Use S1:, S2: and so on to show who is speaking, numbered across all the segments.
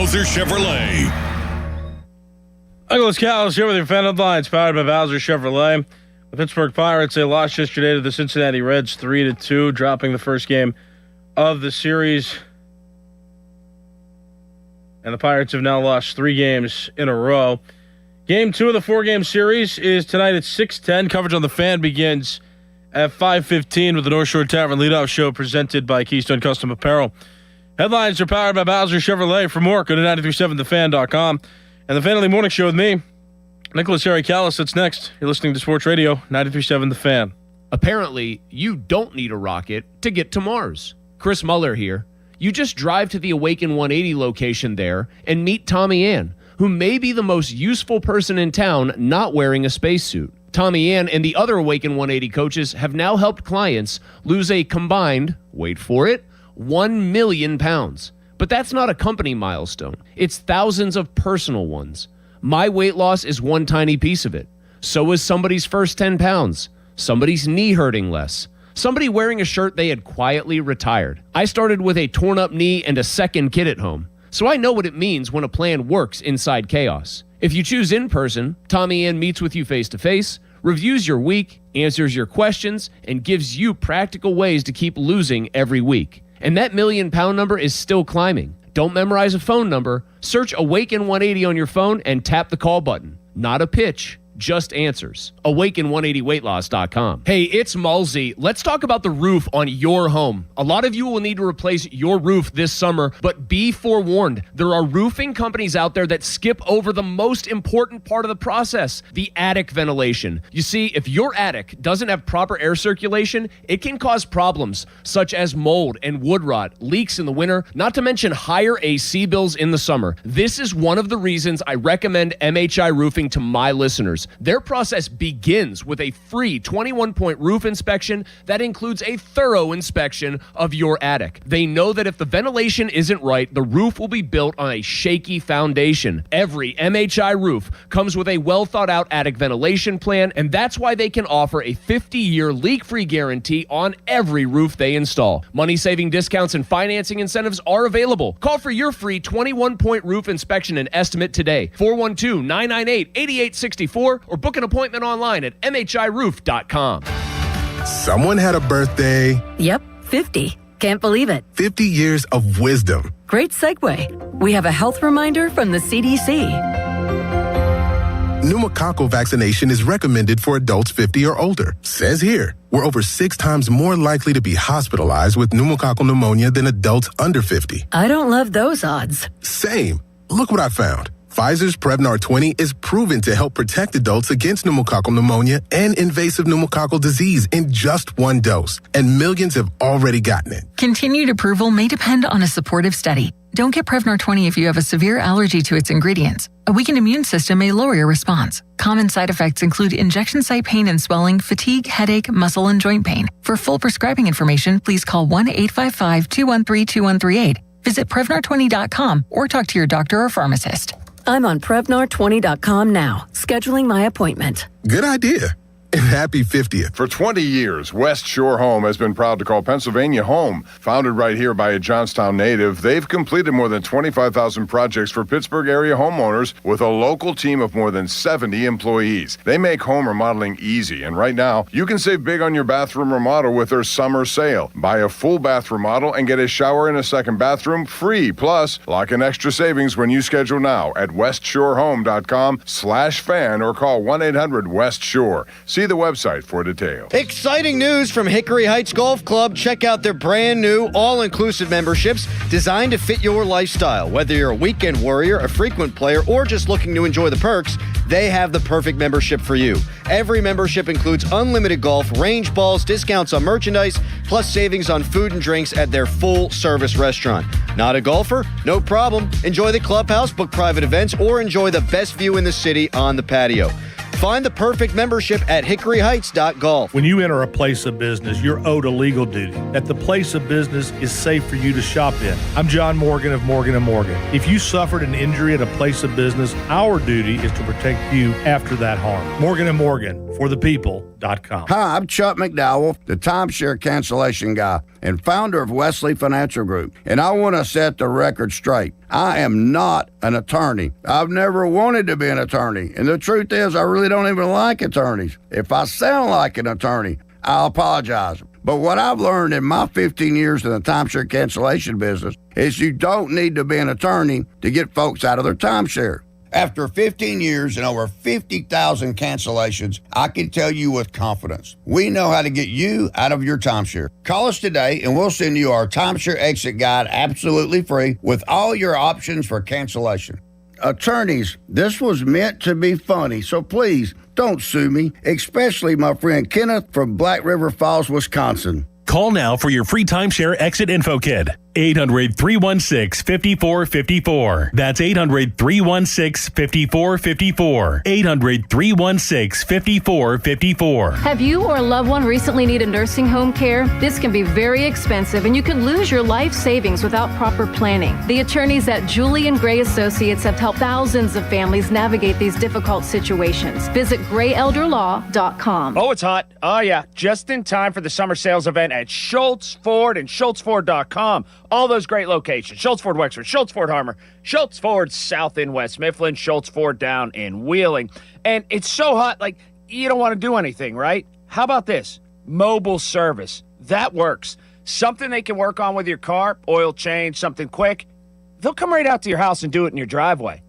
S1: Bowser Chevrolet.
S2: Douglas Callis here with your fan headlines, powered by Bowser Chevrolet. The Pittsburgh Pirates, they lost yesterday to the Cincinnati Reds 3-2, dropping the first game of the series. And the Pirates have now lost 3 games in a row. Game 2 of the 4-game series is tonight at 6:10. Coverage on the Fan begins at 5:15 with the North Shore Tavern leadoff show presented by Keystone Custom Apparel. Headlines are powered by Bowser Chevrolet. For more, go to 937thefan.com. And the Fan Early Morning Show with me, Nicholas Harry Callis. That's next. You're listening to Sports Radio 93.7 The Fan.
S3: Apparently, you don't need a rocket to get to Mars. Chris Muller here. You just drive to the Awaken 180 location there and meet Tommy Ann, who may be the most useful person in town not wearing a spacesuit. Tommy Ann and the other Awaken 180 coaches have now helped clients lose a combined, wait for it, 1 million pounds. But that's not a company milestone. It's thousands of personal ones. My weight loss is one tiny piece of it. So is somebody's first 10 pounds. Somebody's knee hurting less. Somebody wearing a shirt they had quietly retired. I started with a torn up knee and a second kid at home. So I know what it means when a plan works inside chaos. If you choose in person, Tommy Ann meets with you face to face, reviews your week, answers your questions, and gives you practical ways to keep losing every week. And that million-pound number is still climbing. Don't memorize a phone number. Search Awaken 180 on your phone and tap the call button. Not a pitch, just answers. Awaken180weightloss.com. Hey, it's Mulsey. Let's talk about the roof on your home. A lot of you will need to replace your roof this summer, but be forewarned. There are roofing companies out there that skip over the most important part of the process, the attic ventilation. You see, if your attic doesn't have proper air circulation, it can cause problems such as mold and wood rot, leaks in the winter, not to mention higher AC bills in the summer. This is one of the reasons I recommend MHI Roofing to my listeners. Their process begins with a free 21-point roof inspection that includes a thorough inspection of your attic. They know that if the ventilation isn't right, the roof will be built on a shaky foundation. Every MHI roof comes with a well-thought-out attic ventilation plan, and that's why they can offer a 50-year leak-free guarantee on every roof they install. Money-saving discounts and financing incentives are available. Call for your free 21-point roof inspection and estimate today. 412-998-8864 or book an appointment online at mhiroof.com.
S4: Someone had a birthday.
S5: Yep, 50. Can't believe it.
S4: 50 years of wisdom.
S5: Great segue. We have a health reminder from the CDC.
S4: Pneumococcal vaccination is recommended for adults 50 or older. Says here, we're over 6 times more likely to be hospitalized with pneumococcal pneumonia than adults under 50.
S5: I don't love those odds.
S4: Same. Look what I found. Pfizer's Prevnar 20 is proven to help protect adults against pneumococcal pneumonia and invasive pneumococcal disease in just 1 dose, and millions have already gotten it.
S6: Continued approval may depend on a supportive study. Don't get Prevnar 20 if you have a severe allergy to its ingredients. A weakened immune system may lower your response. Common side effects include injection site pain and swelling, fatigue, headache, muscle and joint pain. For full prescribing information, please call 1-855-213-2138. Visit Prevnar20.com or talk to your doctor or pharmacist.
S5: I'm on Prevnar20.com now, scheduling my appointment.
S4: Good idea. And happy 50th.
S7: For 20 years, West Shore Home has been proud to call Pennsylvania home. Founded right here by a Johnstown native, they've completed more than 25,000 projects for Pittsburgh area homeowners with a local team of more than 70 employees. They make home remodeling easy, and right now, you can save big on your bathroom remodel with their summer sale. Buy a full bath remodel and get a shower and a second bathroom free. Plus, lock in extra savings when you schedule now at westshorehome.com/fan or call 1-800-WEST-SHORE. See the website for details.
S8: Exciting news from Hickory Heights Golf Club. Check out their brand new all-inclusive memberships designed to fit your lifestyle. Whether you're a weekend warrior, a frequent player, or just looking to enjoy the perks, they have the perfect membership for you. Every membership includes unlimited golf, range balls, discounts on merchandise, plus savings on food and drinks at their full-service restaurant. Not a golfer? No problem. Enjoy the clubhouse, book private events, or enjoy the best view in the city on the patio. Find the perfect membership at hickoryheights.golf.
S9: When you enter a place of business, you're owed a legal duty that the place of business is safe for you to shop in. I'm John Morgan of Morgan & Morgan. If you suffered an injury at a place of business, our duty is to protect you after that harm. Morgan & Morgan, for the people.com.
S10: Hi, I'm Chuck McDowell, the timeshare cancellation guy.
S1: and founder of Wesley Financial Group. And I want to set the record straight. I am not an attorney. I've never wanted to be an attorney. And the truth is, I really don't even like attorneys. If I sound like an attorney, I'll apologize. But what I've learned in my 15 years in the timeshare cancellation business is you don't need to be an attorney to get folks out of their timeshare. After 15 years and over 50,000 cancellations, I can tell you with confidence, we know how to get you out of your timeshare. Call us today and we'll send you our timeshare exit guide absolutely free with all your options for cancellation. Attorneys, this was meant to be funny, so please don't sue me, especially my friend Kenneth from Black River Falls, Wisconsin.
S10: Call now for your free timeshare exit info kit. 800-316-5454. That's 800-316-5454. 800-316-5454.
S11: Have you or a loved one recently needed nursing home care? This can be very expensive and you could lose your life savings without proper planning. The attorneys at Julie and Gray Associates have helped thousands of families navigate these difficult situations. Visit grayelderlaw.com.
S12: Oh, it's hot. Oh, yeah. Just in time for the summer sales event at Schultz Ford and SchultzFord.com. All those great locations. Schultz Ford Wexford, Schultz Ford Harmer, Schultz Ford South in West Mifflin, Schultz Ford down in Wheeling. And it's so hot, like, you don't want to do anything, right? How about this? Mobile service. That works. Something they can work on with your car, oil change, something quick. They'll come right out to your house and do it in your driveway.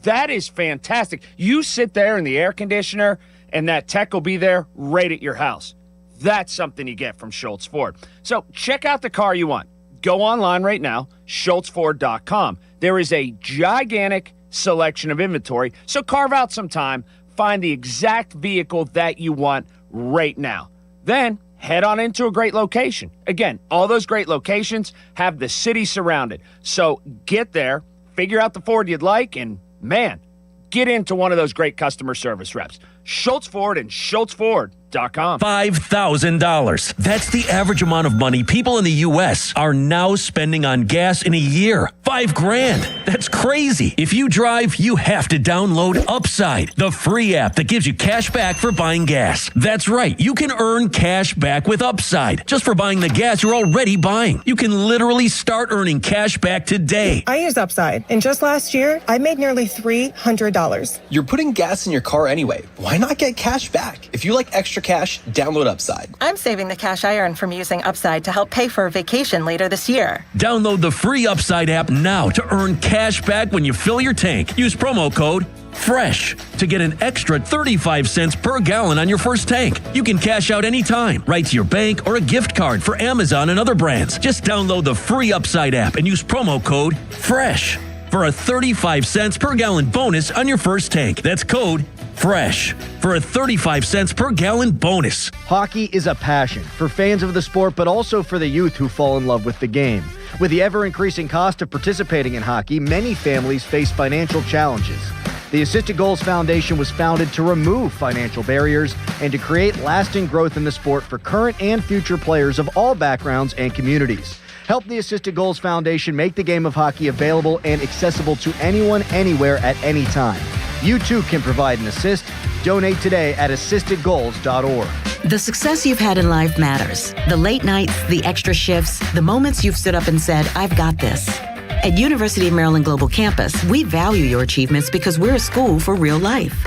S12: That is fantastic. You sit there in the air conditioner, and that tech will be there right at your house. That's something you get from Schultz Ford. So check out the car you want. Go online right now, SchultzFord.com. There is a gigantic selection of inventory, so carve out some time, find the exact vehicle that you want right now. Then head on into a great location. Again, all those great locations have the city surrounded. So get there, figure out the Ford you'd like, and man, get into one of those great customer service reps. Schultz Ford and SchultzFord.com.
S10: $5,000. That's the average amount of money people in the U.S. are now spending on gas in a year. $5,000. That's crazy. If you drive, you have to download Upside, the free app that gives you cash back for buying gas. That's right. You can earn cash back with Upside just for buying the gas you're already buying. You can literally start earning cash back today.
S13: I use Upside, and just last year, I made nearly $300.
S14: You're putting gas in your car anyway. Why not get cash back? If you like extra cash, download Upside.
S13: I'm saving the cash I earn from using Upside to help pay for a vacation later this year.
S10: Download the free Upside app now to earn cash back when you fill your tank. Use promo code FRESH to get an extra 35 cents per gallon on your first tank. You can cash out anytime, right to your bank or a gift card for Amazon and other brands. Just download the free Upside app and use promo code FRESH for a 35 cents per gallon bonus on your first tank. That's code FRESH for a 35 cents per gallon bonus.
S8: Hockey is a passion for fans of the sport, but also for the youth who fall in love with the game. With the ever-increasing cost of participating in hockey, many families face financial challenges. The Assisted Goals Foundation was founded to remove financial barriers and to create lasting growth in the sport for current and future players of all backgrounds and communities. Help the Assisted Goals Foundation make the game of hockey available and accessible to anyone, anywhere, at any time. You too can provide an assist. Donate today at assistedgoals.org.
S15: The success you've had in life matters. The late nights, the extra shifts, the moments you've stood up and said, I've got this. At University of Maryland Global Campus, we value your achievements because we're a school for real life.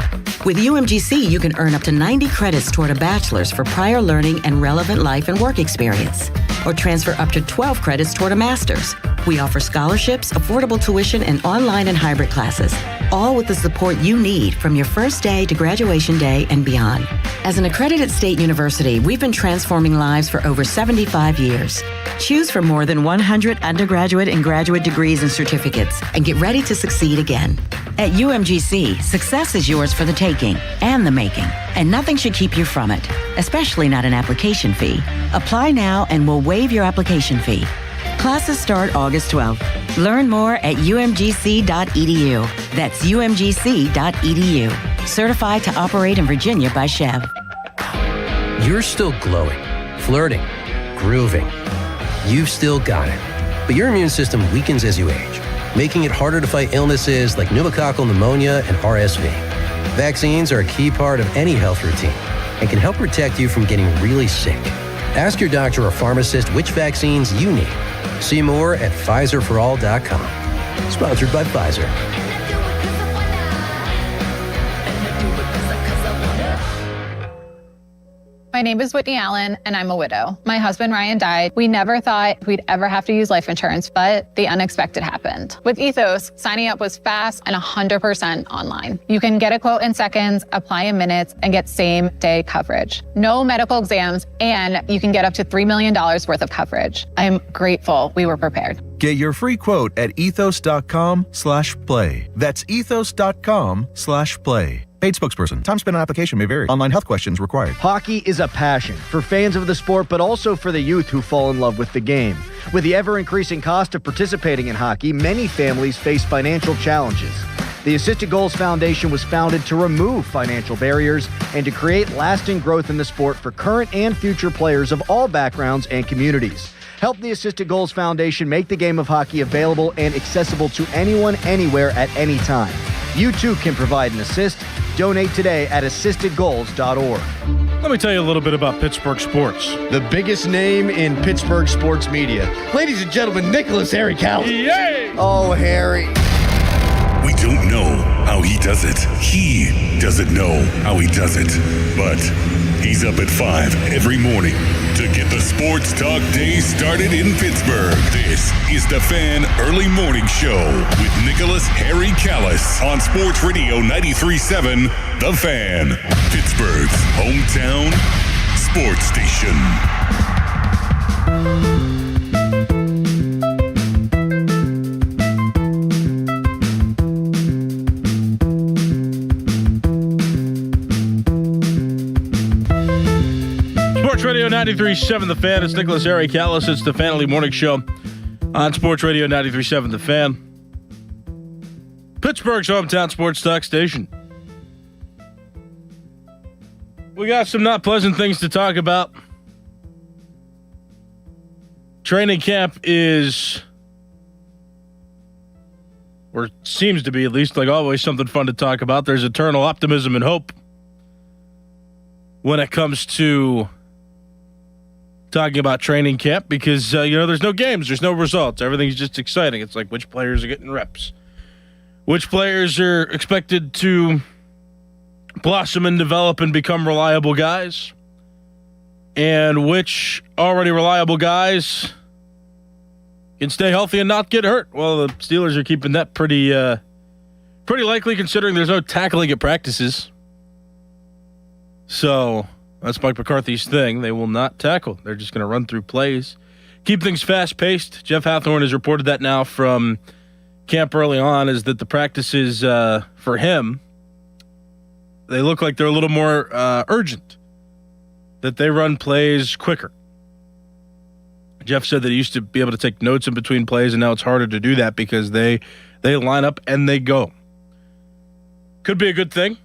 S15: With UMGC, you can earn up to 90 credits toward a bachelor's for prior learning and relevant life and work experience, or transfer up to 12 credits toward a master's. We offer scholarships, affordable tuition, and online and hybrid classes, all with the support you need from your first day to graduation day and beyond. As an accredited state university, we've been transforming lives for over 75 years. Choose from more than 100 undergraduate and graduate degrees and certificates, and get ready to succeed again. At UMGC, success is yours for the taking and the making, and nothing should keep you from it, especially not an application fee. Apply now and we'll waive your application fee. Classes start August 12th. Learn more at umgc.edu. That's umgc.edu. Certified to operate in Virginia by Chev.
S16: You're still glowing, flirting, grooving. You've still got it. But your immune system weakens as you age, making it harder to fight illnesses like pneumococcal pneumonia and RSV. Vaccines are a key part of any health routine and can help protect you from getting really sick. Ask your doctor or pharmacist which vaccines you need. See more at PfizerForAll.com. Sponsored by Pfizer.
S17: My name is Whitney Allen, and I'm a widow. My husband, Ryan, died. We never thought we'd ever have to use life insurance, but the unexpected happened. With Ethos, signing up was fast and 100% online. You can get a quote in seconds, apply in minutes, and get same-day coverage. No medical exams, and you can get up to $3 million worth of coverage. I'm grateful we were prepared.
S18: Get your free quote at ethos.com/play. That's ethos.com/play. Paid spokesperson. Time spent on application may vary. Online health questions required.
S8: Hockey is a passion for fans of the sport, but also for the youth who fall in love with the game. With the ever-increasing cost of participating in hockey, many families face financial challenges. The Assisted Goals Foundation was founded to remove financial barriers and to create lasting growth in the sport for current and future players of all backgrounds and communities. Help the Assisted Goals Foundation make the game of hockey available and accessible to anyone, anywhere, at any time. You too can provide an assist. Donate today at assistedgoals.org.
S2: Let me tell you a little bit about Pittsburgh sports.
S8: The biggest name in Pittsburgh sports media. Ladies and gentlemen, Nicholas Harry Callis.
S2: Yay!
S8: Oh, Harry.
S19: We don't know how he does it. He doesn't know how he does it. But he's up at 5 every morning to get the sports talk day started in Pittsburgh. This is the Fan Early Morning Show with Nicholas Harry Callis on Sports Radio 93.7 The Fan, Pittsburgh's hometown sports station.
S2: Sports Radio 93.7 The Fan. It's Nicholas Harry Callis. It's the Fan Early Morning Show on Sports Radio 93.7 The Fan. Pittsburgh's hometown sports talk station. We got some not pleasant things to talk about. Training camp is, or seems to be at least, like always, something fun to talk about. There's eternal optimism and hope when it comes to talking about training camp because, there's no games, there's no results. Everything's just exciting. It's like which players are getting reps, which players are expected to blossom and develop and become reliable guys, and which already reliable guys can stay healthy and not get hurt. Well, the Steelers are keeping that pretty likely considering there's no tackling at practices. So that's Mike McCarthy's thing. They will not tackle. They're just going to run through plays. Keep things fast-paced. Jeff Hathhorn has reported that now from camp early on, is that the practices for him, they look like they're a little more urgent, that they run plays quicker. Jeff said that he used to be able to take notes in between plays, and now it's harder to do that because they line up and they go. Could be a good thing.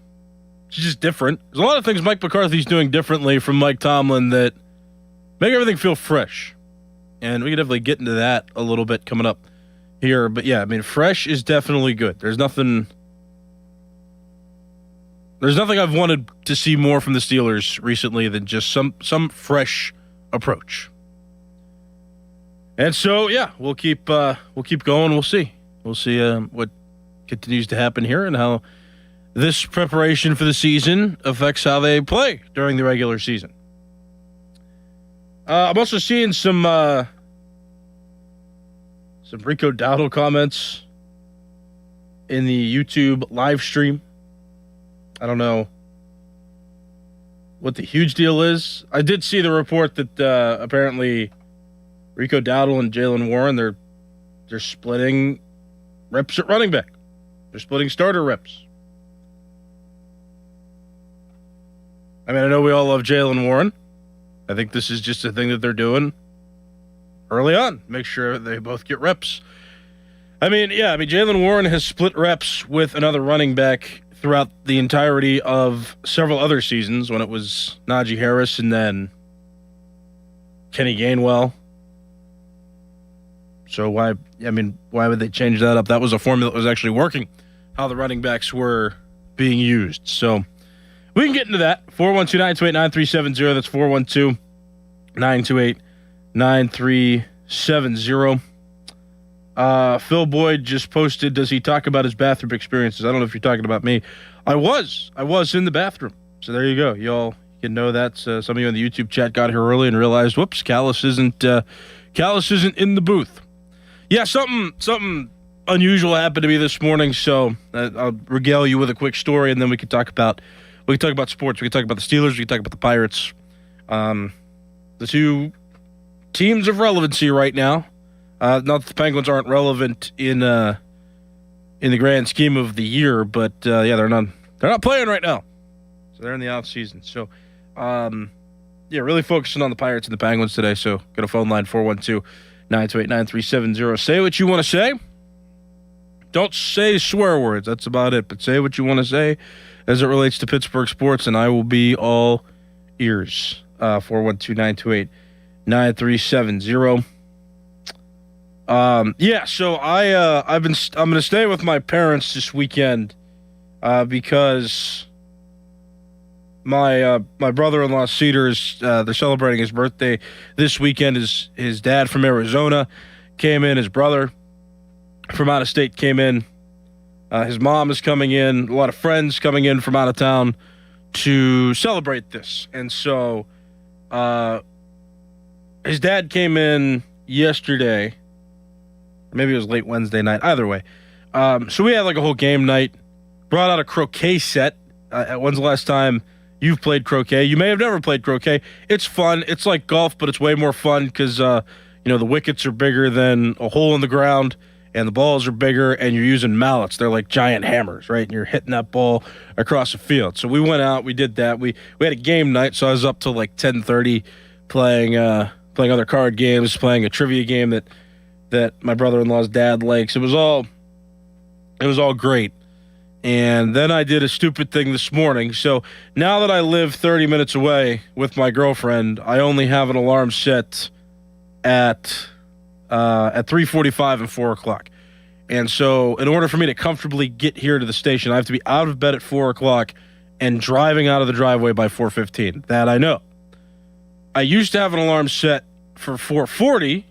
S2: It's just different. There's a lot of things Mike McCarthy's doing differently from Mike Tomlin that make everything feel fresh. And we can definitely get into that a little bit coming up here. But yeah, I mean, fresh is definitely good. There's nothing I've wanted to see more from the Steelers recently than just some fresh approach. And so, yeah, we'll keep going. We'll see what continues to happen here and how this preparation for the season affects how they play during the regular season. I'm also seeing some Rico Dowdle comments in the YouTube live stream. I don't know what the huge deal is. I did see the report that apparently Rico Dowdle and Jaylen Warren, they're splitting reps at running back. They're splitting starter reps. I mean, I know we all love Jaylen Warren. I think this is just a thing that they're doing early on. Make sure they both get reps. Jaylen Warren has split reps with another running back throughout the entirety of several other seasons when it was Najee Harris and then Kenny Gainwell. So why would they change that up? That was a formula that was actually working, how the running backs were being used. So we can get into that. 412-928-9370. That's 928-9370. Phil Boyd just posted, does he talk about his bathroom experiences? I don't know if you're talking about me. I was in the bathroom. So there you go. Y'all can know that. Some of you in the YouTube chat got here early and realized, whoops, Callus isn't in the booth. Yeah, something unusual happened to me this morning, so I'll regale you with a quick story, and then we can talk about sports. We can talk about the Steelers. We can talk about the Pirates. The two teams of relevancy right now. Not that the Penguins aren't relevant in the grand scheme of the year, but they're not playing right now. So they're in the off season. So really focusing on the Pirates and the Penguins today. So go to phone line 412-928-9370. Say what you want to say. Don't say swear words. That's about it. But say what you want to say as it relates to Pittsburgh sports, and I will be all ears. 412-928-9370. So I'm going to stay with my parents this weekend because my brother-in-law Cedars, they're celebrating his birthday this weekend. His dad from Arizona came in, his brother from out of state came in, his mom is coming in, a lot of friends coming in from out of town to celebrate this. And so his dad came in yesterday. Maybe it was late Wednesday night. Either way. So we had like a whole game night. Brought out a croquet set. When's the last time you've played croquet? You may have never played croquet. It's fun. It's like golf, but it's way more fun because, the wickets are bigger than a hole in the ground, and the balls are bigger, and you're using mallets. They're like giant hammers, right? And you're hitting that ball across the field. So we went out. We did that. We had a game night, so I was up till like 10:30 playing other card games, playing a trivia game that my brother-in-law's dad likes. It was all great. And then I did a stupid thing this morning. So now that I live 30 minutes away with my girlfriend, I only have an alarm set at 3:45 and 4 o'clock. And so in order for me to comfortably get here to the station, I have to be out of bed at 4 o'clock and driving out of the driveway by 4:15. That I know. I used to have an alarm set for 4:40.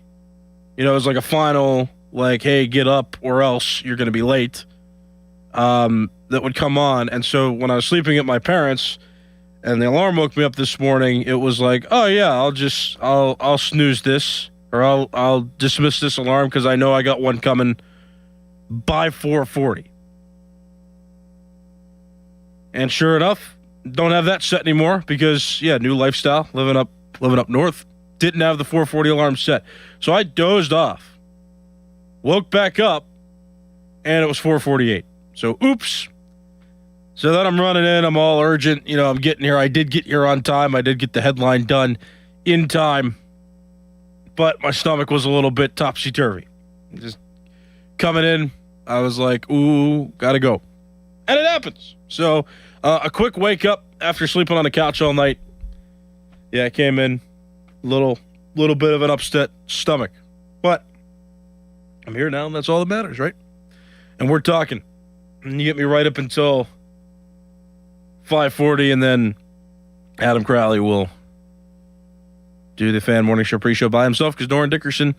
S2: It was like a final, like, hey, get up or else you're going to be late, that would come on. And so when I was sleeping at my parents' and the alarm woke me up this morning, it was like, oh, yeah, I'll snooze this, or I'll dismiss this alarm because I know I got one coming by 4:40. And sure enough, don't have that set anymore because, new lifestyle, living up north. Didn't have the 4:40 alarm set. So I dozed off, woke back up, and it was 4:48. So oops. So then I'm running in. I'm all urgent. I'm getting here. I did get here on time. I did get the headline done in time. But my stomach was a little bit topsy-turvy. Just coming in, I was like, ooh, gotta go. And it happens. So a quick wake up after sleeping on the couch all night. Yeah, I came in. Little bit of an upset stomach. But I'm here now, and that's all that matters, right? And we're talking. And you get me right up until 5:40, and then Adam Crowley will do the Fan Morning Show pre-show by himself because Doran Dickerson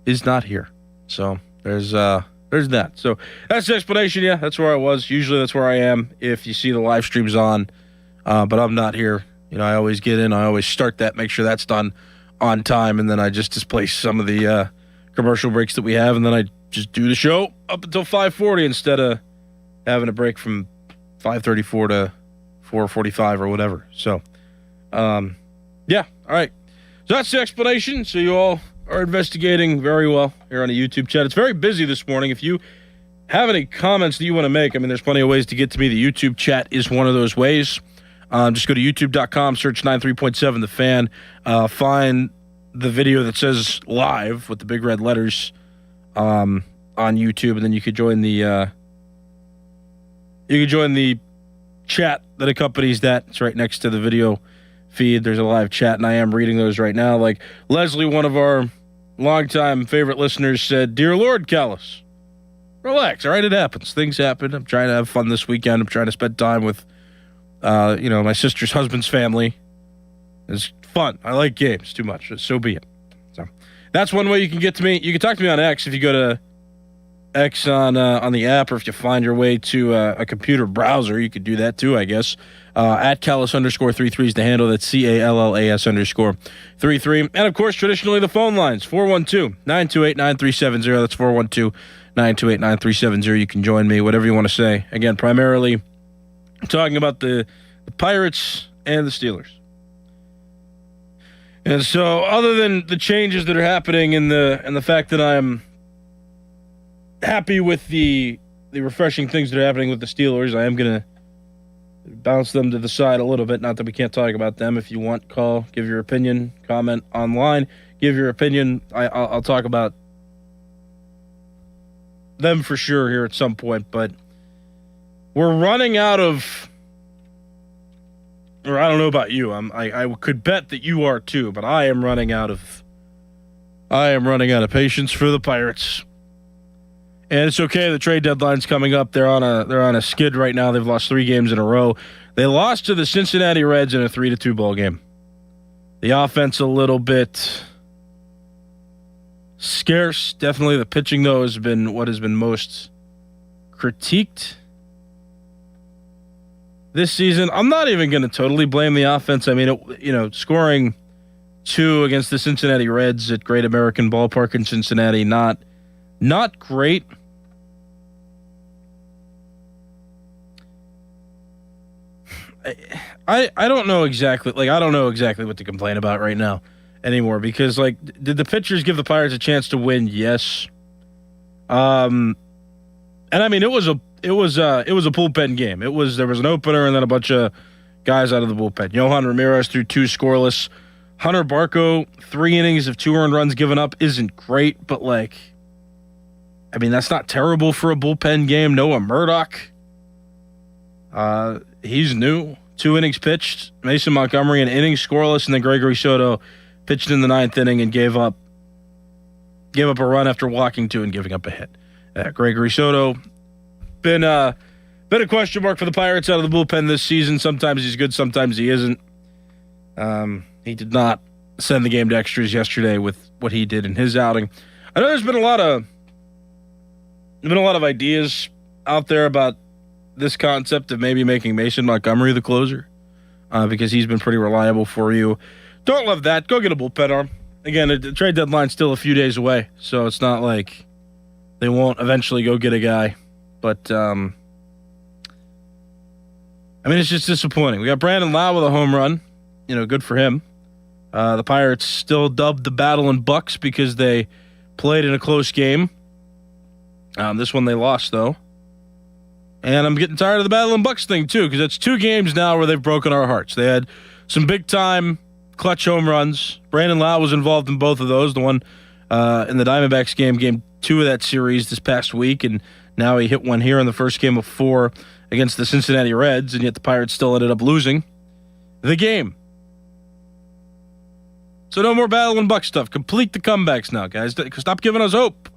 S2: is not here. So there's that. So that's the explanation. Yeah, that's where I was. Usually that's where I am if you see the live streams on, but I'm not here. I always get in. I always start that, make sure that's done on time, and then I just displace some of the commercial breaks that we have, and then I just do the show up until 5:40 instead of having a break from 5:34 to 4:45 or whatever. So, all right. So that's the explanation. So you all are investigating very well here on the YouTube chat. It's very busy this morning. If you have any comments that you want to make, there's plenty of ways to get to me. The YouTube chat is one of those ways. Just go to youtube.com, search 93.7 The Fan, find the video that says live with the big red letters on YouTube, and then you could join the chat that accompanies that. It's right next to the video feed. There's a live chat, and I am reading those right now. Like Leslie, one of our longtime favorite listeners, said, "Dear Lord Callus, relax. All right, it happens. Things happen. I'm trying to have fun this weekend. I'm trying to spend time with my sister's husband's family, his fun. I like games too much. So be it. So that's one way you can get to me. You can talk to me on X if you go to X on the app, or if you find your way to a computer browser, you could do that too, I guess. At Callas_33 is the handle. That's CALLAS_33. And of course, traditionally the phone lines, 412-928-9370. That's 412-928-9370. You can join me, whatever you want to say. Again, primarily talking about the Pirates and the Steelers. And so, other than the changes that are happening and the fact that I'm happy with the refreshing things that are happening with the Steelers, I am going to bounce them to the side a little bit. Not that we can't talk about them. If you want, call, give your opinion, comment online, give your opinion. I'll talk about them for sure here at some point, but we're running out of, or I don't know about you. I could bet that you are too, but I am running out of patience for the Pirates. And it's okay. The trade deadline's coming up. They're on a skid right now. They've lost 3 games in a row. They lost to the Cincinnati Reds in a 3-2 ball game. The offense a little bit scarce. Definitely the pitching, though, has been what has been most critiqued this season. I'm not even going to totally blame the offense. I mean, scoring 2 against the Cincinnati Reds at Great American Ballpark in Cincinnati, not great. I don't know exactly. I don't know exactly what to complain about right now anymore, because did the pitchers give the Pirates a chance to win? Yes. And I mean, it was a bullpen game. There was an opener and then a bunch of guys out of the bullpen. Yohan Ramirez threw 2 scoreless. Hunter Barco, 3 innings of 2 earned runs given up isn't great, but I mean, that's not terrible for a bullpen game. Noah Murdoch, he's new. 2 innings pitched. Mason Montgomery, an inning scoreless, and then Gregory Soto pitched in the 9th inning and gave up a run after walking 2 and giving up a hit. Gregory Soto been a question mark for the Pirates out of the bullpen this season. Sometimes he's good, sometimes he isn't. He did not send the game to extras yesterday with what he did in his outing. I know there's been a lot of ideas out there about this concept of maybe making Mason Montgomery the closer, because he's been pretty reliable for you. Don't love that. Go get a bullpen arm. Again, the trade deadline's still a few days away, so it's not like they won't eventually go get a guy. But, I mean, it's just disappointing. We got Brandon Lau with a home run. Good for him. The Pirates still dubbed the Battle in Bucks because they played in a close game. This one they lost, though. And I'm getting tired of the Battle in Bucks thing, too, because it's 2 games now where they've broken our hearts. They had some big-time clutch home runs. Brandon Lau was involved in both of those. The one in the Diamondbacks game 2 of that series this past week, and now he hit one here in the first game of 4 against the Cincinnati Reds, and yet the Pirates still ended up losing the game. So no more Battle in Bucks stuff. Complete the comebacks now, guys. Stop giving us hope.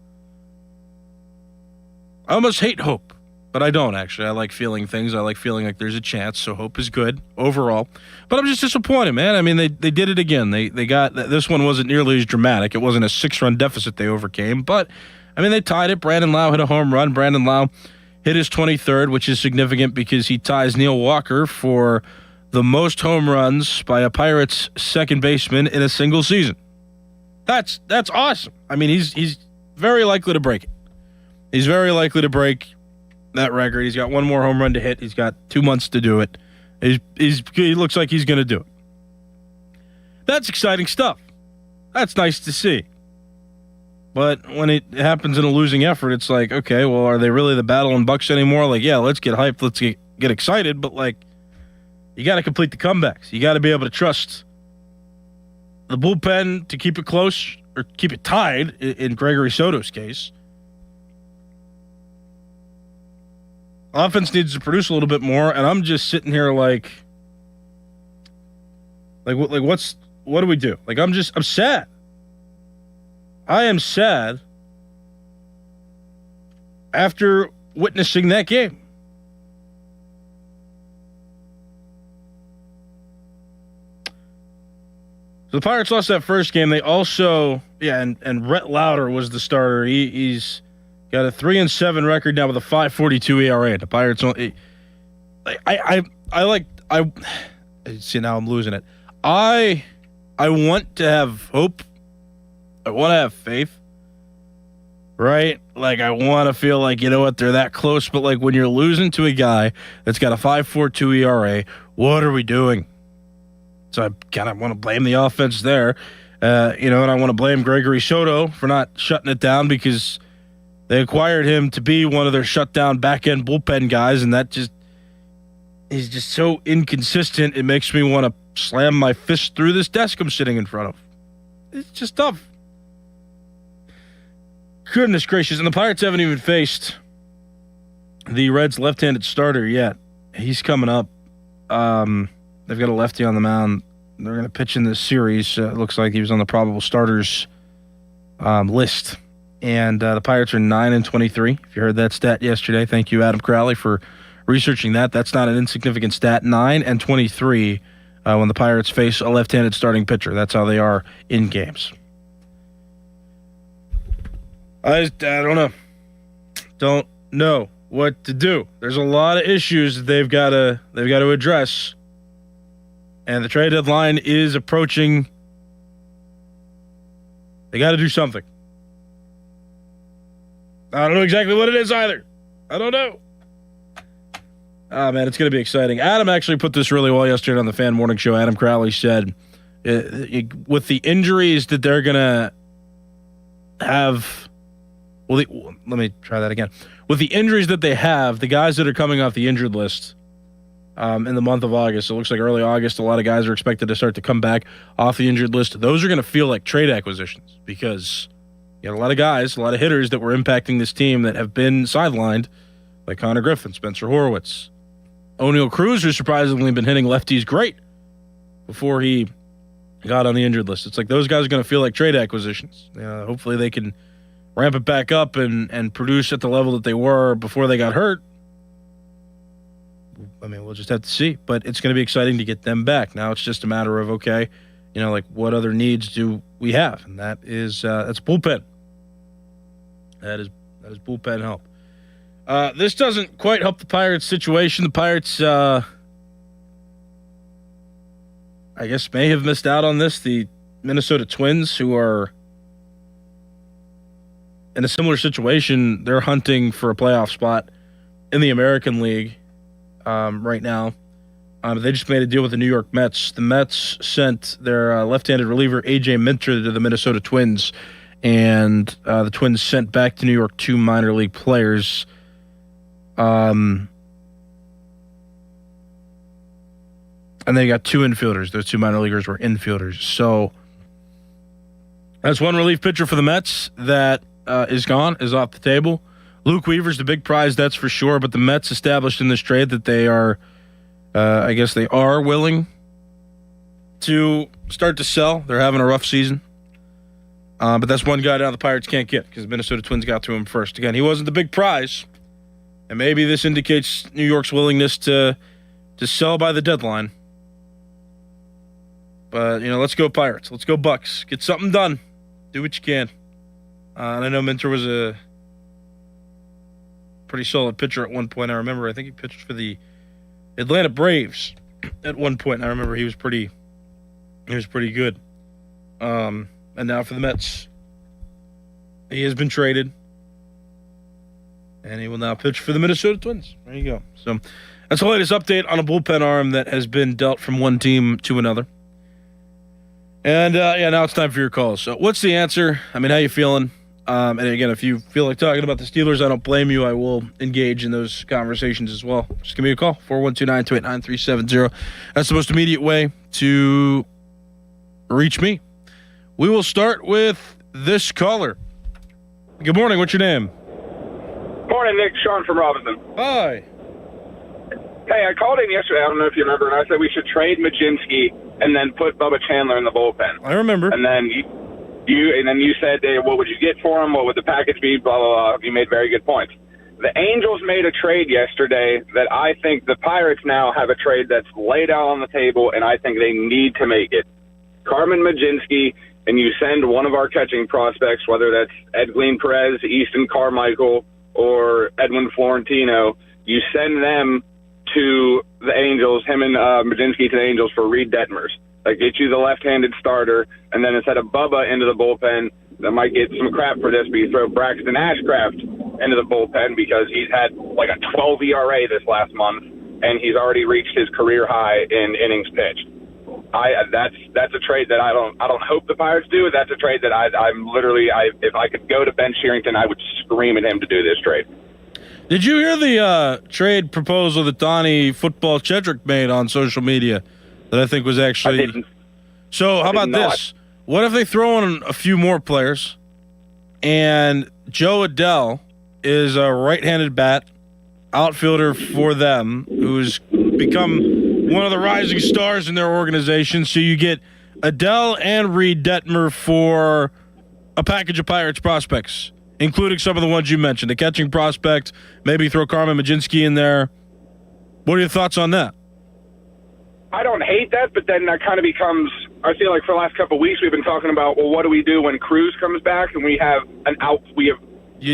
S2: I almost hate hope, but I don't, actually. I like feeling things. I like feeling like there's a chance, so hope is good overall. But I'm just disappointed, man. I mean, they did it again. They got this one wasn't nearly as dramatic. It wasn't a 6-run deficit they overcame, but I mean, they tied it. Brandon Lau hit a home run. Brandon Lau hit his 23rd, which is significant because he ties Neil Walker for the most home runs by a Pirates second baseman in a single season. That's awesome. I mean, he's very likely to break it. He's very likely to break that record. He's got 1 more home run to hit. He's got 2 months to do it. He looks like he's going to do it. That's exciting stuff. That's nice to see. But when it happens in a losing effort, it's like, okay, well, are they really the Battle in Bucks anymore? Yeah, let's get hyped. Let's get excited. But, you got to complete the comebacks. You got to be able to trust the bullpen to keep it close or keep it tied in Gregory Soto's case. Offense needs to produce a little bit more, and I'm just sitting here what do we do? I'm sad. I am sad after witnessing that game. So the Pirates lost that first game. They also, and Rhett Lauder was the starter. He's got a 3-7 record now with a 5.42 ERA. The Pirates, see, now I'm losing it. I want to have hope. I want to have faith. Right? Like, I want to feel like, you know what, they're that close. But, like, when you're losing to a guy that's got a 5.42 ERA, what are we doing? So I kind of want to blame the offense there. And I want to blame Gregory Soto for not shutting it down because they acquired him to be one of their shutdown back-end bullpen guys, and that just is just so inconsistent. It makes me want to slam my fist through this desk I'm sitting in front of. It's just tough. Goodness gracious. And the Pirates haven't even faced the Reds' left-handed starter yet. He's coming up. They've got a lefty on the mound. They're going to pitch in this series. It looks like he was on the probable starters list. And the Pirates are 9-23. If you heard that stat yesterday, thank you, Adam Crowley, for researching that. That's not an insignificant stat. 9-23 when the Pirates face a left-handed starting pitcher. That's how they are in games. I don't know. Don't know what to do. There's a lot of issues that they've got to address. And the trade deadline is approaching. They got to do something. I don't know exactly what it is either. I don't know. Ah, man, it's going to be exciting. Adam actually put this really well yesterday on the Fan Morning Show. Adam Crowley said, with the injuries that they're going to have, let me try that again. With the injuries that they have, the guys that are coming off the injured list in the month of August, it looks like early August, a lot of guys are expected to start to come back off the injured list. Those are going to feel like trade acquisitions because you got a lot of guys, a lot of hitters that were impacting this team that have been sidelined, like Connor Griffin, Spencer Horwitz. O'Neal Cruz, who's surprisingly been hitting lefties great before he got on the injured list. It's like those guys are going to feel like trade acquisitions. Hopefully they can ramp it back up and produce at the level that they were before they got hurt. I mean, we'll just have to see. But it's going to be exciting to get them back. Now it's just a matter of, okay, what other needs do we have? And that's bullpen. That is bullpen help. This doesn't quite help the Pirates' situation. The Pirates, I guess, may have missed out on this. The Minnesota Twins, who are in a similar situation, they're hunting for a playoff spot in the American League right now. They just made a deal with the New York Mets. The Mets sent their left-handed reliever, A.J. Minter, to the Minnesota Twins, and the Twins sent back to New York 2 minor league players. And they got 2 infielders. Those 2 minor leaguers were infielders. So that's one relief pitcher for the Mets that is off the table. Luke Weaver's the big prize, that's for sure. But the Mets established in this trade that they are, they are willing to start to sell. They're having a rough season. But that's one guy now the Pirates can't get because the Minnesota Twins got to him first. Again, he wasn't the big prize. And maybe this indicates New York's willingness to sell by the deadline. But, let's go Pirates. Let's go Bucks. Get something done. Do what you can. And I know Minter was a pretty solid pitcher at one point. I remember, I think he pitched for the Atlanta Braves at one point. And I remember he was pretty good. And now for the Mets, he has been traded. And he will now pitch for the Minnesota Twins. There you go. So that's the latest update on a bullpen arm that has been dealt from one team to another. And, now it's time for your calls. So what's the answer? I mean, how you feeling? And again, if you feel like talking about the Steelers, I don't blame you. I will engage in those conversations as well. Just give me a call, 412-928-9370. That's the most immediate way to reach me. We will start with this caller. Good morning. What's your name?
S20: Morning, Nick. Sean from Robinson.
S2: Hi.
S20: Hey, I called in yesterday. I don't know if you remember, and I said we should trade Majinski and then put Bubba Chandler in the bullpen.
S2: I remember.
S20: And then you said, hey, what would you get for him? What would the package be? Blah, blah, blah. You made very good points. The Angels made a trade yesterday that I think the Pirates now have a trade that's laid out on the table, and I think they need to make it. Carmen Majinski, and you send one of our catching prospects, whether that's Edwin Perez, Easton Carmichael, or Edwin Florentino, you send them to the Angels, him and Majinski to the Angels for Reed Detmers. That gets you the left-handed starter, and then instead of Bubba into the bullpen, that might get some crap for this, but you throw Braxton Ashcraft into the bullpen because he's had like a 12 ERA this last month, and he's already reached his career high in innings pitched. That's a trade that I don't hope the Pirates do. That's a trade that I'm literally if I could go to Ben Cherington, I would scream at him to do this trade.
S2: Did you hear the trade proposal that Donnie Football Chedrick made on social media? That I think was actually.
S20: I didn't.
S2: So how about this? What if they throw in a few more players, and Joe Adell is a right-handed bat outfielder for them, who's become one of the rising stars in their organization. So you get Adell and Reed Detmer for a package of Pirates prospects, including some of the ones you mentioned, the catching prospect. Maybe throw Carmen Majinski in there. What are your thoughts on that?
S20: I don't hate that, but then that kind of becomes, I feel like for the last couple of weeks we've been talking about, well, what do we do when Cruz comes back and we have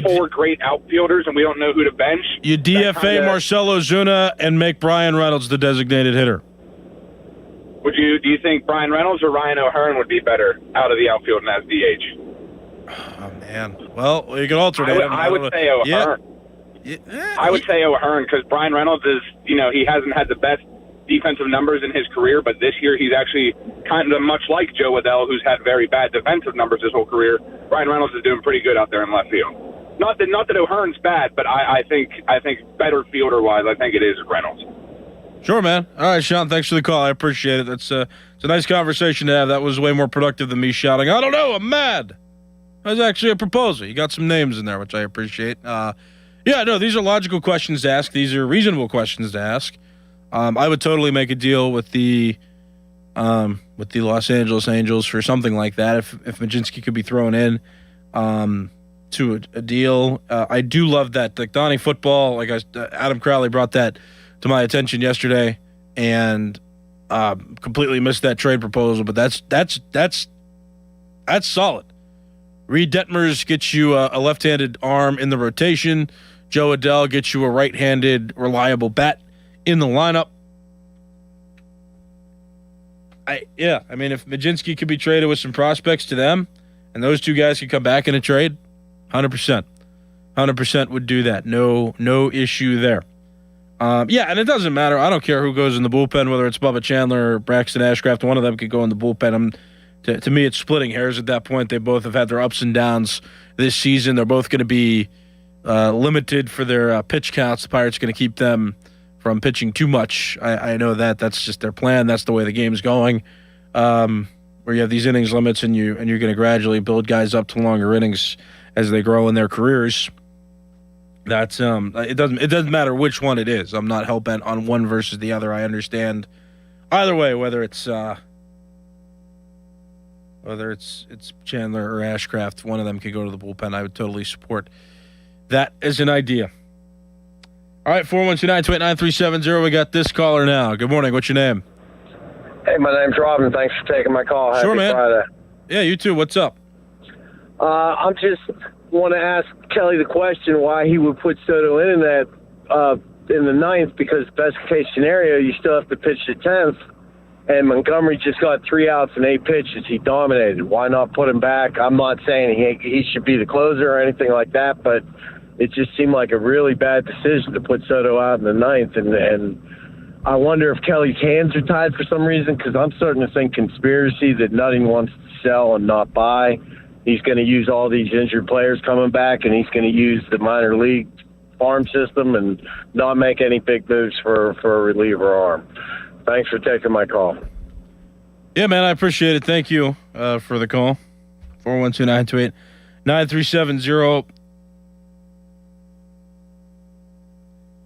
S20: four great outfielders and we don't know who to bench?
S2: You DFA Marcell Ozuna and make Brian Reynolds the designated hitter.
S20: Do you think Brian Reynolds or Ryan O'Hearn would be better out of the outfield and as DH?
S2: Oh, man. Well, you can alternate.
S20: I would say O'Hearn. I would say O'Hearn because Brian Reynolds is, he hasn't had the best defensive numbers in his career, but this year he's actually kind of much like Joe Adell, who's had very bad defensive numbers his whole career. Brian Reynolds is doing pretty good out there in left field. Not that O'Hearn's bad, but I think better fielder wise, I think it is Reynolds.
S2: Sure, man. All right, Sean, thanks for the call. I appreciate it. It's a nice conversation to have. That was way more productive than me shouting, I don't know, I'm mad. That was actually a proposal. You got some names in there, which I appreciate. These are logical questions to ask. These are reasonable questions to ask. I would totally make a deal with the Los Angeles Angels for something like that. If Majinski could be thrown in to a deal, I do love that. Like Donnie Football, Adam Crowley brought that to my attention yesterday, and completely missed that trade proposal. But that's solid. Reed Detmers gets you a left-handed arm in the rotation. Joe Adell gets you a right-handed reliable bat in the lineup. If Majinski could be traded with some prospects to them, and those two guys could come back in a trade, 100% would do that. No issue there. And it doesn't matter. I don't care who goes in the bullpen, whether it's Bubba Chandler or Braxton Ashcraft. One of them could go in the bullpen. To me, it's splitting hairs at that point. They both have had their ups and downs this season. They're both going to be limited for their pitch counts. The Pirates are going to keep them from pitching too much. I know that. That's just their plan. That's the way the game's going. Where you have these innings limits and you're going to gradually build guys up to longer innings as they grow in their careers. That's it doesn't matter which one it is. I'm not hell-bent on one versus the other. I understand either way, whether it's Chandler or Ashcraft, one of them could go to the bullpen. I would totally support that as an idea. All right, 412-928-9370. We got this caller now. Good morning. What's your name?
S21: Hey, my name's Robin. Thanks for taking my call.
S2: Sure,
S21: Happy
S2: man.
S21: Friday.
S2: Yeah, you too. What's up?
S21: I'm just want to ask Kelly the question why he would put Soto in the ninth, because best case scenario, you still have to pitch the 10th, and Montgomery just got 3 outs and 8 pitches. He dominated. Why not put him back? I'm not saying he should be the closer or anything like that, but it just seemed like a really bad decision to put Soto out in the ninth, and I wonder if Kelly's hands are tied for some reason, because I'm starting to think conspiracy that Nutting wants to sell and not buy. He's going to use all these injured players coming back, and he's going to use the minor league farm system and not make any big moves for a reliever arm. Thanks for taking my call.
S2: Yeah, man, I appreciate it. Thank you for the call. 412-928-9370.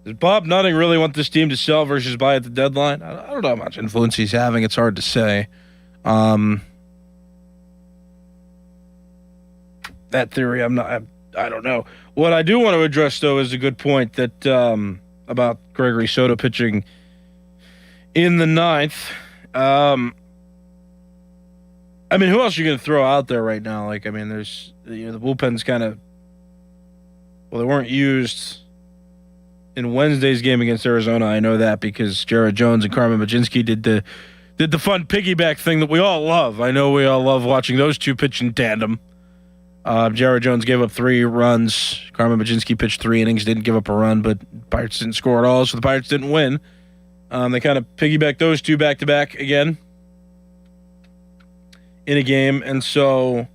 S2: Does Bob Nutting really want this team to sell versus buy at the deadline? I don't know how much influence he's having. It's hard to say. That theory, I don't know. What I do want to address, though, is a good point that about Gregory Soto pitching in the ninth. I mean, who else are you going to throw out there right now? Like, I mean, there's, the bullpen's kind of, well, they weren't used in Wednesday's game against Arizona. I know that because Jared Jones and Carmen Majinski did the fun piggyback thing that we all love. I know we all love watching those two pitch in tandem. Jared Jones gave up 3 runs. Carmen Majinski pitched 3 innings, didn't give up a run, but Pirates didn't score at all, so the Pirates didn't win. They kind of piggybacked those two back-to-back again in a game. And so,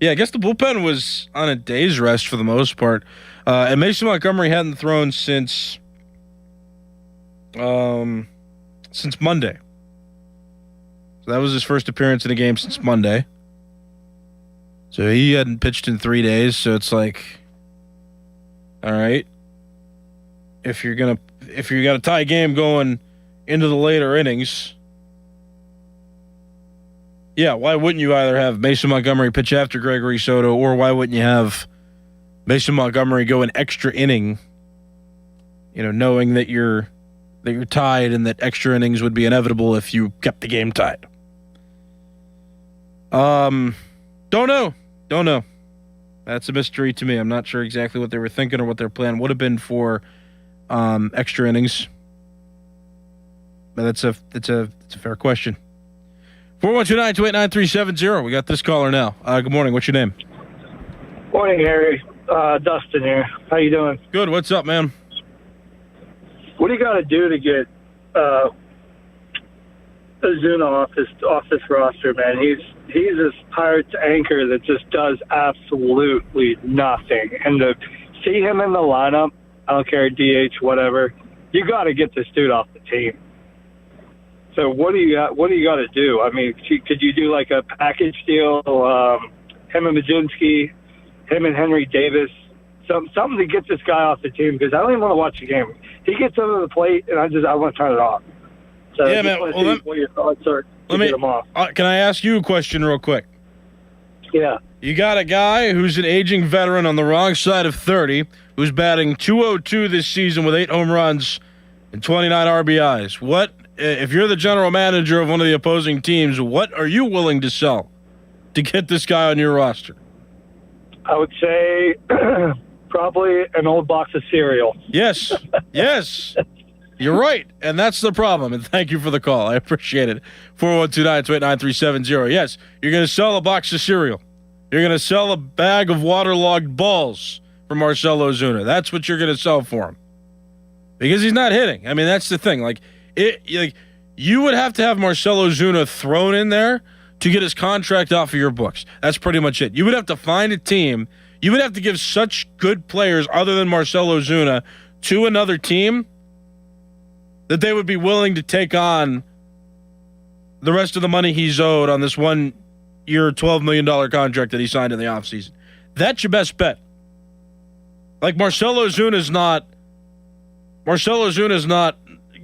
S2: yeah, I guess the bullpen was on a day's rest for the most part. And Mason Montgomery hadn't thrown since Monday. So that was his first appearance in a game since Monday. So he hadn't pitched in 3 days. So it's like, all right, if you got a tie game going into the later innings, yeah, why wouldn't you either have Mason Montgomery pitch after Gregory Soto, or why wouldn't you have Mason Montgomery go an extra inning, knowing that you're tied and that extra innings would be inevitable if you kept the game tied? Don't know. That's a mystery to me. I'm not sure exactly what they were thinking or what their plan would have been for extra innings. But that's a fair question. 412-928-9370. We got this caller now. Good morning. What's your name?
S3: Morning, Harry. Dustin here. How you doing?
S2: Good. What's up, man?
S3: What do you got to do to get Ozuna off this roster, man? He's this Pirates anchor that just does absolutely nothing. And to see him in the lineup, I don't care, DH, whatever, you got to get this dude off the team. So what do you got to do? I mean, could you do like a package deal? Him and Majinski, him and Henry Davis, something to get this guy off the team, because I don't even want to watch the game. He gets over the plate, and I want to turn it off. So
S2: yeah,
S3: I just want to see what your thoughts are to get him off.
S2: Can I ask you a question real quick?
S3: Yeah.
S2: You got a guy who's an aging veteran on the wrong side of 30, who's batting .202 this season with 8 home runs and 29 RBIs. What, if you're the general manager of one of the opposing teams, what are you willing to sell to get this guy on your roster?
S3: I would say probably an old box of cereal.
S2: Yes. Yes. You're right. And that's the problem. And thank you for the call. I appreciate it. 412-928-9370. Yes, you're going to sell a box of cereal. You're going to sell a bag of waterlogged balls for Marcell Ozuna. That's what you're going to sell for him. Because he's not hitting. I mean, that's the thing. You would have to have Marcell Ozuna thrown in there to get his contract off of your books. That's pretty much it. You would have to find a team. You would have to give such good players other than Marcell Ozuna to another team that they would be willing to take on the rest of the money he's owed on this 1 year, $12 million contract that he signed in the offseason. That's your best bet. Like Marcell Ozuna's not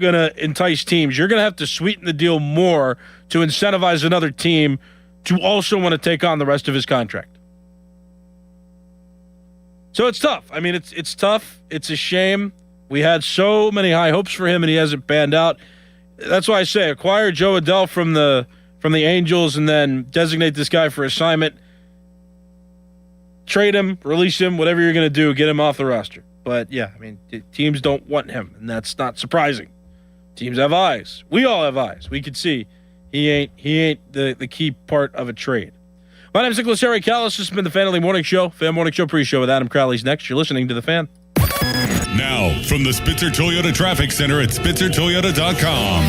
S2: going to entice teams. You're going to have to sweeten the deal more to incentivize another team to also want to take on the rest of his contract. So it's tough. I mean, it's tough. It's a shame. We had so many high hopes for him, and he hasn't panned out. That's why I say acquire Joe Adell from the Angels and then designate this guy for assignment. Trade him, release him, whatever you're going to do, get him off the roster. But, yeah, I mean, teams don't want him, and that's not surprising. Teams have eyes. We all have eyes. We could see he ain't the key part of a trade. My name is Nicholas Harry Callis. This has been the Fan Daily Morning Show. Fan Morning Show pre-show with Adam Crowley's next. You're listening to The Fan.
S19: Now, from the Spitzer Toyota Traffic Center at SpitzerToyota.com.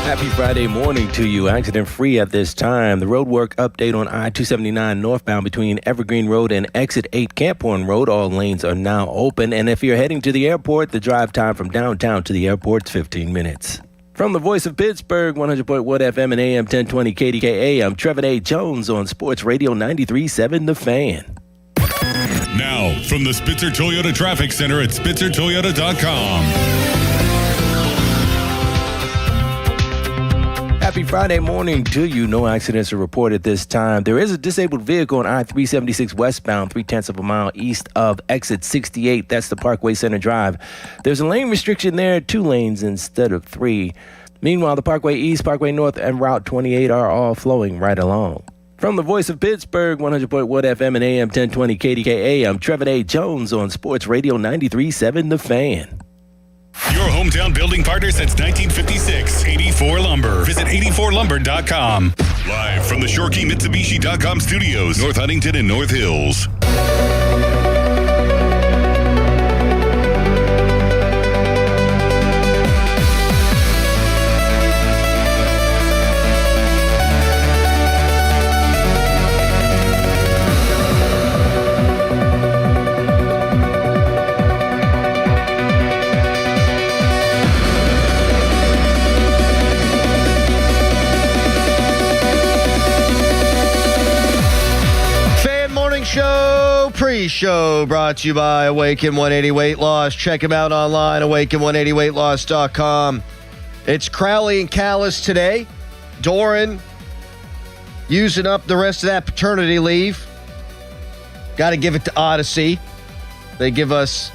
S22: Happy Friday morning to you. Accident-free at this time. The roadwork update on I-279 northbound between Evergreen Road and Exit 8 Camp Horn Road. All lanes are now open. And if you're heading to the airport, the drive time from downtown to the airport's 15 minutes. From the voice of Pittsburgh, 100.1 FM and AM 1020 KDKA, I'm Trevor A. Jones on Sports Radio 93.7 The Fan.
S19: Now, from the Spitzer Toyota Traffic Center at SpitzerToyota.com.
S22: Happy Friday morning to you. No accidents are reported this time. There is a disabled vehicle on I-376 westbound, 0.3 of a mile east of exit 68. That's the Parkway Center Drive. There's a lane restriction there, 2 lanes instead of 3. Meanwhile, the Parkway East, Parkway North, and Route 28 are all flowing right along. From the voice of Pittsburgh, 100.1 FM and AM 1020 KDKA, I'm Trevor A. Jones on Sports Radio 93.7 The Fan.
S19: Your hometown building partner since 1956, 84 Lumber. Visit 84lumber.com. Live from the ShoreKeyMitsubishi.com studios, North Huntington and North Hills.
S8: Pre-show brought to you by Awaken 180 Weight Loss. Check him out online, awaken180weightloss.com. It's Crowley and Callis today. Doran using up the rest of that paternity leave. Got to give it to Odyssey. They give us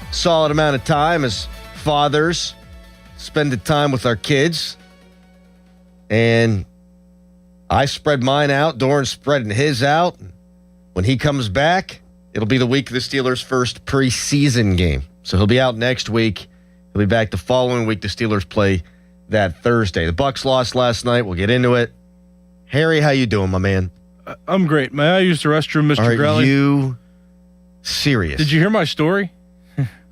S8: a solid amount of time as fathers, spend the time with our kids. And I spread mine out. Doran's spreading his out. When he comes back, it'll be the week of the Steelers' first preseason game. So he'll be out next week. He'll be back the following week. The Steelers play that Thursday. The Bucs lost last night. We'll get into it. Harry, how you doing, my man?
S2: I'm great. May I use the restroom, Mr. Grelly?
S8: Are you serious?
S2: Did you hear my story?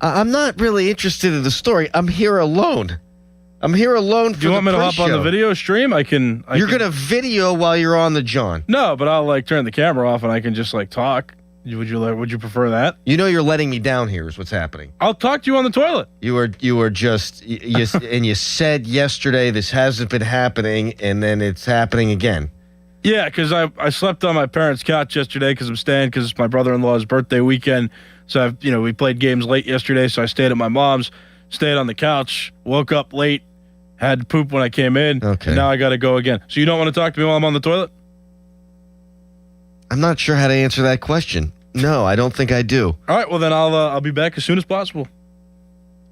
S8: I'm not really interested in the story. I'm here alone. I'm here alone for the
S2: Do you want me to hop on the video stream? You're
S8: going to video while you're on the John.
S2: No, but I'll turn the camera off and I can just talk. Would you prefer that?
S8: You know you're letting me down here is what's happening.
S2: I'll talk to you on the toilet.
S8: You were just and you said yesterday this hasn't been happening and then it's happening again.
S2: Yeah, because I slept on my parents' couch yesterday because I'm staying because it's my brother-in-law's birthday weekend. So we played games late yesterday, so I stayed at my mom's, stayed on the couch, woke up late. Had to poop when I came in.
S8: Okay.
S2: And now I got to go again. So you don't want to talk to me while I'm on the toilet?
S8: I'm not sure how to answer that question. No, I don't think I do.
S2: All right. Well, then I'll be back as soon as possible.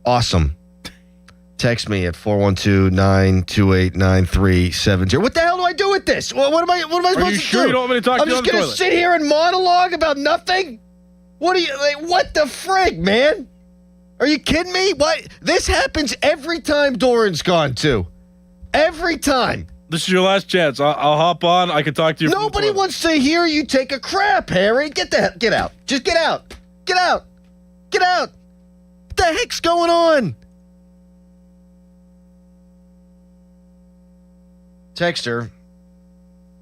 S8: Awesome. Text me at 412-928-9370. What the hell do I do with this? What am I supposed to do?
S2: Are you sure you don't want me to talk to you on the toilet?
S8: I'm just going to sit here and monologue about nothing? What the frig, man? Are you kidding me? What? This happens every time Doran's gone too. Every time.
S2: This is your last chance. I'll hop on. I can talk to you.
S8: Nobody wants to hear you take a crap, Harry. Get out. Just get out. Get out. Get out. What the heck's going on? Texter.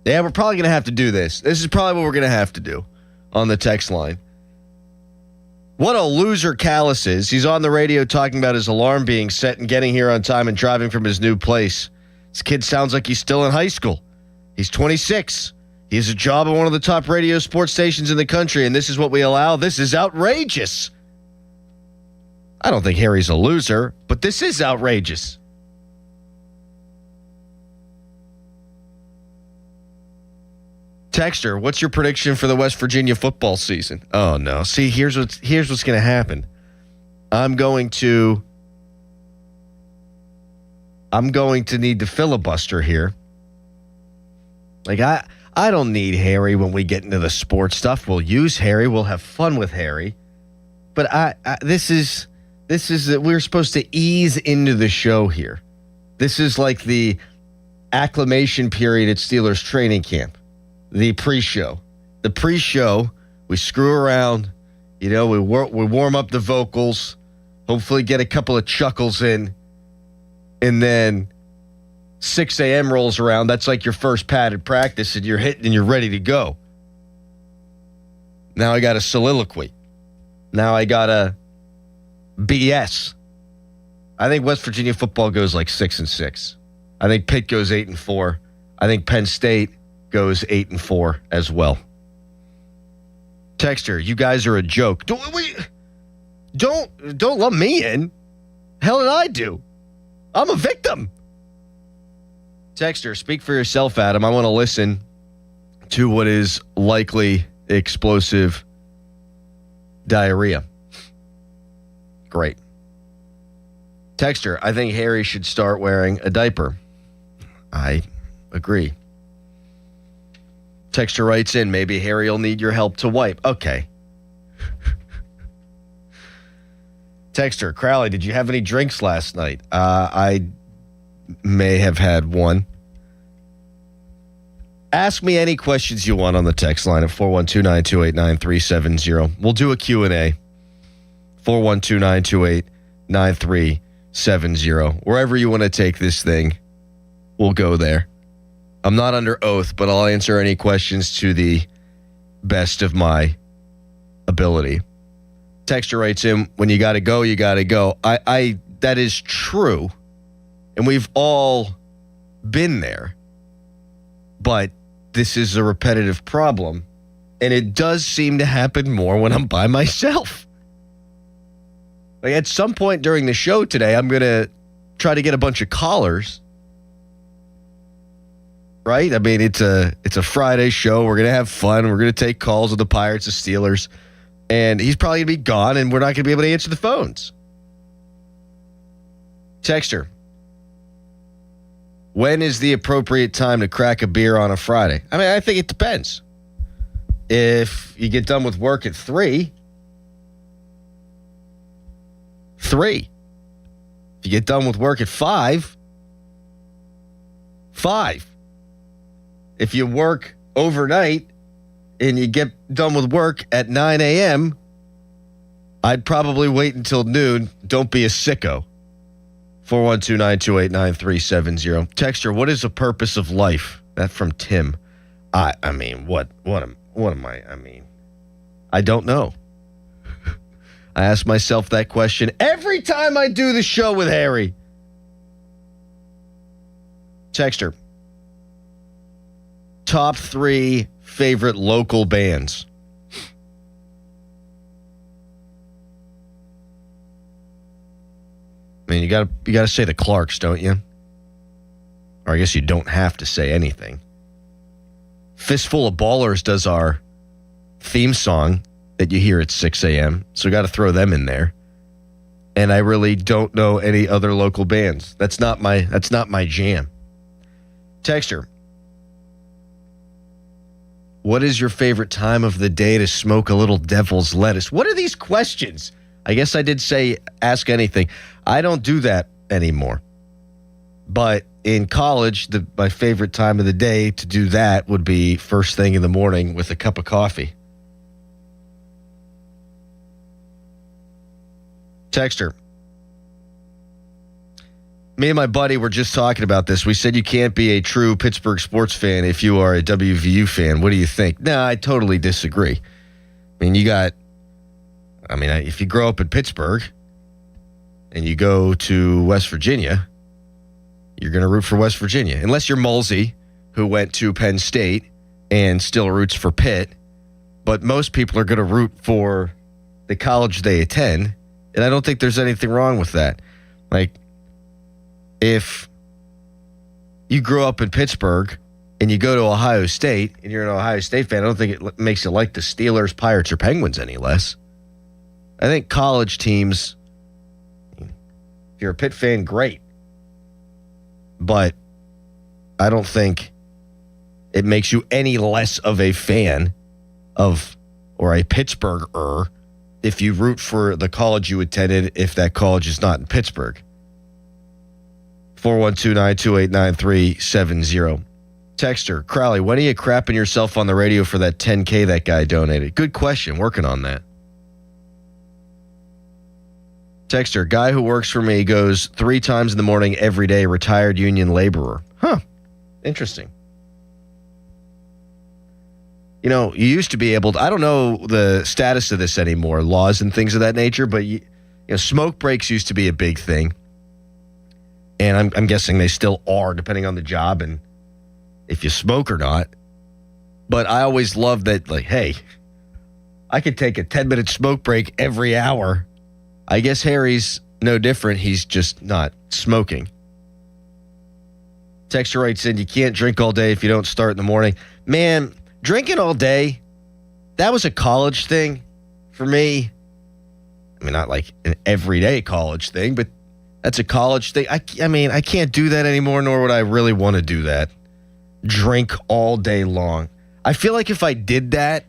S8: Yeah, we're probably going to have to do this. This is probably what we're going to have to do on the text line. What a loser Callis is. He's on the radio talking about his alarm being set and getting here on time and driving from his new place. This kid sounds like he's still in high school. He's 26. He has a job at one of the top radio sports stations in the country, and this is what we allow? This is outrageous. I don't think Harry's a loser, but this is outrageous. Texter, what's your prediction for the West Virginia football season? Oh no! See, here's what's going to happen. I'm going to need to filibuster here. I don't need Harry when we get into the sports stuff. We'll use Harry. We'll have fun with Harry. But this is we're supposed to ease into the show here. This is like the acclimation period at Steelers training camp. The pre-show. The pre-show, we screw around, we warm up the vocals, hopefully get a couple of chuckles in, and then 6 a.m. rolls around. That's like your first padded practice, and you're hitting and you're ready to go. Now I got a soliloquy. Now I got a BS. I think West Virginia football goes 6-6. I think Pitt goes 8-4. I think Penn State goes 8-4 as well. Texter, you guys are a joke. Don't let me in. Hell did I do? I'm a victim. Texter, speak for yourself, Adam. I want to listen to what is likely explosive diarrhea. Great. Texter, I think Harry should start wearing a diaper. I agree. Texter writes in, maybe Harry will need your help to wipe. Okay. Texter, Crowley, did you have any drinks last night? I may have had one. Ask me any questions you want on the text line at 412-928-9370. We'll do a Q&A. 412-928-9370. Wherever you want to take this thing, we'll go there. I'm not under oath, but I'll answer any questions to the best of my ability. Texter writes in, when you got to go, you got to go. I that is true, and we've all been there, but this is a repetitive problem, and it does seem to happen more when I'm by myself. Like at some point during the show today, I'm going to try to get a bunch of callers. Right? I mean, it's a Friday show. We're going to have fun. We're going to take calls with the Pirates, the Steelers. And he's probably going to be gone, and we're not going to be able to answer the phones. Texter, when is the appropriate time to crack a beer on a Friday? I mean, I think it depends. If you get done with work at 3. If you get done with work at 5. If you work overnight and you get done with work at 9 a.m., I'd probably wait until noon. Don't be a sicko. 412-928-9370. Texter, what is the purpose of life? That from Tim. I mean, what am I? I mean, I don't know. I ask myself that question every time I do the show with Harry. Texter, top 3 favorite local bands. I mean, you gotta say the Clarks, don't you? Or I guess you don't have to say anything. Fistful of Ballers does our theme song that you hear at 6 a.m., so got to throw them in there. And I really don't know any other local bands. That's not my jam. Texter, what is your favorite time of the day to smoke a little devil's lettuce? What are these questions? I guess I did say ask anything. I don't do that anymore. But in college, my favorite time of the day to do that would be first thing in the morning with a cup of coffee. Texter, me and my buddy were just talking about this. We said you can't be a true Pittsburgh sports fan if you are a WVU fan. What do you think? No, I totally disagree. I mean, if you grow up in Pittsburgh and you go to West Virginia, you're going to root for West Virginia. Unless you're Mulsey, who went to Penn State and still roots for Pitt. But most people are going to root for the college they attend. And I don't think there's anything wrong with that. Like, if you grew up in Pittsburgh and you go to Ohio State and you're an Ohio State fan, I don't think it makes you like the Steelers, Pirates, or Penguins any less. I think college teams, if you're a Pitt fan, great. But I don't think it makes you any less of a fan of, or a Pittsburgher, if you root for the college you attended if that college is not in Pittsburgh. 412-928-9370. Texter, Crowley, when are you crapping yourself on the radio for that $10K that guy donated? Good question. Working on that. Texter, guy who works for me goes 3 times in the morning every day, retired union laborer. Huh. Interesting. You know, you used to be able to, I don't know the status of this anymore, laws and things of that nature, but smoke breaks used to be a big thing. And I'm guessing they still are, depending on the job and if you smoke or not. But I always loved that, like, hey, I could take a 10-minute smoke break every hour. I guess Harry's no different. He's just not smoking. Texture writes in, you can't drink all day if you don't start in the morning. Man, drinking all day, that was a college thing for me. I mean, not like an everyday college thing, but That's a college thing. I mean, I can't do that anymore, nor would I really want to do that. Drink all day long. I feel like if I did that,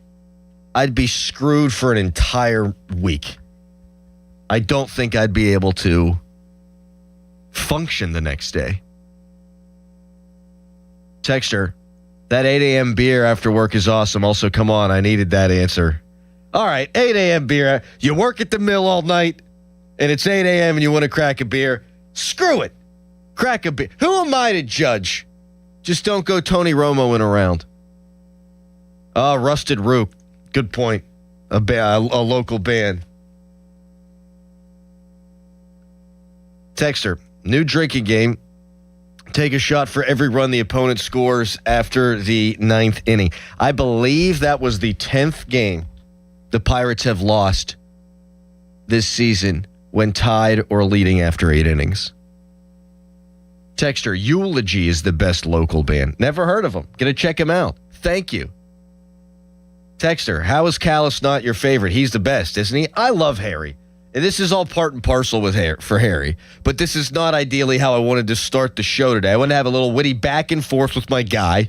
S8: I'd be screwed for an entire week. I don't think I'd be able to function the next day. Texter, that 8 a.m. beer after work is awesome. Also, come on, I needed that answer. All right, 8 a.m. beer. You work at the mill all night, and it's 8 a.m. and you want to crack a beer. Screw it. Crack a beer. Who am I to judge? Just don't go Tony Romoing around. Rusted Root. Good point. A local band. Texter, new drinking game. Take a shot for every run the opponent scores after the 9th inning. I believe that was the 10th game the Pirates have lost this season when tied or leading after 8 innings. Texter, Eulogy is the best local band. Never heard of them. Gonna check him out. Thank you. Texter, how is Callis not your favorite? He's the best, isn't he? I love Harry. And this is all part and parcel with for Harry. But this is not ideally how I wanted to start the show today. I want to have a little witty back and forth with my guy.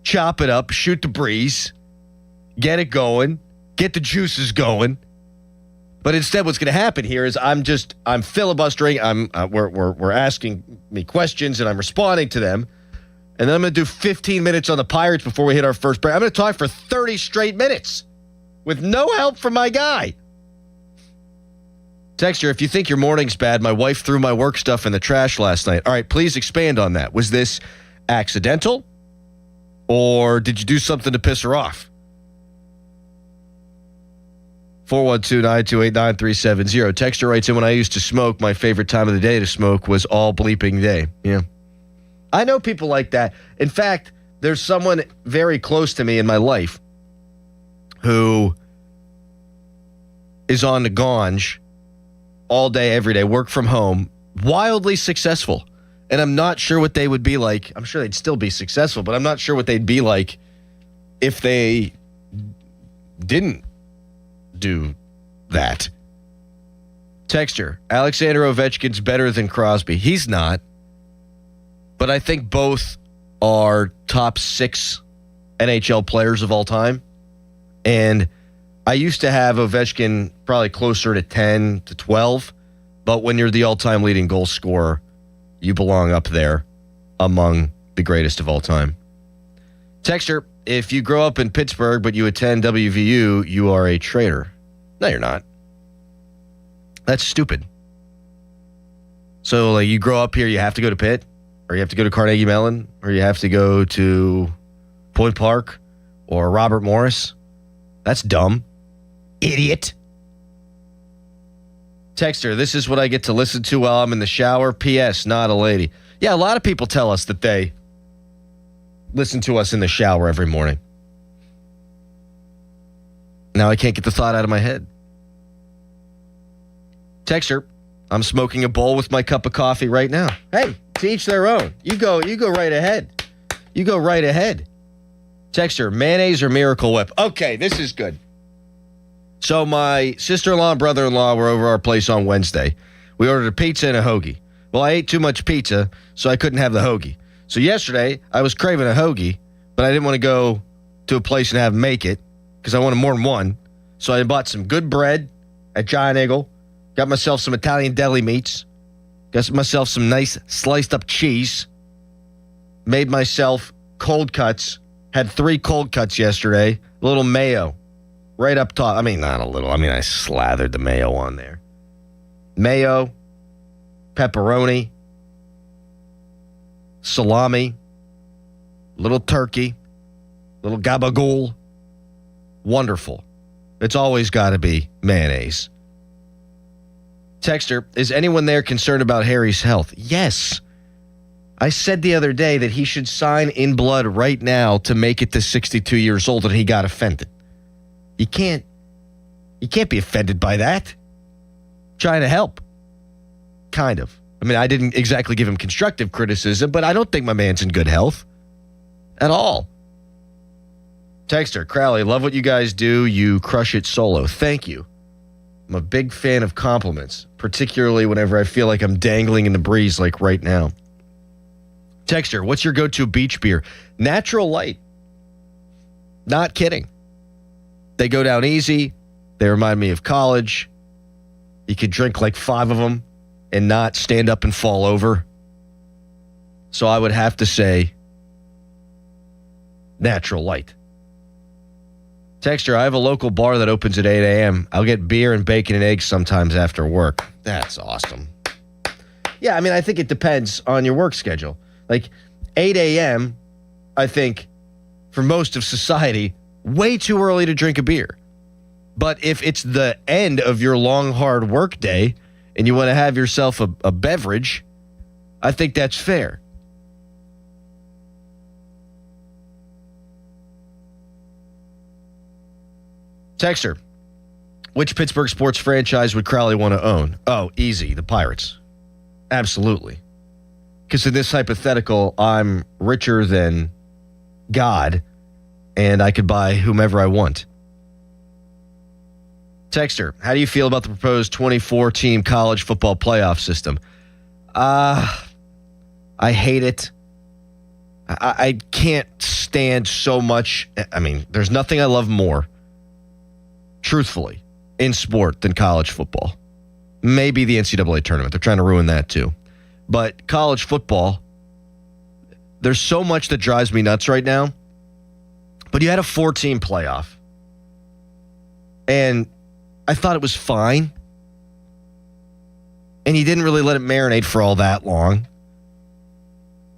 S8: Chop it up, shoot the breeze, get it going, get the juices going. But instead, what's going to happen here is I'm filibustering. We're asking me questions and I'm responding to them. And then I'm going to do 15 minutes on the Pirates before we hit our first break. I'm going to talk for 30 straight minutes with no help from my guy. Texter, if you think your morning's bad, my wife threw my work stuff in the trash last night. All right, please expand on that. Was this accidental? Or did you do something to piss her off? 412-928-9370. Texter writes in, when I used to smoke, my favorite time of the day to smoke was all bleeping day. Yeah. I know people like that. In fact, there's someone very close to me in my life who is on the ganj all day, every day, work from home, wildly successful. And I'm not sure what they would be like. I'm sure they'd still be successful, but I'm not sure what they'd be like if they didn't do that. Texture, Alexander Ovechkin's better than Crosby. He's not. But I think both are top 6 NHL players of all time. And I used to have Ovechkin probably closer to 10 to 12. But when you're the all-time leading goal scorer, you belong up there among the greatest of all time. Texture, if you grow up in Pittsburgh but you attend WVU, you are a traitor. No, you're not. That's stupid. So you grow up here, you have to go to Pitt, or you have to go to Carnegie Mellon, or you have to go to Point Park or Robert Morris. That's dumb. Idiot. Texter, this is what I get to listen to while I'm in the shower. P.S. Not a lady. Yeah, a lot of people tell us that they listen to us in the shower every morning. Now I can't get the thought out of my head. Texter, I'm smoking a bowl with my cup of coffee right now. Hey, to each their own. You go right ahead. You go right ahead. Texter, mayonnaise or Miracle Whip? Okay, this is good. So my sister-in-law and brother-in-law were over our place on Wednesday. We ordered a pizza and a hoagie. Well, I ate too much pizza, so I couldn't have the hoagie. So yesterday, I was craving a hoagie, but I didn't want to go to a place and have them make it because I wanted more than one. So I bought some good bread at Giant Eagle, got myself some Italian deli meats, got myself some nice sliced-up cheese, made myself cold cuts, had 3 cold cuts yesterday, a little mayo. Right up top. I mean, not a little. I mean, I slathered the mayo on there. Mayo, pepperoni, salami, little turkey, little gabagool. Wonderful. It's always got to be mayonnaise. Texter, is anyone there concerned about Harry's health? Yes. I said the other day that he should sign in blood right now to make it to 62 years old, and he got offended. You can't be offended by that. Trying to help. Kind of. I mean, I didn't exactly give him constructive criticism, but I don't think my man's in good health. At all. Texter, Crowley, love what you guys do. You crush it solo. Thank you, I'm a big fan of compliments, particularly whenever I feel like I'm dangling in the breeze like right now. Texter, what's your go-to beach beer? Natural Light. Not kidding. They go down easy. They remind me of college. You could drink like 5 of them and not stand up and fall over. So I would have to say Natural Light. Texter, I have a local bar that opens at 8 a.m. I'll get beer and bacon and eggs sometimes after work. That's awesome. Yeah, I mean, I think it depends on your work schedule. Like 8 a.m., I think, for most of society, way too early to drink a beer. But if it's the end of your long, hard work day and you want to have yourself a beverage, I think that's fair. Texter, which Pittsburgh sports franchise would Crowley want to own? Oh, easy, the Pirates. Absolutely. Because in this hypothetical, I'm richer than God, and I could buy whomever I want. Texter, how do you feel about the proposed 24-team college football playoff system? I hate it. I can't stand so much. I mean, there's nothing I love more, truthfully, in sport than college football. Maybe the NCAA tournament. They're trying to ruin that too. But college football, there's so much that drives me nuts right now. But you had a 4-team playoff. And I thought it was fine. And you didn't really let it marinate for all that long.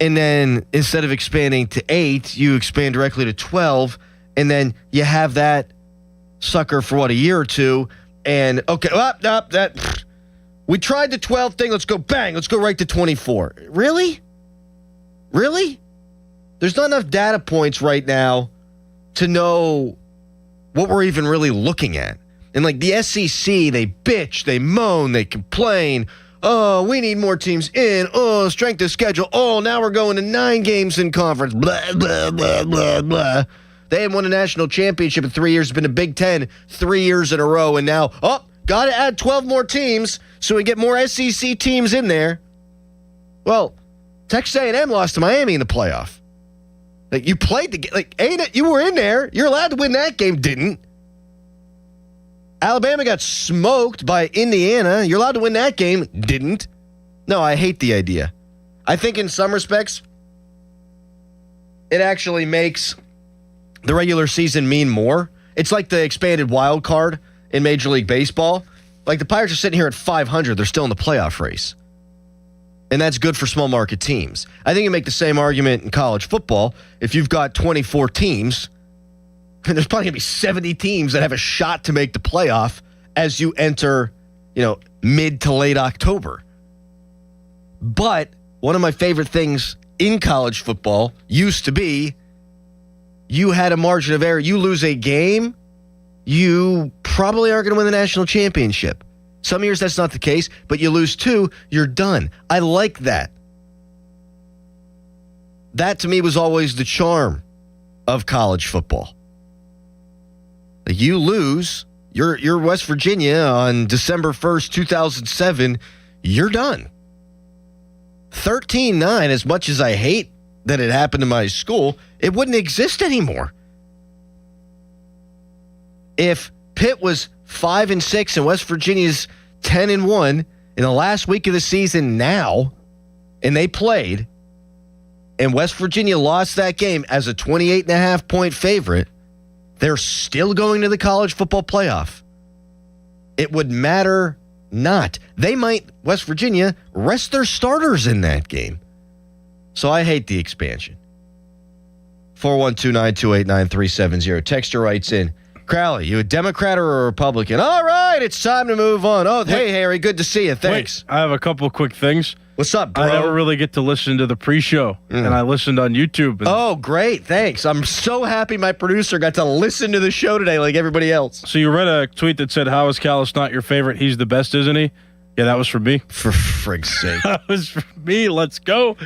S8: And then instead of expanding to 8, you expand directly to 12. And then you have that sucker for a year or two. And okay, we tried the 12 thing. Let's go bang. Let's go right to 24. Really? There's not enough data points right now to know what we're even really looking at. And like the SEC, they bitch, they moan, they complain. Oh, we need more teams in. Oh, strength of schedule. Oh, now we're going to 9 games in conference. Blah, blah, blah, blah, blah. They haven't won a national championship in 3 years. It's been a Big Ten 3 years in a row. And now, got to add 12 more teams so we get more SEC teams in there. Well, Texas A&M lost to Miami in the playoff. Like, you played the game. You were in there. You're allowed to win that game. Didn't. Alabama got smoked by Indiana. You're allowed to win that game. Didn't. No, I hate the idea. I think in some respects, it actually makes the regular season mean more. It's like the expanded wild card in Major League Baseball. Like the Pirates are sitting here at 500. They're still in the playoff race. And that's good for small market teams. I think you make the same argument in college football. If you've got 24 teams, and there's probably going to be 70 teams that have a shot to make the playoff as you enter, mid to late October. But one of my favorite things in college football used to be you had a margin of error. You lose a game, you probably aren't going to win the national championship. Some years that's not the case, but you lose 2, you're done. I like that. That to me was always the charm of college football. You lose, you're West Virginia on December 1st, 2007, you're done. 13-9, as much as I hate that it happened to my school, it wouldn't exist anymore. If Pitt was 5-6 and West Virginia's 10-1 in the last week of the season now, and they played, and West Virginia lost that game as a 28.5 point favorite, they're still going to the college football playoff. It would matter not. They might, West Virginia, rest their starters in that game. So I hate the expansion. 412-928-9370. Texter writes in, Crowley, you a Democrat or a Republican? All right, it's time to move on. Oh, hey, Harry, good to see you. Thanks.
S2: I have a couple of quick things.
S8: What's up, bro?
S2: I never really get to listen to the pre-show, and I listened on YouTube.
S8: Oh, great. Thanks. I'm so happy my producer got to listen to the show today like everybody else.
S2: So you read a tweet that said, how is Callis not your favorite? He's the best, isn't he? Yeah, that was for me.
S8: For frig's sake.
S2: That was for me. Let's go.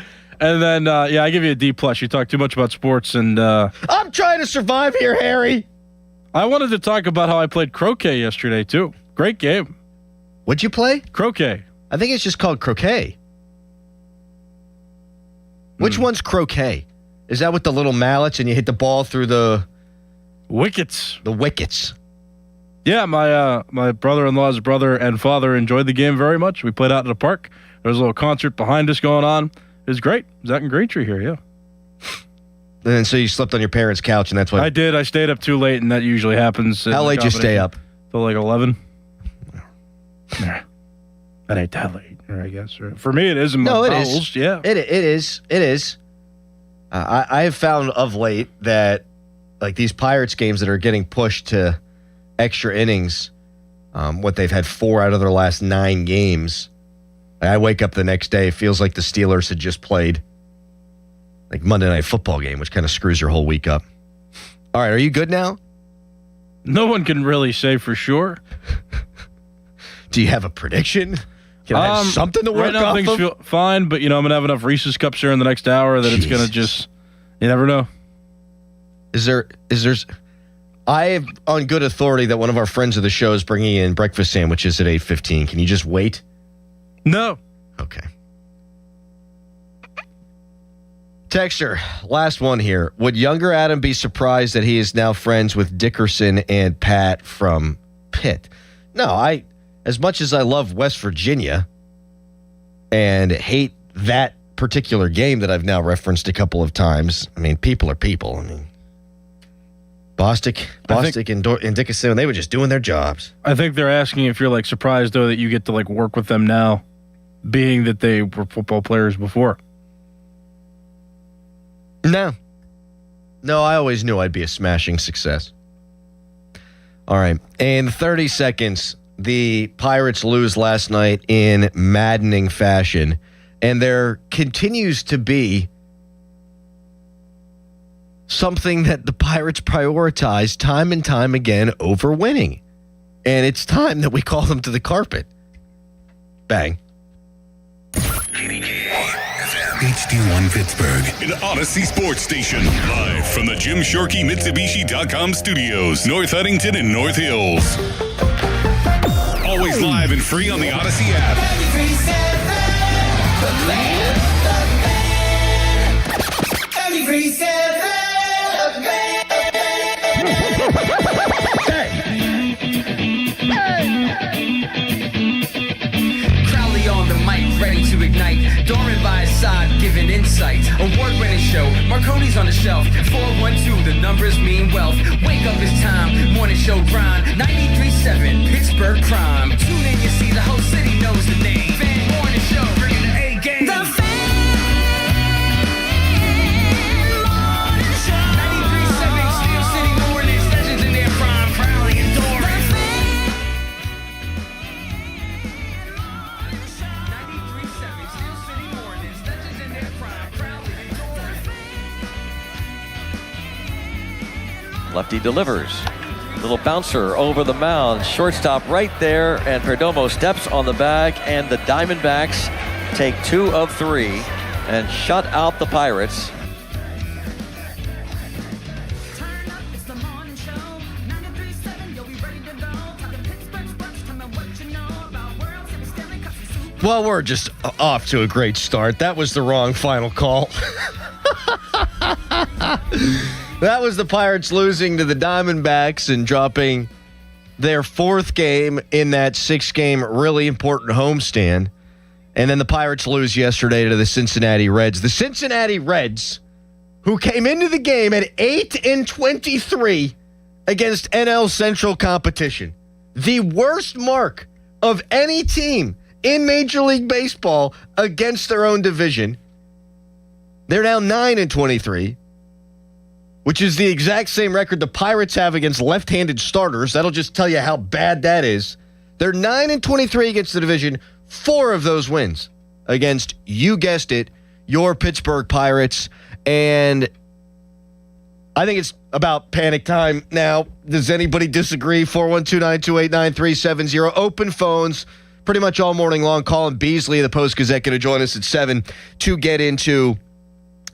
S2: And then, I give you a D+. You talk too much about sports. And
S8: I'm trying to survive here, Harry.
S2: I wanted to talk about how I played croquet yesterday, too. Great game.
S8: What'd you play?
S2: Croquet.
S8: I think it's just called croquet. Which one's croquet? Is that with the little mallets and you hit the ball through the
S2: wickets?
S8: The wickets.
S2: Yeah, my brother-in-law's brother and father enjoyed the game very much. We played out in the park. There was a little concert behind us going on. It was great. Zach and Greentree here, yeah.
S8: And so you slept on your parents' couch, and that's what
S2: I did. I stayed up too late, and that usually happens.
S8: How late did you stay up?
S2: Till like 11. That ain't that late, I guess. For me, it is in my bowels. Yeah.
S8: It is. It is. I have found of late that like these Pirates games that are getting pushed to extra innings, what they've had 4 out of their last 9 games. I wake up the next day, it feels like the Steelers had just played like Monday Night Football game, which kind of screws your whole week up. All right, are you good now?
S2: No one can really say for sure.
S8: Do you have a prediction? Can I have something to work
S2: right now,
S8: off
S2: things
S8: of?
S2: feel fine, but I'm gonna have enough Reese's cups here in the next hour that it's gonna just. You never know.
S8: Is there? I have on good authority that one of our friends of the show is bringing in breakfast sandwiches at 8:15. Can you just wait?
S2: No.
S8: Okay. Texture, last one here. Would younger Adam be surprised that he is now friends with Dickerson and Pat from Pitt? No, as much as I love West Virginia and hate that particular game that I've now referenced a couple of times, I mean, people are people. I mean, Bostic and Dickerson, they were just doing their jobs.
S2: I think they're asking if you're like surprised though that you get to like work with them now, being that they were football players before.
S8: No, I always knew I'd be a smashing success. All right, in 30 seconds, the Pirates lose last night in maddening fashion, and there continues to be something that the Pirates prioritize time and time again over winning. And it's time that we call them to the carpet. Bang.
S19: HD1 Pittsburgh, an Odyssey Sports Station. Live from the Jim Shorkey Mitsubishi.com studios, North Huntington and North Hills. Always live and free on the Odyssey app.
S5: Crowley on the mic, ready to ignite. Doran by his side, giving insight. Award-winning show, Marconi's on the shelf. 412, the numbers mean wealth. Wake up, it's time, morning show grind. 93.7, Pittsburgh Prime. Tune in, you see the whole city knows the name. Fan morning show, bringing the A game. The Fan Morning Show. 93.7, Steel City Mornings, legends in their prime. Crowley and Doran.
S6: Lefty delivers. Little bouncer over the mound. Shortstop right there, and Perdomo steps on the bag, and the Diamondbacks take 2 of 3 and shut out the Pirates.
S8: Well, we're just off to a great start. That was the wrong final call. That was the Pirates losing to the Diamondbacks and dropping their 4th game in that 6-game really important homestand. And then the Pirates lose yesterday to the Cincinnati Reds. The Cincinnati Reds, who came into the game at 8-23 against NL Central competition. The worst mark of any team in Major League Baseball against their own division. They're now 9-23. Which is the exact same record the Pirates have against left-handed starters. That'll just tell you how bad that is. They're 9-23 against the division. 4 of those wins against, you guessed it, your Pittsburgh Pirates. And I think it's about panic time now. Does anybody disagree? 412-928-9370. Open phones pretty much all morning long. Colin Beasley of the Post-Gazette going to join us at 7 to get into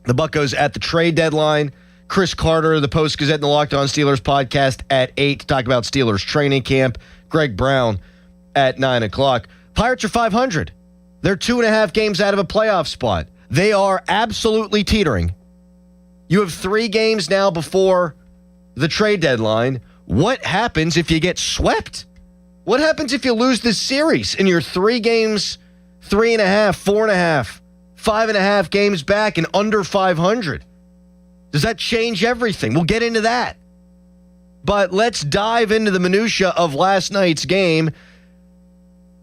S8: the Buccos at the trade deadline. Chris Carter, the Post-Gazette and the Locked On Steelers podcast at 8 to talk about Steelers training camp. Greg Brown at 9 o'clock. Pirates are 500. They're 2.5 games out of a playoff spot. They are absolutely teetering. You have 3 games now before the trade deadline. What happens if you get swept? What happens if you lose this series and you're 3 games, 3.5, 4.5, 5.5 games back and under 500? Does that change everything? We'll get into that. But let's dive into the minutia of last night's game.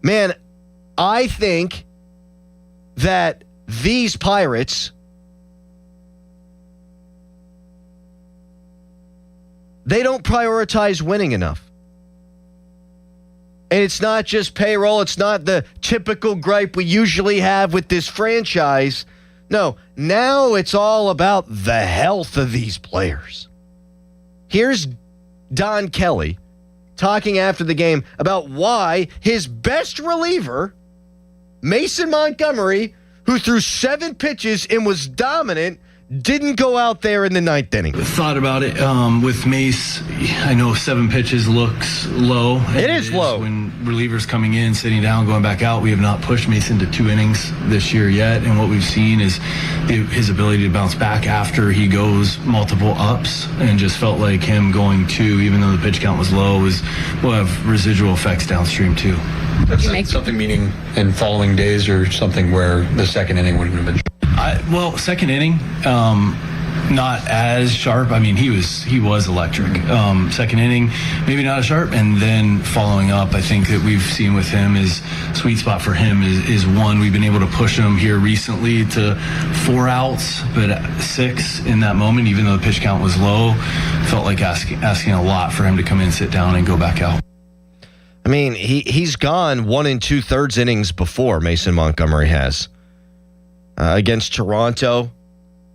S8: Man, I think that these Pirates, they don't prioritize winning enough. And it's not just payroll. It's not the typical gripe we usually have with this franchise. No, now it's all about the health of these players. Here's Don Kelly talking after the game about why his best reliever, Mason Montgomery, who threw 7 pitches and was dominant, didn't go out there in the 9th inning.
S4: Thought about it with Mace. I know 7 pitches looks low.
S8: It is low.
S4: When relievers coming in, sitting down, going back out, we have not pushed Mace into 2 innings this year yet. And what we've seen is his ability to bounce back after he goes multiple ups, and just felt like him going 2, even though the pitch count was low, will have residual effects downstream too.
S7: That's something meaning in following days or something where the second inning wouldn't have been.
S4: Second inning, not as sharp. I mean, he was electric. Second inning, maybe not as sharp. And then following up, I think that we've seen with him is sweet spot for him is 1. We've been able to push him here recently to 4 outs, but 6 in that moment, even though the pitch count was low, felt like asking a lot for him to come in, sit down, and go back out.
S8: I mean, he's gone 1 2/3 innings before. Mason Montgomery has. Against Toronto,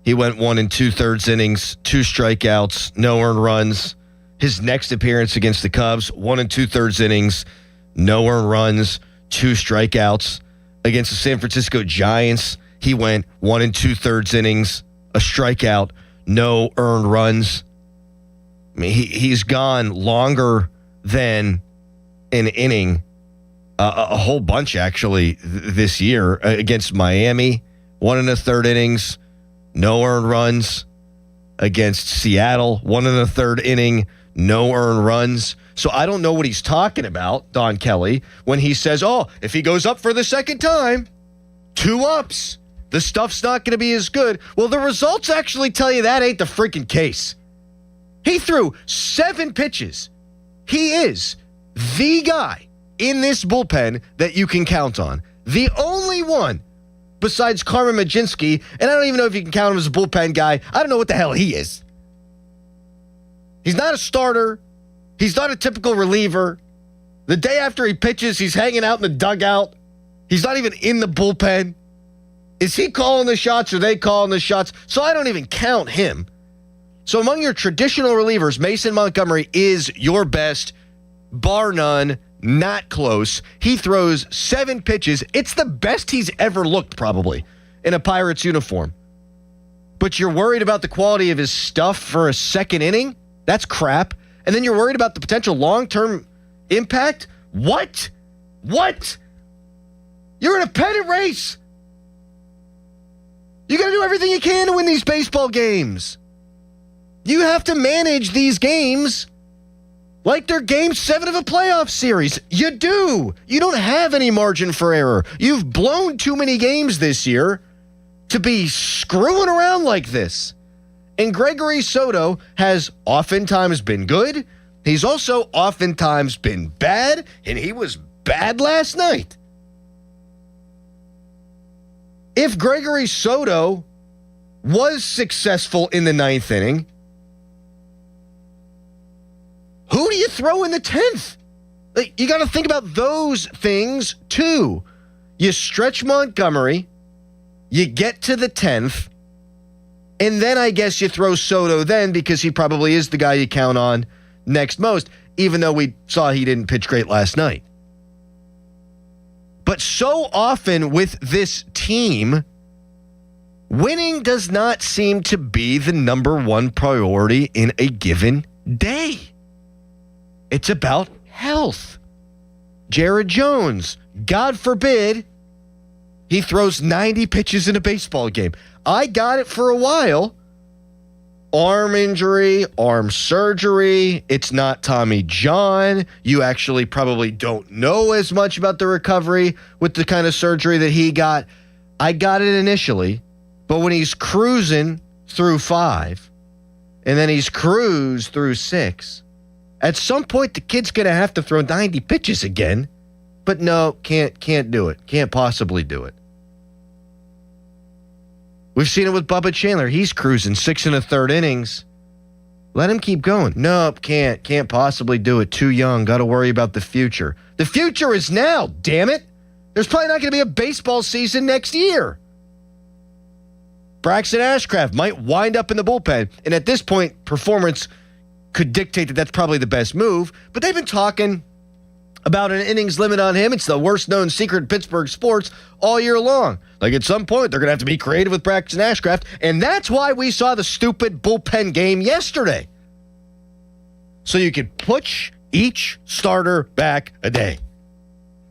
S8: he went 1 2/3 innings, 2 strikeouts, no earned runs. His next appearance against the Cubs, 1 2/3 innings, no earned runs, 2 strikeouts. Against the San Francisco Giants, he went 1 2/3 innings, a strikeout, no earned runs. I mean, he's gone longer than an inning, a whole bunch actually this year. Against Miami, 1 1/3 innings, no earned runs. Against Seattle, 1 1/3 inning, no earned runs. So I don't know what he's talking about, Don Kelly, when he says, if he goes up for the second time, 2 ups, the stuff's not going to be as good. Well, the results actually tell you that ain't the freaking case. He threw 7 pitches. He is the guy in this bullpen that you can count on. The only one besides Carmen Majinski, and I don't even know if you can count him as a bullpen guy. I don't know what the hell he is. He's not a starter. He's not a typical reliever. The day after he pitches, he's hanging out in the dugout. He's not even in the bullpen. Is he calling the shots or are they calling the shots? So I don't even count him. So among your traditional relievers, Mason Montgomery is your best, bar none, not close. He throws 7 pitches. It's the best he's ever looked, probably, in a Pirates uniform. But you're worried about the quality of his stuff for a second inning? That's crap. And then you're worried about the potential long-term impact? What? You're in a pennant race. You got to do everything you can to win these baseball games. You have to manage these games like they're game 7 of a playoff series. You do. You don't have any margin for error. You've blown too many games this year to be screwing around like this. And Gregory Soto has oftentimes been good. He's also oftentimes been bad, and he was bad last night. If Gregory Soto was successful in the 9th inning, who do you throw in the 10th? You got to think about those things too. You stretch Montgomery, you get to the 10th, and then I guess you throw Soto then because he probably is the guy you count on next most, even though we saw he didn't pitch great last night. But so often with this team, winning does not seem to be the number one priority in a given day. It's about health. Jared Jones, God forbid, he throws 90 pitches in a baseball game. I got it for a while. Arm injury, arm surgery. It's not Tommy John. You actually probably don't know as much about the recovery with the kind of surgery that he got. I got it initially, but when he's cruising through 5 and then he's cruised through 6, at some point the kid's going to have to throw 90 pitches again. But no, can't do it. Can't possibly do it. We've seen it with Bubba Chandler. He's cruising 6 1/3 innings. Let him keep going. Nope, can't possibly do it. Too young. Got to worry about the future. The future is now, damn it. There's probably not going to be a baseball season next year. Braxton Ashcraft might wind up in the bullpen. And at this point, performance could dictate that that's probably the best move. But they've been talking about an innings limit on him. It's the worst known secret in Pittsburgh sports all year long. Like at some point, they're going to have to be creative with Braxton Ashcraft. And that's why we saw the stupid bullpen game yesterday. So you could push each starter back a day.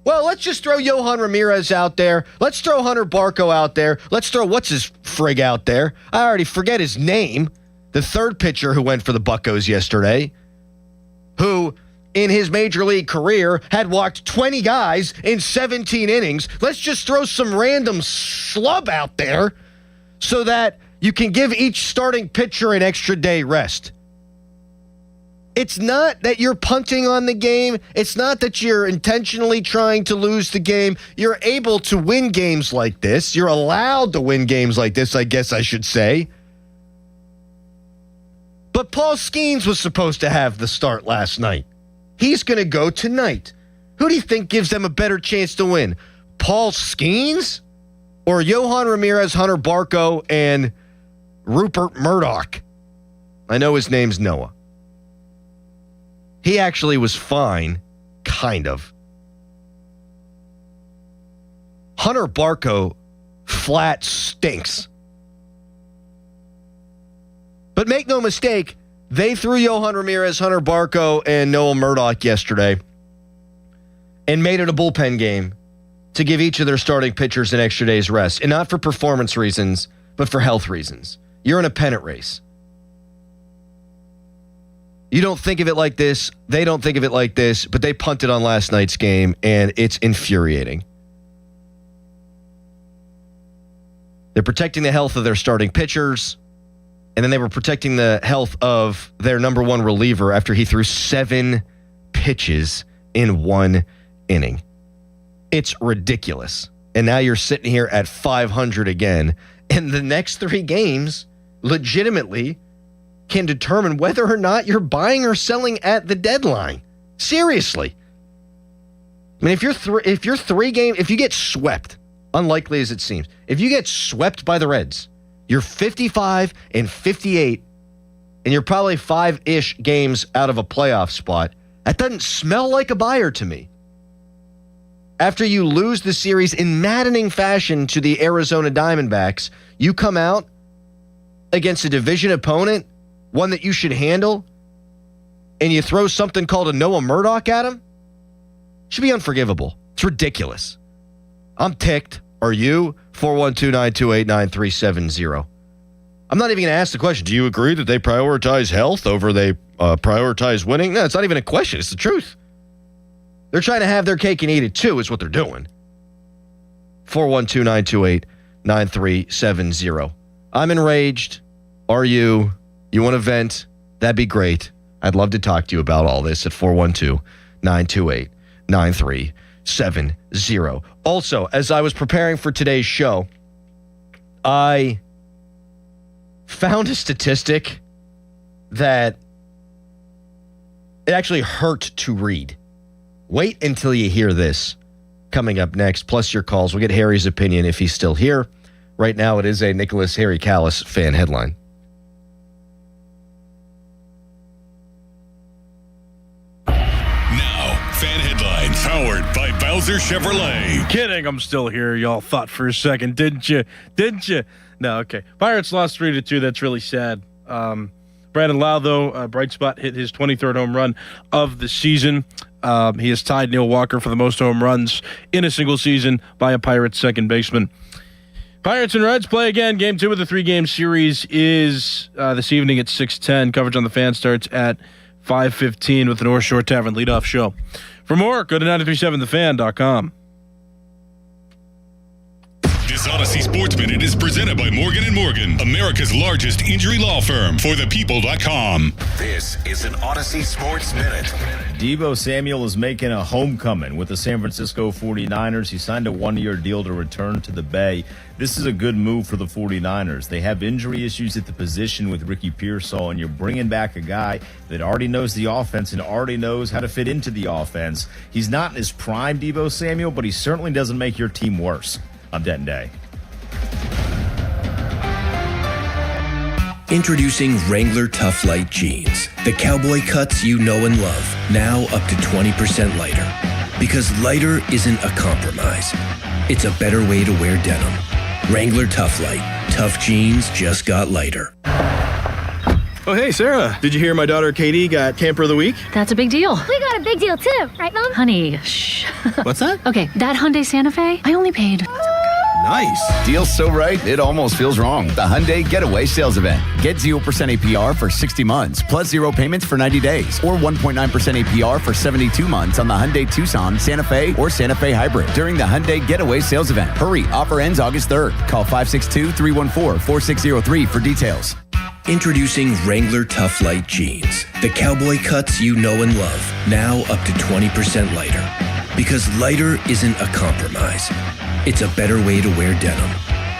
S8: Well, let's just throw Yohan Ramirez out there. Let's throw Hunter Barco out there. Let's throw what's-his-frig out there. I already forget his name. The third pitcher who went for the Buccos yesterday, who in his major league career had walked 20 guys in 17 innings. Let's just throw some random schlub out there so that you can give each starting pitcher an extra day rest. It's not that you're punting on the game. It's not that you're intentionally trying to lose the game. You're able to win games like this. You're allowed to win games like this, I guess I should say. But Paul Skeens was supposed to have the start last night. He's going to go tonight. Who do you think gives them a better chance to win? Paul Skeens or Yohan Ramirez, Hunter Barco, and Rupert Murdoch? I know his name's Noah. He actually was fine, kind of. Hunter Barco flat stinks. But make no mistake, they threw Yohan Ramirez, Hunter Barco, and Noah Murdoch yesterday and made it a bullpen game to give each of their starting pitchers an extra day's rest. And not for performance reasons, but for health reasons. You're in a pennant race. You don't think of it like this. They don't think of it like this, but they punted on last night's game, and it's infuriating. They're protecting the health of their starting pitchers, and then they were protecting the health of their number one reliever after he threw 7 pitches in 1 inning. It's ridiculous. And now you're sitting here at 500 again, and the next 3 games legitimately can determine whether or not you're buying or selling at the deadline. Seriously. I mean, if you get swept, unlikely as it seems, if you get swept by the Reds, you're 55 and 58, and you're probably 5-ish games out of a playoff spot. That doesn't smell like a buyer to me. After you lose the series in maddening fashion to the Arizona Diamondbacks, you come out against a division opponent, one that you should handle, and you throw something called a Noah Murdoch at him? It should be unforgivable. It's ridiculous. I'm ticked. Are you? 412-928-9370. I'm not even going to ask the question, do you agree that they prioritize health over they prioritize winning? No, it's not even a question. It's the truth. They're trying to have their cake and eat it too, is what they're doing. 412-928-9370. I'm enraged. Are you? You want to vent? That'd be great. I'd love to talk to you about all this at 412-928-9370. Also, as I was preparing for today's show, I found a statistic that it actually hurt to read. Wait until you hear this coming up next, plus your calls. We'll get Harry's opinion if he's still here. Right now, it is a Nicholas Harry Callis fan headline.
S19: Fan headlines powered by Bowser Chevrolet.
S2: Kidding, I'm still here. Y'all thought for a second, didn't you? No, okay. Pirates lost 3-2. That's really sad. But Brandon Lau, though, bright spot, hit his 23rd home run of the season. He has tied Neil Walker for the most home runs in a single season by a Pirates second baseman. Pirates and Reds play again. Game 2 of the 3-game series is this evening at 6:10. Coverage on the Fan starts at 5:15 with the North Shore Tavern leadoff show. For more, go to 937thefan.com.
S19: This Odyssey Sports Minute is presented by Morgan & Morgan, America's largest injury law firm, forthepeople.com.
S1: This is an Odyssey Sports Minute.
S9: Deebo Samuel is making a homecoming with the San Francisco 49ers. He signed a one-year deal to return to the Bay. This is a good move for the 49ers. They have injury issues at the position with Ricky Pearsall, and you're bringing back a guy that already knows the offense and already knows how to fit into the offense. He's not in his prime, Deebo Samuel, but he certainly doesn't make your team worse. I'm Denton Day.
S23: Introducing Wrangler Tough Light Jeans. The cowboy cuts you know and love. Now up to 20% lighter. Because lighter isn't a compromise. It's a better way to wear denim. Wrangler Tough Light. Tough jeans just got lighter.
S18: Oh, hey, Sarah. Did you hear my daughter Katie got Camper of the Week?
S24: That's a big deal.
S25: We got a big deal too, right, Mom?
S24: Honey, shh.
S18: What's that?
S24: Okay, that Hyundai Santa Fe, I only paid...
S26: Nice. Deal's so right, it almost feels wrong. The Hyundai Getaway Sales Event. Get 0% APR for 60 months, plus 0 payments for 90 days, or 1.9% APR for 72 months on the Hyundai Tucson, Santa Fe, or Santa Fe Hybrid during the Hyundai Getaway Sales Event. Hurry, offer ends August 3rd. Call 562-314-4603 for details.
S23: Introducing Wrangler Tough Light Jeans. The cowboy cuts you know and love. Now up to 20% lighter. Because lighter isn't a compromise. It's a better way to wear denim.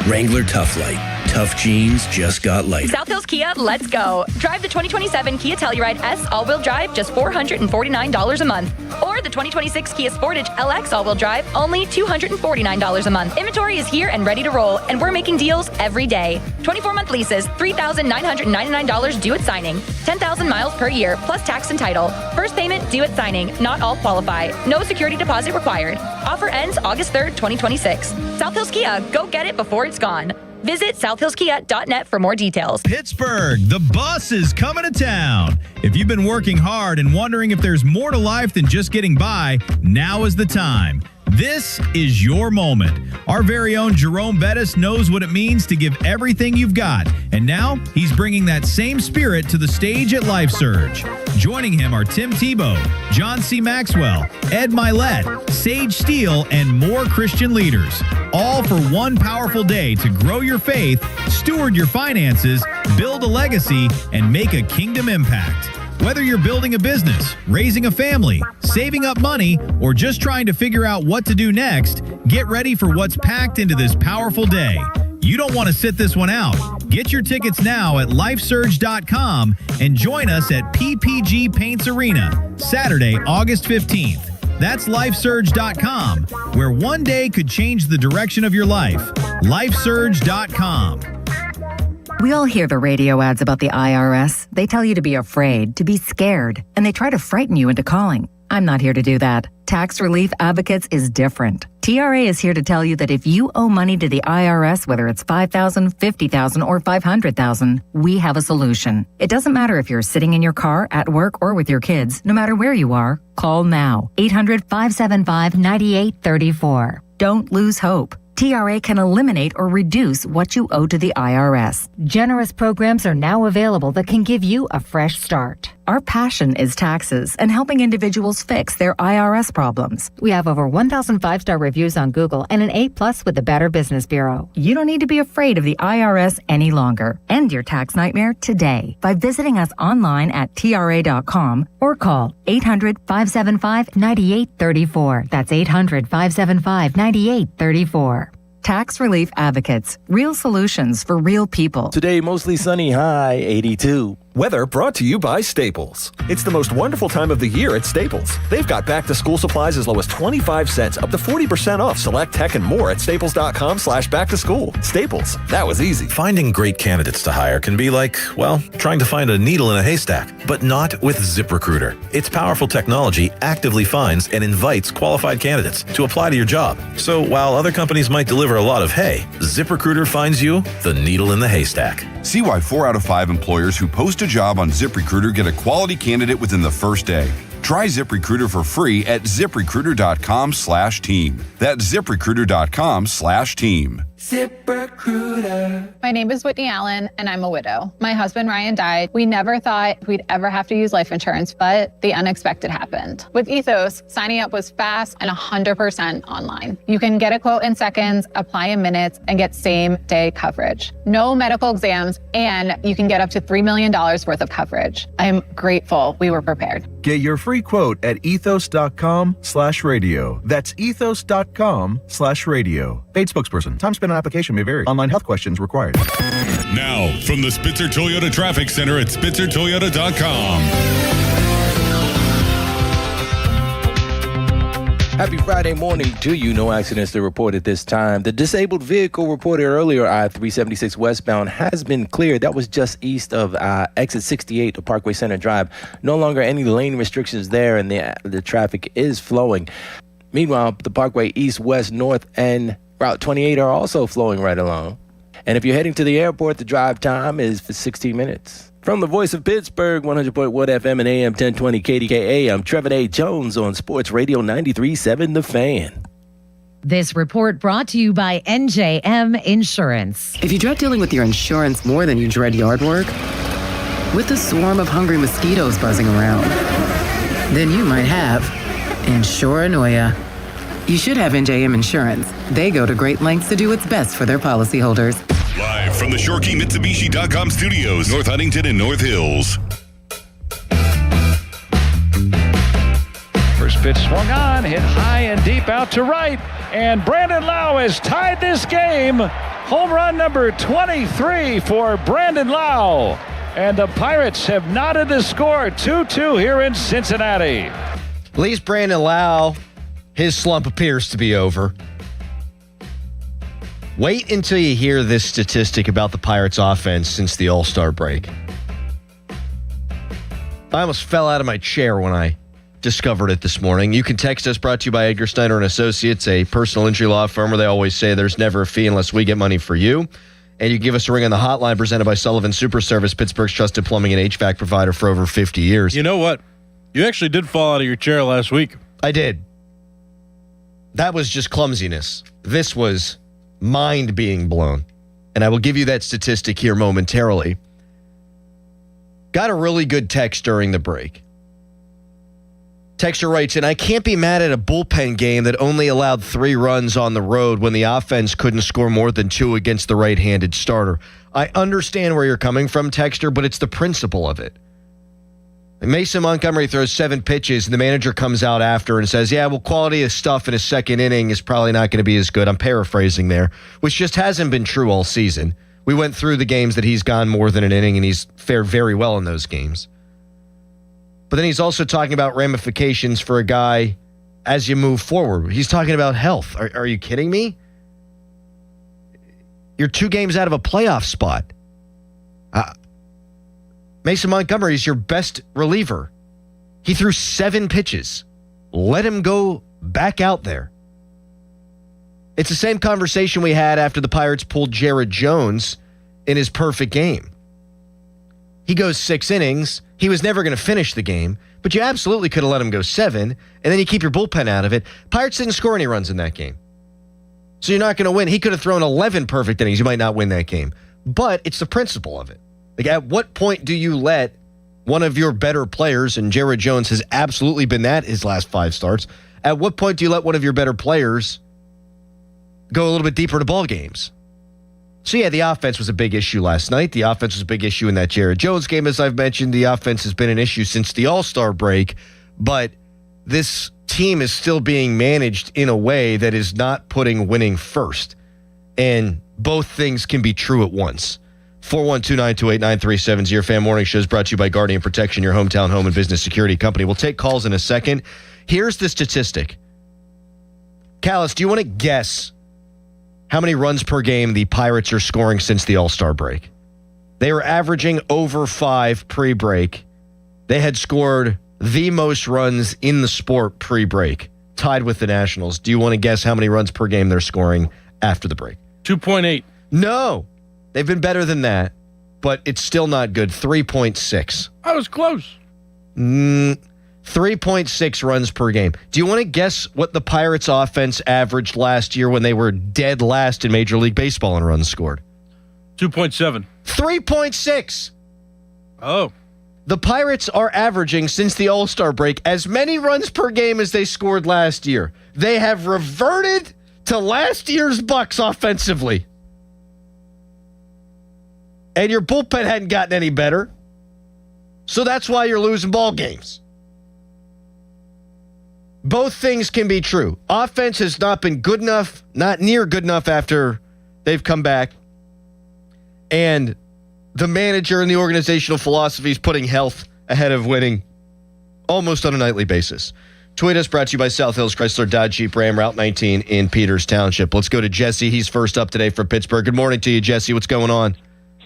S23: Wrangler Tough Light. Tough jeans just got lighter.
S27: South Hills Kia, let's go. Drive the 2027 Kia Telluride S all-wheel drive, just $449 a month. Or the 2026 Kia Sportage LX all-wheel drive, only $249 a month. Inventory is here and ready to roll, and we're making deals every day. 24-month leases, $3,999 due at signing. 10,000 miles per year, plus tax and title. First payment due at signing. Not all qualify. No security deposit required. Offer ends August 3rd, 2026. South Hills Kia, go get it before it's gone. Visit southhillskia.net for more details.
S28: Pittsburgh, the bus is coming to town. If you've been working hard and wondering if there's more to life than just getting by, now is the time. This is your moment. Our very own Jerome Bettis knows what it means to give everything you've got, and now he's bringing that same spirit to the stage at Life Surge. Joining him are Tim Tebow, John C. Maxwell, Ed Milet, Sage Steele, and more Christian leaders, all for one powerful day to grow your faith, steward your finances, build a legacy, and make a kingdom impact. Whether you're building a business, raising a family, saving up money, or just trying to figure out what to do next, get ready for what's packed into this powerful day. You don't want to sit this one out. Get your tickets now at lifesurge.com and join us at PPG Paints Arena, Saturday, August 15th. That's lifesurge.com, where one day could change the direction of your life. Lifesurge.com.
S29: We all hear the radio ads about the IRS. They tell you to be afraid, to be scared, and they try to frighten you into calling. I'm not here to do that. Tax Relief Advocates is different. TRA is here to tell you that if you owe money to the IRS, whether it's $5,000, $50,000, or $500,000, we have a solution. It doesn't matter if you're sitting in your car, at work, or with your kids. No matter where you are, call now. 800-575-9834. Don't lose hope. TRA can eliminate or reduce what you owe to the IRS. Generous programs are now available that can give you a fresh start. Our passion is taxes and helping individuals fix their IRS problems. We have over 1,000 5-star reviews on Google and an A+ with the Better Business Bureau. You don't need to be afraid of the IRS any longer. End your tax nightmare today by visiting us online at TRA.com or call 800-575-9834. That's 800-575-9834. Tax Relief Advocates. Real solutions for real people.
S22: Today, mostly sunny, high 82.
S18: Weather brought to you by Staples. It's the most wonderful time of the year at Staples. They've got back-to-school supplies as low as 25 cents, up to 40% off select tech and more at staples.com/back-to-school. Staples, that was easy.
S30: Finding great candidates to hire can be like, well, trying to find a needle in a haystack, but not with ZipRecruiter. Its powerful technology actively finds and invites qualified candidates to apply to your job. So while other companies might deliver a lot of hay, ZipRecruiter finds you the needle in the haystack.
S10: See why 4 out of 5 employers who post a job on ZipRecruiter get a quality candidate within the first day. Try ZipRecruiter for free at ZipRecruiter.com/team. That's ZipRecruiter.com/team.
S11: ZipRecruiter. My name is Whitney Allen, and I'm a widow. My husband, Ryan, died. We never thought we'd ever have to use life insurance, but the unexpected happened. With Ethos, signing up was fast and 100% online. You can get a quote in seconds, apply in minutes, and get same-day coverage. No medical exams, and you can get up to $3 million worth of coverage. I am grateful we were prepared.
S12: Get your free quote at ethos.com/radio. That's ethos.com/radio. Paid spokesperson. Time spent on application may vary. Online health questions required.
S19: Now, from the Spitzer Toyota Traffic Center at SpitzerToyota.com.
S22: Happy Friday morning to you. No accidents to report at this time. The disabled vehicle reported earlier, I-376 westbound, has been cleared. That was just east of exit 68 to Parkway Center Drive. No longer any lane restrictions there, and the traffic is flowing. Meanwhile, the Parkway East, West, North, and Route 28 are also flowing right along. And if you're heading to the airport, the drive time is for 16 minutes. From the voice of Pittsburgh, 100.1 FM and AM 1020 KDKA, I'm Trevor A. Jones on Sports Radio 93.7 The Fan.
S29: This report brought to you by NJM Insurance.
S13: If you dread dealing with your insurance more than you dread yard work, with a swarm of hungry mosquitoes buzzing around, then you might have Insuranoia. You should have NJM Insurance. They go to great lengths to do what's best for their policyholders.
S19: Live from the ShoreKeyMitsubishi.com studios, North Huntington and North Hills.
S14: First pitch swung on, hit high and deep out to right, and Brandon Lau has tied this game. Home run number 23 for Brandon Lau. And the Pirates have knotted the score 2-2 here in Cincinnati.
S8: At least Brandon Lau, his slump appears to be over. Wait until you hear this statistic about the Pirates offense since the All-Star break. I almost fell out of my chair when I discovered it this morning. You can text us, brought to you by Edgar Snyder & Associates, a personal injury law firm where they always say there's never a fee unless we get money for you. And you can give us a ring on the hotline presented by Sullivan Super Service, Pittsburgh's trusted plumbing and HVAC provider for over 50 years.
S2: You know what? You actually did fall out of your chair last week.
S8: I did. That was just clumsiness. This was mind being blown. And I will give you that statistic here momentarily. Got a really good text during the break. Texter writes, and I can't be mad at a bullpen game that only allowed 3 runs on the road when the offense couldn't score more than 2 against the right-handed starter. I understand where you're coming from, Texter, but it's the principle of it. Mason Montgomery throws 7 pitches, and the manager comes out after and says, yeah, well, quality of stuff in his second inning is probably not going to be as good. I'm paraphrasing there, which just hasn't been true all season. We went through the games that he's gone more than an inning, and he's fared very well in those games. But then he's also talking about ramifications for a guy as you move forward. He's talking about health. Are you kidding me? You're 2 games out of a playoff spot. Mason Montgomery is your best reliever. He threw 7 pitches. Let him go back out there. It's the same conversation we had after the Pirates pulled Jared Jones in his perfect game. He goes 6 innings. He was never going to finish the game, but you absolutely could have let him go 7, and then you keep your bullpen out of it. Pirates didn't score any runs in that game. So you're not going to win. He could have thrown 11 perfect innings. You might not win that game. But it's the principle of it. Like, at what point do you let one of your better players, and Jared Jones has absolutely been that his last 5 starts, at what point do you let one of your better players go a little bit deeper into ball games? So, yeah, the offense was a big issue last night. The offense was a big issue in that Jared Jones game, as I've mentioned. The offense has been an issue since the All-Star break, but this team is still being managed in a way that is not putting winning first. And both things can be true at once. 412-928-9370. Your Fan Morning Show is brought to you by Guardian Protection, your hometown home and business security company. We'll take calls in a second. Here's the statistic. Callis, do you want to guess how many runs per game the Pirates are scoring since the All-Star break? They were averaging over 5 pre-break. They had scored the most runs in the sport pre-break, tied with the Nationals. Do you want to guess how many runs per game they're scoring after the break?
S2: 2.8.
S8: No. They've been better than that, but it's still not good. 3.6.
S2: I was close.
S8: 3.6 runs per game. Do you want to guess what the Pirates offense averaged last year when they were dead last in Major League Baseball in runs scored?
S2: 2.7.
S8: 3.6.
S2: Oh.
S8: The Pirates are averaging, since the All-Star break, as many runs per game as they scored last year. They have reverted to last year's Bucks offensively. And your bullpen hadn't gotten any better. So that's why you're losing ball games. Both things can be true. Offense has not been good enough, not near good enough after they've come back. And the manager and the organizational philosophy is putting health ahead of winning almost on a nightly basis. Tweet us, brought to you by South Hills Chrysler Dodge Jeep Ram, Route 19 in Peters Township. Let's go to Jesse. He's first up today for Pittsburgh. Good morning to you, Jesse. What's going on?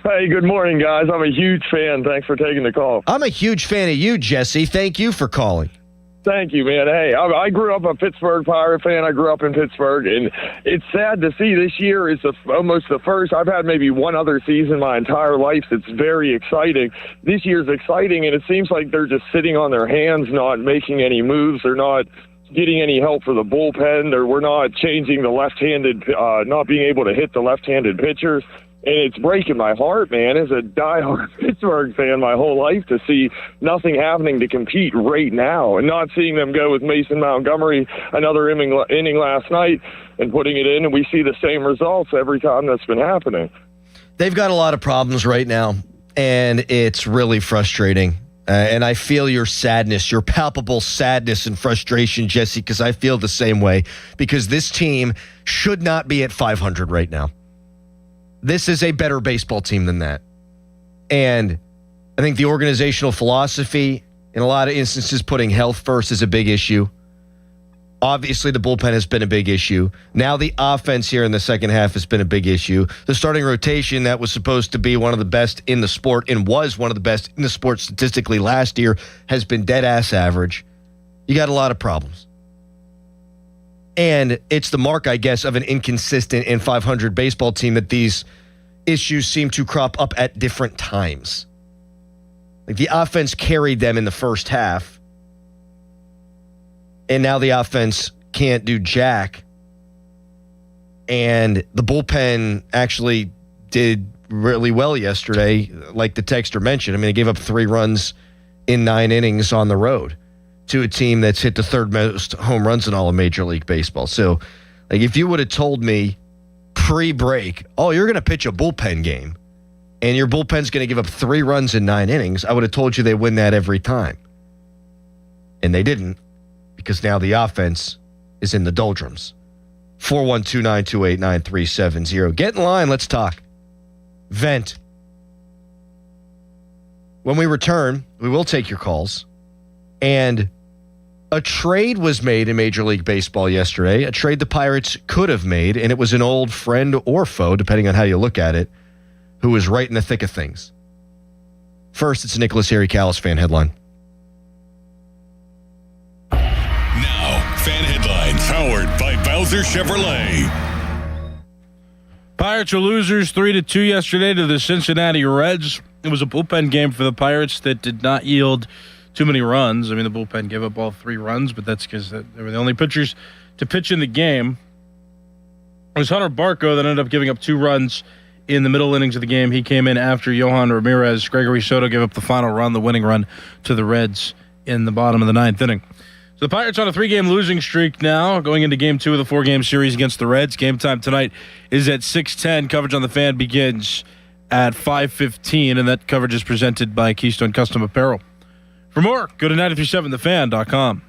S3: Hey, good morning, guys. I'm a huge fan. Thanks for taking the call.
S8: I'm a huge fan of you, Jesse. Thank you for calling.
S3: Thank you, man. Hey, I grew up a Pittsburgh Pirate fan. I grew up in Pittsburgh, and it's sad to see this year is almost the first. I've had maybe one other season my entire life that's very exciting. This year's exciting, and it seems like they're just sitting on their hands, not making any moves. They're not getting any help for the bullpen. We're not changing the left-handed, not being able to hit the left-handed pitchers. And it's breaking my heart, man, as a diehard Pittsburgh fan my whole life to see nothing happening to compete right now and not seeing them go with Mason Montgomery another inning last night and putting it in, and we see the same results every time that's been happening.
S8: They've got a lot of problems right now, and it's really frustrating. And I feel your sadness, your palpable sadness and frustration, Jesse, because I feel the same way, because this team should not be at 500 right now. This is a better baseball team than that. And I think the organizational philosophy, in a lot of instances, putting health first is a big issue. Obviously, the bullpen has been a big issue. Now the offense here in the second half has been a big issue. The starting rotation that was supposed to be one of the best in the sport and was one of the best in the sport statistically last year has been dead-ass average. You got a lot of problems. And it's the mark, I guess, of an inconsistent and 500 baseball team that these issues seem to crop up at different times. Like the offense carried them in the first half, and now the offense can't do jack. And the bullpen actually did really well yesterday, like the texter mentioned. I mean, they gave up 3 runs in 9 innings on the road to a team that's hit the third most home runs in all of Major League Baseball. So, like, if you would have told me pre-break, oh, you're going to pitch a bullpen game, and your bullpen's going to give up 3 runs in 9 innings, I would have told you they win that every time. And they didn't, because now the offense is in the doldrums. 412-928-9370. Get in line. Let's talk. Vent. When we return, we will take your calls. And a trade was made in Major League Baseball yesterday, a trade the Pirates could have made, and it was an old friend or foe, depending on how you look at it, who was right in the thick of things. First, it's a Nicholas Harry Callis fan headline.
S19: Now, fan headlines powered by Bowser Chevrolet.
S2: Pirates are losers 3-2 yesterday to the Cincinnati Reds. It was a bullpen game for the Pirates that did not yield too many runs. I mean, the bullpen gave up all 3 runs, but that's because they were the only pitchers to pitch in the game. It was Hunter Barco that ended up giving up 2 runs in the middle innings of the game. He came in after Yohan Ramirez. Gregory Soto gave up the final run, the winning run to the Reds in the bottom of the 9th inning. So the Pirates on a 3-game losing streak now, going into Game 2 of the 4-game series against the Reds. Game time tonight is at 6:10. Coverage on the Fan begins at 5:15, and that coverage is presented by Keystone Custom Apparel. For more, go to 937thefan.com.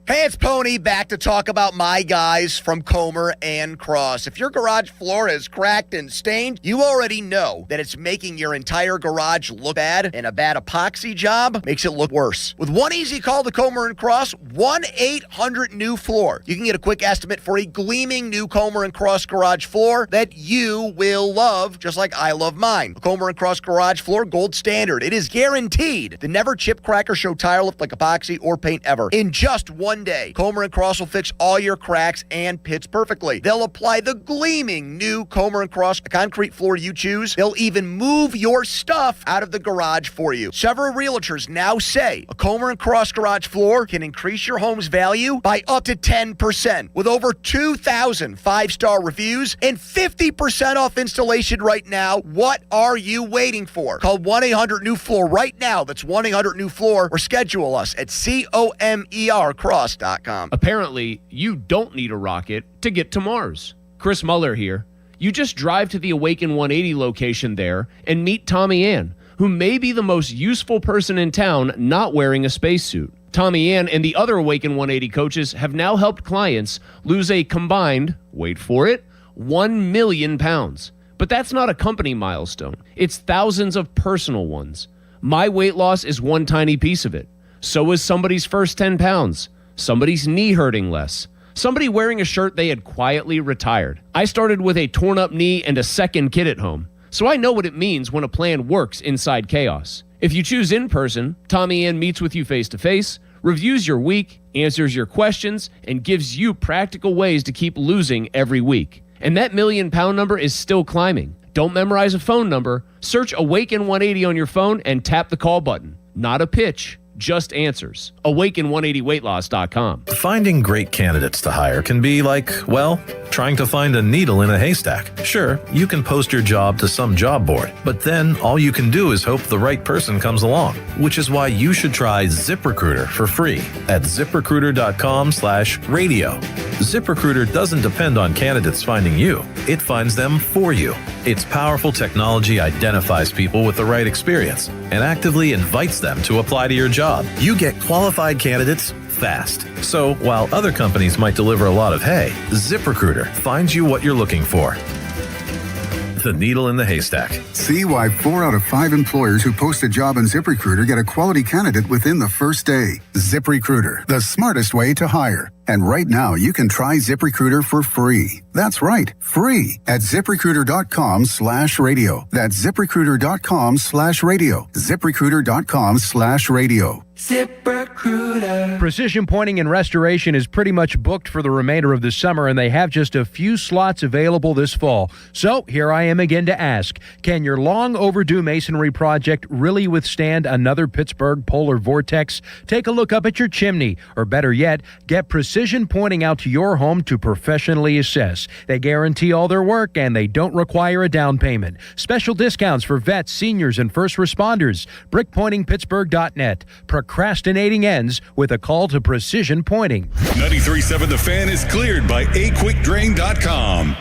S4: Hey, it's Pony back to talk about my guys from Comer and Cross. If your garage floor is cracked and stained, you already know that it's making your entire garage look bad, and a bad epoxy job makes it look worse. With one easy call to Comer and Cross, 1-800-NEW-FLOOR. You can get a quick estimate for a gleaming new Comer and Cross garage floor that you will love, just like I love mine. A Comer and Cross garage floor, gold standard. It is guaranteed to never chip, crack, or show tire lift like epoxy or paint ever. In just one Hyundai. Comer and Cross will fix all your cracks and pits perfectly. They'll apply the gleaming new Comer and Cross concrete floor you choose. They'll even move your stuff out of the garage for you. Several realtors now say a Comer and Cross garage floor can increase your home's value by up to 10%. With over 2,000 five-star reviews and 50% off installation right now, what are you waiting for? Call 1-800-NEW-FLOOR right now. That's 1-800-NEW-FLOOR or schedule us at COMERcross.com.
S1: Apparently, you don't need a rocket to get to Mars. Chris Muller here. You just drive to the Awaken 180 location there and meet Tommy Ann, who may be the most useful person in town not wearing a spacesuit. Tommy Ann and the other Awaken 180 coaches have now helped clients lose a combined, wait for it, 1 million pounds. But that's not a company milestone. It's thousands of personal ones. My weight loss is one tiny piece of it. So is somebody's first 10 pounds. Somebody's knee hurting less. Somebody wearing a shirt they had quietly retired. I started with a torn up knee and a second kid at home. So I know what it means when a plan works inside chaos. If you choose in person, Tommy Ann meets with you face to face, reviews your week, answers your questions, and gives you practical ways to keep losing every week. And that 1 million pound number is still climbing. Don't memorize a phone number. Search Awaken 180 on your phone and tap the call button. Not a pitch, just answers. Awaken180weightloss.com.
S30: Finding great candidates to hire can be like, well, trying to find a needle in a haystack. Sure, you can post your job to some job board, but then all you can do is hope the right person comes along, which is why you should try ZipRecruiter for free at ZipRecruiter.com/radio. ZipRecruiter doesn't depend on candidates finding you. It finds them for you. Its powerful technology identifies people with the right experience and actively invites them to apply to your job. You get qualified candidates fast. So while other companies might deliver a lot of hay, ZipRecruiter finds you what you're looking for. The needle in the haystack.
S5: See why 4 out of 5 employers who post a job on ZipRecruiter get a quality candidate within the first day. ZipRecruiter, the smartest way to hire. And right now, you can try ZipRecruiter for free. That's right, free at ZipRecruiter.com/radio. That's ZipRecruiter.com/radio. ZipRecruiter.com/radio.
S6: ZipRecruiter. Precision Pointing and Restoration is pretty much booked for the remainder of the summer, and they have just a few slots available this fall. So here I am again to ask, can your long overdue masonry project really withstand another Pittsburgh polar vortex? Take a look up at your chimney, or better yet, get Precision Pointing out to your home to professionally assess. They guarantee all their work, and they don't require a down payment. Special discounts for vets, seniors, and first responders. BrickPointingPittsburgh.net. Procrastinating ends with a call to Precision Pointing.
S19: 93.7 The Fan is cleared by aquickdrain.com.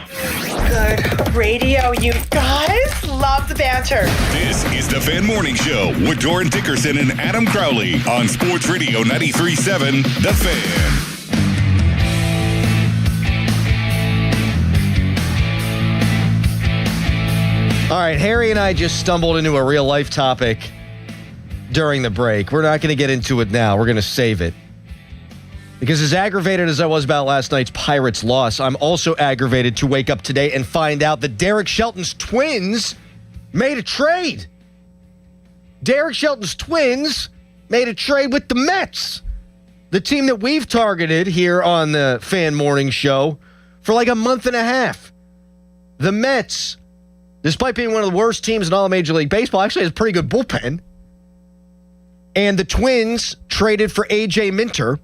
S7: Good radio, you guys. Love the banter.
S19: This is The Fan Morning Show with Doran Dickerson and Adam Crowley on Sports Radio 93.7 The Fan.
S8: All right, Harry and I just stumbled into a real life topic during the break. We're not going to get into it now. We're going to save it. Because as aggravated as I was about last night's Pirates loss, I'm also aggravated to wake up today and find out that Derek Shelton's Twins made a trade. Derek Shelton's Twins made a trade with the Mets, the team that we've targeted here on the Fan Morning Show for like a month and a half. The Mets, despite being one of the worst teams in all of Major League Baseball, actually has a pretty good bullpen. And the Twins traded for A.J. Minter.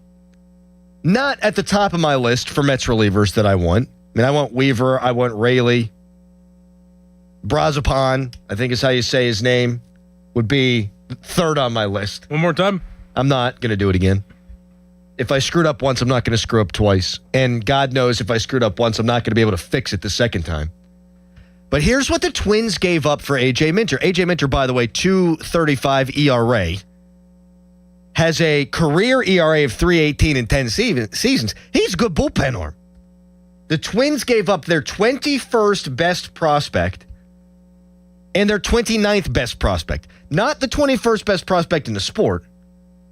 S8: Not at the top of my list for Mets relievers that I want. I mean, I want Weaver. I want Raley. Brazipan, I think is how you say his name, would be third on my list.
S2: One more time?
S8: I'm not going to do it again. If I screwed up once, I'm not going to screw up twice. And God knows if I screwed up once, I'm not going to be able to fix it the second time. But here's what the Twins gave up for A.J. Minter. A.J. Minter, by the way, 2.35 ERA. Has a career ERA of 3.18 in 10 seasons. He's a good bullpen arm. The Twins gave up their 21st best prospect and their 29th best prospect. Not the 21st best prospect in the sport.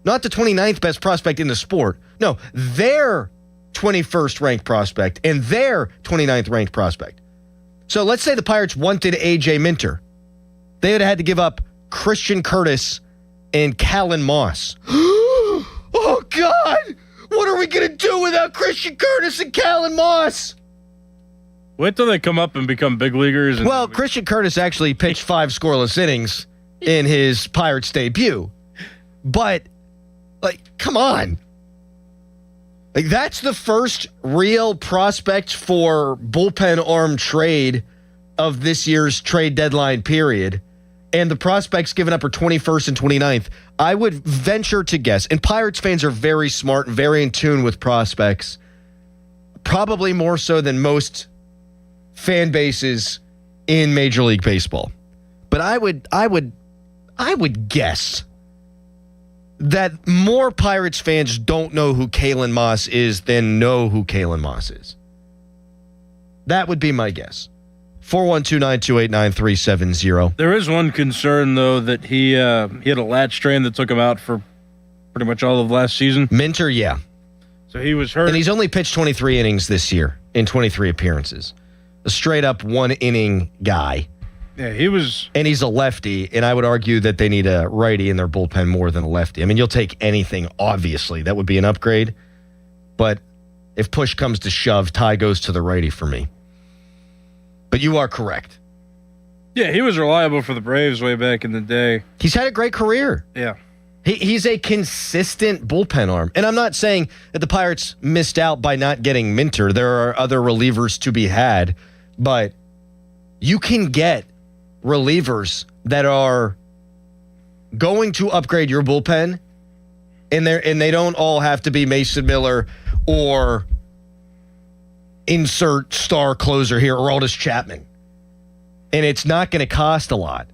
S8: Not the 29th best prospect in the sport. No, their 21st ranked prospect and their 29th ranked prospect. So let's say the Pirates wanted A.J. Minter. They would have had to give up Christian Curtis and Callan Moss. Oh, God! What are we we going to do without Christian Curtis and Callan Moss?
S2: Wait till they come up and become big leaguers.
S8: Well, Christian Curtis actually pitched 5 scoreless innings in his Pirates debut. But, come on. That's the first real prospect for bullpen arm trade of this year's trade deadline period. And the prospects given up are 21st and 29th. I would venture to guess, and Pirates fans are very smart and very in tune with prospects, probably more so than most fan bases in Major League Baseball. But I would guess that more Pirates fans don't know who Callan Moss is than know who Callan Moss is. That would be my guess. 412-928-9370.
S2: There is one concern, though, that he had a lat strain that took him out for pretty much all of last season.
S8: Minter, yeah.
S2: So he was hurt.
S8: And he's only pitched 23 innings this year in 23 appearances. A straight-up one-inning guy.
S2: Yeah, he was.
S8: And he's a lefty, and I would argue that they need a righty in their bullpen more than a lefty. I mean, you'll take anything, obviously. That would be an upgrade. But if push comes to shove, Ty goes to the righty for me. But you are correct.
S2: Yeah, he was reliable for the Braves way back in the day.
S8: He's had a great career.
S2: Yeah.
S8: He's a consistent bullpen arm. And I'm not saying that the Pirates missed out by not getting Minter. There are other relievers to be had. But you can get relievers that are going to upgrade your bullpen, and they don't all have to be Mason Miller or insert star closer here, Aroldis Chapman. And it's not going to cost a lot.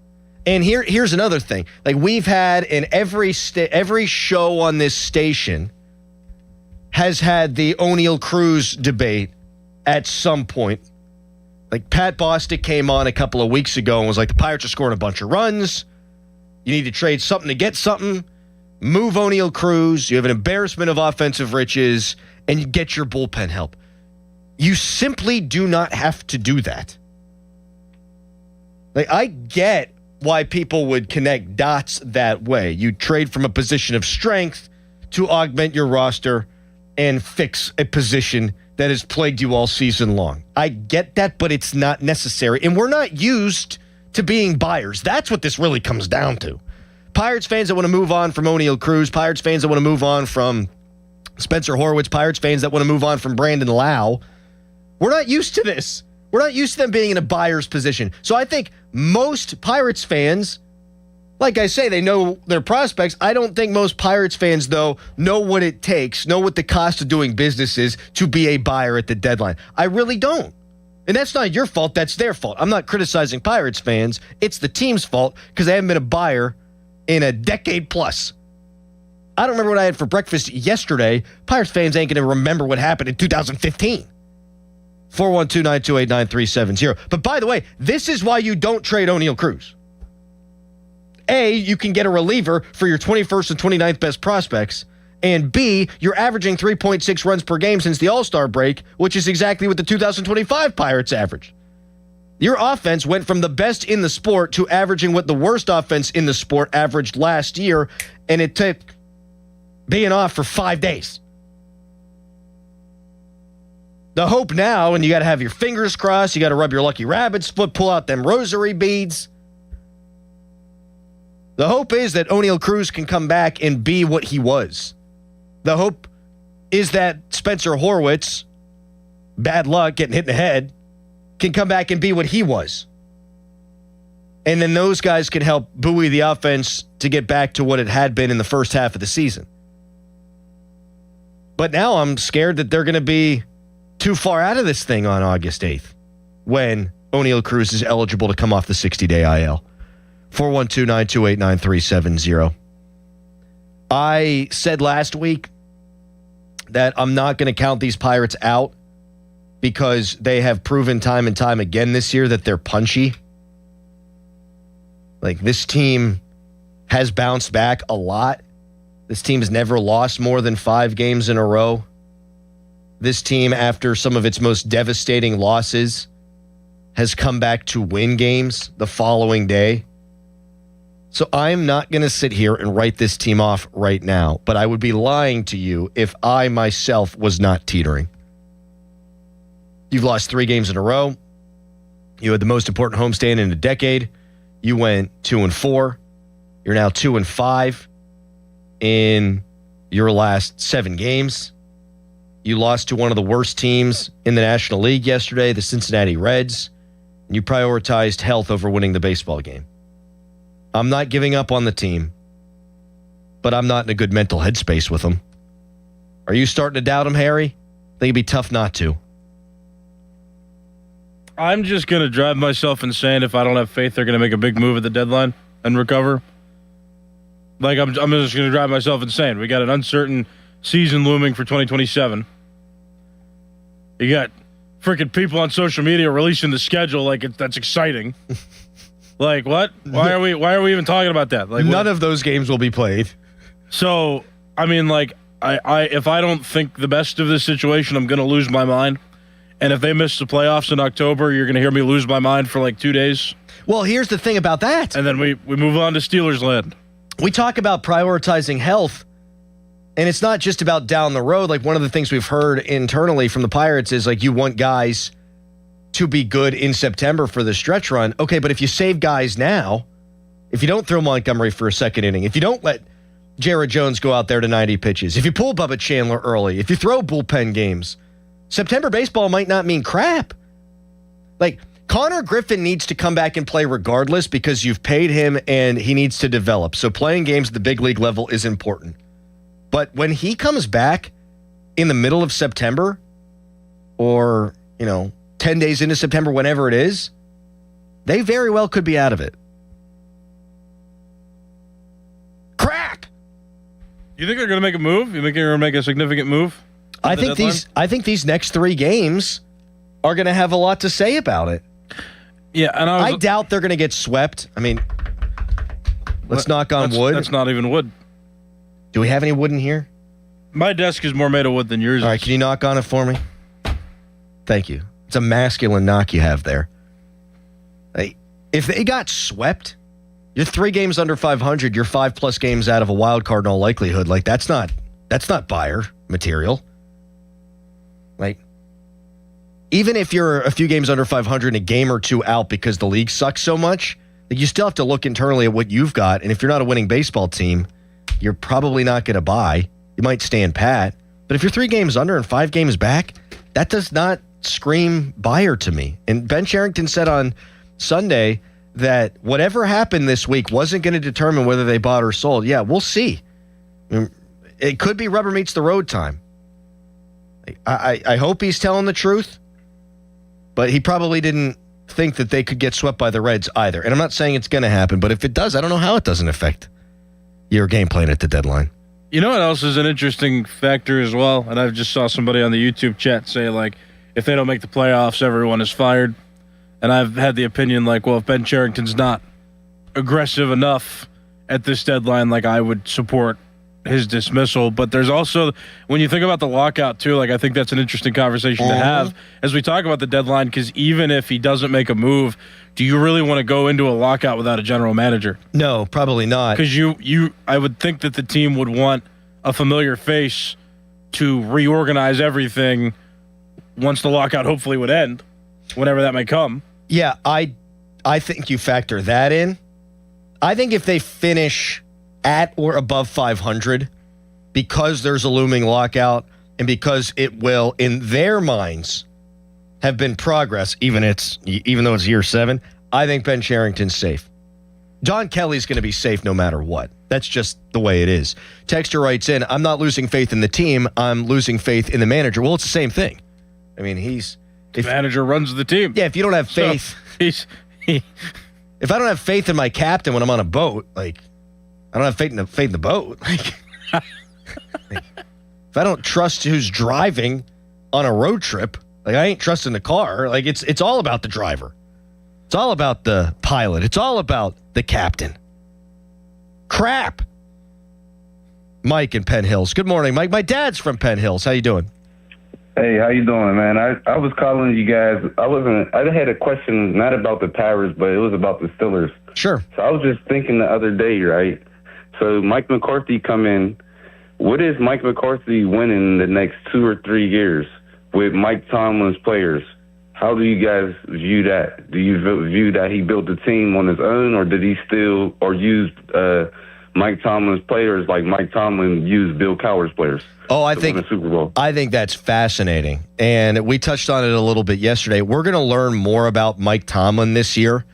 S8: And here's another thing. We've had in every show on this station has had the O'Neill Cruz debate at some point. Pat Bostic came on a couple of weeks ago and was like, the Pirates are scoring a bunch of runs. You need to trade something to get something. Move O'Neill Cruz. You have an embarrassment of offensive riches, and you get your bullpen help. You simply do not have to do that. I get why people would connect dots that way. You trade from a position of strength to augment your roster and fix a position that has plagued you all season long. I get that, but it's not necessary. And we're not used to being buyers. That's what this really comes down to. Pirates fans that want to move on from O'Neill Cruz, Pirates fans that want to move on from Spencer Horwitz, Pirates fans that want to move on from Brandon Lau. We're not used to this. We're not used to them being in a buyer's position. So I think most Pirates fans, like I say, they know their prospects. I don't think most Pirates fans, though, know what it takes, know what the cost of doing business is to be a buyer at the deadline. I really don't. And that's not your fault. That's their fault. I'm not criticizing Pirates fans. It's the team's fault because they haven't been a buyer in a decade plus. I don't remember what I had for breakfast yesterday. Pirates fans ain't going to remember what happened in 2015. 412-928-9370. But by the way, this is why you don't trade O'Neill Cruz. A, you can get a reliever for your 21st and 29th best prospects. And B, you're averaging 3.6 runs per game since the All-Star break, which is exactly what the 2025 Pirates averaged. Your offense went from the best in the sport to averaging what the worst offense in the sport averaged last year, and it took being off for 5 days. The hope now, and you got to have your fingers crossed, you got to rub your lucky rabbit's foot, pull out them rosary beads. The hope is that O'Neill Cruz can come back and be what he was. The hope is that Spencer Horwitz, bad luck, getting hit in the head, can come back and be what he was. And then those guys can help buoy the offense to get back to what it had been in the first half of the season. But now I'm scared that they're going to be too far out of this thing on August 8th when O'Neill Cruz is eligible to come off the 60-day IL. 412-928-9370. I said last week that I'm not going to count these Pirates out because they have proven time and time again this year that they're punchy. This team has bounced back a lot. This team's never lost more than 5 games in a row. This team, after some of its most devastating losses, has come back to win games the following day. So I'm not going to sit here and write this team off right now, but I would be lying to you if I myself was not teetering. You've lost 3 games in a row. You had the most important homestand in a decade. You went 2-4. You're now 2-5 in your last 7 games. You lost to one of the worst teams in the National League yesterday, the Cincinnati Reds. And you prioritized health over winning the baseball game. I'm not giving up on the team, but I'm not in a good mental headspace with them. Are you starting to doubt them, Harry? I think it'd be tough not to.
S2: I'm just going to drive myself insane if I don't have faith they're going to make a big move at the deadline and recover. Like, I'm just going to drive myself insane. We got an uncertain season looming for 2027. You got freaking people on social media releasing the schedule like that's exciting. Like, what? Why are we even talking about that? Like,
S8: none of those games will be played.
S2: So, I mean, like, I if I don't think the best of this situation, I'm going to lose my mind. And if they miss the playoffs in October, you're going to hear me lose my mind for like 2 days.
S8: Well, here's the thing about that.
S2: And then we move on to Steelers land.
S8: We talk about prioritizing health, and it's not just about down the road. Like, one of the things we've heard internally from the Pirates is, like, you want guys to be good in September for the stretch run. Okay, but if you save guys now, if you don't throw Montgomery for a second inning, if you don't let Jared Jones go out there to 90 pitches, if you pull Bubba Chandler early, if you throw bullpen games, September baseball might not mean crap. Like, Connor Griffin needs to come back and play regardless because you've paid him and he needs to develop. So playing games at the big league level is important. But when he comes back in the middle of September or, 10 days into September, whenever it is, they very well could be out of it. Crack!
S2: You think they're going to make a move? You think they're going to make a significant move?
S8: I think these next 3 games are going to have a lot to say about it.
S2: Yeah, and
S8: I doubt they're going to get swept. I mean, let's knock on wood.
S2: That's not even wood.
S8: Do we have any wood in here?
S2: My desk is more made of wood than yours.
S8: All right, can you knock on it for me? Thank you. It's a masculine knock you have there. Hey, if they got swept, you're 3 games under 500. You're 5+ games out of a wild card in all likelihood. Like, that's not buyer material. Like, even if you're a few games under 500 and a game or 2 out because the league sucks so much, you still have to look internally at what you've got. And if you're not a winning baseball team, you're probably not going to buy. You might stand pat. But if you're 3 games under and 5 games back, that does not scream buyer to me. And Ben Cherington said on Sunday that whatever happened this week wasn't going to determine whether they bought or sold. Yeah, we'll see. It could be rubber meets the road time. I hope he's telling the truth. But he probably didn't think that they could get swept by the Reds either. And I'm not saying it's going to happen, but if it does, I don't know how it doesn't affect your game plan at the deadline.
S2: You know what else is an interesting factor as well? And I just saw somebody on the YouTube chat say, like, if they don't make the playoffs, everyone is fired. And I've had the opinion, like, well, if Ben Cherington's not aggressive enough at this deadline, like, I would support his dismissal. But there's also, when you think about the lockout too, like, I think that's an interesting conversation to have as we talk about the deadline, because even if he doesn't make a move, do you really want to go into a lockout without a general manager?
S8: No, probably not.
S2: Because I would think that the team would want a familiar face to reorganize everything once the lockout hopefully would end, whenever that may come.
S8: Yeah, I think you factor that in. I think if they finish at or above 500, because there's a looming lockout and because it will, in their minds, have been progress, even though it's year 7, I think Ben Cherington's safe. Don Kelly's going to be safe no matter what. That's just the way it is. Texter writes in, I'm not losing faith in the team. I'm losing faith in the manager. Well, it's the same thing. I mean,
S2: the manager runs the team.
S8: Yeah, if you don't have faith. So if I don't have faith in my captain when I'm on a boat, like, I don't have faith in the boat. Like, if I don't trust who's driving on a road trip, like, I ain't trusting the car. Like, it's all about the driver. It's all about the pilot. It's all about the captain. Crap. Mike in Penn Hills. Good morning, Mike. My dad's from Penn Hills. How you doing?
S9: Hey, how you doing, man? I was calling you guys. I had a question not about the Pirates, but it was about the Steelers.
S8: Sure.
S9: So I was just thinking the other day, right? So Mike McCarthy come in. What is Mike McCarthy winning the next 2 or 3 years with Mike Tomlin's players? How do you guys view that? Do you view that he built the team on his own, or did he still or used Mike Tomlin's players like Mike Tomlin used Bill Cowher's players?
S8: Oh, I
S9: to win the Super Bowl.
S8: I think that's fascinating. And we touched on it a little bit yesterday. We're going to learn more about Mike Tomlin this year,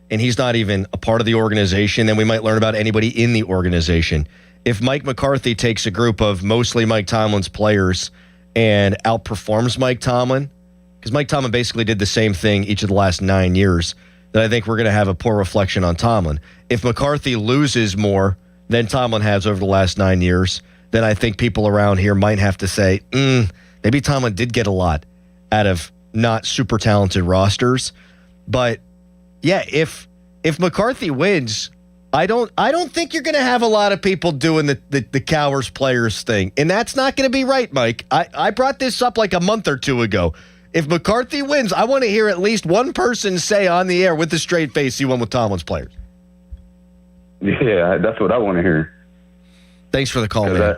S8: and he's not even a part of the organization, than we might learn about anybody in the organization. If Mike McCarthy takes a group of mostly Mike Tomlin's players and outperforms Mike Tomlin, because Mike Tomlin basically did the same thing each of the last 9 years, then I think we're going to have a poor reflection on Tomlin. If McCarthy loses more than Tomlin has over the last 9 years, then I think people around here might have to say, maybe Tomlin did get a lot out of not super talented rosters. But yeah, if McCarthy wins, I don't think you're going to have a lot of people doing the Cowher's players thing. And that's not going to be right, Mike. I brought this up like a month or two ago. If McCarthy wins, I want to hear at least one person say on the air with a straight face he won with Tomlin's players.
S9: Yeah, that's what I want to hear.
S8: Thanks for the call, man.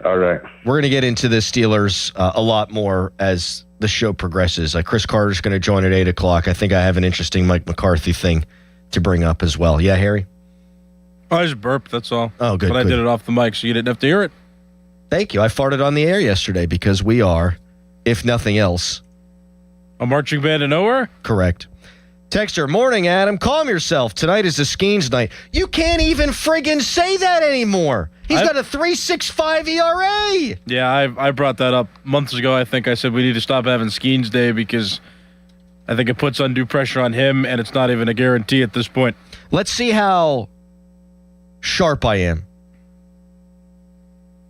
S9: All right.
S8: We're going to get into the Steelers a lot more as the show progresses. Chris Carter's going to join at 8 o'clock. I think I have an interesting Mike McCarthy thing to bring up as well. Yeah, Harry?
S2: I just burped, that's all.
S8: Oh, good.
S2: But I did it off the mic, so you didn't have to hear it.
S8: Thank you. I farted on the air yesterday because we are, if nothing else,
S2: a marching band of nowhere?
S8: Correct. Texter, morning, Adam. Calm yourself. Tonight is the Skeens night. You can't even friggin' say that anymore. He's got a 3.65 ERA.
S2: Yeah, I brought that up months ago. I think I said we need to stop having Skeens Day because I think it puts undue pressure on him, and it's not even a guarantee at this point.
S8: Let's see how sharp I am.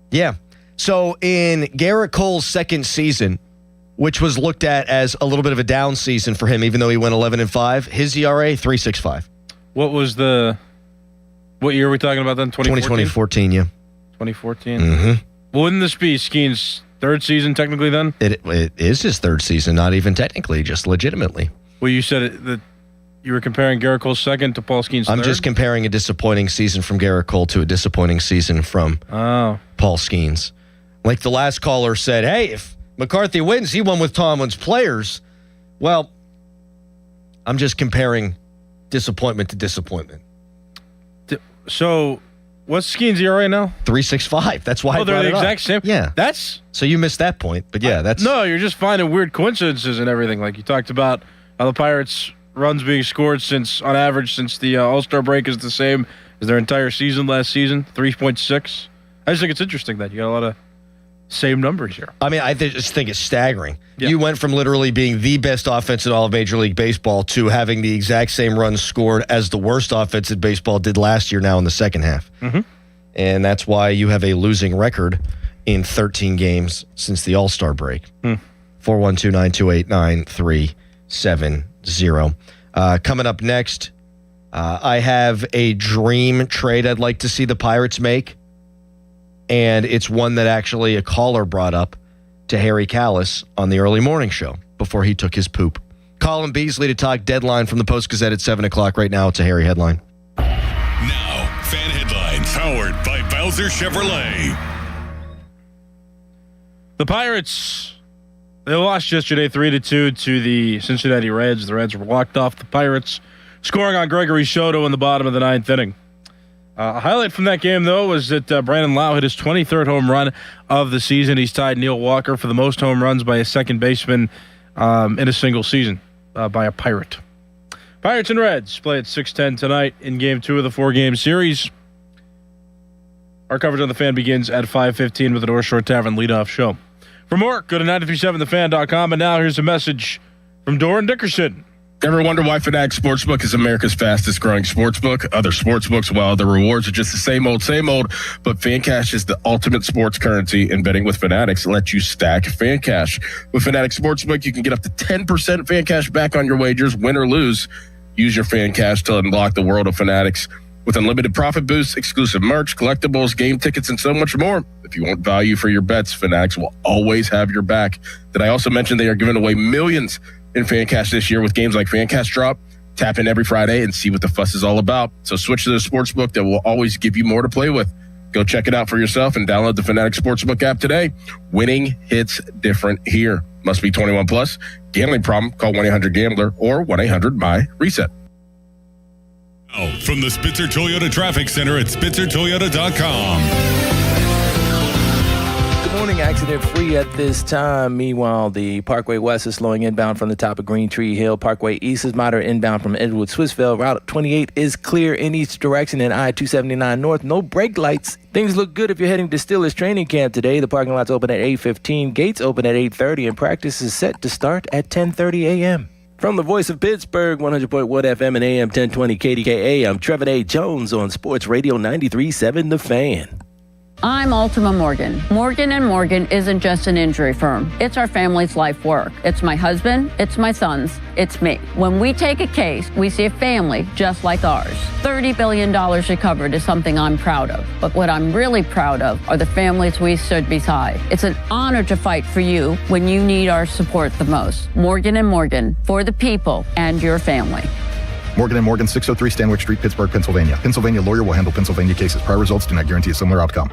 S8: Yeah. So in Garrett Cole's second season, which was looked at as a little bit of a down season for him, even though he went 11-5. His ERA, 3.65.
S2: What year are we talking about then?
S8: 2014, yeah.
S2: 2014?
S8: Mm-hmm.
S2: Well, wouldn't this be Skeen's third season technically then?
S8: It is his third season, not even technically, just legitimately.
S2: Well, you said that you were comparing Garrett Cole's second to Paul Skeen's third?
S8: I'm just comparing a disappointing season from Garrett Cole to a disappointing season from Paul Skeens. Like the last caller said, hey, if McCarthy wins, he won with Tomlin's players. Well, I'm just comparing disappointment to disappointment.
S2: So, what's Skeens' ERA now?
S8: 3.65. That's why I brought
S2: they're the
S8: it up.
S2: exact same?
S8: Yeah. So you missed that point, but yeah, that's...
S2: No, you're just finding weird coincidences and everything. Like you talked about how the Pirates' runs being scored on average since the All-Star break is the same as their entire season last season, 3.6. I just think it's interesting that you got a lot of same numbers here.
S8: I mean, I just think it's staggering. Yeah. You went from literally being the best offense in all of Major League Baseball to having the exact same runs scored as the worst offense in baseball did last year now in the second half.
S2: Mm-hmm.
S8: And that's why you have a losing record in 13 games since the All-Star break. 412-928-9370. Coming up next, I have a dream trade I'd like to see the Pirates make. And it's one that actually a caller brought up to Harry Callis on the early morning show before he took his poop. Colin Beasley to talk deadline from the Post-Gazette at 7 o'clock. Right now, it's a Harry headline.
S19: Now, fan headlines powered by Bowser Chevrolet.
S2: The Pirates, they lost yesterday 3-2 to the Cincinnati Reds. The Reds were walked off the Pirates, scoring on Gregory Soto in the bottom of the ninth inning. A highlight from that game, though, was that Brandon Lau hit his 23rd home run of the season. He's tied Neil Walker for the most home runs by a second baseman in a single season by a Pirate. Pirates and Reds play at 6:10 tonight in Game 2 of the 4-game series. Our coverage on The Fan begins at 5:15 with the North Shore Tavern leadoff show. For more, go to 937thefan.com. And now here's a message from Doran Dickerson.
S15: Ever wonder why Fanatics Sportsbook is America's fastest growing sportsbook? Other sportsbooks, well, the rewards are just the same old, but FanCash is the ultimate sports currency, and betting with Fanatics lets you stack FanCash. With Fanatics Sportsbook, you can get up to 10% FanCash back on your wagers, win or lose. Use your FanCash to unlock the world of Fanatics. with unlimited profit boosts, exclusive merch, collectibles, game tickets, and so much more. If you want value for your bets, Fanatics will always have your back. Did I also mention they are giving away millions in Fan Cash this year with games like Fan Cash Drop? Tap in every Friday and see what the fuss is all about. So switch to the sportsbook that will always give you more to play with. Go check it out for yourself and download the Fanatics Sportsbook app today. Winning hits different here. Must be 21 plus. Gambling problem? Call 1-800-GAMBLER or 1-800-MY-RESET.
S19: Now, from the Spitzer Toyota Traffic Center at SpitzerToyota.com.
S22: Good morning, accident free at this time. Meanwhile, the Parkway West is slowing inbound from the top of Green Tree Hill. Parkway East is moderate inbound from Edgewood Swissville. Route 28 is clear in each direction, and I-279 North, no brake lights. Things look good if you're heading to Steelers training camp today. The parking lot's open at 8:15, gates open at 8:30, and practice is set to start at 10:30 a.m. From the voice of Pittsburgh, 100.1 FM and AM 1020 KDKA, I'm Trevor A. Jones on Sports Radio 93.7 The Fan.
S16: I'm Ultima Morgan. Morgan & Morgan isn't just an injury firm. It's our family's life work. It's my husband, it's my sons, it's me. When we take a case, we see a family just like ours. $30 billion recovered is something I'm proud of. But what I'm really proud of are the families we stood beside. It's an honor to fight for you when you need our support the most. Morgan & Morgan, for the people and your family.
S12: Morgan & Morgan, 603 Stanwyck Street, Pittsburgh, Pennsylvania. Pennsylvania lawyer will handle Pennsylvania cases. Prior results do not guarantee a similar outcome.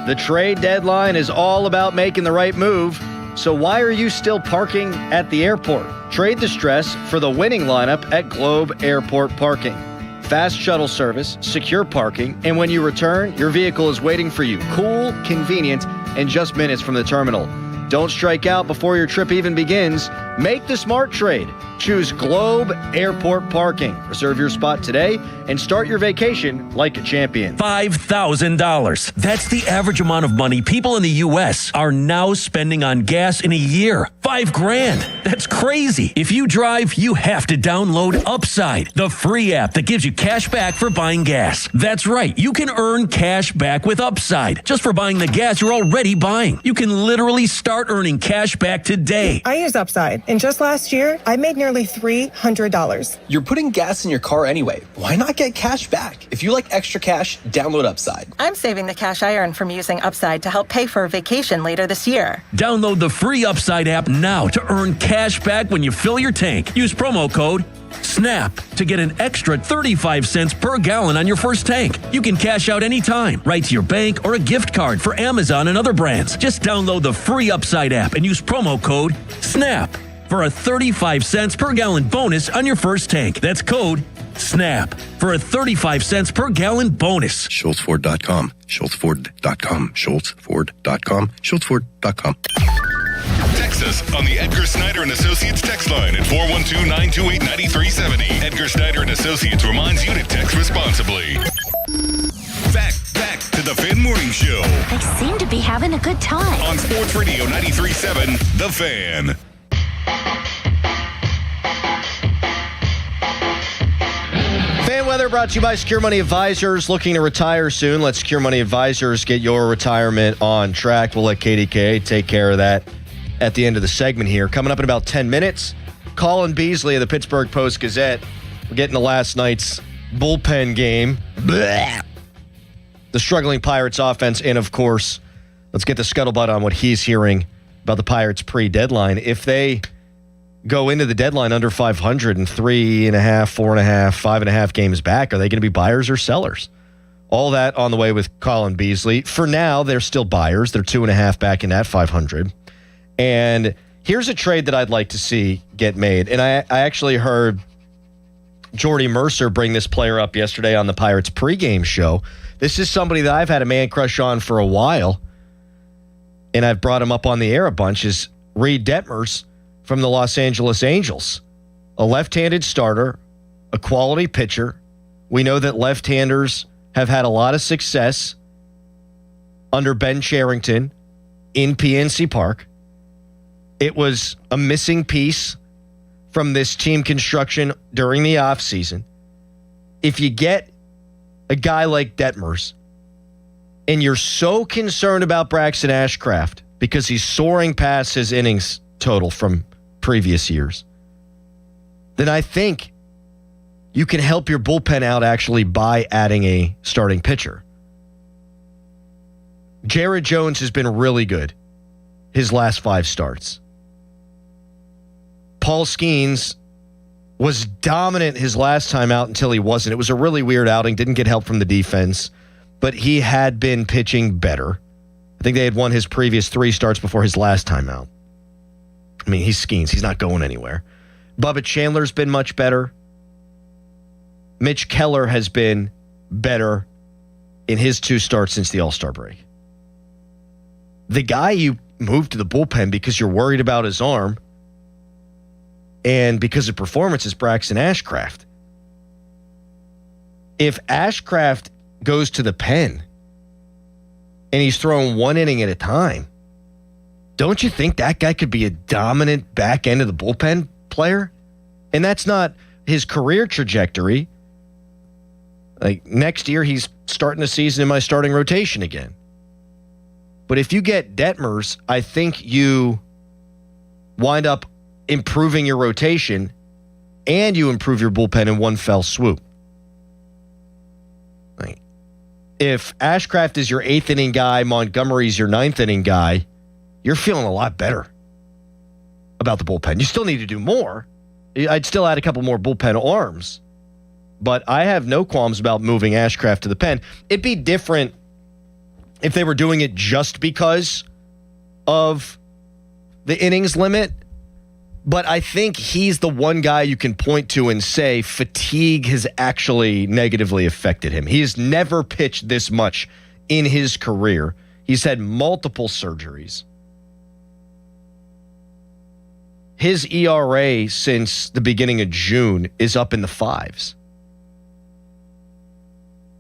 S8: The trade deadline is all about making the right move. So why are you still parking at the airport? Trade the stress for the winning lineup at Globe Airport Parking. Fast shuttle service, secure parking, and when you return, your vehicle is waiting for you. Cool, convenient, and just minutes from the terminal. Don't strike out before your trip even begins. Make the smart trade. Choose Globe Airport Parking. Reserve your spot today and start your vacation like a champion.
S17: $5,000. That's the average amount of money people in the U.S. are now spending on gas in a year. $5,000. That's crazy. If you drive, you have to download Upside, the free app that gives you cash back for buying gas. That's right. You can earn cash back with Upside just for buying the gas you're already buying. You can literally start earning cash back today.
S20: I use Upside, and just last year, I made nearly $300.
S21: You're putting gas in your car anyway. Why not get cash back? If you like extra cash, download Upside.
S20: I'm saving the cash I earn from using Upside to help pay for a vacation later this year.
S17: Download the free Upside app now to earn cash back when you fill your tank. Use promo code SNAP to get an extra 35 cents per gallon on your first tank. You can cash out anytime, right to your bank or a gift card for Amazon and other brands. Just download the free Upside app and use promo code SNAP for a 35 cents per gallon bonus on your first tank. That's code SNAP for a 35 cents per gallon bonus.
S23: SchultzFord.com. SchultzFord.com. SchultzFord.com. SchultzFord.com.
S19: Text us on the Edgar Snyder and Associates text line at 412-928-9370. Edgar Snyder and Associates reminds you to text responsibly. Back to the Fan Morning Show.
S24: They seem to be having a good time.
S19: On Sports Radio 93.7, The Fan.
S8: Fan weather brought to you by Secure Money Advisors. Looking to retire soon? Let Secure Money Advisors get your retirement on track. We'll let KDKA take care of that at the end of the segment here. Coming up in about 10 minutes, Colin Beasley of the Pittsburgh Post-Gazette. We're getting to last night's bullpen game. Blech. The struggling Pirates offense, and of course, let's get the scuttlebutt on what he's hearing about the Pirates pre-deadline. If they go into the deadline under 500 and 3.5, 4.5, 5.5 games back, are they going to be buyers or sellers? All that on the way with Colin Beasley. For now, they're still buyers. They're 2.5 back in that 500. And here's a trade that I'd like to see get made. And I actually heard Jordy Mercer bring this player up yesterday on the Pirates pregame show. This is somebody that I've had a man crush on for a while, and I've brought him up on the air a bunch, is Reed Detmers from the Los Angeles Angels. A left-handed starter, a quality pitcher. We know that left-handers have had a lot of success under Ben Cherington in PNC Park. It was a missing piece from this team construction during the offseason. If you get a guy like Detmers and you're so concerned about Braxton Ashcraft because he's soaring past his innings total from previous years, then I think you can help your bullpen out actually by adding a starting pitcher. Jared Jones has been really good his last 5 starts. Paul Skeens was dominant his last time out until he wasn't. It was a really weird outing, didn't get help from the defense, but he had been pitching better. I think they had won his previous 3 starts before his last time out. I mean, he's Skeens. He's not going anywhere. Bubba Chandler's been much better. Mitch Keller has been better in his 2 starts since the All-Star break. The guy you moved to the bullpen because you're worried about his arm and because of performance is Braxton Ashcraft. If Ashcraft goes to the pen and he's throwing 1 inning at a time, don't you think that guy could be a dominant back end of the bullpen player? And that's not his career trajectory. Like next year, he's starting the season in my starting rotation again. But if you get Detmers, I think you wind up improving your rotation and you improve your bullpen in one fell swoop. Like, if Ashcraft is your 8th inning guy, Montgomery's your 9th inning guy, you're feeling a lot better about the bullpen. You still need to do more. I'd still add a couple more bullpen arms. But I have no qualms about moving Ashcraft to the pen. It'd be different if they were doing it just because of the innings limit. But I think he's the one guy you can point to and say fatigue has actually negatively affected him. He has never pitched this much in his career. He's had multiple surgeries. His ERA since the beginning of June is up in the 5s.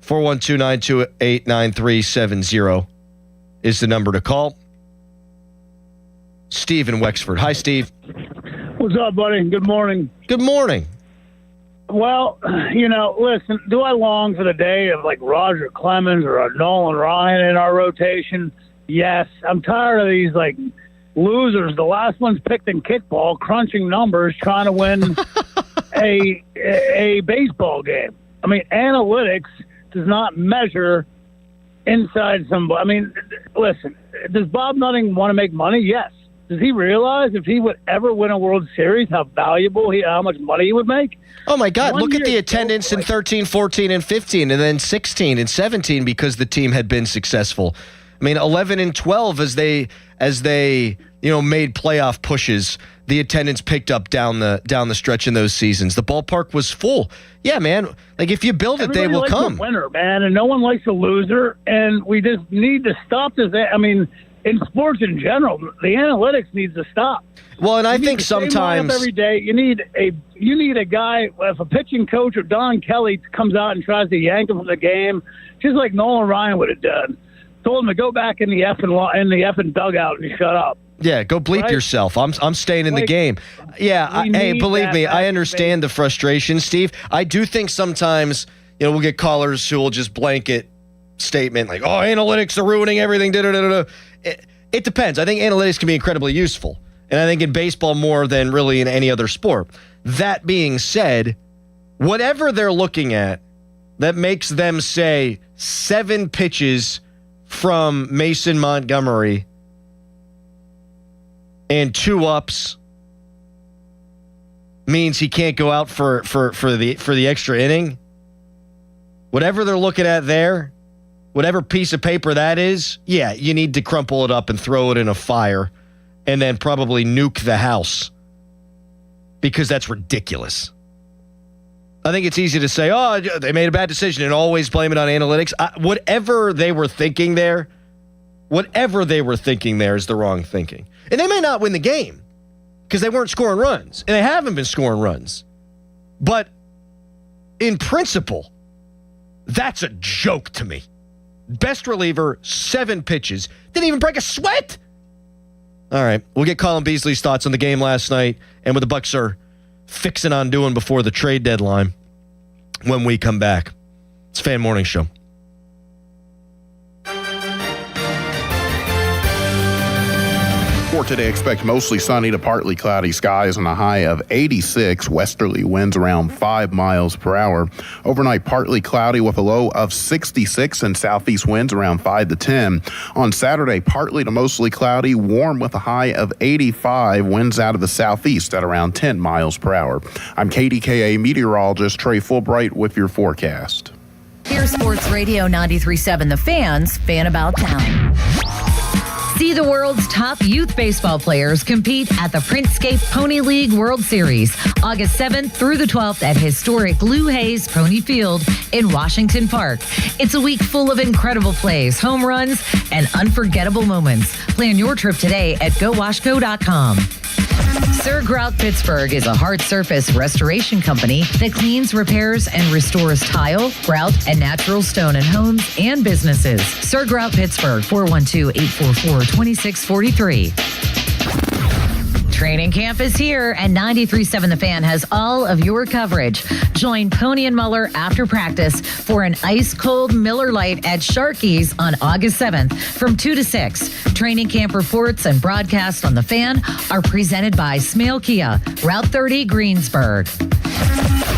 S8: 412-928-9370 is the number to call. Steve in Wexford. Hi, Steve.
S10: What's up, buddy? Good morning.
S8: Good morning.
S10: Well, listen, do I long for the day of like Roger Clemens or a Nolan Ryan in our rotation? Yes. I'm tired of these like losers. The last one's picked in kickball, crunching numbers, trying to win a baseball game. I mean, analytics does not measure inside somebody. I mean, listen, does Bob Nutting want to make money? Yes. Does he realize if he would ever win a World Series, how much money he would make?
S8: Oh, my God. Look at the attendance in 13, 14, and 15, and then 16 and 17 because the team had been successful. I mean, 11 and 12 as they made playoff pushes, the attendance picked up down the stretch in those seasons. The ballpark was full. Yeah, man. Like if you build it, they will come.
S10: A winner, man, and no one likes a loser. And we just need to stop this. I mean, in sports in general, the analytics needs to stop.
S8: Well, and I think sometimes
S10: every day you need a guy. If a pitching coach or Don Kelly comes out and tries to yank him from the game, just like Nolan Ryan would have done, told him to go back in the effing dugout and shut up.
S8: Yeah, go bleep yourself. I'm staying in the game. Yeah, hey, believe me, I understand the frustration, Steve. I do think sometimes, we'll get callers who will just blanket statement like, "Oh, analytics are ruining everything." It depends. I think analytics can be incredibly useful, and I think in baseball more than really in any other sport. That being said, whatever they're looking at that makes them say 7 pitches from Mason Montgomery and 2 ups means he can't go out for the extra inning. Whatever they're looking at there, whatever piece of paper that is, yeah, you need to crumple it up and throw it in a fire and then probably nuke the house because that's ridiculous. I think it's easy to say, oh, they made a bad decision and always blame it on analytics. Whatever they were thinking there is the wrong thinking. And they may not win the game because they weren't scoring runs, and they haven't been scoring runs. But in principle, that's a joke to me. Best reliever, 7 pitches, didn't even break a sweat. All right, we'll get Colin Beasley's thoughts on the game last night and what the Bucks are fixing on doing before the trade deadline when we come back. It's Fan Morning Show.
S3: For today, expect mostly sunny to partly cloudy skies and a high of 86. Westerly winds around 5 miles per hour. Overnight, partly cloudy with a low of 66 and southeast winds around 5 to 10. On Saturday, partly to mostly cloudy, warm with a high of 85. Winds out of the southeast at around 10 miles per hour. I'm KDKA meteorologist Trey Fulbright with your forecast.
S11: Here's Sports Radio 93.7 The Fan's Fan About Town. See the world's top youth baseball players compete at the Printscape Pony League World Series, August 7th through the 12th at historic Lou Hayes Pony Field in Washington Park. It's a week full of incredible plays, home runs, and unforgettable moments. Plan your trip today at GoWashco.com. Sir Grout Pittsburgh is a hard surface restoration company that cleans, repairs, and restores tile, grout, and natural stone in homes and businesses. Sir Grout Pittsburgh, 412-844-2643. Training camp is here, and 93.7 The Fan has all of your coverage. Join Pony and Muller after practice for an ice-cold Miller Lite at Sharky's on August 7th from 2 to 6. Training camp reports and broadcasts on The Fan are presented by Smale Kia, Route 30, Greensburg.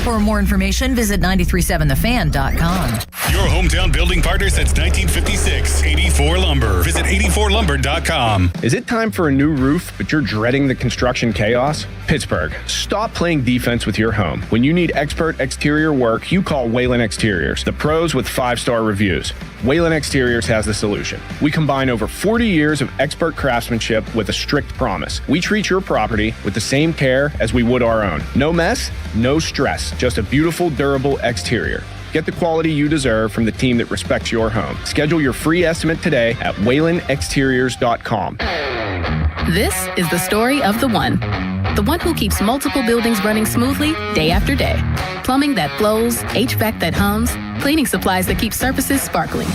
S11: For more information, visit 937thefan.com.
S19: Your hometown building partner since 1956, 84 Lumber. Visit 84lumber.com.
S13: Is it time for a new roof, but you're dreading the construction chaos? Pittsburgh, stop playing defense with your home. When you need expert exterior work, you call Whalen Exteriors, the pros with 5-star reviews. Whalen Exteriors has the solution. We combine over 40 years of expert craftsmanship with a strict promise. We treat your property with the same care as we would our own. No mess, no stress, just a beautiful, durable exterior. Get the quality you deserve from the team that respects your home. Schedule your free estimate today at WhalenExteriors.com.
S14: This is the story of the one who keeps multiple buildings running smoothly day after day. Plumbing that flows, HVAC that hums, cleaning supplies that keep surfaces sparkling.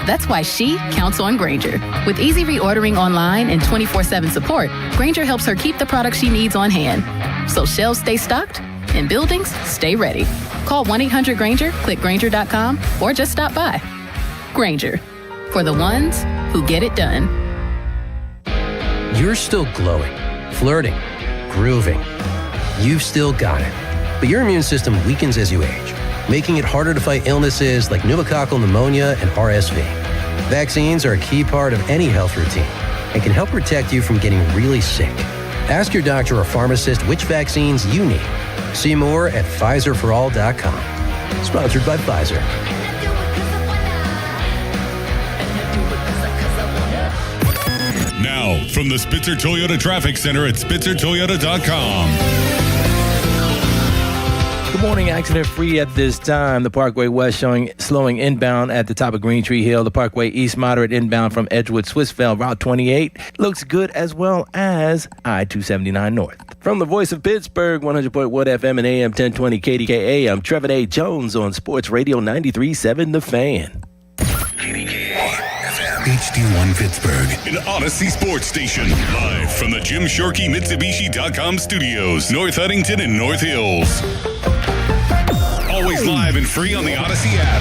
S14: That's why she counts on Grainger. With easy reordering online and 24/7 support, Grainger helps her keep the products she needs on hand, so shelves stay stocked and buildings stay ready. Call 1-800-GRAINGER, click Grainger.com, or just stop by. Grainger, for the ones who get it done.
S18: You're still glowing, flirting, grooving. You've still got it. But your immune system weakens as you age, making it harder to fight illnesses like pneumococcal pneumonia and RSV. Vaccines are a key part of any health routine and can help protect you from getting really sick. Ask your doctor or pharmacist which vaccines you need. See more at PfizerForAll.com. Sponsored by Pfizer.
S19: Now, from the Spitzer Toyota Traffic Center at SpitzerToyota.com.
S22: Good morning, accident-free at this time. The Parkway West slowing inbound at the top of Green Tree Hill. The Parkway East moderate inbound from Edgewood, Swissvale, Route 28 looks good, as well as I-279 North. From the voice of Pittsburgh, 100.1 FM and AM 1020 KDKA, I'm Trevor A. Jones on Sports Radio 93.7 The Fan.
S19: HD1 Pittsburgh, an Odyssey sports station. Live from the Jim Shorkey Mitsubishi.com studios, North Huntington and North Hills. Always live and free on the Odyssey app.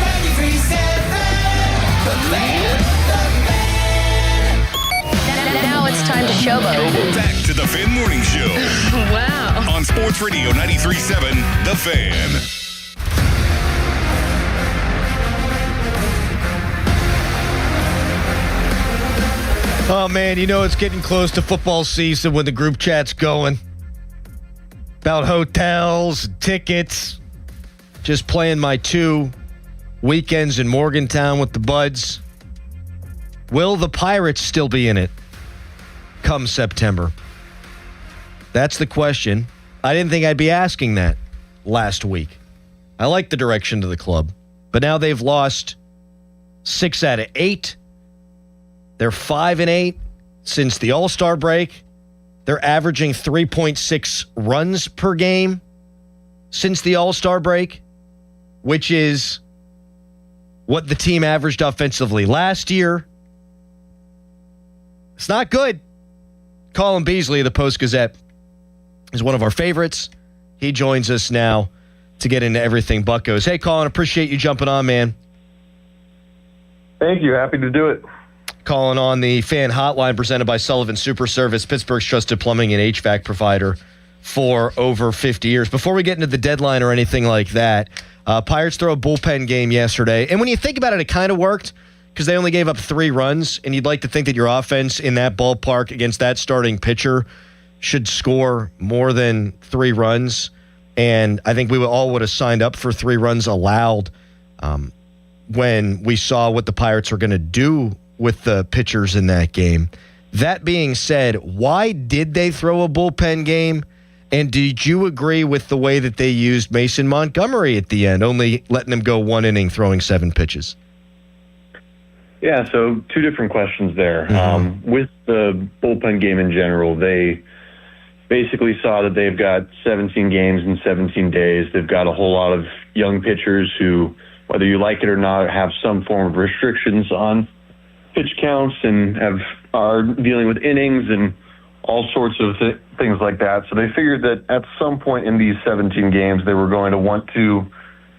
S11: Now it's time to showboat.
S19: Back to the Fan Morning Show.
S11: Wow.
S19: On Sports Radio 93.7 The Fan.
S8: Oh, man, you know it's getting close to football season when the group chat's going. About hotels, tickets. Just playing my 2 weekends in Morgantown with the Buds. Will the Pirates still be in it come September? That's the question. I didn't think I'd be asking that last week. I like the direction of the club, but now they've lost 6 out of 8. They're 5-8 since the All-Star break. They're averaging 3.6 runs per game since the All-Star break, which is what the team averaged offensively last year. It's not good. Colin Beasley of the Post-Gazette is one of our favorites. He joins us now to get into everything Buccos. Hey, Colin, appreciate you jumping on, man.
S25: Thank you. Happy to do it.
S8: calling on the fan hotline presented by Sullivan Super Service, Pittsburgh's trusted plumbing and HVAC provider for over 50 years. Before we get into the deadline or anything like that, Pirates throw a bullpen game yesterday. And when you think about it, it kind of worked because they only gave up 3 runs. And you'd like to think that your offense in that ballpark against that starting pitcher should score more than 3 runs. And I think we all would have signed up for 3 runs allowed when we saw what the Pirates were going to do with the pitchers in that game. That being said, why did they throw a bullpen game? And did you agree with the way that they used Mason Montgomery at the end, only letting him go 1 inning, throwing 7 pitches?
S1: Yeah, so 2 different questions there. With the bullpen game in general, they basically saw that they've got 17 games in 17 days. They've got a whole lot of young pitchers who, whether you like it or not, have some form of restrictions on pitch counts and are dealing with innings and all sorts of things like that. So they figured that at some point in these 17 games, they were going to want to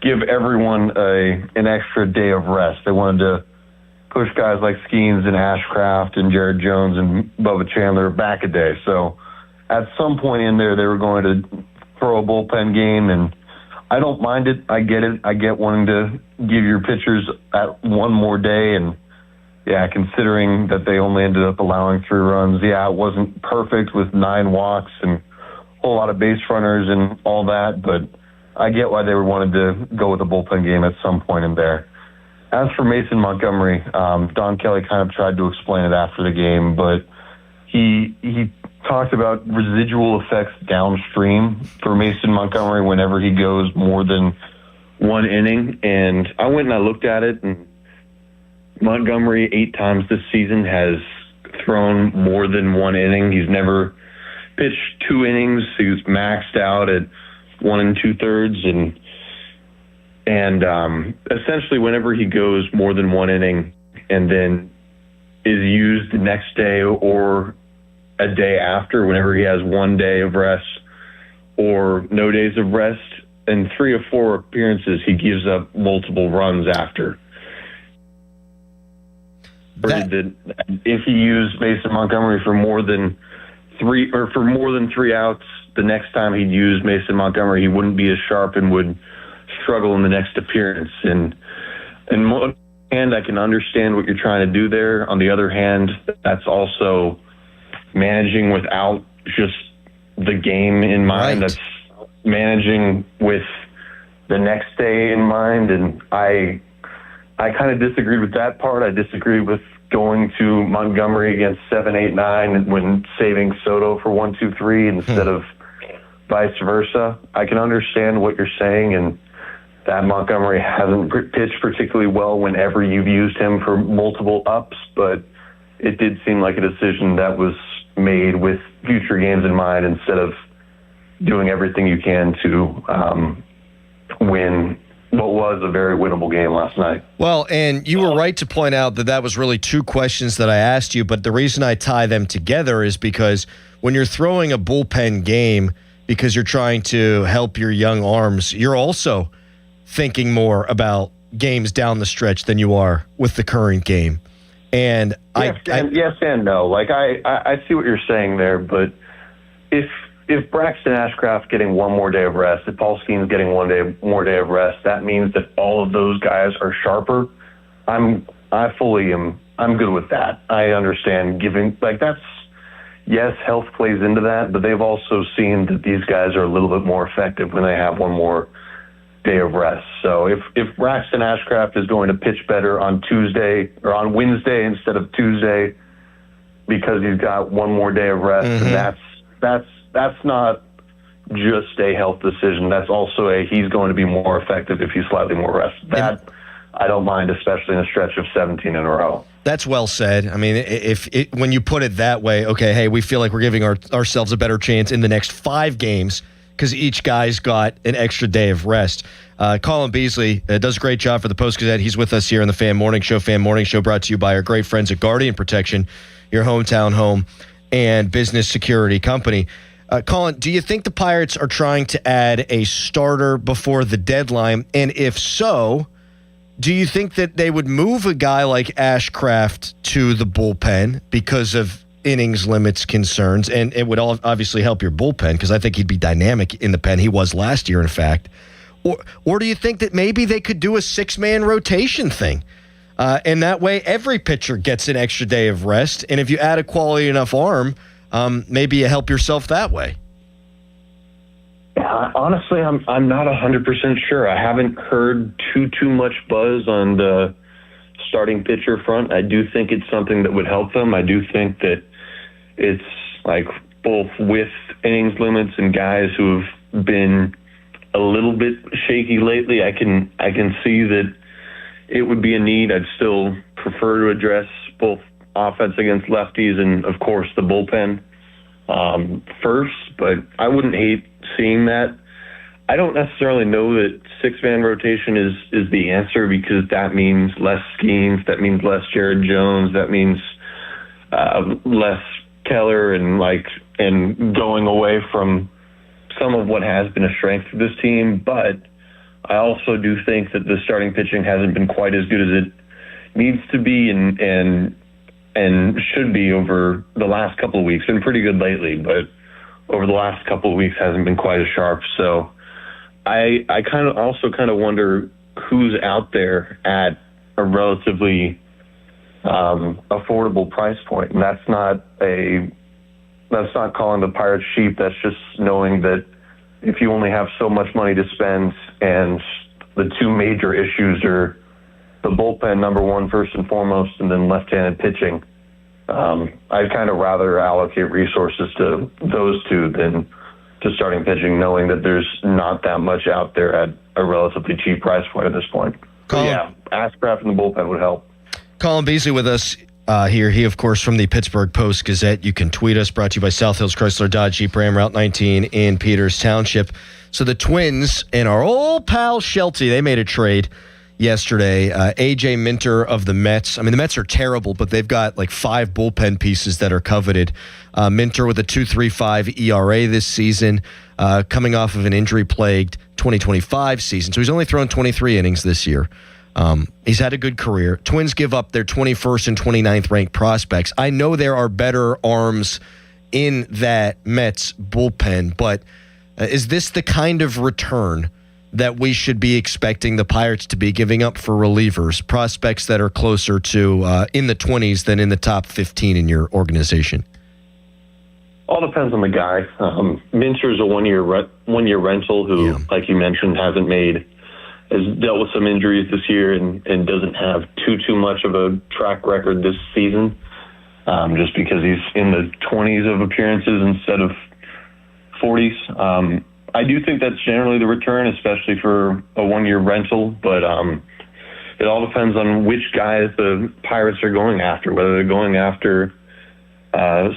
S1: give everyone an extra day of rest. They wanted to push guys like Skeens and Ashcraft and Jared Jones and Bubba Chandler back a day. So at some point in there, they were going to throw a bullpen game, and I don't mind it. I get it. I get wanting to give your pitchers at one more day, and yeah, considering that they only ended up allowing 3 runs, yeah, it wasn't perfect with 9 walks and a whole lot of base runners and all that, but I get why they wanted to go with a bullpen game at some point in there. As for Mason Montgomery, Don Kelly kind of tried to explain it after the game, but he talked about residual effects downstream for Mason Montgomery whenever he goes more than 1 inning, and I went and I looked at it, and Montgomery 8 times this season has thrown more than 1 inning. He's never pitched 2 innings. He was maxed out at 1 2/3, and essentially whenever he goes more than 1 inning and then is used the next day or a day after, whenever he has 1 day of rest or no days of rest, in 3 or 4 appearances, he gives up multiple runs after. If he used Mason Montgomery for more than 3 outs, the next time he'd use Mason Montgomery, he wouldn't be as sharp and would struggle in the next appearance. And on one hand, I can understand what you're trying to do there. On the other hand, that's also managing without just the game in mind. Right. That's managing with the next day in mind. And I kind of disagreed with that part. I disagreed with going to Montgomery against 7, 8, 9 when saving Soto for 1, 2, 3 instead of vice versa. I can understand what you're saying, and that Montgomery hasn't pitched particularly well whenever you've used him for multiple ups, but it did seem like a decision that was made with future games in mind instead of doing everything you can to win what was a very winnable game last night.
S8: Well, and you were right to point out that was really 2 questions that I asked you, but the reason I tie them together is because when you're throwing a bullpen game because you're trying to help your young arms, you're also thinking more about games down the stretch than you are with the current game. And
S1: yes and no. Like I see what you're saying there, but if Braxton Ashcraft's getting 1 more day of rest, if Paul Skeens getting 1 more day of rest, that means that all of those guys are sharper. I'm good with that. I understand yes, health plays into that, but they've also seen that these guys are a little bit more effective when they have 1 more day of rest. So if Braxton Ashcraft is going to pitch better on Tuesday or on Wednesday instead of Tuesday because he's got 1 more day of rest, and that's not just a health decision. That's also he's going to be more effective if he's slightly more rested. That I don't mind, especially in a stretch of 17 in a row.
S8: That's well said. I mean, when you put it that way, okay, hey, we feel like we're giving ourselves a better chance in the next 5 games because each guy's got an extra day of rest. Colin Beasley does a great job for the Post-Gazette. He's with us here on the Fan Morning Show. Fan Morning Show brought to you by our great friends at Guardian Protection, your hometown home and business security company. Colin, do you think the Pirates are trying to add a starter before the deadline? And if so, Do you think that they would move a guy like Ashcraft to the bullpen because of innings limits concerns? And it would obviously help your bullpen because I think he'd be dynamic in the pen. He was last year, in fact. Or do you think that maybe they could do a 6-man rotation thing? And that way every pitcher gets an extra day of rest. And if you add a quality enough arm, maybe you help yourself that way.
S1: Yeah, honestly, I'm not 100% sure. I haven't heard too much buzz on the starting pitcher front. I do think it's something that would help them. I do think that it's like both with innings limits and guys who have been a little bit shaky lately. I can see that it would be a need. I'd still prefer to address both offense against lefties and, of course, the bullpen first, but I wouldn't hate seeing that. I don't necessarily know that 6-man rotation is the answer because that means less Skeens, that means less Jared Jones, that means less Keller and going away from some of what has been a strength of this team. But I also do think that the starting pitching hasn't been quite as good as it needs to be and should be over the last couple of weeks. Been pretty good lately, but over the last couple of weeks hasn't been quite as sharp. So I kind of wonder who's out there at a relatively affordable price point. And that's not calling the Pirates cheap. That's just knowing that if you only have so much money to spend and the two major issues are the bullpen, number one, first and foremost, and then left-handed pitching, I'd kind of rather allocate resources to those two than to starting pitching, knowing that there's not that much out there at a relatively cheap price point at this point. So, yeah, Ashcraft in the bullpen would help.
S8: Colin Beasley with us here. He, of course, from the Pittsburgh Post-Gazette. You can tweet us, brought to you by South Hills Chrysler Dodge Jeep Ram, Route 19 in Peters Township. So the Twins and our old pal Shelty, they made a trade yesterday. A.J. Minter of the Mets. I mean, the Mets are terrible, but they've got like 5 bullpen pieces that are coveted. Minter with a 2.35 ERA this season, coming off of an injury-plagued 2025 season. So he's only thrown 23 innings this year. He's had a good career. Twins give up their 21st and 29th ranked prospects. I know there are better arms in that Mets bullpen, but is this the kind of return that we should be expecting the Pirates to be giving up for relievers, prospects that are closer to in the 20s than in the top 15 in your organization?
S1: All depends on the guy. Minter's a one-year rental who, like you mentioned, has dealt with some injuries this year and doesn't have too much of a track record this season, just because he's in the 20s of appearances instead of 40s. I do think that's generally the return, especially for a one-year rental, but it all depends on which guys the Pirates are going after, whether they're going after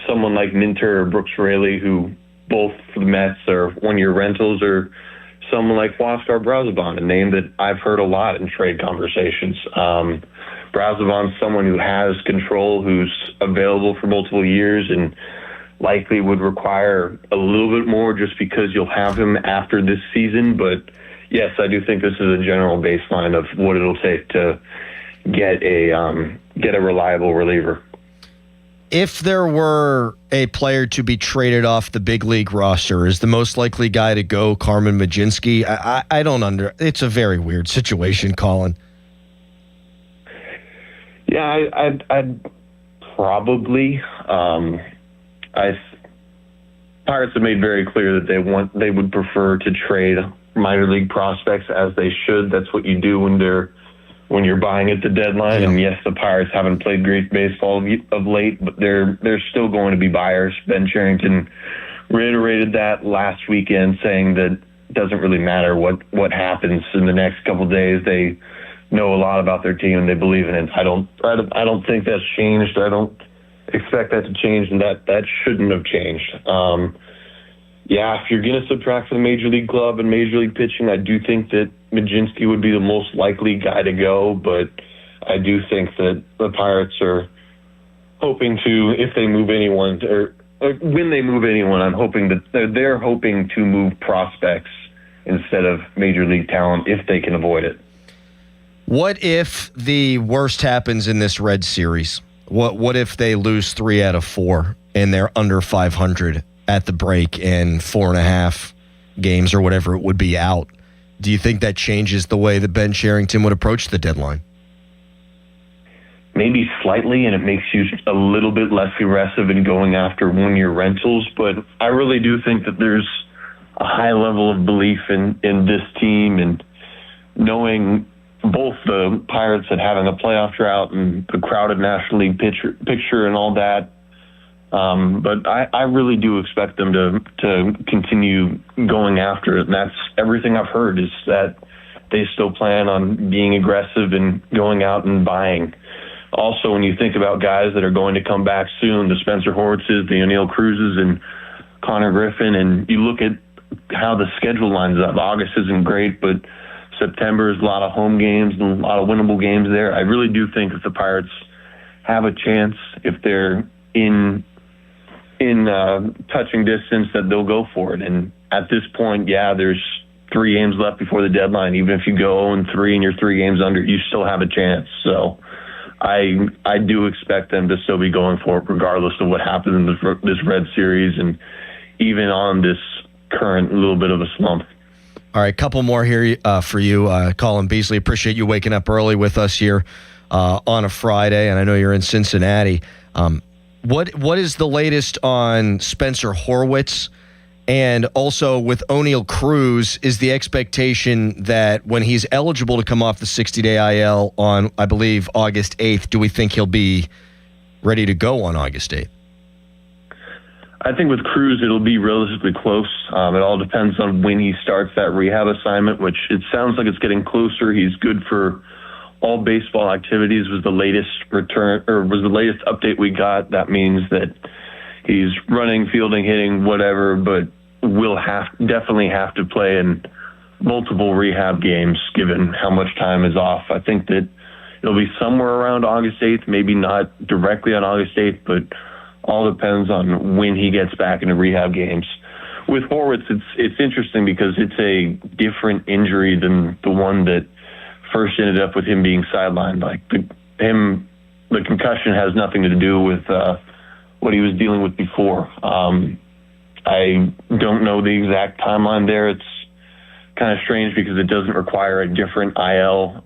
S1: someone like Minter or Brooks Raley, who both for the Mets are one-year rentals, or someone like Huascar Brazoban, a name that I've heard a lot in trade conversations. Brazoban's someone who has control, who's available for multiple years, and likely would require a little bit more just because you'll have him after this season. But yes, I do think this is a general baseline of what it'll take to get a reliable reliever.
S8: If there were a player to be traded off the big league roster, is the most likely guy to go Carmen Mlodzinski? I don't it's a very weird situation, Colin.
S1: Yeah, I'd probably. Pirates have made very clear that they would prefer to trade minor league prospects, as they should. That's what you do when you're buying at the deadline. And yes, the Pirates haven't played great baseball of late, but they're still going to be buyers. Ben Cherington reiterated that last weekend, saying that it doesn't really matter what happens in the next couple of days. They know a lot about their team and they believe in it. I don't think that's changed. I don't expect that to change, and that shouldn't have changed. If you're going to subtract from the Major League club and Major League pitching, I do think that Mlodzinski would be the most likely guy to go, but I do think that the Pirates are hoping to, if they move anyone, or when they move anyone, I'm hoping that they're hoping to move prospects instead of Major League talent if they can avoid it.
S8: What if the worst happens in this Red series? What if they lose 3 out of 4 and they're under 500 at the break and 4.5 games or whatever it would be out? Do you think that changes the way that Ben Cherington would approach the deadline?
S1: Maybe slightly, and it makes you a little bit less aggressive in going after one-year rentals. But I really do think that there's a high level of belief in this team, and knowing both the Pirates and having a playoff drought and the crowded National League picture and all that. But I really do expect them to continue going after it. And that's everything I've heard, is that they still plan on being aggressive and going out and buying. Also, when you think about guys that are going to come back soon, the Spencer Horwitzes, the O'Neill Cruzes, and Connor Griffin, and you look at how the schedule lines up. August isn't great, but September is a lot of home games and a lot of winnable games there. I really do think if the Pirates have a chance, if they're in touching distance, that they'll go for it. And at this point, there's 3 games left before the deadline. Even if you go 0-3 and you're 3 games under, you still have a chance. So I do expect them to still be going for it regardless of what happens in this Red series and even on this current little bit of a slump.
S8: All right, couple more here for you, Colin Beasley. Appreciate you waking up early with us here on a Friday, and I know you're in Cincinnati. What is the latest on Spencer Horwitz? And also with O'Neill Cruz, is the expectation that when he's eligible to come off the 60-day IL on, I believe, August 8th, do we think he'll be ready to go on August 8th?
S1: I think with Cruz, it'll be relatively close. It all depends on when he starts that rehab assignment, which it sounds like it's getting closer. He's good for all baseball activities. Was the latest update we got. That means that he's running, fielding, hitting, whatever, but will definitely have to play in multiple rehab games given how much time is off. I think that it'll be somewhere around August 8th, maybe not directly on August 8th, but all depends on when he gets back into rehab games. With Horwitz, it's interesting because it's a different injury than the one that first ended up with him being sidelined. Like the concussion has nothing to do with what he was dealing with before. I don't know the exact timeline there. It's kind of strange because it doesn't require a different IL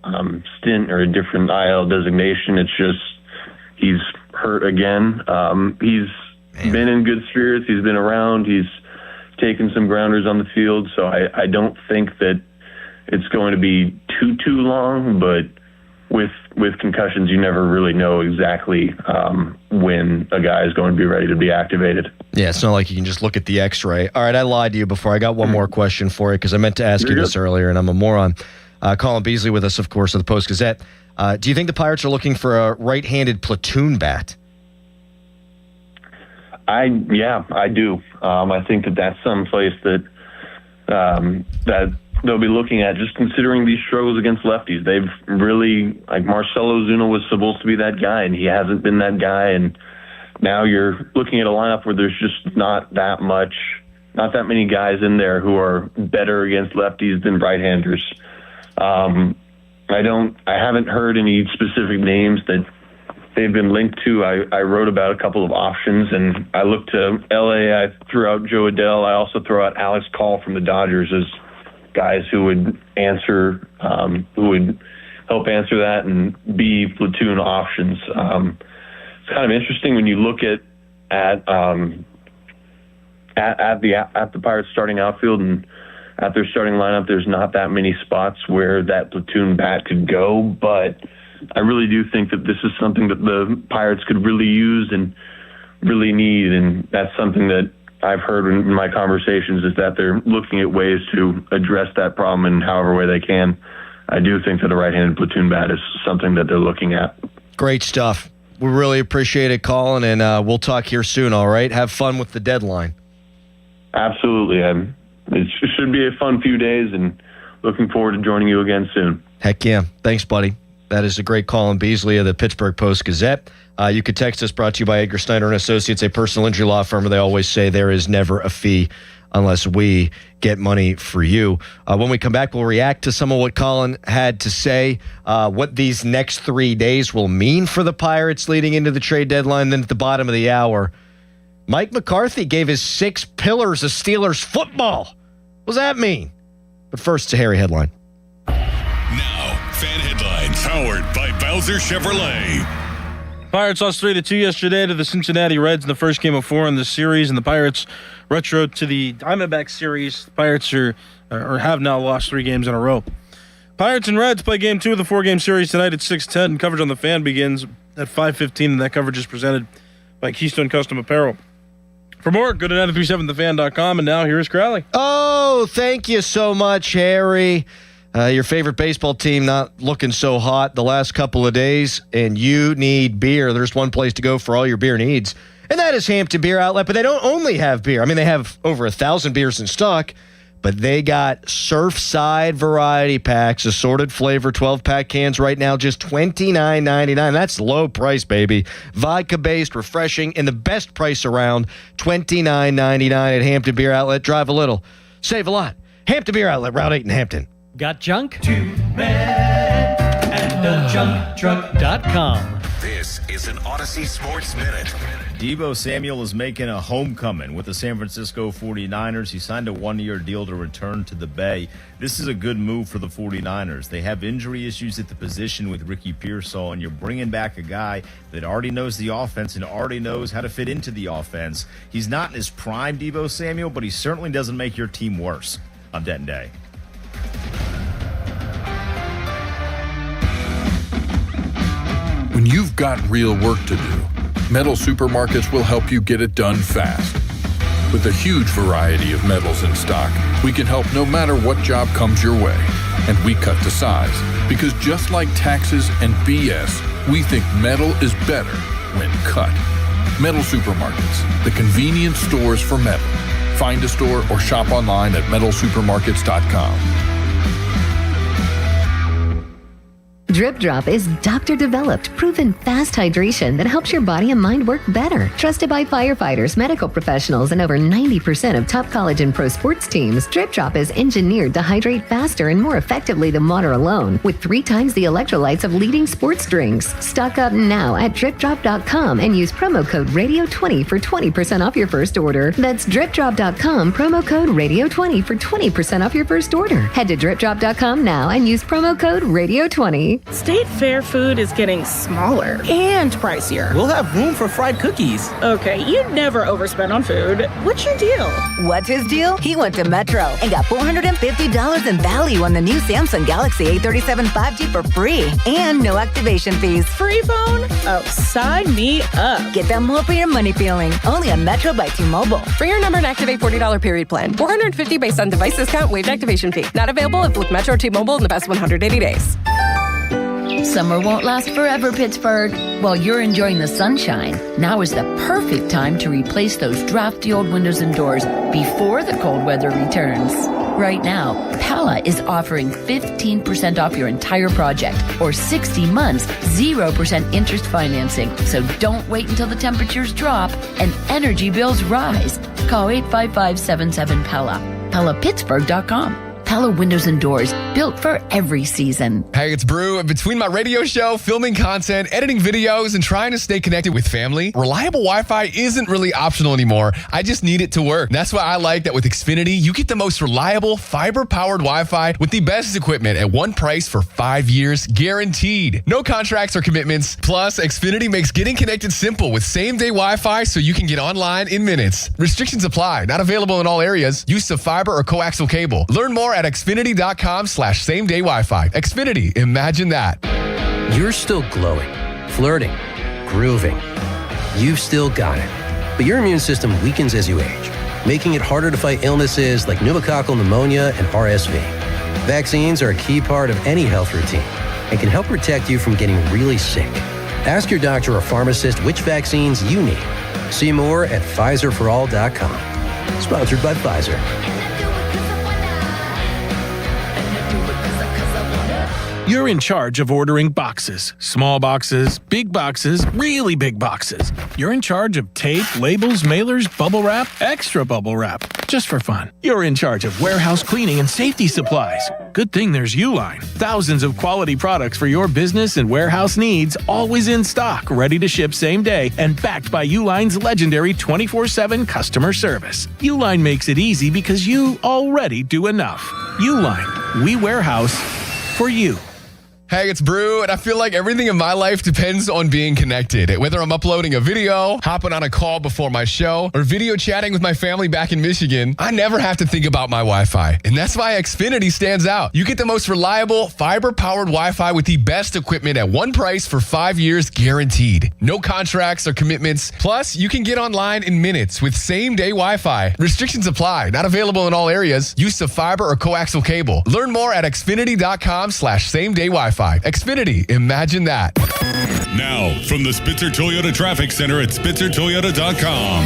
S1: stint or a different IL designation. It's just he's hurt again. He's been in good spirits. He's been around. He's taken some grounders on the field. So I don't think that it's going to be too long, but with concussions, you never really know exactly when a guy is going to be ready to be activated.
S8: Yeah, it's not like you can just look at the X-ray. All right, I lied to you before. I got one more question for you because I meant to ask you this earlier, and I'm a moron. Colin Beasley with us, of course, of the Post-Gazette. Do you think the Pirates are looking for a right-handed platoon bat?
S1: I do. I think that's someplace that they'll be looking at, just considering these struggles against lefties. They've really, like Marcell Ozuna was supposed to be that guy, and he hasn't been that guy. And now you're looking at a lineup where there's just not that many guys in there who are better against lefties than right-handers. I haven't heard any specific names that they've been linked to. I wrote about a couple of options, and I looked to LA. I threw out Joe Adell. I also threw out Alex Call from the Dodgers as guys who would who would help answer that and be platoon options. It's kind of interesting when you look at the Pirates starting outfield and at their starting lineup, there's not that many spots where that platoon bat could go, but I really do think that this is something that the Pirates could really use and really need, and that's something that I've heard in my conversations is that they're looking at ways to address that problem in however way they can. I do think that a right-handed platoon bat is something that they're looking at.
S8: Great stuff. We really appreciate it, Colin, and we'll talk here soon, all right? Have fun with the deadline.
S1: Absolutely. It should be a fun few days, and looking forward to joining you again soon.
S8: Heck yeah. Thanks, buddy. That is the great Colin Beasley of the Pittsburgh Post-Gazette. You could text us, brought to you by Edgar Snyder & Associates, a personal injury law firm where they always say there is never a fee unless we get money for you. When we come back, we'll react to some of what Colin had to say, what these next 3 days will mean for the Pirates leading into the trade deadline. Then at the bottom of the hour, Mike McCarthy gave his 6 pillars of Steelers football. What does that mean? But first, a Harry headline.
S19: Now, fan headlines powered by Bowser Chevrolet.
S2: Pirates lost 3-2 yesterday to the Cincinnati Reds in the first game of 4 in the series, and the Pirates retro to the Diamondbacks series. The Pirates have now lost 3 games in a row. Pirates and Reds play game 2 of the 4-game series tonight at 6:10. Coverage on the Fan begins at 5:15, and that coverage is presented by Keystone Custom Apparel. For more, go to 937thefan.com, and now here's Crowley.
S8: Oh, thank you so much, Harry. Your favorite baseball team not looking so hot the last couple of days, and you need beer. There's one place to go for all your beer needs, and that is Hampton Beer Outlet. But they don't only have beer. I mean, they have over 1,000 beers in stock, but they got Surfside variety packs, assorted flavor, 12-pack cans right now, just $29.99. That's low price, baby. Vodka-based, refreshing, and the best price around, $29.99 at Hampton Beer Outlet. Drive a little, save a lot. Hampton Beer Outlet, Route 8 in Hampton.
S4: Got junk? Too bad. And a junktruck.com.
S5: This is an Odyssey Sports Minute. Deebo Samuel is making a homecoming with the San Francisco 49ers. He signed a 1-year deal to return to the Bay. This is a good move for the 49ers. They have injury issues at the position with Ricky Pearsall, and you're bringing back a guy that already knows the offense and already knows how to fit into the offense. He's not in his prime, Deebo Samuel, but he certainly doesn't make your team worse. I'm Denton Day.
S6: When you've got real work to do, Metal Supermarkets will help you get it done fast. With a huge variety of metals in stock, we can help no matter what job comes your way. And we cut to size, because just like taxes and BS, we think metal is better when cut. Metal Supermarkets, the convenient stores for metal. Find a store or shop online at metalsupermarkets.com.
S7: Drip Drop is doctor-developed, proven fast hydration that helps your body and mind work better. Trusted by firefighters, medical professionals, and over 90% of top college and pro sports teams, Drip Drop is engineered to hydrate faster and more effectively than water alone, with 3 times the electrolytes of leading sports drinks. Stock up now at dripdrop.com and use promo code RADIO20 for 20% off your first order. That's dripdrop.com, promo code RADIO20 for 20% off your first order. Head to dripdrop.com now and use promo code RADIO20.
S25: State Fair food is getting smaller and pricier.
S26: We'll have room for fried cookies.
S25: Okay, you'd never overspend on food. What's your deal?
S27: What's his deal? He went to Metro and got $450 in value on the new Samsung Galaxy A37 5G for free and no activation fees.
S25: Free phone? Oh, sign me up.
S27: Get that more for your money feeling. Only on Metro by T-Mobile.
S28: For your number and activate $40 period plan. $450 based on device discount, waived activation fee. Not available if with Metro T-Mobile in the past 180 days.
S11: Summer won't last forever, Pittsburgh. While you're enjoying the sunshine, now is the perfect time to replace those drafty old windows and doors before the cold weather returns. Right now, Pella is offering 15% off your entire project or 60 months, 0% interest financing. So don't wait until the temperatures drop and energy bills rise. Call 855-77-PELLA. PellaPittsburgh.com. Pella Windows and Doors, built for every season.
S29: Hey, it's Brew. Between my radio show, filming content, editing videos, and trying to stay connected with family, reliable Wi-Fi isn't really optional anymore. I just need it to work. And that's why I like that with Xfinity, you get the most reliable, fiber-powered Wi-Fi with the best equipment at one price for 5 years, guaranteed. No contracts or commitments. Plus, Xfinity makes getting connected simple with same-day Wi-Fi so you can get online in minutes. Restrictions apply. Not available in all areas. Use of fiber or coaxial cable. Learn more at Xfinity.com/same-day Wi-Fi. Xfinity, imagine that.
S18: You're still glowing, flirting, grooving. You've still got it. But your immune system weakens as you age, making it harder to fight illnesses like pneumococcal pneumonia and RSV. Vaccines are a key part of any health routine and can help protect you from getting really sick. Ask your doctor or pharmacist which vaccines you need. See more at PfizerForAll.com. Sponsored by Pfizer.
S9: You're in charge of ordering boxes. Small boxes, big boxes, really big boxes. You're in charge of tape, labels, mailers, bubble wrap, extra bubble wrap. Just for fun. You're in charge of warehouse cleaning and safety supplies. Good thing there's Uline. Thousands of quality products for your business and warehouse needs, always in stock, ready to ship same day, and backed by Uline's legendary 24/7 customer service. Uline makes it easy because you already do enough. Uline. We warehouse for you.
S29: Hey, it's Brew, and I feel like everything in my life depends on being connected. Whether I'm uploading a video, hopping on a call before my show, or video chatting with my family back in Michigan, I never have to think about my Wi-Fi. And that's why Xfinity stands out. You get the most reliable, fiber-powered Wi-Fi with the best equipment at one price for 5 years guaranteed. No contracts or commitments. Plus, you can get online in minutes with same-day Wi-Fi. Restrictions apply. Not available in all areas. Use of fiber or coaxial cable. Learn more at xfinity.com/same-day Wi-Fi. Xfinity, imagine that.
S19: Now, from the Spitzer Toyota Traffic Center at SpitzerToyota.com.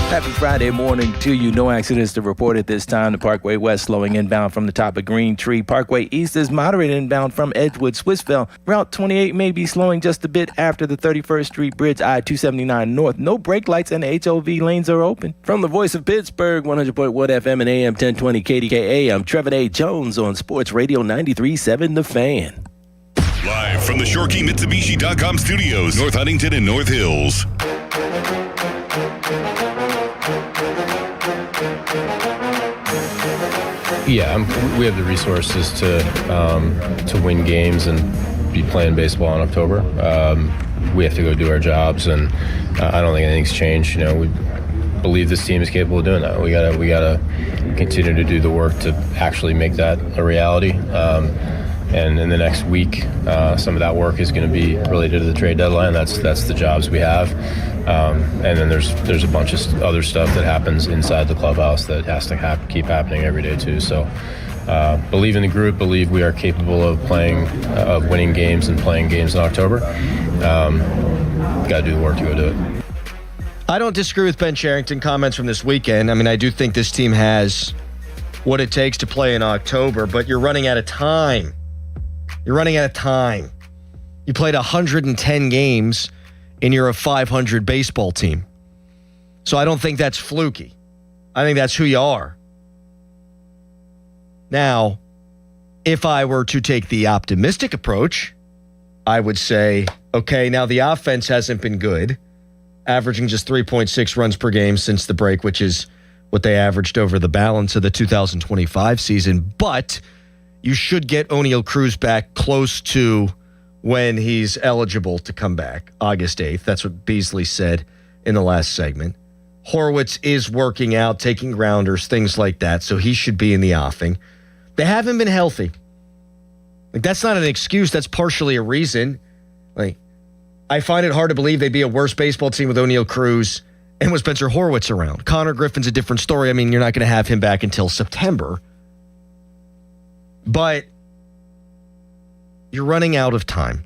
S22: Happy Friday morning to you. No accidents to report at this time. The Parkway West slowing inbound from the top of Green Tree. Parkway East is moderate inbound from Edgewood, Swissville. Route 28 may be slowing just a bit after the 31st Street Bridge. I-279 North. No brake lights and HOV lanes are open. From the voice of Pittsburgh, 100.1 FM and AM 1020 KDKA, I'm Trevor A. Jones on Sports Radio 93.7 The Fan.
S19: Live from the ShoreKeyMitsubishi.com studios, North Huntington and North Hills.
S12: Yeah, we have the resources to win games and be playing baseball in October. We have to go do our jobs, and I don't think anything's changed. You know, we believe this team is capable of doing that. We gotta continue to do the work to actually make that a reality. And in the next week, some of that work is going to be related to the trade deadline. That's the jobs we have. And then there's a bunch of other stuff that happens inside the clubhouse that has to keep happening every day too. So believe in the group, believe we are capable of winning games and playing games in October. Got to do the work to go do it.
S8: I don't disagree with Ben Cherington comments from this weekend. I mean, I do think this team has what it takes to play in October, but you're running out of time. You played 110 games and you're a 500 baseball team. So I don't think that's fluky. I think that's who you are. Now, if I were to take the optimistic approach, I would say, okay, now the offense hasn't been good, averaging just 3.6 runs per game since the break, which is what they averaged over the balance of the 2025 season. But you should get O'Neal Cruz back close to when he's eligible to come back, August 8th. That's what Beasley said in the last segment. Horwitz is working out, taking grounders, things like that, so he should be in the offing. They haven't been healthy. Like, that's not an excuse. That's partially a reason. Like, I find it hard to believe they'd be a worse baseball team with O'Neal Cruz and with Spencer Horwitz around. Connor Griffin's a different story. I mean, you're not going to have him back until September. But you're running out of time.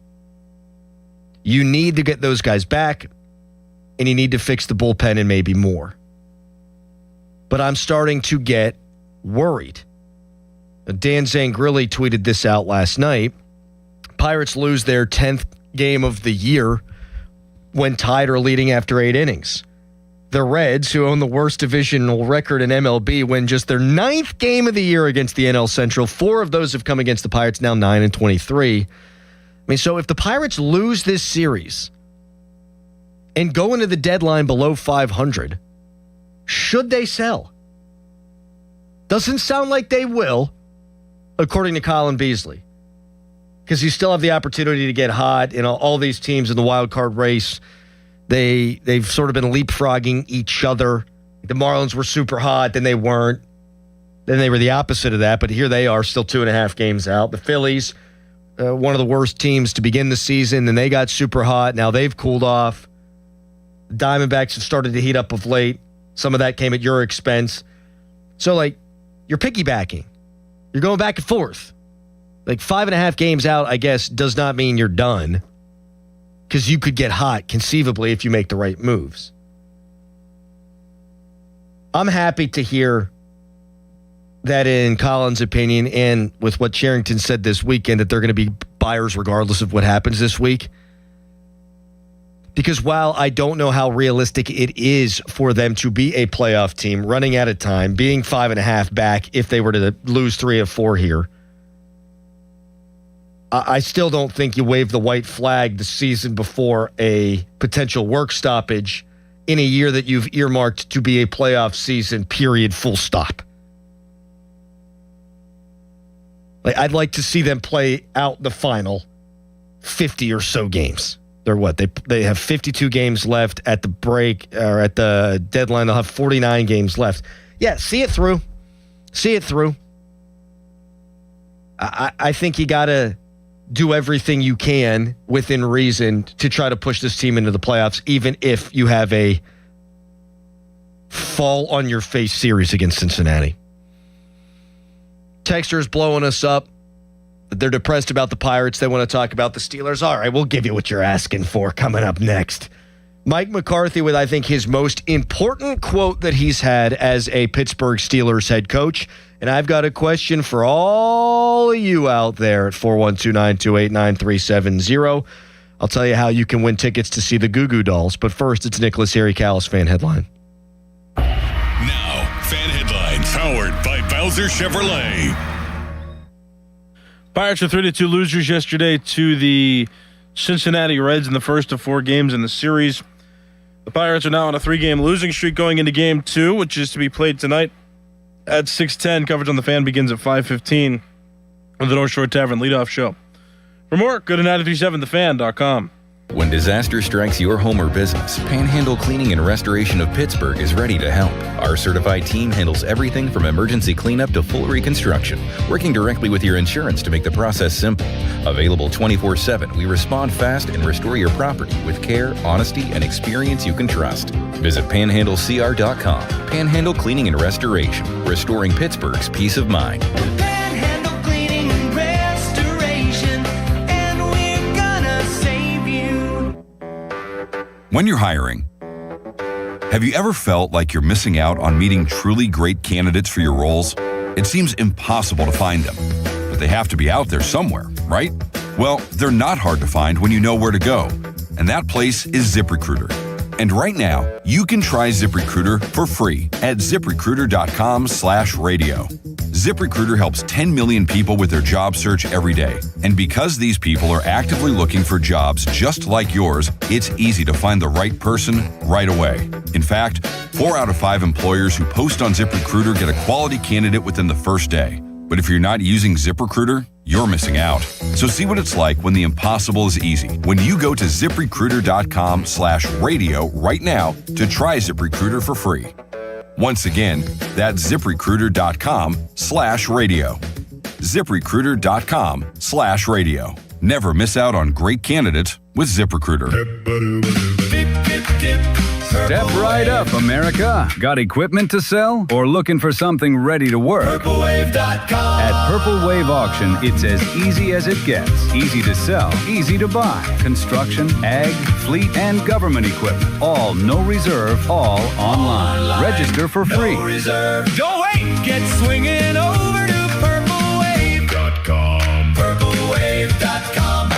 S8: You need to get those guys back, and you need to fix the bullpen and maybe more. But I'm starting to get worried. Dan Zangrilli tweeted this out last night. Pirates lose their 10th game of the year when tied or leading after 8 innings. The Reds, who own the worst divisional record in MLB, win just their 9th game of the year against the NL Central. 4 of those have come against the Pirates, now 9-23. I mean, so if the Pirates lose this series and go into the deadline below 500, should they sell? Doesn't sound like they will, according to Colin Beasley, because you still have the opportunity to get hot. You know, all these teams in the wild card race, they've sort of been leapfrogging each other. The Marlins were super hot, then they weren't. Then they were the opposite of that, but here they are, still 2.5 games out. The Phillies, one of the worst teams to begin the season, then they got super hot. Now they've cooled off. The Diamondbacks have started to heat up of late. Some of that came at your expense. So, like, you're piggybacking. You're going back and forth. Like, 5.5 games out, I guess, does not mean you're done, because you could get hot conceivably if you make the right moves. I'm happy to hear that in Colin's opinion, and with what Cherington said this weekend, that they're going to be buyers regardless of what happens this week. Because while I don't know how realistic it is for them to be a playoff team, running out of time, being 5.5 back if they were to lose 3 of 4 here, I still don't think you wave the white flag the season before a potential work stoppage in a year that you've earmarked to be a playoff season, period, full stop. Like, I'd like to see them play out the final 50 or so games. They're what? They have 52 games left at the break, or at the deadline. They'll have 49 games left. Yeah, see it through. See it through. I think you got to do everything you can within reason to try to push this team into the playoffs, even if you have a fall-on-your-face series against Cincinnati. Texter's blowing us up. They're depressed about the Pirates. They want to talk about the Steelers. All right, we'll give you what you're asking for coming up next. Mike McCarthy with, I think, his most important quote that he's had as a Pittsburgh Steelers head coach. And I've got a question for all of you out there at 412-928-9370. I'll tell you how you can win tickets to see the Goo Goo Dolls. But first, it's Nicholas Harry Callis fan headline.
S19: Now, fan headlines powered by Bowser Chevrolet.
S2: Pirates are 3-2 losers yesterday to the Cincinnati Reds in the first of 4 games in the series. The Pirates are now on a 3-game losing streak going into Game 2, which is to be played tonight at 6:10. Coverage on the Fan begins at 5:15 with the North Shore Tavern leadoff show. For more, go to 937thefan.com.
S3: When disaster strikes your home or business, Panhandle Cleaning and Restoration of Pittsburgh is ready to help. Our certified team handles everything from emergency cleanup to full reconstruction, working directly with your insurance to make the process simple. Available 24/7, we respond fast and restore your property with care, honesty, and experience you can trust. Visit panhandlecr.com. Panhandle Cleaning and Restoration, restoring Pittsburgh's peace of mind.
S10: When you're hiring, have you ever felt like you're missing out on meeting truly great candidates for your roles? It seems impossible to find them, but they have to be out there somewhere, right? Well, they're not hard to find when you know where to go, and that place is ZipRecruiter. And right now, you can try ZipRecruiter for free at ZipRecruiter.com/radio. ZipRecruiter helps 10 million people with their job search every day. And because these people are actively looking for jobs just like yours, it's easy to find the right person right away. In fact, 4 out of 5 employers who post on ZipRecruiter get a quality candidate within the first day. But if you're not using ZipRecruiter, you're missing out. So see what it's like when the impossible is easy. When you go to ZipRecruiter.com/radio right now to try ZipRecruiter for free. Once again, that's ZipRecruiter.com/radio. ZipRecruiter.com/radio. Never miss out on great candidates with ZipRecruiter.
S15: Step right up, America. Got equipment to sell or looking for something ready to work? PurpleWave.com. At Purple Wave Auction, it's as easy as it gets. Easy to sell, easy to buy. Construction, ag, fleet, and government equipment. All no reserve, all online. Register for free.
S16: No reserve. Don't wait. Get swinging over to PurpleWave.com. PurpleWave.com.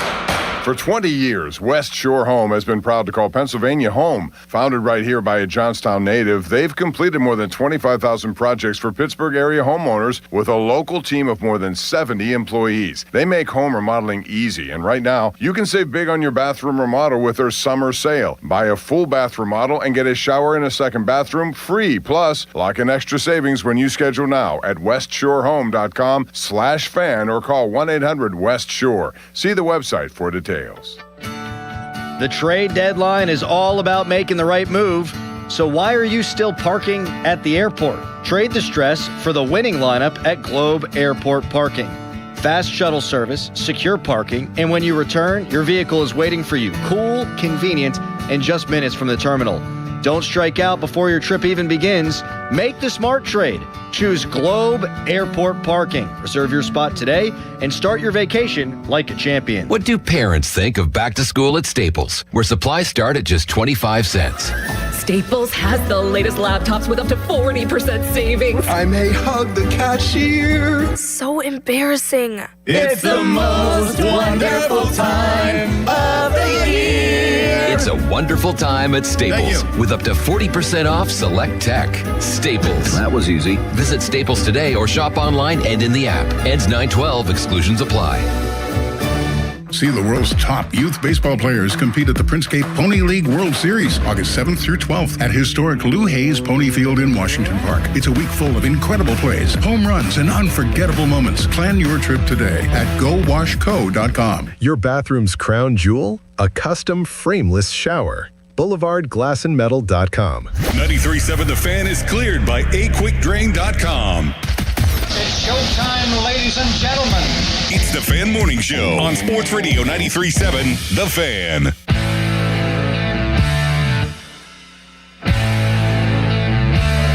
S17: For 20 years, West Shore Home has been proud to call Pennsylvania home. Founded right here by a Johnstown native, they've completed more than 25,000 projects for Pittsburgh area homeowners with a local team of more than 70 employees. They make home remodeling easy, and right now, you can save big on your bathroom remodel with their summer sale. Buy a full bath remodel and get a shower and a second bathroom free. Plus, lock in extra savings when you schedule now at westshorehome.com/fan or call 1-800-WEST-SHORE. See the website for details.
S8: The trade deadline is all about making the right move. So why are you still parking at the airport? Trade the stress for the winning lineup at Globe Airport Parking. Fast shuttle service, secure parking, and when you return, your vehicle is waiting for you. Cool, convenient, and just minutes from the terminal. Don't strike out before your trip even begins. Make the smart trade. Choose Globe Airport Parking. Reserve your spot today and start your vacation like a champion.
S20: What do parents think of back to school at Staples, where supplies start at just 25 cents?
S28: Staples has the latest laptops with up to 40% savings.
S1: I may hug the cashier.
S25: So embarrassing.
S16: It's the most wonderful time of the year.
S4: It's a wonderful time at Staples with up to 40% off select tech. Staples.
S15: That was easy.
S4: Visit Staples today or shop online and in the app. Ends 9/12. Exclusions apply.
S5: See the world's top youth baseball players compete at the Princecate Pony League World Series, August 7th through 12th at historic Lou Hayes Pony Field in Washington Park. It's a week full of incredible plays, home runs, and unforgettable moments. Plan your trip today at GoWashCo.com.
S13: Your bathroom's crown jewel? A custom frameless shower. BoulevardGlassandMetal.com.
S19: 93.7 The Fan is cleared by AQuickDrain.com.
S14: It's showtime, ladies and gentlemen.
S19: It's the Fan Morning Show on Sports Radio 93.7 The Fan.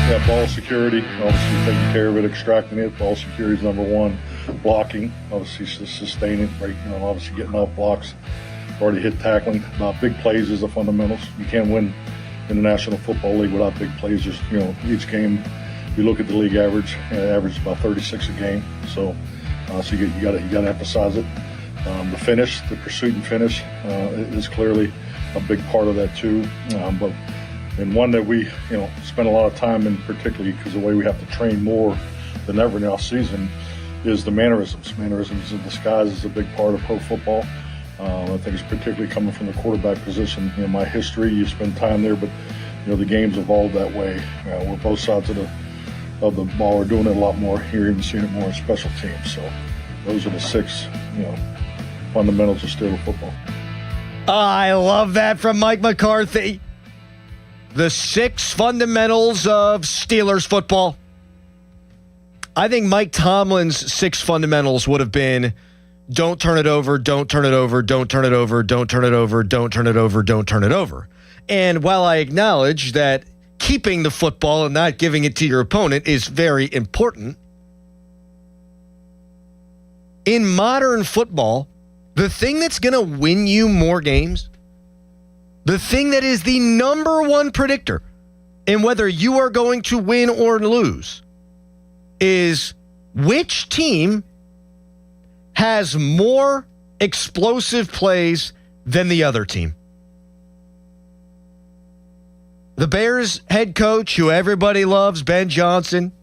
S20: Yeah, ball security, obviously taking care of it, extracting it. Ball security is number one. Blocking, obviously sustaining, right? Obviously getting off blocks. Already hit tackling. Big plays is the fundamentals. You can't win in the National Football League without big plays. Just each game. You look at the league average, average about 36 a game. So you got to emphasize it. The finish, the pursuit and finish, is clearly a big part of that too. And one that we spend a lot of time in, particularly because the way we have to train more than ever in the off season, is the mannerisms. Mannerisms in disguise is a big part of pro football. I think it's particularly coming from the quarterback position. In my history, you spend time there, but the game's evolved that way. Where both sides of the ball are doing it a lot more. You're even seeing it more in special teams. So those are the six, fundamentals of Steeler football.
S8: I love that from Mike McCarthy. The 6 fundamentals of Steelers football. I think Mike Tomlin's 6 fundamentals would have been: don't turn it over, don't turn it over, don't turn it over, don't turn it over, don't turn it over, don't turn it over. And while I acknowledge that keeping the football and not giving it to your opponent is very important, in modern football, the thing that's going to win you more games, the thing that is the number one predictor in whether you are going to win or lose, is which team has more explosive plays than the other team. The Bears head coach, who everybody loves, Ben Johnson,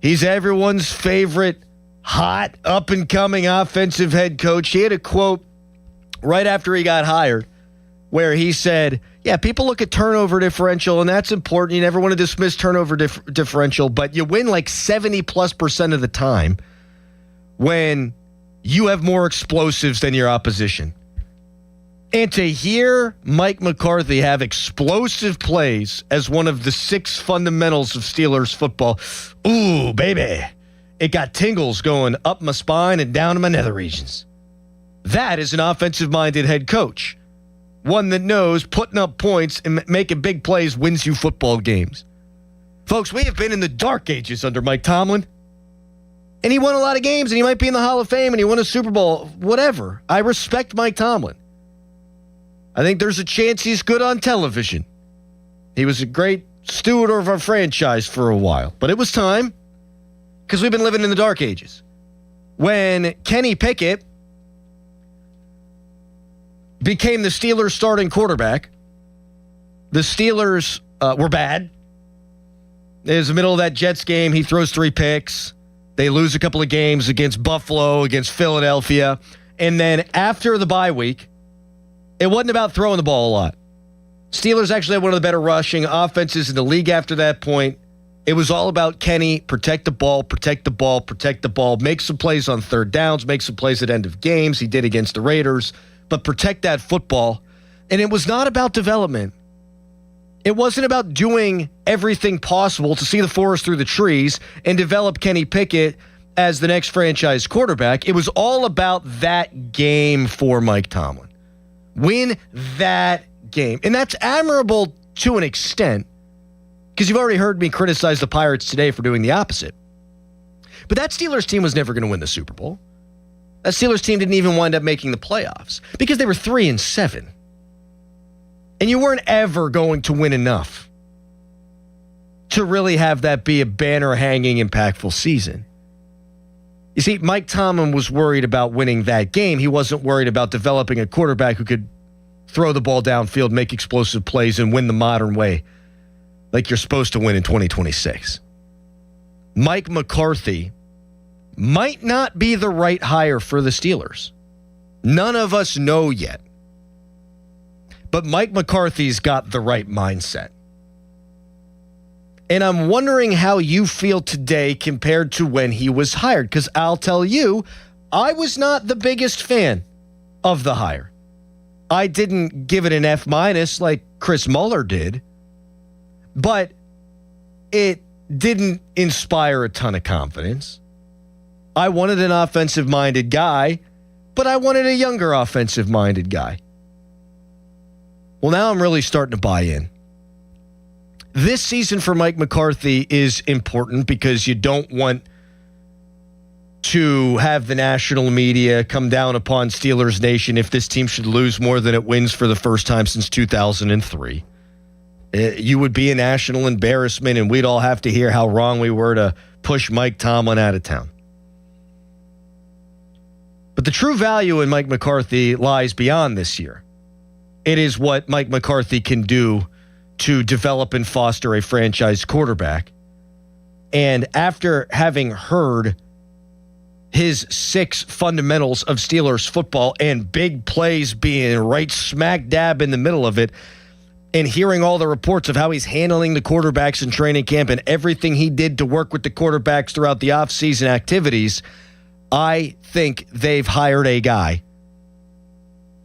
S8: he's everyone's favorite hot, up-and-coming offensive head coach. He had a quote right after he got hired where he said, yeah, people look at turnover differential, and that's important. You never want to dismiss turnover differential, but you win like 70+% of the time when you have more explosives than your opposition. And to hear Mike McCarthy have explosive plays as one of the 6 fundamentals of Steelers football, ooh, baby, it got tingles going up my spine and down to my nether regions. That is an offensive-minded head coach. One that knows putting up points and making big plays wins you football games. Folks, we have been in the dark ages under Mike Tomlin. And he won a lot of games, and he might be in the Hall of Fame, and he won a Super Bowl, whatever. I respect Mike Tomlin. I think there's a chance he's good on television. He was a great steward of our franchise for a while. But it was time, because we've been living in the dark ages. When Kenny Pickett became the Steelers' starting quarterback, the Steelers were bad. It was the middle of that Jets game. He throws 3 picks. They lose a couple of games against Buffalo, against Philadelphia. And then after the bye week, it wasn't about throwing the ball a lot. Steelers actually had one of the better rushing offenses in the league after that point. It was all about Kenny, protect the ball, protect the ball, protect the ball, make some plays on third downs, make some plays at end of games. He did against the Raiders, but protect that football. And it was not about development. It wasn't about doing everything possible to see the forest through the trees and develop Kenny Pickett as the next franchise quarterback. It was all about that game for Mike Tomlin. Win that game. And that's admirable to an extent, because you've already heard me criticize the Pirates today for doing the opposite. But that Steelers team was never going to win the Super Bowl. That Steelers team didn't even wind up making the playoffs because they were 3-7. And you weren't ever going to win enough to really have that be a banner-hanging, impactful season. You see, Mike Tomlin was worried about winning that game. He wasn't worried about developing a quarterback who could throw the ball downfield, make explosive plays, and win the modern way like you're supposed to win in 2026. Mike McCarthy might not be the right hire for the Steelers. None of us know yet. But Mike McCarthy's got the right mindset. And I'm wondering how you feel today compared to when he was hired. Because I'll tell you, I was not the biggest fan of the hire. I didn't give it an F- like Chris Mueller did. But it didn't inspire a ton of confidence. I wanted an offensive-minded guy, but I wanted a younger offensive-minded guy. Well, now I'm really starting to buy in. This season for Mike McCarthy is important because you don't want to have the national media come down upon Steelers Nation if this team should lose more than it wins for the first time since 2003. You would be a national embarrassment, and we'd all have to hear how wrong we were to push Mike Tomlin out of town. But the true value in Mike McCarthy lies beyond this year. It is what Mike McCarthy can do to develop and foster a franchise quarterback. And after having heard his 6 fundamentals of Steelers football and big plays being right smack dab in the middle of it, and hearing all the reports of how he's handling the quarterbacks in training camp and everything he did to work with the quarterbacks throughout the offseason activities, I think they've hired a guy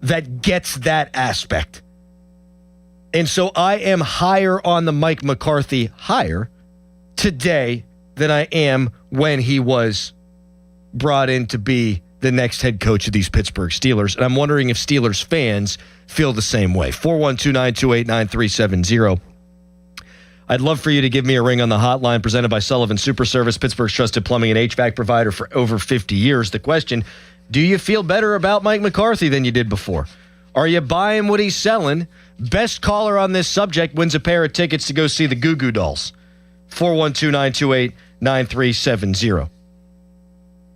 S8: that gets that aspect. And so I am higher on the Mike McCarthy hire today than I am when he was brought in to be the next head coach of these Pittsburgh Steelers. And I'm wondering if Steelers fans feel the same way. 412-928-9370. I'd love for you to give me a ring on the hotline presented by Sullivan Super Service, Pittsburgh's trusted plumbing and HVAC provider for over 50 years. The question, do you feel better about Mike McCarthy than you did before? Are you buying what he's selling? Best caller on this subject wins a pair of tickets to go see the Goo Goo Dolls. 412-928-9370.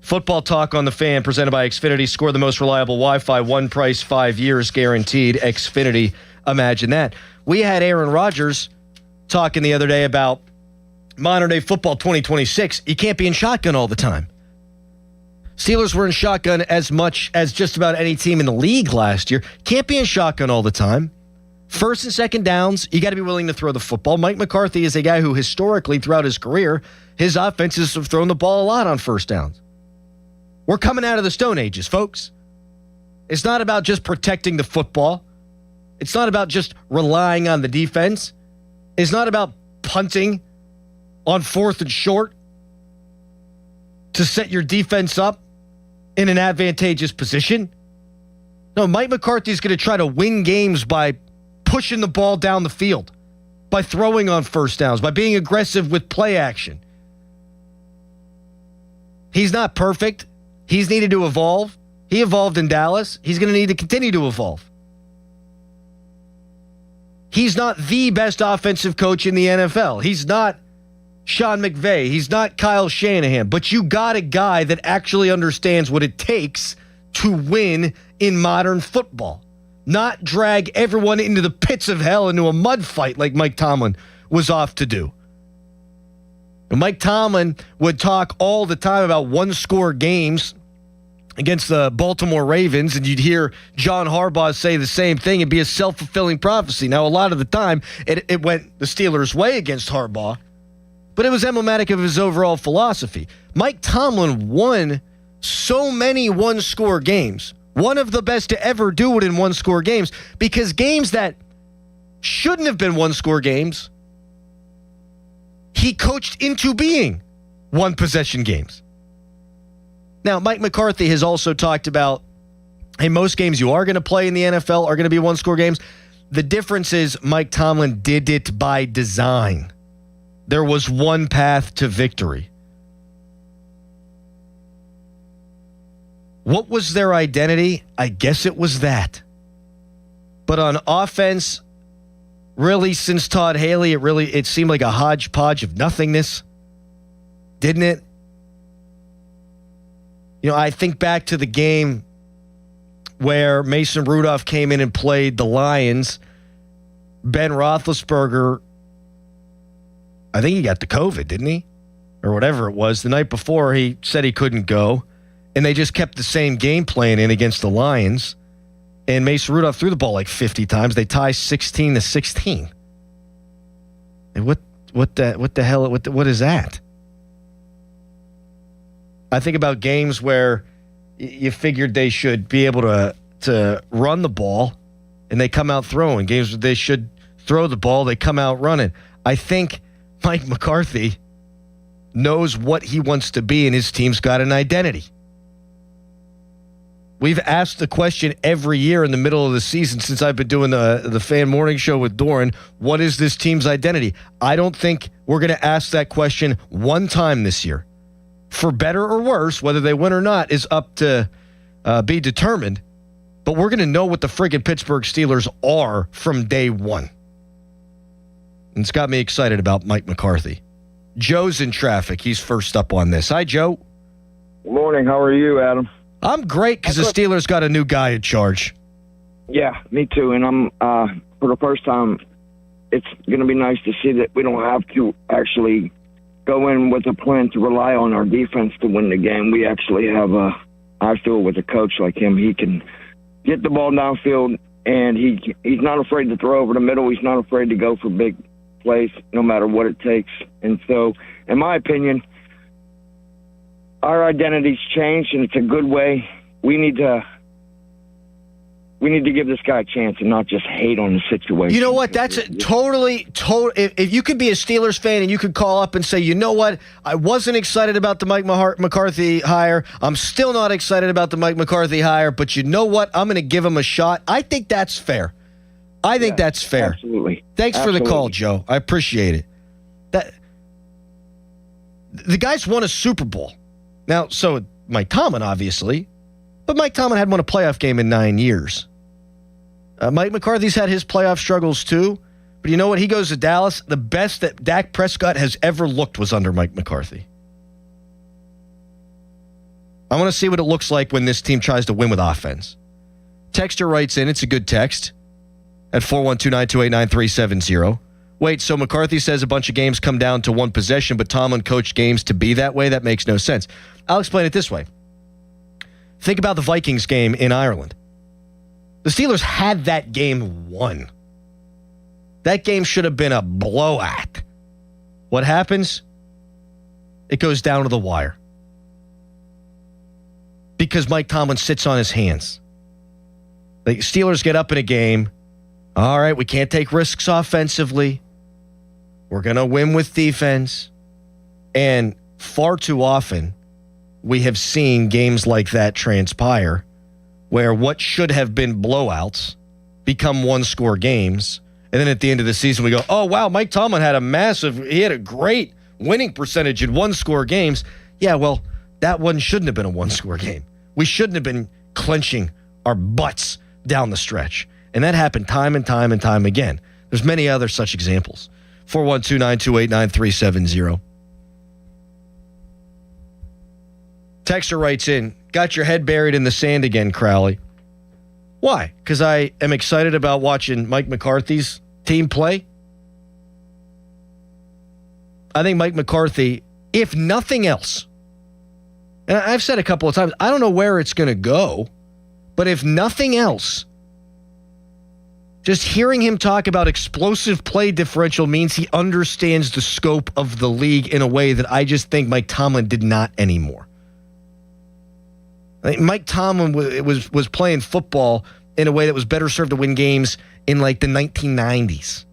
S8: Football Talk on the Fan, presented by Xfinity. Score the most reliable Wi-Fi, one price, 5 years guaranteed. Xfinity, imagine that. We had Aaron Rodgers talking the other day about modern day football 2026. You can't be in shotgun all the time. Steelers were in shotgun as much as just about any team in the league last year. Can't be in shotgun all the time. First and second downs, you got to be willing to throw the football. Mike McCarthy is a guy who historically throughout his career, his offenses have thrown the ball a lot on first downs. We're coming out of the Stone Ages, folks. It's not about just protecting the football. It's not about just relying on the defense. It's not about punting on 4th and short to set your defense up in an advantageous position. No, Mike McCarthy's going to try to win games by pushing the ball down the field, by throwing on first downs, by being aggressive with play action. He's not perfect. He's needed to evolve. He evolved in Dallas. He's going to need to continue to evolve. He's not the best offensive coach in the NFL. He's not Sean McVay. He's not Kyle Shanahan. But you got a guy that actually understands what it takes to win in modern football. Not drag everyone into the pits of hell into a mud fight like Mike Tomlin was off to do. And Mike Tomlin would talk all the time about one-score games against the Baltimore Ravens, and you'd hear John Harbaugh say the same thing. It'd be a self-fulfilling prophecy. Now, a lot of the time, it went the Steelers' way against Harbaugh, but it was emblematic of his overall philosophy. Mike Tomlin won so many one-score games, one of the best to ever do it in one-score games, because games that shouldn't have been one-score games, he coached into being one-possession games. Now, Mike McCarthy has also talked about, hey, most games you are going to play in the NFL are going to be one-score games. The difference is Mike Tomlin did it by design. There was one path to victory. What was their identity? I guess it was that. But on offense, Really, since Todd Haley, it seemed like a hodgepodge of nothingness, didn't it? I think back to the game where Mason Rudolph came in and played the Lions. Ben Roethlisberger, I think he got the COVID, didn't he? Or whatever it was. The night before, he said he couldn't go. And they just kept the same game plan in against the Lions. And Mason Rudolph threw the ball like 50 times. They tie 16-16. And what the hell? What is that? I think about games where you figured they should be able to run the ball, and they come out throwing. Games where they should throw the ball, they come out running. I think Mike McCarthy knows what he wants to be, and his team's got an identity. We've asked the question every year in the middle of the season since I've been doing the fan morning show with Doran, what is this team's identity? I don't think we're going to ask that question one time this year. For better or worse, whether they win or not is up to be determined. But we're going to know what the friggin' Pittsburgh Steelers are from day one. And it's got me excited about Mike McCarthy. Joe's in traffic. He's first up on this. Hi, Joe.
S6: Good morning. How are you, Adam?
S8: I'm great because the Steelers got a new guy in charge.
S6: Yeah, me too. And I'm for the first time, it's going to be nice to see that we don't have to actually go in with a plan to rely on our defense to win the game. We actually have I feel with a coach like him, he can get the ball downfield, and he's not afraid to throw over the middle. He's not afraid to go for big plays, no matter what it takes. And so, in my opinion, our identity's changed, and it's a good way. We need to give this guy a chance and not just hate on the situation.
S8: You know what? That's totally. If you could be a Steelers fan and you could call up and say, you know what? I wasn't excited about the Mike McCarthy hire. I'm still not excited about the Mike McCarthy hire, but you know what? I'm going to give him a shot. I think that's fair. I think that's fair.
S6: Absolutely.
S8: Thanks for the call, Joe. I appreciate it. The guy's won a Super Bowl. Now, so Mike Tomlin, obviously, but Mike Tomlin hadn't won a playoff game in 9 years. Mike McCarthy's had his playoff struggles too, but you know what? He goes to Dallas. The best that Dak Prescott has ever looked was under Mike McCarthy. I want to see what it looks like when this team tries to win with offense. Texter writes in, it's a good text, at 412-928-9370. Wait, so McCarthy says a bunch of games come down to one possession, but Tomlin coached games to be that way? That makes no sense. I'll explain it this way. Think about the Vikings game in Ireland. The Steelers had that game won. That game should have been a blowout. What happens? It goes down to the wire. Because Mike Tomlin sits on his hands. The Steelers get up in a game. All right, we can't take risks offensively. We're going to win with defense. And far too often, we have seen games like that transpire where what should have been blowouts become one-score games. And then at the end of the season, we go, oh, wow, Mike Tomlin had a great winning percentage in one-score games. Yeah, well, that one shouldn't have been a one-score game. We shouldn't have been clenching our butts down the stretch. And that happened time and time and time again. There's many other such examples. 412-928-9370. Texter writes in, got your head buried in the sand again, Crowley. Why? Because I am excited about watching Mike McCarthy's team play. I think Mike McCarthy, if nothing else, and I've said a couple of times, I don't know where it's going to go, but if nothing else, just hearing him talk about explosive play differential means he understands the scope of the league in a way that I just think Mike Tomlin did not anymore. I think Mike Tomlin was playing football in a way that was better served to win games in like the 1990s.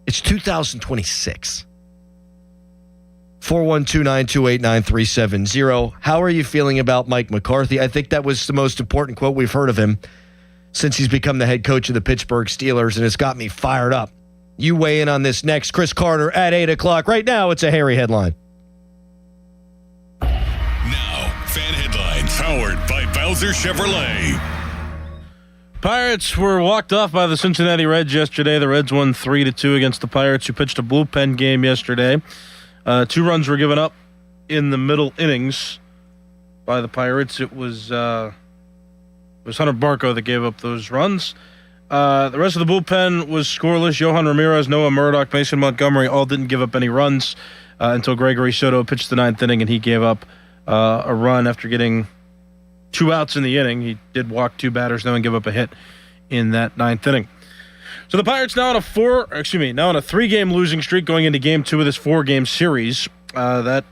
S8: It's 2026. 412-928-9370. How are you feeling about Mike McCarthy? I think that was the most important quote we've heard of him since he's become the head coach of the Pittsburgh Steelers, and it's got me fired up. You weigh in on this next. Chris Carter at 8 o'clock. Right now, it's a Harry headline.
S19: Now, fan headlines powered by Bowser Chevrolet.
S2: Pirates were walked off by the Cincinnati Reds yesterday. The Reds won 3-2 against the Pirates, who pitched a bullpen game yesterday. 2 runs were given up in the middle innings by the Pirates. It was Hunter Barco that gave up those runs. The rest of the bullpen was scoreless. Johan Ramirez, Noah Murdoch, Mason Montgomery all didn't give up any runs until Gregory Soto pitched the 9th inning, and he gave up a run after getting 2 outs in the inning. He did walk 2 batters, no one give up a hit in that 9th inning. So the Pirates now on a 3-game losing streak going into Game 2 of this 4-game series. That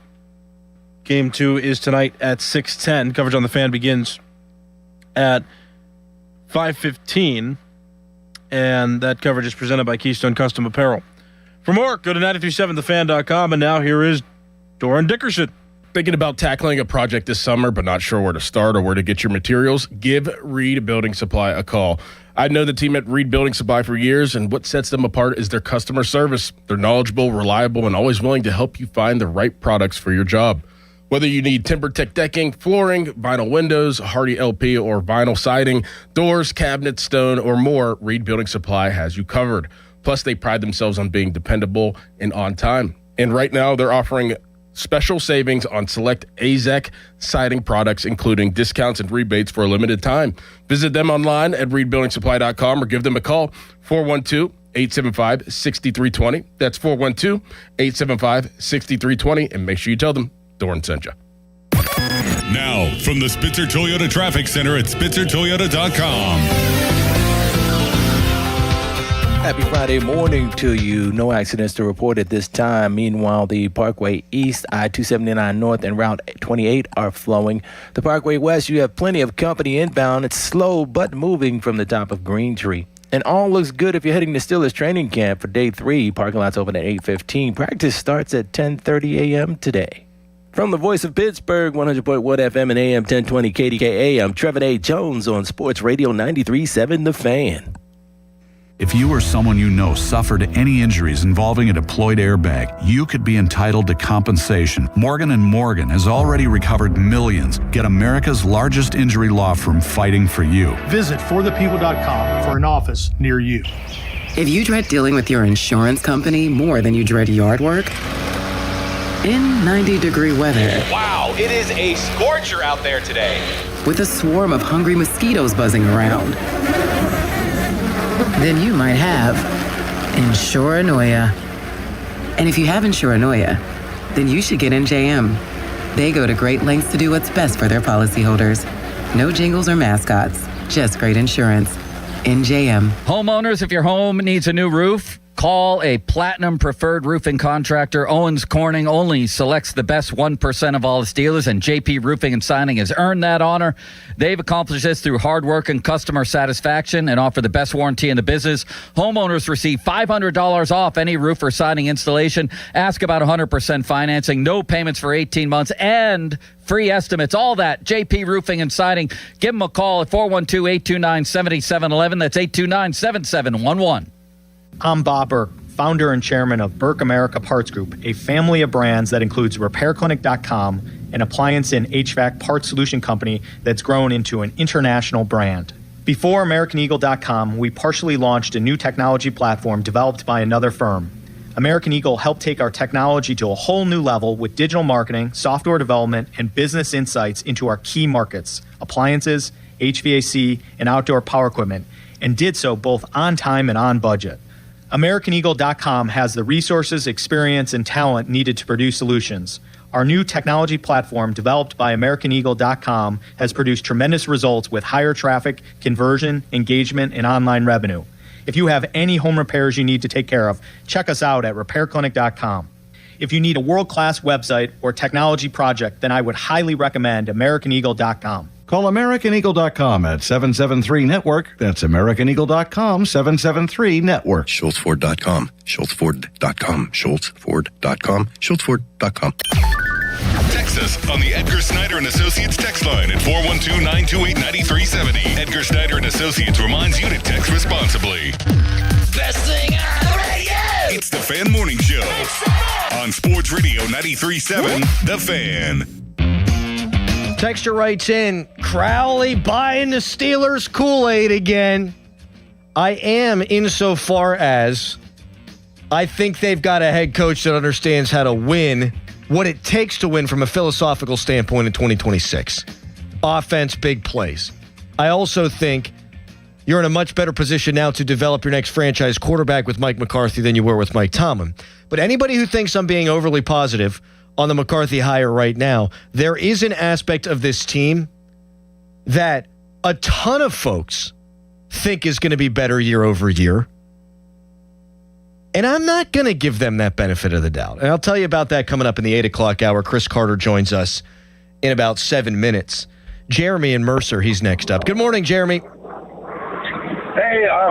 S2: Game 2 is tonight at 6:10. Coverage on the Fan begins at 5:15, and that coverage is presented by Keystone Custom Apparel. For more, go to 937thefan.com, and now here is Doran Dickerson.
S7: Thinking about tackling a project this summer but not sure where to start or where to get your materials? Give Reed Building Supply a call. I know the team at Reed Building Supply for years, and what sets them apart is their customer service. They're knowledgeable, reliable, and always willing to help you find the right products for your job. Whether you need TimberTech decking, flooring, vinyl windows, Hardy LP, or vinyl siding, doors, cabinets, stone, or more, Reed Building Supply has you covered. Plus, they pride themselves on being dependable and on time. And right now, they're offering special savings on select AZEK siding products, including discounts and rebates for a limited time. Visit them online at reedbuildingsupply.com or give them a call, 412-875-6320. That's 412-875-6320. And make sure you tell them Doran sent you.
S19: Now, from the Spitzer Toyota Traffic Center at SpitzerToyota.com.
S22: Happy Friday morning to you. No accidents to report at this time. Meanwhile, the Parkway East, I-279 North, and Route 28 are flowing. The Parkway West, you have plenty of company inbound. It's slow but moving from the top of Greentree. And all looks good if you're heading to Steelers training camp for day 3. Parking lot's open at 8:15. Practice starts at 10:30 a.m. today. From the voice of Pittsburgh, 100.1 FM and AM 1020 KDKA, I'm Trevor A. Jones on Sports Radio 93.7 The Fan.
S9: If you or someone you know suffered any injuries involving a deployed airbag, you could be entitled to compensation. Morgan & Morgan has already recovered millions. Get America's largest injury law firm fighting for you.
S11: Visit forthepeople.com for an office near you.
S18: If you dread dealing with your insurance company more than you dread yard work, in 90-degree weather.
S21: Wow, it is a scorcher out there today.
S18: With a swarm of hungry mosquitoes buzzing around. Then you might have Insuranoia. And if you have Insuranoia, then you should get NJM. They go to great lengths to do what's best for their policyholders. No jingles or mascots, just great insurance. NJM.
S23: Homeowners, if your home needs a new roof, call a Platinum Preferred Roofing Contractor. Owens Corning only selects the best 1% of all its dealers, and JP Roofing and Signing has earned that honor. They've accomplished this through hard work and customer satisfaction and offer the best warranty in the business. Homeowners receive $500 off any roof or siding installation. Ask about 100% financing, no payments for 18 months, and free estimates. All that, JP Roofing and Siding. Give them a call at 412-829-7711. That's 829-7711.
S24: I'm Bob Burke, founder and chairman of Burke America Parts Group, a family of brands that includes RepairClinic.com, an appliance and HVAC parts solution company that's grown into an international brand. Before AmericanEagle.com, we partially launched a new technology platform developed by another firm. American Eagle helped take our technology to a whole new level with digital marketing, software development, and business insights into our key markets, appliances, HVAC, and outdoor power equipment, and did so both on time and on budget. AmericanEagle.com has the resources, experience, and talent needed to produce solutions. Our new technology platform, developed by AmericanEagle.com, has produced tremendous results with higher traffic, conversion, engagement, and online revenue. If you have any home repairs you need to take care of, check us out at RepairClinic.com. If you need a world-class website or technology project, then I would highly recommend AmericanEagle.com.
S26: Call AmericanEagle.com at 773-NETWORK. That's AmericanEagle.com, 773-NETWORK.
S1: SchultzFord.com. SchultzFord.com. SchultzFord.com. SchultzFord.com.
S19: Text us on the Edgar Snyder and Associates text line at 412-928-9370. Edgar Snyder and Associates reminds you to text responsibly.
S16: Best thing on the radio!
S19: It's the Fan Morning Show on Sports Radio 93.7, The Fan.
S8: Texture writes in, Crowley buying the Steelers Kool-Aid again. I am insofar as I think they've got a head coach that understands how to win, what it takes to win from a philosophical standpoint in 2026. Offense, big plays. I also think you're in a much better position now to develop your next franchise quarterback with Mike McCarthy than you were with Mike Tomlin. But anybody who thinks I'm being overly positive on the McCarthy hire right now, there is an aspect of this team that a ton of folks think is going to be better year over year. And I'm not going to give them that benefit of the doubt. And I'll tell you about that coming up in the 8 o'clock hour. Chris Carter joins us in about 7 minutes. Jeremy and Mercer, he's next up. Good morning, Jeremy.
S3: Hey, I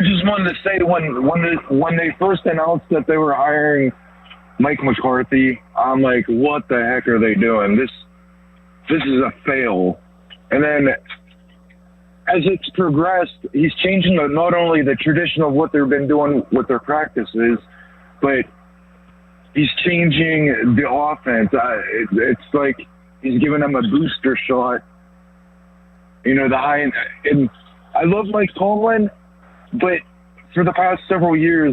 S3: just wanted to say when they first announced that they were hiring Mike McCarthy, I'm like, what the heck are they doing? This is a fail. And then as it's progressed, he's changing not only the tradition of what they've been doing with their practices, but he's changing the offense. It's like he's giving them a booster shot. You know, and I love Mike Tomlin, but for the past several years,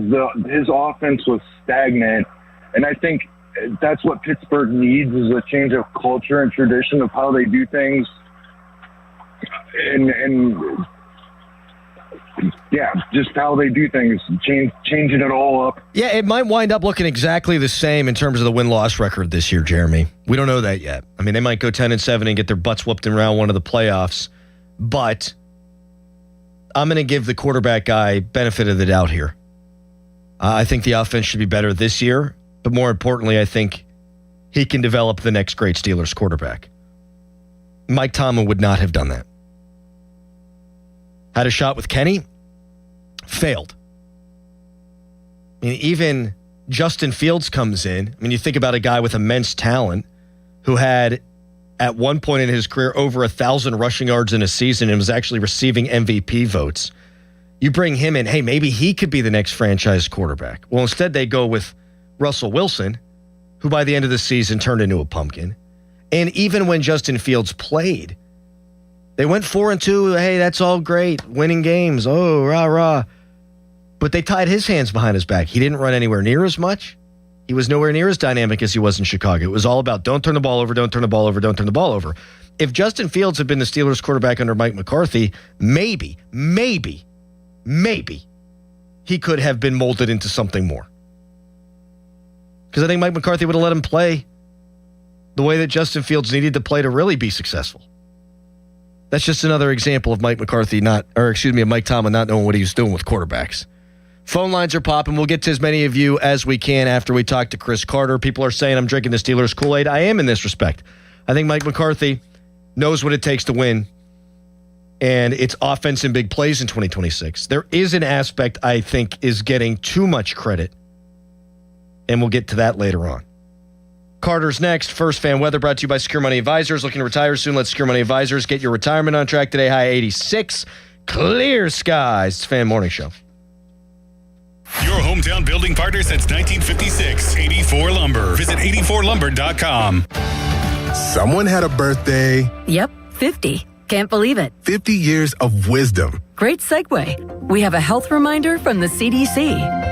S3: his offense was stagnant. And I think that's what Pittsburgh needs, is a change of culture and tradition of how they do things. And yeah, just how they do things, changing it all up.
S8: Yeah, it might wind up looking exactly the same in terms of the win-loss record this year, Jeremy. We don't know that yet. I mean, they might go 10-7 and get their butts whooped in round one of the playoffs, but I'm going to give the quarterback guy benefit of the doubt here. I think the offense should be better this year, but more importantly, I think he can develop the next great Steelers quarterback. Mike Tomlin would not have done that. Had a shot with Kenny, failed. I mean, even Justin Fields comes in. I mean, you think about a guy with immense talent who had, at one point in his career, over 1,000 rushing yards in a season and was actually receiving MVP votes. You bring him in, hey, maybe he could be the next franchise quarterback. Well, instead they go with Russell Wilson, who by the end of the season turned into a pumpkin. And even when Justin Fields played, they went 4-2. Hey, that's all great. Winning games. Oh, rah, rah. But they tied his hands behind his back. He didn't run anywhere near as much. He was nowhere near as dynamic as he was in Chicago. It was all about don't turn the ball over, don't turn the ball over, don't turn the ball over. If Justin Fields had been the Steelers quarterback under Mike McCarthy, maybe he could have been molded into something more. Because I think Mike McCarthy would have let him play the way that Justin Fields needed to play to really be successful. That's just another example of Mike Tomlin not knowing what he was doing with quarterbacks. Phone lines are popping. We'll get to as many of you as we can after we talk to Chris Carter. People are saying I'm drinking the Steelers Kool-Aid. I am in this respect. I think Mike McCarthy knows what it takes to win, and it's offense and big plays in 2026. There is an aspect I think is getting too much credit, and we'll get to that later on. Carter's next. First, fan weather brought to you by Secure Money Advisors. Looking to retire soon? Let Secure Money Advisors get your retirement on track today. High 86. Clear skies. It's Fan Morning Show.
S19: Your hometown building partner since 1956. 84 Lumber. Visit 84lumber.com.
S10: Someone had a birthday.
S12: Yep, 50. Can't believe it.
S10: 50 years of wisdom.
S12: Great segue. We have a health reminder from the CDC.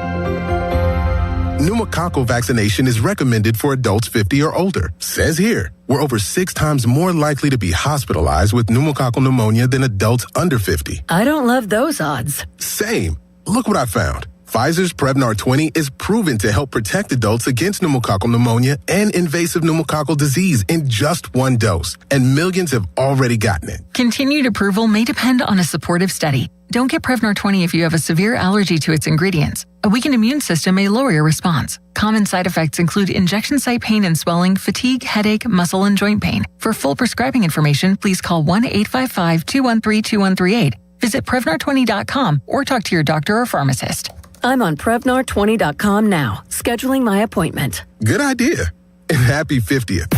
S10: Pneumococcal vaccination is recommended for adults 50 or older. Says here, we're over 6 times more likely to be hospitalized with pneumococcal pneumonia than adults under 50.
S12: I don't love those odds.
S10: Same. Look what I found. Pfizer's Prevnar 20 is proven to help protect adults against pneumococcal pneumonia and invasive pneumococcal disease in just 1 dose, and millions have already gotten it.
S15: Continued approval may depend on a supportive study. Don't get Prevnar 20 if you have a severe allergy to its ingredients. A weakened immune system may lower your response. Common side effects include injection site pain and swelling, fatigue, headache, muscle, and joint pain. For full prescribing information, please call 1-855-213-2138. Visit Prevnar20.com or talk to your doctor or pharmacist.
S12: I'm on Prevnar20.com now, scheduling my appointment.
S10: Good idea. And happy 50th.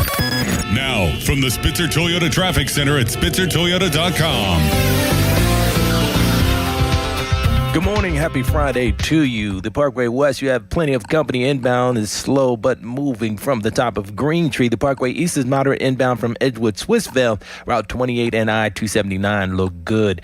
S19: Now, from the Spitzer Toyota Traffic Center at SpitzerToyota.com.
S22: Good morning. Happy Friday to you. The Parkway West, you have plenty of company inbound. Is slow but moving from the top of Green Tree. The Parkway East is moderate inbound from Edgewood, Swissvale. Route 28 and I-279 look good.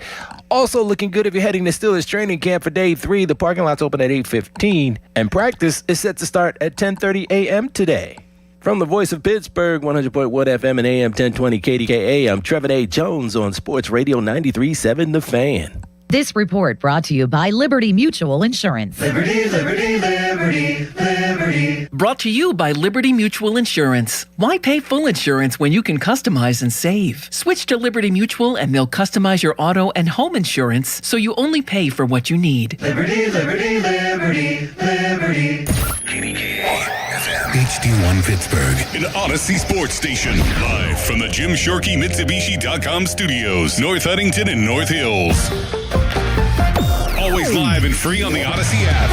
S22: Also looking good if you're heading to Steelers training camp for day 3. The parking lot's open at 8:15. And practice is set to start at 10:30 a.m. today. From the voice of Pittsburgh, 100.1 FM and AM 1020 KDKA, I'm Trevor A. Jones on Sports Radio 93.7 The Fan.
S4: This report brought to you by Liberty Mutual Insurance.
S16: Liberty, liberty, liberty, liberty.
S5: Brought to you by Liberty Mutual Insurance. Why pay full insurance when you can customize and save? Switch to Liberty Mutual and they'll customize your auto and home insurance so you only pay for what you need.
S16: Liberty, liberty, liberty, liberty.
S19: HD1 Pittsburgh, an Odyssey sports station. Live from the Jim Shorkey Mitsubishi.com studios, North Huntington and North Hills. Always live and free on the Odyssey app.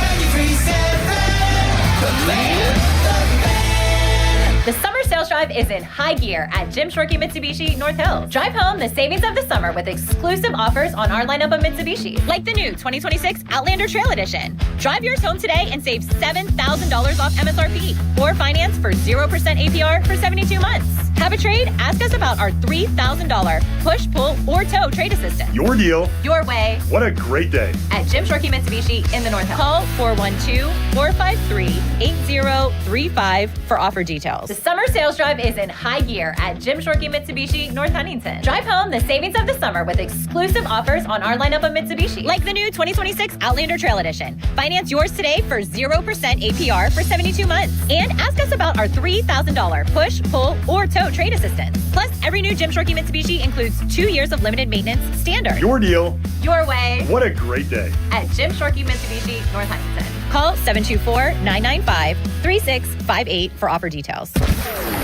S13: The summer sales drive is in high gear at Jim Shorkey Mitsubishi North Hills. Drive home the savings of the summer with exclusive offers on our lineup of Mitsubishi, like the new 2026 Outlander Trail Edition. Drive yours home today and save $7,000 off MSRP or finance for 0% APR for 72 months. Have a trade? Ask us about our $3,000 push, pull, or tow trade assistance.
S20: Your deal.
S13: Your way.
S20: What a great day.
S13: At Jim Shorkey Mitsubishi in the North Hills. Call 412-453-8035 for offer details. The summer sales drive is in high gear at Jim Shorkey Mitsubishi North Huntington. Drive home the savings of the summer with exclusive offers on our lineup of Mitsubishi, like the new 2026 Outlander Trail Edition. Finance yours today for 0% APR for 72 months. And ask us about our $3,000 push, pull, or tow trade assistance. Plus, every new Jim Shorkey Mitsubishi includes 2 years of limited maintenance standard.
S20: Your deal.
S13: Your way.
S20: What a great day.
S13: At Jim Shorkey Mitsubishi North Huntington. Call 724-995-3658 for offer details.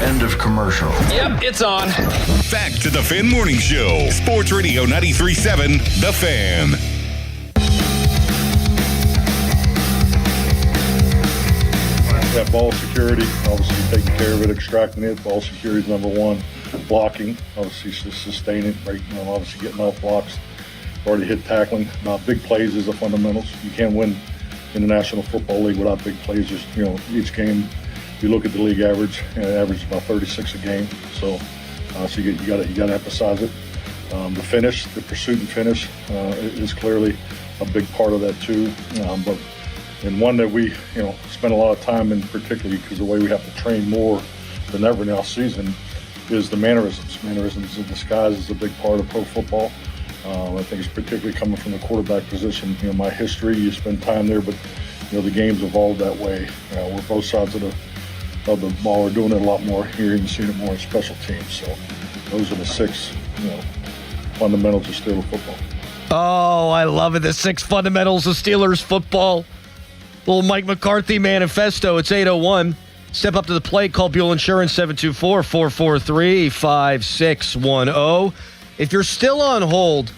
S19: End of commercial.
S21: Yep, it's on.
S19: Back to the Fan Morning Show. Sports Radio 93.7 The Fan.
S20: That ball security, obviously taking care of it, extracting it. Ball security is number one. Blocking, obviously sustain it, right? Obviously getting off blocks. Already hit tackling. Big plays is the fundamentals. You can't win in the National Football League without big plays. Just, each game, you look at the league average, and it averages about 36 a game. So you got to emphasize it. The finish, the pursuit and finish, is clearly a big part of that too. And one that we, spend a lot of time in, particularly because the way we have to train more than ever now season, is the mannerisms. Mannerisms in disguise is a big part of pro football. I think it's particularly coming from the quarterback position. My history, you spend time there, but the game's evolved that way. Where both sides of the ball are doing it a lot more. You're even seeing it more in special teams. So those are the 6, fundamentals of Steelers football.
S8: Oh, I love it. The 6 fundamentals of Steelers football. Little Mike McCarthy manifesto. It's 8:01. Step up to the plate. Call Buell Insurance 724-443-5610. If you're still on hold,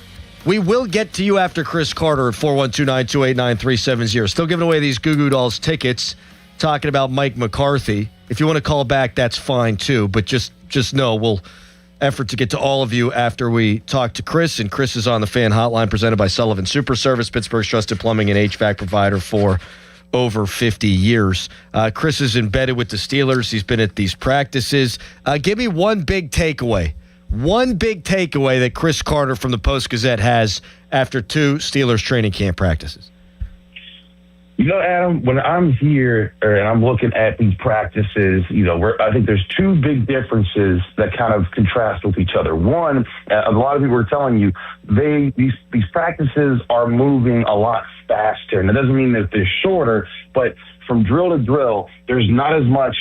S8: we will get to you after Chris Carter at 412-928-9370. Still giving away these Goo Goo Dolls tickets, talking about Mike McCarthy. If you want to call back, that's fine too. But just know we'll effort to get to all of you after we talk to Chris. And Chris is on the Fan Hotline presented by Sullivan Super Service, Pittsburgh's trusted plumbing and HVAC provider for over 50 years. Chris is embedded with the Steelers. He's been at these practices. Give me one big takeaway. One big takeaway that Chris Carter from the Post-Gazette has after 2 Steelers training camp practices.
S14: Adam, when I'm here and I'm looking at these practices, I think there's 2 big differences that kind of contrast with each other. One, a lot of people are telling you these practices are moving a lot faster. And that doesn't mean that they're shorter, but from drill to drill, there's not as much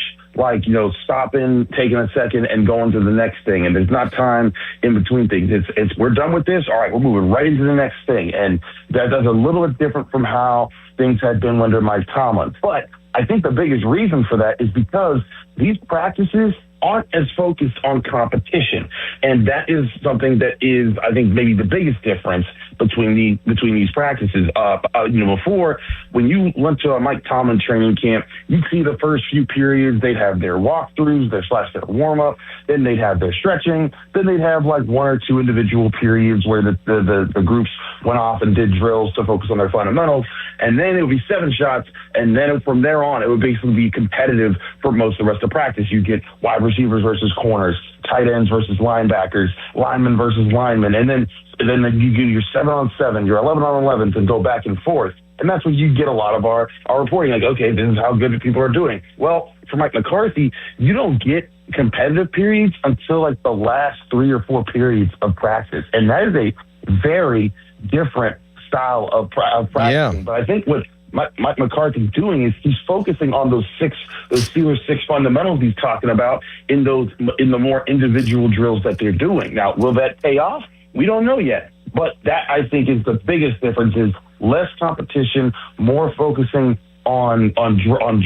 S14: stopping, taking a second, and going to the next thing. And there's not time in between things. It's we're done with this. All right, we're moving right into the next thing. And that's a little bit different from how things had been under Mike Tomlin. But I think the biggest reason for that is because these practices aren't as focused on competition. And that is something that is, I think, maybe the biggest difference between these practices. Before, when you went to a Mike Tomlin training camp, you'd see the first few periods, they'd have their walkthroughs, their warm-up, then they'd have their stretching, then they'd have like one or two individual periods where the groups went off and did drills to focus on their fundamentals, and then it would be 7 shots, and then from there on, it would basically be competitive for most of the rest of practice. You get wide receivers versus corners, tight ends versus linebackers, linemen versus linemen, and then you do your 7-on-7, your 11-on-11s, and go back and forth. And that's when you get a lot of our reporting, like, okay, this is how good people are doing. Well, for Mike McCarthy, you don't get competitive periods until like the last 3 or 4 periods of practice. And that is a very different style of practicing. But I think what Mike McCarthy's doing is he's focusing on those Steelers 6 fundamentals he's talking about in the more individual drills that they're doing. Now, will that pay off? We don't know yet. But that, I think, is the biggest difference, is less competition, more focusing on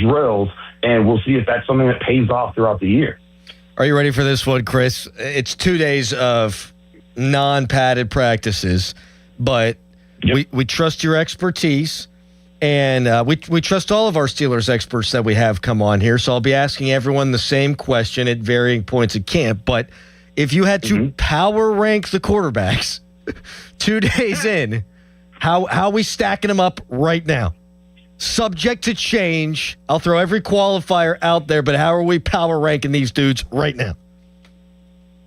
S14: drills, and we'll see if that's something that pays off throughout the year.
S8: Are you ready for this one, Chris? It's 2 days of non-padded practices, but we trust your expertise, and we trust all of our Steelers experts that we have come on here, so I'll be asking everyone the same question at varying points of camp. But if you had to power rank the quarterbacks 2 days in, how are we stacking them up right now? Subject to change. I'll throw every qualifier out there, but how are we power ranking these dudes right now?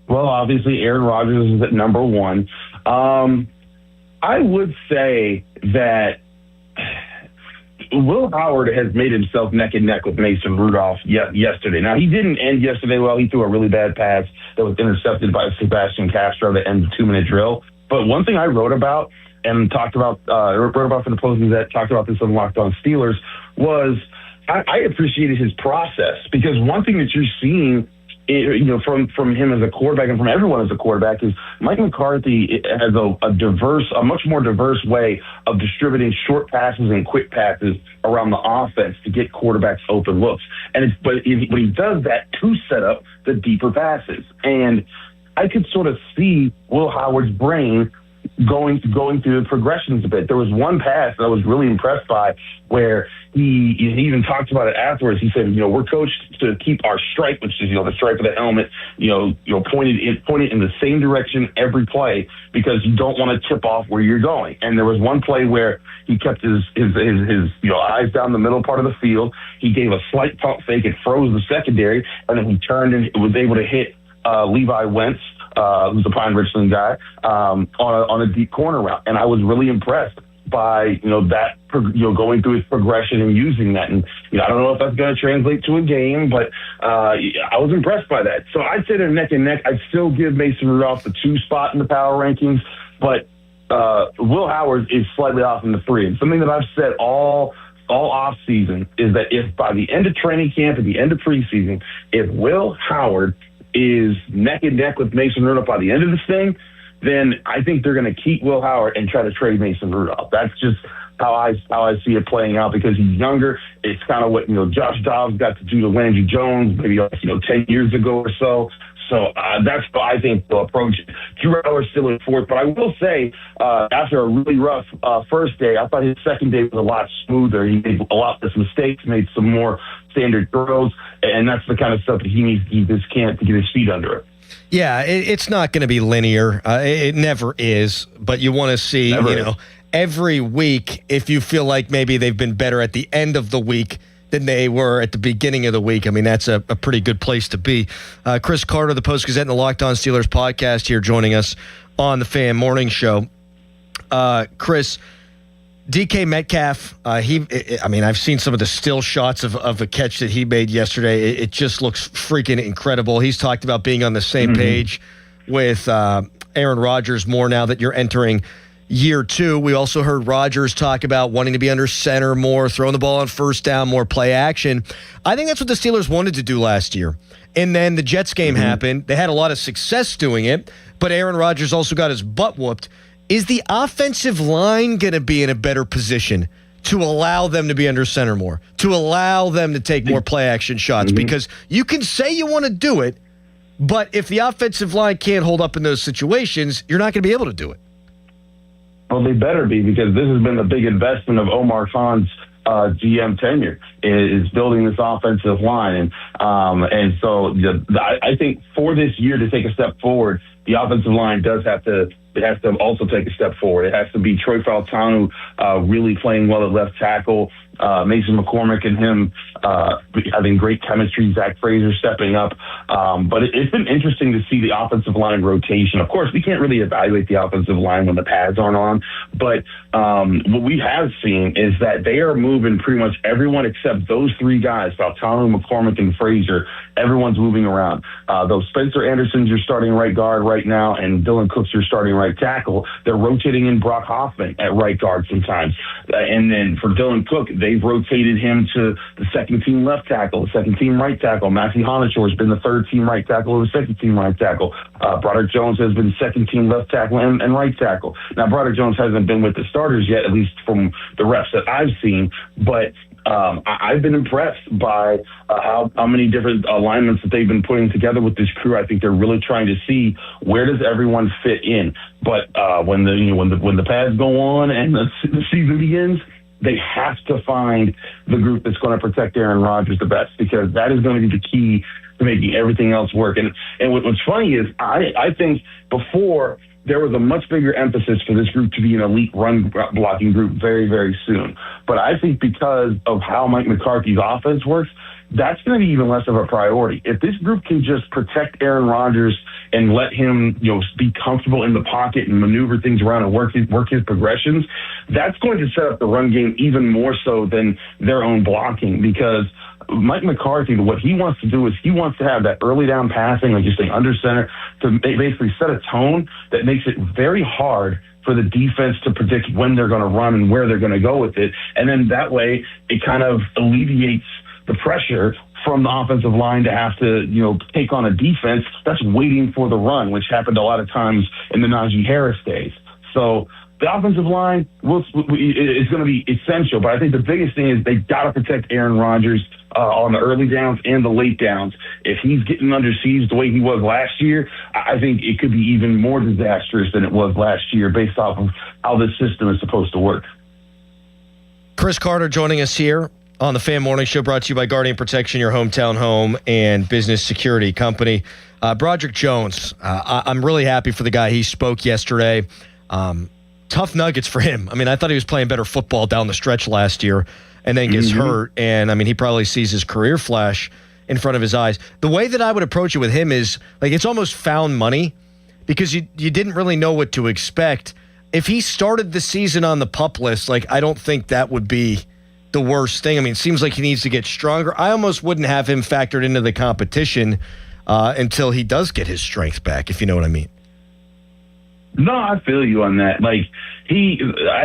S14: Well, obviously, Aaron Rodgers is at number 1. I would say that Will Howard has made himself neck and neck with Mason Rudolph yesterday. Now, he didn't end yesterday well. He threw a really bad pass that was intercepted by Sebastian Castro to end the 2-minute drill. But one thing I wrote about and talked about, wrote about for the Post Gazette, talked about this on Locked On Steelers, was I appreciated his process, because one thing that you're seeing, from him as a quarterback and from everyone as a quarterback, is Mike McCarthy has a much more diverse way of distributing short passes and quick passes around the offense to get quarterbacks open looks. But he does that to set up the deeper passes. And I could sort of see Will Howard's brain going through the progressions a bit. There was one pass that I was really impressed by where he even talked about it afterwards. He said, we're coached to keep our stripe, which is, the stripe of the helmet, pointed in the same direction every play, because you don't want to tip off where you're going. And there was one play where he kept his eyes down the middle part of the field. He gave a slight pump fake. It froze the secondary, and then he turned and was able to hit Levi Wentz, who's a Pine Richland guy, on a deep corner route. And I was really impressed by, that, going through his progression and using that. And, I don't know if that's going to translate to a game, but I was impressed by that. So I'd say they're neck and neck. I'd still give Mason Rudolph the 2 spot in the power rankings, but Will Howard is slightly off in the 3. And something that I've said all off season is that if by the end of training camp, at the end of preseason, if Will Howard is neck and neck with Mason Rudolph by the end of this thing, then I think they're going to keep Will Howard and try to trade Mason Rudolph. That's just how I see it playing out, because he's younger. It's kind of what Josh Dobbs got to do to Landry Jones maybe 10 years ago or so. So that's what I think they'll approach it. Drew Allar still in 4th, but I will say after a really rough first day, I thought his second day was a lot smoother. He made a lot less mistakes, made some more standard throws, and that's the kind of stuff that he needs to this camp to get his feet under it.
S8: Yeah, it's not going to be linear. It never is, but you want to see, every week, if you feel like maybe they've been better at the end of the week than they were at the beginning of the week. I mean, that's a pretty good place to be. Chris Carter, the Post Gazette and the Locked On Steelers podcast here, joining us on the Fan Morning Show. Chris, DK Metcalf, I've seen some of the still shots of a catch that he made yesterday. It just looks freaking incredible. He's talked about being on the same page with Aaron Rodgers more now that you're entering year 2. We also heard Rodgers talk about wanting to be under center more, throwing the ball on first down, more play action. I think that's what the Steelers wanted to do last year. And then the Jets game happened. They had a lot of success doing it, but Aaron Rodgers also got his butt whooped. Is the offensive line going to be in a better position to allow them to be under center more, to allow them to take more play action shots? Because you can say you want to do it, But if the offensive line can't hold up in those situations, you're not going to be able to do it.
S14: Well, they better be, because this has been the big investment of Omar Khan's GM tenure, is building this offensive line. And so I think for this year to take a step forward, the offensive line has to also take a step forward. It has to be Troy Fautanu really playing well at left tackle, Mason McCormick and him having great chemistry, Zach Fraser stepping up. But it's been interesting to see the offensive line rotation. Of course, we can't really evaluate the offensive line when the pads aren't on, but what we have seen is that they are moving pretty much everyone except those three guys, Fautanu, McCormick, and Fraser. Everyone's moving around. Those Spencer Anderson's your starting right guard right now, and Dylan Cook's your starting right tackle. They're rotating in Brock Hoffman at right guard sometimes. And then for Dylan Cook, they've rotated him to the second-team left tackle, the second-team right tackle. Matthew Honachor has been the third-team right tackle or the second-team right tackle. Broderick Jones has been second-team left tackle and right tackle. Now, Broderick Jones hasn't been with the starters yet, at least from the reps that I've seen, but I've been impressed by how many different alignments that they've been putting together with this crew. I think they're really trying to see where does everyone fit in. But when the pads go on and the season begins, they have to find the group that's going to protect Aaron Rodgers the best, because that is going to be the key to making everything else work. And what's funny is I think before there was a much bigger emphasis for this group to be an elite run blocking group very, very soon. But I think because of how Mike McCarthy's offense works, that's going to be even less of a priority. If this group can just protect Aaron Rodgers and let him, be comfortable in the pocket and maneuver things around and work his progressions, that's going to set up the run game even more so than their own blocking, because Mike McCarthy, what he wants to do is he wants to have that early down passing, like you're saying, under center, to basically set a tone that makes it very hard for the defense to predict when they're going to run and where they're going to go with it. And then that way it kind of alleviates the pressure from the offensive line to have to, take on a defense that's waiting for the run, which happened a lot of times in the Najee Harris days. So the offensive line is going to be essential, but I think the biggest thing is they got to protect Aaron Rodgers on the early downs and the late downs. If he's getting under siege the way he was last year, I think it could be even more disastrous than it was last year based off of how this system is supposed to work.
S8: Chris Carter joining us here on the Fan Morning Show, brought to you by Guardian Protection, your hometown home and business security company. Broderick Jones, I'm really happy for the guy. He spoke yesterday. Tough nuggets for him. I mean, I thought he was playing better football down the stretch last year and then gets hurt. And, he probably sees his career flash in front of his eyes. The way that I would approach it with him is, it's almost found money, because you didn't really know what to expect. If he started the season on the PUP list, I don't think that would be the worst thing. It seems like he needs to get stronger. I almost wouldn't have him factored into the competition until he does get his strength back, if you know what I mean.
S14: No, I feel you on that. I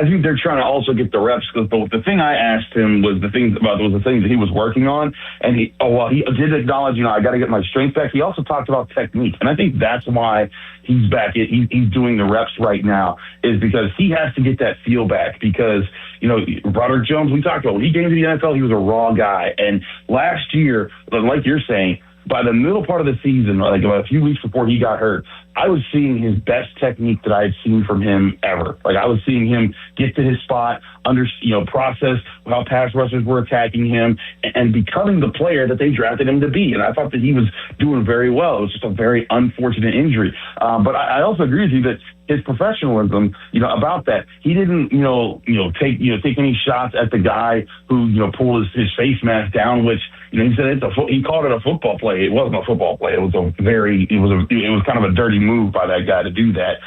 S14: think they're trying to also get the reps, because the thing I asked him was the things that he was working on, and he did acknowledge, I got to get my strength back. He also talked about technique, and I think that's why he's back. He's doing the reps right now, is because he has to get that feel back, because Broderick Jones, we talked about when he came to the NFL, he was a raw guy, and last year, like you're saying, by the middle part of the season, about a few weeks before he got hurt, I was seeing his best technique that I had seen from him ever. I was seeing him get to his spot, process how pass rushers were attacking him, and becoming the player that they drafted him to be. And I thought that he was doing very well. It was just a very unfortunate injury. But I also agree with you that his professionalism, about that, he didn't, take any shots at the guy who, pulled his face mask down, which, he said he called it a football play. It wasn't a football play. It was kind of a dirty move by that guy to do that.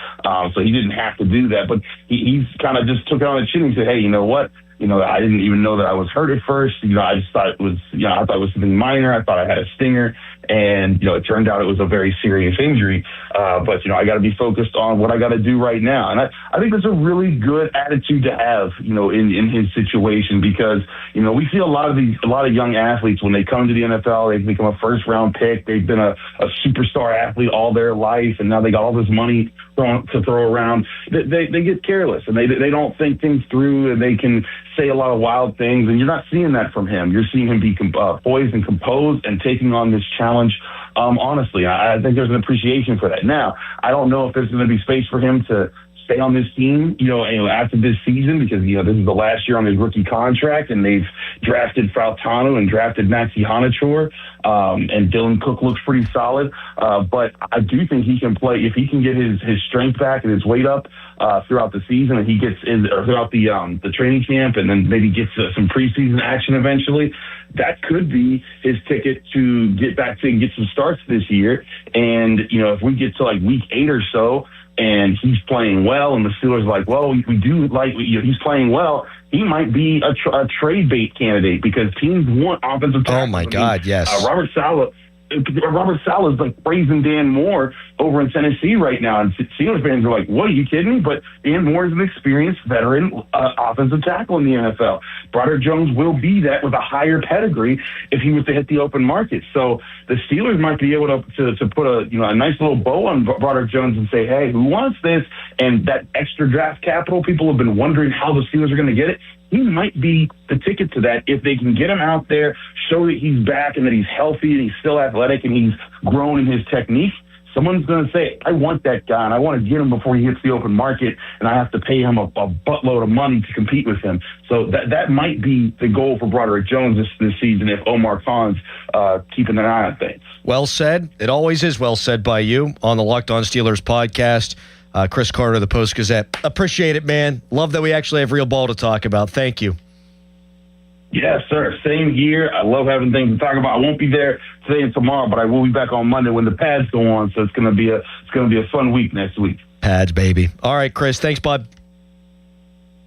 S14: So he didn't have to do that, but he's kind of just took it on the chin and said, hey, you know what? I didn't even know that I was hurt at first. I just thought it was, I thought it was something minor. I thought I had a stinger, and, it turned out it was a very serious injury. But, I got to be focused on what I got to do right now. And I think that's a really good attitude to have, in his situation, because, we see a lot of young athletes when they come to the NFL, they become a first round pick. They've been a superstar athlete all their life, and now they got all this money to throw around. They get careless, and they don't think things through, and they can say a lot of wild things, and you're not seeing that from him. You're seeing him be poised and composed and taking on this challenge Honestly, I think there's an appreciation for that. Now, I don't know if there's going to be space for him to stay on this team, after this season, because, this is the last year on his rookie contract, and they've drafted Fautanu and drafted Maxi Honachor, and Dylan Cook looks pretty solid. But I do think he can play, if he can get his strength back and his weight up throughout the season, and he gets throughout the training camp, and then maybe gets some preseason action eventually. That could be his ticket to get back to and get some starts this year. And, if we get to like week 8 or so, and he's playing well, and the Steelers are like, well, we do like, he's playing well, he might be a trade bait candidate because teams want offensive tackles.
S8: Oh, my God, yes.
S14: Robert Saleh is like praising Dan Moore over in Tennessee right now, and Steelers fans are like, what, are you kidding me? But Dan Moore is an experienced veteran offensive tackle in the NFL. Broderick Jones will be that with a higher pedigree if he was to hit the open market. So the Steelers might be able to put a nice little bow on Broderick Jones and say, hey, who wants this? And that extra draft capital, people have been wondering how the Steelers are going to get it. He might be the ticket to that if they can get him out there, show that he's back and that he's healthy and he's still athletic and he's grown in his technique. Someone's going to say, I want that guy, and I want to get him before he hits the open market, and I have to pay him a buttload of money to compete with him. So that might be the goal for Broderick Jones this season if Omar Khan's keeping an eye on things.
S8: Well said. It always is well said by you on the Locked On Steelers podcast. Chris Carter of the Post-Gazette. Appreciate it, man. Love that we actually have real ball to talk about. Thank you.
S14: Yes, sir. Same here. I love having things to talk about. I won't be there today and tomorrow, but I will be back on Monday when the pads go on. So it's going to be a fun week next week.
S8: Pads, baby. All right, Chris. Thanks, bud.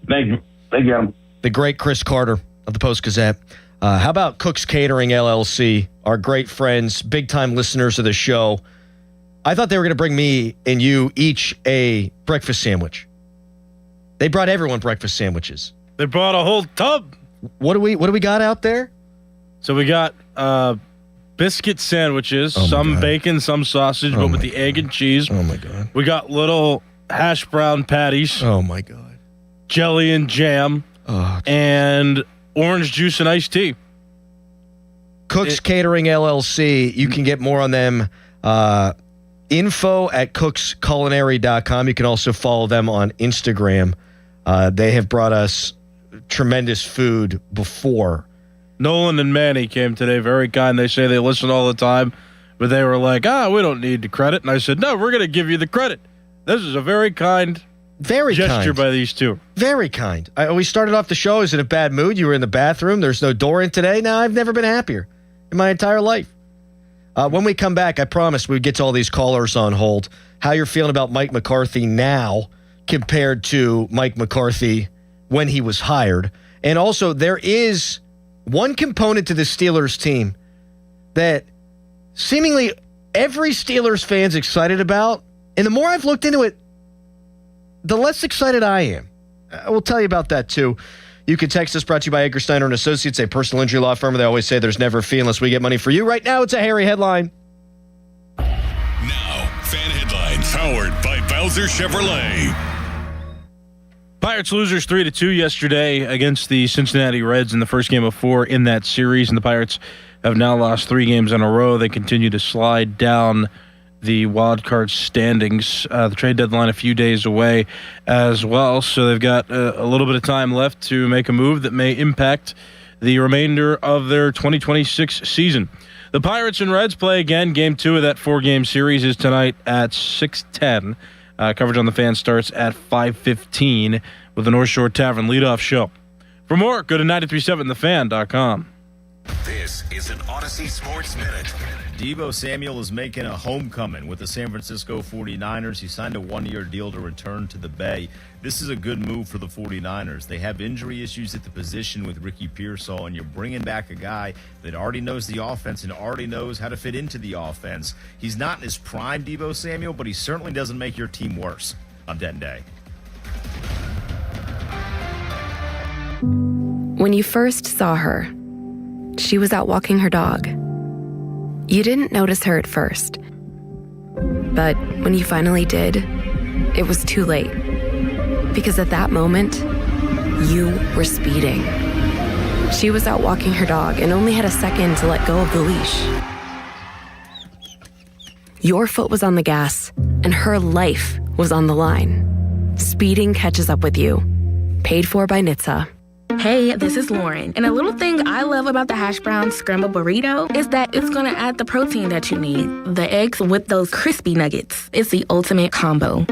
S14: Thank you, Adam.
S8: The great Chris Carter of the Post-Gazette. How about Cook's Catering LLC? Our great friends, big-time listeners of the show. I thought they were going to bring me and you each a breakfast sandwich. They brought everyone breakfast sandwiches.
S2: They brought a whole tub.
S8: What do we got out there?
S2: So we got biscuit sandwiches, some bacon, some sausage, but with the egg and cheese.
S8: Oh my God.
S2: We got little hash brown patties.
S8: Oh my God.
S2: Jelly and jam. And orange juice and iced tea.
S8: Cook's Catering LLC. You can get more on them. Info at cooksculinary.com. You can also follow them on Instagram. They have brought us tremendous food before.
S2: Nolan and Manny came today, very kind. They say they listen all the time, but they were like, we don't need the credit. And I said, no, we're going to give you the credit. This is a very kind gesture by these two.
S8: Very kind. We started off the show. I was in a bad mood. You were in the bathroom. There's no door in today. Now I've never been happier in my entire life. When we come back, I promised we'd get to all these callers on hold. How you're feeling about Mike McCarthy now compared to Mike McCarthy when he was hired. And also, there is one component to the Steelers team that seemingly every Steelers fan's excited about. And the more I've looked into it, the less excited I am. I will tell you about that, too. You can text us, brought to you by Edgar Steiner & Associates, a personal injury law firm. They always say there's never a fee unless we get money for you. Right now, it's a hairy headline.
S19: Now, fan headlines powered by Bowser Chevrolet.
S2: Pirates losers 3-2 yesterday against the Cincinnati Reds in the first game of 4 in that series, and the Pirates have now lost 3 games in a row. They continue to slide down the wild card standings. The trade deadline a few days away as well, so they've got a little bit of time left to make a move that may impact the remainder of their 2026 season. The Pirates and Reds play again. Game 2 of that 4-game series is tonight at 6:10. Coverage on the Fan starts at 5:15 with the North Shore Tavern leadoff show. For more, go to 937thefan.com.
S19: This is an Odyssey Sports Minute.
S6: Deebo Samuel is making a homecoming with the San Francisco 49ers. He signed a 1-year deal to return to the Bay. This is a good move for the 49ers. They have injury issues at the position with Ricky Pearsall, and you're bringing back a guy that already knows the offense and already knows how to fit into the offense. He's not in his prime, Deebo Samuel, but he certainly doesn't make your team worse. I'm Denton Day.
S7: When you first saw her, she was out walking her dog. You didn't notice her at first. But when you finally did, it was too late. Because at that moment, you were speeding. She was out walking her dog and only had a second to let go of the leash. Your foot was on the gas, and her life was on the line. Speeding catches up with you. Paid for by NHTSA.
S9: Hey, this is Lauren. And a little thing I love about the hash brown scrambled burrito is that it's going to add the protein that you need. The eggs with those crispy nuggets. It's the ultimate combo.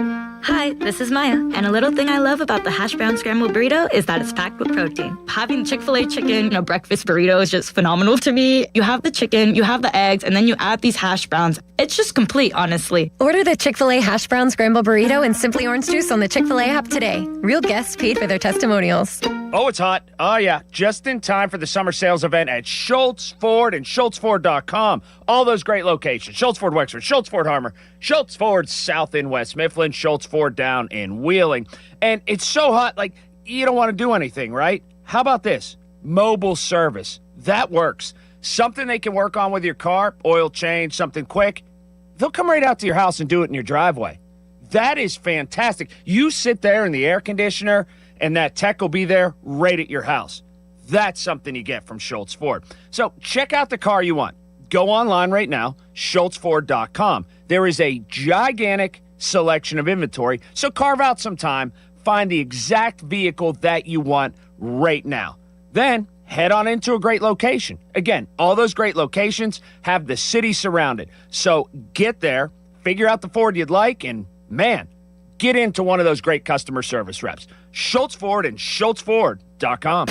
S11: Hi, this is Maya. And a little thing I love about the hash brown scrambled burrito is that it's packed with protein. Having Chick-fil-A chicken in a breakfast burrito is just phenomenal to me. You have the chicken, you have the eggs, and then you add these hash browns. It's just complete, honestly.
S17: Order the Chick-fil-A hash brown scrambled burrito and Simply Orange Juice on the Chick-fil-A app today. Real guests paid for their testimonials.
S18: Oh, it's hot. Oh, yeah. Just in time for the summer sales event at Schultz Ford and SchultzFord.com. All those great locations. Schultz Ford Wexford, Schultz Ford Harmer, Schultz Ford South in West Mifflin, Schultz Ford down in Wheeling. And it's so hot, like, you don't want to do anything, right? How about this? Mobile service. That works. Something they can work on with your car, oil change, something quick. They'll come right out to your house and do it in your driveway. That is fantastic. You sit there in the air conditioner, and that tech will be there right at your house. That's something you get from Schultz Ford. So check out the car you want. Go online right now, SchultzFord.com. There is a gigantic selection of inventory, so carve out some time, find the exact vehicle that you want right now. Then head on into a great location. Again, all those great locations have the city surrounded. So get there, figure out the Ford you'd like, and man, get into one of those great customer service reps. Schultz Ford and SchultzFord.com.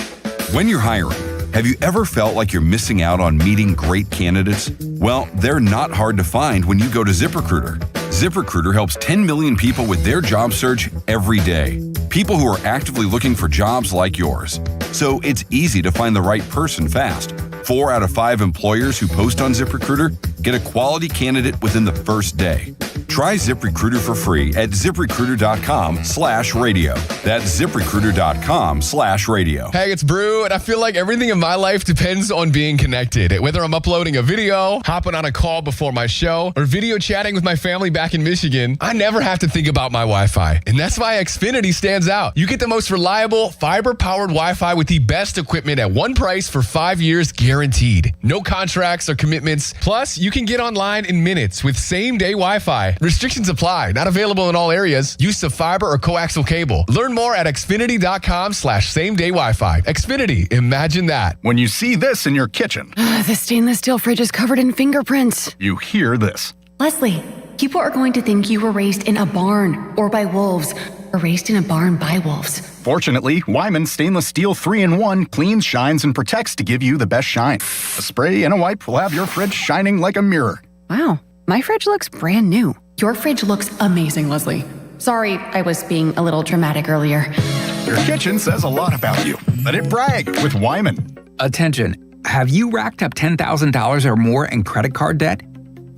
S23: When you're hiring, have you ever felt like you're missing out on meeting great candidates? Well, they're not hard to find when you go to ZipRecruiter. ZipRecruiter helps 10 million people with their job search every day. People who are actively looking for jobs like yours. So it's easy to find the right person fast. 4 out of 5 employers who post on ZipRecruiter get a quality candidate within the first day. Try ZipRecruiter for free at ZipRecruiter.com/radio. That's ZipRecruiter.com/radio.
S25: Hey, it's Brew, and I feel like everything in my life depends on being connected. Whether I'm uploading a video, hopping on a call before my show, or video chatting with my family back in Michigan, I never have to think about my Wi-Fi. And that's why Xfinity stands out. You get the most reliable, fiber-powered Wi-Fi with the best equipment at one price for 5 years guaranteed. No contracts or commitments. Plus, you can get online in minutes with same-day Wi-Fi. Restrictions apply. Not available in all areas. Use of fiber or coaxial cable. Learn more at Xfinity.com/same-day Wi-Fi. Xfinity. Imagine that.
S27: When you see this in your kitchen,
S28: The stainless steel fridge is covered in fingerprints.
S27: you hear this.
S28: Leslie, people are going to think you were raised in a barn or by wolves or raised in a barn by wolves.
S27: Fortunately, Wyman Stainless Steel 3-in-1 cleans, shines, and protects to give you the best shine. A spray and a wipe will have your fridge shining like a mirror.
S28: Wow, my fridge looks brand new. Your fridge looks amazing, Leslie. Sorry, I was being a little dramatic earlier.
S27: Your kitchen says a lot about you. Let it brag with Wyman.
S29: Attention. Have you racked up $10,000 or more in credit card debt?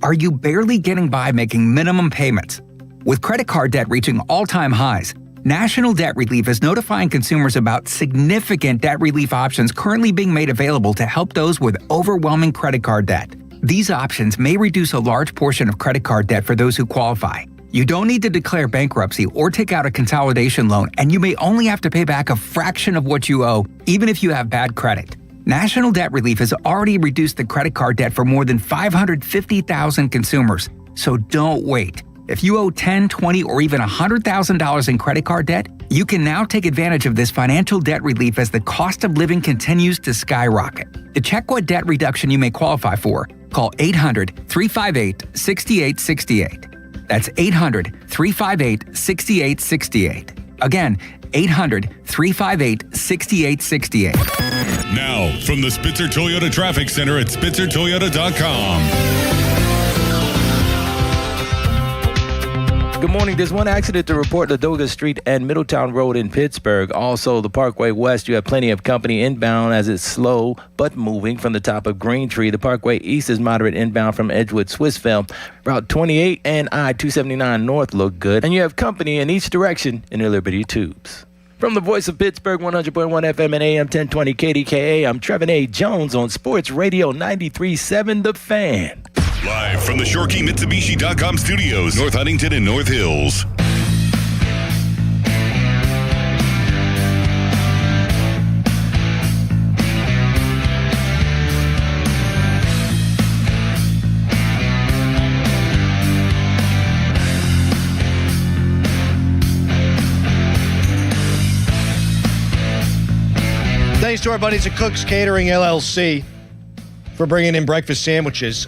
S29: Are you barely getting by making minimum payments? With credit card debt reaching all-time highs, National Debt Relief is notifying consumers about significant debt relief options currently being made available to help those with overwhelming credit card debt. These options may reduce a large portion of credit card debt for those who qualify. You don't need to declare bankruptcy or take out a consolidation loan, and you may only have to pay back a fraction of what you owe, even if you have bad credit. National Debt Relief has already reduced the credit card debt for more than 550,000 consumers, so don't wait. If you owe $10,000, $20,000, or even $100,000 in credit card debt, you can now take advantage of this financial debt relief as the cost of living continues to skyrocket. To check what debt reduction you may qualify for, call 800-358-6868. That's 800-358-6868. Again, 800-358-6868.
S19: Now, from the Spitzer Toyota Traffic Center at SpitzerToyota.com.
S22: Good morning. There's one accident to report: Ladoga Street and Middletown Road in Pittsburgh. Also, the Parkway West, you have plenty of company inbound as it's slow but moving from the top of Green Tree. The Parkway East is moderate inbound from Edgewood, Swissville. Route 28 and I-279 North look good. And you have company in each direction in the Liberty Tubes. From the voice of Pittsburgh, 100.1 FM and AM 1020 KDKA, I'm Trevin A. Jones on Sports Radio 93.7 The Fan.
S19: Live from the ShoreKeyMitsubishi.com studios, North Huntington and North Hills.
S8: thanks to our buddies at Cook's Catering LLC for bringing in breakfast sandwiches.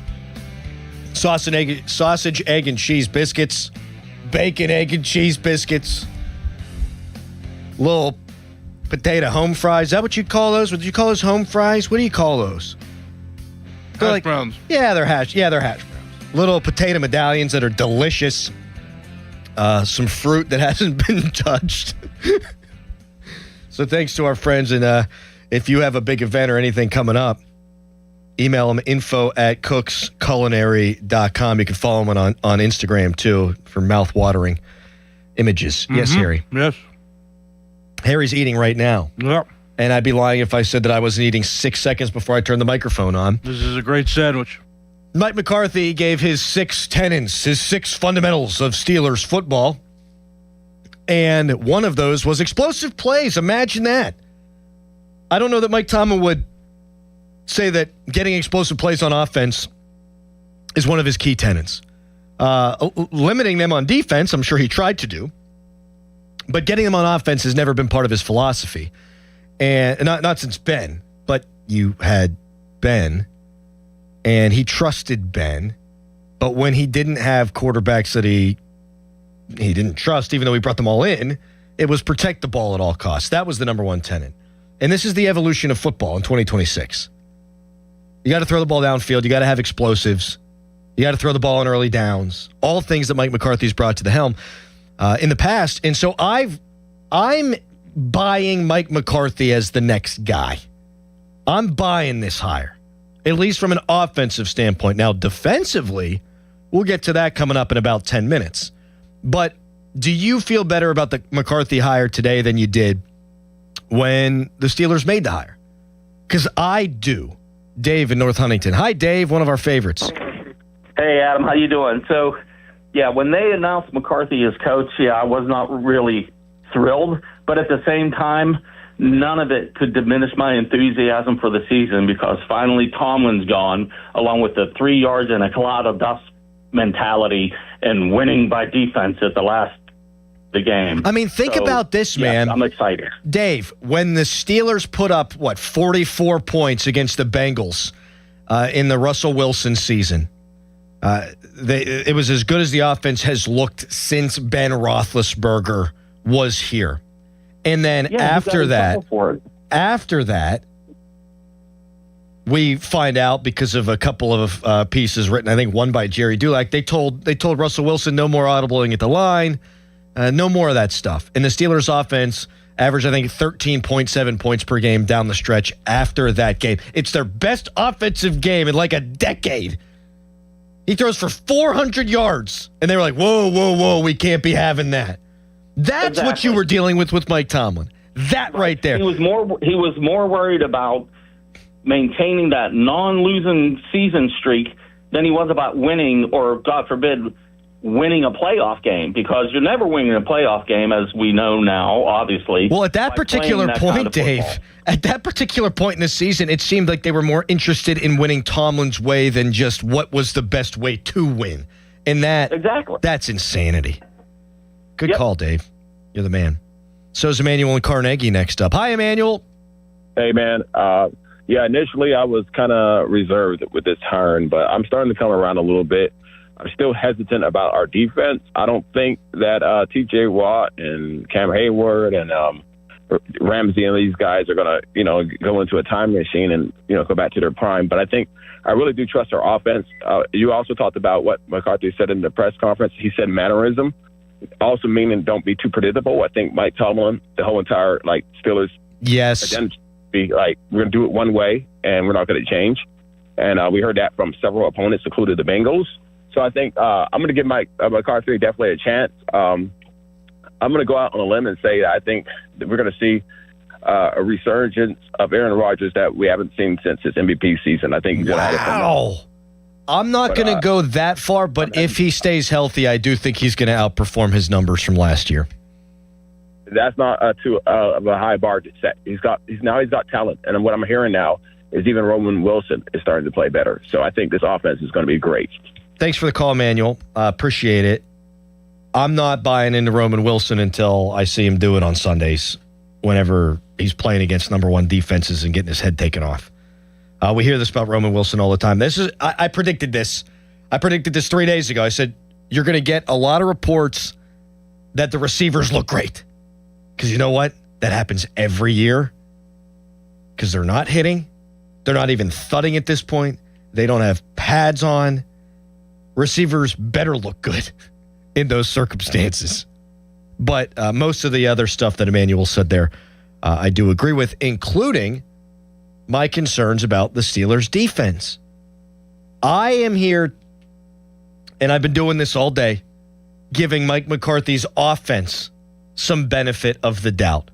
S8: Sausage, egg, and cheese biscuits. Bacon, egg, and cheese biscuits. Little potato home fries. Is that what you'd call those? Would you call those home fries? What do you call those?
S2: Hash browns.
S8: Yeah, they're hash browns. Little potato medallions that are delicious. Some fruit that hasn't been touched. So thanks to our friends. And if you have a big event or anything coming up, email them info@cooksculinary.com. You can follow them on Instagram, too, for mouth-watering images. Mm-hmm. Yes, Harry?
S2: Yes.
S8: Harry's eating right now.
S2: Yep.
S8: And I'd be lying if I said that I wasn't eating 6 seconds before I turned the microphone on.
S2: This is a great sandwich.
S8: Mike McCarthy gave his 6 tenets, his 6 fundamentals of Steelers football. And one of those was explosive plays. Imagine that. I don't know that Mike Tomlin would say that getting explosive plays on offense is one of his key tenets. Limiting them on defense, I'm sure he tried to do. But getting them on offense has never been part of his philosophy. And not since Ben, but you had Ben, and he trusted Ben. But when he didn't have quarterbacks that he didn't trust, even though he brought them all in, it was protect the ball at all costs. That was the number one tenet. And this is the evolution of football in 2026. You got to throw the ball downfield. You got to have explosives. You got to throw the ball on early downs. All things that Mike McCarthy's brought to the helm in the past. And so I'm buying Mike McCarthy as the next guy. I'm buying this hire, at least from an offensive standpoint. Now, defensively, we'll get to that coming up in about 10 minutes. But do you feel better about the McCarthy hire today than you did when the Steelers made the hire? Because I do. Dave in North Huntington. Hi, Dave, one of our favorites.
S1: Hey, Adam, how you doing? So, yeah, when they announced McCarthy as coach, I was not really thrilled. But at the same time, none of it could diminish my enthusiasm for the season because finally Tomlin's gone, along with the 3 yards and a cloud of dust mentality and winning by defense at the game.
S8: I mean, think about this, man.
S1: Yes, I'm excited.
S8: Dave, when the Steelers put up, 44 points against the Bengals in the Russell Wilson season, it was as good as the offense has looked since Ben Roethlisberger was here. And then after that, we find out because of a couple of pieces written, I think one by Jerry Dulac, they told Russell Wilson no more audibling at the line, no more of that stuff. And the Steelers offense averaged, I think, 13.7 points per game down the stretch after that game. It's their best offensive game in like a decade. He throws for 400 yards, and they were like, whoa, we can't be having that. That's what you were dealing with Mike Tomlin. That right there.
S1: He was more worried about maintaining that non-losing season streak than he was about winning or, God forbid, winning a playoff game, because you're never winning a playoff game, as we know now, obviously.
S8: Well, at that particular point, Dave, at that particular point in the season, it seemed like they were more interested in winning Tomlin's way than just what was the best way to win. And that's insanity. Good call, Dave. You're the man. So is Emmanuel in Carnegie next up. Hi, Emmanuel.
S3: Hey, man. Initially I was kind of reserved with this hiring, but I'm starting to come around a little bit. I'm still hesitant about our defense. I don't think that T.J. Watt and Cam Hayward and Ramsey and these guys are going to, go into a time machine and, go back to their prime. But I really do trust our offense. You also talked about what McCarthy said in the press conference. He said mannerism, also meaning don't be too predictable. I think Mike Tomlin, the whole entire Steelers identity, be we're going to do it one way and we're not going to change. And we heard that from several opponents, including the Bengals. So I think I'm going to give Mike McCarthy definitely a chance. I'm going to go out on a limb and say that I think that we're going to see a resurgence of Aaron Rodgers that we haven't seen since his MVP season. I think he's going to have it.
S8: Wow. I'm not going to go that far, but if he stays healthy, I do think he's going to outperform his numbers from last year.
S3: That's not too of a high bar to set. He's got talent, and what I'm hearing now is even Roman Wilson is starting to play better. So I think this offense is going to be great.
S8: Thanks for the call, Manuel. Appreciate it. I'm not buying into Roman Wilson until I see him do it on Sundays
S4: whenever he's playing against number one defenses and getting his head taken off. We hear this about Roman Wilson all the time. I predicted this. I predicted this 3 days ago. I said, you're going to get a lot of reports that the receivers look great. Because you know what? That happens every year. Because they're not hitting. They're not even thudding at this point. They don't have pads on. Receivers better look good in those circumstances. But most of the other stuff that Emmanuel said there, I do agree with, including my concerns about the Steelers' defense. I am here, and I've been doing this all day, giving Mike McCarthy's offense some benefit of the doubt.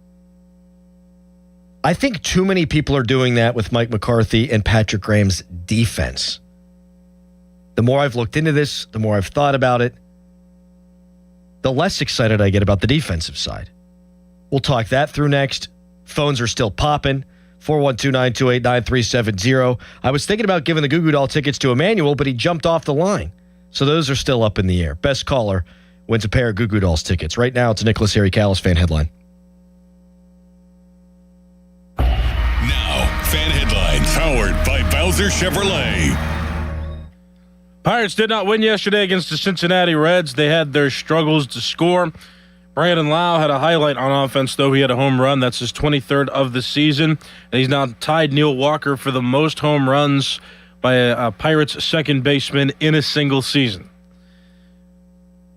S4: I think too many people are doing that with Mike McCarthy and Patrick Graham's defense. The more I've looked into this, the more I've thought about it, the less excited I get about the defensive side. We'll talk that through next. Phones are still popping. 412-928-9370. I was thinking about giving the Goo Goo Doll tickets to Emmanuel, but he jumped off the line. So those are still up in the air. Best caller wins a pair of Goo Goo Dolls tickets. Right now, it's a Nicholas Harry Callis fan headline.
S19: Now, fan headlines powered by Bowser Chevrolet.
S2: Pirates did not win yesterday against the Cincinnati Reds. They had their struggles to score. Brandon Lau had a highlight on offense, though. He had a home run. That's his 23rd of the season. And he's now tied Neil Walker for the most home runs by a Pirates second baseman in a single season.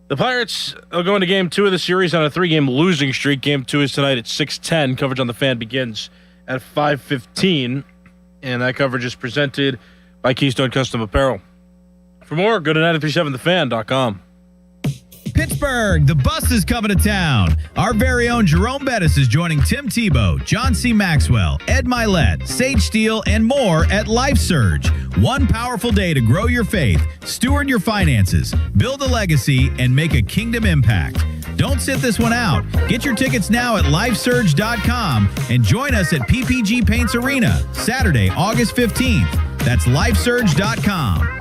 S2: The Pirates are going to Game 2 of the series on a 3-game losing streak. Game 2 is tonight at 6:10. Coverage on the Fan begins at 5:15. And that coverage is presented by Keystone Custom Apparel. For more, go to 937thefan.com.
S5: Pittsburgh, the bus is coming to town. Our very own Jerome Bettis is joining Tim Tebow, John C. Maxwell, Ed Milet, Sage Steele, and more at Life Surge. One powerful day to grow your faith, steward your finances, build a legacy, and make a kingdom impact. Don't sit this one out. Get your tickets now at lifesurge.com and join us at PPG Paints Arena, Saturday, August 15th. That's lifesurge.com.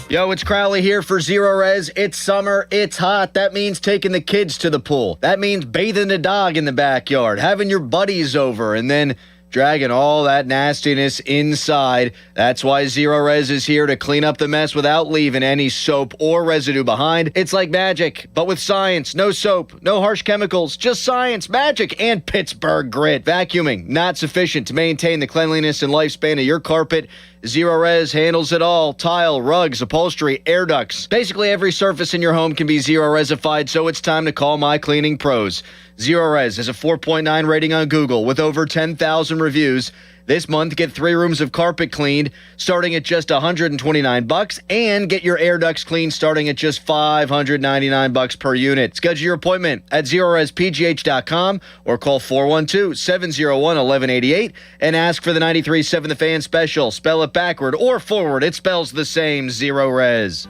S8: Yo, it's Crowley here for Zero Res. It's summer, it's hot. That means taking the kids to the pool. That means bathing the dog in the backyard, having your buddies over, and then dragging all that nastiness inside. That's why Zero Res is here to clean up the mess without leaving any soap or residue behind. It's like magic, but with science. No soap, no harsh chemicals, just science, magic, and Pittsburgh grit. Vacuuming, not sufficient to maintain the cleanliness and lifespan of your carpet. Zero Res handles it all. Tile, rugs, upholstery, air ducts. Basically every surface in your home can be Zero Resified, so it's time to call my cleaning pros. Zero Res has a 4.9 rating on Google with over 10,000 reviews. This month, get 3 rooms of carpet cleaned starting at just $129 and get your air ducts cleaned starting at just $599 per unit. Schedule your appointment at ZeroResPGH.com or call 412-701-1188 and ask for the 93.7 The Fan special. Spell it backward or forward. It spells the same, Zero Res.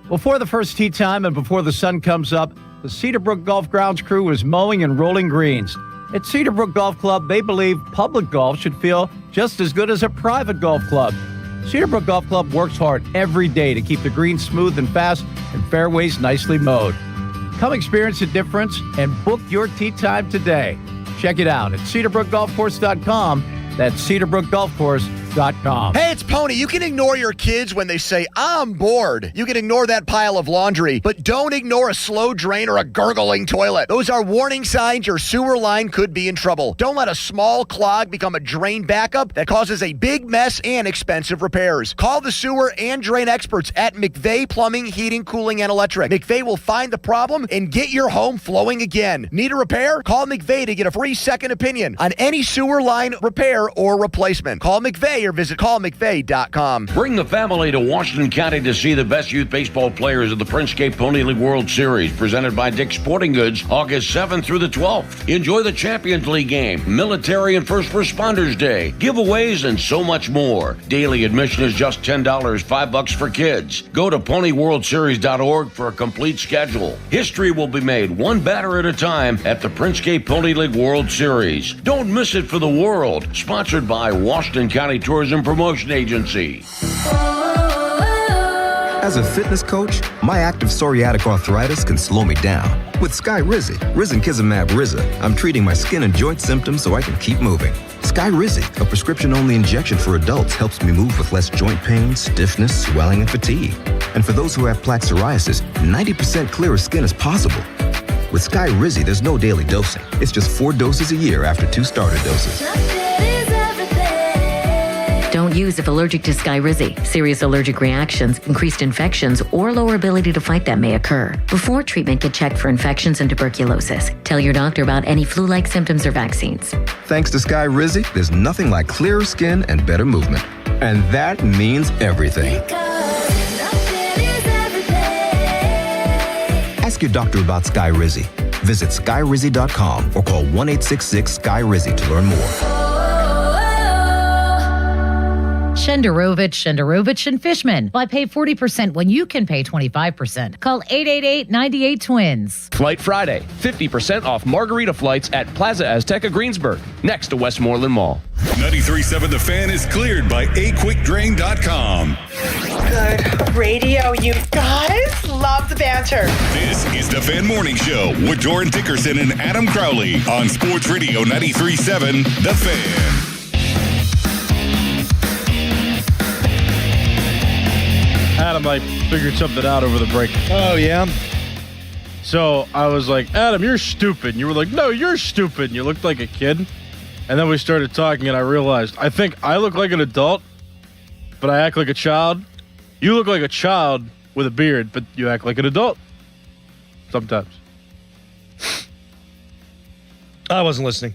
S10: Before the first tee time and before the sun comes up, the Cedarbrook Golf Grounds crew was mowing and rolling greens. At Cedarbrook Golf Club, they believe public golf should feel just as good as a private golf club. Cedarbrook Golf Club works hard every day to keep the greens smooth and fast and fairways nicely mowed. Come experience the difference and book your tee time today. Check it out at CedarbrookGolfCourse.com. That's CedarbrookGolfCourse.com.
S12: Hey, it's Pony. You can ignore your kids when they say, I'm bored. You can ignore that pile of laundry, but don't ignore a slow drain or a gurgling toilet. Those are warning signs your sewer line could be in trouble. Don't let a small clog become a drain backup that causes a big mess and expensive repairs. Call the sewer and drain experts at McVeigh Plumbing, Heating, Cooling, and Electric. McVeigh will find the problem and get your home flowing again. Need a repair? Call McVeigh to get a free second opinion on any sewer line repair or replacement. Call McVeigh or visit callmcveigh.com.
S13: Bring the family to Washington County to see the best youth baseball players of the Princecade Pony League World Series, presented by Dick's Sporting Goods, August 7th through the 12th. Enjoy the Champions League game, Military and First Responders Day, giveaways, and so much more. Daily admission is just $10, $5 for kids. Go to ponyworldseries.org for a complete schedule. History will be made one batter at a time at the Princecade Pony League World Series. Don't miss it for the world. Sponsored by Washington County Tourism Promotion Agency.
S6: As a fitness coach, my active psoriatic arthritis can slow me down. With Skyrizi, risankizumab Riza, I'm treating my skin and joint symptoms so I can keep moving. Skyrizi, a prescription-only injection for adults, helps me move with less joint pain, stiffness, swelling, and fatigue. And for those who have plaque psoriasis, 90% clearer skin is possible. With Skyrizi, there's no daily dosing. It's just 4 doses a year after 2 starter doses.
S7: Don't use if allergic to Skyrizi. Serious allergic reactions, increased infections, or lower ability to fight them may occur. Before treatment, get checked for infections and tuberculosis. Tell your doctor about any flu-like symptoms or vaccines.
S6: Thanks to Skyrizi, there's nothing like clearer skin and better movement. And that means everything. Ask your doctor about Skyrizi. Visit Skyrizi.com or call 1-866-SKY-RIZI to learn more.
S14: Shenderovich, and Fishman. Why pay 40% when you can pay 25%? Call 888-98-TWINS.
S18: Flight Friday, 50% off margarita flights at Plaza Azteca Greensburg, next to Westmoreland Mall.
S19: 93.7 The Fan is cleared by aquickdrain.com.
S15: Good radio, you guys. Love the banter.
S19: This is the Fan Morning Show with Doran Dickerson and Adam Crowley on Sports Radio 93.7 The Fan.
S2: Adam, I figured something out over the break.
S4: Oh, yeah?
S2: So I was like, Adam, you're stupid. And you were like, no, you're stupid. And you looked like a kid. And then we started talking, and I realized, I think I look like an adult, but I act like a child. You look like a child with a beard, but you act like an adult. Sometimes.
S4: I wasn't listening.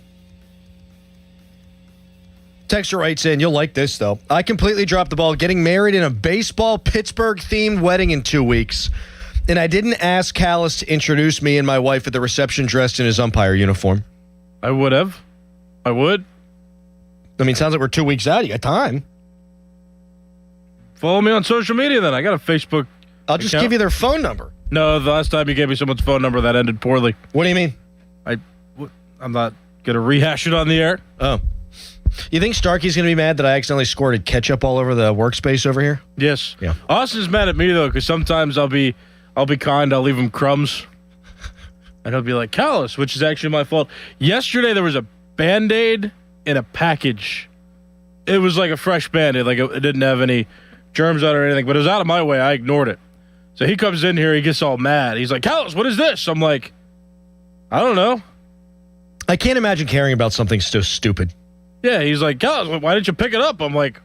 S4: Texture writes in, you'll like this, though. I completely dropped the ball getting married in a baseball Pittsburgh-themed wedding in 2 weeks, and I didn't ask Callis to introduce me and my wife at the reception dressed in his umpire uniform.
S2: I would have. I would.
S4: I mean, it sounds like we're 2 weeks out. You got time.
S2: Follow me on social media, then. I got a Facebook
S4: I'll just give you their phone number.
S2: No, the last time you gave me someone's phone number, that ended poorly.
S4: What do you mean?
S2: I'm not going to rehash it on the air.
S4: Oh. You think Starkey's going to be mad that I accidentally squirted ketchup all over the workspace over here?
S2: Yes.
S4: Yeah.
S2: Austin's mad at me, though, because sometimes I'll be kind. I'll leave him crumbs. And he'll be like, Callis, which is actually my fault. Yesterday, there was a Band-Aid in a package. It was like a fresh Band-Aid. Like, it didn't have any germs on it or anything, but it was out of my way. I ignored it. So he comes in here. He gets all mad. He's like, Callis, what is this? I'm like, I don't know.
S4: I can't imagine caring about something so stupid.
S2: Yeah, he's like, Callis, why didn't you pick it up? I'm like,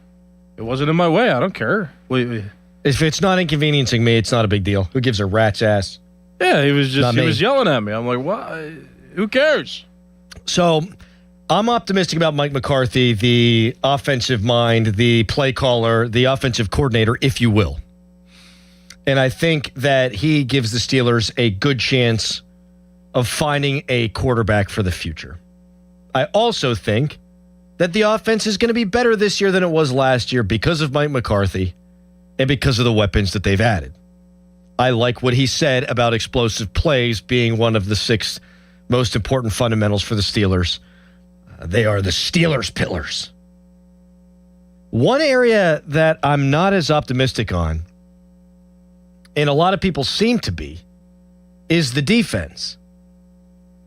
S2: it wasn't in my way. I don't care.
S4: If it's not inconveniencing me, it's not a big deal. Who gives a rat's ass?
S2: Yeah, he was yelling at me. I'm like, what? Who cares?
S4: So I'm optimistic about Mike McCarthy, the offensive mind, the play caller, the offensive coordinator, if you will. And I think that he gives the Steelers a good chance of finding a quarterback for the future. I also think that the offense is going to be better this year than it was last year because of Mike McCarthy and because of the weapons that they've added. I like what he said about explosive plays being one of the 6 most important fundamentals for the Steelers. They are the Steelers' pillars. One area that I'm not as optimistic on, and a lot of people seem to be, is the defense.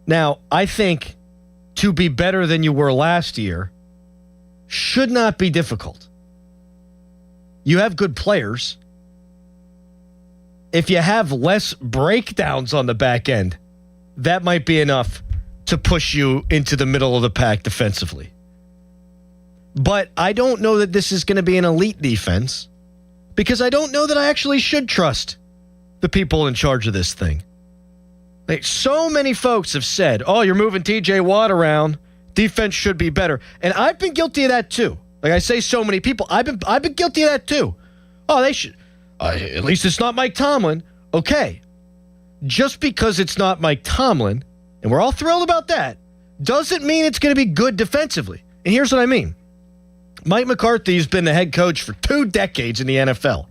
S4: Now, I think to be better than you were last year should not be difficult. You have good players. If you have less breakdowns on the back end, that might be enough to push you into the middle of the pack defensively. But I don't know that this is going to be an elite defense because I don't know that I actually should trust the people in charge of this thing. Like, so many folks have said, oh, you're moving TJ Watt around. Defense should be better. And I've been guilty of that too. Like I say, so many people, I've been guilty of that too. Oh, they should. At least it's not Mike Tomlin. Okay. Just because it's not Mike Tomlin, and we're all thrilled about that, doesn't mean it's going to be good defensively. And here's what I mean. Mike McCarthy's been the head coach for 2 decades in the NFL.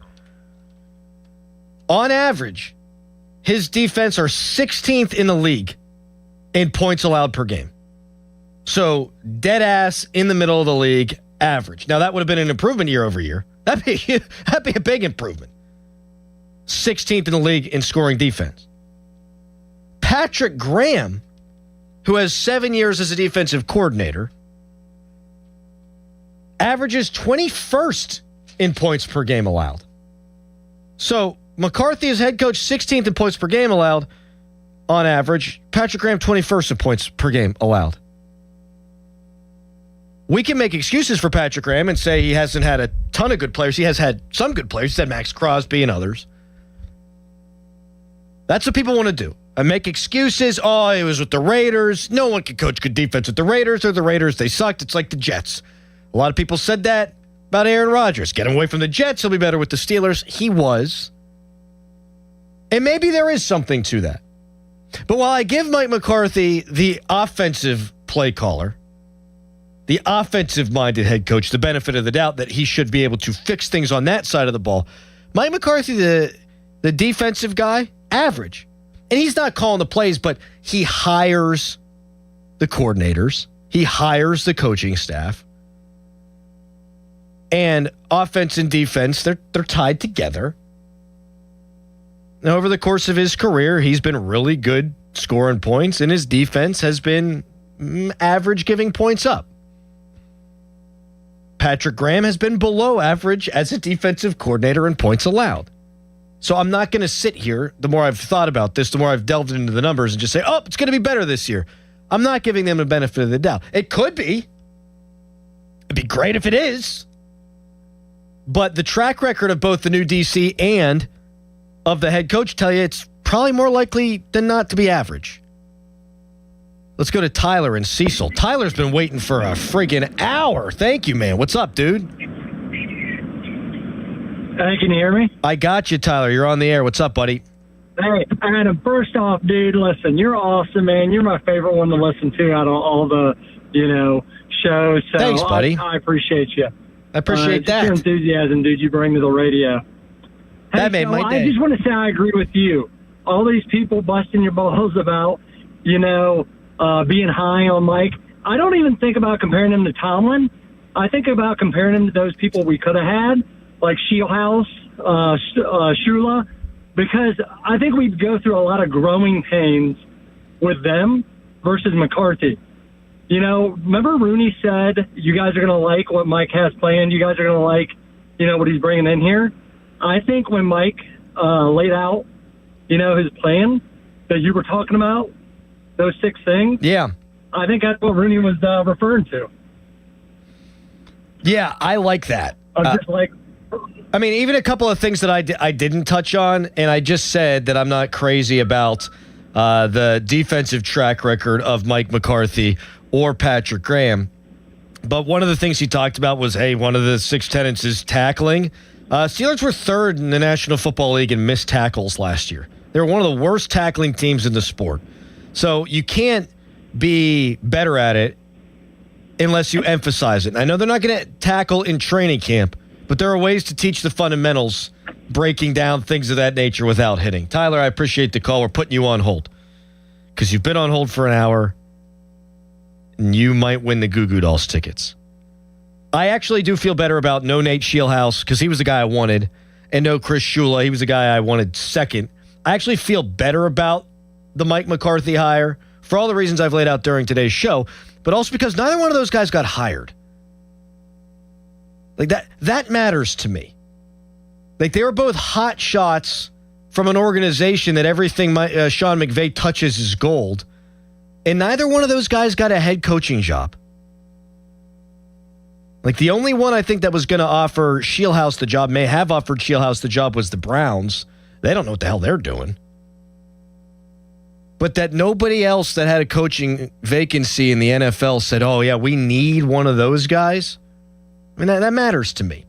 S4: On average, his defense are 16th in the league in points allowed per game. So, dead ass in the middle of the league, average. Now, that would have been an improvement year over year. That'd be a big improvement. 16th in the league in scoring defense. Patrick Graham, who has 7 years as a defensive coordinator, averages 21st in points per game allowed. So McCarthy is head coach, 16th in points per game allowed on average. Patrick Graham, 21st in points per game allowed. We can make excuses for Patrick Graham and say he hasn't had a ton of good players. He has had some good players. He's had Max Crosby and others. That's what people want to do. And make excuses. Oh, it was with the Raiders. No one could coach good defense with the Raiders. Or the Raiders, they sucked. It's like the Jets. A lot of people said that about Aaron Rodgers. Get him away from the Jets. He'll be better with the Steelers. He was. And maybe there is something to that. But while I give Mike McCarthy, the offensive play caller, the offensive-minded head coach, the benefit of the doubt that he should be able to fix things on that side of the ball, Mike McCarthy, the defensive guy, average. And he's not calling the plays, but he hires the coordinators. He hires the coaching staff. And offense and defense, they're tied together. Now, over the course of his career, he's been really good scoring points, and his defense has been average giving points up. Patrick Graham has been below average as a defensive coordinator in points allowed. So I'm not going to sit here, the more I've thought about this, the more I've delved into the numbers and just say, oh, it's going to be better this year. I'm not giving them the benefit of the doubt. It could be. It'd be great if it is. But the track record of both the new DC and of the head coach tell you it's probably more likely than not to be average. Let's go to Tyler in Cecil. Tyler's been waiting for a friggin' hour. Thank you, man. What's up, dude?
S9: Hey, can you hear me?
S4: I got you, Tyler. You're on the air. What's up, buddy?
S9: Hey, Adam, first off, dude, listen, you're awesome, man. You're my favorite one to listen to out of all the, shows. So
S4: thanks, buddy.
S9: I appreciate you.
S4: I appreciate that.
S9: Your enthusiasm, dude, you bring to the radio.
S4: That made my day.
S9: I just want to say I agree with you. All these people busting your balls about, being high on Mike. I don't even think about comparing him to Tomlin. I think about comparing him to those people we could have had, like Shieldhouse, Shula, because I think we'd go through a lot of growing pains with them versus McCarthy. Remember Rooney said, you guys are going to like what Mike has planned. You guys are going to like, what he's bringing in here. I think when Mike laid out, his plan that you were talking about, those 6 things.
S4: Yeah.
S9: I think that's what Rooney was referring to.
S4: Yeah, I like that. Even a couple of things that I didn't touch on, and I just said that I'm not crazy about the defensive track record of Mike McCarthy or Patrick Graham. But one of the things he talked about was, hey, one of the 6 tenets is tackling. Steelers were 3rd in the National Football League in missed tackles last year. They were one of the worst tackling teams in the sport. So you can't be better at it unless you emphasize it. And I know they're not going to tackle in training camp, but there are ways to teach the fundamentals, breaking down things of that nature without hitting. Tyler, I appreciate the call. We're putting you on hold because you've been on hold for an hour, and you might win the Goo Goo Dolls tickets. I actually do feel better about no Nate Shieldhouse because he was the guy I wanted, and no Chris Shula. He was the guy I wanted second. I actually feel better about the Mike McCarthy hire for all the reasons I've laid out during today's show, but also because neither one of those guys got hired. Like that matters to me. Like they were both hot shots from an organization that everything Sean McVay touches is gold, and neither one of those guys got a head coaching job. Like the only one I think that was going to offer Shieldhouse the job, may have offered Shieldhouse the job, was the Browns. They don't know what the hell they're doing. But that nobody else that had a coaching vacancy in the NFL said, oh, yeah, we need one of those guys. I mean, that matters to me.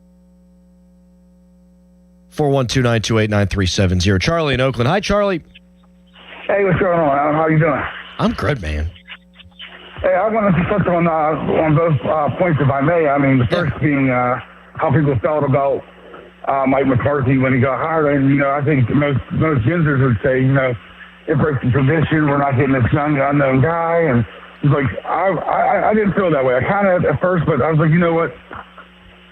S4: 412-928-9370. Charlie in Oakland. Hi, Charlie.
S11: Hey, what's going on? How you doing?
S4: I'm good, man.
S11: Hey, I wanted to touch on both points, if I may. I mean, the first being how people felt about Mike McCarthy when he got hired. And, I think most Ginzers would say, it breaks the tradition. We're not getting this young, unknown guy. And he's like, I didn't feel that way. I kind of at first, but I was like, you know what?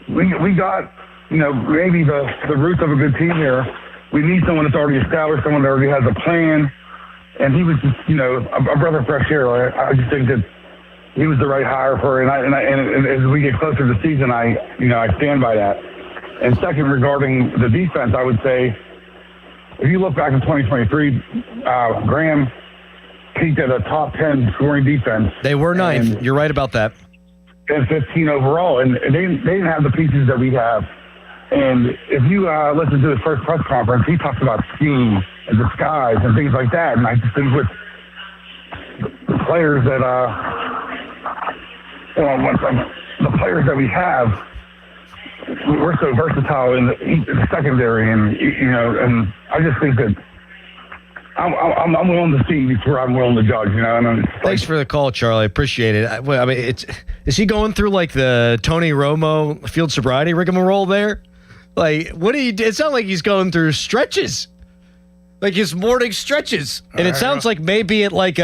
S11: We got, maybe the roots of a good team here. we need someone that's already established, someone that already has a plan. And he was just, a breath of fresh air. I just think that he was the right hire for her. And as we get closer to the season, I stand by that. And second, regarding the defense, I would say, if you look back in 2023, Graham peaked at a top 10 scoring defense.
S4: They were ninth. You're right about that.
S11: And 15 overall. And they didn't have the pieces that we have. And if you listen to his first press conference, he talks about scheme and disguise and things like that. And I just think with the players that the players that we have, we're so versatile in the secondary, and I just think that I'm willing to see before I'm willing to judge.
S4: Thanks for the call, Charlie. I appreciate it. I mean, is he going through like the Tony Romo field sobriety rigmarole there? Like, what do you? It sounds like he's going through stretches, like his morning stretches, and it sounds like maybe at like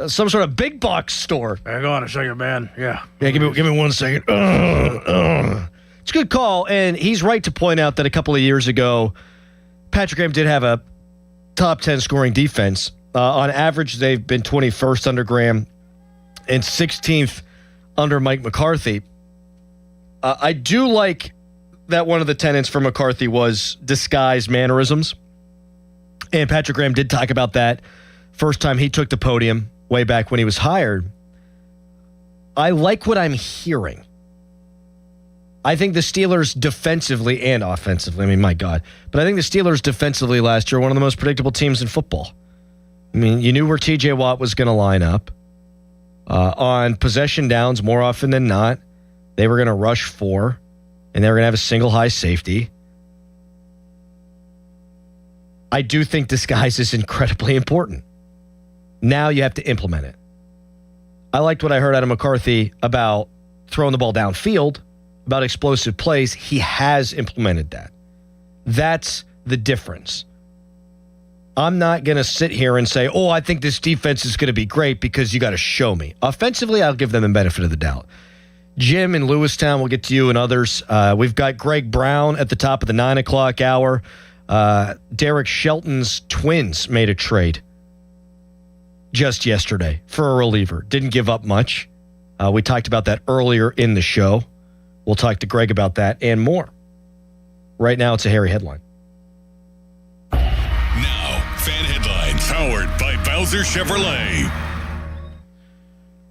S4: some sort of big box store.
S2: Hang on a second, man. Yeah.
S4: Give me 1 second. It's a good call, and he's right to point out that a couple of years ago, Patrick Graham did have a top 10 scoring defense. On average, they've been 21st under Graham and 16th under Mike McCarthy. I do like that one of the tenets for McCarthy was disguised mannerisms. And Patrick Graham did talk about that first time he took the podium way back when he was hired. I like what I'm hearing. I think the Steelers defensively and offensively, I mean, my God, but I think the Steelers defensively last year were one of the most predictable teams in football. I mean, you knew where TJ Watt was going to line up. On possession downs, more often than not, they were going to rush 4, and they were going to have a single high safety. I do think disguise is incredibly important. Now you have to implement it. I liked what I heard out of McCarthy about throwing the ball downfield, about explosive plays. He has implemented that. That's the difference. I'm not going to sit here and say, I think this defense is going to be great because you got to show me. Offensively, I'll give them the benefit of the doubt. Jim in Lewistown, we'll get to you and others. We've got Greg Brown at the top of the 9 o'clock hour. Derek Shelton's Twins made a trade just yesterday for a reliever. Didn't give up much. We talked about that earlier in the show. We'll talk to Greg about that and more. Right now, it's a hairy headline.
S19: Now, fan headlines powered by Bowser Chevrolet.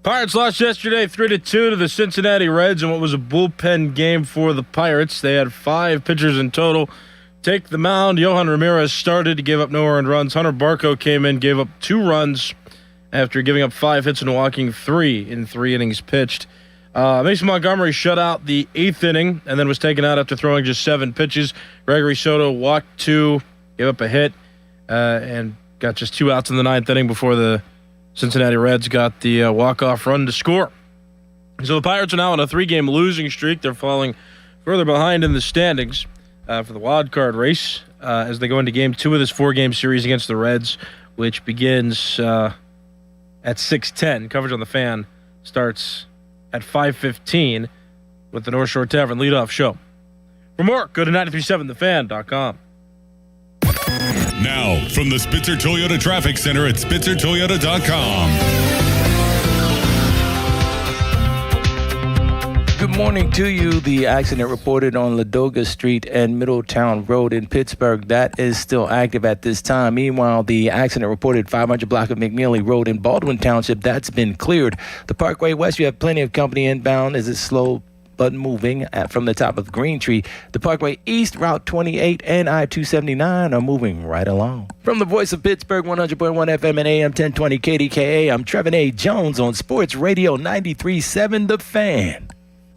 S2: Pirates lost yesterday 3-2 to the Cincinnati Reds in what was a bullpen game for the Pirates. They had 5 pitchers in total take the mound. Yohan Ramirez started to give up no earned runs. Hunter Barco came in, gave up 2 runs after giving up 5 hits and walking 3 in 3 innings pitched. Mason Montgomery shut out the 8th inning and then was taken out after throwing just 7 pitches. Gregory Soto walked 2, gave up a hit, and got just 2 outs in the 9th inning before the Cincinnati Reds got the walk-off run to score. So the Pirates are now on a 3-game losing streak. They're falling further behind in the standings for the wild card race as they go into Game 2 of this 4-game series against the Reds, which begins at 6:10. Coverage on the Fan starts at 5:15 with the North Shore Tavern leadoff show. For more, go to 937thefan.com.
S19: Now, from the Spitzer Toyota Traffic Center at SpitzerToyota.com.
S22: Good morning to you. The accident reported on Ladoga Street and Middletown Road in Pittsburgh, that is still active at this time. Meanwhile, the accident reported 500 block of McNeely Road in Baldwin Township, that's been cleared. The Parkway West, you have plenty of company inbound as it's slow but moving from the top of Green Tree. The Parkway East, Route 28 and I-279 are moving right along. From the voice of Pittsburgh, 100.1 FM and AM 1020 KDKA, I'm Trevin A. Jones on Sports Radio 93.7 The Fan.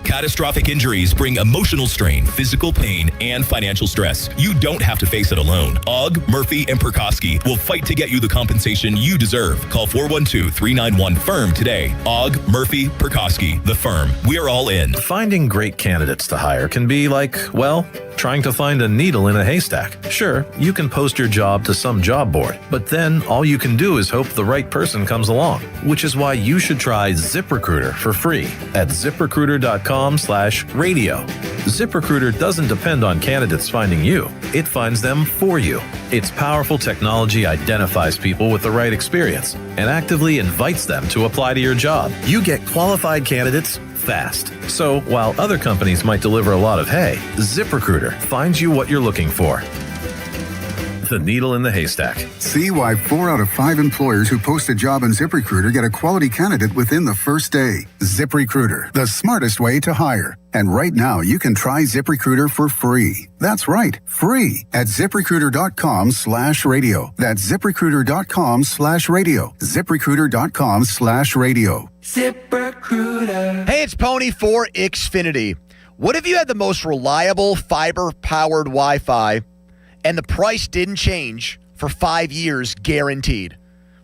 S16: Catastrophic injuries bring emotional strain, physical pain, and financial stress. You don't have to face it alone. Ogg, Murphy, and Perkoski will fight to get you the compensation you deserve. Call 412-391-FIRM today. Ogg, Murphy, Perkoski, the firm. We're all in.
S17: Finding great candidates to hire can be like, well, Trying to find a needle in a haystack? Sure, you can post your job to some job board, but then all you can do is hope the right person comes along, which is why you should try ZipRecruiter for free at ZipRecruiter.com/radio. ZipRecruiter doesn't depend on candidates finding you. It finds them for you. Its powerful technology identifies people with the right experience and actively invites them to apply to your job. You get qualified candidates fast. So while other companies might deliver a lot of hay, ZipRecruiter finds you what you're looking for. The needle in the haystack.
S20: See why 4 out of 5 employers who post a job on ZipRecruiter get a quality candidate within the first day. ZipRecruiter, the smartest way to hire. And right now, you can try ZipRecruiter for free. That's right, free at ZipRecruiter.com/radio. That's ZipRecruiter.com/radio. ZipRecruiter.com/radio.
S12: ZipRecruiter. Hey, it's Pony for Xfinity. What if you had the most reliable fiber-powered Wi-Fi and the price didn't change for 5 years guaranteed?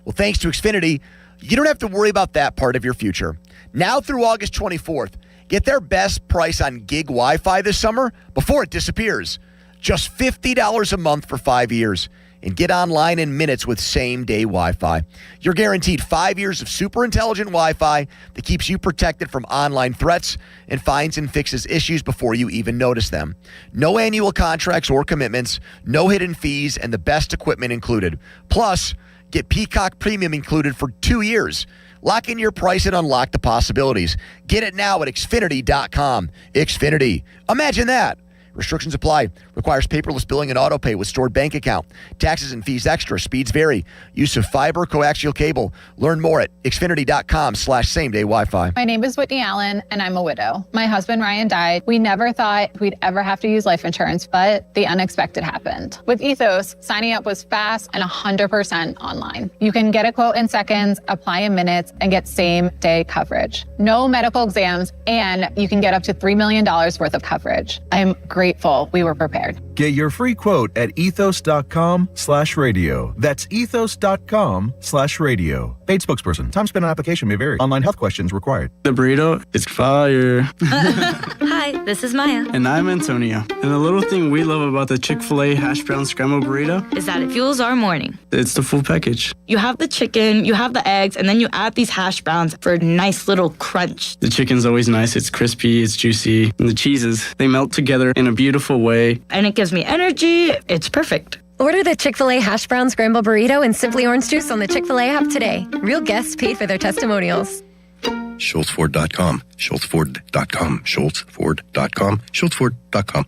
S12: Well, thanks to Xfinity, you don't have to worry about that part of your future. Now through August 24th, get their best price on gig Wi-Fi this summer before it disappears. Just $50 a month for 5 years. And get online in minutes with same-day Wi-Fi. You're guaranteed 5 years of super intelligent Wi-Fi that keeps you protected from online threats and finds and fixes issues before you even notice them. No annual contracts or commitments, no hidden fees, and the best equipment included. Plus, get Peacock Premium included for 2 years. Lock in your price and unlock the possibilities. Get it now at Xfinity.com. Xfinity. Imagine that. Restrictions apply. Requires paperless billing and autopay with stored bank account. Taxes and fees extra. Speeds vary. Use of fiber, coaxial cable. Learn more at Xfinity.com/same-day Wi-Fi.
S21: My name is Whitney Allen, and I'm a widow. My husband, Ryan, died. We never thought we'd ever have to use life insurance, but the unexpected happened. With Ethos, signing up was fast and 100% online. You can get a quote in seconds, apply in minutes, and get same-day coverage. No medical exams, and you can get up to $3 million worth of coverage. I'm grateful we were prepared.
S23: Get your free quote at ethos.com/radio. That's ethos.com/radio. Paid spokesperson. Time spent on application may vary. Online health questions required.
S24: The burrito is fire.
S25: Hi, this is Maya.
S24: And I'm Antonio. And the little thing we love about the Chick-fil-A hash brown scrambled burrito
S25: is that it fuels our morning.
S24: It's the full package.
S25: You have the chicken, you have the eggs, and then you add these hash browns for a nice little crunch.
S24: The chicken's always nice. It's crispy, it's juicy. And the cheeses, they melt together in a beautiful way.
S25: And it gives me energy. It's perfect.
S26: Order the Chick-fil-A hash brown scramble burrito and Simply Orange Juice on the Chick-fil-A app today. Real guests paid for their testimonials.
S27: SchultzFord.com. SchultzFord.com. SchultzFord.com. SchultzFord.com.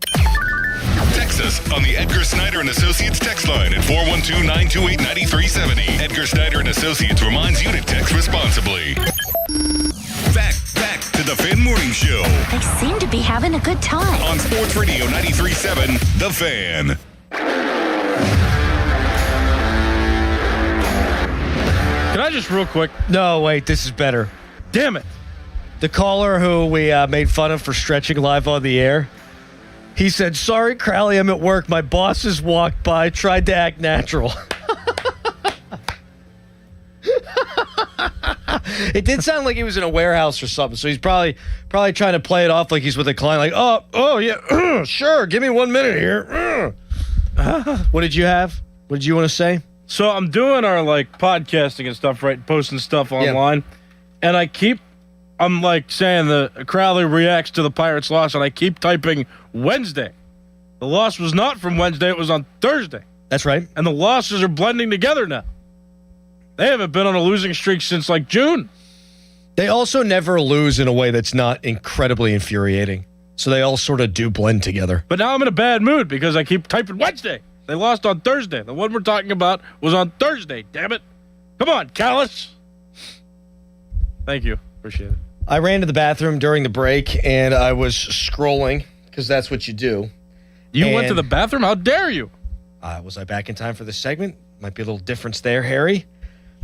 S19: Text us on the Edgar Snyder & Associates text line at 412-928-9370. Edgar Snyder & Associates reminds you to text responsibly. Back to the Fan Morning Show.
S25: They seem to be having a good time.
S19: On Sports Radio 93.7, The Fan.
S2: Can I just real quick?
S4: No, wait, this is better.
S2: Damn it.
S4: The caller who we made fun of for stretching live on the air, he said, "Sorry, Crowley, I'm at work. My bosses walked by, tried to act natural." It did sound like he was in a warehouse or something, so he's probably trying to play it off like he's with a client, like, oh yeah, sure, give me 1 minute here. What did you have? What did you want to say?
S2: So I'm doing our podcasting and stuff, right? Posting stuff online, and I'm saying the Crowley reacts to the Pirates' loss, and I keep typing Wednesday. The loss was not from Wednesday; it was on Thursday.
S4: That's right.
S2: And the losses are blending together now. They haven't been on a losing streak since June.
S4: They also never lose in a way that's not incredibly infuriating. So they all sort of do blend together.
S2: But now I'm in a bad mood because I keep typing Wednesday. They lost on Thursday. The one we're talking about was on Thursday. Damn it. Come on, Callis. Thank you. Appreciate it.
S4: I ran to the bathroom during the break, and I was scrolling, because that's what you do.
S2: You went to the bathroom? How dare you?
S4: Was I back in time for this segment? Might be a little difference there, Harry.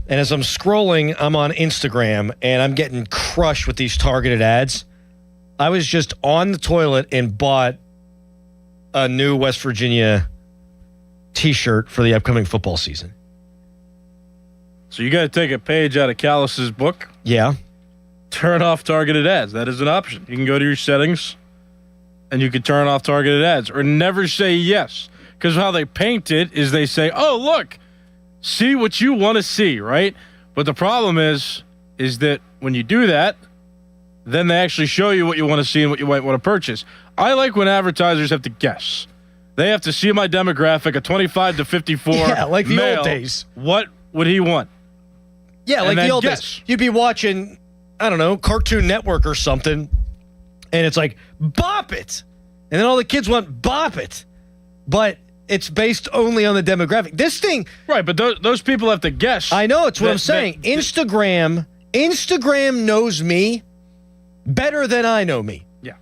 S4: And as I'm scrolling, I'm on Instagram, and I'm getting crushed with these targeted ads. I was just on the toilet and bought a new West Virginia T-shirt for the upcoming football season.
S2: So you got to take a page out of Callis's book.
S4: Yeah.
S2: Turn off targeted ads. That is an option. You can go to your settings, and you can turn off targeted ads or never say yes. Because how they paint it is they say, oh, look, see what you want to see, right? But the problem is that when you do that, then they actually show you what you want to see and what you might want to purchase. I like when advertisers have to guess. They have to see my demographic, a 25 to 54
S4: Yeah, like the
S2: male.
S4: old days.
S2: What would he want?
S4: Yeah,
S2: And
S4: like
S2: then
S4: the old
S2: guess.
S4: days. You'd be watching, I don't know, Cartoon Network or something, and it's like, bop it. And then all the kids want bop it. But it's based only on the demographic. This thing...
S2: Right, but those people have to guess.
S4: I know, it's what I'm saying. Instagram knows me better than I know me.
S2: Yeah.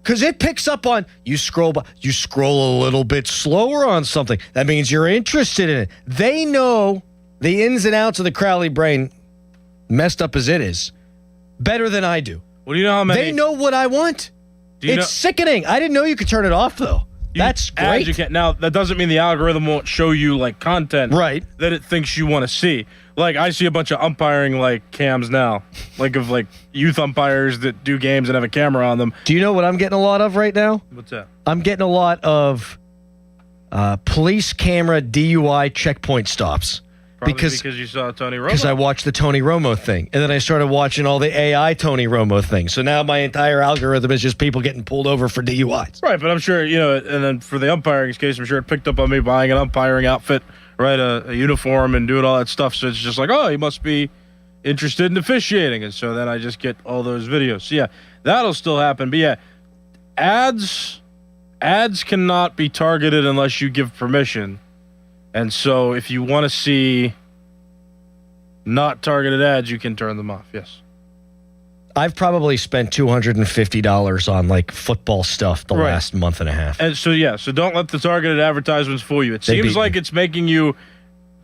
S4: Because it picks up on, you scroll a little bit slower on something. That means you're interested in it. They know the ins and outs of the Crowley brain, messed up as it is, better than I do.
S2: Well, do you know how many...
S4: They know what I want. It's sickening. I didn't know you could turn it off, though. That's great.
S2: You can. Now, that doesn't mean the algorithm won't show you, like, content that it thinks you want to see. Like, I see a bunch of umpiring, like, cams now, like, of, like, youth umpires that do games and have a camera on them.
S4: Do you know what I'm getting a lot of right now?
S2: What's that?
S4: I'm getting a lot of police camera DUI checkpoint stops.
S2: Probably because you saw Tony Romo.
S4: Because I watched the Tony Romo thing. And then I started watching all the AI Tony Romo things. So now my entire algorithm is just people getting pulled over for DUIs.
S2: Right, but I'm sure, and then for the umpiring case, I'm sure it picked up on me buying an umpiring outfit, right, a uniform and doing all that stuff. So it's just like, oh, he must be interested in officiating. And so then I just get all those videos. So yeah, that'll still happen. But yeah, ads cannot be targeted unless you give permission. And so if you want to see not targeted ads, you can turn them off, yes.
S4: I've probably spent $250 on, like, football stuff the last month and a half.
S2: And so, yeah, so don't let the targeted advertisements fool you. It seems like it's making you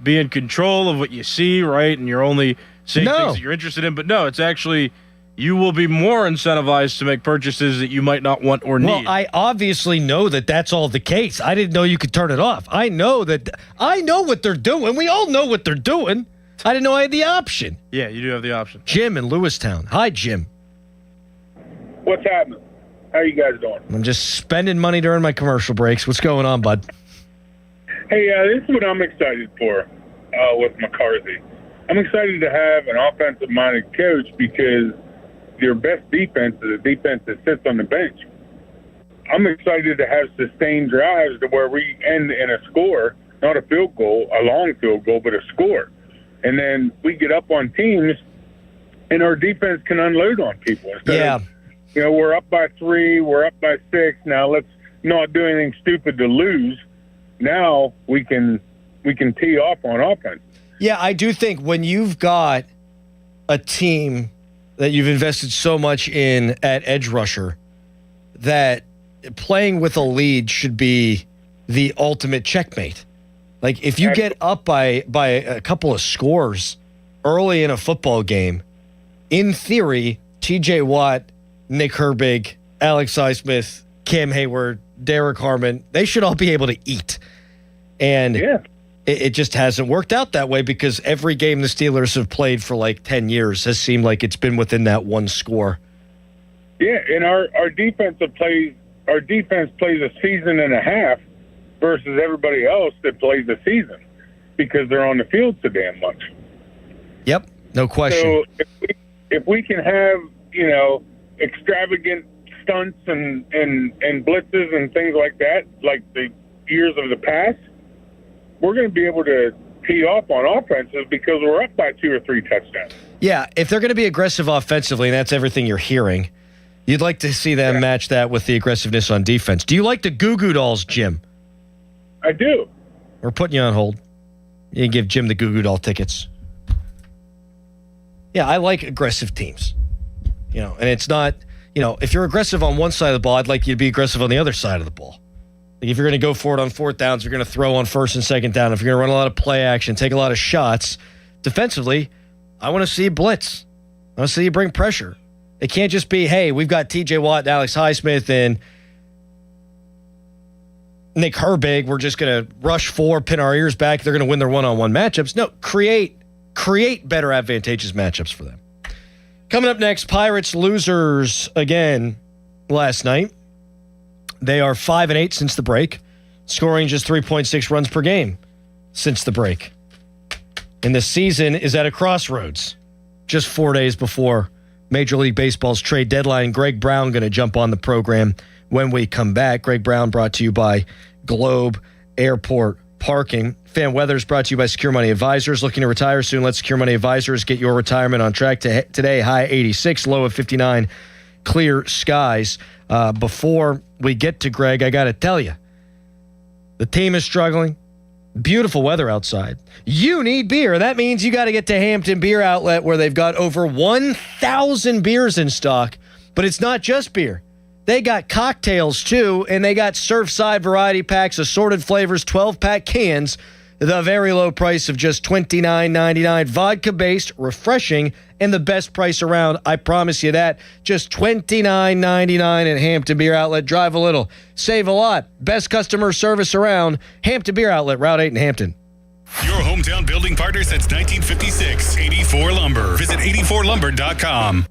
S2: be in control of what you see, right? And you're only seeing things that you're interested in. But no, it's actually... you will be more incentivized to make purchases that you might not want or need.
S4: Well, I obviously know that that's all the case. I didn't know you could turn it off. I know what they're doing. We all know what they're doing. I didn't know I had the option.
S2: Yeah, you do have the option.
S4: Jim in Lewistown. Hi, Jim.
S1: What's happening? How are you guys doing?
S4: I'm just spending money during my commercial breaks. What's going on, bud?
S1: Hey, this is what I'm excited for with McCarthy. I'm excited to have an offensive-minded coach because your best defense is a defense that sits on the bench. I'm excited to have sustained drives to where we end in a score, not a field goal, a long field goal, but a score. And then we get up on teams, and our defense can unload on people. Instead of, we're up by 3, we're up by 6. Now let's not do anything stupid to lose. Now we can tee off on offense.
S4: Yeah, I do think when you've got a team that you've invested so much in at edge rusher, that playing with a lead should be the ultimate checkmate. Like, if you get up by a couple of scores early in a football game, in theory, TJ Watt, Nick Herbig, Alex Highsmith, Cam Hayward, Derek Harmon, they should all be able to eat. And it just hasn't worked out that way because every game the Steelers have played for like 10 years has seemed like it's been within that one score.
S1: Yeah, and our defense plays a season and a half versus everybody else that plays a season because they're on the field so damn much.
S4: Yep, no question.
S1: So if we can have, extravagant stunts and blitzes and things like that, like the years of the past, we're going to be able to tee off on offenses because we're up by 2 or 3 touchdowns.
S4: Yeah, if they're going to be aggressive offensively, and that's everything you're hearing, you'd like to see them match that with the aggressiveness on defense. Do you like the Goo Goo Dolls, Jim?
S1: I do.
S4: We're putting you on hold. You can give Jim the Goo Goo Doll tickets. Yeah, I like aggressive teams. And it's not, if you're aggressive on one side of the ball, I'd like you to be aggressive on the other side of the ball. Like if you're going to go for it on 4th downs, you're going to throw on 1st and 2nd down. If you're going to run a lot of play action, take a lot of shots, defensively, I want to see you blitz. I want to see you bring pressure. It can't just be, hey, we've got TJ Watt and Alex Highsmith and Nick Herbig. We're just going to rush 4, pin our ears back. They're going to win their one-on-one matchups. No, create better advantageous matchups for them. Coming up next, Pirates losers again last night. They are 5-8 since the break, scoring just 3.6 runs per game since the break. And the season is at a crossroads. Just 4 days before Major League Baseball's trade deadline. Greg Brown going to jump on the program when we come back. Greg Brown brought to you by Globe Airport Parking. Fan Weather is brought to you by Secure Money Advisors. Looking to retire soon? Let Secure Money Advisors get your retirement on track. Today, high 86, low of 59, clear skies. Before we get to Greg, I got to tell you, the team is struggling. Beautiful weather outside. You need beer. That means you got to get to Hampton Beer Outlet, where they've got over 1,000 beers in stock. But it's not just beer. They got cocktails, too, and they got Surfside variety packs, assorted flavors, 12-pack cans, the very low price of just $29.99. Vodka-based, refreshing, and the best price around. I promise you that. Just $29.99 at Hampton Beer Outlet. Drive a little, save a lot. Best customer service around. Hampton Beer Outlet, Route 8 in Hampton.
S19: Your hometown building partner since 1956. 84 Lumber. Visit 84lumber.com.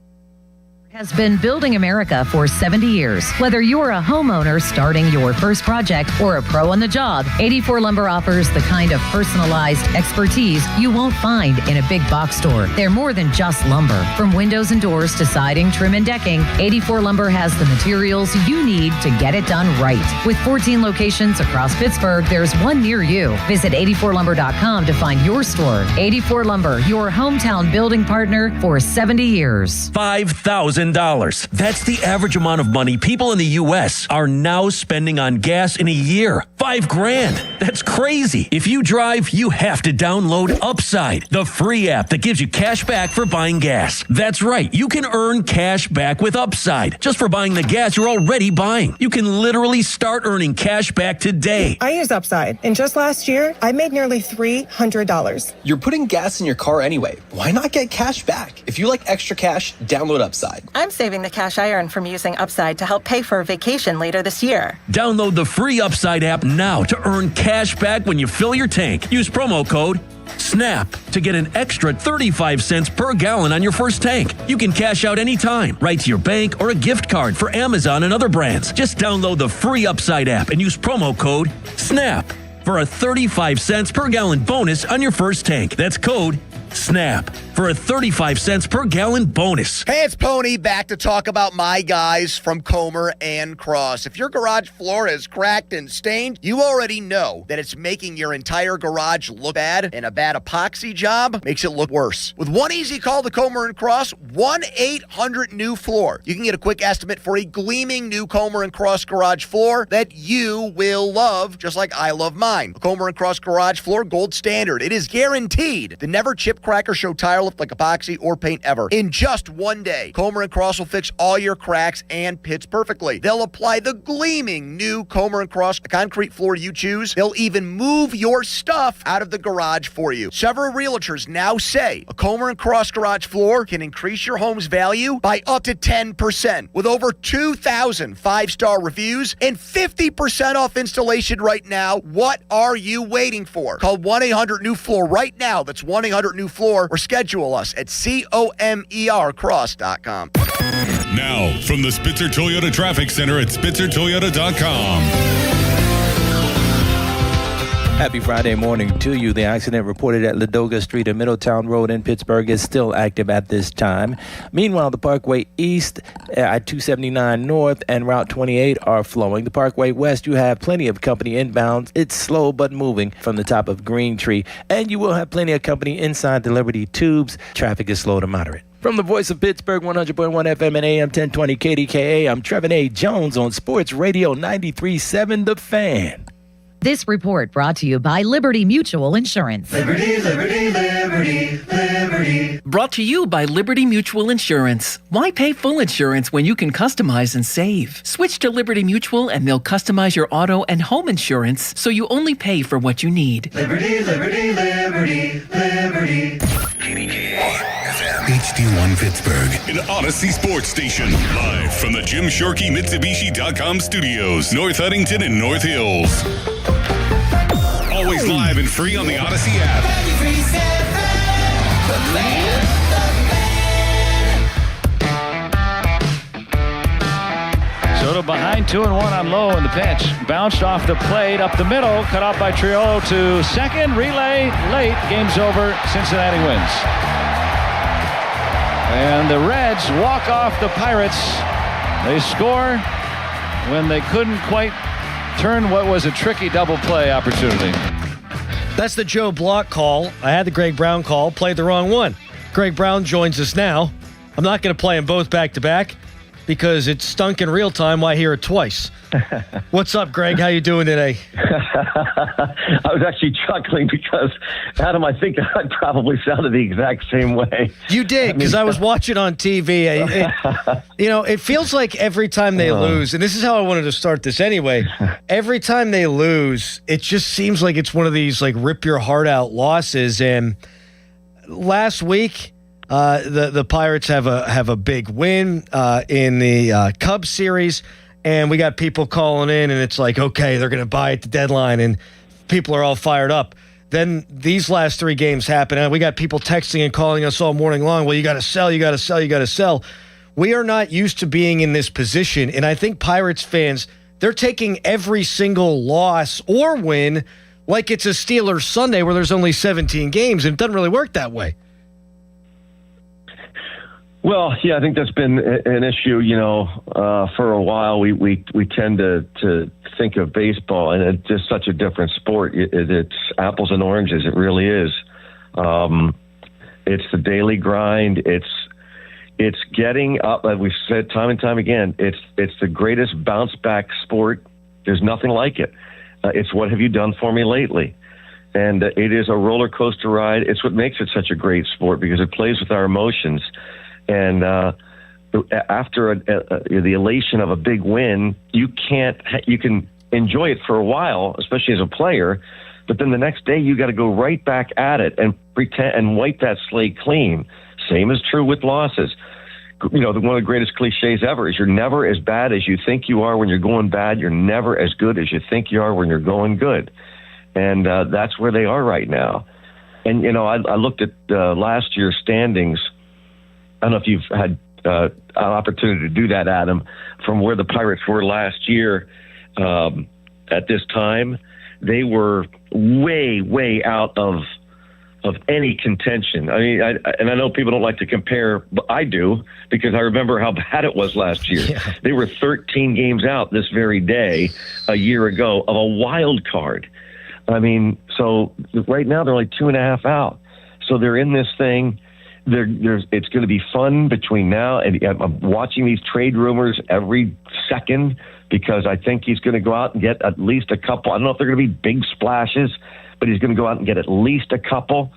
S14: Has been building America for 70 years. Whether you're a homeowner starting your first project or a pro on the job, 84 Lumber offers the kind of personalized expertise you won't find in a big box store. They're more than just lumber. From windows and doors to siding, trim, and decking, 84 Lumber has the materials you need to get it done right. With 14 locations across Pittsburgh, there's one near you. Visit 84lumber.com to find your store. 84 Lumber, your hometown building partner for 70 years.
S3: $5,000. That's the average amount of money people in the U.S. are now spending on gas in a year. $5,000. That's crazy. If you drive, you have to download Upside, the free app that gives you cash back for buying gas. That's right. You can earn cash back with Upside just for buying the gas you're already buying. You can literally start earning cash back today.
S5: I use Upside, and just last year, I made nearly $300.
S6: You're putting gas in your car anyway. Why not get cash back? If you like extra cash, download Upside.
S7: I'm saving the cash I earn from using Upside to help pay for a vacation later this year.
S3: Download the free Upside app now to earn cash back when you fill your tank. Use promo code SNAP to get an extra 35 cents per gallon on your first tank. You can cash out anytime, right to your bank or a gift card for Amazon and other brands. Just download the free Upside app and use promo code SNAP for a 35 cents per gallon bonus on your first tank. That's code SNAP for a 35 cents per gallon bonus.
S12: Hey, it's Pony back to talk about my guys from Comer and Cross. If your garage floor is cracked and stained, you already know that it's making your entire garage look bad, and a bad epoxy job makes it look worse. With one easy call to Comer and Cross, 1-800-NEW-FLOOR. You can get a quick estimate for a gleaming new Comer and Cross garage floor that you will love, just like I love mine. A Comer and Cross garage floor, gold standard. It is guaranteed to never chip, crack, or show tire lift like epoxy or paint ever. In just one day, Comer and Cross will fix all your cracks and pits perfectly. They'll apply the gleaming new Comer and Cross concrete floor you choose. They'll even move your stuff out of the garage for you. Several realtors now say a Comer and Cross garage floor can increase your home's value by up to 10%. With over 2,000 five-star reviews and 50% off installation right now, what are you waiting for? Call 1-800-NEW-FLOOR right now. That's 1-800-NEW-FLOOR, or schedule us at COMERcross.com.
S19: Now, from the Spitzer Toyota Traffic Center at SpitzerToyota.com.
S22: Happy Friday morning to you. The accident reported at Ladoga Street and Middletown Road in Pittsburgh is still active at this time. Meanwhile, the Parkway East at 279 North and Route 28 are flowing. The Parkway West, you have plenty of company inbounds. It's slow but moving from the top of Green Tree. And you will have plenty of company inside the Liberty Tubes. Traffic is slow to moderate. From the voice of Pittsburgh, 100.1 FM and AM 1020 KDKA, I'm Trevin A. Jones on Sports Radio 93.7 The Fan.
S14: This report brought to you by Liberty Mutual Insurance.
S8: Liberty, liberty, liberty, liberty. Brought to you by Liberty Mutual Insurance. Why pay full insurance when you can customize and save? Switch to Liberty Mutual and they'll customize your auto and home insurance so you only pay for what you need. Liberty, liberty, liberty, liberty.
S19: HD1 Pittsburgh, an Odyssey sports station. Live from the Jim Shorkey Mitsubishi.com studios, North Huntington and North Hills. Always live and free on the Odyssey app.
S2: So
S9: Little behind 2-1 on low in the pitch. Bounced off the plate, up the middle, cut off by Triolo to second. Relay late. Game's over. Cincinnati wins. And the Reds walk off the Pirates. They score when they couldn't quite turn what was a tricky double play opportunity.
S4: That's the Joe Block call. I had the Greg Brown call, played the wrong one. Greg Brown joins us now. I'm not going to play them both back-to-back because it stunk in real time. Why hear it twice? What's up, Greg? How you doing today?
S10: I was actually chuckling because, Adam, I think I probably sounded the exact same way.
S4: You did, because I was watching on TV. It feels like every time they lose, and this is how I wanted to start this anyway, every time they lose, it just seems like it's one of these like rip your heart out losses. And last week, the Pirates have a big win in the Cubs series. And we got people calling in, and it's like, okay, they're going to buy at the deadline, and people are all fired up. Then these last three games happen, and we got people texting and calling us all morning long. Well, you got to sell, you got to sell, you got to sell. We are not used to being in this position, and I think Pirates fans, they're taking every single loss or win like it's a Steelers Sunday where there's only 17 games, and it doesn't really work that way.
S10: Well, yeah, I think that's been an issue, for a while. We tend to think of baseball, and it's just such a different sport. It's apples and oranges. It really is. It's the daily grind. It's getting up. Like we've said time and time again, it's the greatest bounce back sport. There's nothing like it. It's what have you done for me lately? And it is a roller coaster ride. It's what makes it such a great sport because it plays with our emotions. And after the elation of a big win, you can enjoy it for a while, especially as a player, but then the next day you got to go right back at it and pretend and wipe that slate clean. Same is true with losses. One of the greatest cliches ever is you're never as bad as you think you are when you're going bad. You're never as good as you think you are when you're going good. And that's where they are right now. And, I looked at last year's standings. I don't know if you've had an opportunity to do that, Adam, from where the Pirates were last year at this time. They were way, way out of any contention. I mean, I know people don't like to compare, but I do because I remember how bad it was last year. Yeah. They were 13 games out this very day a year ago of a wild card. I mean, so right now they're like 2.5 out. So they're in this thing. It's going to be fun between now and I'm watching these trade rumors every second because I think he's going to go out and get at least a couple. I don't know if they're going to be big splashes, but he's going to go out and get at least a couple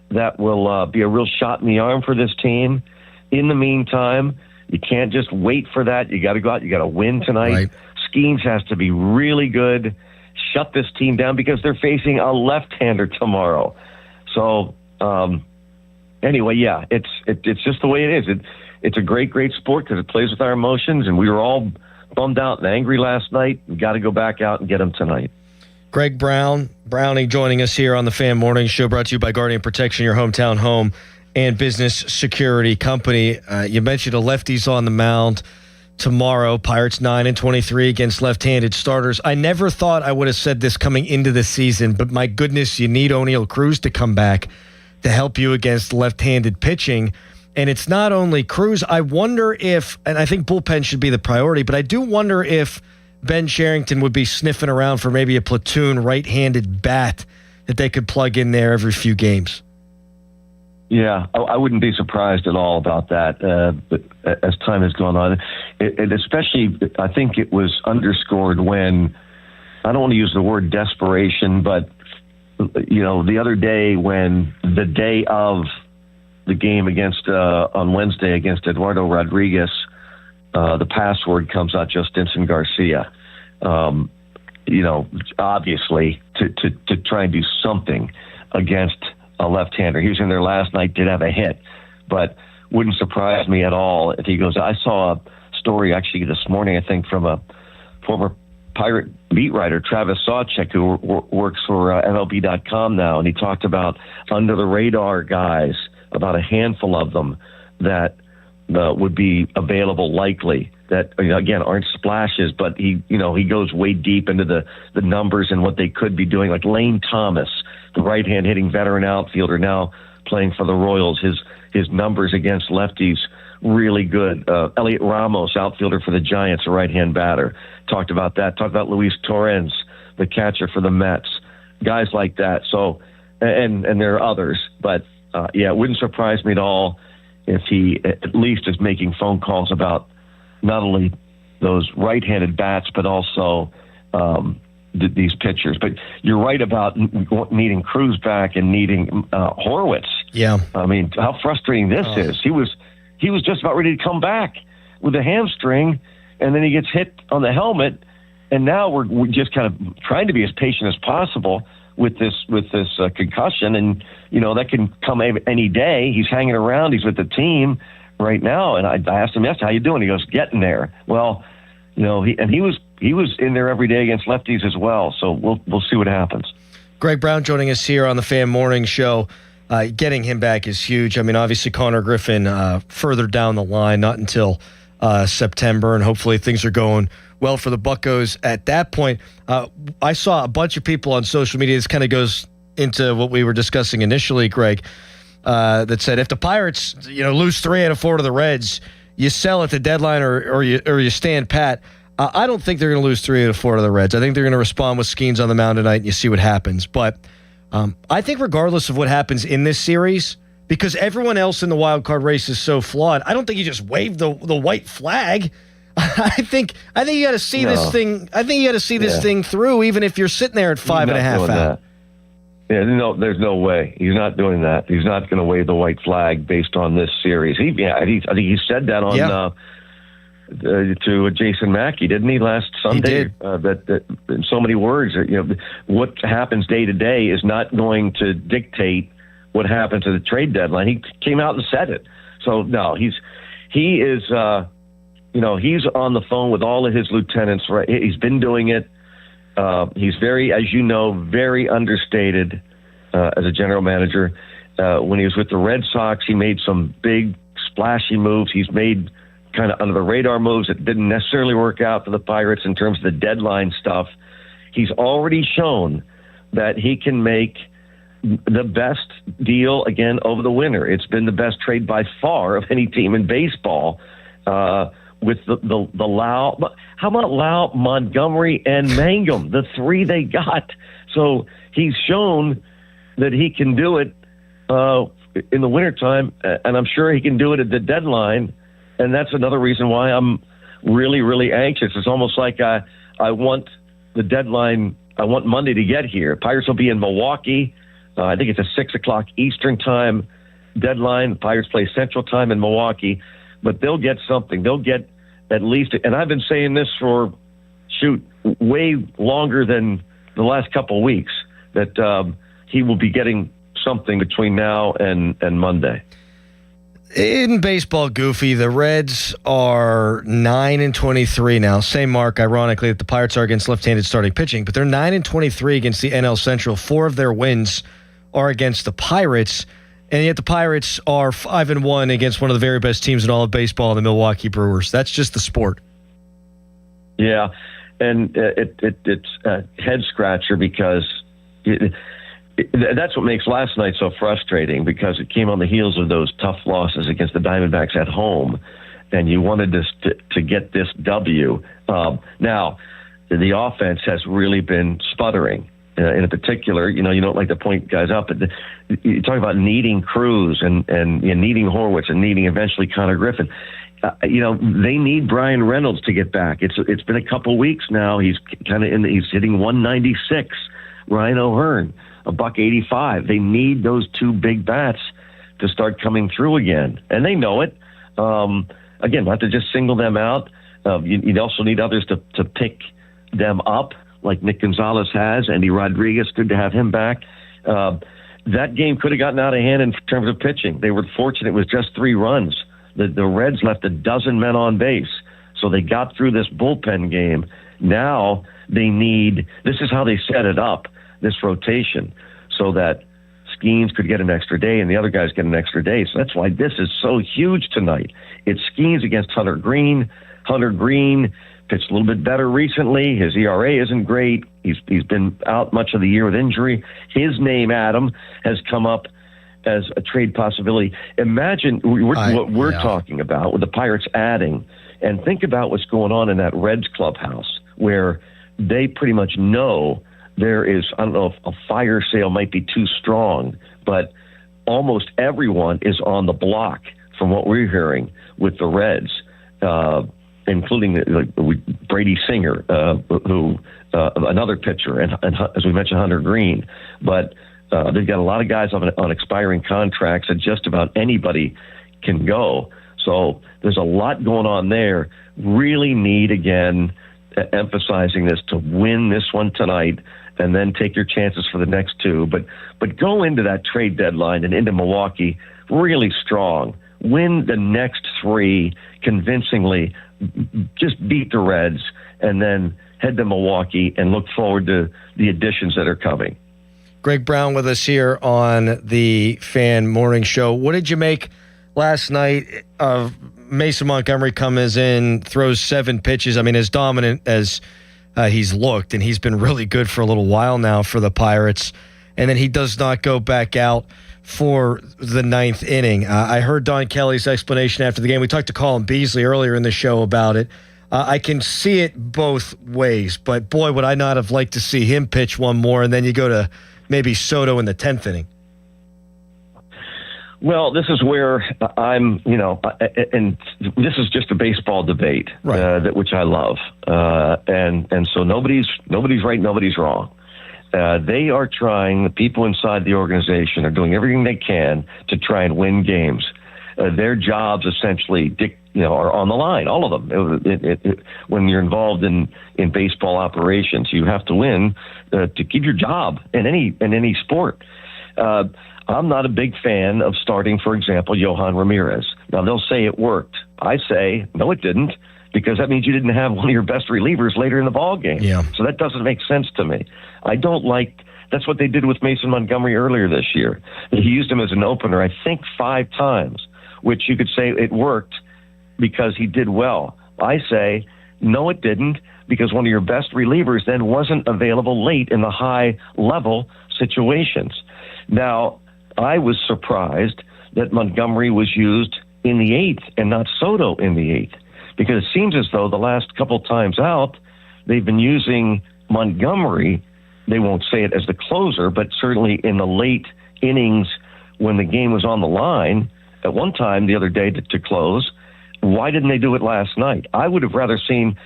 S10: that will be a real shot in the arm for this team. In the meantime, you can't just wait for that. You got to go out. You got to win tonight. Right. Skeens has to be really good. Shut this team down because they're facing a left-hander tomorrow. So, anyway, yeah, it's just the way it is. It's a great, great sport because it plays with our emotions, and we were all bummed out and angry last night. We got to go back out and get them tonight.
S4: Greg Brownie joining us here on the Fan Morning Show, brought to you by Guardian Protection, your hometown home and business security company. You mentioned a lefties on the mound tomorrow. Pirates 9-23 against left-handed starters. I never thought I would have said this coming into the season, but my goodness, you need O'Neal Cruz to come back to help you against left-handed pitching. And it's not only Cruz. I wonder if, and I think bullpen should be the priority, but I do wonder if Ben Cherington would be sniffing around for maybe a platoon right-handed bat that they could plug in there every few games.
S10: Yeah, I wouldn't be surprised at all about that. But as time has gone on, it especially, I think it was underscored when, I don't want to use the word desperation, but the other day when the day of the game against on Wednesday against Eduardo Rodriguez, the password comes out Justinson Garcia. Obviously to try and do something against a left-hander. He was in there last night, did have a hit, but wouldn't surprise me at all if he goes. I saw a story actually this morning, I think, from a former Pirate beat writer, Travis Sawchek, who works for MLB.com now, and he talked about under-the-radar guys, about a handful of them that would be available likely that again aren't splashes, but he goes way deep into the numbers and what they could be doing. Like Lane Thomas, the right-hand hitting veteran outfielder now playing for the Royals. His numbers against lefties really good. Elliot Ramos, outfielder for the Giants, a right-hand batter. Talked about that. Talked about Luis Torrens, the catcher for the Mets. Guys like that. So, and there are others, but it wouldn't surprise me at all if he at least is making phone calls about not only those right-handed bats, but also these pitchers. But you're right about needing Cruz back and needing Horwitz.
S4: Yeah.
S10: I mean, how frustrating this is. He was just about ready to come back with a hamstring, and then he gets hit on the helmet, and now we're just kind of trying to be as patient as possible with this concussion, and that can come any day. He's hanging around. He's with the team right now, and I asked him yesterday, how you doing? He goes, getting there. Well, he was in there every day against lefties as well. So we'll see what happens.
S4: Greg Brown joining us here on the Fan Morning Show. Getting him back is huge. I mean, obviously Connor Griffin further down the line, not until September, and hopefully things are going well for the Buccos at that point. I saw a bunch of people on social media. This kind of goes into what we were discussing initially, Greg. That said, if the Pirates, lose 3 out of 4 to the Reds, you sell at the deadline or you stand pat. I don't think they're going to lose 3 out of 4 to the Reds. I think they're going to respond with Skeens on the mound tonight, and you see what happens. But I think regardless of what happens in this series, because everyone else in the wild card race is so flawed, I don't think you just wave the white flag. I think you got to see this thing. I think you got to see this thing through, even if you're sitting there at 5.5 out.
S10: Yeah, no, there's no way. He's not doing that. He's not going to wave the white flag based on this series. I think he said that on to Jason Mackey, didn't he, last Sunday?
S4: He did.
S10: That in so many words, what happens day to day is not going to dictate what happens at the trade deadline. He came out and said it. So no, he is. He's on the phone with all of his lieutenants. Right, he's been doing it. He's very, as you know, very understated as a general manager. When he was with the Red Sox, he made some big, splashy moves. He's made kind of under-the-radar moves that didn't necessarily work out for the Pirates in terms of the deadline stuff. He's already shown that he can make the best deal, again, over the winter. It's been the best trade by far of any team in baseball. With the Lau, how about Lau, Montgomery, and Mangum, the 3 they got? So he's shown that he can do it in the wintertime, and I'm sure he can do it at the deadline, and that's another reason why I'm really, really anxious. It's almost like I want the deadline, I want Monday to get here. Pirates will be in Milwaukee. I think it's a 6 o'clock Eastern time deadline. Pirates play Central time in Milwaukee. But they'll get something. They'll get at least, and I've been saying this for, way longer than the last couple of weeks, that he will be getting something between now and Monday.
S4: In baseball, Goofy, the Reds are 9-23 now. Same mark, ironically, that the Pirates are against left-handed starting pitching, but they're 9-23 against the NL Central. 4 of their wins are against the Pirates. And yet the Pirates are 5-1 against one of the very best teams in all of baseball, the Milwaukee Brewers. That's just the sport.
S10: Yeah, and it's a head-scratcher because that's what makes last night so frustrating, because it came on the heels of those tough losses against the Diamondbacks at home, and you wanted to get this W. Now, the offense has really been sputtering. In particular, you don't like to point guys up, but you talk about needing Cruz and needing Horwitz and needing eventually Connor Griffin. They need Brian Reynolds to get back. It's been a couple weeks now. He's kind of he's hitting 196. Ryan O'Hearn, $185. They need those 2 big bats to start coming through again, and they know it. Again, not to just single them out. You also need others to pick them up, like Nick Gonzalez has. Andy Rodriguez, good to have him back. That game could have gotten out of hand in terms of pitching. They were fortunate it was just 3 runs. The Reds left a dozen men on base, so they got through this bullpen game. Now they need, this is how they set it up, this rotation, so that Skeens could get an extra day and the other guys get an extra day. So that's why this is so huge tonight. It's Skeens against Hunter Green, Hunter Green pitched a little bit better recently. His ERA isn't great. He's been out much of the year with injury. His name, Adam, has come up as a trade possibility. Imagine what we're talking about with the Pirates adding, and think about what's going on in that Reds clubhouse where they pretty much know there is, I don't know if a fire sale might be too strong, but almost everyone is on the block from what we're hearing with the Reds, including Brady Singer, who another pitcher, and as we mentioned, Hunter Green. But they've got a lot of guys on expiring contracts, and just about anybody can go. So there's a lot going on there. Really need, again, emphasizing this, to win this one tonight and then take your chances for the next two. But go into that trade deadline and into Milwaukee really strong. Win the next three convincingly. Just beat the Reds and then head to Milwaukee and look forward to the additions that are coming.
S4: Greg Brown with us here on the Fan Morning Show. What did you make last night of Mason Montgomery comes in, throws 7 pitches? I mean, as dominant as he's looked, and he's been really good for a little while now for the Pirates, and then he does not go back out for the 9th inning. I heard Don Kelly's explanation after the game. We talked to Colin Beasley earlier in the show about it. I can see it both ways, but boy, would I not have liked to see him pitch one more, and then you go to maybe Soto in the 10th inning.
S10: Well, this is where I'm, and this is just a baseball debate, right? Which I love, and so nobody's right, nobody's wrong. They are trying. The people inside the organization are doing everything they can to try and win games. Their jobs essentially, are on the line. All of them. When you're involved in baseball operations, you have to win to keep your job in any sport. I'm not a big fan of starting, for example, Yohan Ramirez. Now, they'll say it worked. I say, no, it didn't, because that means you didn't have one of your best relievers later in the ball game. Yeah. So that doesn't make sense to me. I don't like – that's what they did with Mason Montgomery earlier this year. He used him as an opener, I think, 5 times, which you could say it worked because he did well. I say, no, it didn't, because one of your best relievers then wasn't available late in the high-level situations. Now, I was surprised that Montgomery was used in the 8th and not Soto in the 8th, because it seems as though the last couple times out, they've been using Montgomery. They won't say it as the closer, but certainly in the late innings when the game was on the line at one time the other day to close. Why didn't they do it last night? I would have rather seen,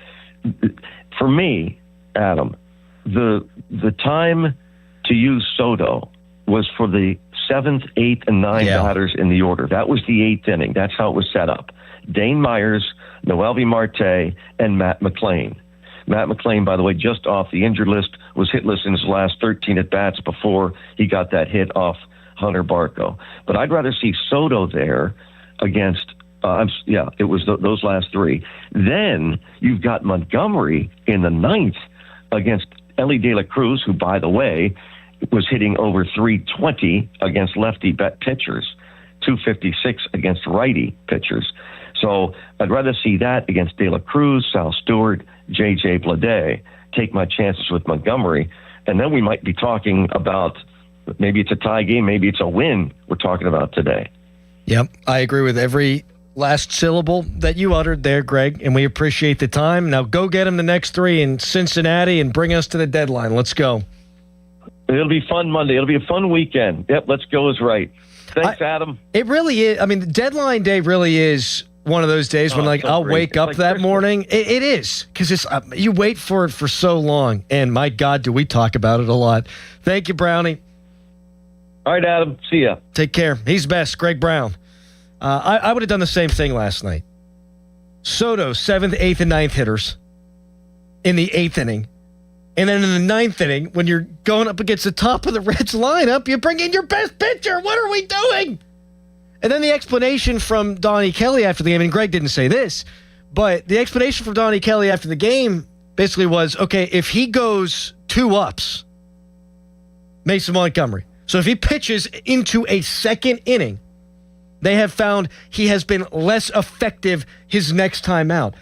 S10: for me, Adam, the time to use Soto was for the 7th, 8th, and 9th batters in the order. That was the 8th inning. That's how it was set up. Dane Myers, Noelvi Marte, and Matt McLain. Matt McLain, by the way, just off the injured list, was hitless in his last 13 at-bats before he got that hit off Hunter Barco. But I'd rather see Soto there against, it was those last 3. Then you've got Montgomery in the 9th against Elly De La Cruz, who, by the way, was hitting over 320 against lefty pitchers, 256 against righty pitchers. So I'd rather see that against De La Cruz, Sal Stewart, J.J. Bleday, take my chances with Montgomery, and then we might be talking about maybe it's a tie game, maybe it's a win we're talking about today.
S4: Yep, I agree with every last syllable that you uttered there, Greg, and we appreciate the time. Now go get them the next 3 in Cincinnati and bring us to the deadline. Let's go.
S10: It'll be fun Monday. It'll be a fun weekend. Yep, let's go is right. Thanks, Adam.
S4: It really is. I mean, the deadline day really is one of those days when, I'll wake up that morning. It is, because it's you wait for it for so long, and my God, do we talk about it a lot. Thank you, Brownie.
S10: All right, Adam. See ya.
S4: Take care. He's best, Greg Brown. I would have done the same thing last night. Soto, 7th, 8th, and 9th hitters in the 8th inning. And then in the 9th inning, when you're going up against the top of the Reds lineup, you bring in your best pitcher. What are we doing? And then the explanation from Donnie Kelly after the game, and Greg didn't say this, but the explanation from Donnie Kelly after the game basically was, okay, if he goes 2 ups, Mason Montgomery, so if he pitches into a 2nd inning, they have found he has been less effective his next time out.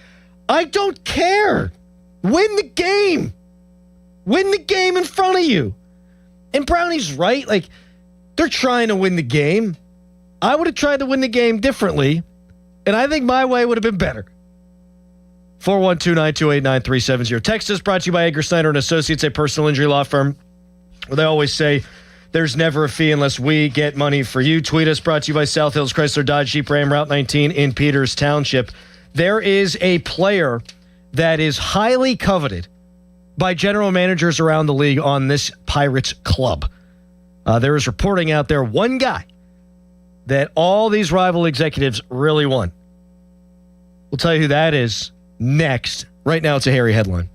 S4: I don't care. Win the game. Win the game in front of you. And Brownie's right. Like, they're trying to win the game. I would have tried to win the game differently, and I think my way would have been better. 412-928-9370. Text us brought to you by Edgar Snyder and Associates, a personal injury law firm, where they always say there's never a fee unless we get money for you. Tweet us brought to you by South Hills Chrysler Dodge Jeep Ram Route 19 in Peters Township. There is a player that is highly coveted by general managers around the league on this Pirates club. There is reporting out there, one guy that all these rival executives really want. We'll tell you who that is next. Right now, it's a hairy headline.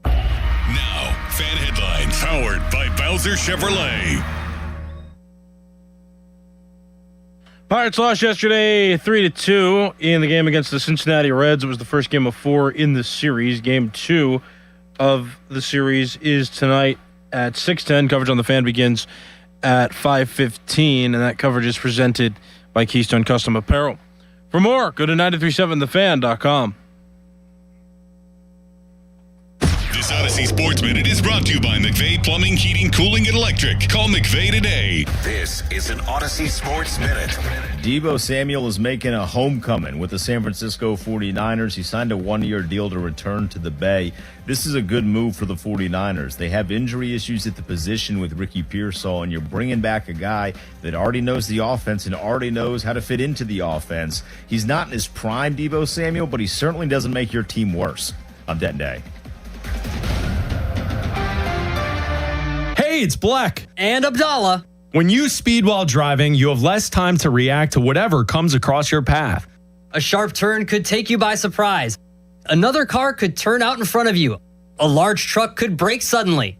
S19: Now, fan headlines powered by Bowser Chevrolet.
S2: Pirates lost yesterday 3-2 in the game against the Cincinnati Reds. It was the first game of 4 in the series. Game 2 of the series is tonight at 6:10. Coverage on the Fan begins at 5:15, and that coverage is presented by Keystone Custom Apparel. For more, go to 937thefan.com.
S19: This Odyssey Sports Minute is brought to you by McVeigh Plumbing, Heating, Cooling, and Electric. Call McVeigh today.
S11: This is an Odyssey Sports Minute.
S13: Deebo Samuel is making a homecoming with the San Francisco 49ers. He signed a one-year deal to return to the Bay. This is a good move for the 49ers. They have injury issues at the position with Ricky Pearsall, and you're bringing back a guy that already knows the offense and already knows how to fit into the offense. He's not in his prime, Deebo Samuel, but he certainly doesn't make your team worse. I'm Denton Day.
S15: Hey, it's Black.
S16: And Abdallah.
S15: When you speed while driving, you have less time to react to whatever comes across your path.
S16: A sharp turn could take you by surprise. Another car could turn out in front of you. A large truck could brake suddenly.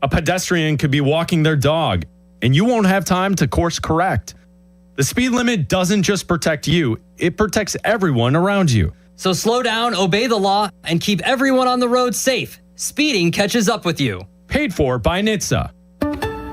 S15: A pedestrian could be walking their dog, and you won't have time to course correct. The speed limit doesn't just protect you, it protects everyone around you.
S16: So slow down, obey the law, and keep everyone on the road safe. Speeding catches up with you.
S15: Paid for by NHTSA.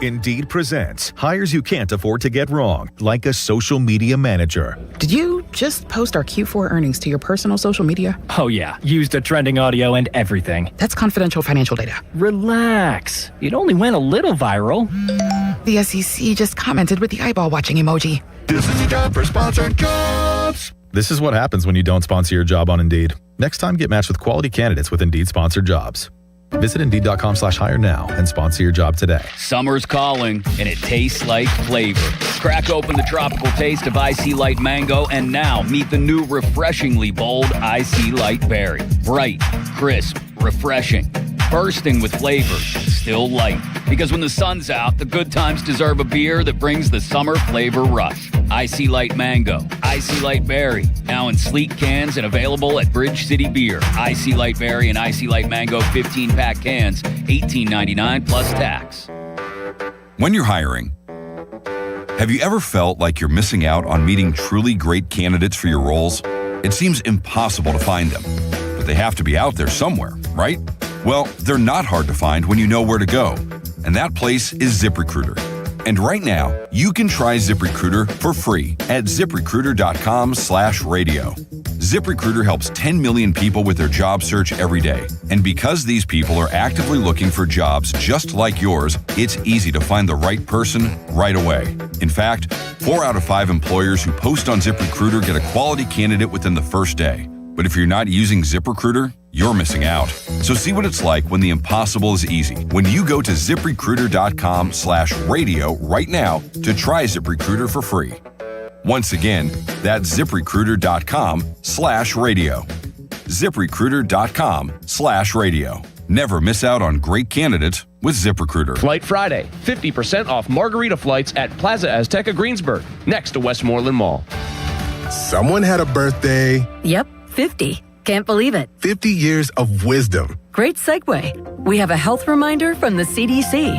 S23: Indeed presents hires you can't afford to get wrong, like a social media manager.
S17: Did you just post our Q4 earnings to your personal social media?
S18: Oh yeah, used the trending audio and everything.
S17: That's confidential financial data.
S18: Relax. It only went a little viral.
S17: The SEC just commented with the eyeball watching emoji.
S23: This is a job for sponsored jobs. This is what happens when you don't sponsor your job on Indeed. Next time, get matched with quality candidates with Indeed sponsored jobs. Visit Indeed.com/hire now and sponsor your job today.
S20: Summer's calling, and it tastes like flavor. Crack open the tropical taste of Icy Light Mango, and now meet the new refreshingly bold Icy Light Berry. Bright, crisp, refreshing, bursting with flavor, still light. Because when the sun's out, the good times deserve a beer that brings the summer flavor rush. Icy Light Mango, Icy Light Berry, now in sleek cans and available at Bridge City Beer. Icy Light Berry and Icy Light Mango 15-pack cans, $18.99 plus tax.
S28: When you're hiring, have you ever felt like you're missing out on meeting truly great candidates for your roles? It seems impossible to find them, but they have to be out there somewhere, right? Well, they're not hard to find when you know where to go, and that place is ZipRecruiter. And right now, you can try ZipRecruiter for free at ZipRecruiter.com/radio. ZipRecruiter helps 10 million people with their job search every day. And because these people are actively looking for jobs just like yours, it's easy to find the right person right away. In fact, 4 out of 5 employers who post on ZipRecruiter get a quality candidate within the first day. But if you're not using ZipRecruiter, you're missing out. So see what it's like when the impossible is easy. When you go to ZipRecruiter.com/radio right now to try ZipRecruiter for free. Once again, that's ZipRecruiter.com/radio. ZipRecruiter.com/radio. Never miss out on great candidates with ZipRecruiter.
S29: Flight Friday, 50% off Margarita flights at Plaza Azteca Greensburg, next to Westmoreland Mall.
S30: Someone had a birthday.
S31: Yep, 50. Can't believe it.
S30: 50 years of wisdom.
S31: Great segue. We have a health reminder from the CDC.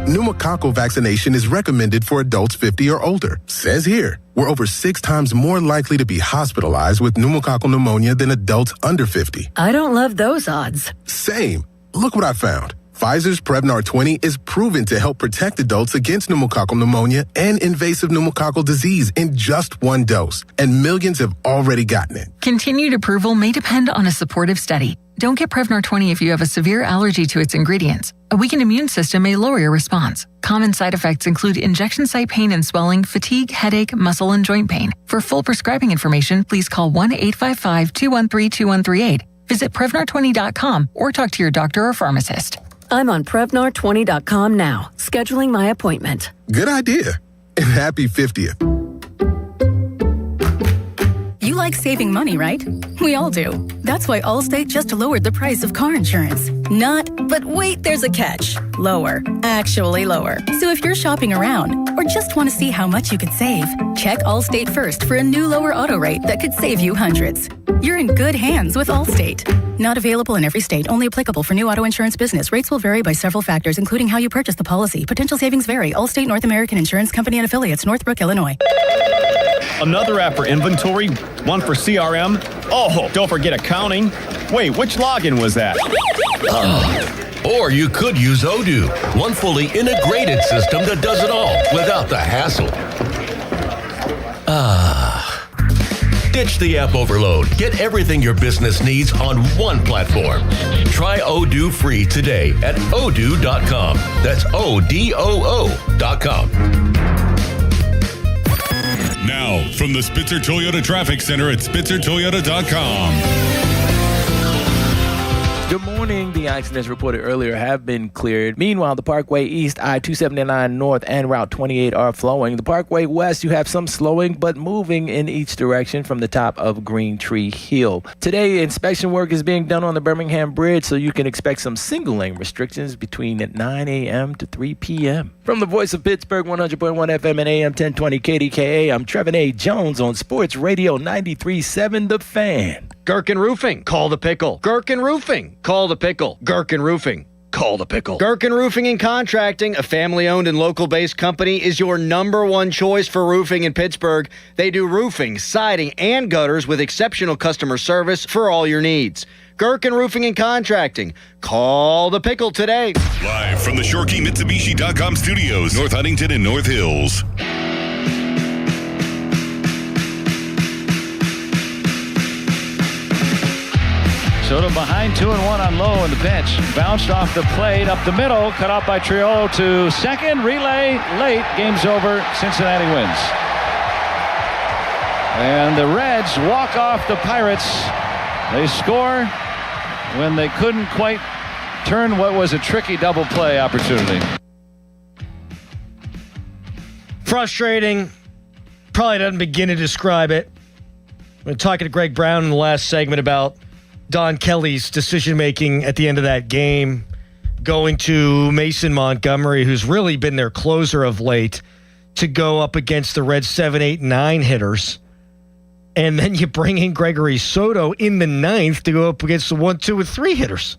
S30: Pneumococcal vaccination is recommended for adults 50 or older. Says here, we're over 6 times more likely to be hospitalized with pneumococcal pneumonia than adults under 50.
S31: I don't love those odds.
S30: Same. Look what I found. Pfizer's Prevnar 20 is proven to help protect adults against pneumococcal pneumonia and invasive pneumococcal disease in just one dose, and millions have already gotten it.
S17: Continued approval may depend on a supportive study. Don't get Prevnar 20 if you have a severe allergy to its ingredients. A weakened immune system may lower your response. Common side effects include injection site pain and swelling, fatigue, headache, muscle, and joint pain. For full prescribing information, please call 1-855-213-2138. Visit Prevnar20.com or talk to your doctor or pharmacist.
S31: I'm on Prevnar20.com now, scheduling my appointment.
S30: Good idea. And happy 50th.
S1: You like saving money, right? We all do. That's why Allstate just lowered the price of car insurance. Not, but wait, there's a catch. Lower. Actually lower. So if you're shopping around or just want to see how much you could save, check Allstate first for a new lower auto rate that could save you hundreds. You're in good hands with Allstate. Not available in every state. Only applicable for new auto insurance business. Rates will vary by several factors, including how you purchase the policy. Potential savings vary. Allstate North American Insurance Company and Affiliates, Northbrook, Illinois.
S3: Another app for inventory, one for CRM. Oh, don't forget accounting. Wait, which login was that?
S5: Or you could use Odoo, one fully integrated system that does it all without the hassle. Ditch the app overload. Get everything your business needs on one platform. Try Odoo free today at odoo.com. That's ODOO.com.
S19: Now, from the Spitzer Toyota Traffic Center at SpitzerToyota.com.
S22: Good morning. The accidents reported earlier have been cleared. Meanwhile, the Parkway East, I-279 North, and Route 28 are flowing. The Parkway West, you have some slowing, but moving in each direction from the top of Green Tree Hill. Today, inspection work is being done on the Birmingham Bridge, so you can expect some single-lane restrictions between 9 a.m. to 3 p.m. From the voice of Pittsburgh, 100.1 FM and AM 1020 KDKA, I'm Trevin A. Jones on Sports Radio 93.7 The Fan.
S4: Gherkin Roofing, call the pickle. Gherkin Roofing, call the pickle. Gherkin Roofing, call the pickle. Gherkin Roofing and Contracting, a family-owned and local-based company, is your number one choice for roofing in Pittsburgh. They do roofing, siding, and gutters with exceptional customer service for all your needs. Gherkin Roofing and Contracting. Call the pickle today.
S19: Live from the ShoreKeyMitsubishi.com studios, North Huntington and North Hills.
S9: Soto behind 2-1 on low in the bench. Bounced off the plate, up the middle, cut off by Triolo to second. Relay late. Game's over. Cincinnati wins. And the Reds walk off the Pirates. They score when they couldn't quite turn what was a tricky double play opportunity.
S4: Frustrating. Probably doesn't begin to describe it. I've been talking to Greg Brown in the last segment about Don Kelly's decision-making at the end of that game, going to Mason Montgomery, who's really been their closer of late, to go up against the Reds 7, 8, 9 hitters. And then you bring in Gregory Soto in the 9th to go up against the 1, 2, and 3 hitters.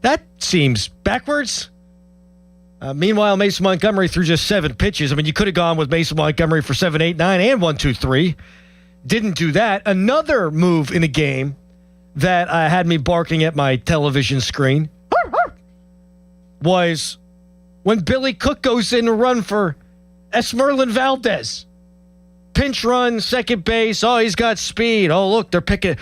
S4: That seems backwards. Meanwhile, Mason Montgomery threw just 7 pitches. I mean, you could have gone with Mason Montgomery for 7, 8, 9, and 1, 2, 3. Didn't do that. Another move in the game that had me barking at my television screen was when Billy Cook goes in to run for Esmerlin Valdez. Pinch run, second base. Oh, he's got speed. Oh, look, they're peeking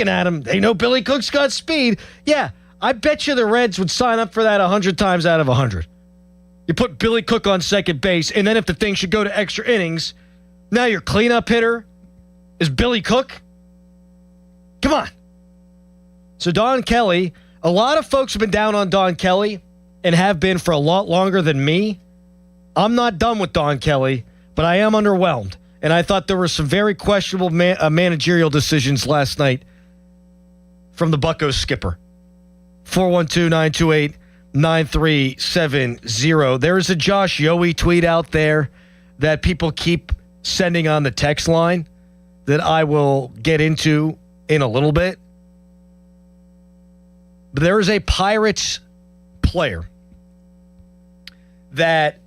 S4: at him. They know Billy Cook's got speed. Yeah, I bet you the Reds would sign up for that 100 times out of 100. You put Billy Cook on second base, and then if the thing should go to extra innings, now your cleanup hitter is Billy Cook. Come on. So Don Kelly, a lot of folks have been down on Don Kelly and have been for a lot longer than me. I'm not done with Don Kelly, but I am underwhelmed. And I thought there were some very questionable managerial decisions last night from the Buccos skipper. 412-928-9370. There is a Josh Yohe tweet out there that people keep sending on the text line that I will get into in a little bit. But there is a Pirates player that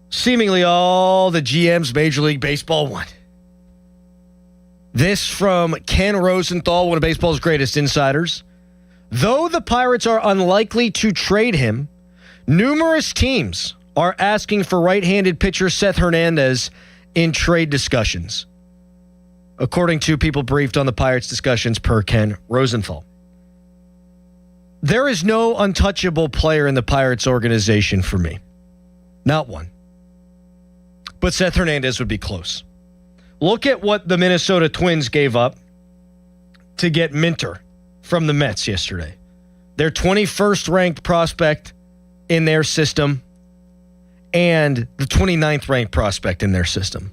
S4: seemingly all the GMs Major League Baseball want. This from Ken Rosenthal, one of baseball's greatest insiders. Though the Pirates are unlikely to trade him, numerous teams are asking for right-handed pitcher Seth Hernandez in trade discussions, according to people briefed on the Pirates discussions per Ken Rosenthal. There is no untouchable player in the Pirates organization for me. Not one. But Seth Hernandez would be close. Look at what the Minnesota Twins gave up to get Minter from the Mets yesterday. Their 21st ranked prospect in their system and the 29th ranked prospect in their system.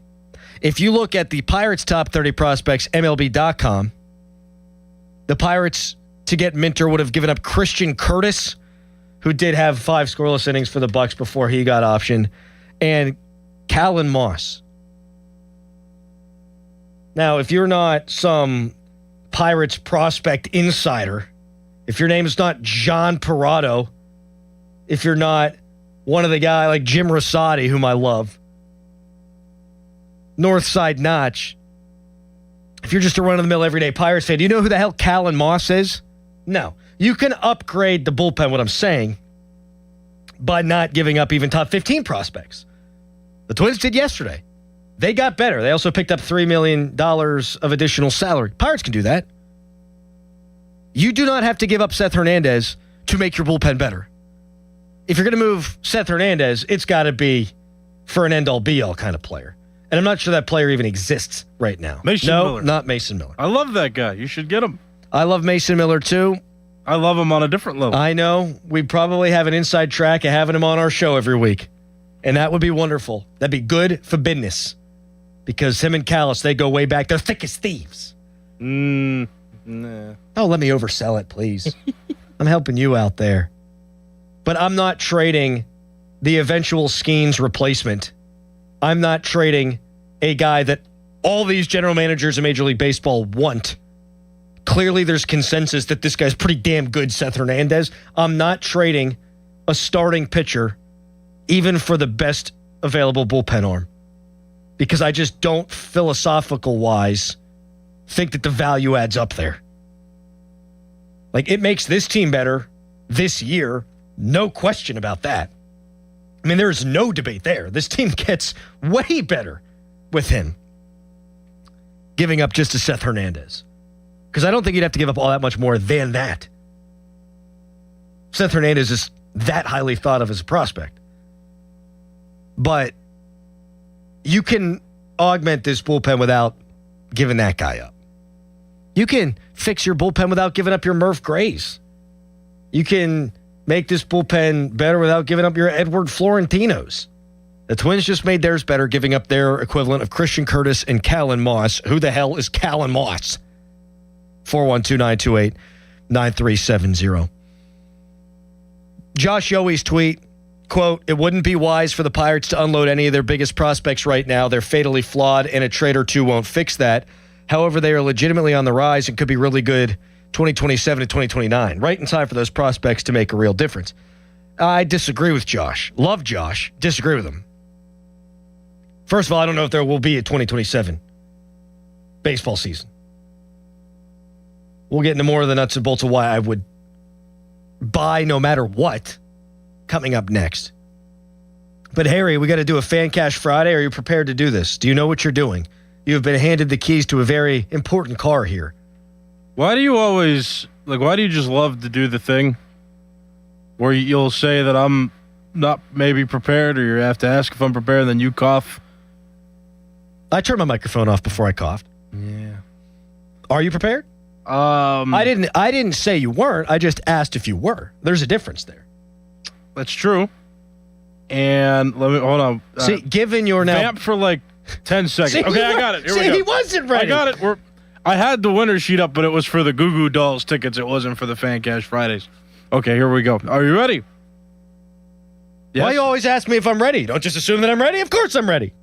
S4: If you look at the Pirates' top 30 prospects, MLB.com, the Pirates, to get Minter, would have given up Christian Curtis, who did have 5 scoreless innings for the Bucks before he got optioned, and Callan Moss. Now, if you're not some Pirates prospect insider, if your name is not John Parado, if you're not one of the guys like Jim Rosati, whom I love, Northside Notch, if you're just a run-of-the-mill everyday Pirates fan, do you know who the hell Callan Moss is? No. You can upgrade the bullpen, what I'm saying, by not giving up even top 15 prospects. The Twins did yesterday. They got better. They also picked up $3 million of additional salary. Pirates can do that. You do not have to give up Seth Hernandez to make your bullpen better. If you're going to move Seth Hernandez, it's got to be for an end-all, be-all kind of player. And I'm not sure that player even exists right now.
S2: Mason Miller.
S4: Not Mason Miller.
S2: I love that guy. You should get him.
S4: I love Mason Miller, too.
S2: I love him on a different level.
S4: I know. We probably have an inside track of having him on our show every week. And that would be wonderful. That'd be good for business. Because him and Callis, they go way back. They're thick as thieves.
S2: Nah.
S4: Oh, let me oversell it, please. I'm helping you out there. But I'm not trading the eventual Skeens replacement. I'm not trading a guy that all these general managers in Major League Baseball want. Clearly, there's consensus that this guy's pretty damn good, Seth Hernandez. I'm not trading a starting pitcher even for the best available bullpen arm. Because I just don't, philosophical-wise, think that the value adds up there. Like, it makes this team better this year. No question about that. I mean, there is no debate there. This team gets way better with him giving up just to Seth Hernandez. Because I don't think you'd have to give up all that much more than that. Seth Hernandez is that highly thought of as a prospect. But you can augment this bullpen without giving that guy up. You can fix your bullpen without giving up your Murph Grays. You can make this bullpen better without giving up your Edward Florentinos. The Twins just made theirs better, giving up their equivalent of Christian Curtis and Callan Moss. Who the hell is Callan Moss? 412-928-9370. Josh Yohe's tweet, quote, "It wouldn't be wise for the Pirates to unload any of their biggest prospects right now. They're fatally flawed, and a trade or two won't fix that. However, they are legitimately on the rise and could be really good 2027 to 2029. Right in time for those prospects to make a real difference." I disagree with Josh. Love Josh. Disagree with him. First of all, I don't know if there will be a 2027 baseball season. We'll get into more of the nuts and bolts of why I would buy no matter what coming up next. But Harry, we got to do a Fan Cash Friday. Are you prepared to do this? Do you know what you're doing? You have been handed the keys to a very important car here.
S2: Why do you always, why do you just love to do the thing where you'll say that I'm not maybe prepared, or you have to ask if I'm prepared, and then you cough?
S4: I turned my microphone off before I coughed.
S2: Yeah.
S4: Are you prepared? I didn't say you weren't. I just asked if you were. There's a difference there.
S2: That's true. And let me, hold on.
S4: See, given your now...
S2: Vamp for 10 seconds.
S4: See,
S2: okay, I got it. Here we go.
S4: He wasn't ready.
S2: I got it. I had the winner sheet up, but it was for the Goo Goo Dolls tickets. It wasn't for the Fan Cash Fridays. Okay, here we go. Are you ready? Yes?
S4: Why you always ask me if I'm ready? Don't just assume that I'm ready. Of course I'm ready.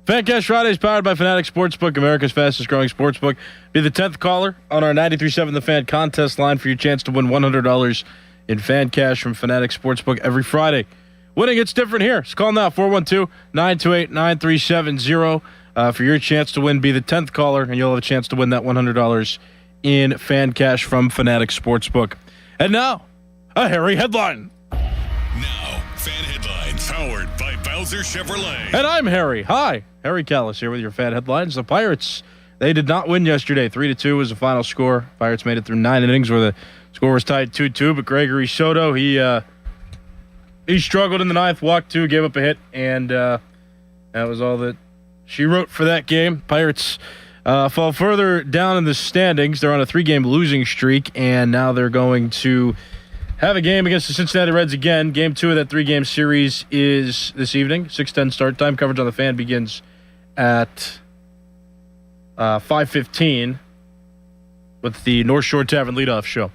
S2: Fan Cash Fridays powered by Fanatics Sportsbook, America's fastest growing sportsbook. Be the 10th caller on our 93.7 The Fan contest line for your chance to win $100 in Fan Cash from Fanatics Sportsbook every Friday. Winning, it's different here. So call now, 412-928-9370 for your chance to win. Be the 10th caller, and you'll have a chance to win that $100 in Fan Cash from Fanatics Sportsbook. And now, a Harry headline.
S19: Now, fan headlines powered by Bowser Chevrolet.
S2: And I'm Harry. Hi, Harry Callis here with your fan headlines. The Pirates, they did not win yesterday. 3-2 was the final score. Pirates made it through 9 innings where the score was tied 2-2. But Gregory Soto, he struggled in the ninth, walked 2, gave up a hit, and that was all that she wrote for that game. Pirates fall further down in the standings. They're on a 3-game losing streak, and now they're going to have a game against the Cincinnati Reds again. Game 2 of that 3-game series is this evening, 6:10 start time. Coverage on the Fan begins at 5:15 with the North Shore Tavern leadoff show.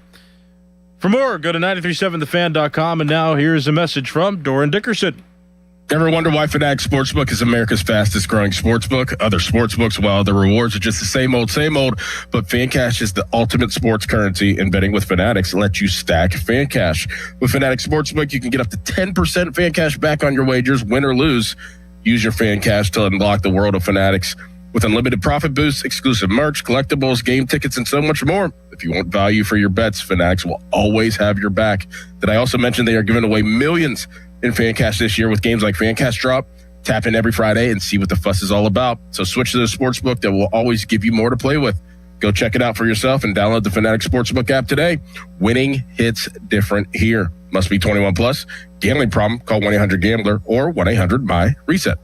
S2: For more, go to 937thefan.com, and now here's a message from Doran Dickerson.
S6: Ever wonder why Fanatics Sportsbook is America's fastest growing sportsbook? Other sportsbooks, well, the rewards are just the same old, but FanCash is the ultimate sports currency, and betting with Fanatics lets you stack FanCash. With Fanatics Sportsbook, you can get up to 10% FanCash back on your wagers, win or lose. Use your FanCash to unlock the world of Fanatics. With unlimited profit boosts, exclusive merch, collectibles, game tickets, and so much more. If you want value for your bets, Fanatics will always have your back. Did I also mention they are giving away millions in FanCash this year with games like FanCash Drop? Tap in every Friday and see what the fuss is all about. So switch to the sportsbook that will always give you more to play with. Go check it out for yourself and download the Fanatics Sportsbook app today. Winning hits different here. Must be 21 plus. Gambling problem? Call 1-800-GAMBLER or 1-800-MY-RESET.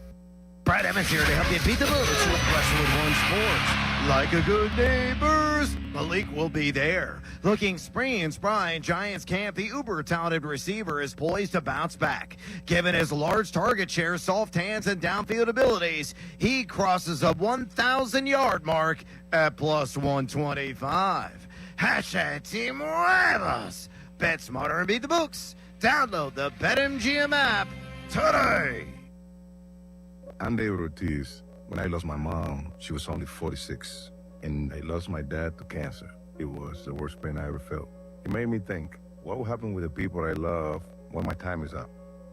S7: Brad Evans here to help you beat the booze with Westwood One Sports. Like a good neighbors, Malik will be there. Looking spry and spry in Giants camp, the uber-talented receiver is poised to bounce back. Given his large target share, soft hands, and downfield abilities, he crosses a 1,000-yard mark at plus 125. Hashtag Team Huevos. Bet smarter and beat the books. Download the BetMGM app today.
S8: I'm David Ortiz. When I lost my mom, she was only 46, and I lost my dad to cancer. It was the worst pain I ever felt. It made me think, what will happen with the people I love when my time is up?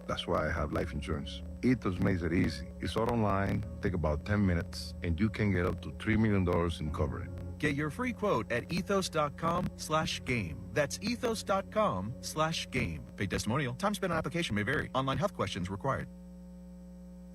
S8: That's why I have life insurance. Ethos makes it easy. It's all online, take about 10 minutes, and you can get up to $3 million in coverage.
S10: Get your free quote at ethos.com/game. That's ethos.com/game. Paid testimonial. Time spent on application may vary. Online health questions required.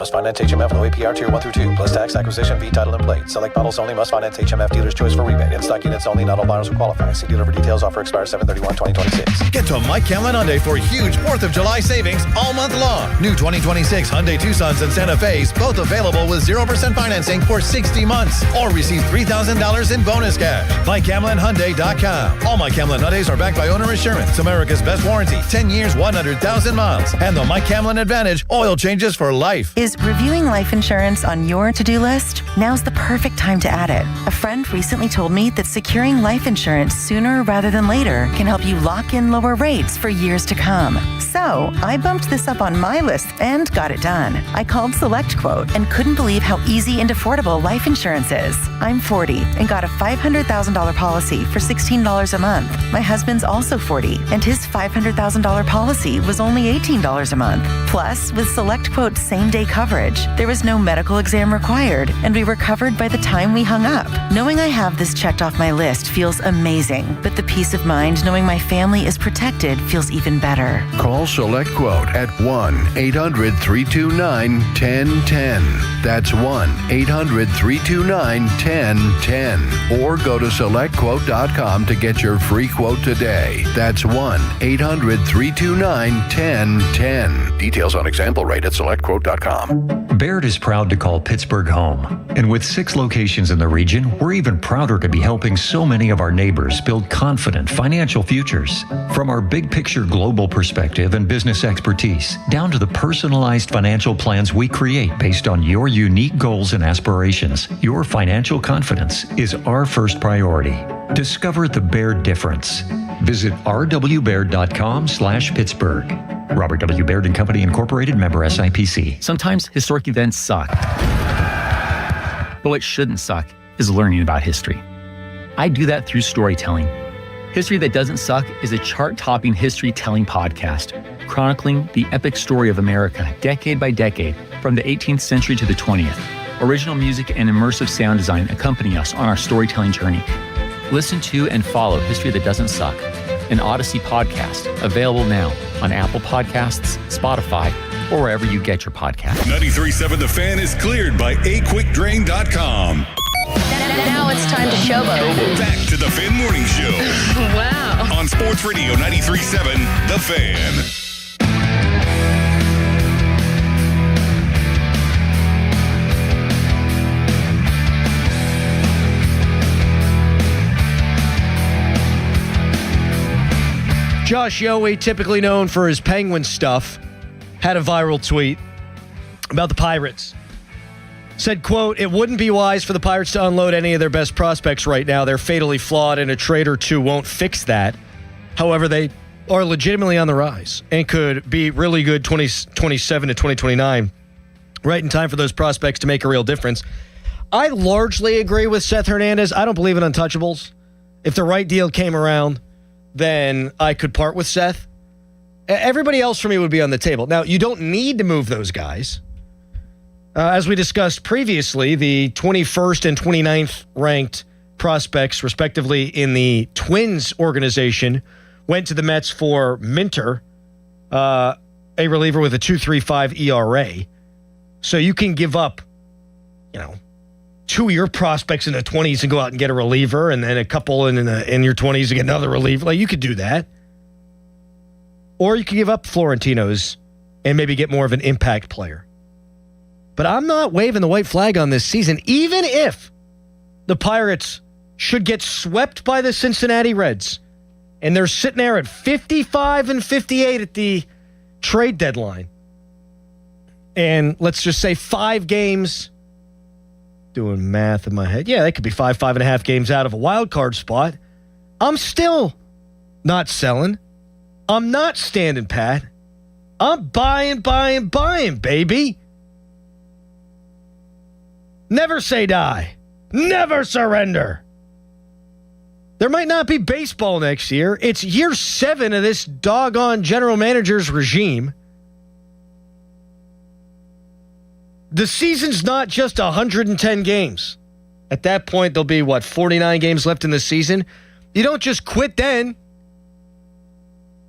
S12: Must finance HMF and OAPR Tier 1 through 2, plus tax, acquisition fee, title, and plate. Select models only. Must finance HMF. Dealer's choice for rebate. In-stock units only. Not all buyers will qualify. See dealer for details. Offer expires 7/31/2026.
S14: Get to Mike Camlin Hyundai for huge 4th of July savings all month long. New 2026 Hyundai Tucsons and Santa Fe's, both available with 0% financing for 60 months. Or receive $3,000 in bonus cash. MikeCamlinHyundai.com. All Mike Camlin Hyundais are backed by owner assurance. America's best warranty. 10 years, 100,000 miles. And the Mike Camlin Advantage. Oil changes for life.
S21: Is reviewing life insurance on your to-do list? Now's the perfect time to add it. A friend recently told me that securing life insurance sooner rather than later can help you lock in lower rates for years to come. So I bumped this up on my list and got it done. I called SelectQuote and couldn't believe how easy and affordable life insurance is. I'm 40 and got a $500,000 policy for $16 a month. My husband's also 40 and his $500,000 policy was only $18 a month. Plus, with SelectQuote's same-day coverage, there was no medical exam required, and we were covered by the time we hung up. Knowing I have this checked off my list feels amazing, but the peace of mind knowing my family is protected feels even better.
S24: Call SelectQuote at 1-800-329-1010. That's 1-800-329-1010. Or go to SelectQuote.com to get your free quote today. That's 1-800-329-1010. Details on example rate at SelectQuote.com.
S25: Baird is proud to call Pittsburgh home. And with 6 locations in the region, we're even prouder to be helping so many of our neighbors build confident financial futures. From our big picture global perspective and business expertise, down to the personalized financial plans we create based on your unique goals and aspirations, your financial confidence is our first priority. Discover the Baird difference. Visit rwbaird.com/Pittsburgh. Robert W. Baird & Company Incorporated, member SIPC.
S18: Sometimes historic events suck. But what shouldn't suck is learning about history. I do that through storytelling. History That Doesn't Suck is a chart-topping history-telling podcast, chronicling the epic story of America decade by decade, from the 18th century to the 20th. Original music and immersive sound design accompany us on our storytelling journey. Listen to and follow History That Doesn't Suck an Odyssey podcast, available now on Apple Podcasts, Spotify, or wherever you get your podcasts.
S19: 93.7 The Fan is cleared by aquickdrain.com.
S11: Now it's time to showboat.
S19: Back to the Fan Morning Show.
S11: Wow.
S19: On Sports Radio 93.7 The Fan.
S4: Josh Yohe, typically known for his Penguin stuff, had a viral tweet about the Pirates. Said, quote, "It wouldn't be wise for the Pirates to unload any of their best prospects right now. They're fatally flawed, and a trade or two won't fix that. However, they are legitimately on the rise and could be really good 2027 to 2029, right in time for those prospects to make a real difference." I largely agree with Seth Hernandez. I don't believe in untouchables. If the right deal came around, then I could part with Seth. Everybody else for me would be on the table. Now, you don't need to move those guys. As we discussed previously, the 21st and 29th ranked prospects, respectively, in the Twins organization went to the Mets for Minter, a reliever with a 2.35 ERA. So you can give up, 2 of your prospects in the 20s and go out and get a reliever, and then a couple in your 20s and get another reliever. Like, you could do that. Or you could give up Florentinos and maybe get more of an impact player. But I'm not waving the white flag on this season, even if the Pirates should get swept by the Cincinnati Reds, and they're sitting there at 55 and 58 at the trade deadline. And let's just say 5 games, doing math in my head. Yeah, they could be 5.5 games out of a wild card spot. I'm still not selling. I'm not standing pat. I'm buying, baby. Never say die. Never surrender. There might not be baseball next year. It's year 7 of this doggone general manager's regime. The season's not just 110 games. At that point, there'll be, 49 games left in the season? You don't just quit then.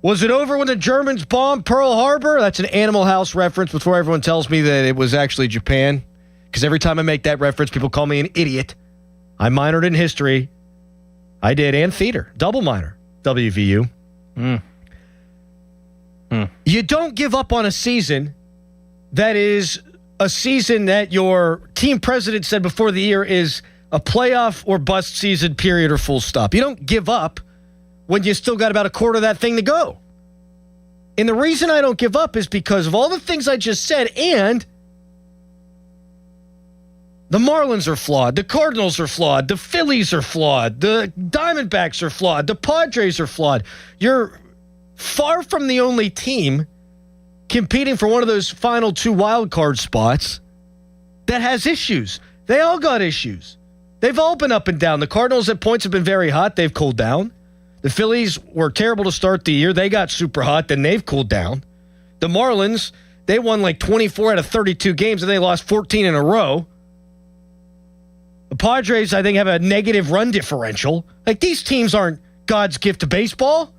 S4: Was it over when the Germans bombed Pearl Harbor? That's an Animal House reference before everyone tells me that it was actually Japan. Because every time I make that reference, people call me an idiot. I minored in history. I did, and theater. Double minor. WVU. You don't give up on a season that is a season that your team president said before the year is a playoff or bust season, period, or full stop. You don't give up when you still got about a quarter of that thing to go. And the reason I don't give up is because of all the things I just said, and the Marlins are flawed, the Cardinals are flawed, the Phillies are flawed, the Diamondbacks are flawed, the Padres are flawed. You're far from the only team competing for one of those final 2 wild card spots that has issues. They all got issues. They've all been up and down. The Cardinals at points have been very hot. They've cooled down. The Phillies were terrible to start the year. They got super hot. Then they've cooled down. The Marlins, they won 24 out of 32 games, and they lost 14 in a row. The Padres, I think, have a negative run differential. These teams aren't God's gift to baseball.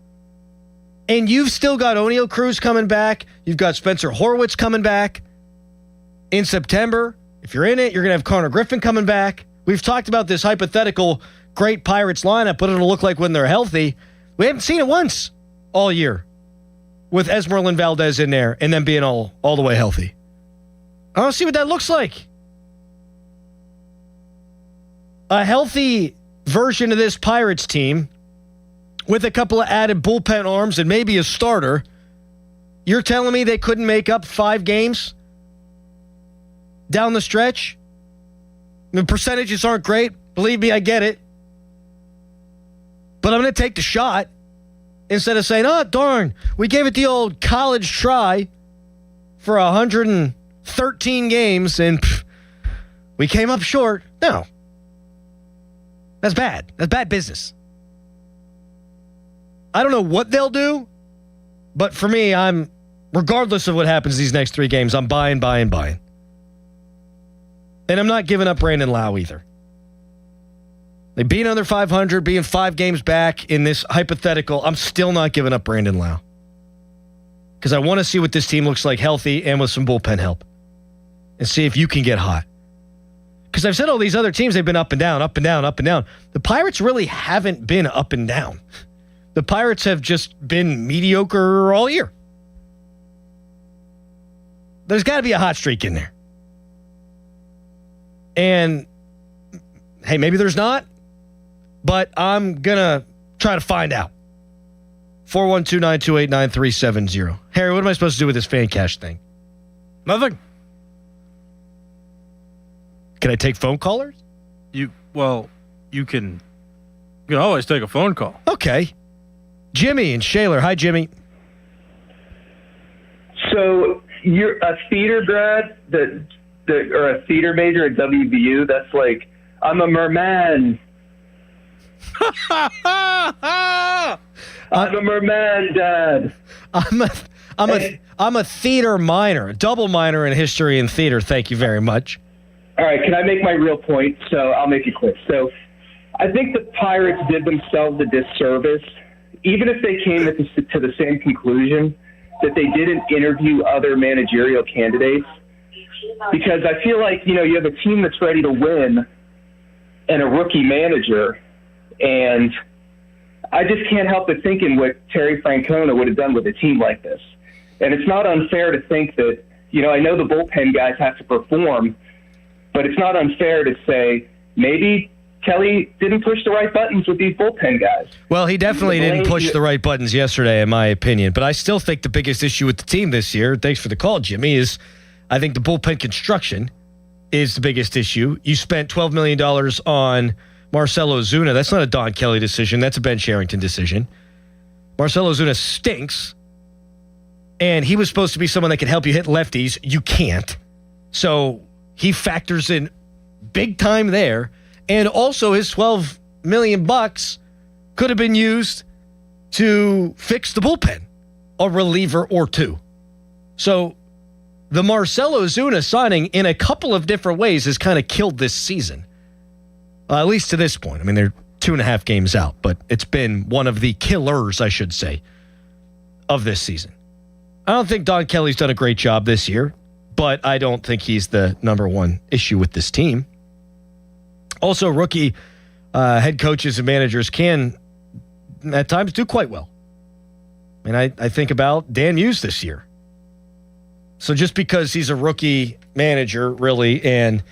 S4: And you've still got Oneil Cruz coming back. You've got Spencer Horwitz coming back in September. If you're in it, you're going to have Connor Griffin coming back. We've talked about this hypothetical great Pirates lineup, what it'll look like when they're healthy. We haven't seen it once all year with Esmeralyn Valdez in there and them being all the way healthy. I want to see what that looks like. A healthy version of this Pirates team with a couple of added bullpen arms and maybe a starter, you're telling me they couldn't make up 5 games down the stretch? I mean, percentages aren't great. Believe me, I get it. But I'm going to take the shot instead of saying, oh, darn, we gave it the old college try for 113 games and we came up short. No. That's bad. That's bad business. I don't know what they'll do, but for me, regardless of what happens these next 3 games, I'm buying. And I'm not giving up Brandon Lau either. They being under 500, being 5 games back in this hypothetical, I'm still not giving up Brandon Lau. Because I want to see what this team looks like healthy and with some bullpen help. And see if you can get hot. Because I've said all these other teams, they've been up and down, up and down, up and down. The Pirates really haven't been up and down. The Pirates have just been mediocre all year. There's got to be a hot streak in there. And, hey, maybe there's not. But I'm going to try to find out. 412-928-9370. Harry, what am I supposed to do with this fan cash thing?
S2: Nothing.
S4: Can I take phone callers?
S2: You can always take a phone call.
S4: Okay. Jimmy and Shaler. Hi, Jimmy.
S13: So you're a theater grad or a theater major at WVU. That's like, I'm a merman. I'm a merman, Dad.
S4: I'm a theater minor, a double minor in history and theater. Thank you very much.
S13: All right, can I make my real point? So I'll make it quick. So I think the Pirates did themselves a disservice, even if they came to the same conclusion, that they didn't interview other managerial candidates. Because I feel like, you have a team that's ready to win and a rookie manager, and I just can't help but thinking what Terry Francona would have done with a team like this. And it's not unfair to think that, I know the bullpen guys have to perform, but it's not unfair to say maybe Kelly didn't push the right buttons with these bullpen guys.
S4: Well, he definitely didn't push the right buttons yesterday, in my opinion. But I still think the biggest issue with the team this year, thanks for the call, Jimmy, is I think the bullpen construction is the biggest issue. You spent $12 million on Marcell Ozuna. That's not a Don Kelly decision. That's a Ben Cherington decision. Marcell Ozuna stinks. And he was supposed to be someone that could help you hit lefties. You can't. So he factors in big time there. And also his $12 million could have been used to fix the bullpen, a reliever or two. So the Marcell Ozuna signing in a couple of different ways has kind of killed this season. At least to this point. I mean, they're 2.5 games out, but it's been one of the killers, I should say, of this season. I don't think Don Kelly's done a great job this year, but I don't think he's the number one issue with this team. Also, rookie head coaches and managers can, at times, do quite well. And I think about Dan Muse this year. So just because he's a rookie manager, really, and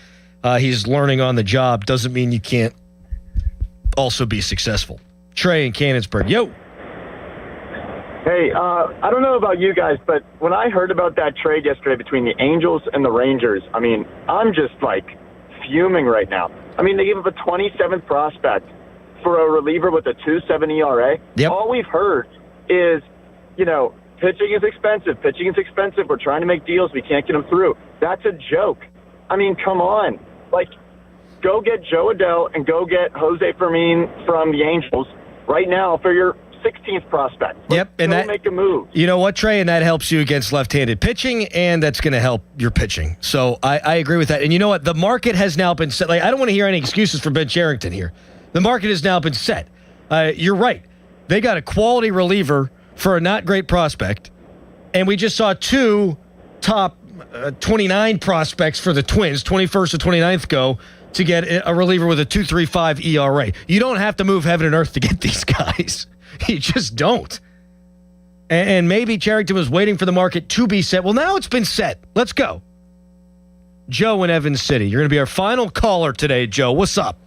S4: he's learning on the job, doesn't mean you can't also be successful. Trey in Cannonsburg. Yo.
S15: Hey, I don't know about you guys, but when I heard about that trade yesterday between the Angels and the Rangers, I mean, I'm just fuming right now. I mean, they gave up a 27th prospect for a reliever with a 2.7 ERA.
S4: Yep.
S15: All we've heard is, pitching is expensive. Pitching is expensive. We're trying to make deals. We can't get them through. That's a joke. I mean, come on. Go get Joe Adell and go get Jose Fermin from the Angels right now for your 16th prospect.
S4: Yep, and that
S15: make a move.
S4: You know what, Trey? And that helps you against left-handed pitching, and that's going to help your pitching. So I agree with that. And you know what? The market has now been set. I don't want to hear any excuses for Ben Cherington here. The market has now been set. You're right. They got a quality reliever for a not great prospect, and we just saw 2 top 29 prospects for the Twins, 21st and 29th go, to get a reliever with a 2.35 ERA. You don't have to move heaven and earth to get these guys. You just don't. And maybe Cherington was waiting for the market to be set. Well, now it's been set. Let's go. Joe in Evans City. You're going to be our final caller today, Joe. What's up?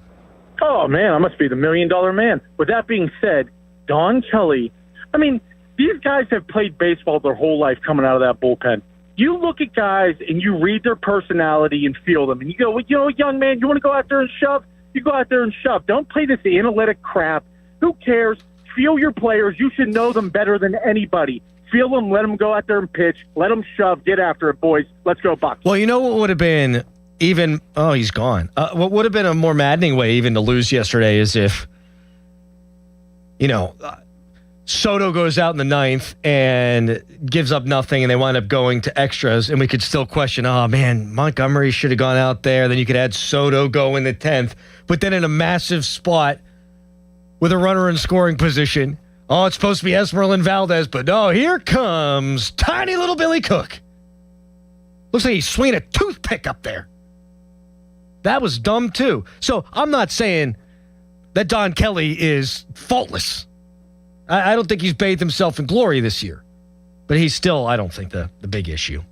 S16: Oh, man, I must be the $1 million man. With that being said, Don Kelly, I mean, these guys have played baseball their whole life coming out of that bullpen. You look at guys and you read their personality and feel them, and you go, well, young man, you want to go out there and shove? You go out there and shove. Don't play this analytic crap. Who cares? Feel your players. You should know them better than anybody. Feel them. Let them go out there and pitch. Let them shove. Get after it, boys. Let's go, Bucs.
S4: Well, you know what would have been even – oh, he's gone. What would have been a more maddening way even to lose yesterday is if, Soto goes out in the ninth and gives up nothing, and they wind up going to extras, and we could still question, oh, man, Montgomery should have gone out there. Then you could add Soto go in the 10th. But then in a massive spot with a runner in scoring position, oh, it's supposed to be Esmeralda Valdez, but no, here comes tiny little Billy Cook. Looks like he's swinging a toothpick up there. That was dumb, too. So I'm not saying that Don Kelly is faultless. I don't think he's bathed himself in glory this year. But he's still, I don't think, the big issue.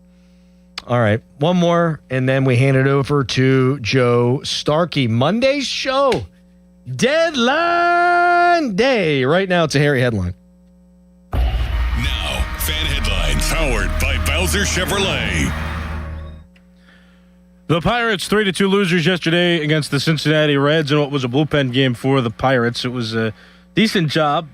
S4: All right, one more, and then we hand it over to Joe Starkey. Monday's show, Deadline Day. Right now, it's a hairy headline.
S19: Now, fan headlines powered by Bowser Chevrolet.
S2: The Pirates 3-2 losers yesterday against the Cincinnati Reds in what was a bullpen game for the Pirates. It was a decent job,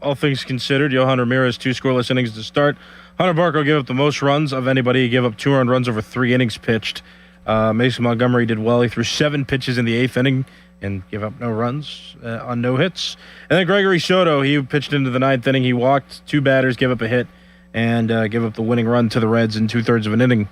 S2: all things considered. Yohan Ramirez, 2 scoreless innings to start. Hunter Barco gave up the most runs of anybody. He gave up 2 earned runs over 3 innings pitched. Mason Montgomery did well. He threw 7 pitches in the 8th inning and gave up no runs on no hits. And then Gregory Soto, he pitched into the 9th inning. He walked 2 batters, gave up a hit, and gave up the winning run to the Reds in 2/3 of an inning.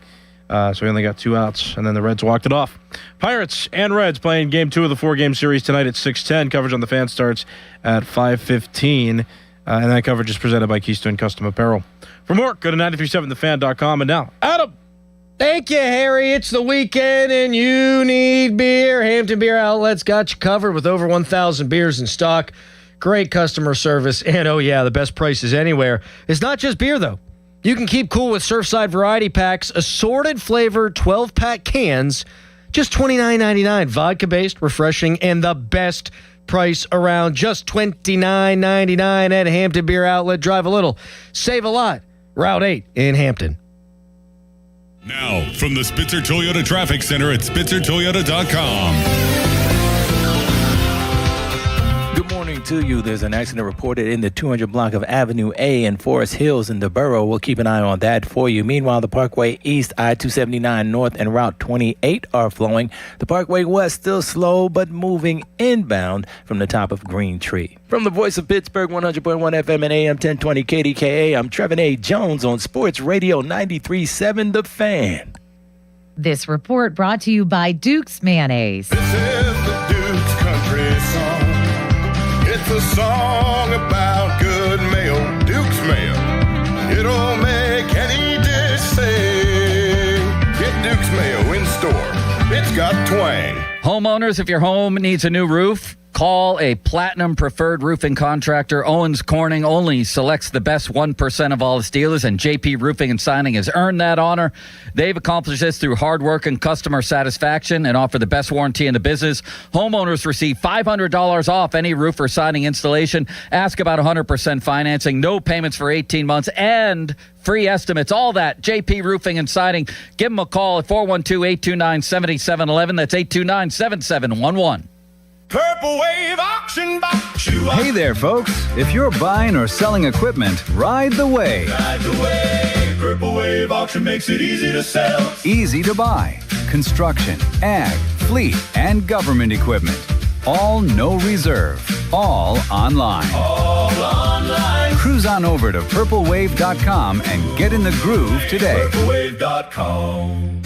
S2: So he only got 2 outs, and then the Reds walked it off. Pirates and Reds playing Game 2 of the 4-game series tonight at 6:10. Coverage on the Fan starts at 5:15, and that coverage is presented by Keystone Custom Apparel. For more, go to 937thefan.com. And now, Adam.
S4: Thank you, Harry. It's the weekend, and you need beer. Hampton Beer Outlet's got you covered with over 1,000 beers in stock. Great customer service, and oh yeah, the best prices anywhere. It's not just beer, though. You can keep cool with Surfside Variety Packs, assorted flavor 12-pack cans, just $29.99. Vodka-based, refreshing, and the best price around, just $29.99 at Hampton Beer Outlet. Drive a little, save a lot. Route 8 in Hampton.
S19: Now, from the Spitzer Toyota Traffic Center at SpitzerToyota.com.
S22: Good morning to you. There's an accident reported in the 200 block of Avenue A in Forest Hills in the borough. We'll keep an eye on that for you. Meanwhile, the Parkway East, I-279 North, and Route 28 are flowing. The Parkway West still slow, but moving inbound from the top of Green Tree. From the voice of Pittsburgh, 100.1 FM and AM 1020 KDKA, I'm Trevin A. Jones on Sports Radio 93.7 The Fan.
S1: This report brought to you by Duke's Mayonnaise.
S8: This is the Duke's Country Song. It's a song about good mayo, Duke's Mayo. It'll make any dish sing. Get Duke's Mayo in store. It's got twang.
S3: Homeowners, if your home needs a new roof, call a Platinum Preferred Roofing Contractor. Owens Corning only selects the best 1% of all its dealers, and JP Roofing and Signing has earned that honor. They've accomplished this through hard work and customer satisfaction and offer the best warranty in the business. Homeowners receive $500 off any roof or siding installation. Ask about 100% financing, no payments for 18 months, and free estimates. All that, JP Roofing and Siding. Give them a call at 412-829-7711. That's 829-7711.
S17: Purple Wave Auction Box. Hey there, folks. If you're buying or selling equipment, ride the wave. Ride the wave. Purple Wave Auction makes it easy to sell. Easy to buy. Construction, ag, fleet, and government equipment. All no reserve. All online. All online. Cruise on over to purplewave.com and get in the groove today. Purplewave.com.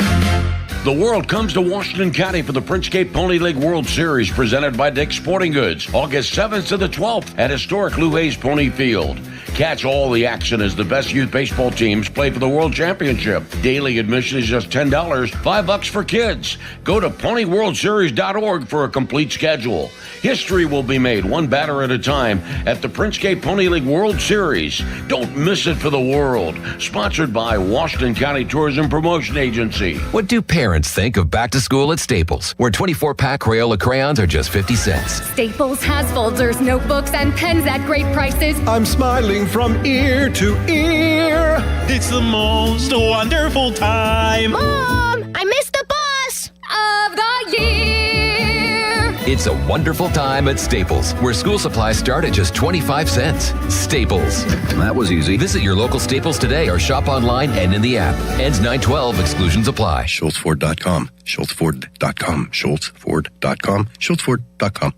S20: The world comes to Washington County for the Princegate Pony League World Series presented by Dick's Sporting Goods, August 7th to the 12th at historic Lou Hayes Pony Field. Catch all the action as the best youth baseball teams play for the World Championship. Daily admission is just $10, $5 for kids. Go to ponyworldseries.org for a complete schedule. History will be made one batter at a time at the Princegate Pony League World Series. Don't miss it for the world. Sponsored by Washington County Tourism Promotion Agency.
S23: What do parents think of back to school at Staples, where 24-pack Crayola crayons are just 50 cents?
S26: Staples has folders, notebooks, and pens at great prices.
S27: I'm smiling from ear to ear. It's the most wonderful time.
S26: Mom, I missed the bus of the year.
S23: It's a wonderful time at Staples, where school supplies start at just 25 cents. Staples. That was easy. Visit your local Staples today or shop online and in the app. Ends 9/12. Exclusions apply.
S8: SchultzFord.com. SchultzFord.com. SchultzFord.com. SchultzFord.com.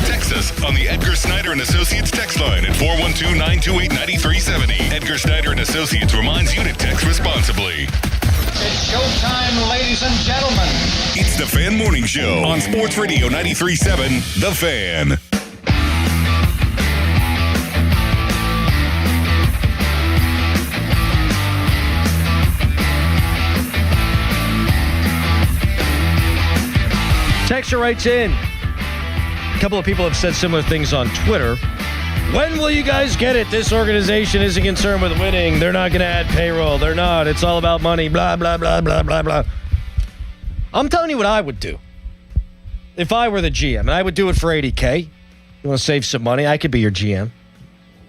S19: Text Text us on the Edgar Snyder and Associates text line at 412-928-9370. Edgar Snyder and Associates reminds you to text responsibly.
S5: It's showtime, ladies and gentlemen.
S19: It's the Fan Morning Show on Sports Radio 93.7, The Fan.
S4: Texter writes in. A couple of people have said similar things on Twitter. When will you guys get it? This organization isn't concerned with winning. They're not going to add payroll. They're not. It's all about money. Blah, blah, blah, blah, blah, blah. I'm telling you what I would do. If I were the GM, and I would do it for $80K. You want to save some money? I could be your GM.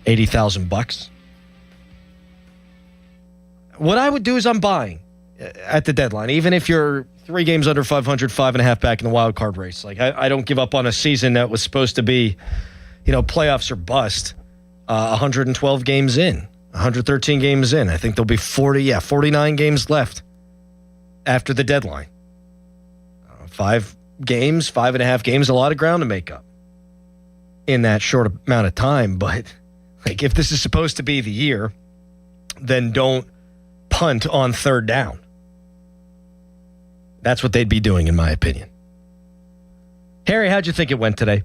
S4: $80,000. What I would do is I'm buying at the deadline, even if you're 3 games under 500, 5.5 back in the wild card race. Like I don't give up on a season that was supposed to be, playoffs or bust. 112 games in, 113 games in. I think there'll be 49 games left after the deadline. 5 games, 5.5 games, a lot of ground to make up in that short amount of time. But like, if this is supposed to be the year, then don't punt on third down. That's what they'd be doing, in my opinion. Harry, how'd you think it went today?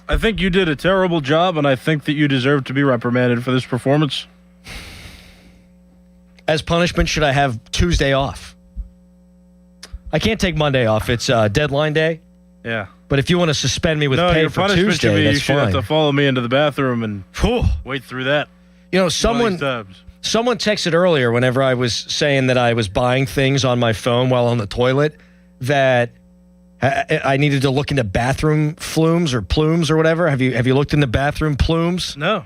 S2: I think you did a terrible job, and I think that you deserve to be reprimanded for this performance.
S4: As punishment, should I have Tuesday off? I can't take Monday off. It's deadline day.
S2: Yeah.
S4: But if you want to suspend me with pay
S2: your
S4: for
S2: punishment
S4: Tuesday,
S2: should be,
S4: that's
S2: you should
S4: fine.
S2: have to follow me into the bathroom and wait through that.
S4: Someone texted earlier whenever I was saying that I was buying things on my phone while on the toilet that I needed to look into bathroom flumes or plumes or whatever. Have you looked into bathroom plumes?
S2: No.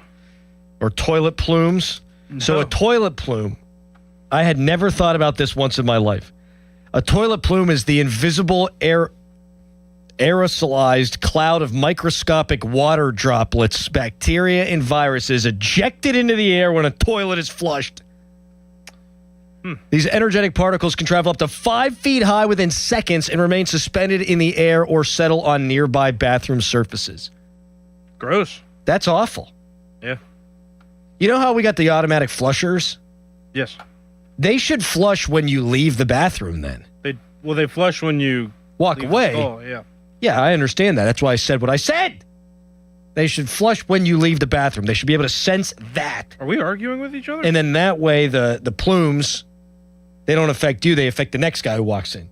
S4: Or toilet plumes? No. So a toilet plume, I had never thought about this once in my life. A toilet plume is the invisible aerosolized cloud of microscopic water droplets, bacteria, and viruses ejected into the air when a toilet is flushed. These energetic particles can travel up to 5 feet high within seconds and remain suspended in the air or settle on nearby bathroom surfaces.
S2: Gross.
S4: That's awful.
S2: Yeah.
S4: You know how we got the automatic flushers?
S2: Yes.
S4: They should flush when you leave the bathroom then.
S2: They flush when you
S4: walk away.
S2: Oh, yeah.
S4: Yeah, I understand that. That's why I said what I said. They should flush when you leave the bathroom. They should be able to sense that.
S2: Are we arguing with each other?
S4: And then that way the plumes, they don't affect you. They affect the next guy who walks in.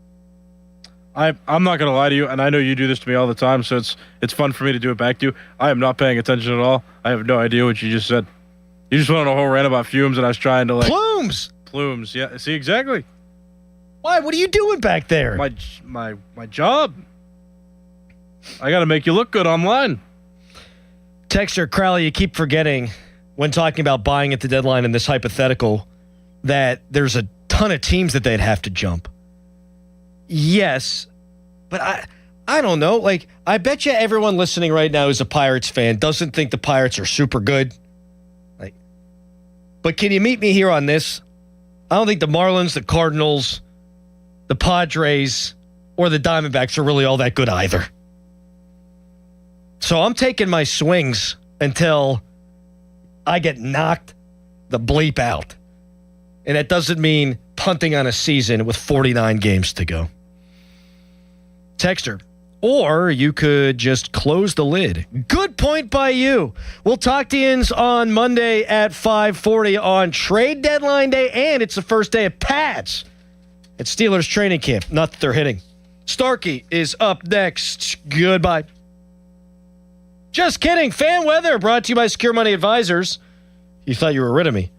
S2: I'm not going to lie to you, and I know you do this to me all the time, so it's fun for me to do it back to you. I am not paying attention at all. I have no idea what you just said. You just went on a whole rant about fumes, and I was trying to
S4: Plumes!
S2: Plumes, yeah. See, exactly.
S4: Why? What are you doing back there?
S2: My job. I got to make you look good online.
S4: Texter Crowley, you keep forgetting when talking about buying at the deadline in this hypothetical that there's a ton of teams that they'd have to jump. Yes, but I don't know. Like, I bet you everyone listening right now who's a Pirates fan doesn't think the Pirates are super good. But can you meet me here on this? I don't think the Marlins, the Cardinals, the Padres, or the Diamondbacks are really all that good either. So I'm taking my swings until I get knocked the bleep out. And that doesn't mean punting on a season with 49 games to go. Texter. Or you could just close the lid. Good point by you. We'll talk to you on Monday at 5:40 on trade deadline day, and it's the first day of pads at Steelers training camp. Not that they're hitting. Starkey is up next. Goodbye. Just kidding. Fan weather brought to you by Secure Money Advisors. You thought you were rid of me.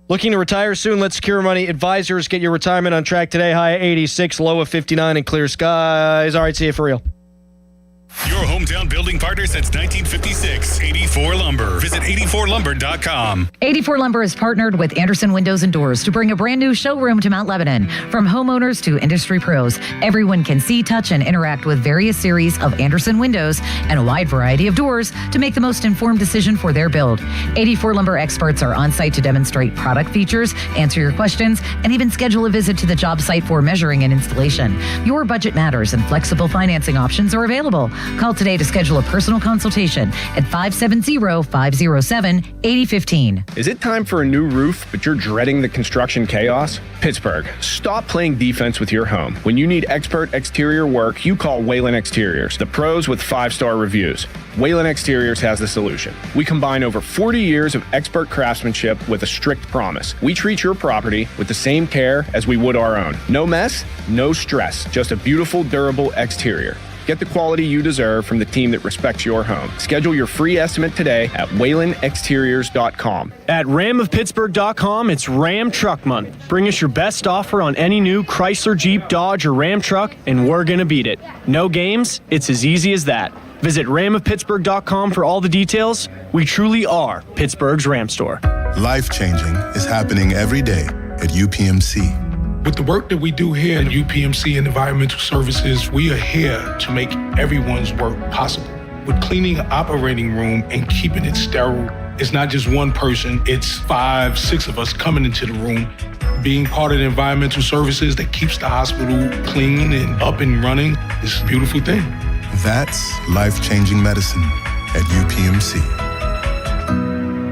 S4: Looking to retire soon? Let Secure Money Advisors get your retirement on track today. High at 86, low of 59, and clear skies. All right, see you for real.
S19: Your hometown building partner since 1956, 84 Lumber. Visit 84lumber.com.
S1: 84 Lumber is partnered with Anderson Windows and Doors to bring a brand new showroom to Mount Lebanon. From homeowners to industry pros, everyone can see, touch, and interact with various series of Anderson windows and a wide variety of doors to make the most informed decision for their build. 84 Lumber experts are on site to demonstrate product features, answer your questions, and even schedule a visit to the job site for measuring and installation. Your budget matters, and flexible financing options are available. Call today to schedule a personal consultation at 570-507-8015.
S6: Is it time for a new roof, but you're dreading the construction chaos? Pittsburgh, stop playing defense with your home. When you need expert exterior work, you call Whalen Exteriors, the pros with 5-star reviews. Whalen Exteriors has the solution. We combine over 40 years of expert craftsmanship with a strict promise. We treat your property with the same care as we would our own. No mess, no stress, just a beautiful, durable exterior. Get the quality you deserve from the team that respects your home. Schedule your free estimate today at WhalenExteriors.com.
S7: At RamofPittsburgh.com, it's Ram Truck Month. Bring us your best offer on any new Chrysler, Jeep, Dodge, or Ram truck, and we're going to beat it. No games, it's as easy as that. Visit RamofPittsburgh.com for all the details. We truly are Pittsburgh's Ram store.
S9: Life-changing is happening every day at UPMC.
S10: With the work that we do here at UPMC and Environmental Services, we are here to make everyone's work possible. With cleaning an operating room and keeping it sterile, it's not just one person, it's 5, 6 of us coming into the room. Being part of the Environmental Services that keeps the hospital clean and up and running is a beautiful thing.
S9: That's life-changing medicine at UPMC.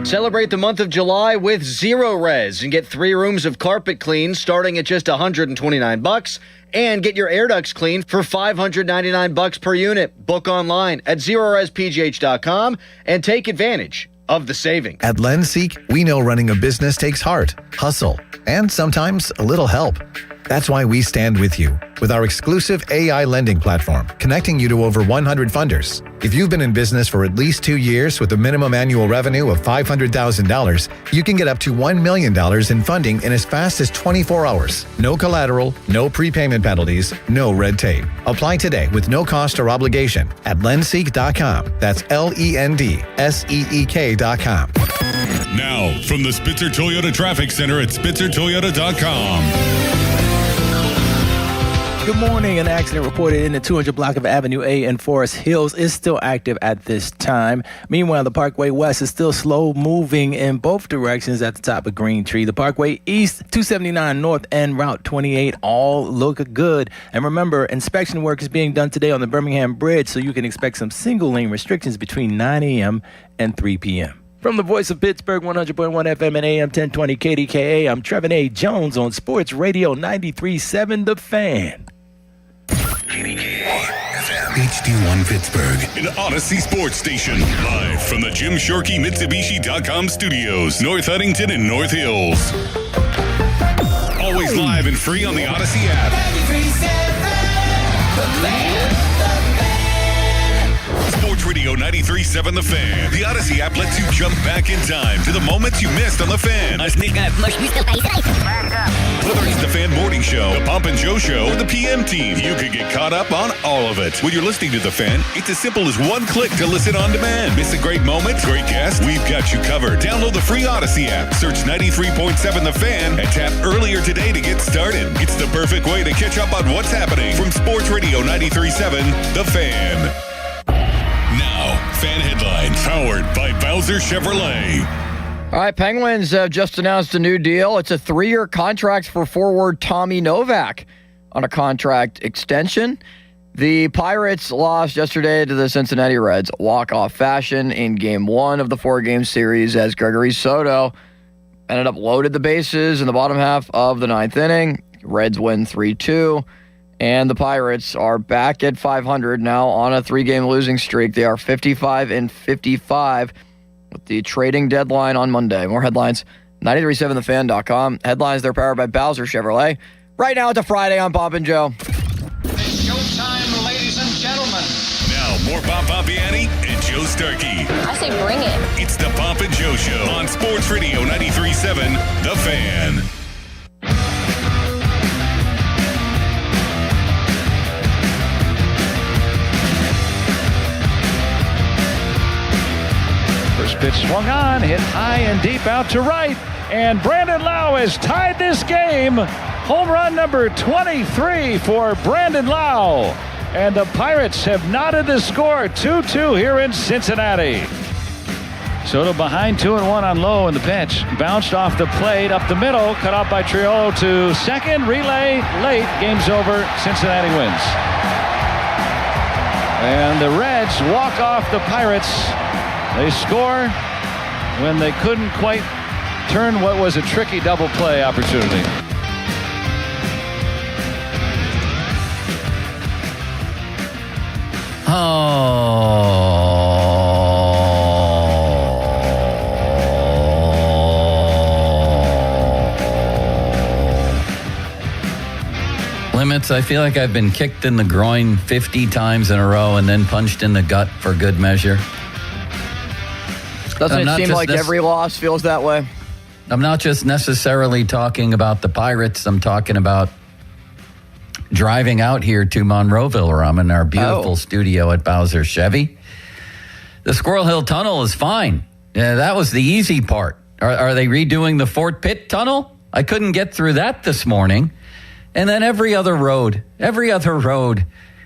S12: Celebrate the month of July with Zero Res and get 3 rooms of carpet clean starting at just $129, and get your air ducts cleaned for $599 per unit. Book online at ZeroResPGH.com and take advantage of the savings.
S14: At LendSeek, we know running a business takes heart, hustle, and sometimes a little help. That's why we stand with you with our exclusive AI lending platform, connecting you to over 100 funders. If you've been in business for at least 2 years with a minimum annual revenue of $500,000, you can get up to $1 million in funding in as fast as 24 hours. No collateral, no prepayment penalties, no red tape. Apply today with no cost or obligation at lendseek.com. That's LENDSEEK.com.
S19: Now, from the Spitzer Toyota Traffic Center at SpitzerToyota.com.
S22: Good morning. An accident reported in the 200 block of Avenue A in Forest Hills is still active at this time. Meanwhile, the Parkway West is still slow moving in both directions at the top of Green Tree. The Parkway East, 279 North, and Route 28 all look good. And remember, inspection work is being done today on the Birmingham Bridge, so you can expect some single-lane restrictions between 9 a.m. and 3 p.m. From the voice of Pittsburgh, 100.1 FM and AM 1020 KDKA, I'm Trevin A. Jones on Sports Radio 93.7 The Fan.
S19: HD1 Pittsburgh, an Odyssey sports station. Live from the Jim Shorkey Mitsubishi.com studios, North Huntington and North Hills. Always live and free on the Odyssey app. 93.7 The Fan. Sports Radio 93.7 The Fan. The Odyssey app lets you jump back in time to the moments you missed on The Fan. Whether it's The Fan Morning Show, The Pomp and Joe Show, or The PM Team, you could get caught up on all of it. When you're listening to The Fan, it's as simple as one click to listen on demand. Miss a great moment, great guest? We've got you covered. Download the free Odyssey app, search 93.7 The Fan, and tap earlier today to get started. It's the perfect way to catch up on what's happening from Sports Radio 93.7 The Fan. Now, Fan Headlines, powered by Bowser Chevrolet.
S12: All right, Penguins have just announced a new deal. It's a 3-year contract for forward Tommy Novak on a contract extension. The Pirates lost yesterday to the Cincinnati Reds, walk-off fashion in Game 1 of the 4-game series, as Gregory Soto ended up loaded the bases in the bottom half of the 9th inning. Reds win 3-2. And the Pirates are back at 500 now on a 3-game losing streak. They are 55-55 with the trading deadline on Monday. More headlines, 937thefan.com. Headlines, they're powered by Bowser Chevrolet. Right now, it's a Friday on Pomp and Joe.
S5: It's showtime, ladies and gentlemen.
S19: Now, more Bob Pompiani and Joe Starkey.
S11: I say bring it.
S19: It's the Pomp and Joe Show on Sports Radio 93.7 The Fan.
S21: First pitch swung on, hit high and deep out to right, and Brandon Lowe has tied this game. Home run number 23 for Brandon Lowe. And the Pirates have knotted the score 2-2 here in Cincinnati. Soto behind 2-1 on Lowe in the pitch. Bounced off the plate, up the middle, cut off by Triolo to second. Relay late, game's over. Cincinnati wins. And the Reds walk off the Pirates. They score when they couldn't quite turn what was a tricky double play opportunity.
S3: Limits, I feel like I've been kicked in the groin 50 times in a row and then punched in the gut for good measure.
S12: Doesn't it seem like every loss feels that way?
S3: I'm not just necessarily talking about the Pirates. I'm talking about driving out here to Monroeville, where I'm in our beautiful studio at Bowser Chevy. The Squirrel Hill Tunnel is fine. Yeah, that was the easy part. Are they redoing the Fort Pitt Tunnel? I couldn't get through that this morning. And then every other road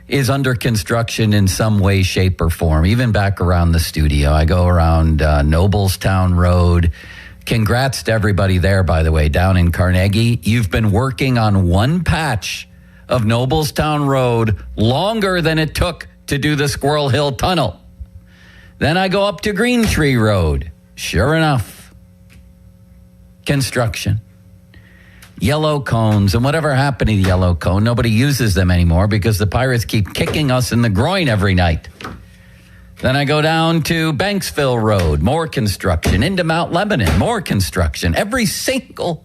S3: is under construction in some way, shape, or form. Even back around the studio. I go around Noblestown Road. Congrats to everybody there, by the way, down in Carnegie. You've been working on one patch of Noblestown Road longer than it took to do the Squirrel Hill Tunnel. Then I go up to Green Tree Road. Sure enough, construction. Yellow cones, and whatever happened to the yellow cone, nobody uses them anymore because the Pirates keep kicking us in the groin every night. Then I go down to Banksville Road, more construction. Into Mount Lebanon, more construction. Every single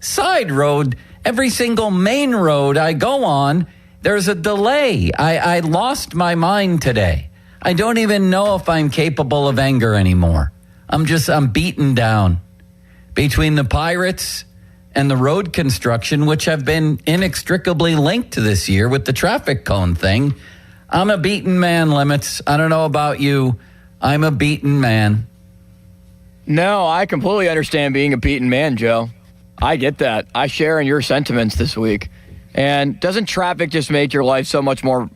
S3: side road, every single main road I go on, there's a delay. I lost my mind today. I don't even know if I'm capable of anger anymore. I'm beaten down between the Pirates and the road construction, which have been inextricably linked to this year with the traffic cone thing. I'm a beaten man, Limits. I don't know about you. I'm a beaten man.
S12: No, I completely understand being a beaten man, Joe. I get that. I share in your sentiments this week. And doesn't traffic just make your life so much more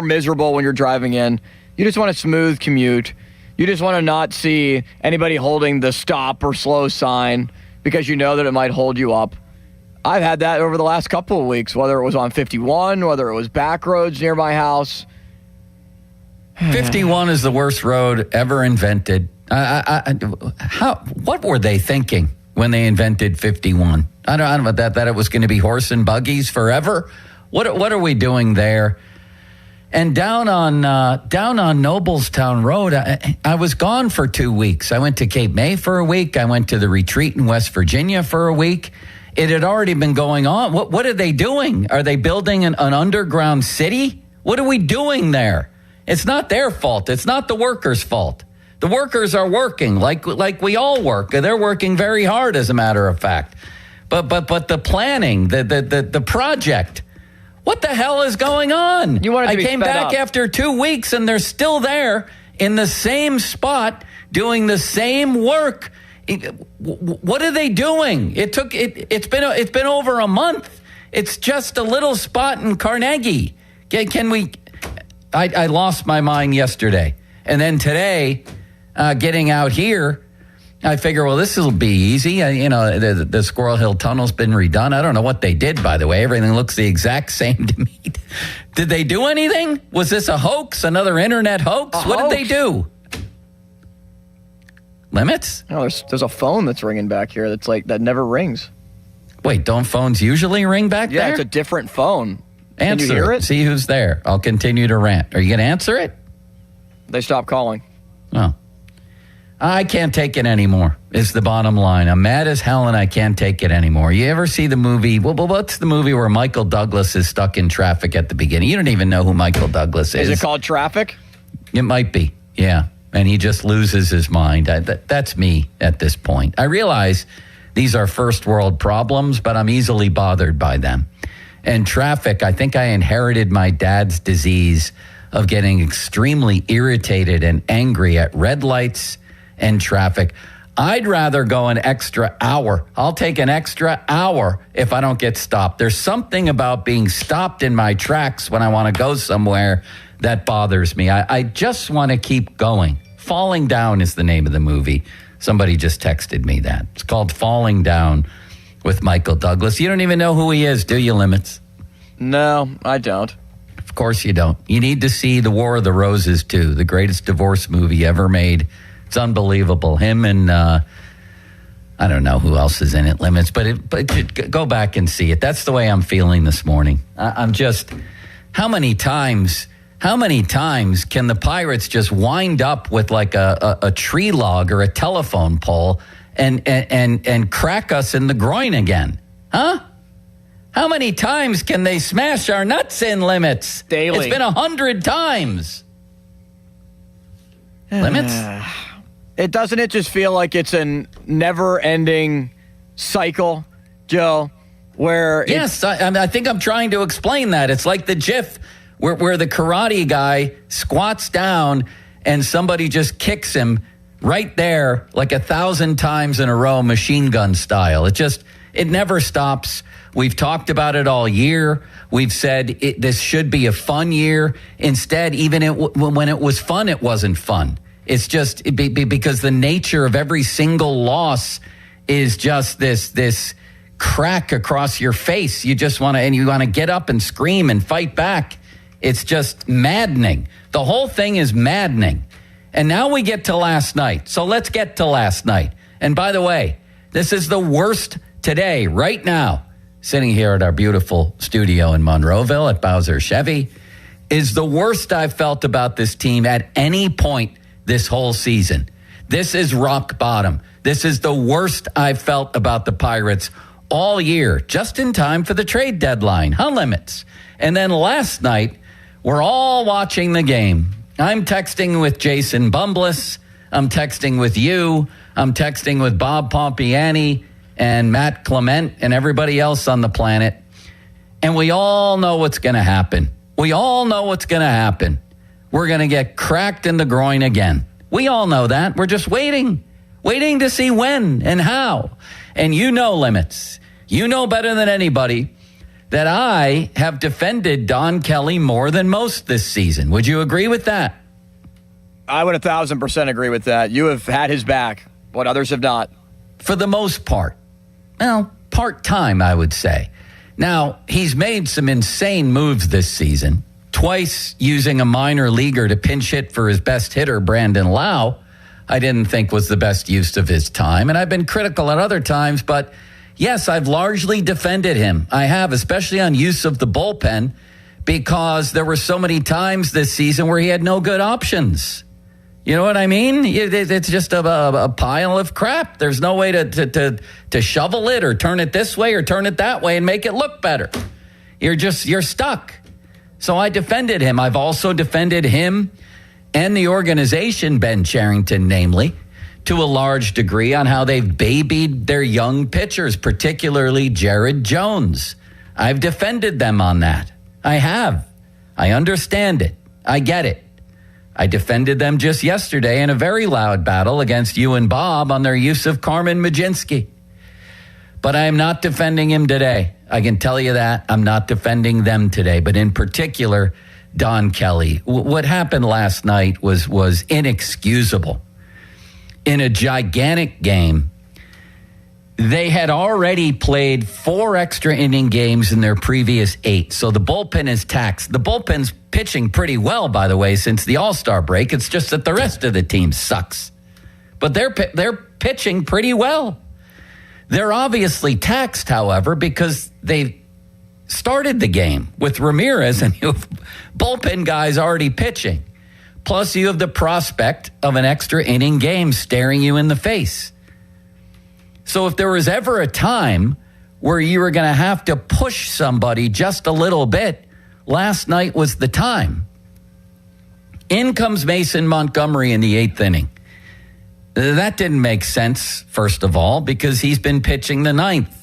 S12: miserable when you're driving in? You just want a smooth commute. You just want to not see anybody holding the stop or slow sign because you know that it might hold you up. I've had that over the last couple of weeks, whether it was on 51, whether it was back roads near my house.
S3: 51 is the worst road ever invented. What were they thinking when they invented 51? I don't know that it was going to be horse and buggies forever. What are we doing there? And down on Noblestown Road, I was gone for 2 weeks. I went to Cape May for a week. I went to the retreat in West Virginia for a week. It had already been going on. What are they doing? Are they building an underground city? What are we doing there? It's not their fault. It's not the workers' fault. The workers are working like we all work. They're working very hard, as a matter of fact. But the planning, the project. What the hell is going on? I came back after 2 weeks and they're still there in the same spot doing the same work. What are they doing? It's been over a month. It's just a little spot in Carnegie. I lost my mind yesterday. And then today, getting out here, I figure, well, this will be easy. The Squirrel Hill Tunnel's been redone. I don't know what they did, by the way. Everything looks the exact same to me. Did they do anything? Was this a hoax? Another internet hoax? What did they do? Limits?
S12: No, there's a phone that's ringing back here that never rings.
S3: Wait, don't phones usually ring back there?
S12: Yeah, it's a different phone.
S3: Answer
S12: Can you hear it?
S3: See who's there. I'll continue to rant. Are you going to answer it?
S12: They stopped calling.
S3: Oh. I can't take it anymore, is the bottom line. I'm mad as hell and I can't take it anymore. You ever see the movie? Well, what's the movie where Michael Douglas is stuck in traffic at the beginning? You don't even know who Michael Douglas is.
S12: Is it called Traffic?
S3: It might be, yeah. And he just loses his mind. That's me at this point. I realize these are first world problems, but I'm easily bothered by them. And traffic, I think I inherited my dad's disease of getting extremely irritated and angry at red lights and traffic. I'd rather go an extra hour. I'll take an extra hour if I don't get stopped. There's something about being stopped in my tracks when I want to go somewhere that bothers me. I just want to keep going. Falling Down is the name of the movie. Somebody just texted me that. It's called Falling Down with Michael Douglas. You don't even know who he is, do you, Limits?
S12: No, I don't.
S3: Of course you don't. You need to see The War of the Roses, too, the greatest divorce movie ever made. It's unbelievable. Him and I don't know who else is in it, Limits, but go back and see it. That's the way I'm feeling this morning. I'm just, how many times can the Pirates just wind up with like a tree log or a telephone pole and crack us in the groin again? Huh? How many times can they smash our nuts in, Limits?
S12: Daily.
S3: It's been 100 times. Limits?
S12: Doesn't it just feel like it's a never-ending cycle, Joe? Where
S3: yes, I think I'm trying to explain that. It's like the GIF where the karate guy squats down and somebody just kicks him right there like 1,000 times in a row, machine gun style. It never stops. We've talked about it all year. We've said this should be a fun year. Instead, even when it was fun, it wasn't fun. It's just because the nature of every single loss is just this crack across your face. You just want to get up and scream and fight back. It's just maddening. The whole thing is maddening. And now we get to last night. So let's get to last night. And by the way, this is the worst today, right now, sitting here at our beautiful studio in Monroeville at Bowser Chevy, is the worst I've felt about this team at any point this whole season. This is rock bottom. This is the worst I've felt about the Pirates all year, just in time for the trade deadline. Huh, Limits? And then last night, we're all watching the game. I'm texting with Jason Bumbliss. I'm texting with you. I'm texting with Bob Pompiani and Matt Clement and everybody else on the planet. And we all know what's going to happen. We all know what's going to happen. We're going to get cracked in the groin again. We all know that. We're just waiting to see when and how. And you know, Limits, you know better than anybody that I have defended Don Kelly more than most this season. Would you agree with that?
S12: I would 1,000% agree with that. You have had his back, what others have not.
S3: For the most part. Well, part-time, I would say. Now, he's made some insane moves this season. Twice using a minor leaguer to pinch hit for his best hitter, Brandon Lau, I didn't think was the best use of his time. And I've been critical at other times, but yes, I've largely defended him. I have, especially on use of the bullpen, because there were so many times this season where he had no good options. You know what I mean? It's just a pile of crap. There's no way to shovel it or turn it this way or turn it that way and make it look better. You're stuck. So I defended him. I've also defended him and the organization, Ben Cherington, namely, to a large degree on how they've babied their young pitchers, particularly Jared Jones. I've defended them on that. I have. I understand it. I get it. I defended them just yesterday in a very loud battle against you and Bob on their use of Carmen Mlodzinski. But I am not defending him today. I can tell you that. I'm not defending them today. But in particular, Don Kelly. What happened last night was inexcusable. In a gigantic game, they had already played 4 extra inning games in their previous 8. So the bullpen is taxed. The bullpen's pitching pretty well, by the way, since the All-Star break. It's just that the rest of the team sucks. But they're pitching pretty well. They're obviously taxed, however, because they started the game with Ramirez and you have bullpen guys already pitching. Plus, you have the prospect of an extra inning game staring you in the face. So if there was ever a time where you were going to have to push somebody just a little bit, last night was the time. In comes Mason Montgomery in the 8th inning. That didn't make sense, first of all, because he's been pitching the 9th.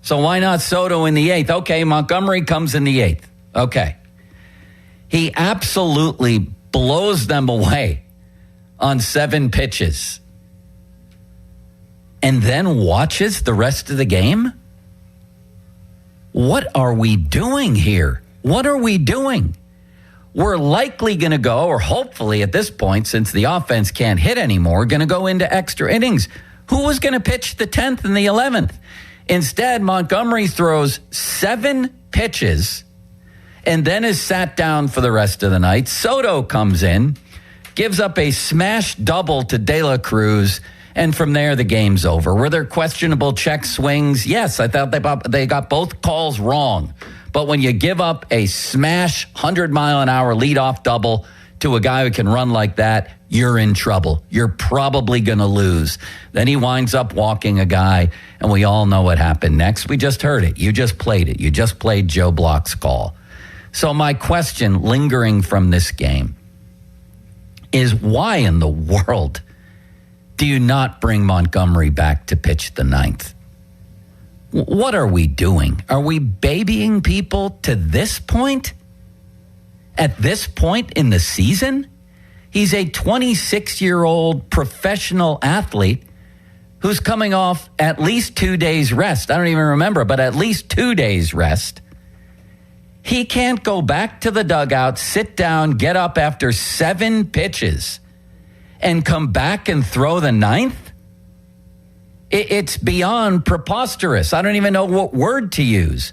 S3: So why not Soto in the 8th? Okay, Montgomery comes in the 8th. Okay. He absolutely blows them away on 7 pitches. And then watches the rest of the game? What are we doing here? What are we doing? We're likely going to go, or hopefully at this point, since the offense can't hit anymore, going to go into extra innings. Who was going to pitch the 10th and the 11th? Instead, Montgomery throws 7 pitches and then is sat down for the rest of the night. Soto comes in, gives up a smash double to De La Cruz, and from there the game's over. Were there questionable check swings? Yes, I thought they got both calls wrong. But when you give up a smash 100-mile-an-hour leadoff double to a guy who can run like that, you're in trouble. You're probably going to lose. Then he winds up walking a guy, and we all know what happened next. We just heard it. You just played it. You just played Joe Block's call. So my question, lingering from this game, is why in the world do you not bring Montgomery back to pitch the ninth? What are we doing? Are we babying people to this point? At this point in the season? He's a 26-year-old professional athlete who's coming off at least 2 days rest. I don't even remember, but at least 2 days rest. He can't go back to the dugout, sit down, get up after 7 pitches, and come back and throw the ninth? It's beyond preposterous. I don't even know what word to use.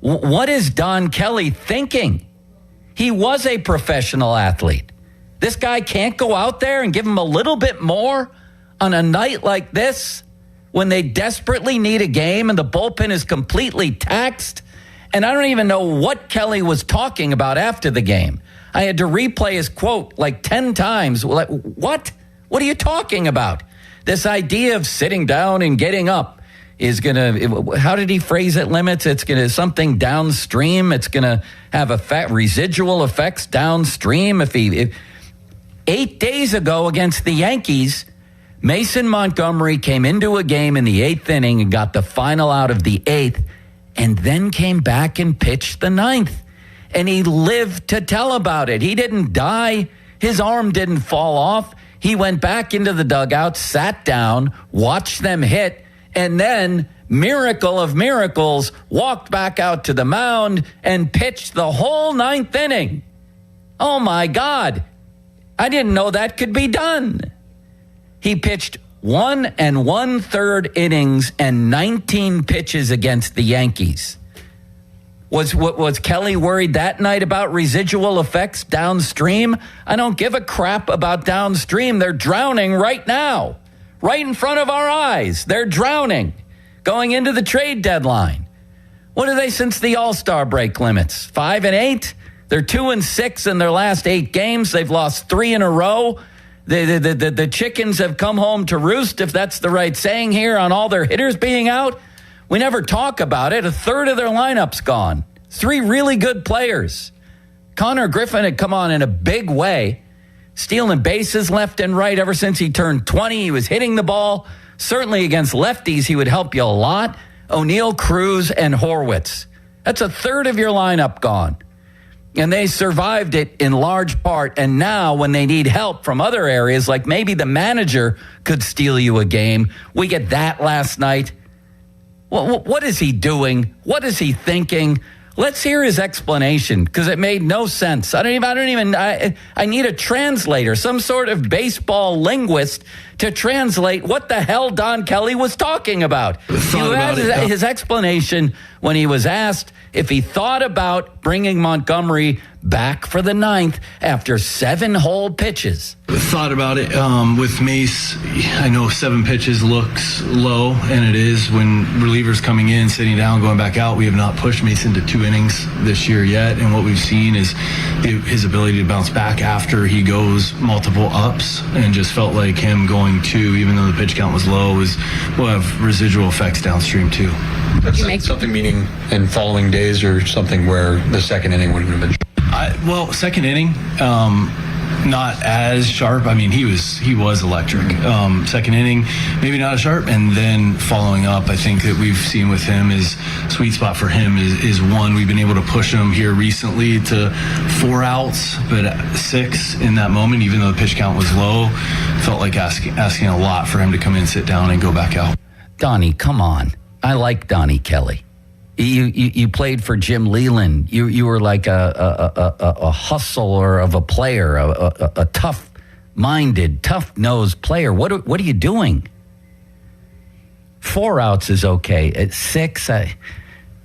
S3: What is Don Kelly thinking? He was a professional athlete. This guy can't go out there and give him a little bit more on a night like this when they desperately need a game and the bullpen is completely taxed. And I don't even know what Kelly was talking about after the game. I had to replay his quote like 10 times. Like, what? What are you talking about? This idea of sitting down and getting up is going to, how did he phrase it, Limits? It's going to something downstream. It's going to have residual effects downstream. If 8 days ago against the Yankees, Mason Montgomery came into a game in the 8th inning and got the final out of the 8th and then came back and pitched the 9th. And he lived to tell about it. He didn't die. His arm didn't fall off. He went back into the dugout, sat down, watched them hit, and then, miracle of miracles, walked back out to the mound and pitched the whole 9th inning. Oh, my God. I didn't know that could be done. He pitched 1 1/3 innings and 19 pitches against the Yankees. Was Kelly worried that night about residual effects downstream? I don't give a crap about downstream. They're drowning right now, right in front of our eyes. They're drowning going into the trade deadline. What are they since the All-Star break, Limits? 5-8? They're 2-6 in their last 8 games. They've lost 3 in a row. The chickens have come home to roost, if that's the right saying here, on all their hitters being out. We never talk about it. 1/3 of their lineup's gone. 3 really good players. Connor Griffin had come on in a big way, stealing bases left and right ever since he turned 20. He was hitting the ball. Certainly against lefties, he would help you a lot. O'Neill, Cruz, and Horwitz. That's 1/3 of your lineup gone. And they survived it in large part. And now when they need help from other areas, like maybe the manager could steal you a game, we get that last night. What is he doing? What is he thinking? Let's hear his explanation, because it made no sense. I need a translator, some sort of baseball linguist to translate what the hell Don Kelly was talking about. His explanation when he was asked if he thought about bringing Montgomery back for the 9th after 7 whole pitches.
S13: Thought about it with Mace. I know 7 pitches looks low, and it is. When relievers coming in, sitting down, going back out, we have not pushed Mace into 2 innings this year yet, and what we've seen is his ability to bounce back after he goes multiple ups, and just felt like him going 2, even though the pitch count was low, will have residual effects downstream too.
S15: That's something meaning in following days, or something where the second inning wouldn't have been.
S13: Second inning, not as sharp. I mean, he was electric. Second inning, maybe not as sharp. And then following up, I think that we've seen with him is sweet spot for him is 1. We've been able to push him here recently to 4 outs, but 6 in that moment, even though the pitch count was low, felt like asking a lot for him to come in, sit down, and go back out.
S3: Donnie, come on. I like Donnie Kelly. You played for Jim Leland. You were like a hustler of a player, a tough-minded, tough-nosed player. What are you doing? 4 outs is okay. At 6,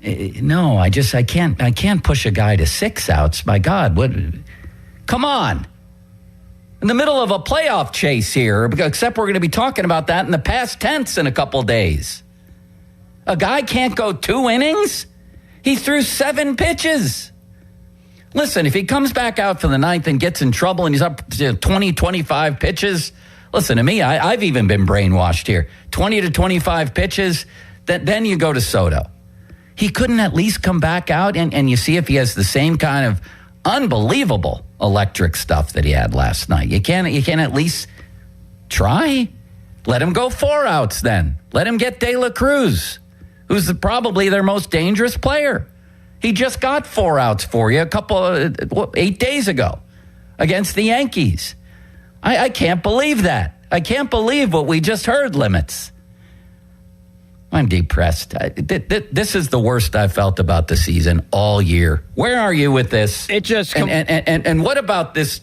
S3: No, I can't push a guy to 6 outs. My God, what? Come on. In the middle of a playoff chase here, except we're going to be talking about that in the past tense in a couple days. A guy can't go 2 innings? He threw 7 pitches. Listen, if he comes back out for the 9th and gets in trouble and he's up to 20, 25 pitches, listen to me, I've even been brainwashed here. 20 to 25 pitches, then you go to Soto. He couldn't at least come back out and you see if he has the same kind of unbelievable electric stuff that he had last night. You can't at least try? Let him go 4 outs then. Let him get De La Cruz, who's probably their most dangerous player. He just got 4 outs for you 8 days ago against the Yankees. I can't believe that. I can't believe what we just heard, Limits. I'm depressed. This is the worst I've felt about the season all year. Where are you with this?
S12: It just
S3: and what about this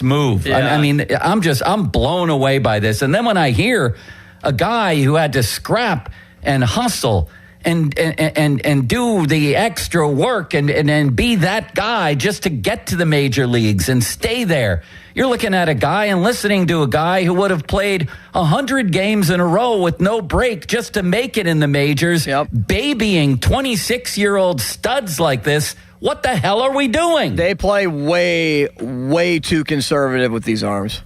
S3: move?
S12: Yeah.
S3: I mean, I'm blown away by this. And then when I hear a guy who had to scrap and hustle and do the extra work and be that guy just to get to the major leagues and stay there. You're looking at a guy and listening to a guy who would have played 100 games in a row with no break just to make it in the majors, babying 26-year-old studs like this. What the hell are we doing?
S12: They play way, way too conservative with these arms.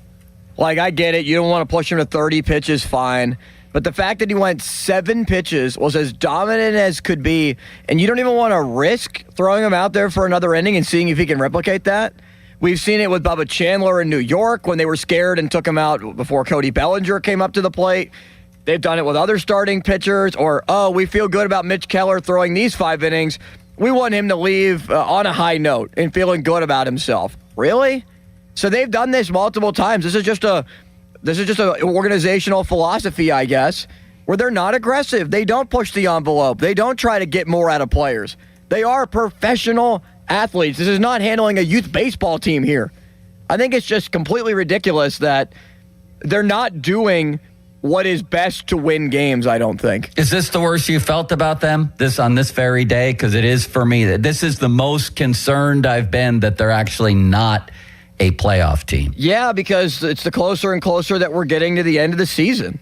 S12: Like, I get it. You don't want to push him to 30 pitches, fine. But the fact that he went 7 pitches, was as dominant as could be, and you don't even want to risk throwing him out there for another inning and seeing if he can replicate that. We've seen it with Bubba Chandler in New York when they were scared and took him out before Cody Bellinger came up to the plate. They've done it with other starting pitchers. Or, we feel good about Mitch Keller throwing these 5 innings. We want him to leave on a high note and feeling good about himself. Really? So they've done this multiple times. This is just an organizational philosophy, I guess, where they're not aggressive. They don't push the envelope. They don't try to get more out of players. They are professional athletes. This is not handling a youth baseball team here. I think it's just completely ridiculous that they're not doing what is best to win games, I don't think.
S3: Is this the worst you felt about them on this very day? Because it is for me. This is the most concerned I've been that they're actually not a playoff team.
S12: Yeah, because it's the closer and closer that we're getting to the end of the season.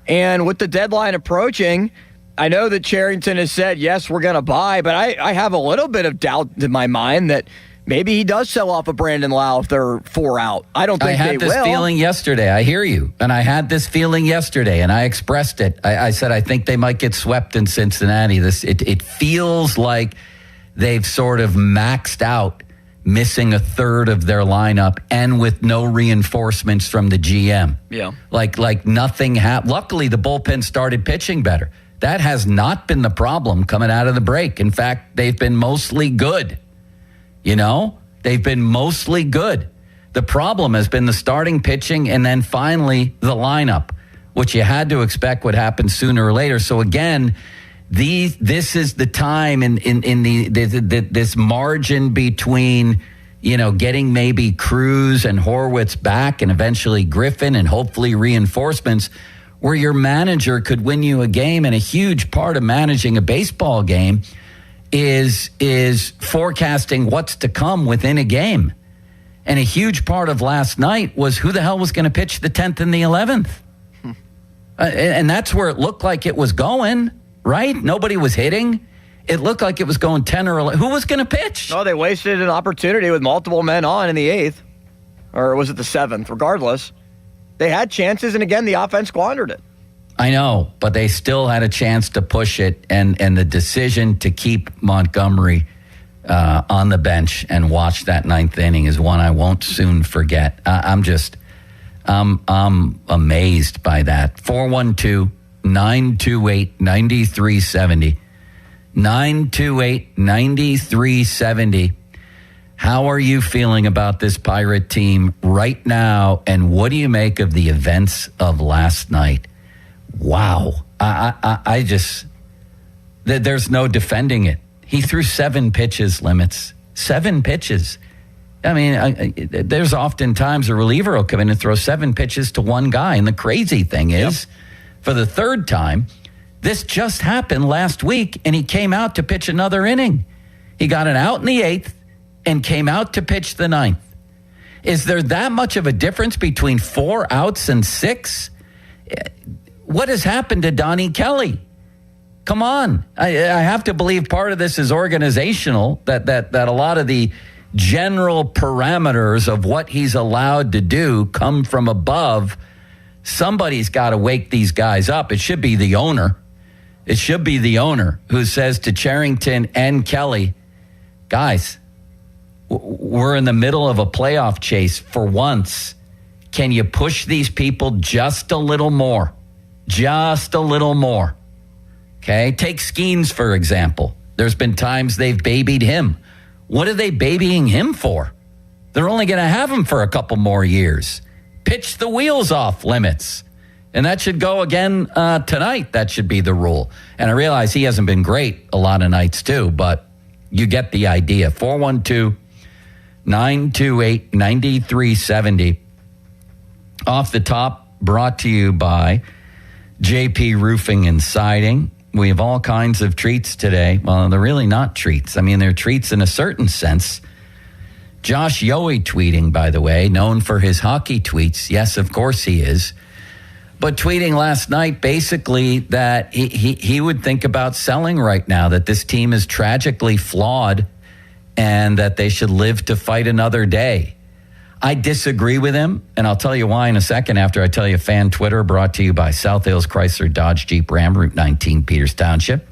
S12: And with the deadline approaching, I know that Cherington has said, yes, we're going to buy, but I have a little bit of doubt in my mind that maybe he does sell off a Brandon Lau if they're 4 out. I don't think they will.
S3: I had this feeling yesterday. I hear you. And I had this feeling yesterday, and I expressed it. I said I think they might get swept in Cincinnati. It feels like they've sort of maxed out, missing a third of their lineup and with no reinforcements from the GM.
S12: Yeah.
S3: Like nothing happened. Luckily, the bullpen started pitching better. That has not been the problem coming out of the break. In fact, they've been mostly good. They've been mostly good. The problem has been the starting pitching and then finally the lineup, which you had to expect would happen sooner or later. So again, this is the time in this margin between, getting maybe Cruz and Horwitz back and eventually Griffin and hopefully reinforcements, where your manager could win you a game. And a huge part of managing a baseball game is forecasting what's to come within a game. And a huge part of last night was who the hell was going to pitch the 10th and the 11th. And that's where it looked like it was going, right? Nobody was hitting. It looked like it was going 10 or 11. Who was going to pitch?
S12: No, they wasted an opportunity with multiple men on in the 8th. Or was it the 7th? Regardless. They had chances, and again, the offense squandered it.
S3: I know, but they still had a chance to push it, and the decision to keep Montgomery on the bench and watch that 9th inning is one I won't soon forget. I'm amazed by that. 412-928-9370. 928-9370. How are you feeling about this Pirate team right now, and what do you make of the events of last night? Wow. I just, there's no defending it. He threw 7 pitches, Limits. 7 pitches. I mean, there's often times a reliever will come in and throw 7 pitches to one guy. And the crazy thing is, for the 3rd time, This just happened last week, and he came out to pitch another inning. He got an out in the 8th and came out to pitch the 9th. Is there that much of a difference between 4 outs and 6? What has happened to Donnie Kelly? Come on. I have to believe part of this is organizational, that a lot of the general parameters of what he's allowed to do come from above. Somebody's got to wake these guys up. It should be the owner. It should be the owner who says to Cherington and Kelly, guys, we're in the middle of a playoff chase for once. Can you push these people just a little more? Just a little more. Okay? Take Skeens, for example. There's been times they've babied him. What are they babying him for? They're only going to have him for a couple more years. Pitch the wheels off limits. And that should go again tonight. That should be the rule. And I realize he hasn't been great a lot of nights too, but you get the idea. 412-928-9370. Off the top, brought to you by JP Roofing and Siding. We have all kinds of treats today. Well, they're really not treats. I mean, they're treats in a certain sense. Josh Yohe tweeting, by the way, known for his hockey tweets. Yes, of course he is. But tweeting last night basically that he would think about selling right now, that this team is tragically flawed and that they should live to fight another day. I disagree with him, and I'll tell you why in a second after I tell you fan Twitter, brought to you by South Hills Chrysler Dodge Jeep Ram, Route 19, Peters Township.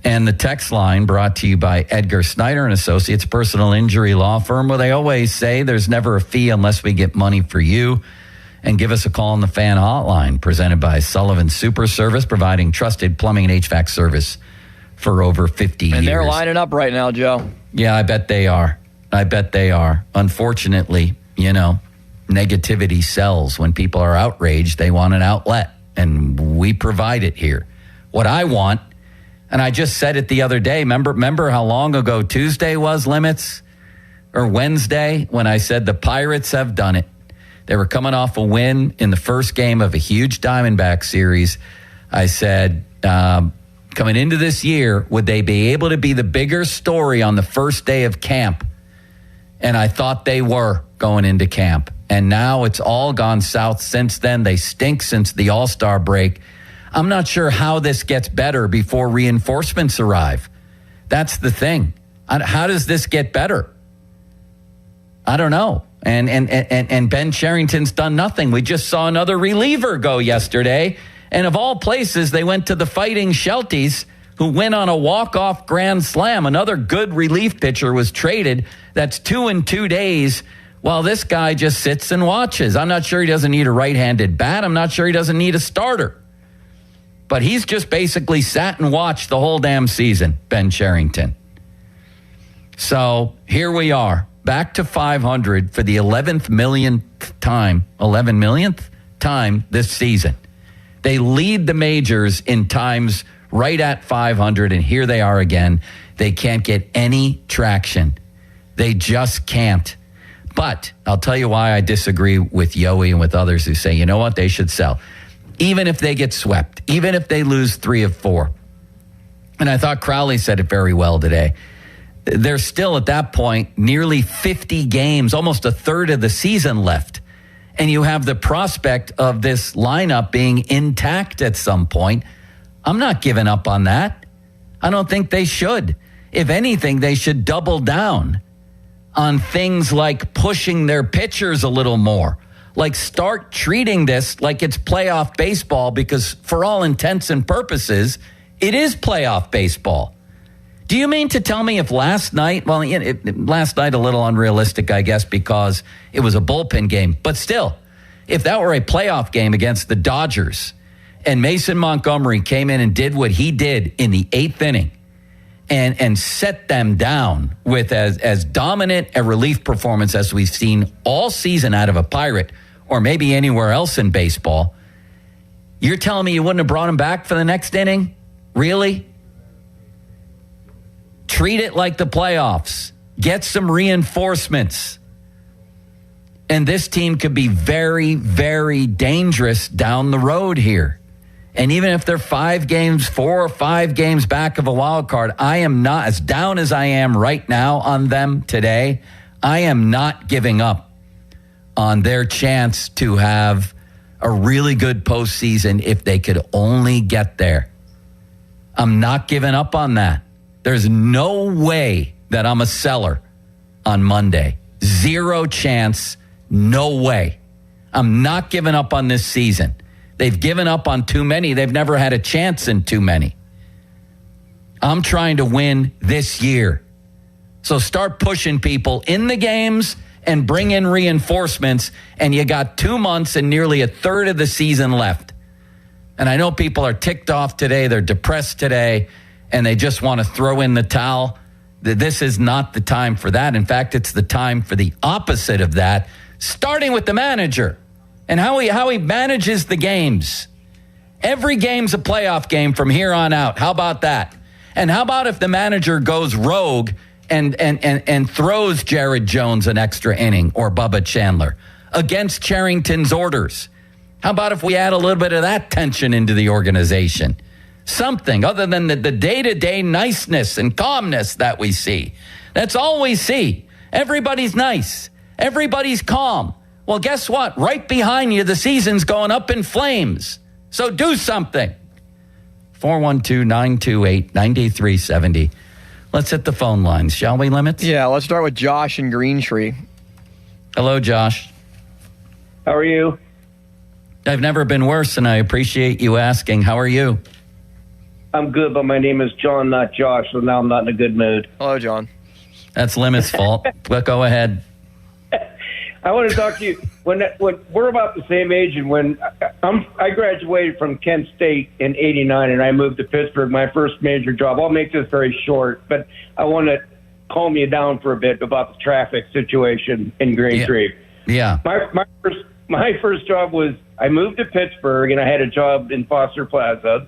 S3: And the text line brought to you by Edgar Snyder and Associates, personal injury law firm, where they always say there's never a fee unless we get money for you. And give us a call on the fan hotline, presented by Sullivan Super Service, providing trusted plumbing and HVAC service for over 50 years.
S12: And they're lining up right now, Joe.
S3: Yeah, I bet they are. Unfortunately, negativity sells. When people are outraged, they want an outlet, and we provide it here. What I want, and I just said it the other day, remember how long ago Tuesday was, Limits? Or Wednesday, when I said the Pirates have done it. They were coming off a win in the first game of a huge Diamondback series. I said, coming into this year, would they be able to be the bigger story on the first day of camp? And I thought they were going into camp. And now it's all gone south since then. They stink since the All-Star break. I'm not sure how this gets better before reinforcements arrive. That's the thing. How does this get better? I don't know. And Ben Cherington's done nothing. We just saw another reliever go yesterday. And of all places, they went to the Fighting Shelties, who went on a walk-off grand slam. Another good relief pitcher was traded. That's 2 in 2 days, while this guy just sits and watches. I'm not sure he doesn't need a right-handed bat. I'm not sure he doesn't need a starter. But he's just basically sat and watched the whole damn season, Ben Cherington. So here we are. Back to 500 for the 11 millionth time this season. They lead the majors in times right at 500, and here they are again. They can't get any traction. They just can't. But I'll tell you why I disagree with Yohe and with others who say, you know what, they should sell. Even if they get swept, even if they lose 3 of 4. And I thought Crowley said it very well today. There's still at that point nearly 50 games, almost a third of the season left. And you have the prospect of this lineup being intact at some point. I'm not giving up on that. I don't think they should. If anything, they should double down on things like pushing their pitchers a little more. Like start treating this like it's playoff baseball, because for all intents and purposes, it is playoff baseball. Do you mean to tell me if last night, last night a little unrealistic, I guess, because it was a bullpen game, but still, if that were a playoff game against the Dodgers and Mason Montgomery came in and did what he did in the 8th inning and set them down with as dominant a relief performance as we've seen all season out of a Pirate or maybe anywhere else in baseball, you're telling me you wouldn't have brought him back for the next inning? Really? Treat it like the playoffs. Get some reinforcements. And this team could be very, very dangerous down the road here. And even if they're 4 or 5 games back of a wild card, I am not, as down as I am right now on them today, I am not giving up on their chance to have a really good postseason if they could only get there. I'm not giving up on that. There's no way that I'm a seller on Monday. 0 chance, no way. I'm not giving up on this season. They've given up on too many. They've never had a chance in too many. I'm trying to win this year. So start pushing people in the games and bring in reinforcements, and you got 2 months and nearly a third of the season left. And I know people are ticked off today. They're depressed today, and they just want to throw in the towel. This is not the time for that. In fact, it's the time for the opposite of that, starting with the manager and how he manages the games. Every game's a playoff game from here on out. How about that? And how about if the manager goes rogue and throws Jared Jones an extra inning or Bubba Chandler against Cherington's orders? How about if we add a little bit of that tension into the organization? Something other than the day-to-day niceness and calmness that we see. That's all we see. Everybody's nice. Everybody's calm. Well, guess what? Right behind you, the season's going up in flames. So do something. 412-928-9370. Let's hit the phone lines, shall we, Limits?
S12: Yeah, let's start with Josh in Green Tree.
S3: Hello, Josh.
S16: How are you?
S3: I've never been worse, and I appreciate you asking. How are you?
S16: I'm good, but my name is John, not Josh, so now I'm not in a good mood.
S12: Hello, John.
S3: That's Limit's fault. But go ahead.
S16: I want to talk to you. When we're about the same age, and when I graduated from Kent State in '89, and I moved to Pittsburgh, my first major job. I'll make this very short, but I want to calm you down for a bit about the traffic situation in Green Tree.
S3: Yeah.
S16: My first job was I moved to Pittsburgh, and I had a job in Foster Plaza.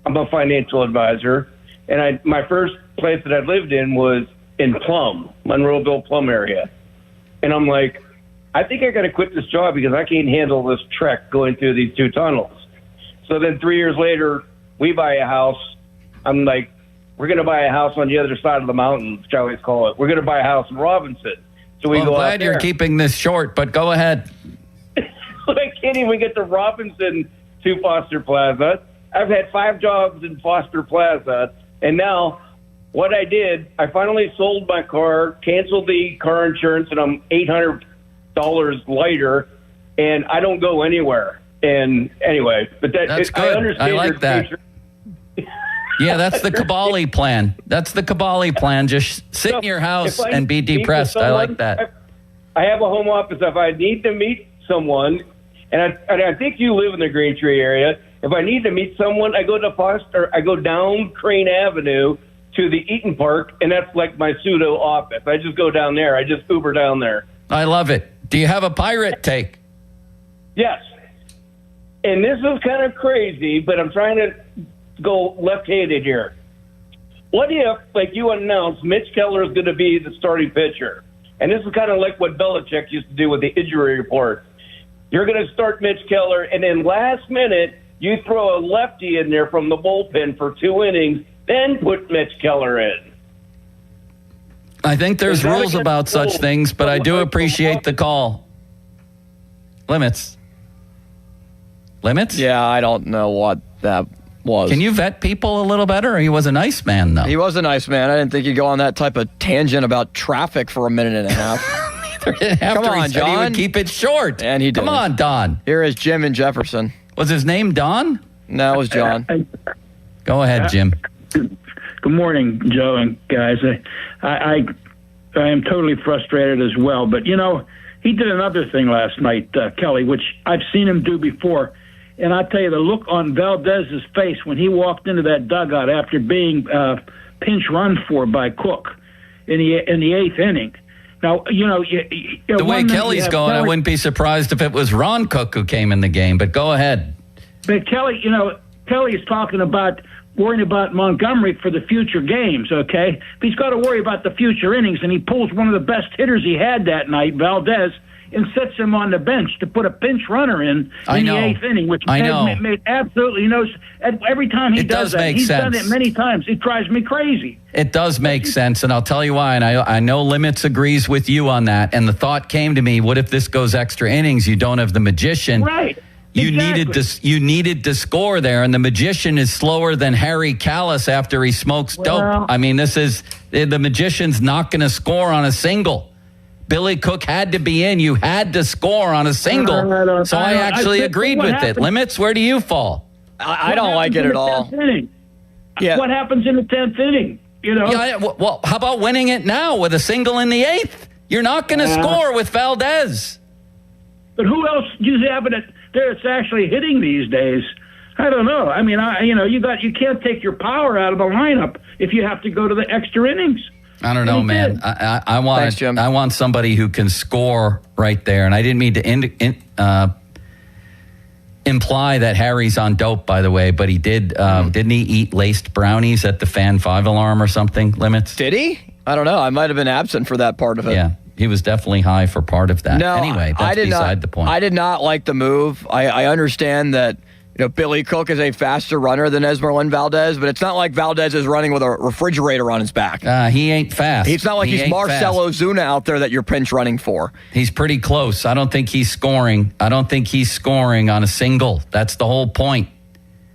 S16: I'm a financial advisor, and my first place that I lived in was in Plum, Monroeville, Plum area, and I'm like, I think I got to quit this job because I can't handle this trek going through these 2 tunnels. So then 3 years later, we buy a house. I'm like, we're going to buy a house on the other side of the mountain, which I always call it. We're going to buy a house in Robinson. So we
S3: I'm
S16: go out
S3: glad
S16: there.
S3: you're keeping this short, but go ahead.
S16: I can't even get to Robinson to Foster Plaza. I've had 5 jobs in Foster Plaza, and now what I did, I finally sold my car, canceled the car insurance, and I'm $800 lighter, and I don't go anywhere. And anyway, but
S3: that's good.
S16: I understand.
S3: I like that. Yeah, that's the Kabali plan. That's the Kabali plan. Just sit in your house and be depressed. I like that.
S16: I have a home office. If I need to meet someone, and I think you live in the Green Tree area, if I need to meet someone, I go to Foster. I go down Crane Avenue to the Eaton Park, and that's like my pseudo office. I just go down there. I just Uber down there.
S3: I love it. Do you have a pirate take?
S16: Yes. And this is kind of crazy, but I'm trying to go left-handed here. What if, like you announced, Mitch Keller is going to be the starting pitcher? And this is kind of like what Belichick used to do with the injury report. You're going to start Mitch Keller, and then last minute, you throw a lefty in there from the bullpen for 2 innings, then put Mitch Keller in.
S3: I think there's rules about such things, but I do appreciate the call. Limits? Yeah,
S12: I don't know what that was.
S3: Can you vet people a little better? He was a nice man, though.
S12: He was a nice man. I didn't think he'd go on that type of tangent about traffic for a minute and a half.
S3: Come on, John. He would keep it short.
S12: And he did.
S3: Come on, Don.
S12: Here is Jim in Jefferson.
S3: Was his name Don?
S12: No, it was John.
S3: Go ahead, Jim.
S17: Good morning, Joe and guys. I am totally frustrated as well. But, you know, he did another thing last night, Kelly, which I've seen him do before. And I tell you, the look on Valdez's face when he walked into that dugout after being pinch run for by Cook in the 8th inning. Now, you know,
S3: the way Kelly's going, I wouldn't be surprised if it was Ron Cook who came in the game. But go ahead.
S17: But Kelly, you know, Kelly's talking about worrying about Montgomery for the future games, okay? But he's got to worry about the future innings, and he pulls one of the best hitters he had that night, Valdez, and sets him on the bench to put a pinch runner in the 8th inning, which made absolutely no sense. Every time he does that, he's done it many times. It drives me crazy.
S3: It does make sense, and I'll tell you why. And I know Limits agrees with you on that. And the thought came to me, what if this goes extra innings? You don't have the magician.
S17: Right.
S3: You needed to score there, and the magician is slower than Harry Callis after he smokes dope. I mean, the magician's not going to score on a single. Billy Cook had to be in. You had to score on a single. So I actually agreed with it. Limits, where do you fall?
S12: I don't like it at all.
S17: Yeah. What happens in the 10th inning?
S3: Yeah, well, how about winning it now with a single in the 8th? You're not going to score with Valdez.
S17: But who else do you have that's actually hitting these days? I don't know. I mean, you can't take your power out of the lineup if you have to go to the extra innings.
S3: I don't know, man. I want somebody who can score right there. And I didn't mean to imply that Harry's on dope, by the way, but he did. Didn't he eat laced brownies at the Fan 5 alarm or something, Limits?
S12: Did he? I don't know. I might have been absent for that part of it.
S3: Yeah. He was definitely high for part of that.
S12: No,
S3: anyway, that's beside the point.
S12: I did not like the move. I understand that Billy Cook is a faster runner than Esmeralyn Valdez, but it's not like Valdez is running with a refrigerator on his back.
S3: He ain't fast.
S12: It's not like he's Marcell Ozuna out there that you're pinch running for.
S3: He's pretty close. I don't think he's scoring. on a single. That's the whole point.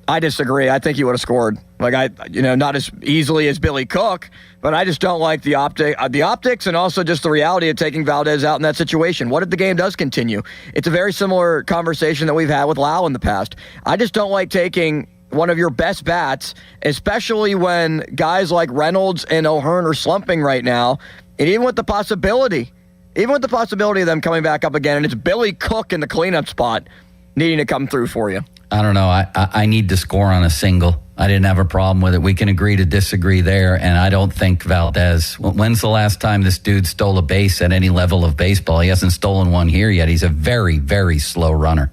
S12: I disagree. I think he would have scored. Not as easily as Billy Cook, but I just don't like the optics and also just the reality of taking Valdez out in that situation. What if the game does continue? It's a very similar conversation that we've had with Lau in the past. I just don't like taking one of your best bats, especially when guys like Reynolds and O'Hearn are slumping right now, and even with the possibility of them coming back up again, and it's Billy Cook in the cleanup spot needing to come through for you.
S3: I don't know. I need to score on a single. I didn't have a problem with it. We can agree to disagree there, and I don't think Valdez. When's the last time this dude stole a base at any level of baseball? He hasn't stolen one here yet. He's a very, very slow runner.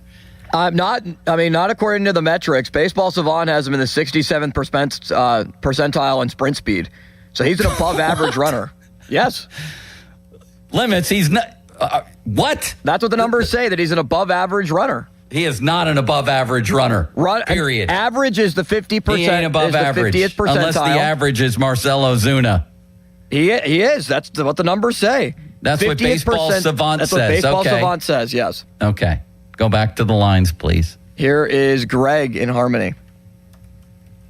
S12: Not according to the metrics. Baseball Savant has him in the 67th percentile in sprint speed. So he's an above average runner. Yes.
S3: Limits, he's not. What?
S12: That's what the numbers say, that he's an above average runner.
S3: He is not an above average runner. Period.
S12: Average is the 50%.
S3: He ain't above average.
S12: 50th percentile.
S3: Unless the average is Marcell Ozuna.
S12: He is. That's what the numbers say.
S3: That's what Baseball Savant says.
S12: That's what Baseball Savant says, yes.
S3: Okay. Go back to the lines, please.
S12: Here is Greg in Harmony.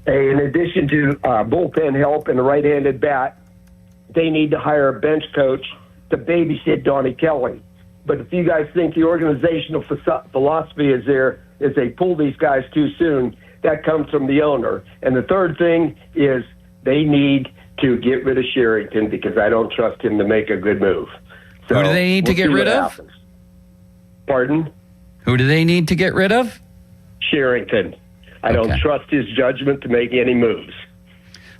S18: Hey, in addition to bullpen help and a right-handed bat, they need to hire a bench coach to babysit Donnie Kelly. But if you guys think the organizational philosophy is they pull these guys too soon, that comes from the owner. And the third thing is they need to get rid of Sherrington because I don't trust him to make a good move. So
S3: who do they need to get rid of?
S18: Happens. Pardon?
S3: Who do they need to get rid of?
S18: Sherrington. I don't trust his judgment to make any moves.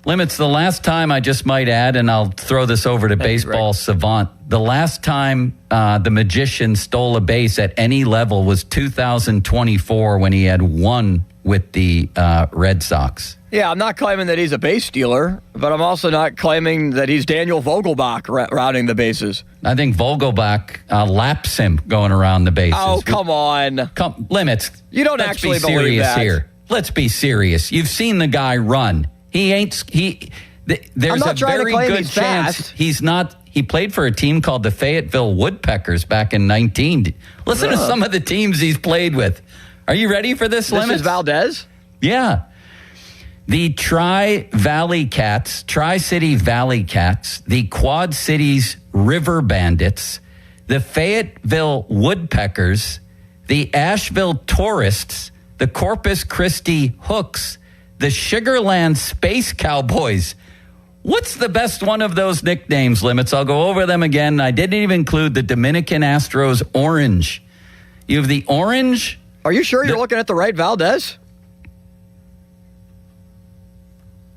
S3: Limits, the last time, I just might add, and I'll throw this over to Baseball Savant, the last time the magician stole a base at any level was 2024 when he had won with the Red Sox.
S12: Yeah, I'm not claiming that he's a base stealer, but I'm also not claiming that he's Daniel Vogelbach routing the bases.
S3: I think Vogelbach laps him going around the bases.
S12: Oh, come on.
S3: Limits.
S12: You don't
S3: Let's
S12: actually
S3: be serious
S12: believe that.
S3: Here. Let's be serious. You've seen the guy run. There's a very good chance he's not. He played for a team called the Fayetteville Woodpeckers back in 19. Listen to some of the teams he's played with. Are you ready for this, Limits?
S12: This is Valdez?
S3: Yeah. The Tri-Valley Cats, Tri-City Valley Cats, the Quad Cities River Bandits, the Fayetteville Woodpeckers, the Asheville Tourists, the Corpus Christi Hooks, the Sugarland Space Cowboys. What's the best one of those nicknames, Limits? I'll go over them again. I didn't even include the Dominican Astros Orange. You have the Orange.
S12: Are you sure you're looking at the right Valdez?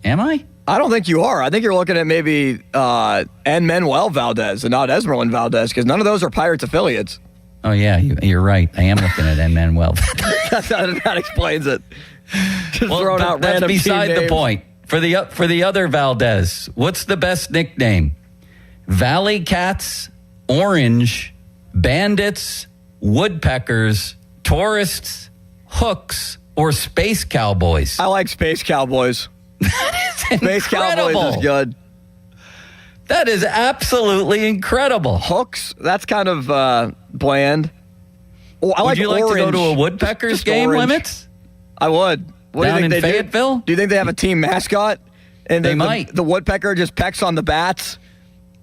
S3: Am I?
S12: I don't think you are. I think you're looking at maybe Manuel Valdez and not Esmeralyn Valdez, because none of those are Pirates affiliates.
S3: Oh, yeah, you're right. I am looking at Manuel.
S12: That explains it.
S3: That's beside the point. For the other Valdez, what's the best nickname? Valley Cats, Orange, bandits, woodpeckers, tourists, hooks, or space cowboys?
S12: I like space cowboys. Space Cowboys is good.
S3: That is absolutely incredible.
S12: Hooks, that's kind of bland. Oh, I
S3: would you like to go to a Woodpeckers
S12: Just
S3: game,
S12: orange.
S3: Limits?
S12: I would. What
S3: Down
S12: do you
S3: in
S12: think they
S3: Fayetteville?
S12: Do you think they have a team mascot? And
S3: They might.
S12: The woodpecker just pecks on the bats?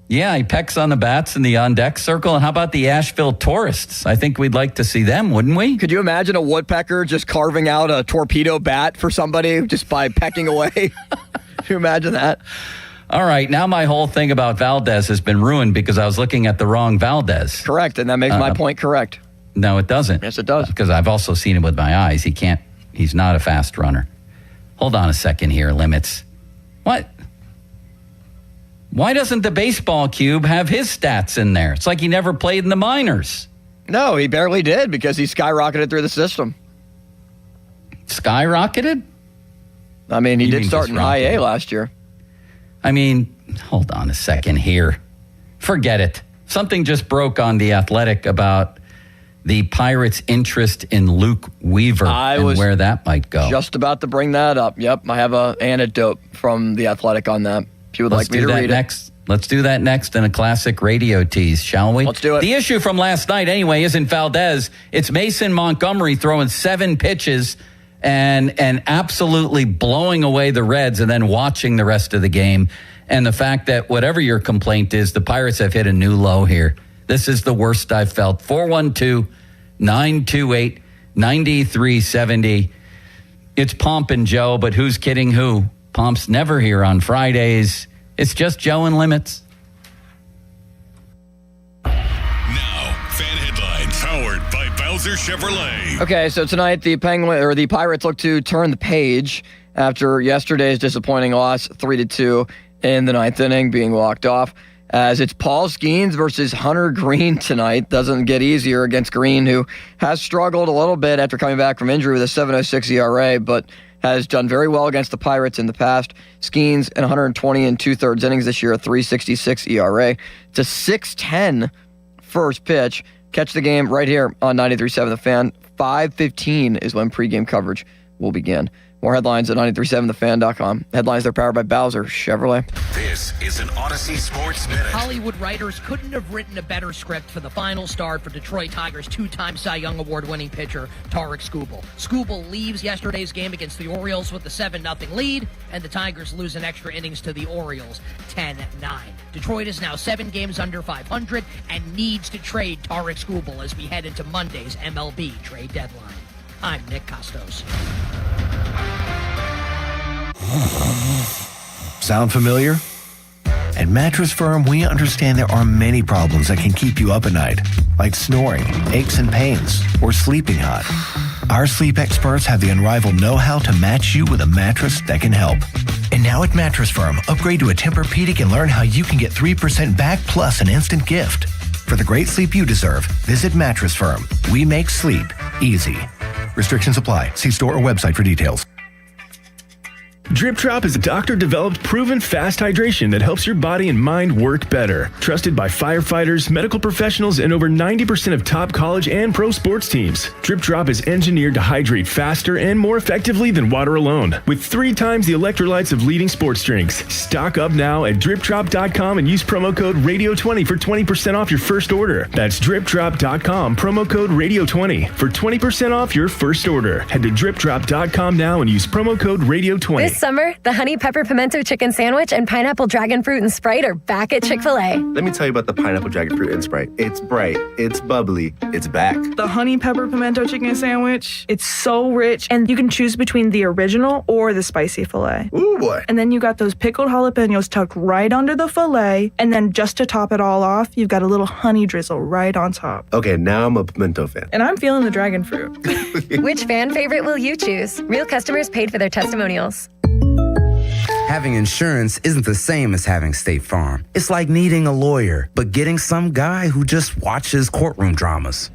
S3: Yeah, he pecks on the bats in the on-deck circle. And how about the Asheville Tourists? I think we'd like to see them, wouldn't we?
S12: Could you imagine a woodpecker just carving out a torpedo bat for somebody just by pecking away? Can you imagine that?
S3: All right, now my whole thing about Valdez has been ruined because I was looking at the wrong Valdez.
S12: Correct, and that makes my point correct.
S3: No, it doesn't.
S12: Yes, it does.
S3: Because I've also seen him with my eyes. He's not a fast runner. Hold on a second here, Limits. What? Why doesn't the baseball cube have his stats in there? It's like he never played in the minors.
S12: No, he barely did because he skyrocketed through the system.
S3: Skyrocketed?
S12: I mean, he did start in high A last year.
S3: I mean, hold on a second here. Forget it. Something just broke on The Athletic about the Pirates' interest in Luke Weaver and where that might go.
S12: Just about to bring that up. Yep, I have an anecdote from The Athletic on that. If you would like me to read it.
S3: Let's do that next in a classic radio tease, shall we?
S12: Let's do it.
S3: The issue from last night, anyway, isn't Valdez. It's Mason Montgomery throwing 7 pitches and absolutely blowing away the Reds and then watching the rest of the game. And the fact that whatever your complaint is, the Pirates have hit a new low here. This is the worst I've felt. 412-928-9370. It's Pomp and Joe, but who's kidding who? Pomp's never here on Fridays. It's just Joe and Limits.
S19: Now, fan headlines powered by Bowser Chevrolet.
S12: Okay, so tonight the Pirates look to turn the page after yesterday's disappointing loss, 3-2 in the ninth inning, being walked off. As it's Paul Skeens versus Hunter Green tonight. Doesn't get easier against Green, who has struggled a little bit after coming back from injury with a 7.06 ERA, but has done very well against the Pirates in the past. Skeens in 120 and 2/3 innings this year, a 3.66 ERA. It's a 6.10 first pitch. Catch the game right here on 93.7 The Fan. 5:15 is when pregame coverage will begin. More headlines at 937thefan.com. Headlines are powered by Bowser Chevrolet.
S19: This is an Odyssey Sports Minute.
S8: Hollywood writers couldn't have written a better script for the final start for Detroit Tigers 2-time Cy Young Award-winning pitcher Tarik Skubal. Skubal leaves yesterday's game against the Orioles with a 7-0 lead, and the Tigers lose in extra innings to the Orioles 10-9. Detroit is now 7 games under 500 and needs to trade Tarik Skubal as we head into Monday's MLB trade deadline. I'm Nick Costos.
S20: Sound familiar? At Mattress Firm, we understand there are many problems that can keep you up at night, like snoring, aches and pains, or sleeping hot. Our sleep experts have the unrivaled know-how to match you with a mattress that can help. And now at Mattress Firm, upgrade to a Tempur-Pedic and learn how you can get 3% back plus an instant gift. For the great sleep you deserve, visit Mattress Firm. We make sleep easy. Restrictions apply. See store or website for details.
S6: Drip Drop is a doctor-developed, proven fast hydration that helps your body and mind work better. Trusted by firefighters, medical professionals, and over 90% of top college and pro sports teams. Drip Drop is engineered to hydrate faster and more effectively than water alone, with 3 times the electrolytes of leading sports drinks. Stock up now at dripdrop.com and use promo code RADIO20 for 20% off your first order. That's dripdrop.com, promo code RADIO20 for 20% off your first order. Head to dripdrop.com now and use promo code RADIO20.
S23: This summer, the Honey Pepper Pimento Chicken Sandwich and Pineapple Dragon Fruit and Sprite are back at Chick-fil-A.
S24: Let me tell you about the Pineapple Dragon Fruit and Sprite. It's bright, it's bubbly, it's back.
S25: The Honey Pepper Pimento Chicken Sandwich, it's so rich, and you can choose between the original or the spicy filet.
S24: Ooh, boy.
S25: And then you got those pickled jalapenos tucked right under the filet, and then just to top it all off, you've got a little honey drizzle right on top.
S24: Okay, now I'm a pimento fan.
S25: And I'm feeling the dragon fruit.
S23: Which fan favorite will you choose? Real customers paid for their testimonials.
S26: Having insurance isn't the same as having State Farm. It's like needing a lawyer, but getting some guy who just watches courtroom dramas.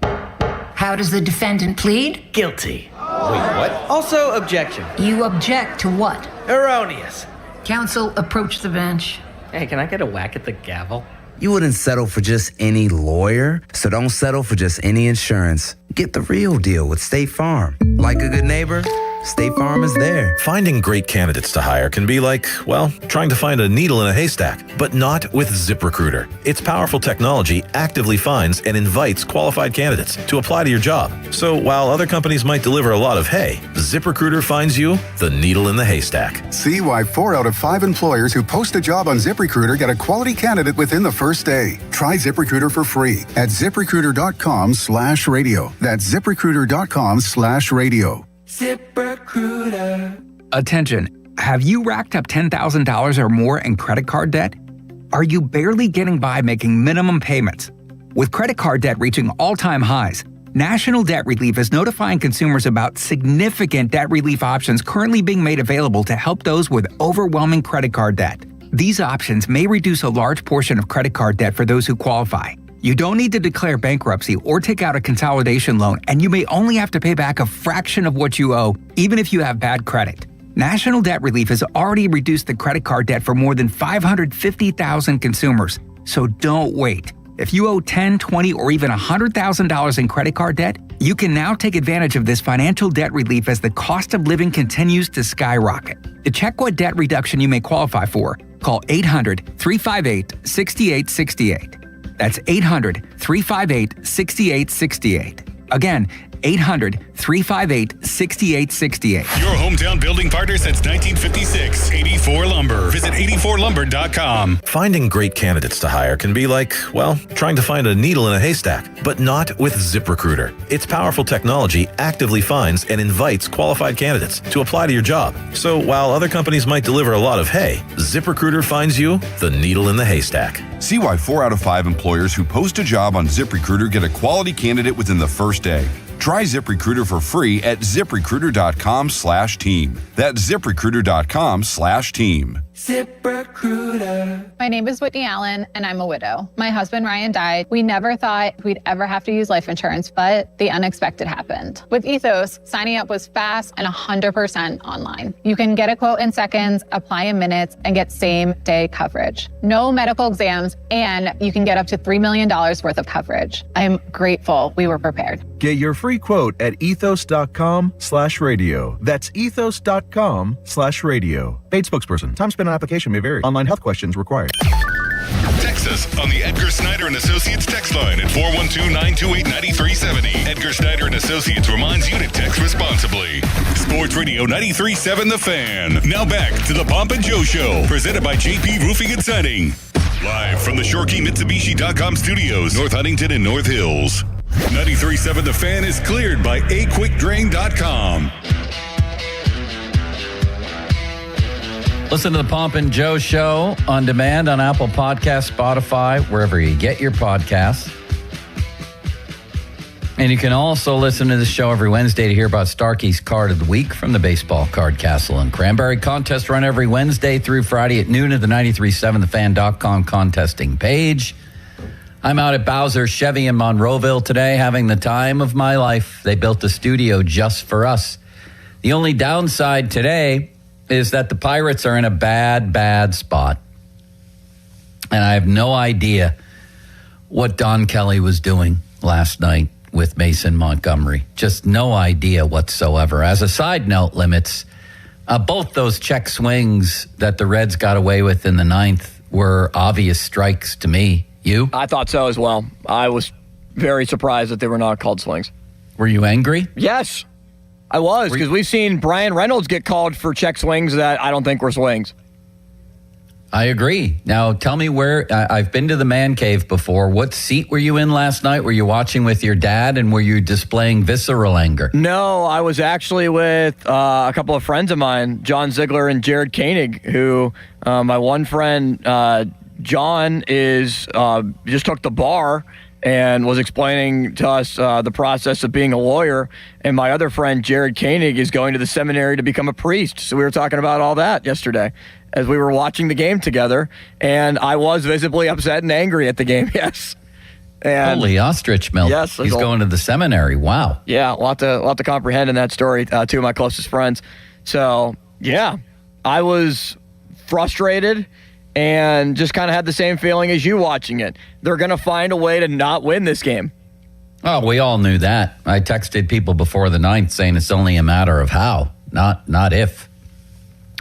S27: How does the defendant plead?
S28: Guilty.
S27: Wait, what?
S28: Also, objection.
S27: You object to what?
S28: Erroneous.
S27: Counsel, approach the bench.
S28: Hey, can I get a whack at the gavel?
S26: You wouldn't settle for just any lawyer, so don't settle for just any insurance. Get the real deal with State Farm. Like a good neighbor, State Farm is there.
S1: Finding great candidates to hire can be like, well, trying to find a needle in a haystack, but not with ZipRecruiter. Its powerful technology actively finds and invites qualified candidates to apply to your job. So while other companies might deliver a lot of hay, ZipRecruiter finds you the needle in the haystack.
S2: See why 4 out of 5 employers who post a job on ZipRecruiter get a quality candidate within the first day. Try ZipRecruiter for free at ZipRecruiter.com/radio. That's ZipRecruiter.com/radio.
S4: ZipRecruiter. Attention. Have you racked up $10,000 or more in credit card debt? Are you barely getting by making minimum payments? With credit card debt reaching all-time highs, National Debt Relief is notifying consumers about significant debt relief options currently being made available to help those with overwhelming credit card debt. These options may reduce a large portion of credit card debt for those who qualify. You don't need to declare bankruptcy or take out a consolidation loan, and you may only have to pay back a fraction of what you owe, even if you have bad credit. National Debt Relief has already reduced the credit card debt for more than 550,000 consumers, so don't wait. If you owe $10,000, $20,000, or even $100,000 in credit card debt, you can now take advantage of this financial debt relief as the cost of living continues to skyrocket. To check what debt reduction you may qualify for, call 800-358-6868. That's 800-358-6868. Again, 800-358-6868.
S19: Your hometown building partner since 1956. 84 Lumber. Visit 84lumber.com.
S1: Finding great candidates to hire can be like, well, trying to find a needle in a haystack, but not with ZipRecruiter. Its powerful technology actively finds and invites qualified candidates to apply to your job. So while other companies might deliver a lot of hay, ZipRecruiter finds you the needle in the haystack.
S7: See why 4 out of 5 employers who post a job on ZipRecruiter get a quality candidate within the first day. Try ZipRecruiter for free at ZipRecruiter.com/team. That's ZipRecruiter.com/team.
S9: ZipRecruiter. My name is Whitney Allen, and I'm a widow. My husband, Ryan, died. We never thought we'd ever have to use life insurance, but the unexpected happened. With Ethos, signing up was fast and 100% online. You can get a quote in seconds, apply in minutes, and get same-day coverage. No medical exams, and you can get up to $3 million worth of coverage. I'm grateful we were prepared.
S10: Get your free quote at ethos.com/radio. That's ethos.com/radio. Paid spokesperson. Time spent on application may vary. Online health questions required.
S19: Text us on the Edgar Snyder and Associates text line at 412-928-9370. Edgar Snyder and Associates reminds you to text responsibly. Sports Radio 93.7 The Fan. Now back to the Pomp and Joe Show, presented by JP Roofing and Siding. Live from the ShoreKeyMitsubishi.com studios, North Huntington and North Hills. 93.7 The Fan is cleared by AQuickDrain.com.
S3: Listen to the Pomp and Joe Show on demand on Apple Podcasts, Spotify, wherever you get your podcasts. And you can also listen to the show every Wednesday to hear about Starkey's Card of the Week from the Baseball Card Castle and Cranberry. Contest run every Wednesday through Friday at noon at the 93.7thefan.com contesting page. I'm out at Bowser Chevy in Monroeville today having the time of my life. They built a studio just for us. The only downside today is that the Pirates are in a bad spot. And I have no idea what Don Kelly was doing last night with Mason Montgomery. Just no idea whatsoever. As a side note, Limits, both those check swings that the Reds got away with in the ninth were obvious strikes to me. You?
S12: I thought so as well. I was very surprised that they were not called swings.
S3: Were you angry?
S12: Yes, I was, because we've seen Brian Reynolds get called for check swings that I don't think were swings.
S3: I agree. Now, tell me where, I've been to the man cave before. What seat were you in last night? Were you watching with your dad, and were you displaying visceral anger?
S12: No, I was actually with a couple of friends of mine, John Ziegler and Jared Koenig, who my one friend, John, is just took the bar and was explaining to us the process of being a lawyer. And my other friend, Jared Koenig, is going to the seminary to become a priest. So we were talking about all that yesterday as we were watching the game together. And I was visibly upset and angry at the game, yes. And
S3: holy ostrich milk.
S12: Yes.
S3: He's going to the seminary. Wow.
S12: Yeah, a lot to comprehend in that story. Two of my closest friends. So, yeah, I was frustrated and just kind of had the same feeling as you watching it. They're going to find a way to not win this game.
S3: Oh, we all knew that. I texted people before the ninth saying it's only a matter of how, not if.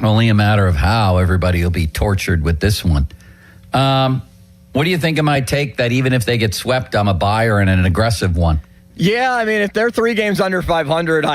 S3: Only a matter of how. Everybody will be tortured with this one. What do you think of my take that even if they get swept, I'm a buyer and an aggressive one?
S12: Yeah, I mean, if they're 3 games under 500,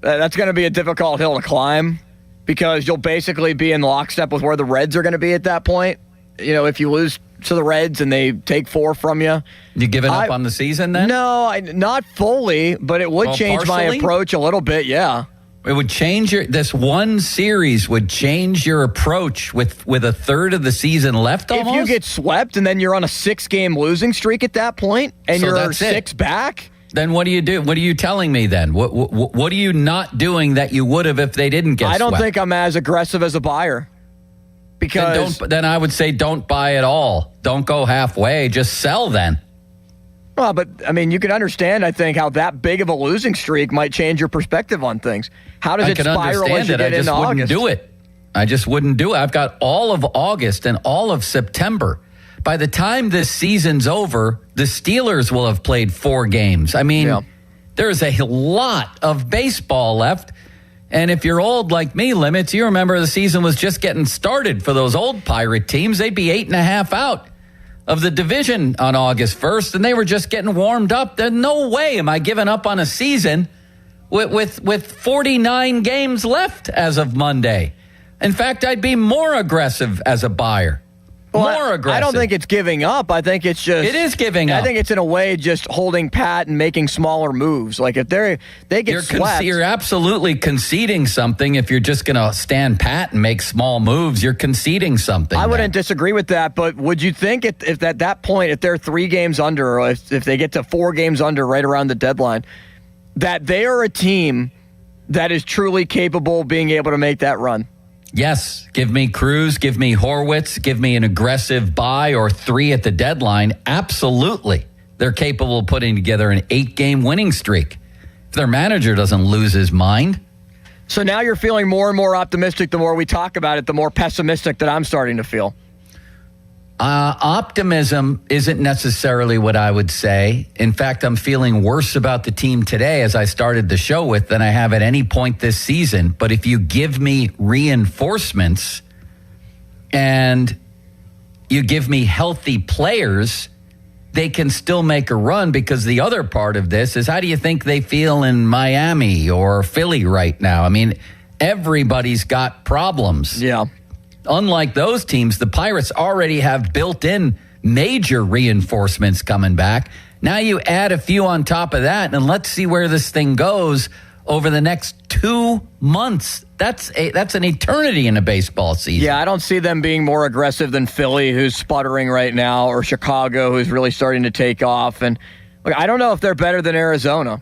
S12: that's going to be a difficult hill to climb because you'll basically be in lockstep with where the Reds are going to be at that point. You know, if you lose to the Reds and they take 4 from you.
S3: You giving up on the season then?
S12: No, not fully, but it would change my approach a little bit, yeah.
S3: It would change this one series would change your approach with a third of the season left almost?
S12: If you get swept and then you're on a 6-game losing streak at that point and you're 6 back.
S3: Then what do you do? What are you telling me then? What are you not doing that you would have if they didn't get swept?
S12: I don't think I'm as aggressive as a buyer. Because
S3: then I would say don't buy at all. Don't go halfway. Just sell then.
S12: Well, but I mean, you can understand, I think, how that big of a losing streak might change your perspective on things. How does it spiral as you get into August?
S3: I just wouldn't do it. I've got all of August and all of September. By the time this season's over, the Steelers will have played 4 games. I mean, there's a lot of baseball left. And if you're old like me, Limits, you remember the season was just getting started for those old Pirate teams. They'd be 8.5 out of the division on August 1st, and they were just getting warmed up. There's no way am I giving up on a season with 49 games left as of Monday. In fact, I'd be more aggressive as a buyer. More aggressive.
S12: I don't think it's giving up. I think it's just...
S3: It is giving up.
S12: I think it's in a way just holding pat and making smaller moves. Like if they get swept...
S3: You're absolutely conceding something if you're just going to stand pat and make small moves. You're conceding something.
S12: I wouldn't disagree with that, but would you think if at that point, if they're 3 games under, or if they get to 4 games under right around the deadline, that they are a team that is truly capable of being able to make that run?
S3: Yes. Give me Cruz, give me Horwitz, give me an aggressive buy or 3 at the deadline. Absolutely. They're capable of putting together an 8-game winning streak if their manager doesn't lose his mind.
S12: So now you're feeling more and more optimistic the more we talk about it, the more pessimistic that I'm starting to feel.
S3: Optimism isn't necessarily what I would say. In fact, I'm feeling worse about the team today, as I started the show with, than I have at any point this season. But if you give me reinforcements and you give me healthy players, they can still make a run, because the other part of this is, how do you think they feel in Miami or Philly right now? I mean, everybody's got problems.
S12: Yeah.
S3: Unlike those teams, the Pirates already have built-in major reinforcements coming back. Now you add a few on top of that, and let's see where this thing goes over the next 2 months. That's an eternity in a baseball season.
S12: Yeah, I don't see them being more aggressive than Philly, who's sputtering right now, or Chicago, who's really starting to take off. And look, I don't know if they're better than Arizona.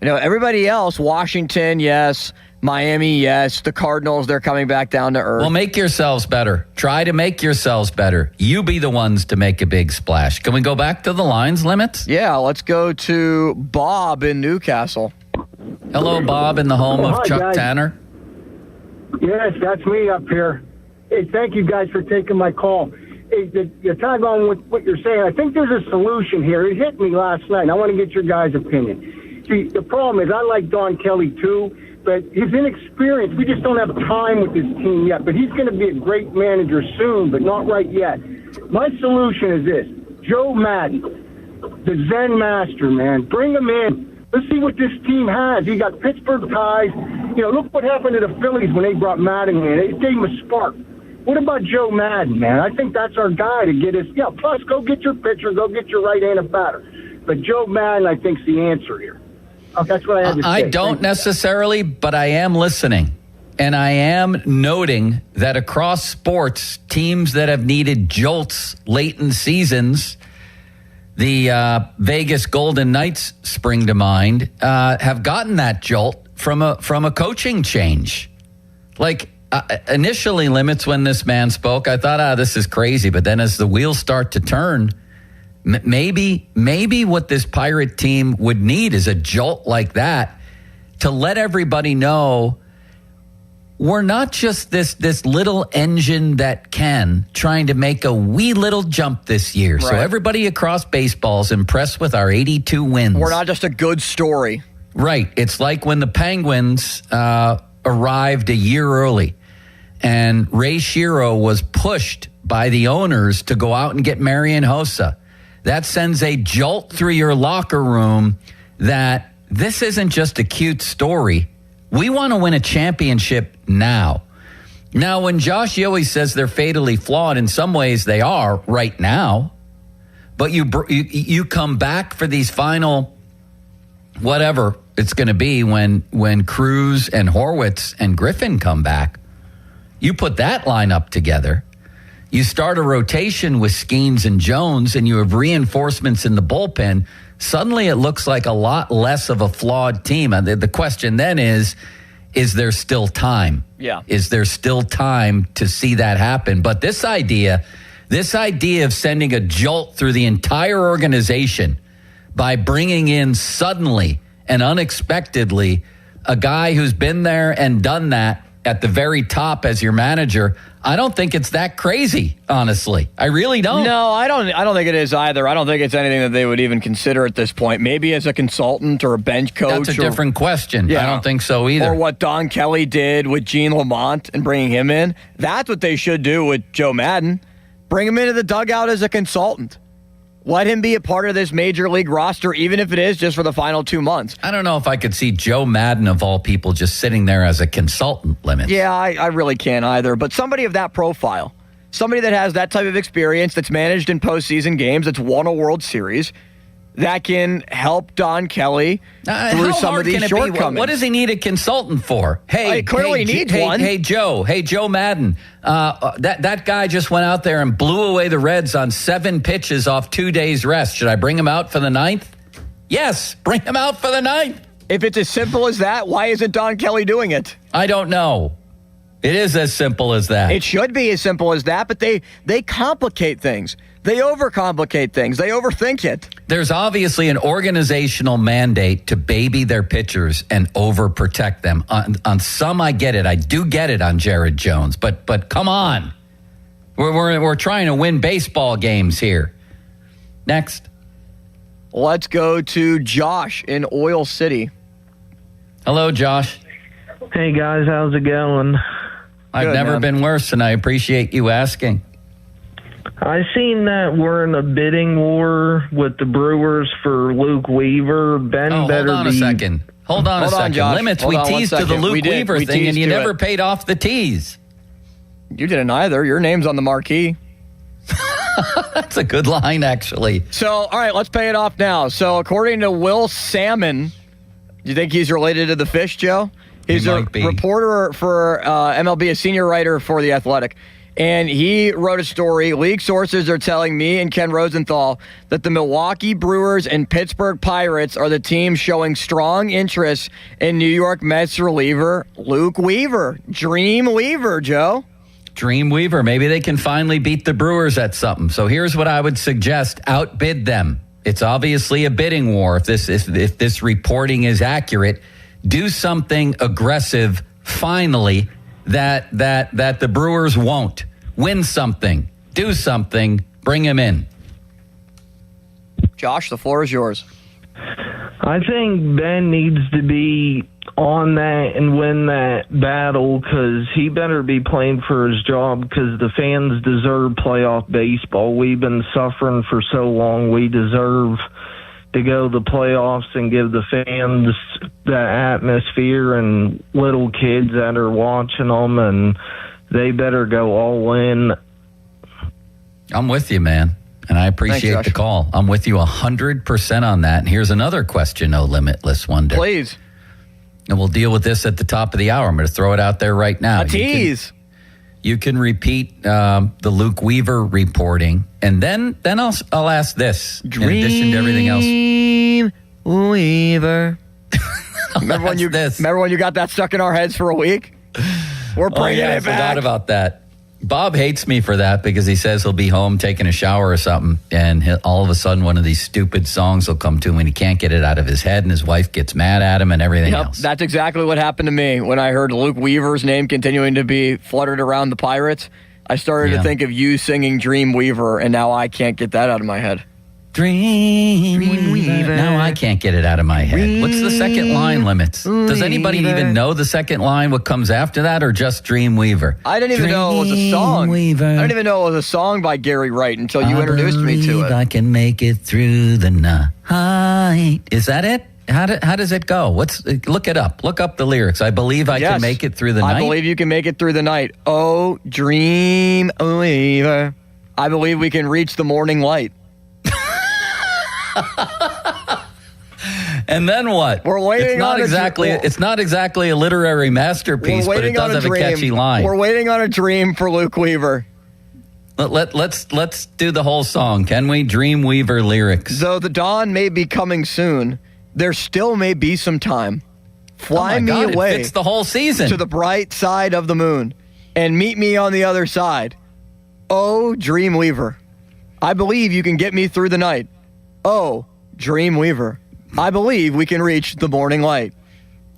S12: You know, everybody else, Washington, yes. Miami, yes. The Cardinals, they're coming back down to earth.
S3: Well, make yourselves better. Try to make yourselves better. You be the ones to make a big splash. Can we go back to the lines, Limits?
S12: Yeah, let's go to Bob in Newcastle.
S3: Hello, Bob, in the home of Chuck
S5: guys.
S3: Tanner.
S5: Yes, that's me up here. Hey, thank you guys for taking my call. Hey, you're tag on with what you're saying. I think there's a solution here. It hit me last night. I want to get your guys' opinion. See, the problem is I like Don Kelly too, but his inexperience, we just don't have time with this team yet. But he's going to be a great manager soon, but not right yet. My solution is this. Joe Madden, the Zen master, man. Bring him in. Let's see what this team has. He got Pittsburgh ties. You know, look what happened to the Phillies when they brought Madden in. It gave him a spark. What about Joe Madden, man? I think that's our guy to get us. Yeah, plus go get your pitcher, go get your right-handed batter. But Joe Madden, I think, is the answer here. That's what I had to say.
S3: I don't necessarily, but I am listening. And I am noting that across sports, teams that have needed jolts late in seasons, the Vegas Golden Knights spring to mind, have gotten that jolt from a coaching change. Like initially, Limits, when this man spoke, I thought, this is crazy. But then as the wheels start to turn, maybe what this Pirate team would need is a jolt like that to let everybody know we're not just this little engine that can trying to make a wee little jump this year. So
S12: Right.
S3: everybody across baseball is impressed with our 82 wins.
S12: We're not just a good story.
S3: Right. It's like when the Penguins arrived a year early and Ray Shero was pushed by the owners to go out and get Marian Hossa. That sends a jolt through your locker room that this isn't just a cute story. We want to win a championship now. Now, when Josh Yohe says they're fatally flawed, in some ways they are right now. But you come back for these final, whatever it's going to be when Cruz and Horwitz and Griffin come back. You put that lineup together. You start a rotation with Skeens and Jones, and you have reinforcements in the bullpen. Suddenly it looks like a lot less of a flawed team. And the question then is there still time?
S12: Yeah.
S3: Is there still time to see that happen? But this idea of sending a jolt through the entire organization by bringing in suddenly and unexpectedly a guy who's been there and done that at the very top as your manager, I don't think it's that crazy, honestly. I really don't.
S12: No, I don't think it is either. I don't think it's anything that they would even consider at this point. Maybe as a consultant or a bench coach.
S3: That's a different question.
S12: Yeah.
S3: I don't think so either.
S12: Or what Don Kelly did with Gene Lamont and bringing him in. That's what they should do with Joe Madden. Bring him into the dugout as a consultant. Let him be a part of this major league roster, even if it is just for the final 2 months.
S3: I don't know if I could see Joe Madden, of all people, just sitting there as a consultant limit.
S12: Yeah, I really can't either. But somebody of that profile, somebody that has that type of experience, that's managed in postseason games, that's won a World Series, that can help Don Kelly through some of these shortcomings.
S3: What does he need a consultant for? Hey,
S12: he clearly needs one.
S3: Hey, Joe Madden. That guy just went out there and blew away the Reds on 7 pitches off 2 days rest. Should I bring him out for the 9th? Yes, bring him out for the 9th.
S12: If it's as simple as that, why isn't Don Kelly doing it?
S3: I don't know. It is as simple as that.
S12: It should be as simple as that, but they complicate things. They overcomplicate things. They overthink it.
S3: There's obviously an organizational mandate to baby their pitchers and overprotect them. On some, I get it. I do get it on Jared Jones. But come on. We're trying to win baseball games here. Next.
S12: Let's go to Josh in Oil City.
S3: Hello, Josh.
S11: Hey, guys. How's it going?
S3: I've never been worse, and I appreciate you asking.
S11: I seen that we're in a bidding war with the Brewers for Luke Weaver. Ben better
S3: hold on a second. Hold on a second.
S12: Josh.
S3: Limits.
S12: Hold
S3: we
S12: on
S3: teased to the Luke Weaver thing, and you never paid off the tease.
S12: You didn't either. Your name's on the marquee.
S3: That's a good line, actually.
S12: So, all right, let's pay it off now. So, according to Will Salmon, do you think he's related to the Fish, Joe? He's a reporter for MLB, a senior writer for The Athletic. And he wrote a story. League sources are telling me and Ken Rosenthal that the Milwaukee Brewers and Pittsburgh Pirates are the teams showing strong interest in New York Mets reliever Luke Weaver. Dream Weaver, Joe.
S3: Dream Weaver. Maybe they can finally beat the Brewers at something. So here's what I would suggest. Outbid them. It's obviously a bidding war. If this reporting is accurate, do something aggressive finally that the Brewers won't. Win something. Do something. Bring him in.
S12: Josh, the floor is yours.
S11: I think Ben needs to be on that and win that battle because he better be playing for his job because the fans deserve playoff baseball. We've been suffering for so long. We deserve to go to the playoffs and give the fans that atmosphere and little kids that are watching them, and they better go all in.
S3: I'm with you, man. And I appreciate the call. I'm with you 100% on that. And here's another question, No Limitless Wonder.
S12: Please.
S3: And we'll deal with this at the top of the hour. I'm going to throw it out there right now.
S12: A tease.
S3: You can repeat the Luke Weaver reporting, and then I'll ask this in addition to everything else.
S12: Dream Weaver. Remember when you got that stuck in our heads for a week? We're bringing it back.
S3: I forgot about that. Bob hates me for that because he says he'll be home taking a shower or something, and all of a sudden one of these stupid songs will come to him and he can't get it out of his head, and his wife gets mad at him and everything else.
S12: That's exactly what happened to me when I heard Luke Weaver's name continuing to be fluttered around the Pirates. I started to think of you singing Dreamweaver, and now I can't get that out of my head.
S3: Dreamweaver. Now I can't get it out of my head. What's the second line limits? Does anybody even know the second line, what comes after that, or just Dreamweaver?
S12: I didn't even know it was a song. I didn't even know it was a song by Gary Wright until you introduced me to it.
S3: I can make it through the night. Is that it? How does it go? Look it up. Look up the lyrics. I believe I can make it through the night.
S12: I believe you can make it through the night. Oh, Dreamweaver. I believe we can reach the morning light.
S3: And then what?
S12: We're waiting
S3: It's not exactly a literary masterpiece, but it does have a catchy line.
S12: We're waiting on a dream for Luke Weaver.
S3: Let's do the whole song. Can we? Dreamweaver lyrics.
S12: Though the dawn may be coming soon, there still may be some time. Fly me away.
S3: It fits the whole season.
S12: To the bright side of the moon and meet me on the other side. Oh, Dreamweaver. I believe you can get me through the night. Oh, Dreamweaver. I believe we can reach the morning light.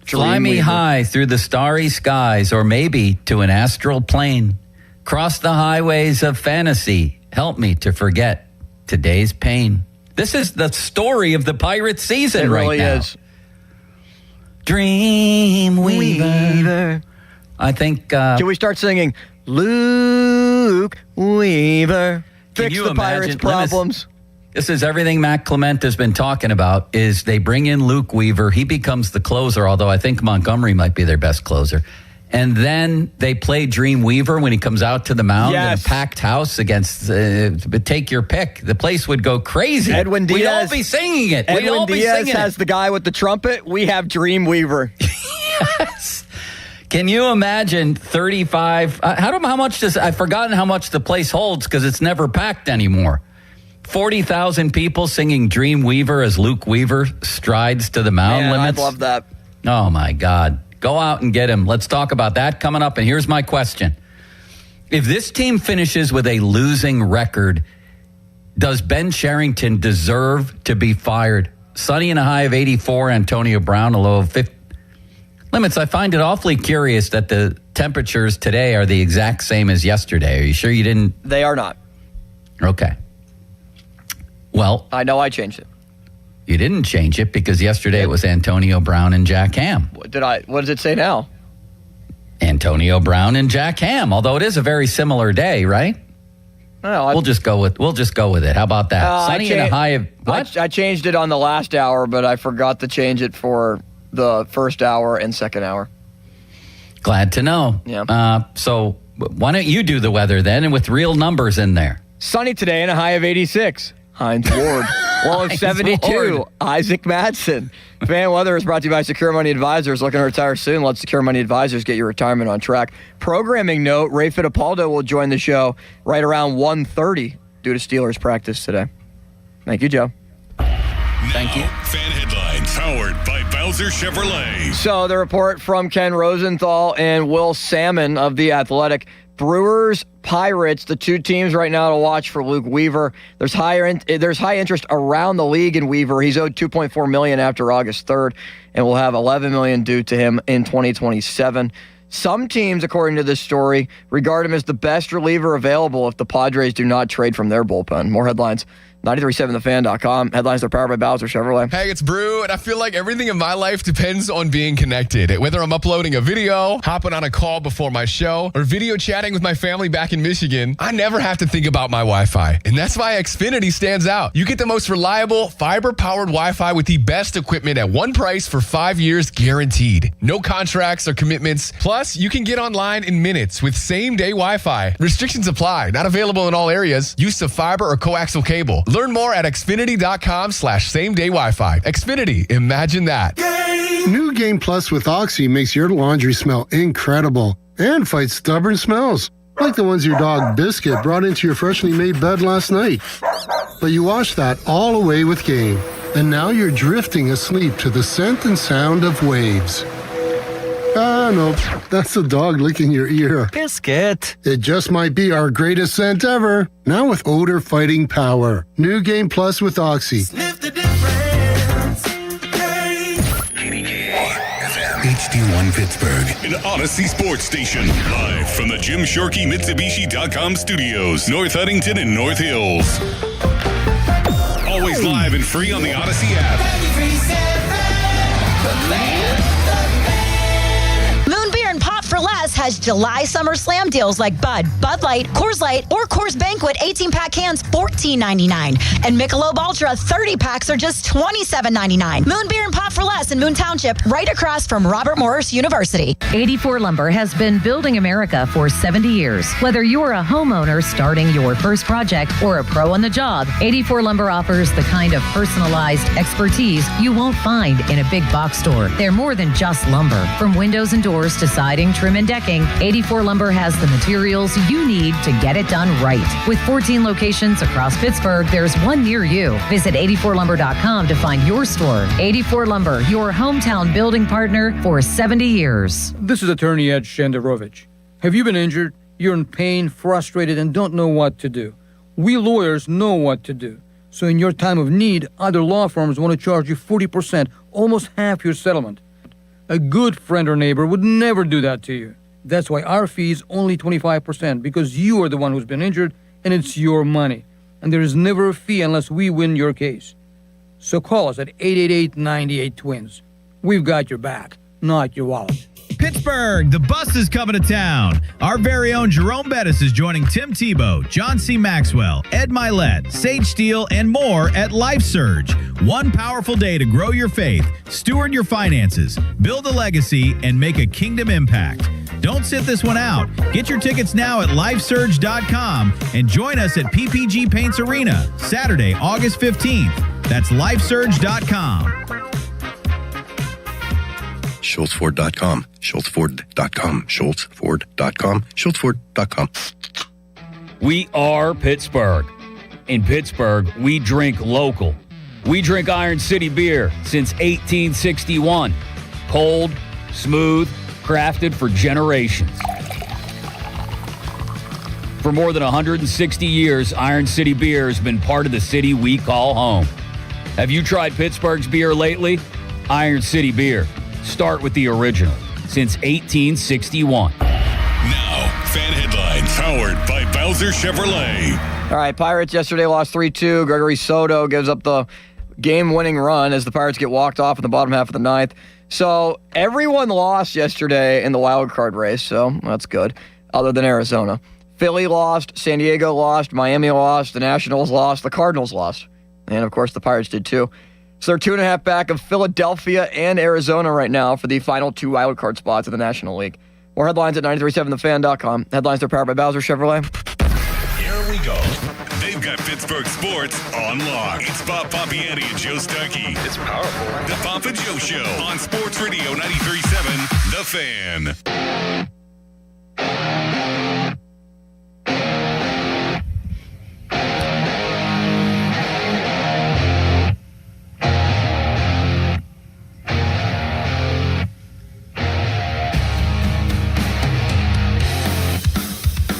S3: Fly me high through the starry skies, or maybe to an astral plane. Cross the highways of fantasy. Help me to forget today's pain. This is the story of the Pirate season right now. It really is. Dreamweaver. I think...
S12: Can we start singing Luke Weaver? Fix the Pirates' problems.
S3: This is everything Matt Clement has been talking about, is they bring in Luke Weaver. He becomes the closer, although I think Montgomery might be their best closer. And then they play Dreamweaver when he comes out to the mound in a packed house against, take your pick. The place would go crazy.
S12: Edwin Diaz.
S3: We'd all be singing it.
S12: Edwin Diaz has the guy with the trumpet. We have Dreamweaver.
S3: Yes. Can you imagine 35? How much does, I've forgotten how much the place holds because it's never packed anymore. 40,000 people singing Dreamweaver as Luke Weaver strides to the mound limits.
S12: I love that.
S3: Oh, my God. Go out and get him. Let's talk about that coming up. And here's my question. If this team finishes with a losing record, does Ben Cherington deserve to be fired? Sunny and a high of 84, Antonio Brown, a low of 50. Limits, I find it awfully curious that the temperatures today are the exact same as yesterday. Are you sure you didn't?
S12: They are not.
S3: Okay. Well,
S12: I know I changed it.
S3: You didn't change it because yesterday it was Antonio Brown and Jack Ham.
S12: What does it say now?
S3: Antonio Brown and Jack Ham, although it is a very similar day, right?
S12: No,
S3: we'll just go with it. How about that? Sunny and a high of what?
S12: I changed it on the last hour, but I forgot to change it for the first hour and second hour.
S3: Glad to know.
S12: Yeah.
S3: So why don't you do the weather then, and with real numbers in there?
S12: Sunny today and a high of 86. Heinz Ward. Low of 72. Isaac Madsen. Fan weather is brought to you by Secure Money Advisors. Looking to retire soon? Let Secure Money Advisors get your retirement on track. Programming note, Ray Fittipaldo will join the show right around 1:30 due to Steelers practice today. Thank you, Joe.
S3: Thank you.
S19: Fan headlines powered by Bowser Chevrolet.
S12: So the report from Ken Rosenthal and Will Salmon of The Athletic. Brewers, Pirates, the two teams right now to watch for Luke Weaver. There's high interest around the league in Weaver. He's owed $2.4 million after August 3rd, and will have $11 million due to him in 2027. Some teams, according to this story, regard him as the best reliever available if the Padres do not trade from their bullpen. More headlines. 937thefan.com. Headlines are powered by Bowser Chevrolet.
S13: Hey, it's Brew, and I feel like everything in my life depends on being connected. Whether I'm uploading a video, hopping on a call before my show, or video chatting with my family back in Michigan, I never have to think about my Wi-Fi. And that's why Xfinity stands out. You get the most reliable, fiber-powered Wi-Fi with the best equipment at one price for 5 years guaranteed. No contracts or commitments. Plus, you can get online in minutes with same-day Wi-Fi. Restrictions apply. Not available in all areas. Use of fiber or coaxial cable. Learn more at Xfinity.com/same-day Wi-Fi. Xfinity, imagine that.
S14: New Game Plus with Oxy makes your laundry smell incredible and fights stubborn smells, like the ones your dog Biscuit brought into your freshly made bed last night. But you washed that all away with Game, and now you're drifting asleep to the scent and sound of waves. No, that's the dog licking your ear.
S20: Biscuit.
S14: It just might be our greatest scent ever. Now with odor fighting power. New Game Plus with Oxy.
S19: Sniff the difference. HD1 Pittsburgh, an Odyssey sports station. Live from the Jim Shorkey Mitsubishi.com studios, North Huntington and North Hills. Always live and free on the Odyssey app.
S8: Moon Beer and Pop for Less has July Summer Slam deals like Bud Light, Coors Light, or Coors Banquet 18-pack cans, $14.99. And Michelob Ultra 30-packs are just $27.99. Moon Beer and Pop for Less in Moon Township, right across from Robert Morris University.
S15: 84 Lumber has been building America for 70 years. Whether you're a homeowner starting your first project or a pro on the job, 84 Lumber offers the kind of personalized expertise you won't find in a big box store. They're more than just lumber. From windows and doors to siding, trim, and decking, 84 Lumber has the materials you need to get it done right. With 14 locations across Pittsburgh, there's one near you. Visit 84lumber.com to find your store. 84 Lumber, your hometown building partner for 70 years.
S16: This is attorney Ed Shenderovich. Have you been injured? You're in pain, frustrated, and don't know what to do. We lawyers know what to do. So in your time of need, other law firms want to charge you 40%, almost half your settlement. A good friend or neighbor would never do that to you. That's why our fee is only 25%, because you are the one who's been injured and it's your money. And there is never a fee unless we win your case. So call us at 888-98-TWINS. We've got your back, not your wallet.
S17: Pittsburgh, the bus is coming to town. Our very own Jerome Bettis is joining Tim Tebow, John C. Maxwell, Ed Milet, Sage Steele, and more at Life Surge. One powerful day to grow your faith, steward your finances, build a legacy, and make a kingdom impact. Don't sit this one out. Get your tickets now at lifesurge.com and join us at PPG Paints Arena, Saturday, August 15th. That's lifesurge.com.
S18: SchultzFord.com, SchultzFord.com, SchultzFord.com, SchultzFord.com.
S21: We are Pittsburgh. In Pittsburgh, we drink local. We drink Iron City beer since 1861. Cold, smooth, crafted for generations. For more than 160 years, Iron City beer has been part of the city we call home. Have you tried Pittsburgh's beer lately? Iron City beer. Start with the original. Since 1861.
S19: Now, fan headlines powered by Bowser Chevrolet.
S12: All right, Pirates yesterday lost 3-2. Gregory Soto gives up the game-winning run as the Pirates get walked off in the bottom half of the ninth. So everyone lost yesterday in the wild card race, so that's good, other than Arizona. Philly lost, San Diego lost, Miami lost, the Nationals lost, the Cardinals lost. And, of course, the Pirates did too. So they're 2.5 back of Philadelphia and Arizona right now for the final 2 wildcard spots of the National League. More headlines at 937thefan.com. Headlines are powered by Bowser Chevrolet.
S19: Here we go. They've got Pittsburgh sports on lock. It's Bob Papiani and Joe Stuckey. It's powerful. The Pop and Joe Show on Sports Radio 93.7 The Fan.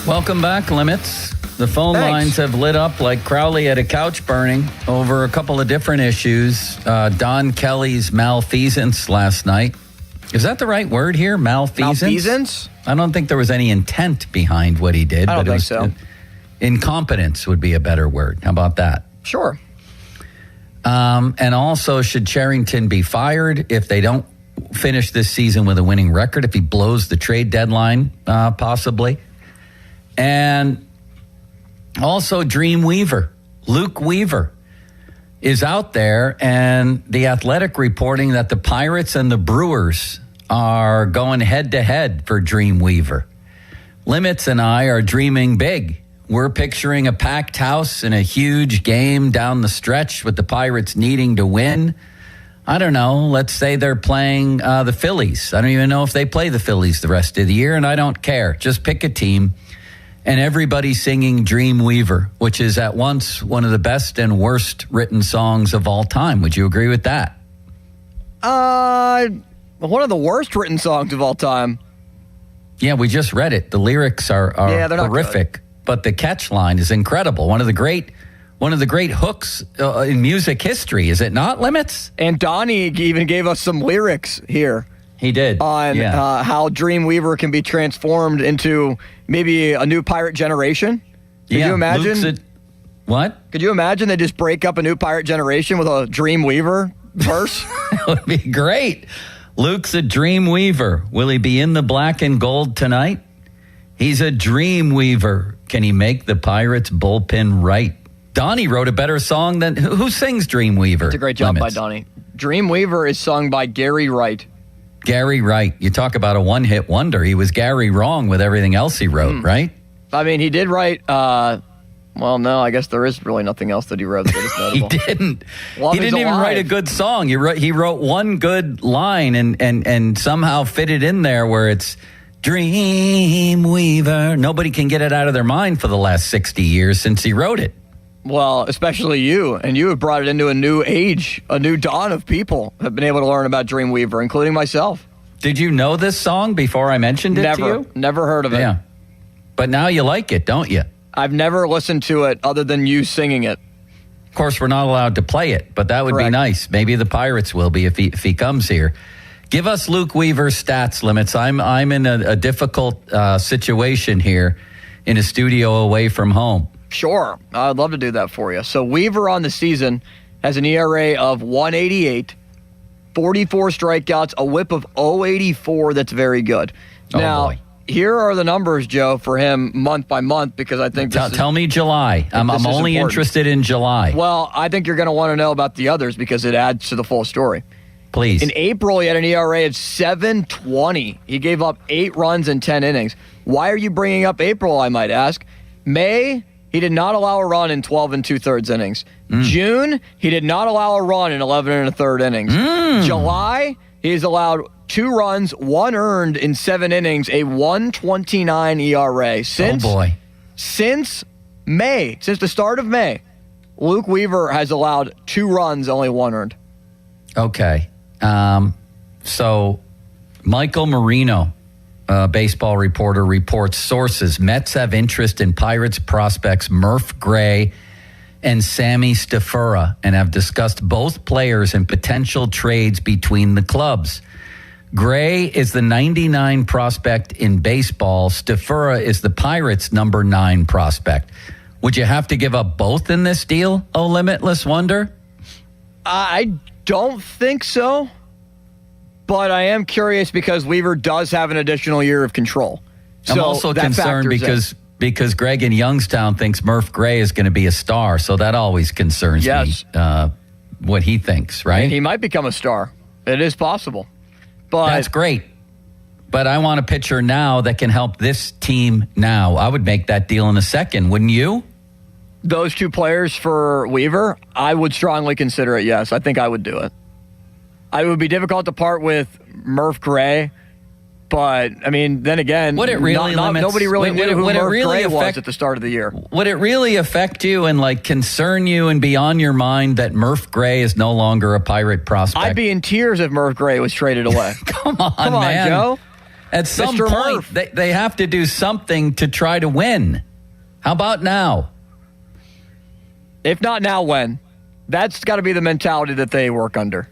S3: Welcome back, Limits. The phone lines have lit up like Crowley at a couch burning over a couple of different issues. Don Kelly's malfeasance last night. Is that the right word here? Malfeasance?
S12: Malfeasance?
S3: I don't think there was any intent behind what he did.
S12: I don't
S3: but
S12: think so.
S3: Incompetence would be a better word. How about that?
S12: Sure.
S3: And also, should Cherington be fired if they don't finish this season with a winning record, if he blows the trade deadline, possibly? And also Dreamweaver, Luke Weaver, is out there, and the Athletic reporting that the Pirates and the Brewers are going head-to-head for Dreamweaver. Limits and I are dreaming big. We're picturing a packed house and a huge game down the stretch with the Pirates needing to win. I don't know. Let's say they're playing the Phillies. I don't even know if they play the Phillies the rest of the year, and I don't care. Just pick a team. And everybody singing Dreamweaver, which is at once one of the best and worst written songs of all time. Would you agree with that?
S12: one of the worst written songs of all time.
S3: Yeah, we just read it. The lyrics are
S12: they're not
S3: horrific, but the catch line is incredible. One of the great hooks in music history, is it not, Limits?
S12: And Donnie even gave us some lyrics here.
S3: He did.
S12: On how Dreamweaver can be transformed into maybe a new pirate generation. Could you imagine?
S3: What?
S12: Could you imagine they just break up a new pirate generation with a Dreamweaver verse?
S3: That would be great. Luke's a Dreamweaver. Will he be in the black and gold tonight? He's a Dreamweaver. Can he make the Pirates bullpen right? Donnie wrote a better song than... Who sings Dreamweaver?
S12: It's a great job by Donnie. Dreamweaver is sung by Gary Wright.
S3: Gary Wright. You talk about a one-hit wonder. He was Gary wrong with everything else he wrote, right?
S12: I mean, he did write... well, no, I guess there is really nothing else that he wrote that is notable.
S3: He didn't.
S12: Love
S3: He
S12: is
S3: didn't even
S12: alive.
S3: write a good song. He wrote one good line and somehow fit it in there where it's Dreamweaver. Nobody can get it out of their mind for the last 60 years since he wrote it.
S12: Well, especially you. And you have brought it into a new age, a new dawn of people have been able to learn about Dreamweaver, including myself.
S3: Did you know this song before I mentioned it to you?
S12: Never heard of it.
S3: Yeah. But now you like it, don't you?
S12: I've never listened to it other than you singing it.
S3: Of course, we're not allowed to play it, but that would be nice. Maybe the Pirates will be if he comes here. Give us Luke Weaver's stats, Limits. I'm in a difficult situation here in a studio away from home.
S12: Sure. I'd love to do that for you. So Weaver on the season has an ERA of 1.88, 44 strikeouts, a whip of 0.84. That's very good. Now, here are the numbers, Joe, for him month by month, because I think
S3: Tell me July. I'm only interested in July.
S12: Well, I think you're going to want to know about the others because it adds to the full story.
S3: Please.
S12: In April, he had an ERA of 7.20. He gave up 8 runs in 10 innings. Why are you bringing up April, I might ask? May, he did not allow a run in 12 2/3 innings. June, he did not allow a run in 11 1/3 innings. July, he's allowed 2 runs, 1 earned in 7 innings, a 1.29 ERA. Since May, since the start of May, Luke Weaver has allowed 2 runs, only 1 earned.
S3: Okay. So Michael Marino, baseball reporter, reports sources. Mets have interest in Pirates prospects Murph Gray and Sammy Stafura and have discussed both players and potential trades between the clubs. Gray is the 99 prospect in baseball. Stafura is the Pirates' number 9 prospect. Would you have to give up both in this deal, oh Limitless Wonder?
S12: I don't think so, but I am curious because Weaver does have an additional year of control.
S3: I'm also concerned because Greg in Youngstown thinks Murph Gray is going to be a star, so that always concerns me, what he thinks, right?
S12: He might become a star. It is possible. But
S3: that's great. But I want a pitcher now that can help this team now. I would make that deal in a second, wouldn't you?
S12: Those 2 players for Weaver, I would strongly consider it, yes. I think I would do it. It would be difficult to part with Murph Gray, but, I mean, then again,
S3: nobody really
S12: knew who Murph Gray was at the start of the year.
S3: Would it really affect you and, concern you and be on your mind that Murph Gray is no longer a Pirate prospect?
S12: I'd be in tears if Murph Gray was traded away.
S3: Come on, man.
S12: Joe.
S3: At some
S12: Mr.
S3: point, they have to do something to try to win. How about now?
S12: If not now, when? That's got to be the mentality that they work under.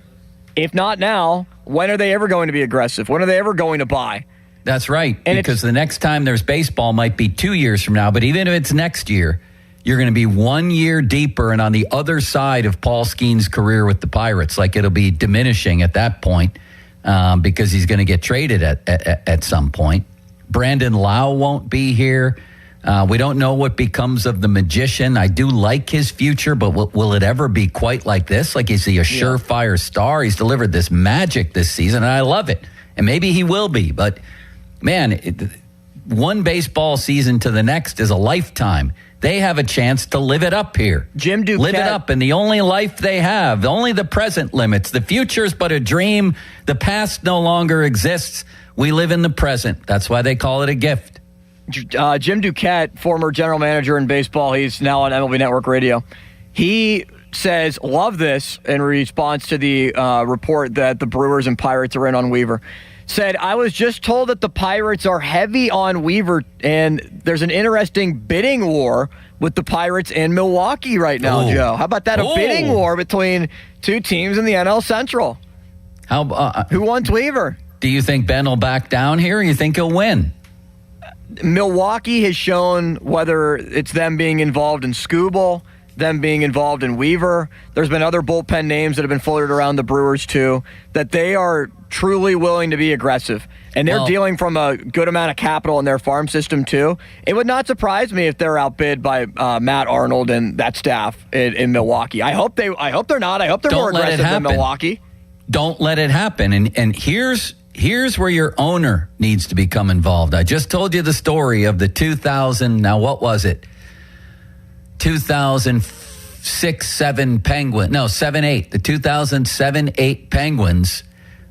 S12: If not now, when are they ever going to be aggressive? When are they ever going to buy?
S3: That's right, because the next time there's baseball might be 2 years from now, but even if it's next year, you're going to be 1 year deeper and on the other side of Paul Skeens' career with the Pirates. It'll be diminishing at that point because he's going to get traded at some point. Brandon Lau won't be here. We don't know what becomes of the magician. I do like his future, but will it ever be quite like this? Is he a surefire star? He's delivered this magic this season, and I love it. And maybe he will be. But, man, one baseball season to the next is a lifetime. They have a chance to live it up here.
S12: Jim Duquette.
S3: Live it up in the only life they have. Only the present limits. The future's but a dream. The past no longer exists. We live in the present. That's why they call it a gift.
S12: Jim Duquette, former general manager in baseball, he's now on MLB Network Radio. He says, love this, in response to the report that the Brewers and Pirates are in on Weaver. Said, I was just told that the Pirates are heavy on Weaver, and there's an interesting bidding war with the Pirates and Milwaukee right now, Joe. How about that? A bidding war between two teams in the NL Central. Who wants Weaver?
S3: Do you think Ben will back down here, or you think he'll win?
S12: Milwaukee has shown, whether it's them being involved in Skubal, them being involved in Weaver, there's been other bullpen names that have been floated around the Brewers too, that they are truly willing to be aggressive. And they're dealing from a good amount of capital in their farm system too. It would not surprise me if they're outbid by Matt Arnold and that staff in Milwaukee. I hope they're not. I hope they're more aggressive than Milwaukee.
S3: Don't let it happen. And here's where your owner needs to become involved. I just told you the story of the 2000, now what was it? 2006-7 Penguin. No, 7-8. The 2007-8 Penguins,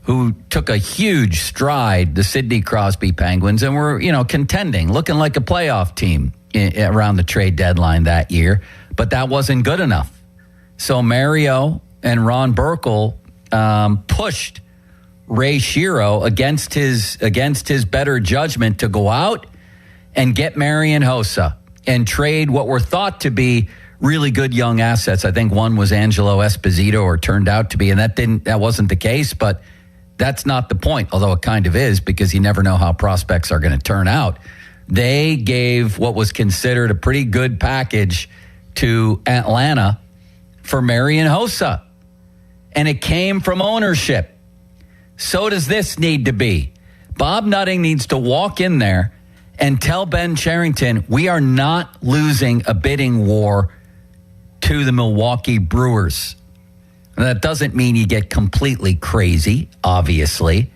S3: who took a huge stride, the Sidney Crosby Penguins, and were, contending, looking like a playoff team around the trade deadline that year. But that wasn't good enough. So Mario and Ron Burkle pushed Ray Shero against his better judgment to go out and get Marian Hossa and trade what were thought to be really good young assets. I think one was Angelo Esposito, or turned out to be, and that wasn't the case, but that's not the point, although it kind of is, because you never know how prospects are going to turn out. They gave what was considered a pretty good package to Atlanta for Marian Hossa, and it came from ownership. So does this need to be. Bob Nutting needs to walk in there and tell Ben Cherington, we are not losing a bidding war to the Milwaukee Brewers. And that doesn't mean you get completely crazy, obviously.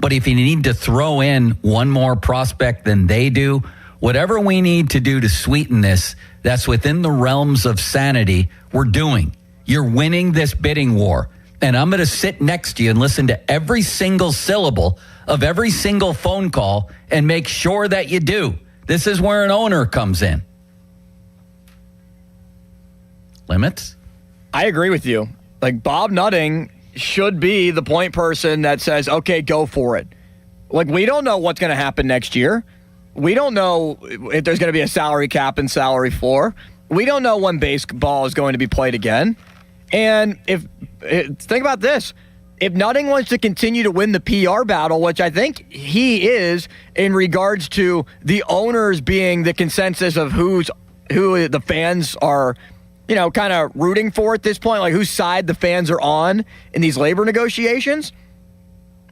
S3: But if you need to throw in one more prospect than they do, whatever we need to do to sweeten this, that's within the realms of sanity, we're doing. You're winning this bidding war. And I'm going to sit next to you and listen to every single syllable of every single phone call and make sure that you do. This is where an owner comes in. Limits?
S12: I agree with you. Like, Bob Nutting should be the point person that says, okay, go for it. Like, we don't know what's going to happen next year. We don't know if there's going to be a salary cap and salary floor. We don't know when baseball is going to be played again. And think about this. If Nutting wants to continue to win the PR battle, which I think he is, in regards to the owners being the consensus of who the fans are, kind of rooting for at this point, like whose side the fans are on in these labor negotiations.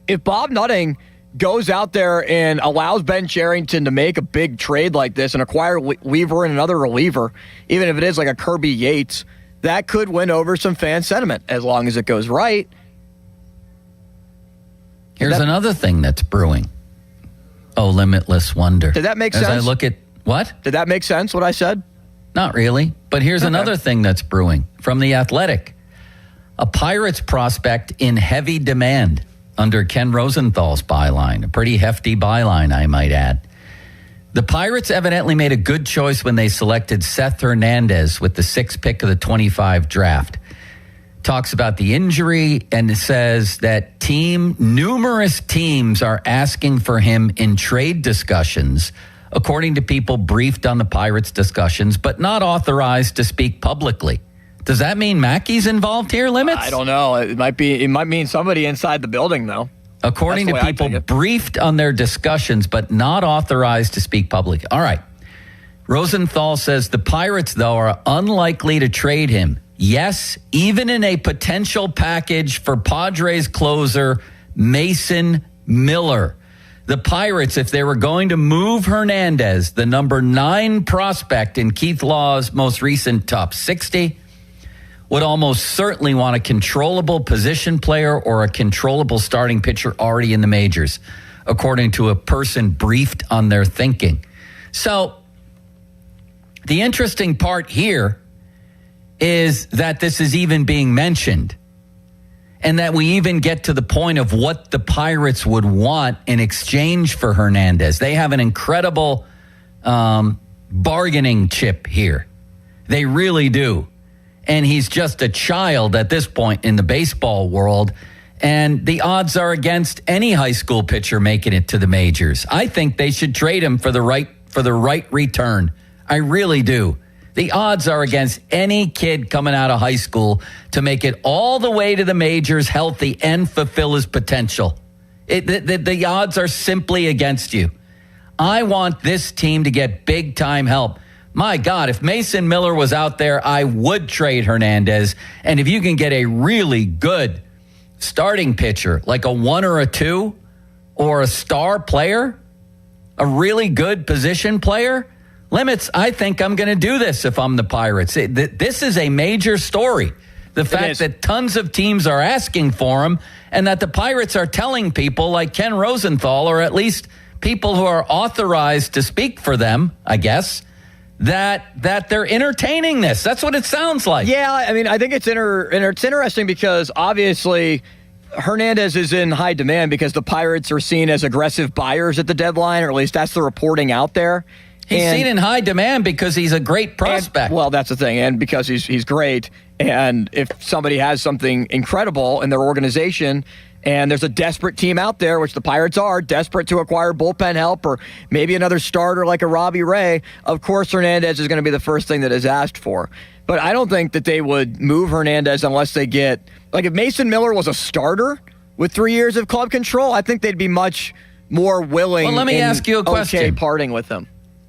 S12: If Bob Nutting goes out there and allows Ben Cherington to make a big trade like this and acquire Weaver and another reliever, even if it is like a Kirby Yates, that could win over some fan sentiment as long as it goes right.
S3: Here's another thing that's brewing. Oh, limitless wonder.
S12: Did that make sense?
S3: As I look at what?
S12: Did that make sense, what I said?
S3: Not really. But here's another thing that's brewing from The Athletic. A Pirates prospect in heavy demand under Ken Rosenthal's byline. A pretty hefty byline, I might add. The Pirates evidently made a good choice when they selected Seth Hernandez with the 6th pick of the 25 draft. Talks about the injury and says that numerous teams are asking for him in trade discussions, according to people briefed on the Pirates discussions, but not authorized to speak publicly. Does that mean Mackey's involved here, Limits?
S12: I don't know. It might mean somebody inside the building, though.
S3: According to people briefed on their discussions, but not authorized to speak publicly. All right. Rosenthal says the Pirates, though, are unlikely to trade him. Yes, even in a potential package for Padres closer Mason Miller. The Pirates, if they were going to move Hernandez, the number 9 prospect in Keith Law's most recent top 60, would almost certainly want a controllable position player or a controllable starting pitcher already in the majors, according to a person briefed on their thinking. So the interesting part here is that this is even being mentioned, and that we even get to the point of what the Pirates would want in exchange for Hernandez. They have an incredible bargaining chip here. They really do. and he's just a child at this point in the baseball world. And the odds are against any high school pitcher making it to the majors. I think they should trade him for the right return. I really do. The odds are against any kid coming out of high school to make it all the way to the majors healthy and fulfill his potential. The odds are simply against you. I want this team to get big-time help. My God, if Mason Miller was out there, I would trade Hernandez. And if you can get a really good starting pitcher, like a 1 or a 2, or a star player, a really good position player, Limits, I think I'm going to do this if I'm the Pirates. This is a major story. The fact that tons of teams are asking for him and that the Pirates are telling people like Ken Rosenthal, or at least people who are authorized to speak for them, I guess, that they're entertaining this. That's what it sounds like.
S12: Yeah, I mean, I think it's interesting because obviously Hernandez is in high demand because the Pirates are seen as aggressive buyers at the deadline, or at least that's the reporting out there.
S3: He's seen in high demand because he's a great prospect.
S12: Well, that's the thing, and because he's great. And if somebody has something incredible in their organization, and there's a desperate team out there, which the Pirates are, desperate to acquire bullpen help or maybe another starter like a Robbie Ray, of course Hernandez is going to be the first thing that is asked for. But I don't think that they would move Hernandez unless they get, like if Mason Miller was a starter with 3 years of club control, I think they'd be much more willing.
S3: Well, let me ask you a question.
S12: Okay, parting with him.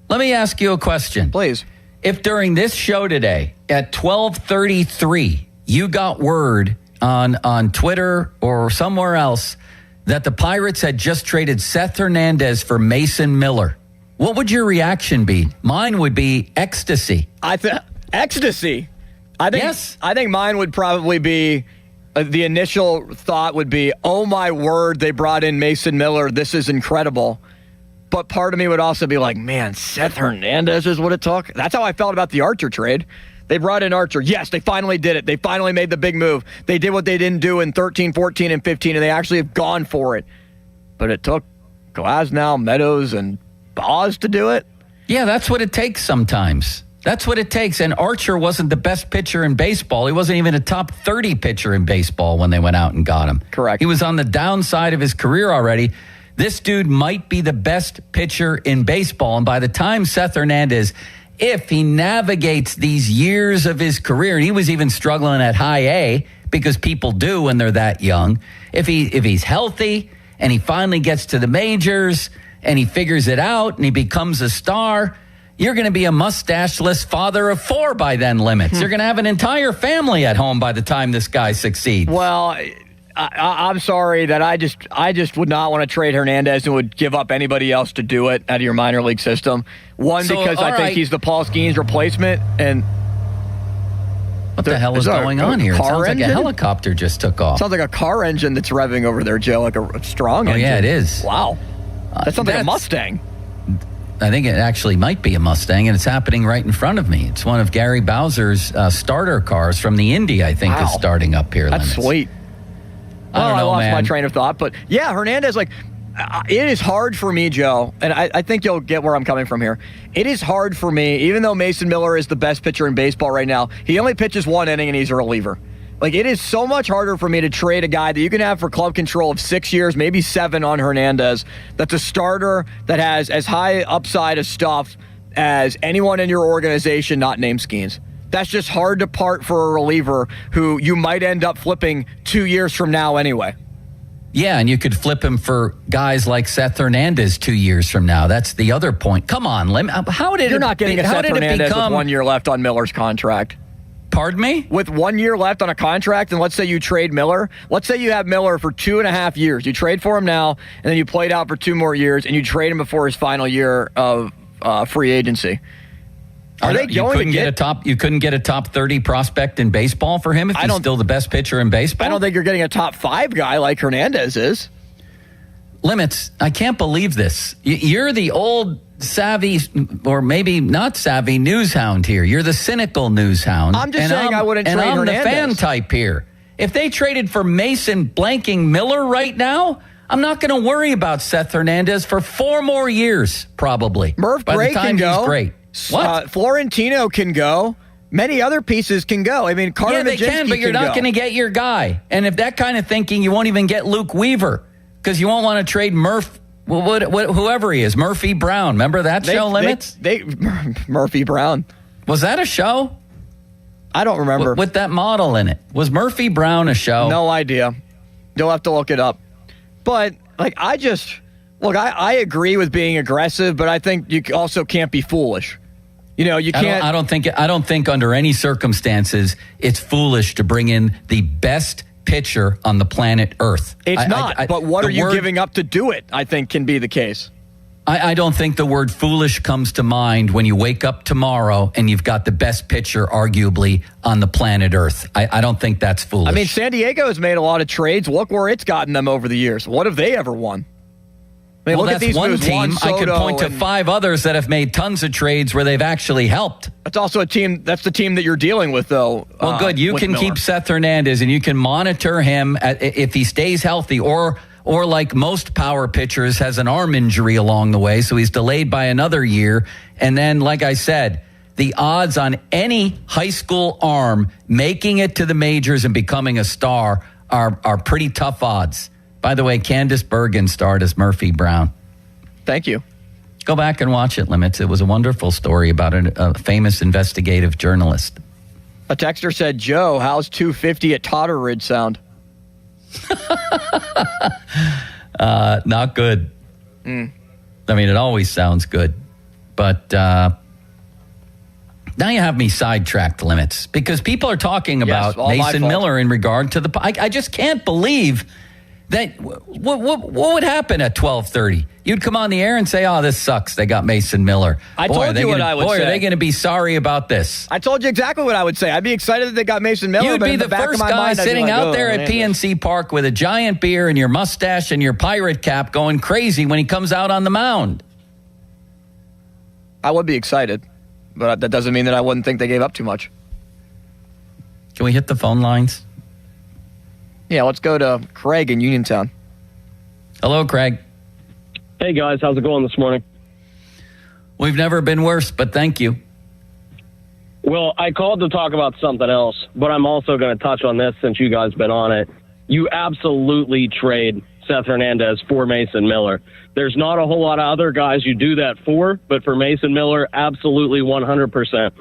S3: Let me ask you a question.
S12: Please.
S3: If during this show today at 12:33 you got word on Twitter or somewhere else that the Pirates had just traded Seth Hernandez for Mason Miller, what would your reaction be? Mine would be ecstasy.
S12: Ecstasy? I think, yes. I think mine would probably be, the initial thought would be, oh my word, they brought in Mason Miller. This is incredible. But part of me would also be like, man, Seth Hernandez is what it took. That's how I felt about the Archer trade. They brought in Archer. Yes, they finally did it. They finally made the big move. They did what they didn't do in 13, 14, and 15, and they actually have gone for it. But it took Glasnow, Meadows, and Boz to do it.
S3: Yeah, that's what it takes sometimes. That's what it takes. And Archer wasn't the best pitcher in baseball. He wasn't even a top 30 pitcher in baseball when they went out and got him.
S12: Correct.
S3: He was on the downside of his career already. This dude might be the best pitcher in baseball. And by the time Seth Hernandez, if he navigates these years of his career, and he was even struggling at high A because people do when they're that young, if he's healthy and he finally gets to the majors and he figures it out and he becomes a star, you're going to be a mustache-less father of 4 by then, Limits. You're going to have an entire family at home by the time this guy succeeds.
S12: Well, I'm sorry that I just would not want to trade Hernandez and would give up anybody else to do it out of your minor league system. One, because I think he's the Paul Skeens replacement. And
S3: what the hell is going on here? It sounds like a helicopter just took off.
S12: Sounds like a car engine that's revving over there, Joe, like a strong engine.
S3: Oh, yeah, it is.
S12: Wow. That sounds like a Mustang.
S3: I think it actually might be a Mustang, and it's happening right in front of me. It's one of Gary Bowser's starter cars from the Indy, I think, is starting up here.
S12: That's sweet. I lost my train of thought. But, yeah, Hernandez, it is hard for me, Joe, and I think you'll get where I'm coming from here. It is hard for me, even though Mason Miller is the best pitcher in baseball right now, he only pitches 1 inning and he's a reliever. It is so much harder for me to trade a guy that you can have for club control of 6 years, maybe 7 on Hernandez, that's a starter that has as high upside of stuff as anyone in your organization not named Skeens. That's just hard to part for a reliever who you might end up flipping 2 years from now anyway.
S3: Yeah, and you could flip him for guys like Seth Hernandez 2 years from now. That's the other point. Come on, how did
S12: You're not getting a Seth Hernandez with 1 year left on Miller's contract.
S3: Pardon me?
S12: With 1 year left on a contract, and let's say you trade Miller. Let's say you have Miller for 2.5 years. You trade for him now, and then you play it out for 2 more years, and you trade him before his final year of free agency. Are they going to get
S3: you couldn't get a top 30 prospect in baseball for him if he's still the best pitcher in baseball?
S12: I don't think you're getting a top 5 guy like Hernandez is.
S3: Limits, I can't believe this. You're the old savvy, or maybe not savvy, news hound here. You're the cynical news hound.
S12: I'm just saying I wouldn't trade Hernandez.
S3: And I'm the fan type here. If they traded for Mason blanking Miller right now, I'm not going to worry about Seth Hernandez for 4 more years, probably.
S12: Murph Gray can go.
S3: He's great.
S12: What? Florentino can go. Many other pieces can go. I mean, Carter
S3: they can, but you're not going to get your guy. And if that kind of thinking, you won't even get Luke Weaver because you won't want to trade whoever he is, Murphy Brown. Remember that show, Limits?
S12: Murphy Brown.
S3: Was that a show?
S12: I don't remember.
S3: With that model in it. Was Murphy Brown a show?
S12: No idea. You'll have to look it up. But, I agree with being aggressive, but I think you also can't be foolish. You can't.
S3: I don't think under any circumstances it's foolish to bring in the best pitcher on the planet Earth.
S12: It's not. But what are you giving up to do it? I think can be the case.
S3: I don't think the word foolish comes to mind when you wake up tomorrow and you've got the best pitcher, arguably, on the planet Earth. I don't think that's foolish.
S12: I mean, San Diego has made a lot of trades. Look where it's gotten them over the years. What have they ever won? I mean,
S3: well,
S12: look
S3: that's
S12: at these
S3: one
S12: moves.
S3: team.
S12: Juan
S3: I could
S12: Soto
S3: point to 5 others that have made tons of trades where they've actually helped.
S12: That's also a team. That's the team that you're dealing with, though.
S3: Well, good. You can
S12: Miller.
S3: keep Seth Hernandez, and you can monitor him if he stays healthy, or like most power pitchers, has an arm injury along the way, so he's delayed by another year. And then, like I said, the odds on any high school arm making it to the majors and becoming a star are pretty tough odds. By the way, Candice Bergen starred as Murphy Brown.
S12: Thank you.
S3: Go back and watch it, Limits. It was a wonderful story about a famous investigative journalist.
S12: A texter said, Joe, how's 250 at Totteridge sound?
S3: Not good. I mean, it always sounds good. But now you have me sidetracked, Limits, because people are talking about Mason Miller in regard to the... I just can't believe that... What would happen at 12:30? You'd come on the air and say, oh, this sucks. They got Mason Miller.
S12: I told you what I would say.
S3: Boy, are they going to be sorry about this.
S12: I told you exactly what I would say. I'd be excited that they got Mason Miller.
S3: You'd be the first guy sitting out there at PNC Park with a giant beer and your mustache and your pirate cap going crazy when he comes out on the mound.
S12: I would be excited, but that doesn't mean that I wouldn't think they gave up too much.
S3: Can we hit the phone lines?
S12: Yeah, let's go to Craig in Uniontown.
S3: Hello, Craig.
S6: Hey, guys. How's it going this morning?
S3: We've never been worse, but thank you.
S6: Well, I called to talk about something else, but I'm also going to touch on this since you guys been on it. You absolutely trade Seth Hernandez for Mason Miller. There's not a whole lot of other guys you do that for, but for Mason Miller, absolutely 100%.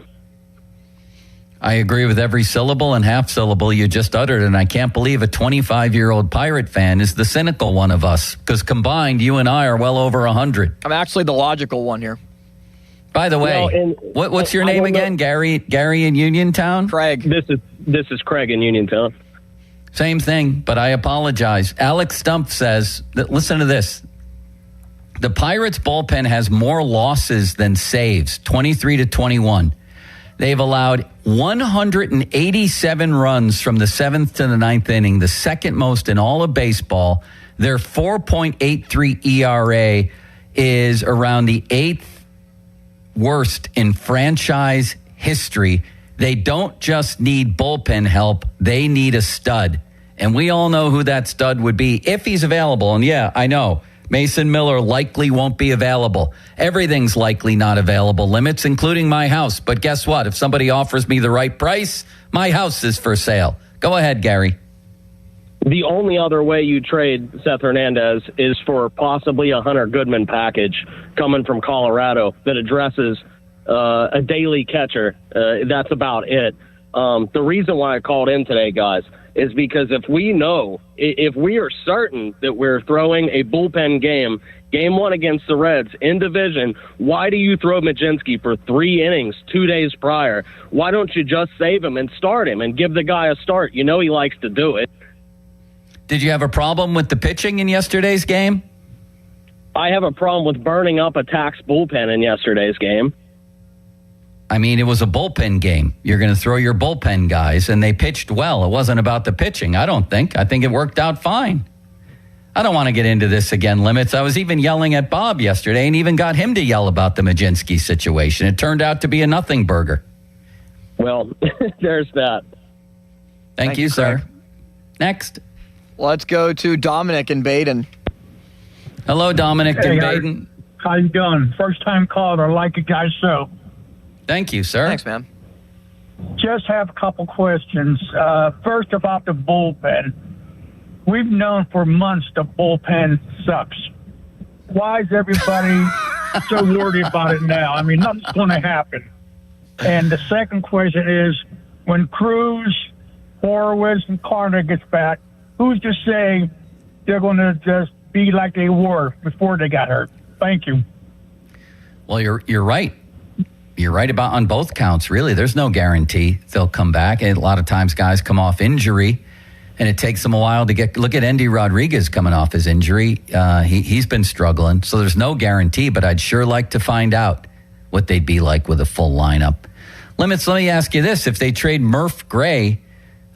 S3: I agree with every syllable and half syllable you just uttered, and I can't believe a 25-year-old Pirate fan is the cynical one of us, because combined, you and I are well over 100.
S12: I'm actually the logical one here.
S3: By the way, what's your name again? Gary in Uniontown?
S12: Craig.
S6: This is Craig in Uniontown.
S3: Same thing, but I apologize. Alex Stump says, listen to this. The Pirates bullpen has more losses than saves, 23-21. They've allowed 187 runs from the 7th to the 9th inning, the second most in all of baseball. Their 4.83 ERA is around the 8th worst in franchise history. They don't just need bullpen help, they need a stud. And we all know who that stud would be if he's available. And yeah, I know. Mason Miller likely won't be available. Everything's likely not available, Limits, including my house. But guess what? If somebody offers me the right price, my house is for sale. Go ahead, Gary.
S6: The only other way you trade Seth Hernandez is for possibly a Hunter Goodman package coming from Colorado that addresses a daily catcher. That's about it. The reason why I called in today, guys, is because if we are certain that we're throwing a bullpen game 1 against the Reds in division, why do you throw Mlodzinski for 3 innings 2 days prior? Why don't you just save him and start him and give the guy a start? You know he likes to do it.
S3: Did you have a problem with the pitching in yesterday's game?
S6: I have a problem with burning up a taxed bullpen in yesterday's game.
S3: I mean, it was a bullpen game. You're going to throw your bullpen guys, and they pitched well. It wasn't about the pitching, I don't think. I think it worked out fine. I don't want to get into this again, Limits. I was even yelling at Bob yesterday and even got him to yell about the Mlodzinski situation. It turned out to be a nothing burger.
S6: Well, there's that.
S3: Thank you, sir. Next.
S12: Let's go to Dominic in Baden.
S3: Hello, Dominic in Baden.
S22: How you doing? First time caller. I like you guys' show.
S3: Thank you, sir.
S12: Thanks, man.
S2: Just have a couple questions. First, about the bullpen. We've known for months the bullpen sucks. Why is everybody so worried about it now? I mean, nothing's going to happen. And the second question is, when Cruz, Horowitz, and Carter gets back, who's to say they're going to just be like they were before they got hurt? Thank you.
S3: Well, you're right. You're right about on both counts, really. There's no guarantee they'll come back. And a lot of times guys come off injury, and it takes them a while to get... Look at Endy Rodriguez coming off his injury. He's been struggling, so there's no guarantee, but I'd sure like to find out what they'd be like with a full lineup. Limits, let me ask you this. If they trade Murph Gray,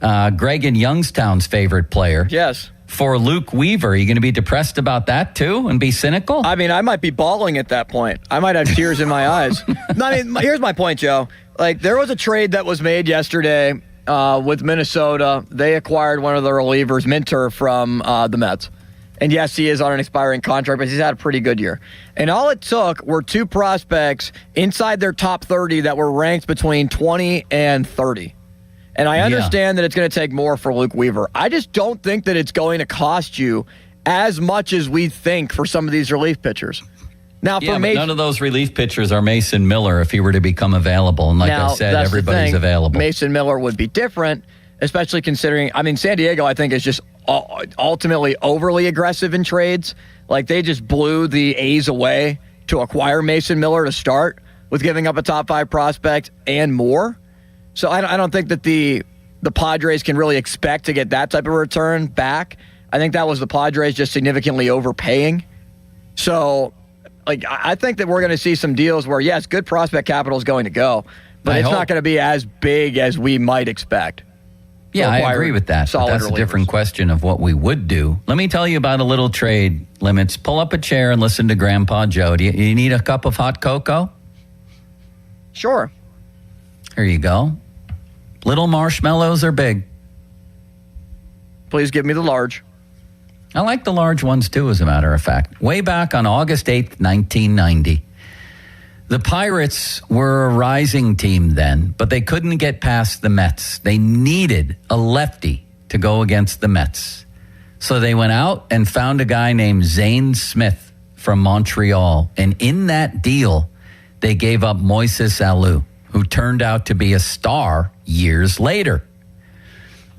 S3: Greg and Youngstown's favorite player...
S12: Yes.
S3: For Luke Weaver, are you going to be depressed about that too and be cynical?
S12: I mean, I might be bawling at that point. I might have tears in my eyes. No, I mean, here's my point, Joe. Like, there was a trade that was made yesterday with Minnesota. They acquired one of the relievers, Minter, from the Mets. And yes, he is on an expiring contract, but he's had a pretty good year. And all it took were two prospects inside their top 30 that were ranked between 20 and 30. And I understand that it's going to take more for Luke Weaver. I just don't think that it's going to cost you as much as we think for some of these relief pitchers. Now, for
S3: Mason, none of those relief pitchers are Mason Miller if he were to become available. And like I said, everybody's available.
S12: Mason Miller would be different, especially considering, I mean, San Diego, I think, is just ultimately overly aggressive in trades. Like, they just blew the A's away to acquire Mason Miller to start with giving up a top 5 prospect and more. So I don't think that the Padres can really expect to get that type of return back. I think that was the Padres just significantly overpaying. So, like, I think that we're going to see some deals where, yes, good prospect capital is going to go, but it's not going to be as big as we might expect.
S3: Yeah, I agree with that. But that's a different question of what we would do. Let me tell you about a little trade, Limits. Pull up a chair and listen to Grandpa Joe. Do you need a cup of hot cocoa?
S12: Sure.
S3: Here you go. Little marshmallows or big?
S12: Please give me the large.
S3: I like the large ones too, as a matter of fact. Way back on August 8th, 1990, the Pirates were a rising team then, but they couldn't get past the Mets. They needed a lefty to go against the Mets. So they went out and found a guy named Zane Smith from Montreal. And in that deal, they gave up Moises Alou, who turned out to be a star years later.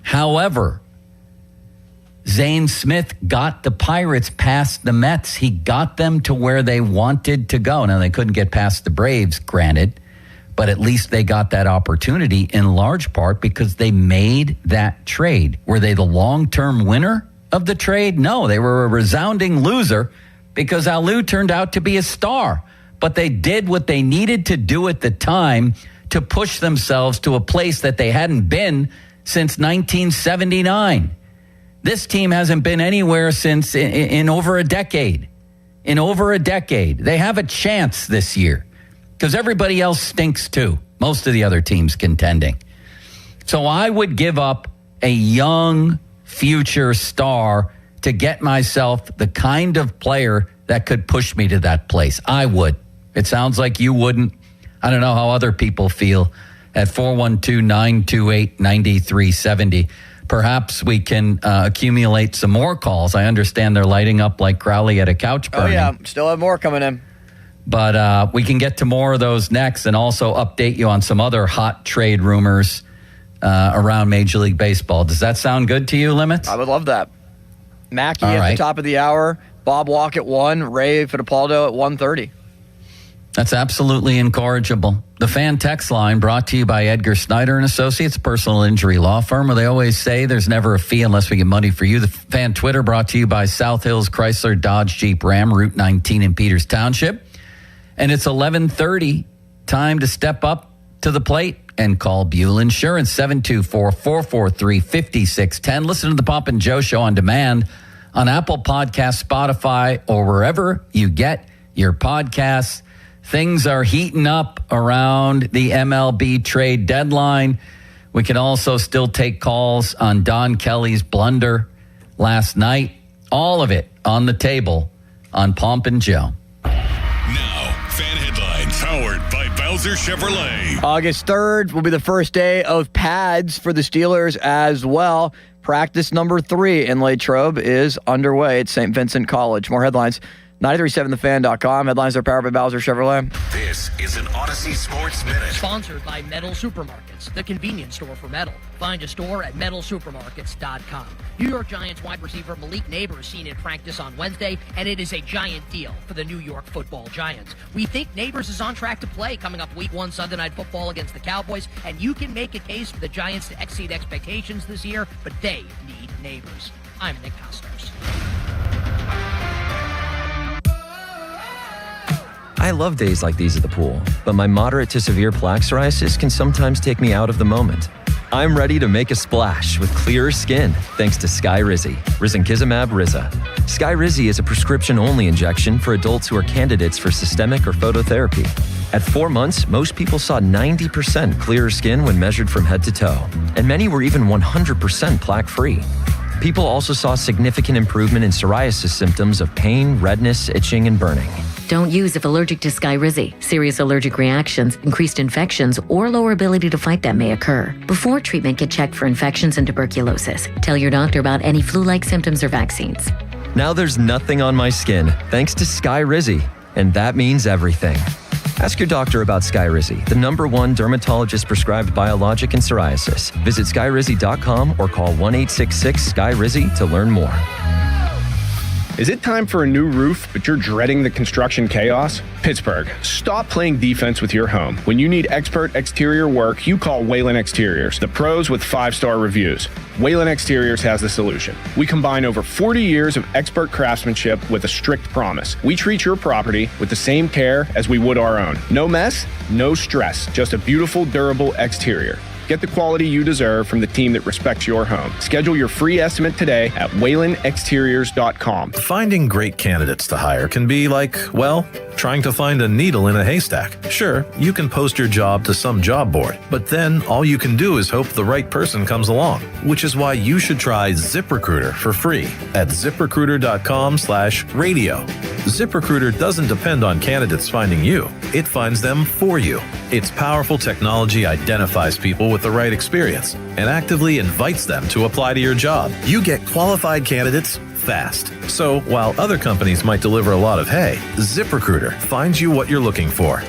S3: However, Zane Smith got the Pirates past the Mets. He got them to where they wanted to go. Now, they couldn't get past the Braves, granted, but at least they got that opportunity in large part because they made that trade. Were they the long-term winner of the trade? No, they were a resounding loser because Alou turned out to be a star. But they did what they needed to do at the time to push themselves to a place that they hadn't been since 1979. This team hasn't been anywhere since in over a decade. In over a decade. They have a chance this year because everybody else stinks too. Most of the other teams contending. So I would give up a young future star to get myself the kind of player that could push me to that place. I would. It sounds like you wouldn't. I don't know how other people feel at 412-928-9370. Perhaps we can accumulate some more calls. I understand they're lighting up like Crowley at a couch burning.
S12: Oh, yeah. Still have more coming in.
S3: But we can get to more of those next and also update you on some other hot trade rumors around Major League Baseball. Does that sound good to you, Limits?
S12: I would love that. Mackey at the top of the hour, Bob Walk at 1, Ray Fittipaldo at 1:30.
S3: That's absolutely incorrigible. The fan text line brought to you by Edgar Snyder and Associates, personal injury law firm, where they always say there's never a fee unless we get money for you. The fan Twitter brought to you by South Hills Chrysler Dodge Jeep Ram, Route 19 in Peters Township. And it's 11:30, time to step up to the plate and call Buell Insurance, 724-443-5610. Listen to the Pop and Joe Show on demand on Apple Podcasts, Spotify, or wherever you get your podcasts. Things are heating up around the MLB trade deadline. We can also still take calls on Don Kelly's blunder last night. All of it on the table on Pomp and Joe.
S19: Now, fan headlines powered by Bowser Chevrolet.
S12: August 3rd will be the first day of pads for the Steelers as well. Practice number 3 in Latrobe is underway at St. Vincent College. More headlines, 937thefan.com. Headlines are powered by Bowser Chevrolet.
S4: This is an Odyssey Sports Minute.
S22: Sponsored by Metal Supermarkets, the convenience store for metal. Find a store at metalsupermarkets.com. New York Giants wide receiver Malik Neighbors seen in practice on Wednesday, and it is a giant deal for the New York Football Giants. We think Neighbors is on track to play coming up Week 1 Sunday Night Football against the Cowboys, and you can make a case for the Giants to exceed expectations this year, but they need Neighbors. I'm Nick Costos.
S23: I love days like these at the pool, but my moderate to severe plaque psoriasis can sometimes take me out of the moment. I'm ready to make a splash with clearer skin thanks to Skyrizi, Risankizumab Riza. Skyrizi is a prescription-only injection for adults who are candidates for systemic or phototherapy. At 4 months, most people saw 90% clearer skin when measured from head to toe, and many were even 100% plaque-free. People also saw significant improvement in psoriasis symptoms of pain, redness, itching, and burning.
S24: Don't use if allergic to Skyrizi. Serious allergic reactions, increased infections, or lower ability to fight them may occur. Before treatment, get checked for infections and tuberculosis. Tell your doctor about any flu-like symptoms or vaccines.
S23: Now there's nothing on my skin thanks to Skyrizi, and that means everything. Ask your doctor about Skyrizi, the #1 dermatologist-prescribed biologic in psoriasis. Visit Skyrizi.com or call 1-866-SKY-RIZI to learn more.
S25: Is it time for a new roof, but you're dreading the construction chaos? Pittsburgh, stop playing defense with your home. When you need expert exterior work, you call Whalen Exteriors, the pros with 5-star reviews. Whalen Exteriors has the solution. We combine over 40 years of expert craftsmanship with a strict promise. We treat your property with the same care as we would our own. No mess, no stress, just a beautiful, durable exterior. Get the quality you deserve from the team that respects your home. Schedule your free estimate today at WhalenExteriors.com.
S1: Finding great candidates to hire can be like, well, trying to find a needle in a haystack. Sure, you can post your job to some job board, but then all you can do is hope the right person comes along, which is why you should try ZipRecruiter for free at ZipRecruiter.com/radio. ZipRecruiter doesn't depend on candidates finding you. It finds them for you. Its powerful technology identifies people with the right experience and actively invites them to apply to your job. You get qualified candidates fast. So while other companies might deliver a lot of hay, ZipRecruiter finds you what you're looking for.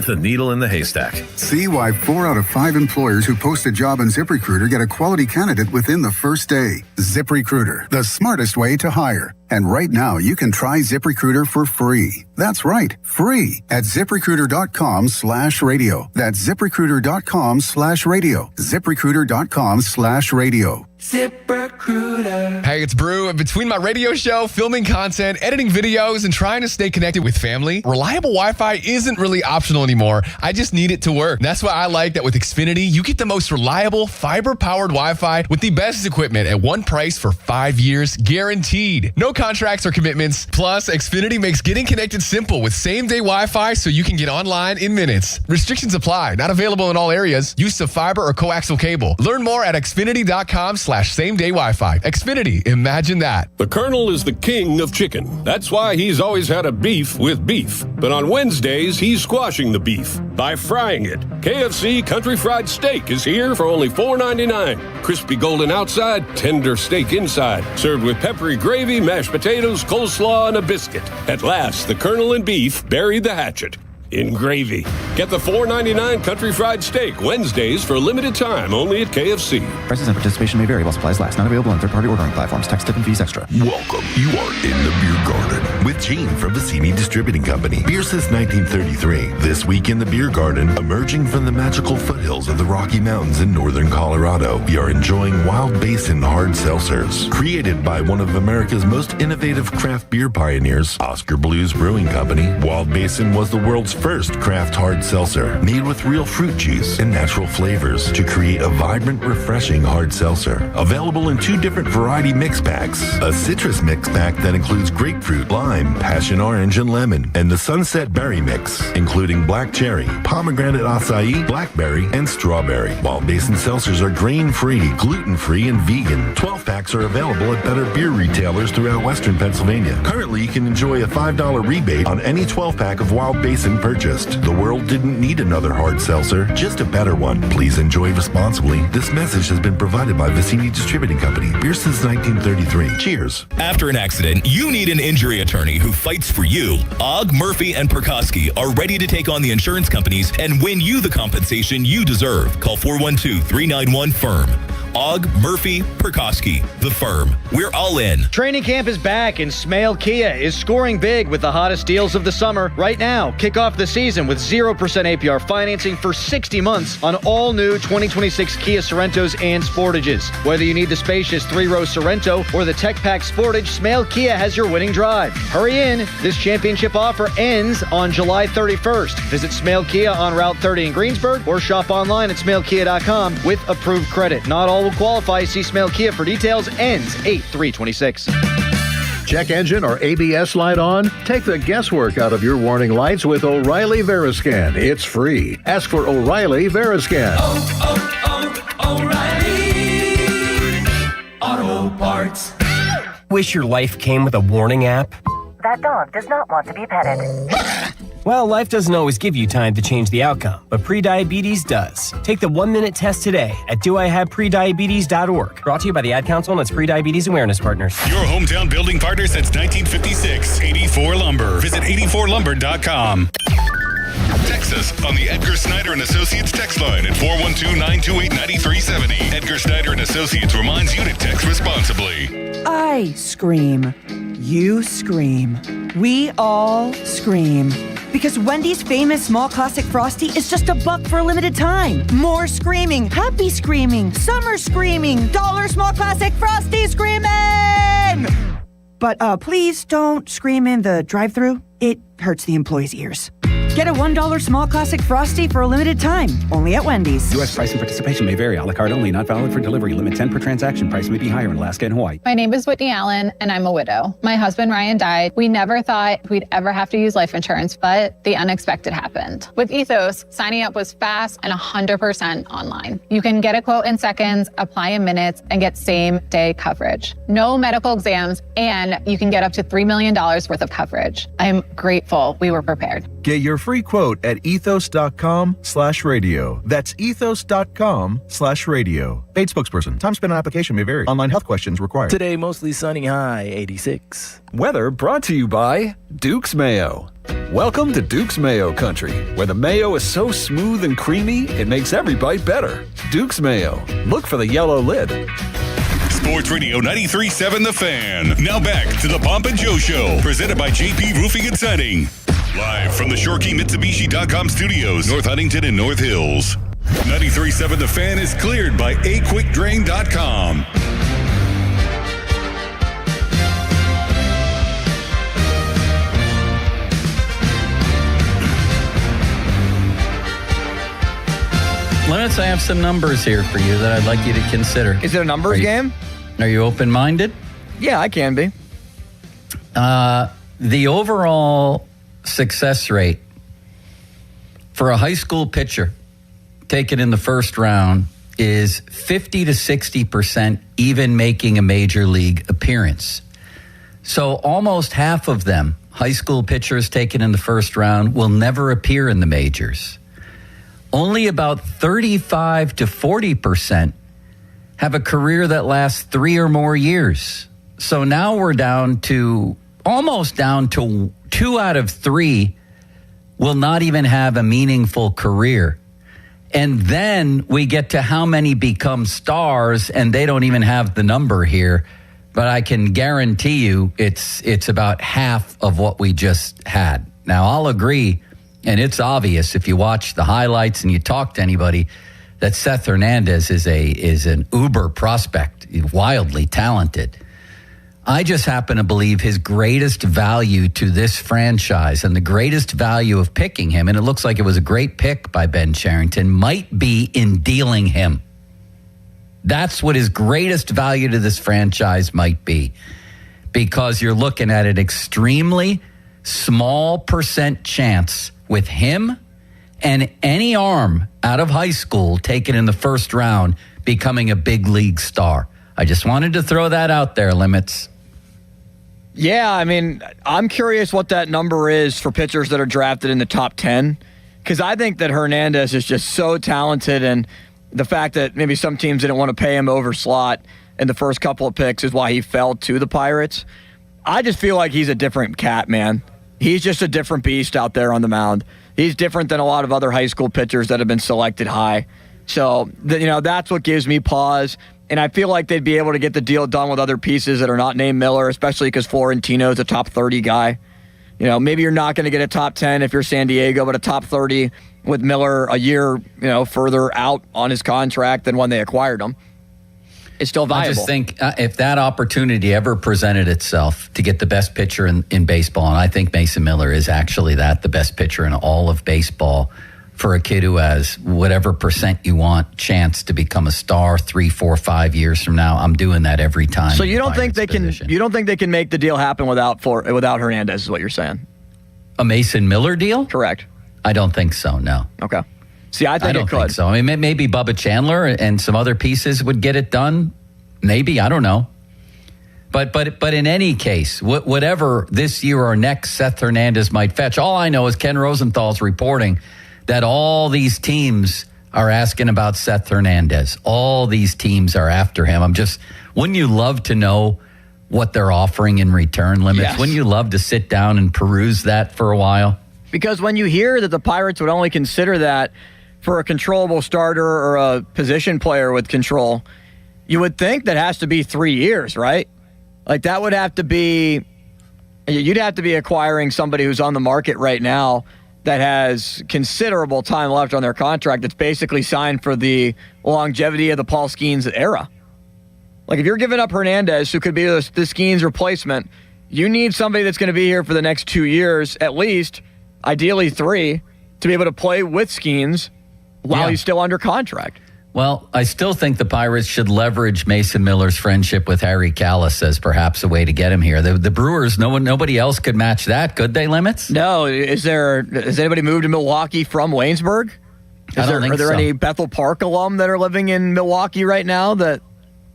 S1: The needle in the haystack.
S26: See why 4 out of 5 employers who post a job on ZipRecruiter get a quality candidate within the first day. ZipRecruiter, the smartest way to hire. And right now, you can try ZipRecruiter for free. That's right, free at ZipRecruiter.com/radio. That's ZipRecruiter.com/radio. ZipRecruiter.com/radio.
S13: ZipRecruiter. Hey, it's Brew. Between my radio show, filming content, editing videos, and trying to stay connected with family, reliable Wi-Fi isn't really optional anymore. I just need it to work. That's why I like that with Xfinity, you get the most reliable, fiber-powered Wi-Fi with the best equipment at one price for 5 years, guaranteed. No contracts or commitments. Plus, Xfinity makes getting connected simple with same-day Wi-Fi so you can get online in minutes. Restrictions apply. Not available in all areas. Use of fiber or coaxial cable. Learn more at Xfinity.com/same-day Wi-Fi. Xfinity. Imagine that.
S27: The Colonel is the king of chicken. That's why he's always had a beef with beef. But on Wednesdays, he's squashing the beef by frying it. KFC Country Fried Steak is here for only $4.99. Crispy golden outside, tender steak inside. Served with peppery gravy, mashed potatoes, coleslaw, and a biscuit. At last, the Colonel and beef bury the hatchet in gravy. Get the $4.99 Country Fried Steak Wednesdays for a limited time only at KFC.
S10: Prices and participation may vary while supplies last. Not available on third-party ordering platforms. Tax, tip, and fees extra.
S4: Welcome. You are in the Beer Garden with Gene from Bassini Distributing Company. Beer since 1933. This week in the Beer Garden, emerging from the magical foothills of the Rocky Mountains in northern Colorado, we are enjoying Wild Basin hard seltzers. Created by one of America's most innovative craft beer pioneers, Oscar Blues Brewing Company, Wild Basin was the world's first craft hard seltzer, made with real fruit juice and natural flavors to create a vibrant, refreshing hard seltzer. Available in 2 different variety mix packs. A citrus mix pack that includes grapefruit, lime, passion orange, and lemon, and the sunset berry mix, including black cherry, pomegranate acai, blackberry, and strawberry. Wild Basin seltzers are grain-free, gluten-free, and vegan. 12 packs are available at better beer retailers throughout western Pennsylvania. Currently, you can enjoy a $5 rebate on any 12 pack of Wild Basin purchased. The world didn't need another hard seltzer, just a better one. Please enjoy responsibly. This message has been provided by Vicini Distributing Company. Beer since 1933. Cheers.
S5: After an accident, you need an injury attorney who fights for you. Ogg, Murphy, and Perkoski are ready to take on the insurance companies and win you the compensation you deserve. Call 412-391-FIRM. Ogg, Murphy, Perkoski, the firm. We're all in.
S7: Training camp is back and Smale Kia is scoring big with the hottest deals of the summer. Right now, kick off the season with 0% APR financing for 60 months on all new 2026 Kia Sorrentos and Sportages. Whether you need the spacious 3-row Sorrento or the Tech Pack Sportage, Smale Kia has your winning drive. Hurry in. This championship offer ends on July 31st. Visit Smale Kia on Route 30 in Greensburg or shop online at smalekia.com with approved credit. Not all will qualify. See Smale Kia for details. Ends 8/3/26.
S8: Check engine or ABS light on? Take the guesswork out of your warning lights with O'Reilly Veriscan. It's free. Ask for O'Reilly Veriscan.
S9: O'Reilly Auto Parts.
S11: Wish your life came with a warning app?
S14: That dog does not want to be petted.
S11: Well, life doesn't always give you time to change the outcome, but prediabetes does. Take the 1-minute test today at doihaveprediabetes.org. Brought to you by the Ad Council and its Prediabetes Awareness Partners.
S19: Your hometown building partner since 1956. 84 Lumber. Visit 84lumber.com. Text us on the Edgar Snyder and Associates text line at 412-928-9370. Edgar Snyder and Associates reminds you to text responsibly.
S20: I scream. You scream. We all scream. Because Wendy's famous small classic Frosty is just $1 for a limited time. More screaming, happy screaming, summer screaming, dollar small classic Frosty screaming! But please don't scream in the drive-thru. It hurts the employees' ears. Get a $1 small classic Frosty for a limited time, only at Wendy's.
S28: U.S. price and participation may vary. A la carte only, not valid for delivery. Limit 10 per transaction. Price may be higher in Alaska and Hawaii.
S29: My name is Whitney Allen, and I'm a widow. My husband, Ryan, died. We never thought we'd ever have to use life insurance, but the unexpected happened. With Ethos, signing up was fast and 100% online. You can get a quote in seconds, apply in minutes, and get same-day coverage. No medical exams, and you can get up to $3 million worth of coverage. I'm grateful we were prepared.
S10: Get your free quote at ethos.com/radio. That's ethos.com/radio. Paid spokesperson. Time spent on application may vary. Online health questions required.
S30: Today, mostly sunny, high 86. Weather brought to you by Duke's Mayo. Welcome to Duke's Mayo Country, where the mayo is so smooth and creamy, it makes every bite better. Duke's Mayo. Look for the yellow lid.
S19: Sports Radio 93.7 The Fan. Now back to the Pomp and Joe Show, presented by JP Roofing and Siding. Live from the ShoreKeyMitsubishi.com studios, North Huntington and North Hills. 93.7 The Fan is cleared by AQuickDrain.com.
S3: Let's I have some numbers here for you that I'd like you to consider.
S12: Is it a numbers game?
S3: Are you open-minded?
S12: Yeah, I can be.
S3: The overall success rate for a high school pitcher taken in the first round is 50 to 60%, even making a major league appearance. So almost half of them, high school pitchers taken in the first round, will never appear in the majors. Only about 35 to 40% have a career that lasts 3 or more years. So now we're almost down to 2 out of 3 will not even have a meaningful career. And then we get to how many become stars, and they don't even have the number here. But I can guarantee you it's about half of what we just had. Now, I'll agree, and it's obvious if you watch the highlights and you talk to anybody, that Seth Hernandez is an uber prospect, wildly talented. I just happen to believe his greatest value to this franchise and the greatest value of picking him, and it looks like it was a great pick by Ben Cherington, might be in dealing him. That's what his greatest value to this franchise might be, because you're looking at an extremely small percent chance with him and any arm out of high school taken in the first round becoming a big league star. I just wanted to throw that out there, Limits.
S12: Yeah, I mean, I'm curious what that number is for pitchers that are drafted in the top 10, because I think that Hernandez is just so talented, and the fact that maybe some teams didn't want to pay him over slot in the first couple of picks is why he fell to the Pirates. I just feel like he's a different cat, man. He's just a different beast out there on the mound. He's different than a lot of other high school pitchers that have been selected high. So, that's what gives me pause. And I feel like they'd be able to get the deal done with other pieces that are not named Miller, especially because Florentino's a top 30 guy. Maybe you're not going to get a top 10 if you're San Diego, but a top 30 with Miller a year, further out on his contract than when they acquired him. It's still viable.
S3: I just think if that opportunity ever presented itself to get the best pitcher in baseball, and I think Mason Miller is actually the best pitcher in all of baseball, for a kid who has whatever percent you want chance to become a star 3, 4, 5 years from now, I'm doing that every time.
S12: So you don't think they can? You don't think they can make the deal happen without Hernandez? Is what you're saying?
S3: A Mason Miller deal?
S12: Correct.
S3: I don't think so. No.
S12: Okay. See, I don't
S3: think so. I mean, maybe Bubba Chandler and some other pieces would get it done. Maybe, I don't know. But in any case, whatever this year or next Seth Hernandez might fetch, all I know is Ken Rosenthal's reporting that all these teams are asking about Seth Hernandez. All these teams are after him. Wouldn't you love to know what they're offering in return limits?
S12: Yes.
S3: Wouldn't you love to sit down and peruse that for a while?
S12: Because when you hear that the Pirates would only consider that for a controllable starter or a position player with control, you would think that has to be 3 years, right? Like that would have to be, you'd have to be acquiring somebody who's on the market right now that has considerable time left on their contract that's basically signed for the longevity of the Paul Skeens era. Like if you're giving up Hernandez, who could be the Skeens replacement, you need somebody that's going to be here for the next 2 years, at least, ideally 3, to be able to play with Skeens while he's still under contract.
S3: Well, I still think the Pirates should leverage Mason Miller's friendship with Harry Kalas as perhaps a way to get him here. The Brewers, nobody else could match that, could they, Limits?
S12: No. Has anybody moved to Milwaukee from Waynesburg? Are there any Bethel Park alum that are living in Milwaukee right now that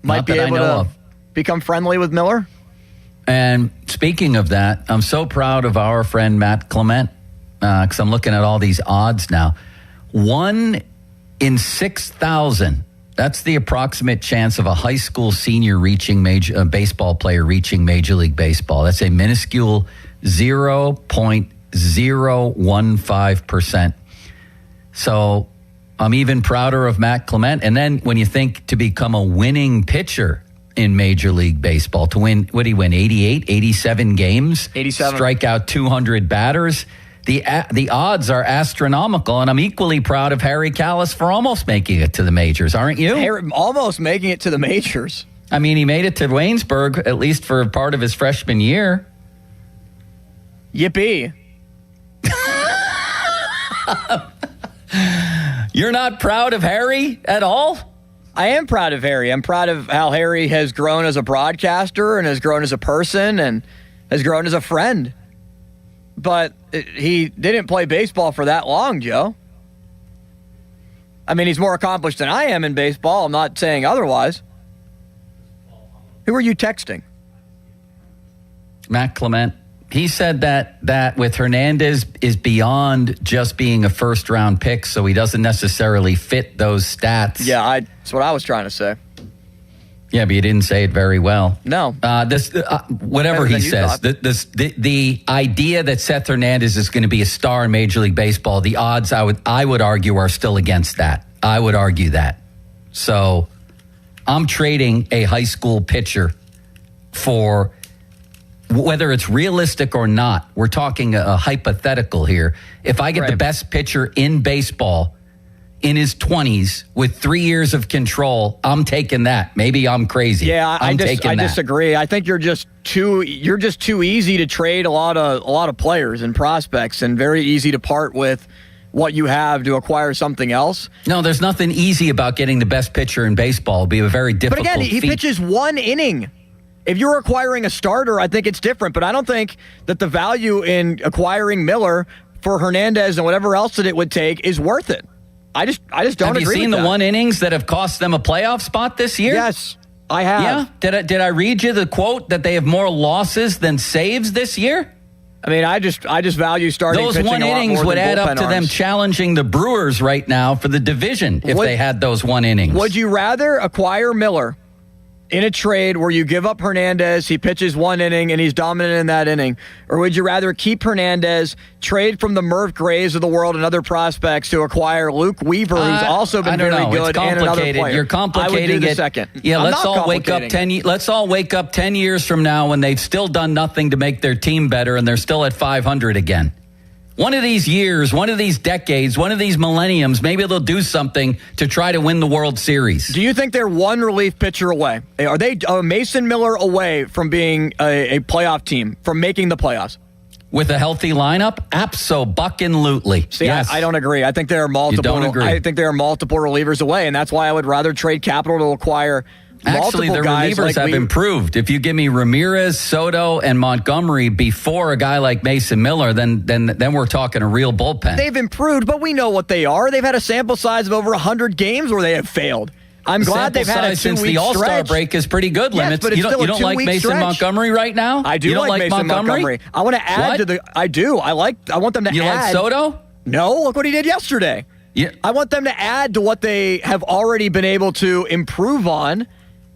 S12: might be able to become friendly with Miller?
S3: And speaking of that, I'm so proud of our friend Matt Clement because I'm looking at all these odds now. 1 in 6,000. That's the approximate chance of a high school senior reaching a baseball player reaching Major League Baseball. That's a minuscule 0.015%. So I'm even prouder of Matt Clement. And then when you think to become a winning pitcher in Major League Baseball, to win, what did he win, 88, 87 games?
S12: 87.
S3: Strike out 200 batters. The odds are astronomical, and I'm equally proud of Harry Kalas for almost making it to the majors, aren't you?
S12: Almost making it to the majors.
S3: I mean, he made it to Waynesburg, at least for part of his freshman year.
S12: Yippee.
S3: You're not proud of Harry at all?
S12: I am proud of Harry. I'm proud of how Harry has grown as a broadcaster and has grown as a person and has grown as a friend. But he didn't play baseball for that long, Joe. I mean, he's more accomplished than I am in baseball. I'm not saying otherwise. Who are you texting?
S3: Matt Clement. He said that with Hernandez is beyond just being a first-round pick, so he doesn't necessarily fit those stats.
S12: Yeah, that's what I was trying to say.
S3: Yeah, but you didn't say it very well.
S12: No.
S3: Whatever he says, the idea that Seth Hernandez is going to be a star in Major League Baseball, the odds I would argue are still against that. I would argue that. So I'm trading a high school pitcher for, whether it's realistic or not, we're talking a hypothetical here. If I get the best pitcher in baseball in his 20s with 3 years of control, I'm taking that. Maybe I'm crazy.
S12: Yeah, I disagree. I think you're just too easy to trade a lot of players and prospects, and very easy to part with what you have to acquire something else.
S3: No, there's nothing easy about getting the best pitcher in baseball. It'll be a very difficult
S12: But again, he pitches 1 inning. If you're acquiring a starter, I think it's different, but I don't think that the value in acquiring Miller for Hernandez and whatever else that it would take is worth it. I just don't agree with that.
S3: Have you seen the 1 innings that have cost them a playoff spot this year?
S12: Yes. I have.
S3: Yeah? Did I read you the quote that they have more losses than saves this year?
S12: I mean, I just value starting
S3: those
S12: pitching
S3: one
S12: a lot
S3: innings
S12: more
S3: would
S12: than
S3: add up
S12: bullpen
S3: to them
S12: arms.
S3: challenging the Brewers right now for the division if they had those one innings.
S12: Would you rather acquire Miller in a trade where you give up Hernandez, he pitches one inning, and he's dominant in that inning? Or would you rather keep Hernandez, trade from the Merv Grays of the world and other prospects to acquire Luke Weaver, who's also been very good, and another player?
S3: You're complicating
S12: I would do the
S3: it.
S12: second.
S3: Yeah,
S12: I'm
S3: let's
S12: not
S3: all wake up
S12: complicating it.
S3: Let's all wake up 10 years from now when they've still done nothing to make their team better and they're still at 500 again. One of these years, one of these decades, one of these millenniums, maybe they'll do something to try to win the World Series.
S12: Do you think they're one relief pitcher away? Are they Mason Miller away from being a playoff team, from making the playoffs?
S3: With a healthy lineup? Abso-bucking-lutely.
S12: See,
S3: yes.
S12: I don't agree. I think there are multiple.
S3: You don't agree?
S12: I think there are multiple relievers away, and that's why I would rather trade capital to acquire
S3: Actually,
S12: multiple
S3: the
S12: guys
S3: relievers have improved. If you give me Ramirez, Soto, and Montgomery before a guy like Mason Miller, then we're talking a real bullpen.
S12: They've improved, but we know what they are. They've had a sample size of over 100 games where they have failed. I'm glad they've had a 2-week
S3: since the All-Star
S12: stretch.
S3: break is pretty good.
S12: Yes,
S3: Limits.
S12: but it's
S3: You
S12: still a
S3: don't like
S12: 2-week
S3: Mason
S12: stretch.
S3: Montgomery right now?
S12: I do
S3: you don't
S12: like Mason Montgomery. I want to add
S3: What?
S12: to the. I do. I want them to
S3: You
S12: add.
S3: like Soto?
S12: No, look what he did yesterday.
S3: Yeah.
S12: I want them to add to what they have already been able to improve on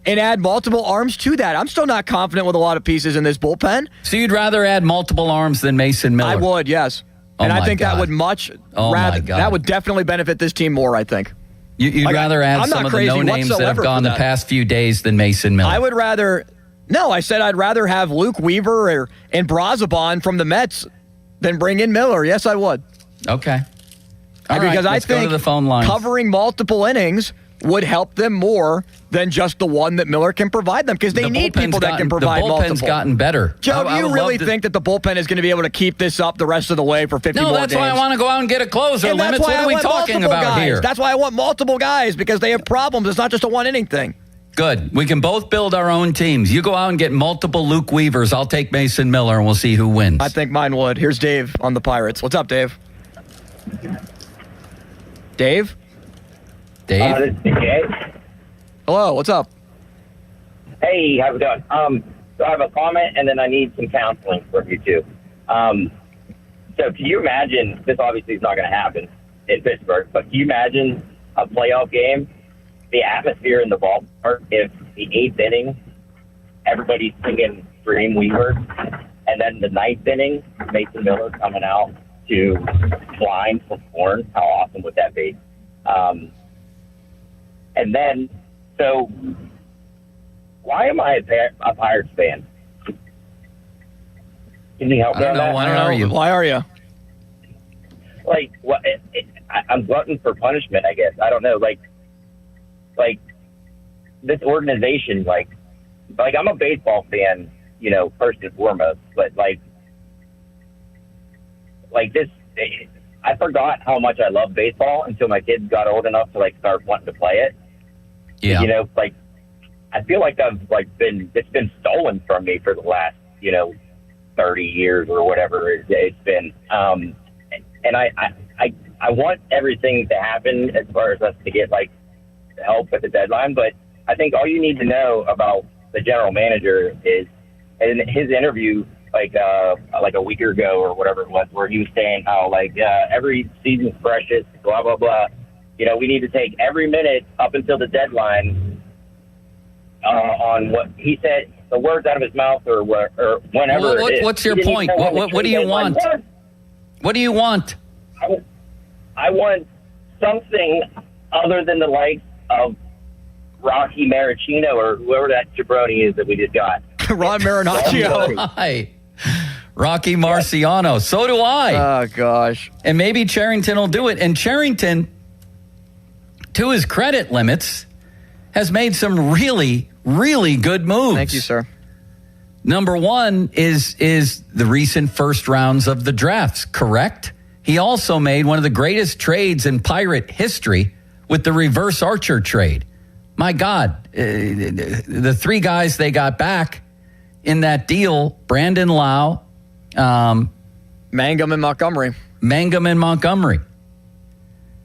S12: and add multiple arms to that. I'm still not confident with a lot of pieces in this bullpen.
S3: So you'd rather add multiple arms than Mason Miller?
S12: I would, yes.
S3: Oh
S12: And I
S3: my
S12: think that
S3: God.
S12: would much
S3: Oh my
S12: rather
S3: God.
S12: that would definitely benefit this team more, I think.
S3: You'd
S12: Like,
S3: rather add
S12: I'm
S3: some
S12: not
S3: of the
S12: crazy
S3: no-names that have
S12: whatsoever
S3: gone
S12: for
S3: the
S12: that.
S3: past few days than Mason Miller.
S12: I would rather No, I said I'd rather have Luke Weaver and Brazabon from the Mets than bring in Miller. Yes, I would.
S3: Okay. All right,
S12: because I
S3: let's go
S12: think
S3: to the phone lines.
S12: covering multiple innings would help them more than just the one that Miller can provide them, because they need people that can provide multiple.
S3: The bullpen's gotten better.
S12: Joe,
S3: I
S12: do you
S3: would
S12: really
S3: love to-
S12: think that the bullpen is going to be able to keep this up the rest of the way for 50
S3: No,
S12: more
S3: that's
S12: games?
S3: why I want to go out and get a closer.
S12: And that's
S3: Limits.
S12: why
S3: What
S12: I
S3: are we
S12: want
S3: talking
S12: multiple
S3: about
S12: guys.
S3: here?
S12: That's why I want multiple guys, because they have problems. It's not just a one-inning thing.
S3: Good. We can both build our own teams. You go out and get multiple Luke Weavers. I'll take Mason Miller, and we'll see who wins.
S12: I think mine would. Here's Dave on the Pirates. What's up, Dave? Dave?
S3: Dave?
S2: This is Dave.
S12: Hello, what's up?
S2: Hey, how's it going? So I have a comment, and then I need some counseling from you two. So can you imagine, this obviously is not going to happen in Pittsburgh, but can you imagine a playoff game, the atmosphere in the ballpark, if the 8th inning, everybody's singing Dream Weaver, and then the 9th inning, Mason Miller coming out to blind for Bourne? How awesome would that be? And then, so why am I a Pirates fan? Can you help me on that?
S3: Why are you?
S12: Why are you?
S2: Like, what? I'm glutton for punishment, I guess. I don't know. Like this organization, like I'm a baseball fan, you know, first and foremost, but like this, I forgot how much I love baseball until my kids got old enough to like start wanting to play it.
S3: Yeah.
S2: You know, like I feel like it's been stolen from me for the last, 30 years or whatever it's been. And I want everything to happen as far as us to get like help at the deadline, but I think all you need to know about the general manager is in his interview, like a week ago or whatever it was, where he was saying how every season's precious, blah blah blah. We need to take every minute up until the deadline on what he said, the words out of his mouth or whenever.
S3: What's your point? What do you want? What do you want?
S2: I want something other than the likes of Rocky Maricino or whoever that jabroni is that we just got.
S12: Ron Marinaccio.
S3: Hi. Rocky Marciano. So do I.
S12: Oh, gosh.
S3: And maybe Cherington will do it. And Cherington, to his credit, Limits, has made some really, really good moves.
S12: Thank you, sir.
S3: Number one is the recent first rounds of the drafts, correct? He also made one of the greatest trades in Pirate history with the reverse Archer trade. My God, the three guys they got back in that deal, Brandon Lau,
S12: Mangum and Montgomery.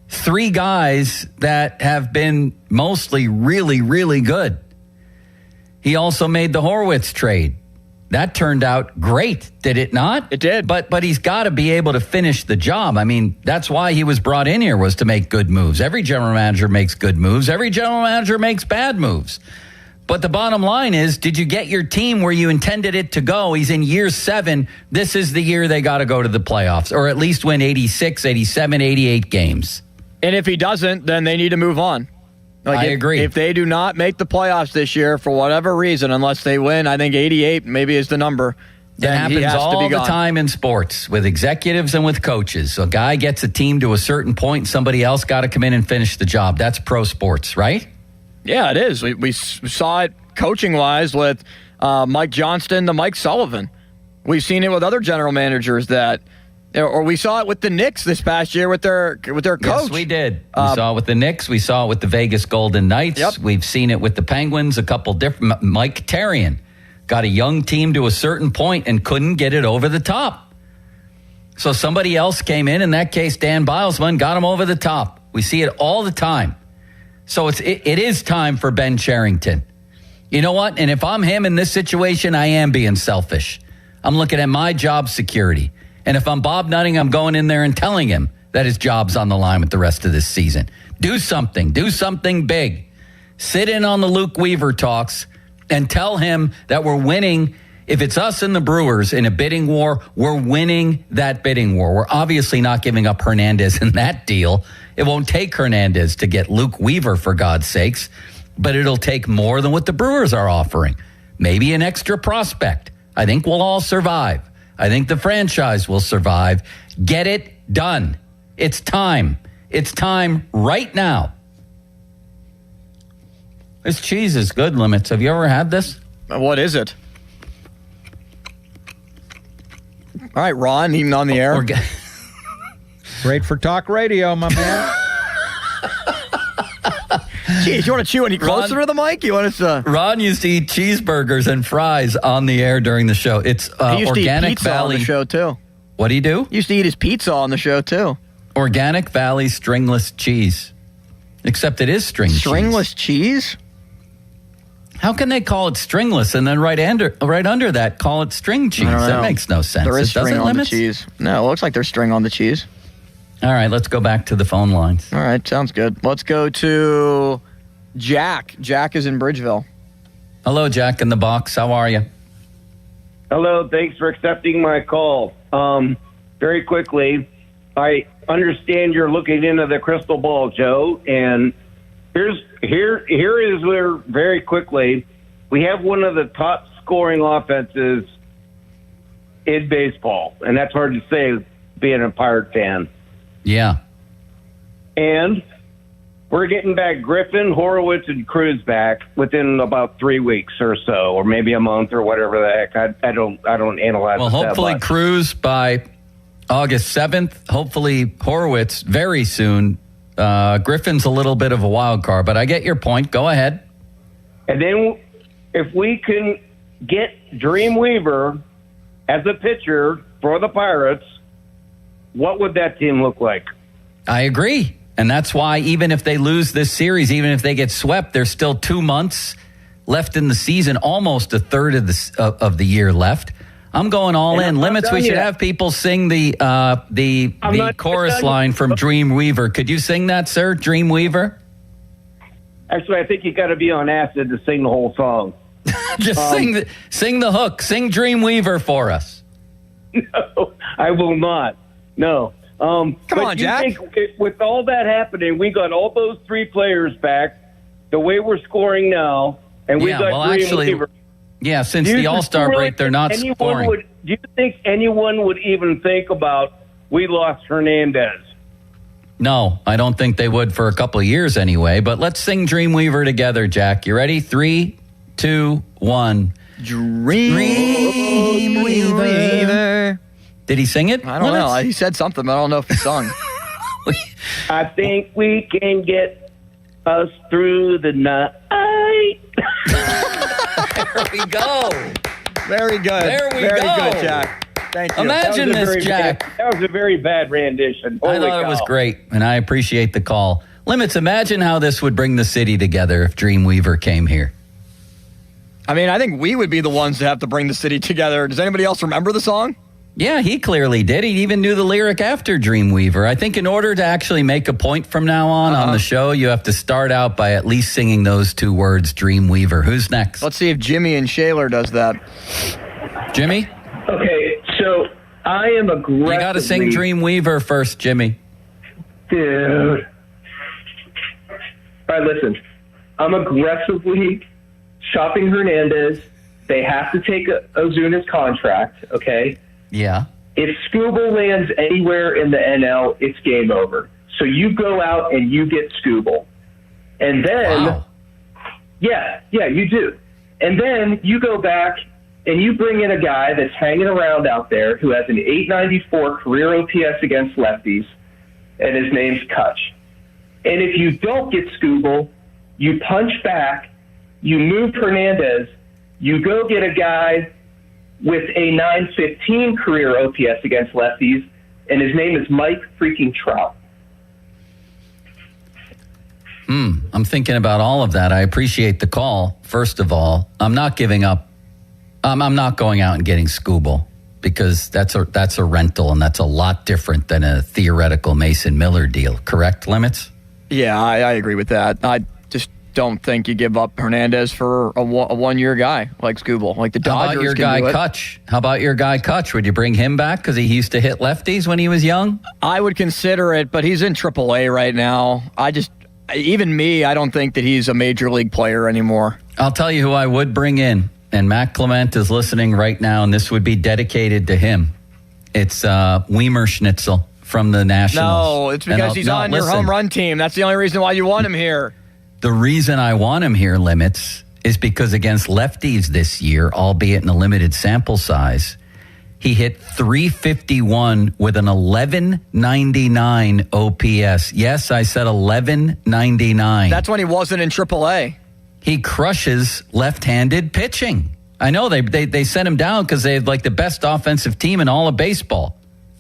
S3: Three guys that have been mostly really, really good. He also made the Horwitz trade. That turned out great, did it not?
S12: It did.
S3: But he's got to be able to finish the job. I mean, that's why he was brought in here, was to make good moves. Every general manager makes good moves. Every general manager makes bad moves. But the bottom line is, did you get your team where you intended it to go? He's in year 7. This is the year they got to go to the playoffs, or at least win 86, 87, 88 games.
S12: And if he doesn't, then they need to move on.
S3: I agree.
S12: If they do not make the playoffs this year for whatever reason, unless they win, I think 88 maybe is the number.
S3: It happens all the time in sports with executives and with coaches. So a guy gets a team to a certain point, somebody else got to come in and finish the job. That's pro sports, right?
S12: Yeah, it is. We saw it coaching-wise with Mike Johnston to Mike Sullivan. We've seen it with other general managers or we saw it with the Knicks this past year with their coach.
S3: Yes, we did. We saw it with the Knicks. We saw it with the Vegas Golden Knights.
S12: Yep.
S3: We've seen it with the Penguins, a couple different. Mike Therrien got a young team to a certain point and couldn't get it over the top. So somebody else came in that case, Dan Bilesman, got him over the top. We see it all the time. So it is time for Ben Cherington. You know what? And if I'm him in this situation, I am being selfish. I'm looking at my job security. And if I'm Bob Nutting, I'm going in there and telling him that his job's on the line with the rest of this season. Do something. Do something big. Sit in on the Luke Weaver talks and tell him that we're winning. If it's us and the Brewers in a bidding war, we're winning that bidding war. We're obviously not giving up Hernandez in that deal. It won't take Hernandez to get Luke Weaver, for God's sakes, but it'll take more than what the Brewers are offering. Maybe an extra prospect. I think we'll all survive. I think the franchise will survive. Get it done. It's time. It's time right now. This cheese is good, Limits. Have you ever had this?
S12: What is it? All right, Ron, even on the air.
S6: Great for talk radio, my man.
S12: Jeez, you want to chew any closer to the mic? You want us to...
S3: Ron used to eat cheeseburgers and fries on the air during the show. It's
S12: he used
S3: Organic
S12: to eat pizza
S3: Valley
S12: on the show, too.
S3: What do you do?
S12: He used to eat his pizza on the show, too.
S3: Organic Valley stringless cheese. Except it is
S12: stringless cheese?
S3: How can they call it stringless and then right under that call it string cheese? That makes no sense.
S12: There is
S3: It
S12: string
S3: doesn't,
S12: on
S3: Limits?
S12: the cheese. No, it looks like there's string on the cheese.
S3: All right, let's go back to the phone lines.
S12: All right, sounds good. Let's go to Jack. Jack is in Bridgeville.
S3: Hello, Jack in the box. How are you?
S15: Hello, thanks for accepting my call. Very quickly, I understand you're looking into the crystal ball, Joe, and here is where, very quickly, we have one of the top scoring offenses in baseball, and that's hard to say being a Pirate fan.
S3: Yeah.
S15: And we're getting back Griffin, Horowitz, and Cruz back within about 3 weeks or so, or maybe a month or whatever the heck. I don't analyze.
S3: Well, hopefully Cruz by August 7th. Hopefully Horowitz very soon. Griffin's a little bit of a wild card, but I get your point. Go ahead.
S15: And then if we can get Dreamweaver as a pitcher for the Pirates, what would that team look like?
S3: I agree. And that's why even if they lose this series, even if they get swept, there's still 2 months left in the season, almost a third of the year left. I'm going all in. Limits, we should have people sing the chorus line from Dreamweaver. Could you sing that, sir, Dreamweaver?
S15: Actually, I think you got to be on acid to sing the whole song.
S3: Just sing the hook. Sing Dreamweaver for us.
S15: No, I will not. No.
S12: Come on, Jack.
S15: Think with all that happening, we got all those 3 players back, the way we're scoring now, and we got Dreamweaver.
S3: Yeah, since the All-Star break, they're not scoring.
S15: Do you think anyone would even think about we lost Hernandez?
S3: No, I don't think they would for a couple of years anyway. But let's sing Dreamweaver together, Jack. You ready? 3, 2, 1.
S12: Dreamweaver.
S3: Did he sing it?
S12: I don't know. He said something, but I don't know if he sung.
S15: I think we can get us through the night.
S3: There we go.
S12: Very good.
S3: There we
S15: Very
S3: go.
S15: good, Jack. Thank you.
S3: Imagine this, Jack.
S15: That was a very bad rendition.
S3: I thought it was great, and I appreciate the call. Limits, imagine how this would bring the city together if Dreamweaver came here.
S12: I mean, I think we would be the ones to have to bring the city together. Does anybody else remember the song?
S3: Yeah, he clearly did. He even knew the lyric after Dreamweaver. I think in order to actually make a point from now on the show, you have to start out by at least singing those two words, Dreamweaver. Who's next?
S12: Let's see if Jimmy and Shaler does that.
S3: Jimmy?
S1: Okay, so I am aggressively...
S3: You got to sing Dreamweaver first, Jimmy.
S1: Dude. All right, listen. I'm aggressively shopping Hernandez. They have to take Ozuna's contract, okay?
S3: Yeah.
S1: If Skubal lands anywhere in the NL, it's game over. So you go out and you get Skubal. And then, yeah, you do. And then you go back and you bring in a guy that's hanging around out there who has an 894 career OPS against lefties, and his name's Kutch. And if you don't get Skubal, you punch back, you move Hernandez, you go get a guy with a 915 career OPS against lefties, and his name is Mike freaking Trout.
S3: I'm thinking about all of that. I appreciate the call. First of all, I'm not giving up. I'm not going out and getting Skubal because that's a rental, and that's a lot different than a theoretical Mason Miller deal. Correct, Limits?
S12: Yeah, I agree with that. I just don't think you give up Hernandez for a one-year guy like Skubal, like the Dodgers.
S3: How about your guy Kutch? How about your guy Kutch? Would you bring him back because he used to hit lefties when he was young?
S12: I would consider it, but he's in AAA right now. Even me, I don't think that he's a major league player anymore.
S3: I'll tell you who I would bring in, and Matt Clement is listening right now, and this would be dedicated to him. It's Weimer Schnitzel from the Nationals.
S12: No, it's because he's on your home run team. That's the only reason why you want him here.
S3: The reason I want him here, Limits, is because against lefties this year, albeit in a limited sample size, he hit .351 with an 1199 OPS. Yes, I said 1199.
S12: That's when he wasn't in AAA.
S3: He crushes left-handed pitching. I know they sent him down because they have like the best offensive team in all of baseball.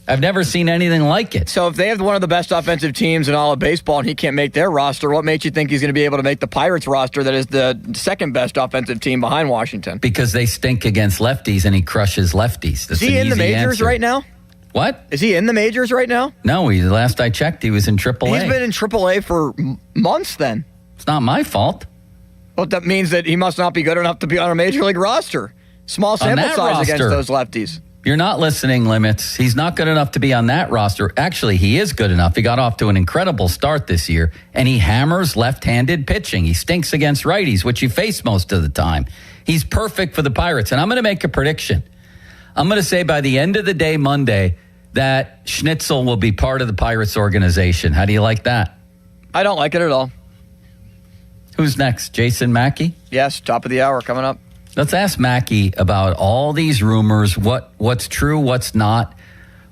S3: I've never seen anything like it.
S12: So if they have one of the best offensive teams in all of baseball and he can't make their roster, what makes you think he's going to be able to make the Pirates roster that is the second best offensive team behind Washington?
S3: Because they stink against lefties and he crushes lefties. That's
S12: is he in the majors
S3: answer.
S12: Right now?
S3: What?
S12: Is he in the majors right now?
S3: No, the last I checked, he was in AAA.
S12: He's been in AAA for months then.
S3: It's not my fault.
S12: Well, that means that he must not be good enough to be on a major league roster. Small sample size
S3: roster
S12: against those lefties.
S3: You're not listening, Limits. He's not good enough to be on that roster. Actually, he is good enough. He got off to an incredible start this year, and he hammers left-handed pitching. He stinks against righties, which you face most of the time. He's perfect for the Pirates, and I'm going to make a prediction. I'm going to say by the end of the day Monday that Schnitzel will be part of the Pirates organization. How do you like that?
S12: I don't like it at all.
S3: Who's next? Jason Mackey?
S12: Yes, top of the hour coming up.
S3: Let's ask Mackey about all these rumors, what's true, what's not,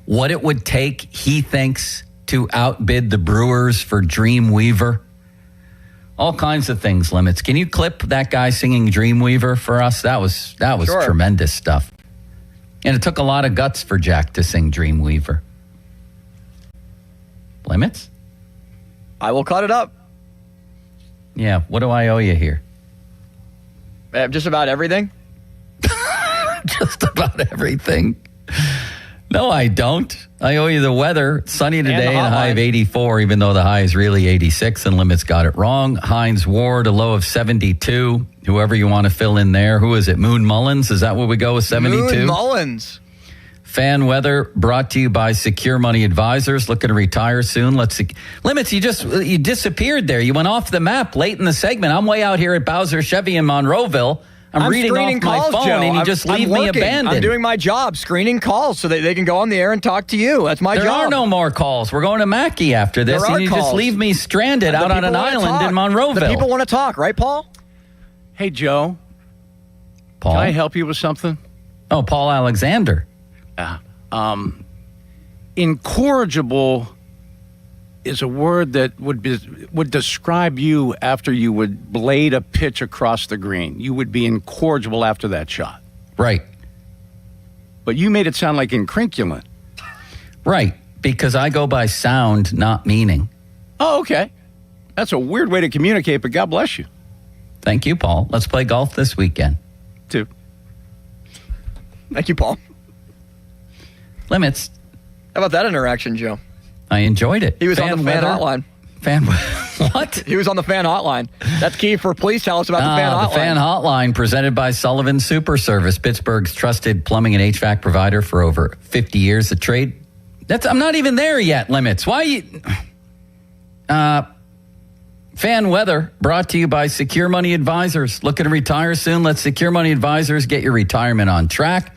S3: what it would take, he thinks, to outbid the Brewers for Dreamweaver. All kinds of things, Limits. Can you clip that guy singing Dreamweaver for us? That was
S12: sure.
S3: Tremendous stuff. And it took a lot of guts for Jack to sing Dreamweaver. Limits?
S12: I will cut it up.
S3: Yeah, what do I owe you here?
S12: Just about everything?
S3: Just about everything. No, I don't. I owe you the weather. Sunny today and a high of 84, even though the high is really 86 and Limits got it wrong. Hines Ward, a low of 72. Whoever you want to fill in there. Who is it? Moon Mullins? Is that what we go with, 72?
S12: Moon Mullins.
S3: Fan weather brought to you by Secure Money Advisors. Looking to retire soon. Limits, you disappeared there. You went off the map late in the segment. I'm way out here at Bowser Chevy in Monroeville. I'm reading off
S12: calls,
S3: my phone,
S12: Joe.
S3: and you just leave me abandoned.
S12: I'm doing my job, screening calls so that they can go on the air and talk to you. That's my job.
S3: There are no more calls. We're going to Mackey after this, and you just leave me stranded out on an island in Monroeville.
S12: The people want to talk, right, Paul?
S16: Hey, Joe.
S3: Paul?
S16: Can I help you with something?
S3: Oh, Paul Alexander.
S16: Yeah. Incorrigible is a word that would describe you after you would blade a pitch across the green. You would be incorrigible after that shot.
S3: Right.
S16: But you made it sound like incrinculant.
S3: Right, because I go by sound, not meaning.
S16: Oh, okay. That's a weird way to communicate, but God bless you.
S3: Thank you, Paul. Let's play golf this weekend.
S16: 2.
S12: Thank you, Paul.
S3: Limits.
S12: How about that interaction, Joe?
S3: I enjoyed it.
S12: He was on the fan hotline.
S3: What?
S12: He was on the fan hotline. That's key for please tell us about the fan hotline.
S3: The fan hotline presented by Sullivan Super Service, Pittsburgh's trusted plumbing and HVAC provider for over 50 years. The trade. I'm not even there yet, Limits. Why you... Fan weather brought to you by Secure Money Advisors. Looking to retire soon? Let Secure Money Advisors get your retirement on track.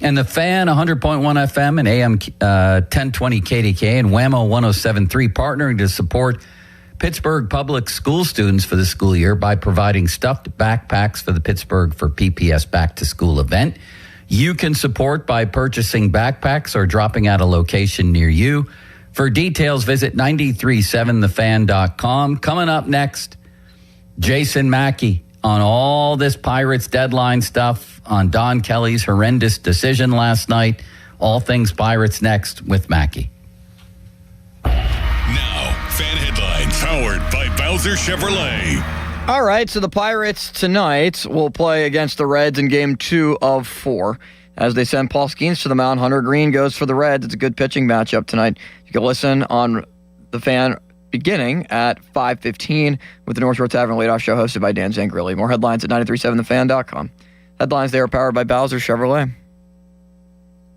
S3: And the Fan 100.1 FM and AM 1020 KDK and Whammo 107.3 partnering to support Pittsburgh public school students for the school year by providing stuffed backpacks for the Pittsburgh for PPS Back to School event. You can support by purchasing backpacks or dropping at a location near you. For details, visit 937thefan.com. Coming up next, Jason Mackey on all this Pirates deadline stuff, on Don Kelly's horrendous decision last night. All things Pirates next with Mackey.
S19: Now, fan headlines powered by Bowser Chevrolet.
S12: All right, so the Pirates tonight will play against the Reds in Game 2 of 4. As they send Paul Skeens to the mound, Hunter Green goes for the Reds. It's a good pitching matchup tonight. You can listen on the Fan beginning at 5:15 with the North Shore Tavern leadoff show hosted by Dan Zangrilli. More headlines at 937thefan.com. Headlines there are powered by Bowser Chevrolet.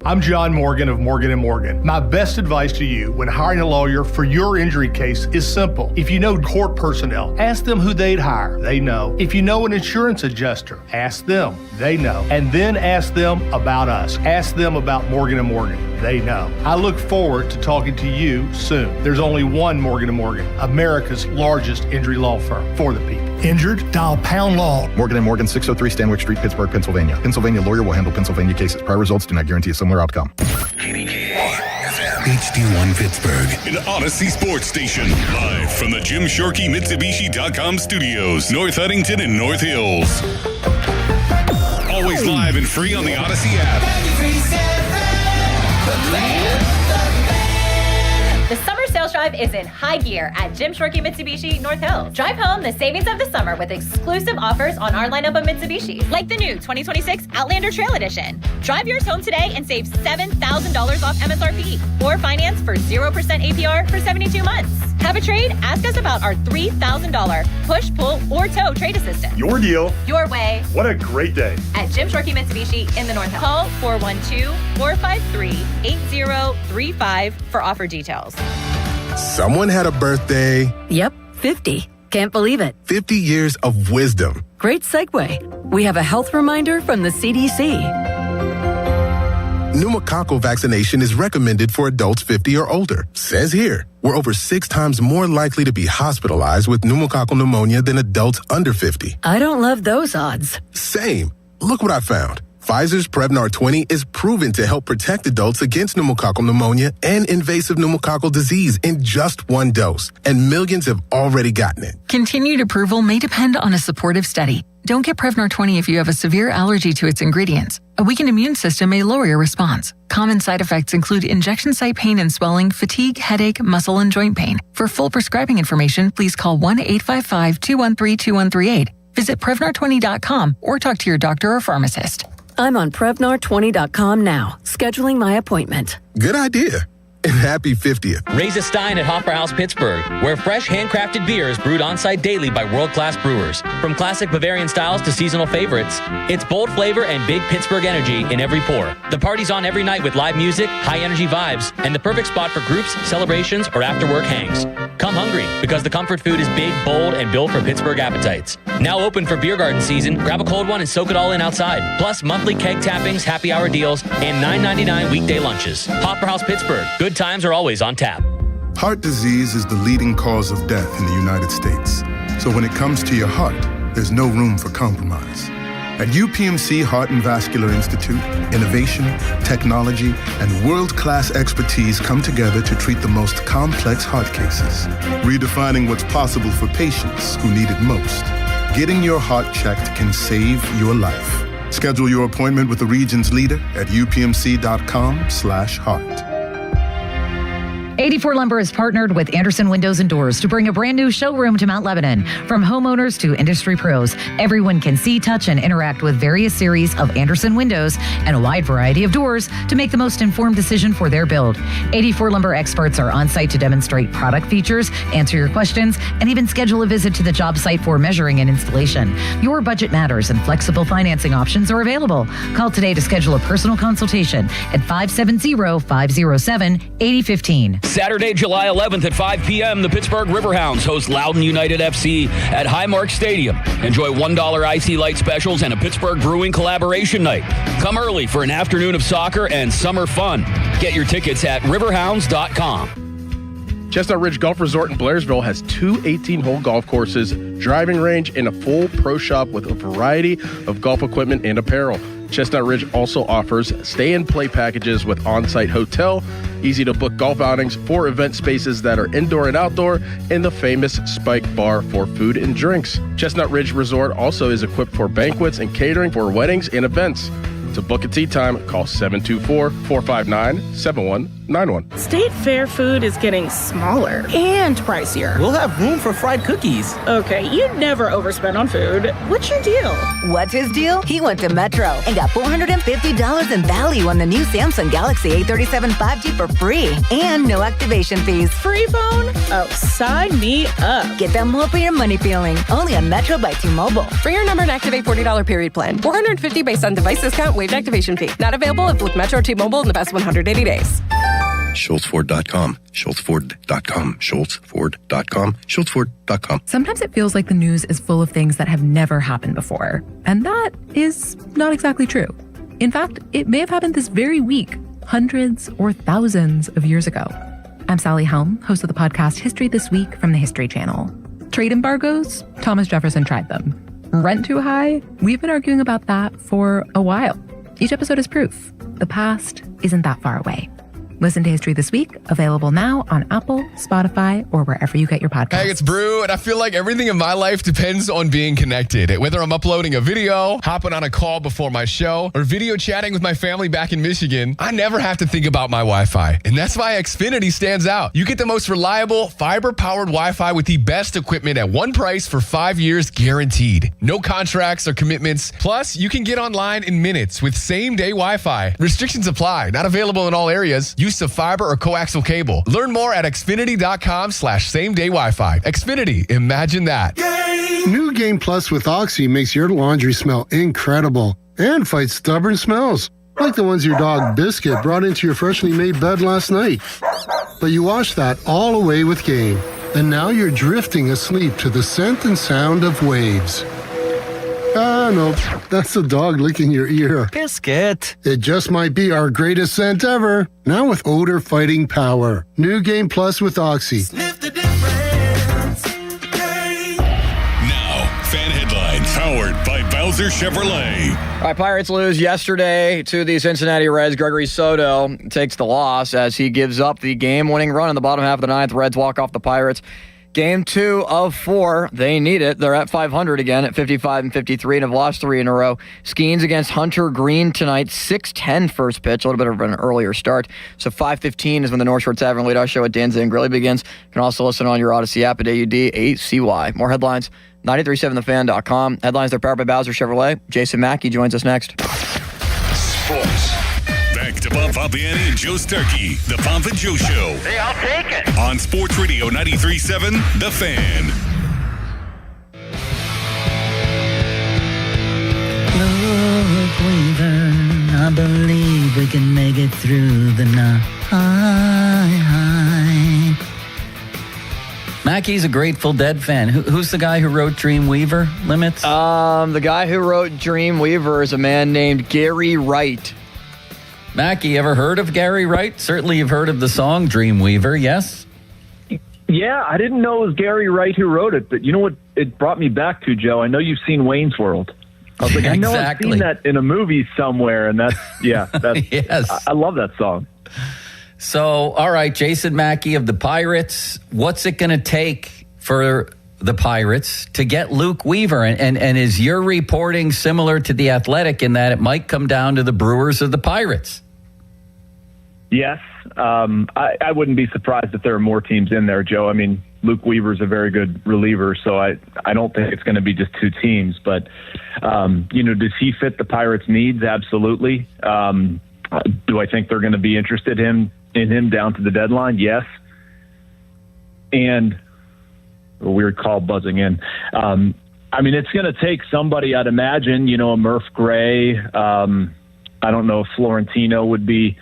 S13: I'm John Morgan of Morgan & Morgan. My best advice to you when hiring a lawyer for your injury case is simple. If you know court personnel, ask them who they'd hire. They know. If you know an insurance adjuster, ask them. They know. And then ask them about us. Ask them about Morgan & Morgan. They know. I look forward to talking to you soon. There's only one Morgan & Morgan, America's largest injury law firm for the people. Injured? Dial pound law.
S10: Morgan & Morgan, 603 Stanwick Street, Pittsburgh, Pennsylvania. Pennsylvania lawyer will handle Pennsylvania cases. Prior results do not guarantee a similar outcome.
S19: HD1 Pittsburgh, an Odyssey sports station. Live from the Jim Shorkey Mitsubishi.com studios, North Huntington and North Hills. Always live and free on the Odyssey app.
S17: The summer sales drive is in high gear at Jim Shorkey Mitsubishi North Hills. Drive home the savings of the summer with exclusive offers on our lineup of Mitsubishis, like the new 2026 Outlander Trail Edition. Drive yours home today and save $7,000 off MSRP, or finance for 0% APR for 72 months. Have a trade? Ask us about our $3,000 push, pull, or tow trade assistance.
S13: Your deal.
S17: Your way.
S13: What a great day.
S17: At Jim Shorkey Mitsubishi in the North Hills. Call 412-453-8035 for offer details.
S18: Someone had a birthday.
S21: Yep, 50. Can't believe it.
S18: 50 years of wisdom.
S21: Great segue. We have a health reminder from the CDC.
S18: Pneumococcal vaccination is recommended for adults 50 or older. Says here, we're over 6 times more likely to be hospitalized with pneumococcal pneumonia than adults under 50.
S21: I don't love those odds.
S18: Same. Look what I found. Pfizer's Prevnar 20 is proven to help protect adults against pneumococcal pneumonia and invasive pneumococcal disease in just 1 dose, and millions have already gotten it.
S22: Continued approval may depend on a supportive study. Don't get Prevnar 20 if you have a severe allergy to its ingredients. A weakened immune system may lower your response. Common side effects include injection site pain and swelling, fatigue, headache, muscle, and joint pain. For full prescribing information, please call 1-855-213-2138. Visit Prevnar20.com or talk to your doctor or pharmacist.
S21: I'm on Prevnar20.com now, scheduling my appointment.
S18: Good idea. And happy 50th.
S23: Raise a Stein at Hofbrauhaus House Pittsburgh, where fresh handcrafted beer is brewed on-site daily by world-class brewers. From classic Bavarian styles to seasonal favorites, it's bold flavor and big Pittsburgh energy in every pour. The party's on every night with live music, high-energy vibes, and the perfect spot for groups, celebrations, or after-work hangs. Come hungry, because the comfort food is big, bold, and built for Pittsburgh appetites. Now open for beer garden season, grab a cold one and soak it all in outside. Plus monthly keg tappings, happy hour deals, and $9.99 weekday lunches. Hofbrauhaus House Pittsburgh. Good times are always on tap.
S24: Heart disease is the leading cause of death in the United States. So when it comes to your heart, there's no room for compromise. At UPMC Heart and Vascular Institute, innovation, technology, and world-class expertise come together to treat the most complex heart cases, redefining what's possible for patients who need it most. Getting your heart checked can save your life. Schedule your appointment with the region's leader at upmc.com/heart.
S4: 84 Lumber has partnered with Anderson Windows and Doors to bring a brand new showroom to Mount Lebanon. From homeowners to industry pros, everyone can see, touch, and interact with various series of Anderson windows and a wide variety of doors to make the most informed decision for their build. 84 Lumber experts are on site to demonstrate product features, answer your questions, and even schedule a visit to the job site for measuring and installation. Your budget matters and flexible financing options are available. Call today to schedule a personal consultation at 570-507-8015.
S5: Saturday, July 11th at 5 p.m., the Pittsburgh Riverhounds host Loudoun United FC at Highmark Stadium. Enjoy $1 IC Light specials and a Pittsburgh Brewing collaboration night. Come early for an afternoon of soccer and summer fun. Get your tickets at riverhounds.com.
S7: Chestnut Ridge Golf Resort in Blairsville has 2 18-hole golf courses, driving range, and a full pro shop with a variety of golf equipment and apparel. Chestnut Ridge also offers stay-and-play packages with on-site hotel, easy-to-book golf outings, 4 event spaces that are indoor and outdoor, and the famous Spike Bar for food and drinks. Chestnut Ridge Resort also is equipped for banquets and catering for weddings and events. To book a tee time, call 724-459-7191.
S8: State Fair food is getting smaller and pricier.
S9: We'll have room for fried cookies.
S8: Okay, you'd never overspend on food. What's your deal?
S11: What's his deal? He went to Metro and got $450 in value on the new Samsung Galaxy A37 5G for free and no activation fees.
S8: Free phone? Oh, sign me up.
S11: Get that more for your money feeling. Only on Metro by T-Mobile.
S14: For your number and activate $40 period plan. $450 based on device discount, waived activation fee. Not available if with Metro T-Mobile in the past 180 days.
S25: SchultzFord.com, SchultzFord.com, SchultzFord.com, SchultzFord.com.
S26: Sometimes it feels like the news is full of things that have never happened before. And that is not exactly true. In fact, it may have happened this very week, hundreds or thousands of years ago. I'm Sally Helm, host of the podcast History This Week from the History Channel. Trade embargoes? Thomas Jefferson tried them. Rent too high? We've been arguing about that for a while. Each episode is proof. The past isn't that far away. Listen to History This Week, available now on Apple, Spotify, or wherever you get your podcasts.
S27: Hey, it's Brew, and I feel like everything in my life depends on being connected. Whether I'm uploading a video, hopping on a call before my show, or video chatting with my family back in Michigan, I never have to think about my Wi-Fi. And that's why Xfinity stands out. You get the most reliable, fiber-powered Wi-Fi with the best equipment at one price for 5 years guaranteed. No contracts or commitments. Plus, you can get online in minutes with same-day Wi-Fi. Restrictions apply. Not available in all areas. Use of fiber or coaxial cable. Learn more at Xfinity.com/same-day Wi-Fi. Xfinity, imagine that.
S31: New Game Plus with Oxy makes your laundry smell incredible and fights stubborn smells, like the ones your dog Biscuit brought into your freshly made bed last night. But you washed that all away with Game, and now you're drifting asleep to the scent and sound of waves. No, that's the dog licking your ear.
S9: Biscuit.
S31: It just might be our greatest scent ever. Now with odor fighting power. New Game Plus with Oxy.
S19: Now, fan headlines powered by Bowser Chevrolet.
S12: All right, Pirates lose yesterday to the Cincinnati Reds. Gregory Soto takes the loss as he gives up the game-winning run in the bottom half of the ninth. Reds walk off the Pirates. Game 2 of 4. They need it. They're at 500 again at 55 and 53 and have lost 3 in a row. Skeens against Hunter Green tonight. 6:10 first pitch. A little bit of an earlier start. So 5:15 is when the North Shore Tavern leadoff show at Danza and Grilly begins. You can also listen on your Odyssey app at AUD8CY. More headlines, 937thefan.com. Headlines are powered by Bowser Chevrolet. Jason Mackey joins us next.
S19: Sports. Back to Bob Fabiani and Joe Starkey, the Pomp and Joe Show.
S32: Hey, I'll take it.
S19: On Sports Radio 93.7, The Fan.
S3: Look, Weaver, I believe we can make it through the night. Mackey's a Grateful Dead fan. Who's the guy who wrote Dreamweaver, Limits?
S12: The guy who wrote Dreamweaver is a man named Gary Wright.
S3: Mackey, ever heard of Gary Wright? Certainly you've heard of the song Dreamweaver, yes?
S33: Yeah, I didn't know it was Gary Wright who wrote it, but you know what it brought me back to, Joe? I know you've seen Wayne's World. I was like, I know I've seen that in a movie somewhere, and that's
S3: yes.
S33: I love that song.
S3: So, all right, Jason Mackey of the Pirates, what's it going to take for the Pirates to get Luke Weaver? And is your reporting similar to The Athletic in that it might come down to the Brewers or the Pirates?
S33: Yes. I wouldn't be surprised if there are more teams in there, Joe. I mean, Luke Weaver's a very good reliever, so I don't think it's going to be just two teams. But, does he fit the Pirates' needs? Absolutely. Do I think they're going to be interested in him down to the deadline? Yes. And a weird call buzzing in. It's going to take somebody, I'd imagine, a Murph Gray. I don't know if Florentino would be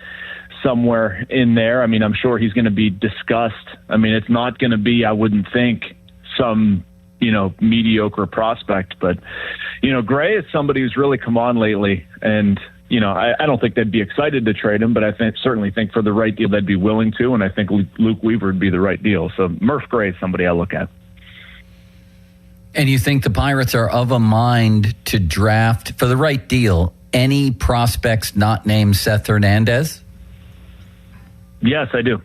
S33: somewhere in there. I'm sure he's going to be discussed. It's not going to be, I wouldn't think, some, mediocre prospect. But, Gray is somebody who's really come on lately. And, I don't think they'd be excited to trade him, but I certainly think for the right deal they'd be willing to. And I think Luke Weaver would be the right deal. So Murph Gray is somebody I look at.
S3: And you think the Pirates are of a mind to draft, for the right deal, any prospects not named Seth Hernandez?
S33: Yes, I do.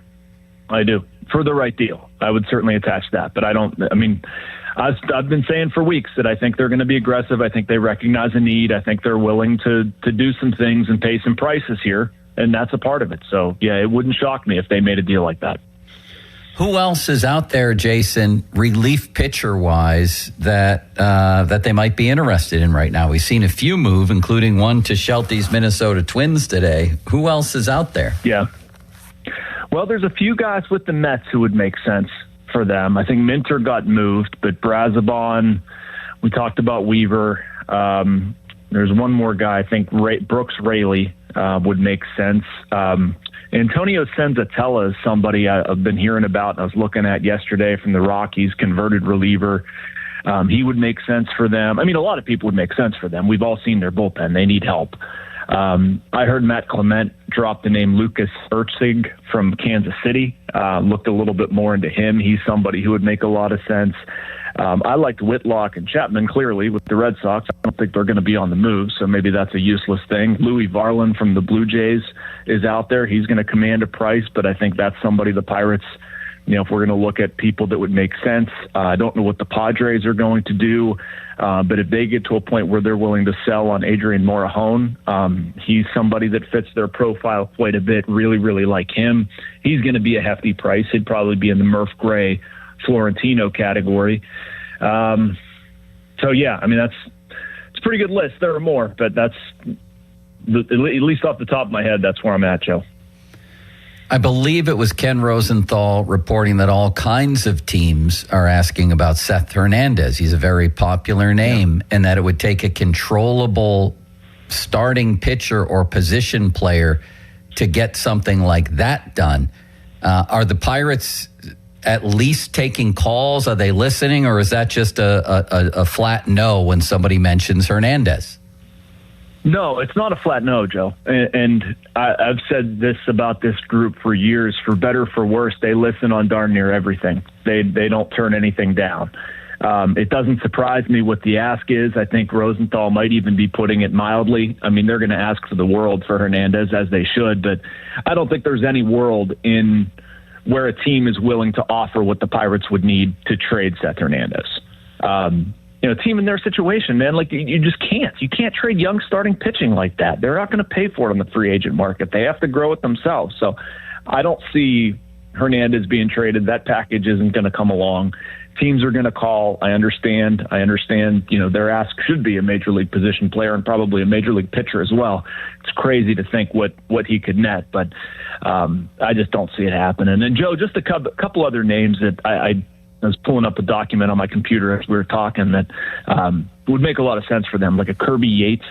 S33: For the right deal. I would certainly attach that. But I've been saying for weeks that I think they're going to be aggressive. I think they recognize a need. I think they're willing to do some things and pay some prices here. And that's a part of it. So, yeah, it wouldn't shock me if they made a deal like that.
S3: Who else is out there, Jason, relief pitcher-wise, that they might be interested in right now? We've seen a few move, including one to Shelty's Minnesota Twins today. Who else is out there?
S33: Yeah. Well, there's a few guys with the Mets who would make sense for them. I think Minter got moved, but Brazabon, we talked about Weaver. There's one more guy, I think Brooks Raley would make sense. Antonio Senzatella is somebody I've been hearing about and I was looking at yesterday from the Rockies, converted reliever. He would make sense for them. A lot of people would make sense for them. We've all seen their bullpen. They need help. I heard Matt Clement drop the name Lucas Ertzig from Kansas City. Looked a little bit more into him. He's somebody who would make a lot of sense. I liked Whitlock and Chapman, clearly, with the Red Sox. I don't think they're going to be on the move, so maybe that's a useless thing. Louis Varland from the Blue Jays is out there. He's going to command a price, but I think that's somebody the Pirates, if we're going to look at people that would make sense. I don't know what the Padres are going to do, but if they get to a point where they're willing to sell on Adrian Morejon, he's somebody that fits their profile quite a bit. Really, really like him. He's going to be a hefty price. He'd probably be in the Murph Gray Florentino category. It's a pretty good list. There are more, but that's at least off the top of my head, that's where I'm at, Joe.
S3: I believe it was Ken Rosenthal reporting that all kinds of teams are asking about Seth Hernandez. He's a very popular name, and that it would take a controllable starting pitcher or position player to get something like that done. Are the Pirates at least taking calls? Are they listening, or is that just a flat no when somebody mentions Hernandez?
S33: No, it's not a flat no, Joe. And I've said this about this group for years. For better or for worse, they listen on darn near everything. They don't turn anything down. It doesn't surprise me what the ask is. I think Rosenthal might even be putting it mildly. They're going to ask for the world for Hernandez, as they should, but I don't think there's any world in where a team is willing to offer what the Pirates would need to trade Seth Hernandez. A team in their situation, man, you just can't. You can't trade young starting pitching like that. They're not going to pay for it on the free agent market. They have to grow it themselves. So I don't see Hernandez being traded. That package isn't going to come along. Teams are going to call. I understand. Their ask should be a major league position player and probably a major league pitcher as well. It's crazy to think what he could net, but I just don't see it happening. And Joe, just a couple other names that I was pulling up a document on my computer as we were talking that would make a lot of sense for them, like a Kirby Yates,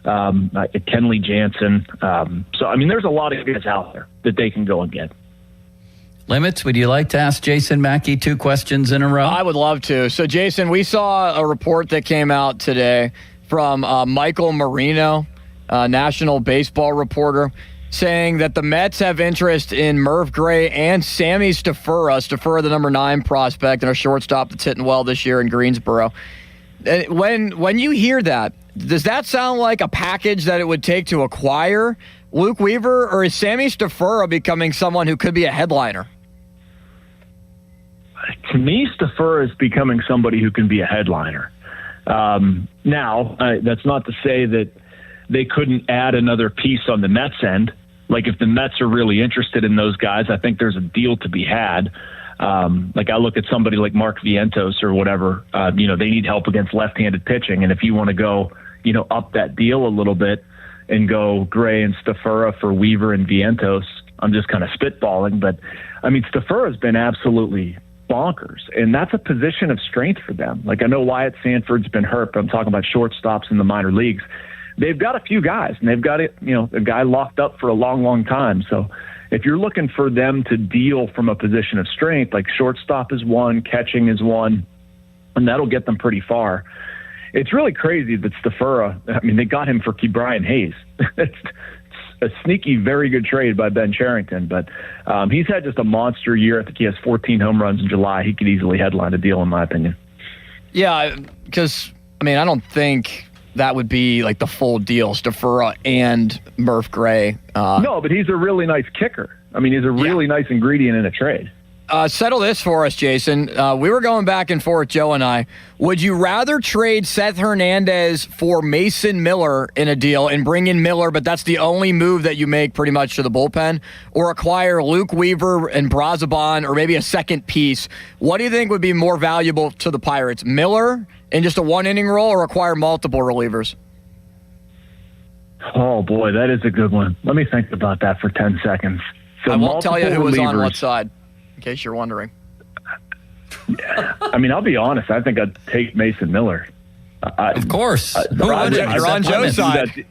S33: a Kenley Jansen. There's a lot of guys out there that they can go and get.
S3: Limits, would you like to ask Jason Mackey 2 questions in a row?
S12: I would love to. So, Jason, we saw a report that came out today from Michael Marino, national baseball reporter, saying that the Mets have interest in Murph Gray and Sammy Stafura. Stafura, the number 9 prospect and a shortstop that's hitting well this year in Greensboro. When you hear that, does that sound like a package that it would take to acquire Luke Weaver, or is Sammy Stafura becoming someone who could be a headliner?
S33: To me, Stafura is becoming somebody who can be a headliner. Now, that's not to say that they couldn't add another piece on the Mets end. Like if the Mets are really interested in those guys, I think there's a deal to be had. Like I look at somebody like Mark Vientos or whatever, they need help against left-handed pitching. And if you want to go, up that deal a little bit and go Gray and Stafura for Weaver and Vientos, I'm just kind of spitballing. But I mean, Stafura's been absolutely bonkers, and that's a position of strength for them. Like I know Wyatt Sanford's been hurt, but I'm talking about shortstops in the minor leagues. They've got a few guys, and they've got a guy locked up for a long, long time. So if you're looking for them to deal from a position of strength, like shortstop is one, catching is one, and that'll get them pretty far. It's really crazy that Stafura, I mean, they got him for Brian Hayes. It's a sneaky, very good trade by Ben Cherington, but he's had just a monster year. I think he has 14 home runs in July. He could easily headline a deal, in my opinion.
S12: Yeah, because, I don't think that would be like the full deal, Stafura and Murph Gray.
S33: No, but he's a really nice kicker. I mean, he's a really nice ingredient in a trade.
S12: Settle this for us, Jason. We were going back and forth, Joe and I. Would you rather trade Seth Hernandez for Mason Miller in a deal and bring in Miller, but that's the only move that you make pretty much to the bullpen, or acquire Luke Weaver and Brazoban, or maybe a second piece? What do you think would be more valuable to the Pirates, Miller in just a one-inning role, or acquire multiple relievers?
S33: Oh, boy, that is a good one. Let me think about that for 10 seconds. So
S12: I won't tell you who was on what side, in case you're wondering.
S33: I'll be honest. I think I'd take Mason Miller.
S3: Of course.
S33: You're on Joe's side.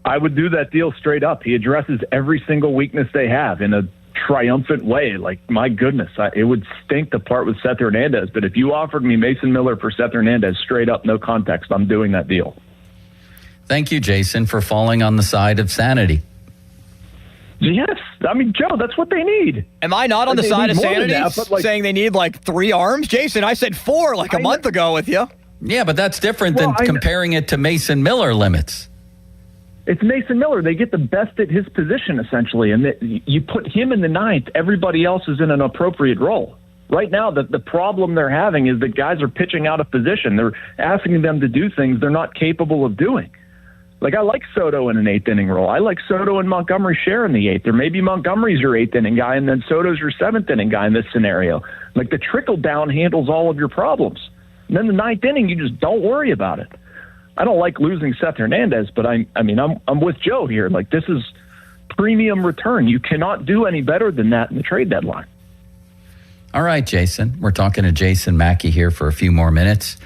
S33: I would do that deal straight up. He addresses every single weakness they have in a triumphant way. Like, my goodness, it would stink to part with Seth Hernandez. But if you offered me Mason Miller for Seth Hernandez, straight up, no context, I'm doing that deal.
S3: Thank you, Jason, for falling on the side of sanity.
S33: Yes. Joe, that's what they need.
S12: Am I not on the side of sanity saying they need like 3 arms? Jason, I said 4 like a month ago with you.
S3: Yeah, but that's different than comparing it to Mason Miller limits.
S33: It's Mason Miller. They get the best at his position, essentially. And you put him in the 9th, everybody else is in an appropriate role. Right now, the problem they're having is that guys are pitching out of position. They're asking them to do things they're not capable of doing. Like, I like Soto in an 8th inning role. I like Soto and Montgomery share in the 8th. Or maybe Montgomery's your 8th inning guy and then Soto's your 7th inning guy in this scenario. Like, the trickle down handles all of your problems. And then the 9th inning, you just don't worry about it. I don't like losing Seth Hernandez, but I'm with Joe here. Like, this is premium return. You cannot do any better than that in the trade deadline.
S3: All right, Jason. We're talking to Jason Mackey here for a few more minutes.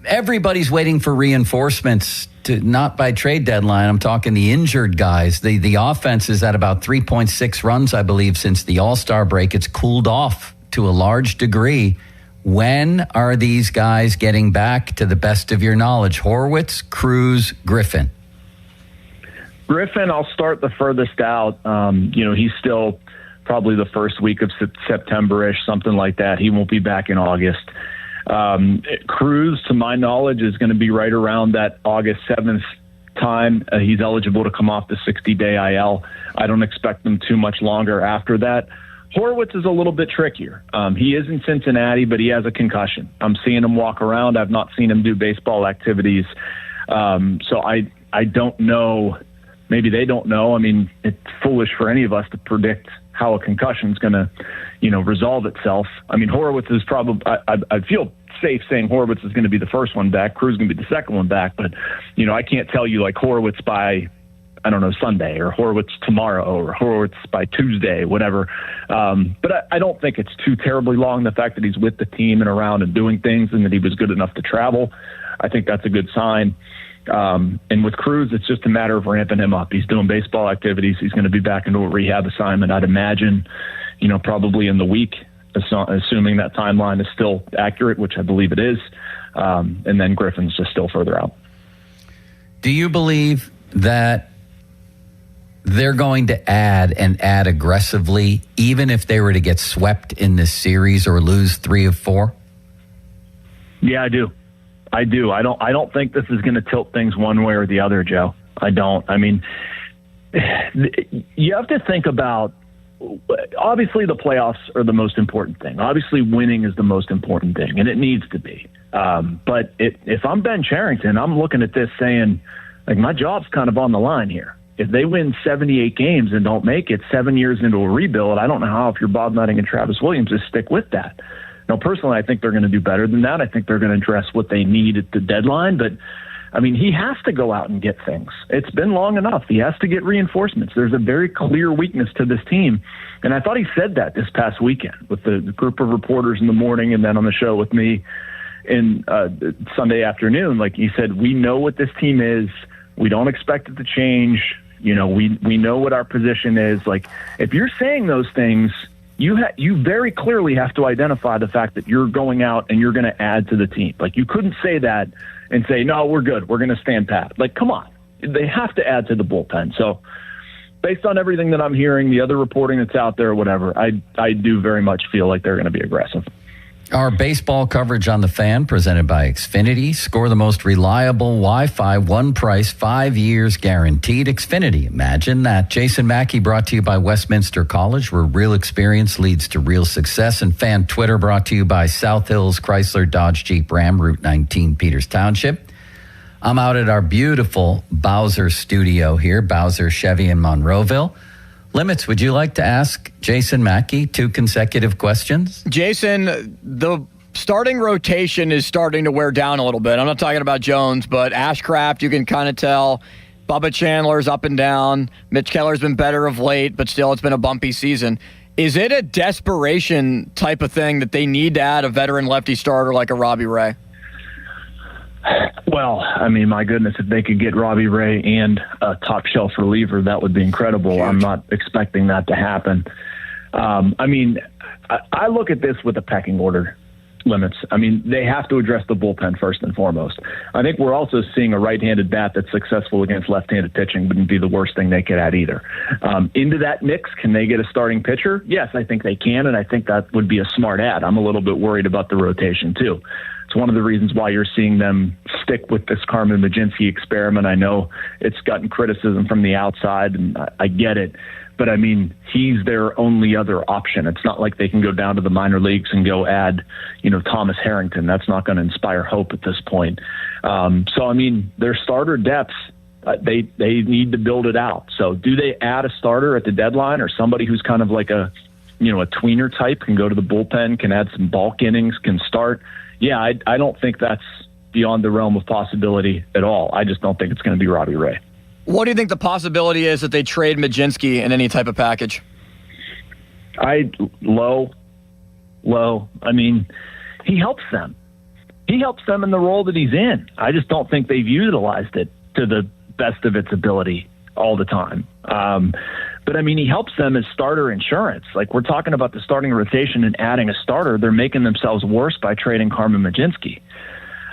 S3: Everybody's waiting for reinforcements, not by trade deadline. I'm talking the injured guys. The offense is at about 3.6 runs, I believe, since the All-Star break. It's cooled off to a large degree. When are these guys getting back to the best of your knowledge? Horwitz, Cruz, Griffin.
S33: Griffin, I'll start the furthest out. He's still probably the first week of September-ish, something like that. He won't be back in August. Cruz, to my knowledge, is going to be right around that August 7th time. He's eligible to come off the 60-day IL. I don't expect him too much longer after that. Horwitz is a little bit trickier. He is in Cincinnati, but he has a concussion. I'm seeing him walk around. I've not seen him do baseball activities. So I don't know. Maybe they don't know. I mean, it's foolish for any of us to predict how a concussion is going to, resolve itself. I mean, Horwitz is probably, I feel safe saying Horwitz is going to be the first one back. Cruz is going to be the second one back. But, I can't tell you like Horwitz by, I don't know, Sunday or Horwitz tomorrow or Horwitz by Tuesday, whatever. But I don't think it's too terribly long. The fact that he's with the team and around and doing things and that he was good enough to travel, I think that's a good sign. And with Cruz, it's just a matter of ramping him up. He's doing baseball activities. He's going to be back into a rehab assignment, I'd imagine, probably in the week, assuming that timeline is still accurate, which I believe it is. And then Griffin's just still further out.
S3: Do you believe that they're going to add aggressively, even if they were to get swept in this series or lose 3 of 4?
S33: Yeah, I do. I don't think this is going to tilt things one way or the other, Joe. I don't. I mean, you have to think about, obviously the playoffs are the most important thing. Obviously winning is the most important thing, and it needs to be. But if I'm Ben Cherington, I'm looking at this saying, like, my job's kind of on the line here. If they win 78 games and don't make it 7 years into a rebuild, I don't know how, if you're Bob Nutting and Travis Williams, to stick with that. Now, personally, I think they're going to do better than that. I think they're going to address what they need at the deadline. But, I mean, he has to go out and get things. It's been long enough. He has to get reinforcements. There's a very clear weakness to this team. And I thought he said that this past weekend with the group of reporters in the morning and then on the show with me in Sunday afternoon. Like, he said, we know what this team is. We don't expect it to change. You know, we know what our position is. Like, if you're saying those things, you very clearly have to identify the fact that you're going out and you're going to add to the team. Like, you couldn't say that and say, no, we're good, we're going to stand pat. Like, come on. They have to add to the bullpen. So based on everything that I'm hearing, the other reporting that's out there, whatever, I do very much feel like they're going to be aggressive.
S3: Our baseball coverage on The Fan, presented by Xfinity. Score the most reliable Wi-Fi, one price, 5 years guaranteed. Xfinity, imagine that. Jason Mackey, brought to you by Westminster College, where real experience leads to real success. And Fan Twitter, brought to you by South Hills Chrysler Dodge Jeep Ram, Route 19, Peters Township. I'm out at our beautiful Bowser studio here, Bowser Chevy in Monroeville. Limits, would you like to ask Jason Mackey 2 consecutive questions?
S12: Jason, the starting rotation is starting to wear down a little bit. I'm not talking about Jones, but Ashcraft, you can kind of tell. Bubba Chandler's up and down. Mitch Keller's been better of late, but still it's been a bumpy season. Is it a desperation type of thing that they need to add a veteran lefty starter like a Robbie Ray?
S33: Well, I mean, my goodness, if they could get Robbie Ray and a top shelf reliever, that would be incredible. I'm not expecting that to happen. I mean, I look at this with a pecking order, Limits. I mean, they have to address the bullpen first and foremost. I think we're also seeing a right-handed bat that's successful against left-handed pitching wouldn't be the worst thing they could add either. Into that mix, can they get a starting pitcher? Yes, I think they can, and I think that would be a smart add. I'm a little bit worried about the rotation, too. It's one of the reasons why you're seeing them stick with this Carmen Mlodzinski experiment. I know it's gotten criticism from the outside, and I get it. But, I mean, he's their only other option. It's not like they can go down to the minor leagues and go add, Thomas Harrington. That's not going to inspire hope at this point. So, I mean, their starter depth, they need to build it out. So do they add a starter at the deadline or somebody who's kind of like a tweener type, can go to the bullpen, can add some bulk innings, can start? Yeah, I don't think that's beyond the realm of possibility at all. I just don't think it's going to be Robbie Ray.
S12: What do you think the possibility is that they trade Mlodzinski in any type of package?
S33: Low. I mean, he helps them. He helps them in the role that he's in. I just don't think they've utilized it to the best of its ability all the time. But, I mean, he helps them as starter insurance. Like, we're talking about the starting rotation and adding a starter. They're making themselves worse by trading Carmen Mlodzinski.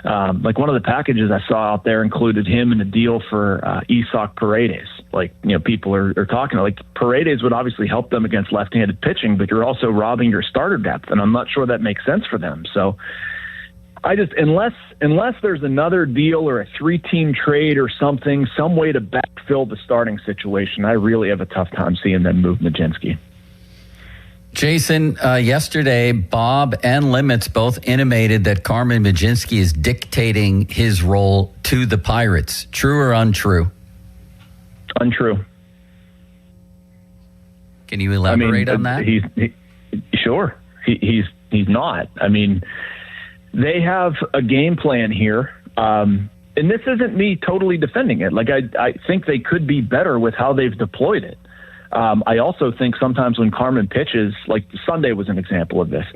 S33: Like, one of the packages I saw out there included him in a deal for Isaac Paredes. Like, people are talking like Paredes would obviously help them against left-handed pitching, but you're also robbing your starter depth, and I'm not sure that makes sense for them. So I just, unless there's another deal or a 3-team trade or something, some way to backfill the starting situation, I really have a tough time seeing them move Mlodzinski.
S3: Jason, yesterday, Bob and Limits both intimated that Carmen Mlodzinski is dictating his role to the Pirates. True or untrue?
S33: Untrue.
S3: Can you elaborate on that?
S33: Sure. He's not. I mean, they have a game plan here. And this isn't me totally defending it. Like, I think they could be better with how they've deployed it. I also think sometimes when Carmen pitches, like Sunday was an example of this,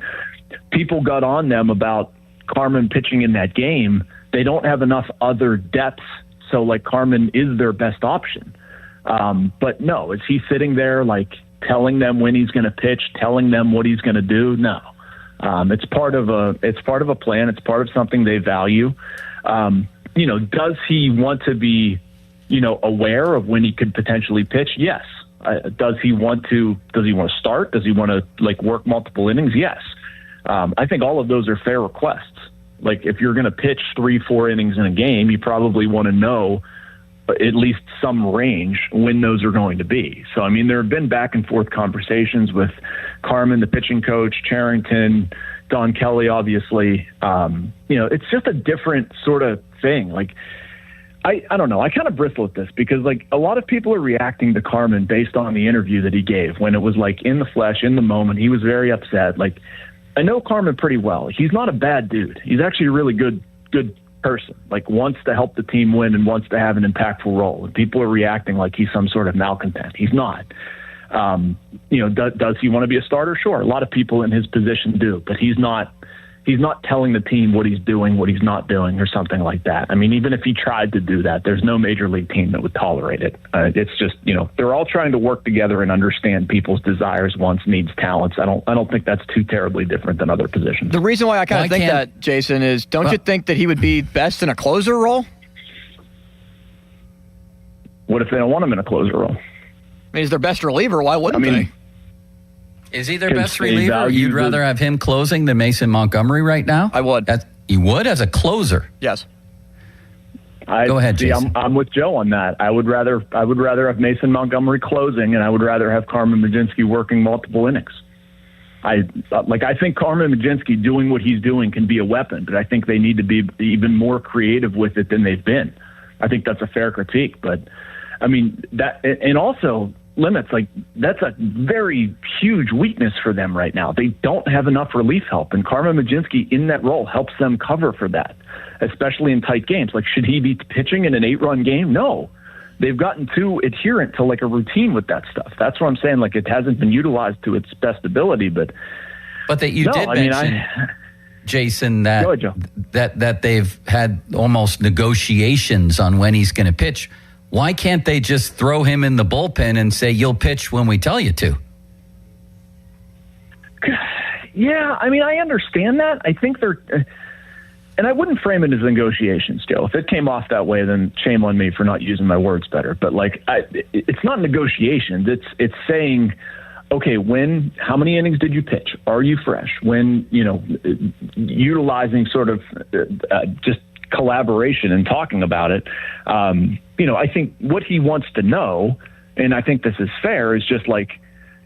S33: people got on them about Carmen pitching in that game. They don't have enough other depth, so like Carmen is their best option. But no, is he sitting there like telling them when he's going to pitch, telling them what he's going to do? No. It's part of a plan. It's part of something they value. Does he want to be, aware of when he could potentially pitch? Yes. Does he want to start? Does he want to work multiple innings? Yes. I think all of those are fair requests. Like, if you're going to pitch 3-4 innings in a game, you probably want to know at least some range when those are going to be. So, I mean, there have been back and forth conversations with Carmen, the pitching coach, Charrington, Don Kelly, obviously. It's just a different sort of thing. Like, I don't know. I kind of bristle at this because, like, a lot of people are reacting to Carmen based on the interview that he gave when it was, like, in the flesh, in the moment. He was very upset. Like, I know Carmen pretty well. He's not a bad dude. He's actually a really good person, like, wants to help the team win and wants to have an impactful role. And people are reacting like he's some sort of malcontent. He's not. Does he want to be a starter? Sure. A lot of people in his position do, but he's not telling the team what he's doing, what he's not doing, or something like that. I mean, even if he tried to do that, there's no major league team that would tolerate it. It's just, they're all trying to work together and understand people's desires, wants, needs, talents. I don't think that's too terribly different than other positions.
S12: The reason why I kind of think that, Jason, is don't you think that he would be best in a closer role?
S33: What if they don't want him in a closer role?
S12: I mean, he's their best reliever. Why wouldn't they?
S3: Is he their best reliever? You'd rather have him closing than Mason Montgomery right now?
S12: I would.
S3: You would as a closer?
S12: Yes.
S3: Go ahead, Jason.
S33: I'm with Joe on that. I would rather have Mason Montgomery closing, and I would rather have Carmen Mlodzinski working multiple innings. I think Carmen Mlodzinski doing what he's doing can be a weapon, but I think they need to be even more creative with it than they've been. I think that's a fair critique, but I mean that, and also limits, like, that's a very huge weakness for them right now. They don't have enough relief help, and Carmen Mlodzinski in that role helps them cover for that, especially in tight games. Like, should he be pitching in an 8-run game? No. They've gotten too adherent to, like, a routine with that stuff. That's what I'm saying. Like, it hasn't been utilized to its best ability, but
S3: that you did mention, Jason, that they've had almost negotiations on when he's going to pitch. Why can't they just throw him in the bullpen and say, you'll pitch when we tell you to?
S33: Yeah, I mean, I understand that. I think they're, and I wouldn't frame it as negotiations, Joe. If it came off that way, then shame on me for not using my words better. But, like, it's not negotiations. It's saying, okay, how many innings did you pitch? Are you fresh? When, utilizing sort of just collaboration and talking about it. I think what he wants to know, and I think this is fair, is just like,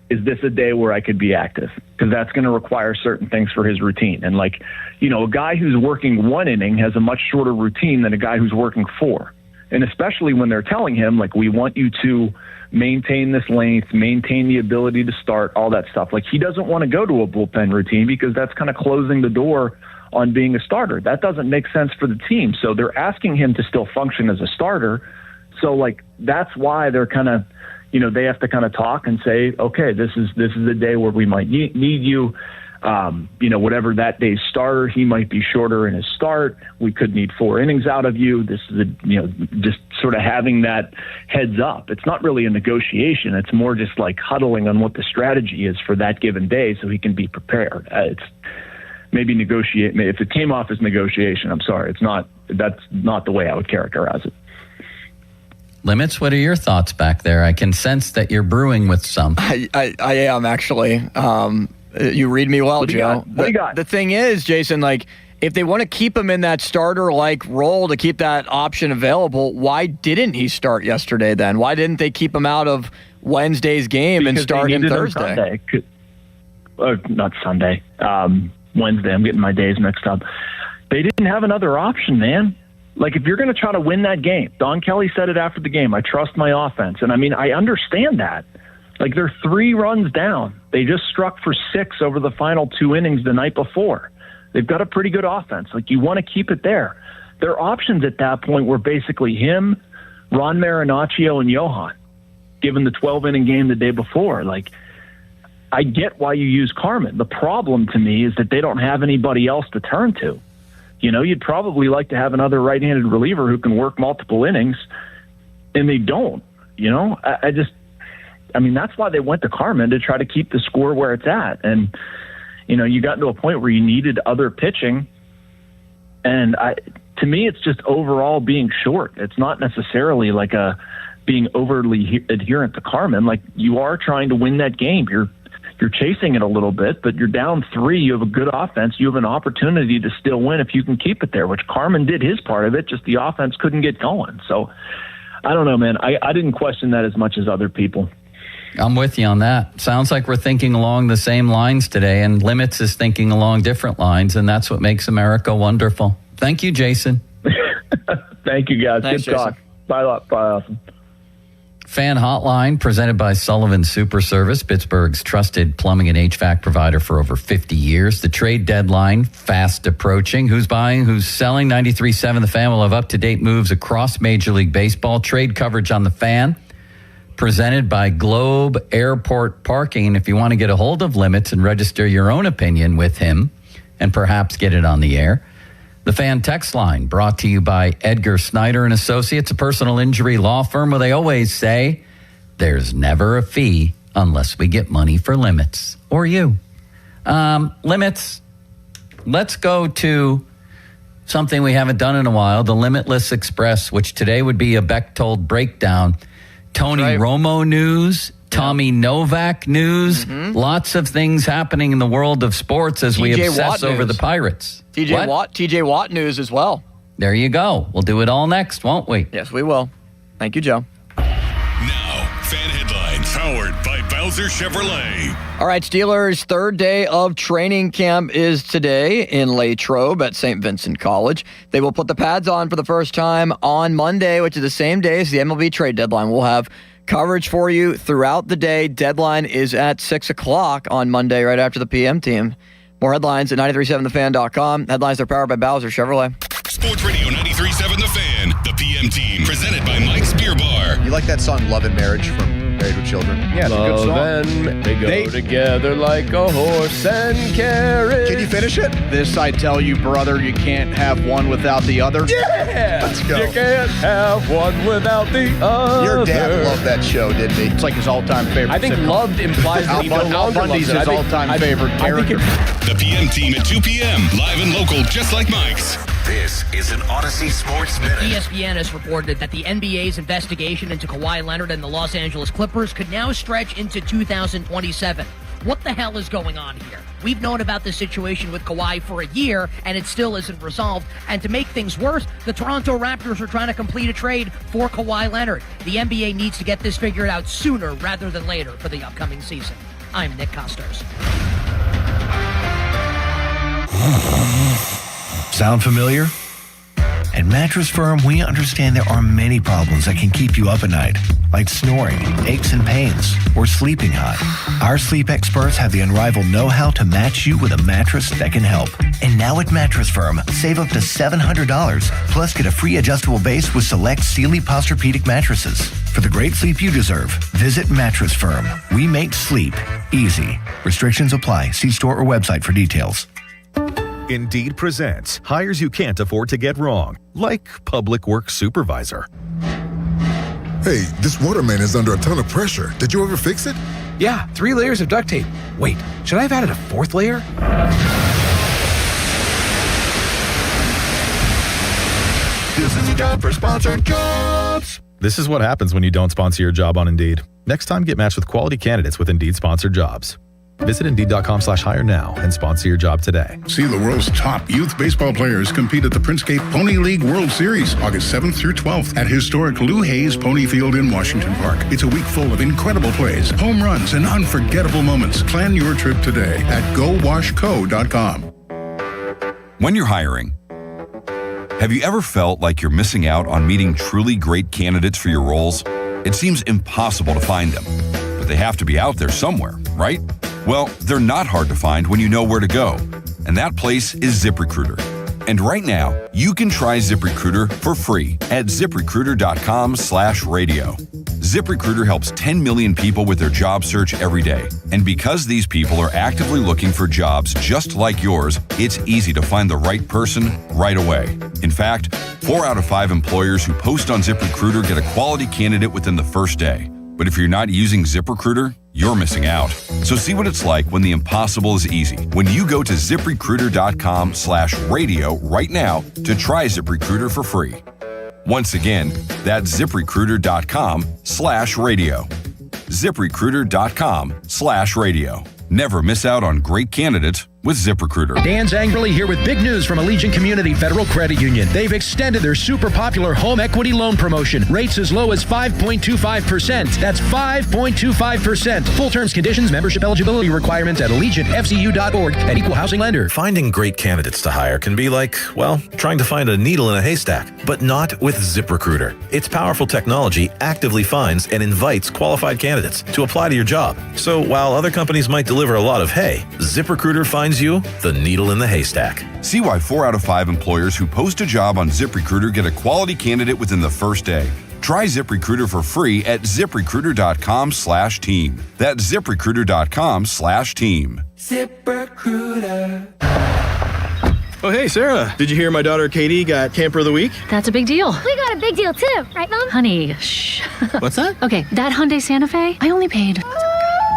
S33: is this a day where I could be active? Because that's going to require certain things for his routine. And, like, a guy who's working 1 inning has a much shorter routine than a guy who's working 4. And especially when they're telling him, like, we want you to maintain this length, maintain the ability to start, all that stuff. Like, he doesn't want to go to a bullpen routine because that's kind of closing the door on being a starter. That doesn't make sense for the team. So they're asking him to still function as a starter. So, like, that's why they're kind of, they have to kind of talk and say, okay, this is a day where we might need you. Whatever that day's starter, he might be shorter in his start. We could need 4 innings out of you. This is just sort of having that heads up. It's not really a negotiation. It's more just like huddling on what the strategy is for that given day so he can be prepared. It's maybe negotiate. If it came off as negotiation, I'm sorry. That's not the way I would characterize it.
S3: Limits, what are your thoughts back there? I can sense that you're brewing with some.
S12: I am, actually. You read me well, Joe.
S33: What do you got?
S12: The thing is, Jason, like, if they want to keep him in that starter-like role to keep that option available, why didn't he start yesterday then? Why didn't they keep him out of Wednesday's game and start him Thursday?
S33: Not Sunday. Wednesday. I'm getting my days mixed up. They didn't have another option, man. Like, if you're going to try to win that game, Don Kelly said it after the game, I trust my offense. And, I mean, I understand that. Like, they're 3 runs down. They just struck for 6 over the final 2 innings the night before. They've got a pretty good offense. Like, you want to keep it there. Their options at that point were basically him, Ron Marinaccio, and Johan, given the 12-inning game the day before. Like, I get why you use Carmen. The problem to me is that they don't have anybody else to turn to. You'd probably like to have another right-handed reliever who can work multiple innings, and they don't. I mean, that's why they went to Carmen, to try to keep the score where it's at. And, you got to a point where you needed other pitching. And to me, it's just overall being short. It's not necessarily like being overly adherent to Carmen. Like, you are trying to win that game. You're chasing it a little bit, but you're down 3. You have a good offense. You have an opportunity to still win if you can keep it there, which Carmen did his part of it, just the offense couldn't get going. So, I don't know, man. I didn't question that as much as other people.
S3: I'm with you on that. Sounds like we're thinking along the same lines today, and Limits is thinking along different lines, and that's what makes America wonderful. Thank you, Jason.
S33: Thank you, guys.
S12: Thanks,
S33: Good talk. Bye, awesome.
S3: Fan Hotline, presented by Sullivan Super Service, Pittsburgh's trusted plumbing and HVAC provider for over 50 years. The trade deadline fast approaching. Who's buying? Who's selling? 93.7 The Fan will have up-to-date moves across Major League Baseball. Trade coverage on The Fan, presented by Globe Airport Parking. If you want to get a hold of Limits and register your own opinion with him and perhaps get it on the air, the Fan text line, brought to you by Edgar Snyder and Associates, a personal injury law firm where they always say there's never a fee unless we get money for Limits or you. Limits, let's go to something we haven't done in a while, the Limitless Express, which today would be a Bechtold breakdown. Tony Romo news, Tommy Novak news, lots of things happening in the world of sports as we obsess over the Pirates.
S12: TJ Watt news as well.
S3: There you go. We'll do it all next, won't we?
S12: Yes, we will. Thank you, Joe.
S19: Now, Fan Headlines, powered by Bowser Chevrolet.
S12: All right, Steelers' third day of training camp is today in Latrobe at St. Vincent College. They will put the pads on for the first time on Monday, which is the same day as the MLB trade deadline. We'll have coverage for you throughout the day. Deadline is at 6 o'clock on Monday, right after the PM team. More headlines at 937thefan.com. Headlines are powered by Bowser Chevrolet.
S19: Sports Radio 93.7 The Fan, the PM team, presented by Mike's Beer Bar.
S1: You like that song Love and Marriage from Married with Children?
S7: Yeah, it's a good song.
S1: And they go
S7: together like a horse and carriage.
S1: Can you finish it?
S2: This I tell you, brother, you can't have one without the other.
S1: Yeah! Let's go.
S7: You can't have one without the other.
S1: Your dad loved that show, didn't he?
S2: It's like his all-time favorite.
S7: I think
S2: sitcom.
S7: loved implies that he no
S2: Al
S7: longer
S2: Bundy's
S7: loves it.
S2: his all-time favorite character.
S19: The PM team at 2 p.m., live and local, just like Mike's. This is an Odyssey Sports Minute.
S6: ESPN has reported that the NBA's investigation into Kawhi Leonard and the Los Angeles Clippers could now stretch into 2027. What the hell is going on here? We've known about this situation with Kawhi for a year, and it still isn't resolved. And to make things worse, the Toronto Raptors are trying to complete a trade for Kawhi Leonard. The NBA needs to get this figured out sooner rather than later for the upcoming season. I'm Nick Costers.
S10: Sound familiar? At Mattress Firm, we understand there are many problems that can keep you up at night, like snoring, aches and pains, or sleeping hot. Our sleep experts have the unrivaled know-how to match you with a mattress that can help. And now at Mattress Firm, save up to $700, plus get a free adjustable base with select Sealy Posturepedic mattresses. For the great sleep you deserve, visit Mattress Firm. We make sleep easy. Restrictions apply. See store or website for details.
S13: Indeed presents hires you can't afford to get wrong, like public works supervisor.
S15: Hey, this water main is under a ton of pressure. Did you ever fix it?
S16: Yeah, 3 layers of duct tape. Wait, should I have added a 4th layer?
S13: This is a job for sponsored jobs. This is what happens when you don't sponsor your job on Indeed. Next time, get matched with quality candidates with Indeed sponsored jobs. Visit Indeed.com/hire now and sponsor your job today.
S17: See the world's top youth baseball players compete at the Princecade Pony League World Series, August 7th through 12th at historic Lou Hayes Pony Field in Washington Park. It's a week full of incredible plays, home runs, and unforgettable moments. Plan your trip today at GoWashCo.com.
S20: When you're hiring, have you ever felt like you're missing out on meeting truly great candidates for your roles? It seems impossible to find them, but they have to be out there somewhere, right? Well, they're not hard to find when you know where to go, and that place is ZipRecruiter. And right now, you can try ZipRecruiter for free at ZipRecruiter.com/radio. ZipRecruiter helps 10 million people with their job search every day. And because these people are actively looking for jobs just like yours, it's easy to find the right person right away. In fact, 4 out of 5 employers who post on ZipRecruiter get a quality candidate within the first day. But if you're not using ZipRecruiter, you're missing out. So see what it's like when the impossible is easy. When you go to ZipRecruiter.com/radio right now to try ZipRecruiter for free. Once again, that's ZipRecruiter.com/radio. ZipRecruiter.com/radio. Never miss out on great candidates with ZipRecruiter.
S16: Dan Zangerly here with big news from Allegiant Community Federal Credit Union. They've extended their super popular home equity loan promotion. Rates as low as 5.25%. That's 5.25%. Full terms, conditions, membership eligibility requirements at AllegiantFCU.org and Equal Housing Lender.
S13: Finding great candidates to hire can be like, well, trying to find a needle in a haystack, but not with ZipRecruiter. Its powerful technology actively finds and invites qualified candidates to apply to your job. So while other companies might deliver a lot of hay, ZipRecruiter finds you the needle in the haystack.
S20: See why 4 out of 5 employers who post a job on ZipRecruiter get a quality candidate within the first day. Try ZipRecruiter for free at ZipRecruiter.com/team. That's ZipRecruiter.com/team.
S4: ZipRecruiter.
S5: Oh, hey, Sarah. Did you hear my daughter Katie got Camper of the Week?
S8: That's a big deal.
S11: We got a big deal too, right, Mom?
S8: Honey, shh.
S5: What's that?
S8: Okay, that Hyundai Santa Fe, I only paid.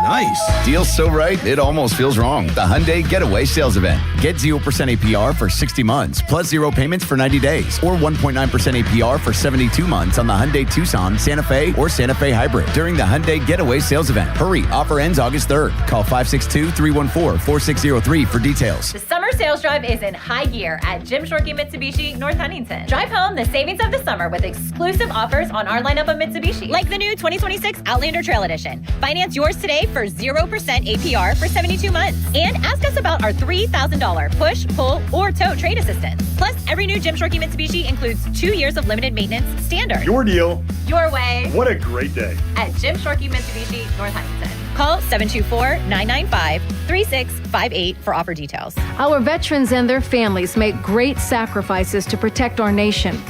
S5: Nice.
S18: Deal's so right, it almost feels wrong. The Hyundai Getaway Sales Event. Get 0% APR for 60 months, plus 0 payments for 90 days, or 1.9% APR for 72 months on the Hyundai Tucson, Santa Fe, or Santa Fe Hybrid during the Hyundai Getaway Sales Event. Hurry, offer ends August 3rd. Call 562-314-4603 for details.
S21: The summer sales drive is in high gear at Jim Shorkey Mitsubishi, North Huntington. Drive home the savings of the summer with exclusive offers on our lineup of Mitsubishi, like the new 2026 Outlander Trail Edition. Finance yours today for 0% APR for 72 months. And ask us about our $3,000 push, pull, or tow trade assistance. Plus, every new Jim Shorkey Mitsubishi includes 2 years of limited maintenance standard.
S5: Your deal.
S21: Your way.
S5: What a great day.
S21: At Jim Shorkey Mitsubishi, North Huntington. Call 724-995-3658 for offer details.
S22: Our veterans and their families make great sacrifices to protect our nation.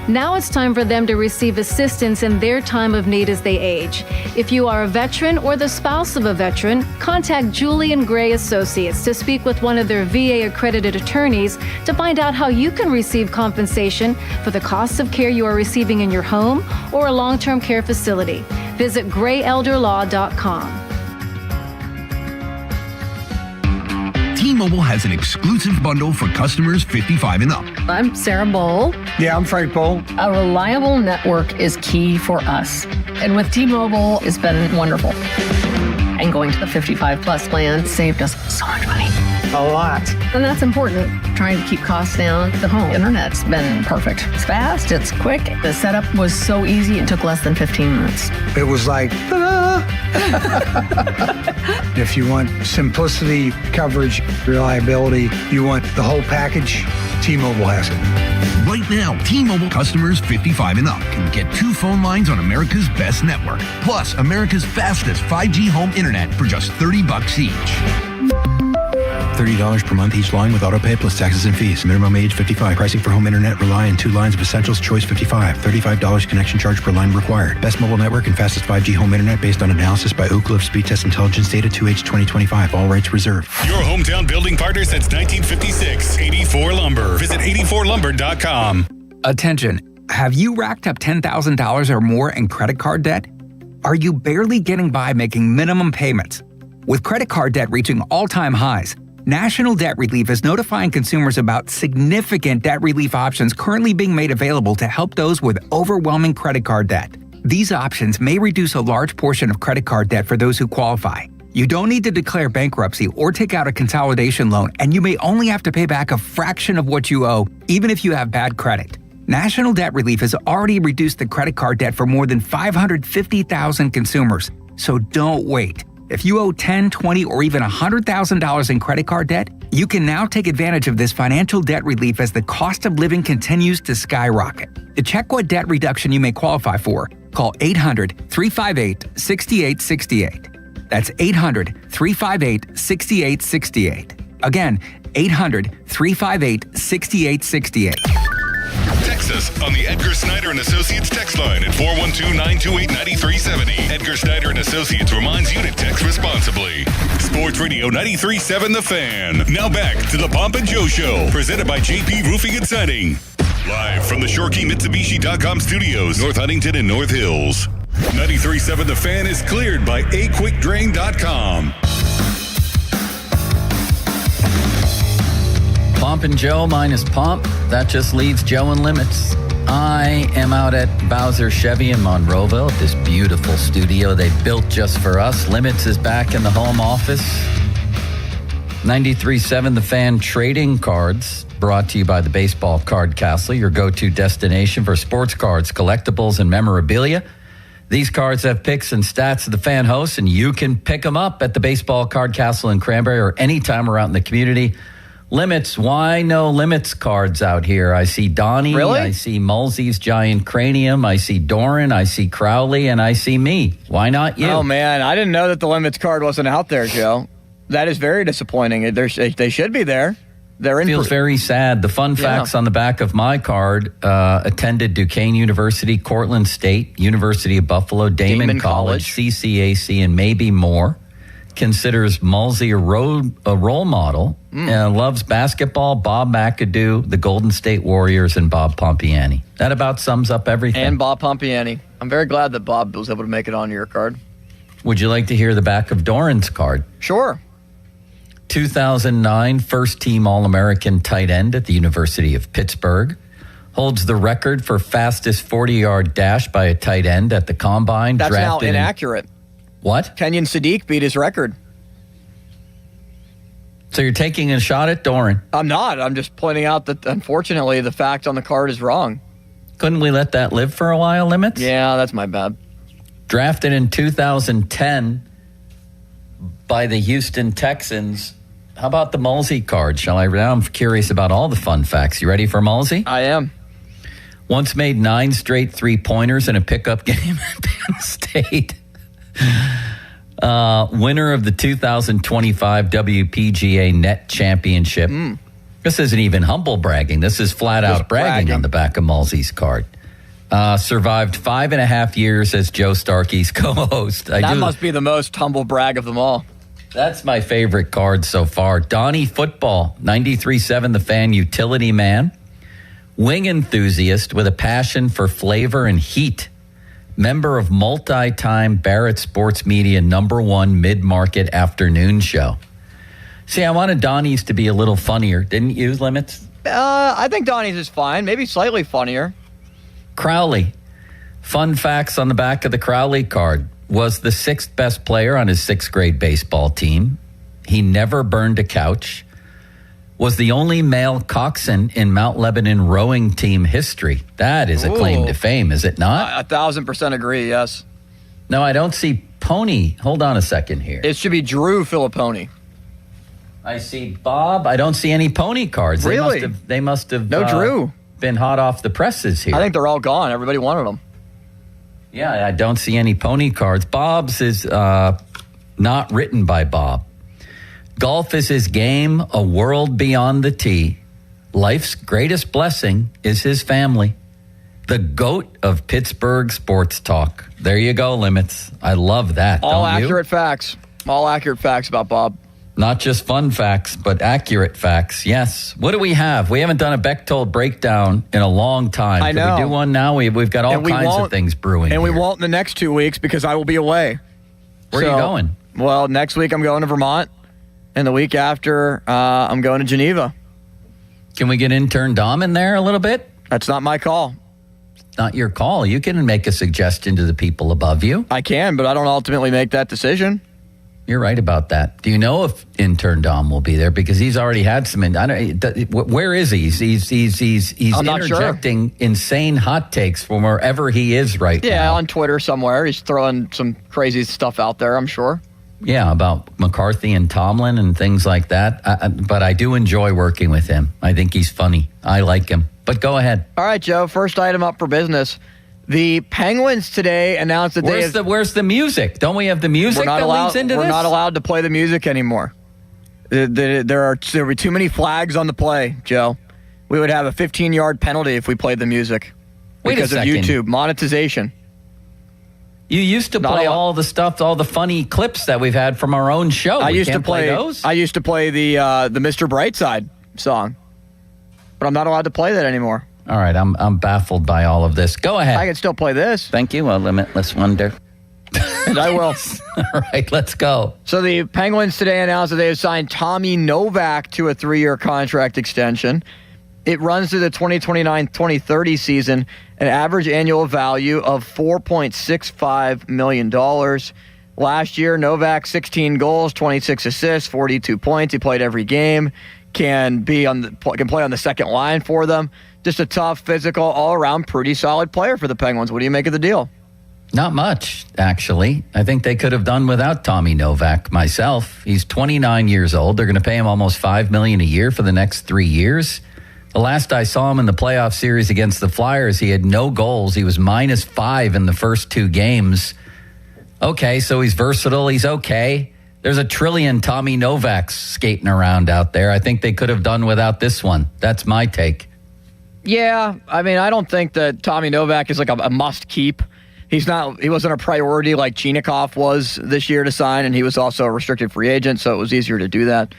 S22: Now it's time for them to receive assistance in their time of need as they age. If you are a veteran or the spouse of a veteran, contact Julian Gray Associates to speak with one of their VA-accredited attorneys to find out how you can receive compensation for the costs of care you are receiving in your home or a long-term care facility. Visit grayelderlaw.com.
S23: T-Mobile has an exclusive bundle for customers 55 and up.
S24: I'm Sarah Bowl.
S31: Yeah, I'm Frank Bowl.
S24: A reliable network is key for us. And with T-Mobile, it's been wonderful. And going to the 55 plus plan saved us so much money.
S31: A lot.
S24: And that's important. Trying to keep costs down. The home internet's been perfect. It's fast, it's quick. The setup was so easy, it took less than 15 minutes.
S31: It was like, ta-da! If you want simplicity, coverage, reliability, you want the whole package, T-Mobile has it.
S23: Right now, T-Mobile customers 55 and up can get 2 phone lines on America's best network, plus America's fastest 5G home internet for just $30 each.
S5: $30 per month each line with autopay plus taxes and fees. Minimum age 55. Pricing for home internet rely on 2 lines of essentials. Choice 55. $35 connection charge per line required. Best mobile network and fastest 5G home internet based on analysis by Oak Cliff Speed Test Intelligence Data 2H 2025. All rights reserved.
S19: Your hometown building partner since 1956. 84 Lumber. Visit 84lumber.com.
S28: Attention. Have you racked up $10,000 or more in credit card debt? Are you barely getting by making minimum payments? With credit card debt reaching all-time highs, National Debt Relief is notifying consumers about significant debt relief options currently being made available to help those with overwhelming credit card debt. These options may reduce a large portion of credit card debt for those who qualify. You don't need to declare bankruptcy or take out a consolidation loan, and you may only have to pay back a fraction of what you owe, even if you have bad credit. National Debt Relief has already reduced the credit card debt for more than 550,000 consumers, so don't wait. If you owe $10,000, $20,000, or even $100,000 in credit card debt, you can now take advantage of this financial debt relief as the cost of living continues to skyrocket. To check what debt reduction you may qualify for, call 800-358-6868. That's 800-358-6868. Again, 800-358-6868.
S19: Text us on the Edgar Snyder & Associates text line at 412-928-9370. Edgar Snyder & Associates reminds you to text responsibly. Sports Radio 93.7 The Fan. Now back to the Pomp and Joe Show, presented by JP Roofing and Siding. Live from the ShorkeyMitsubishi.com studios, North Huntington and North Hills. 93.7 The Fan is cleared by AQuickDrain.com.
S3: Pomp and Joe minus Pomp. That just leaves Joe and Limits. I am out at Bowser Chevy in Monroeville at this beautiful studio they built just for us. Limits is back in the home office. 93.7 The Fan trading cards, brought to you by the Baseball Card Castle, your go-to destination for sports cards, collectibles, and memorabilia. These cards have picks and stats of the fan hosts, and you can pick them up at the Baseball Card Castle in Cranberry or anytime we're out in the community. Limits, why no Limits cards out here? I see Donnie,
S1: really?
S3: I see Mulsey's Giant Cranium, I see Doran, I see Crowley, and I see me. Why not you?
S1: Oh, man, I didn't know that the Limits card wasn't out there, Joe. That is very disappointing. They should be there. They're in.
S3: Feels very sad. The fun facts on the back of my card: attended Duquesne University, Cortland State, University of Buffalo, Damon College, CCAC, and maybe more. Considers Mulsey a role model. Loves basketball, Bob McAdoo, the Golden State Warriors, and Bob Pompiani. That about sums up everything.
S1: And Bob Pompiani. I'm very glad that Bob was able to make it on your card.
S3: Would you like to hear the back of Doran's card?
S1: Sure.
S3: 2009 first-team All-American tight end at the University of Pittsburgh. Holds the record for fastest 40-yard dash by a tight end at the Combine.
S1: That's now inaccurate.
S3: What?
S1: Kenyon Sadiq beat his record.
S3: So you're taking a shot at Doran?
S1: I'm not. I'm just pointing out that, unfortunately, the fact on the card is wrong.
S3: Couldn't we let that live for a while, Limits?
S1: Yeah, that's my bad.
S3: Drafted in 2010 by the Houston Texans. How about the Mulsey card? Now I'm curious about all the fun facts. You ready for Mulsey?
S1: I am.
S3: Once made 9 straight three-pointers in a pickup game at Penn State. Winner of the 2025 WPGA Net Championship. This isn't even humble bragging. This is flat-out bragging on the back of Mulsey's card. Survived 5.5 years as Joe Starkey's co-host.
S1: That must be the most humble brag of them all.
S3: That's my favorite card so far. Donnie Football, 93.7 The Fan utility man. Wing enthusiast with a passion for flavor and heat. Member of multi-time Barrett Sports Media #1 mid-market afternoon show. See, I wanted Donnie's to be a little funnier. Didn't you, Limits?
S1: I think Donnie's is fine. Maybe slightly funnier.
S3: Crowley. Fun facts on the back of the Crowley card. Was the 6th best player on his 6th grade baseball team. He never burned a couch. Was the only male coxswain in Mount Lebanon rowing team history. That is a claim to fame, is it not?
S1: 1,000% agree, yes.
S3: No, I don't see Pony. Hold on a second here.
S1: It should be Drew Filipponi.
S3: I see Bob. I don't see any Pony cards.
S1: Really?
S3: They must have
S1: no Drew.
S3: Been hot off the presses here.
S1: I think they're all gone. Everybody wanted them.
S3: Yeah, I don't see any Pony cards. Bob's is not written by Bob. Golf is his game, a world beyond the tee. Life's greatest blessing is his family. The GOAT of Pittsburgh sports talk. There you go, Limits. I love that.
S1: All
S3: don't
S1: accurate
S3: you?
S1: facts. All accurate facts about Bob.
S3: Not just fun facts, but accurate facts. Yes. What do we have? We haven't done a Bechtold breakdown in a long time.
S1: I know.
S3: Can we do one now? We've got all kinds of things brewing.
S1: And
S3: here.
S1: we won't in the next 2 weeks because I will be away.
S3: Where are you going?
S1: Well, next week I'm going to Vermont. And the week after, I'm going to Geneva.
S3: Can we get intern Dom in there a little bit?
S1: That's not my call.
S3: Not your call. You can make a suggestion to the people above you.
S1: I can, but I don't ultimately make that decision.
S3: You're right about that. Do you know if intern Dom will be there? Because he's already had some. Where is he? He's interjecting insane hot takes from wherever he is right now.
S1: Yeah, on Twitter somewhere. He's throwing some crazy stuff out there, I'm sure.
S3: Yeah, about McCarthy and Tomlin and things like that. But I do enjoy working with him. I think he's funny. I like him. But go ahead.
S1: All right, Joe. First item up for business. The Penguins today announced that
S3: where's the music? Don't we have the music that leads into this?
S1: We're not allowed to play the music anymore. There would be too many flags on the play, Joe. We would have a 15-yard penalty if we played the music. Because of YouTube monetization.
S3: You used to play all the stuff, all the funny clips that we've had from our own show.
S1: I used to play
S3: those.
S1: I used to play the Mr. Brightside song, but I'm not allowed to play that anymore.
S3: All right, I'm baffled by all of this. Go ahead.
S1: I can still play this.
S3: Thank you, a limitless wonder.
S1: And I will.
S3: All right, let's go.
S1: So the Penguins today announced that they have signed Tommy Novak to a 3-year contract extension. It runs through the 2029-2030 season, an average annual value of $4.65 million. Last year, Novak, 16 goals, 26 assists, 42 points. He played every game. Can play on the second line for them. Just a tough, physical, all-around, pretty solid player for the Penguins. What do you make of the deal?
S3: Not much, actually. I think they could have done without Tommy Novak myself. He's 29 years old. They're going to pay him almost $5 million a year for the next 3 years. The last I saw him in the playoff series against the Flyers, he had no goals. He was -5 in the first 2 games. Okay, so he's versatile. He's okay. There's a trillion Tommy Novaks skating around out there. I think they could have done without this one. That's my take.
S1: Yeah, I mean, I don't think that Tommy Novak is like a must keep. He wasn't a priority like Chinakhov was this year to sign, and he was also a restricted free agent, so it was easier to do that.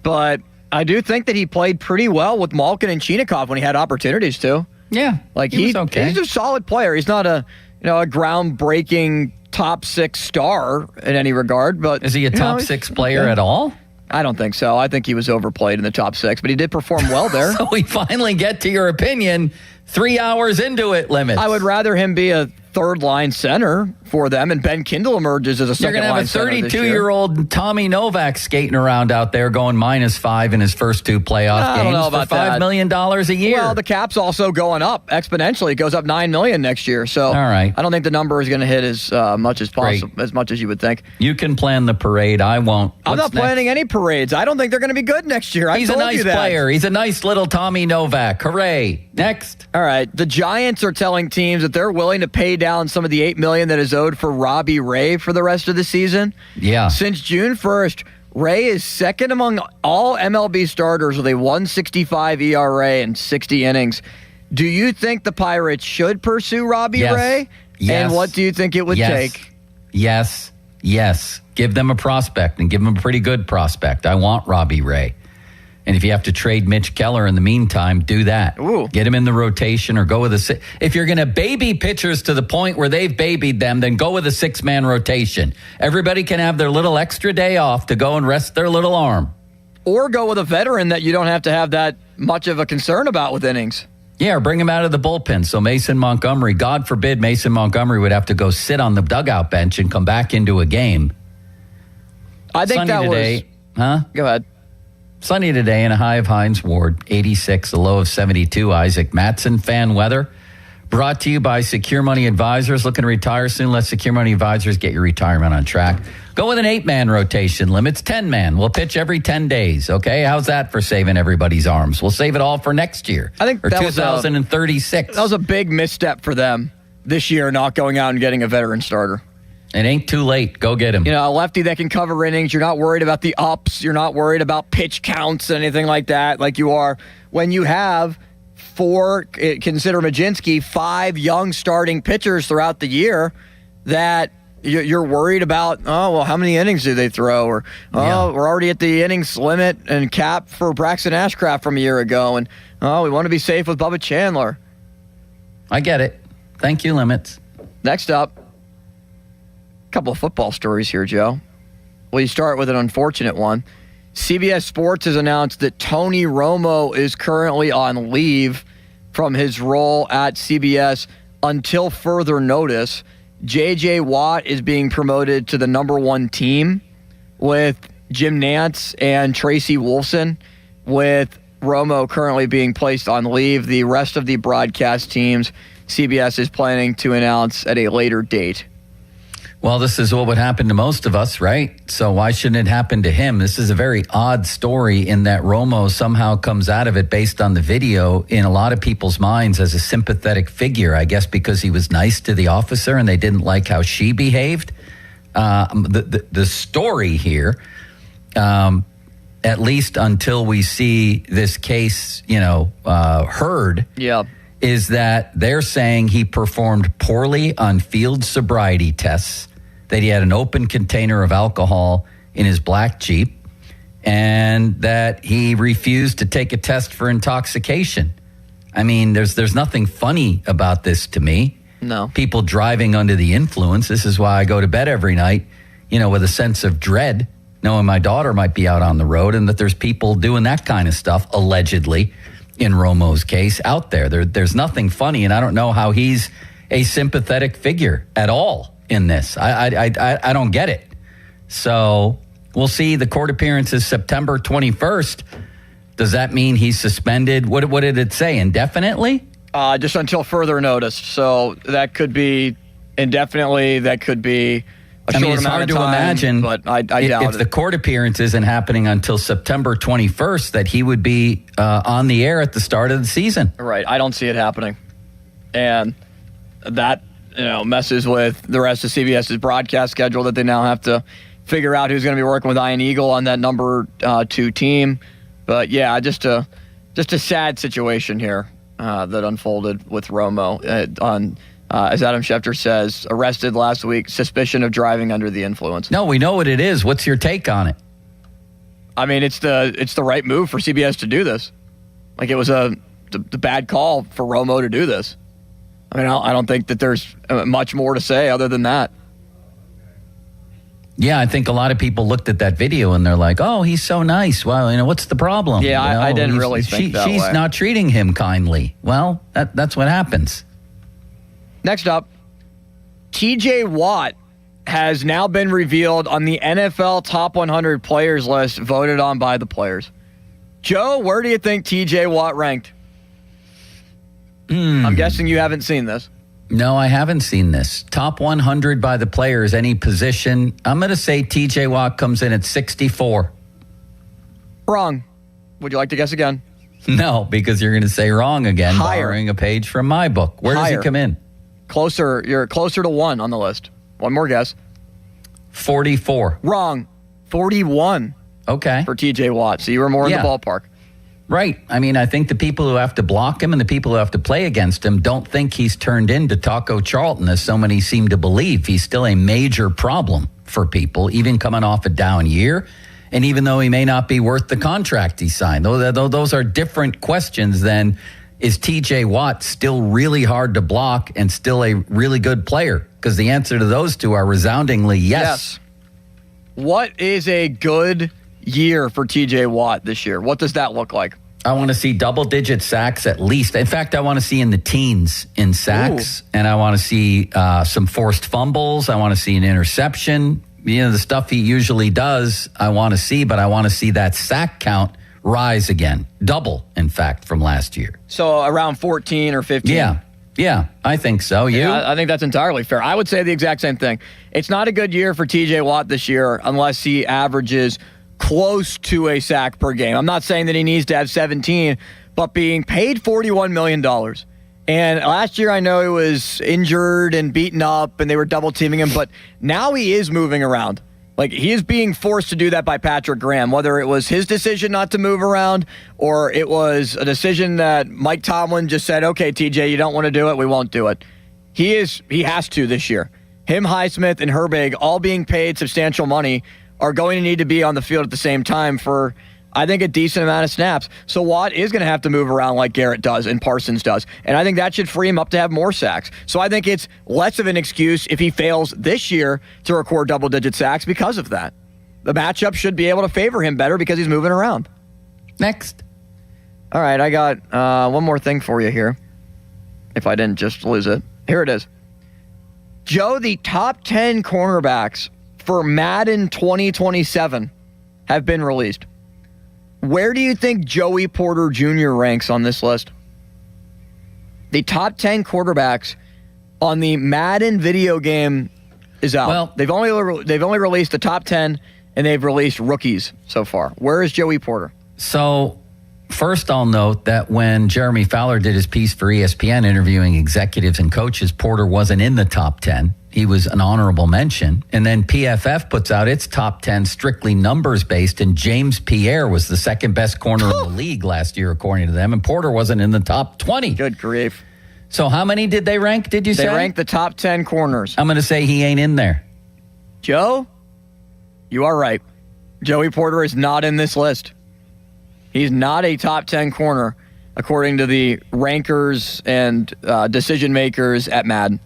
S1: But I do think that he played pretty well with Malkin and Chinakhov when he had opportunities to.
S3: Yeah,
S1: like
S3: he was okay.
S1: He's a solid player. He's not a groundbreaking top 6 star in any regard, but
S3: is he a top 6 player at all?
S1: I don't think so. I think he was overplayed in the top 6, but he did perform well there.
S3: So we finally get to your opinion 3 hours into it, Limits.
S1: I would rather him be a third-line center for them, and Ben Kindle emerges as a second-line center.
S3: You're going to have a 32-year-old Tommy Novak skating around out there going -5 in his first 2 playoff games for $5 million a year.
S1: Well, the cap's also going up exponentially. It goes up $9 million next year. So
S3: all right.
S1: I don't think the number is going to hit as much as possible, as much as you would think.
S3: You can plan the parade. I won't.
S1: I'm not planning any parades. I don't think they're going to be good next year.
S3: He's a nice player. He's a nice little Tommy Novak. Hooray. Next.
S1: All right. The Giants are telling teams that they're willing to pay down some of the $8 million that is owed for Robbie Ray for the rest of the season.
S3: Yeah.
S1: Since June 1st, Ray is second among all MLB starters with a 1.65 ERA and 60 innings. Do you think the Pirates should pursue Robbie Ray?
S3: Yes.
S1: And what do you think it would take?
S3: Yes. Give them a prospect and give them a pretty good prospect. I want Robbie Ray. And if you have to trade Mitch Keller in the meantime, do that.
S1: Ooh.
S3: Get him in the rotation or go with a... If you're going to baby pitchers to the point where they've babied them, then go with a 6-man rotation. Everybody can have their little extra day off to go and rest their little arm.
S1: Or go with a veteran that you don't have to have that much of a concern about with innings.
S3: Yeah, or bring him out of the bullpen. So Mason Montgomery, God forbid Mason Montgomery would have to go sit on the dugout bench and come back into a game.
S1: I think
S3: Sunny
S1: that
S3: today, huh?
S1: Go ahead.
S3: Sunny today and a high of Hines Ward, 86, a low of 72. Isaac Matson, fan weather. Brought to you by Secure Money Advisors. Looking to retire soon? Let Secure Money Advisors get your retirement on track. Go with an 8-man rotation. Limits 10-man. We'll pitch every 10 days, okay? How's that for saving everybody's arms? We'll save it all for next year.
S1: I think
S3: or
S1: that
S3: 2036.
S1: That was a big misstep for them this year, not going out and getting a veteran starter.
S3: It ain't too late. Go get him.
S1: You know, a lefty that can cover innings. You're not worried about the ups. You're not worried about pitch counts, anything like that, like you are when you have 4, consider Majinski, 5 young starting pitchers throughout the year that you're worried about, how many innings do they throw? Or, we're already at the innings limit and cap for Braxton Ashcraft from a year ago. And, we want to be safe with Bubba Chandler.
S3: I get it. Thank you, Limits.
S1: Next up, a couple of football stories here, Joe. Well, you start with an unfortunate one. CBS Sports has announced that Tony Romo is currently on leave from his role at CBS until further notice. J.J. Watt is being promoted to the number 1 team with Jim Nantz and Tracy Wolfson, with Romo currently being placed on leave. The rest of the broadcast teams, CBS is planning to announce at a later date.
S3: Well, this is what would happen to most of us, right? So why shouldn't it happen to him? This is a very odd story in that Romo somehow comes out of it based on the video in a lot of people's minds as a sympathetic figure, I guess because he was nice to the officer and they didn't like how she behaved. The story here, at least until we see this case, heard, is that they're saying he performed poorly on field sobriety tests, that he had an open container of alcohol in his black Jeep, and that he refused to take a test for intoxication. I mean, there's nothing funny about this to me.
S1: No.
S3: People driving under the influence. This is why I go to bed every night, with a sense of dread, knowing my daughter might be out on the road and that there's people doing that kind of stuff, allegedly, in Romo's case out there. There's nothing funny, and I don't know how he's a sympathetic figure at all in this. I don't get it. So we'll see. The court appearance is September 21st. Does that mean he's suspended? What did it say? Indefinitely?
S1: Just until further notice. So that could be indefinitely. That could be a short
S3: it's
S1: amount
S3: hard
S1: of
S3: to
S1: time,
S3: imagine,
S1: but I doubt
S3: if
S1: it.
S3: the court appearance isn't happening until September 21st, that he would be on the air at the start of the season.
S1: Right. I don't see it happening. And that, messes with the rest of CBS's broadcast schedule that they now have to figure out who's going to be working with Ian Eagle on that number 2 team. But yeah, just a sad situation here that unfolded with Romo as Adam Schefter says, arrested last week, suspicion of driving under the influence.
S3: No, we know what it is. What's your take on it?
S1: I mean, it's the right move for CBS to do this. Like, it was the bad call for Romo to do this. I mean, I don't think that there's much more to say other than that.
S3: Yeah, I think a lot of people looked at that video and they're like, "Oh, he's so nice. Well, what's the problem?"
S1: Yeah, I didn't really think that
S3: she's
S1: way.
S3: not treating him kindly. Well, that's what happens.
S1: Next up, TJ Watt has now been revealed on the NFL Top 100 Players list voted on by the players. Joe, where do you think TJ Watt ranked? I'm guessing you haven't seen this.
S3: No, I haven't seen this. Top 100 by the players, any position. I'm going to say TJ Watt comes in at 64.
S1: Wrong. Would you like to guess again?
S3: No, because you're going to say wrong again,
S1: Higher.
S3: borrowing a page from my book. Where does
S1: Higher.
S3: he come in?
S1: Closer. You're closer to 1 on the list. One more guess.
S3: 44.
S1: Wrong. 41
S3: Okay.
S1: for TJ Watt. So you were more in the ballpark.
S3: Right. I mean, I think the people who have to block him and the people who have to play against him don't think he's turned into Taco Charlton, as so many seem to believe. He's still a major problem for people, even coming off a down year. And even though he may not be worth the contract he signed, those are different questions than, is TJ Watt still really hard to block and still a really good player? Because the answer to those two are resoundingly yes.
S1: What is a good year for TJ Watt this year? What does that look like?
S3: I want to see double-digit sacks at least. In fact, I want to see in the teens in sacks, and I want to see some forced fumbles. I want to see an interception. The stuff he usually does, I want to see, but I want to see that sack count rise again. Double, in fact, from last year.
S1: So around 14 or 15?
S3: Yeah, I think so. You?
S1: Yeah, I think that's entirely fair. I would say the exact same thing. It's not a good year for TJ Watt this year unless he averages close to a sack per game. I'm not saying that he needs to have 17, but being paid $41 million. And last year I know he was injured and beaten up and they were double teaming him, but now he is moving around. Like, he is being forced to do that by Patrick Graham, whether it was his decision not to move around or it was a decision that Mike Tomlin just said, okay, TJ, you don't want to do it, we won't do it. He has to this year. Him, Highsmith, and Herbig, all being paid substantial money, are going to need to be on the field at the same time for, I think, a decent amount of snaps. So Watt is going to have to move around like Garrett does and Parsons does. And I think that should free him up to have more sacks. So I think it's less of an excuse if he fails this year to record double-digit sacks because of that. The matchup should be able to favor him better because he's moving around.
S3: Next.
S1: All right, I got one more thing for you here, if I didn't just lose it. Here it is. Joe, the top 10 cornerbacks for Madden 2027 have been released. Where do you think Joey Porter Jr. ranks on this list? The top 10 quarterbacks on the Madden video game is out.
S3: Well,
S1: they've only released the top 10, and they've released rookies so far. Where is Joey Porter?
S3: So, first I'll note that when Jeremy Fowler did his piece for ESPN interviewing executives and coaches, Porter wasn't in the top 10. He was an honorable mention. And then PFF puts out its top 10 strictly numbers based, and James Pierre was the second best corner in the league last year, according to them, and Porter wasn't in the top 20.
S1: Good grief.
S3: So how many did they rank, did you say?
S1: They ranked the top 10 corners.
S3: I'm going to say he ain't in there.
S1: Joe, you are right. Joey Porter is not in this list. He's not a top 10 corner, according to the rankers and decision makers at Madden.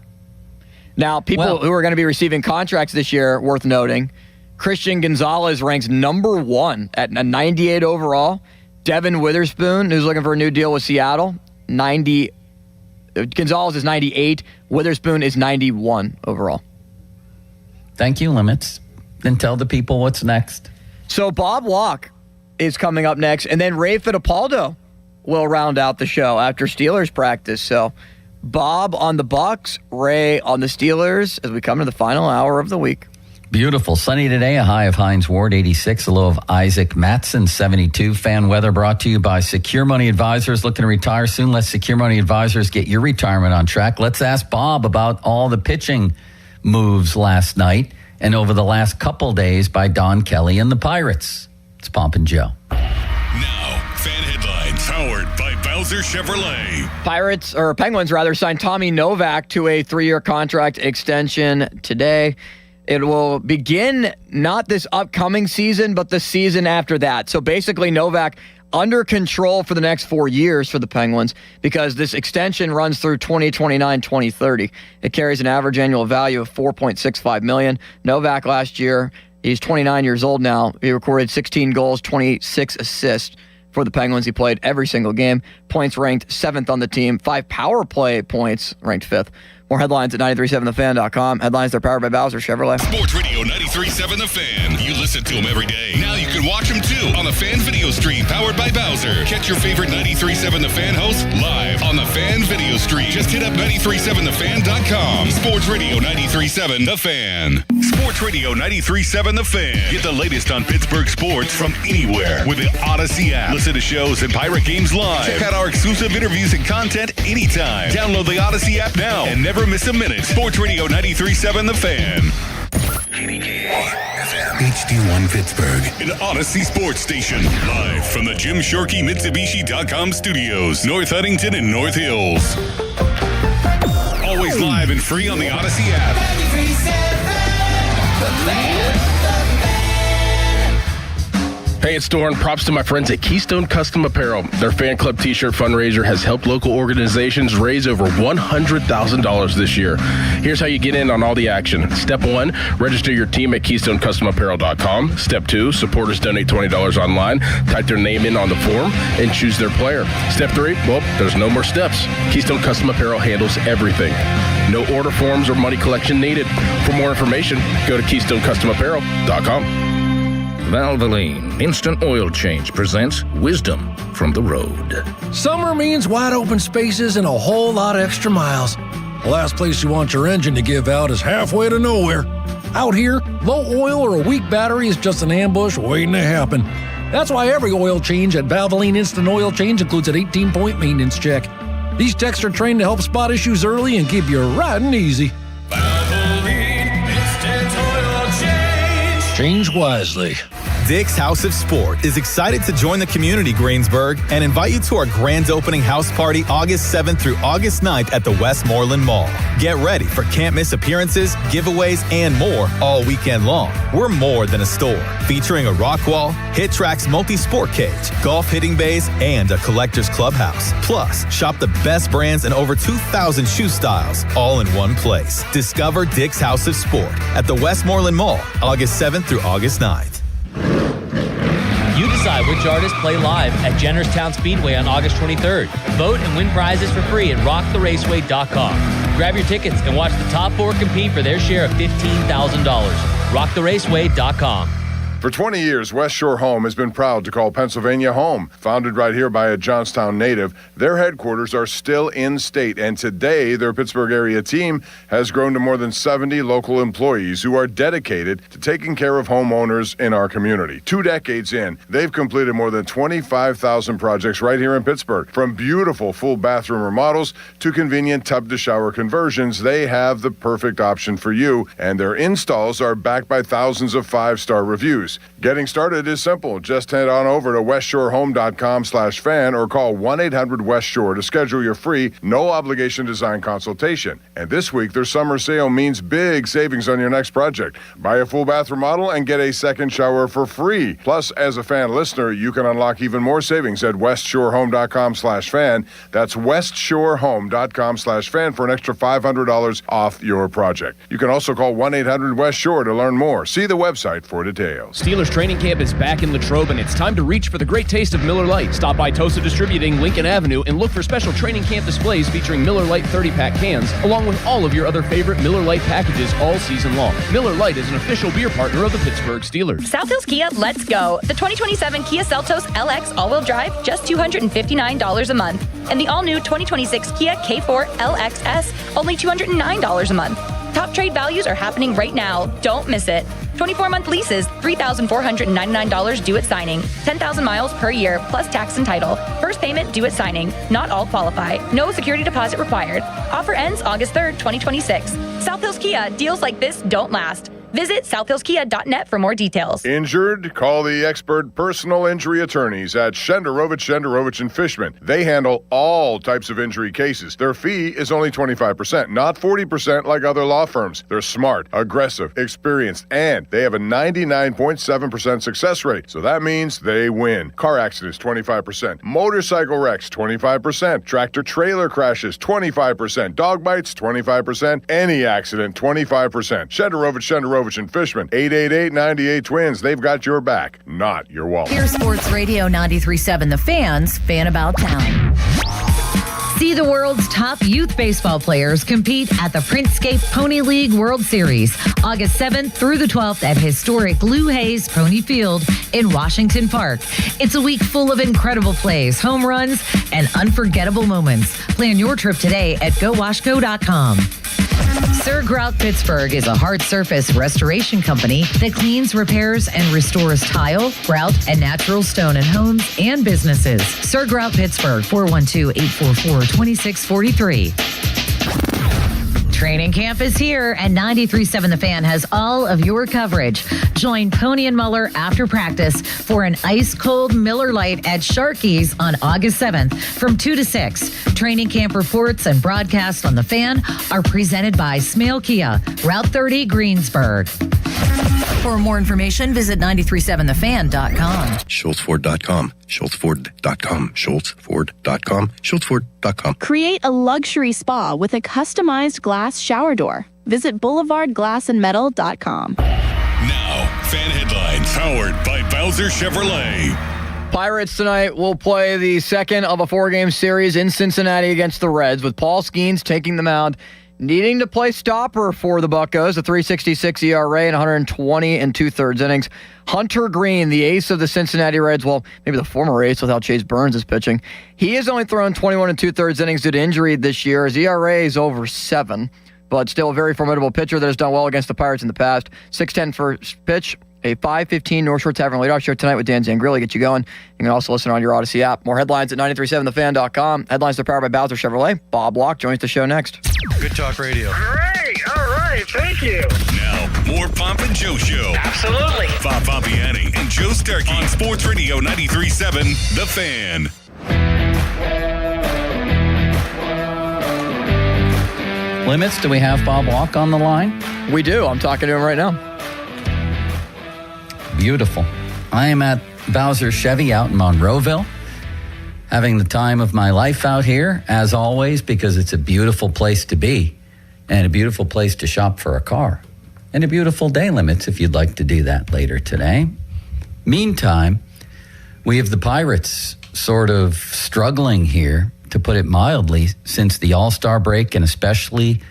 S1: Now, people who are going to be receiving contracts this year, worth noting, Christian Gonzalez ranks number 1 at a 98 overall. Devin Witherspoon, who's looking for a new deal with Seattle, 90 Gonzalez is 98. Witherspoon is 91 overall.
S3: Thank you, Limits. Then tell the people what's next.
S1: So Bob Walk is coming up next, and then Ray Fittipaldo will round out the show after Steelers practice. So Bob on the Bucs, Ray on the Steelers as we come to the final hour of the week.
S3: Beautiful. Sunny today, a high of Hines Ward, 86, a low of Isaac Matson, 72. Fan weather brought to you by Secure Money Advisors. Looking to retire soon? Let Secure Money Advisors get your retirement on track. Let's ask Bob about all the pitching moves last night and over the last couple days by Don Kelly and the Pirates. It's Pomp and Joe.
S19: Now, fan headlines powered by Bowser Chevrolet.
S1: Penguins signed Tommy Novak to a 3-year contract extension today. It will begin not this upcoming season, but the season after that. So basically, Novak under control for the next 4 years for the Penguins because this extension runs through 2029, 2030. It carries an average annual value of $4.65 million. Novak last year, he's 29 years old now. He recorded 16 goals, 26 assists for the Penguins. He played every single game. Points ranked 7th on the team. 5 power play points ranked 5th. More headlines at 937thefan.com. Headlines are powered by Bowser Chevrolet.
S19: Sports Radio 93.7 The Fan. You listen to them every day. Now you can watch them too on the Fan video stream powered by Bowser. Catch your favorite 93.7 The Fan hosts live on the Fan video stream. Just hit up 937thefan.com. Sports Radio 93.7 The Fan. Sports Radio 93.7 The Fan. Get the latest on Pittsburgh sports from anywhere with the Odyssey app. Listen to shows and Pirate games live. Check out our exclusive interviews and content anytime. Download the Odyssey app now and never miss a minute. Sports Radio 93.7 The Fan. HD1 Pittsburgh. An Odyssey sports station. Live from the Jim Shorkey Mitsubishi.com studios. North Huntington and North Hills. Always live and free on the Odyssey app.
S2: 93.7 The Fan. Hey, it's Doran. Props to my friends at Keystone Custom Apparel. Their fan club t-shirt fundraiser has helped local organizations raise over $100,000 this year. Here's how you get in on all the action. Step 1, register your team at KeystoneCustomApparel.com. Step 2, supporters donate $20 online, type their name in on the form, and choose their player. Step 3, well, there's no more steps. Keystone Custom Apparel handles everything. No order forms or money collection needed. For more information, go to KeystoneCustomApparel.com.
S6: Valvoline Instant Oil Change presents Wisdom from the Road.
S7: Summer means wide open spaces and a whole lot of extra miles. The last place you want your engine to give out is halfway to nowhere. Out here, low oil or a weak battery is just an ambush waiting to happen. That's why every oil change at Valvoline Instant Oil Change includes an 18-point maintenance check. These techs are trained to help spot issues early and keep you riding easy.
S2: Valvoline Instant Oil Change.
S7: Change wisely.
S9: Dick's House of Sport is excited to join the community, Greensburg, and invite you to our grand opening house party August 7th through August 9th at the Westmoreland Mall. Get ready for can't-miss appearances, giveaways, and more all weekend long. We're more than a store, featuring a rock wall, Hit Tracks multi-sport cage, golf hitting bays, and a collector's clubhouse. Plus, shop the best brands and over 2,000 shoe styles, all in one place. Discover Dick's House of Sport at the Westmoreland Mall, August 7th through August 9th.
S12: You decide which artists play live at Jennerstown Speedway on August 23rd. Vote and win prizes for free at rocktheraceway.com. Grab your tickets and watch the top 4 compete for their share of $15,000. rocktheraceway.com.
S14: For 20 years, West Shore Home has been proud to call Pennsylvania home. Founded right here by a Johnstown native, their headquarters are still in state, and today their Pittsburgh area team has grown to more than 70 local employees who are dedicated to taking care of homeowners in our community. 2 decades in, they've completed more than 25,000 projects right here in Pittsburgh. From beautiful full bathroom remodels to convenient tub-to-shower conversions, they have the perfect option for you, and their installs are backed by thousands of 5-star reviews. Getting started is simple. Just head on over to westshorehome.com/fan or call 1-800-WEST-SHORE to schedule your free, no-obligation design consultation. And this week, their summer sale means big savings on your next project. Buy a full bath remodel and get a second shower for free. Plus, as a fan listener, you can unlock even more savings at westshorehome.com/fan. That's westshorehome.com/fan for an extra $500 off your project. You can also call 1-800-WEST-SHORE to learn more. See the website for details.
S10: Steelers training camp is back in Latrobe, and it's time to reach for the great taste of Miller Lite. Stop by Tosa Distributing, Lincoln Avenue, and look for special training camp displays featuring Miller Lite 30-pack cans, along with all of your other favorite Miller Lite packages all season long. Miller Lite is an official beer partner of the Pittsburgh Steelers.
S13: South Hills Kia, let's go. The 2027 Kia Seltos LX all-wheel drive, just $259 a month. And the all-new 2026 Kia K4 LXS, only $209 a month. Top trade values are happening right now. Don't miss it. 24-month leases, $3,499 due at signing. 10,000 miles per year, plus tax and title. First payment due at signing. Not all qualify. No security deposit required. Offer ends August 3rd, 2026. South Hills Kia, deals like this don't last. Visit southhillskia.net for more details.
S14: Injured? Call the expert personal injury attorneys at Shenderovich & Fishman. They handle all types of injury cases. Their fee is only 25%, not 40% like other law firms. They're smart, aggressive, experienced, and they have a 99.7% success rate. So that means they win. Car accidents, 25%. Motorcycle wrecks, 25%. Tractor-trailer crashes, 25%. Dog bites, 25%. Any accident, 25%. Shenderovich and Fishman, 888-98-TWINS. They've got your back, not your wallet.
S15: Here's Sports Radio 93.7, The Fan's Fan About Town. See the world's top youth baseball players compete at the Printscape Pony League World Series, August 7th through the 12th at historic Lou Hayes Pony Field in Washington Park. It's a week full of incredible plays, home runs, and unforgettable moments. Plan your trip today at GoWashco.com. Sir Grout Pittsburgh is a hard surface restoration company that cleans, repairs, and restores tile, grout, and natural stone in homes and businesses. Sir Grout Pittsburgh, 412-844-2643. Training camp is here, and 93.7 The Fan has all of your coverage. Join Pony and Muller after practice for an ice-cold Miller Lite at Sharky's on August 7th from 2 to 6. Training camp reports and broadcasts on The Fan are presented by Smale Kia, Route 30, Greensburg. For more information, visit 937thefan.com.
S16: SchultzFord.com. SchultzFord.com. SchultzFord.com. SchultzFord.com.
S17: Create a luxury spa with a customized glass shower door. Visit BoulevardGlassandMetal.com.
S19: Now, Fan Headlines, powered by Bowser Chevrolet.
S1: Pirates tonight will play the second of a 4-game series in Cincinnati against the Reds, with Paul Skeens taking the mound, needing to play stopper for the Buccos, a 3.66 ERA and 120 2/3 innings. Hunter Green, the ace of the Cincinnati Reds, well, maybe the former ace without Chase Burns is pitching. He has only thrown 21 2/3 innings due to injury this year. His ERA is over 7, but still a very formidable pitcher that has done well against the Pirates in the past. 6:10 first pitch. A 5:15 North Shore Tavern leadoff show tonight with Dan Zangrilli. Get you going. You can also listen on your Odyssey app. More headlines at 937thefan.com. Headlines are powered by Bowser Chevrolet. Bob Block joins the show next.
S20: Good Talk Radio.
S25: Great. All right. Thank you.
S19: Now, more Pomp and Joe Show.
S25: Absolutely.
S19: Bob Pompiani and Joe Starkey on Sports Radio 93.7, The Fan.
S3: Limits, do we have Bob Walk on the line?
S1: We do. I'm talking to him right now.
S3: Beautiful. I am at Bowser Chevy out in Monroeville, having the time of my life out here, as always, because it's a beautiful place to be and a beautiful place to shop for a car. And a beautiful day limits if you'd like to do that later today. Meantime, we have the Pirates sort of struggling here, to put it mildly, since the All-Star break, and especially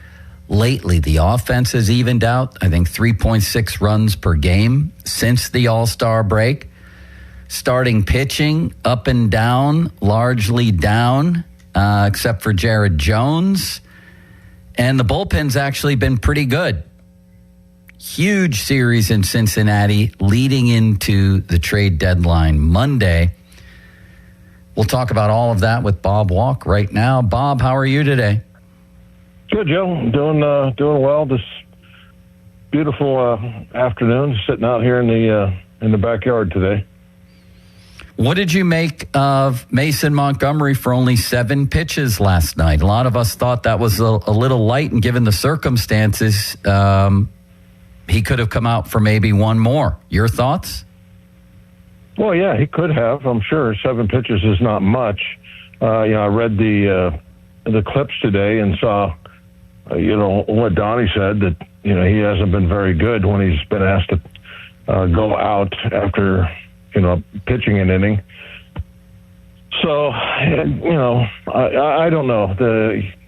S3: lately. The offense has evened out, I think 3.6 runs per game since the All-Star break. Starting pitching, up and down, largely down, except for Jared Jones. And the bullpen's actually been pretty good. Huge series in Cincinnati leading into the trade deadline Monday. We'll talk about all of that with Bob Walk right now. Bob, how are you today?
S26: Good, Joe. Doing well. This beautiful afternoon, sitting out here in the backyard today.
S3: What did you make of Mason Montgomery for only 7 pitches last night? A lot of us thought that was a little light, and given the circumstances, he could have come out for maybe one more. Your thoughts?
S26: Well, yeah, he could have. I'm sure 7 pitches is not much. I read the clips today and saw, what Donnie said, that he hasn't been very good when he's been asked to go out after, pitching an inning. So, I don't know.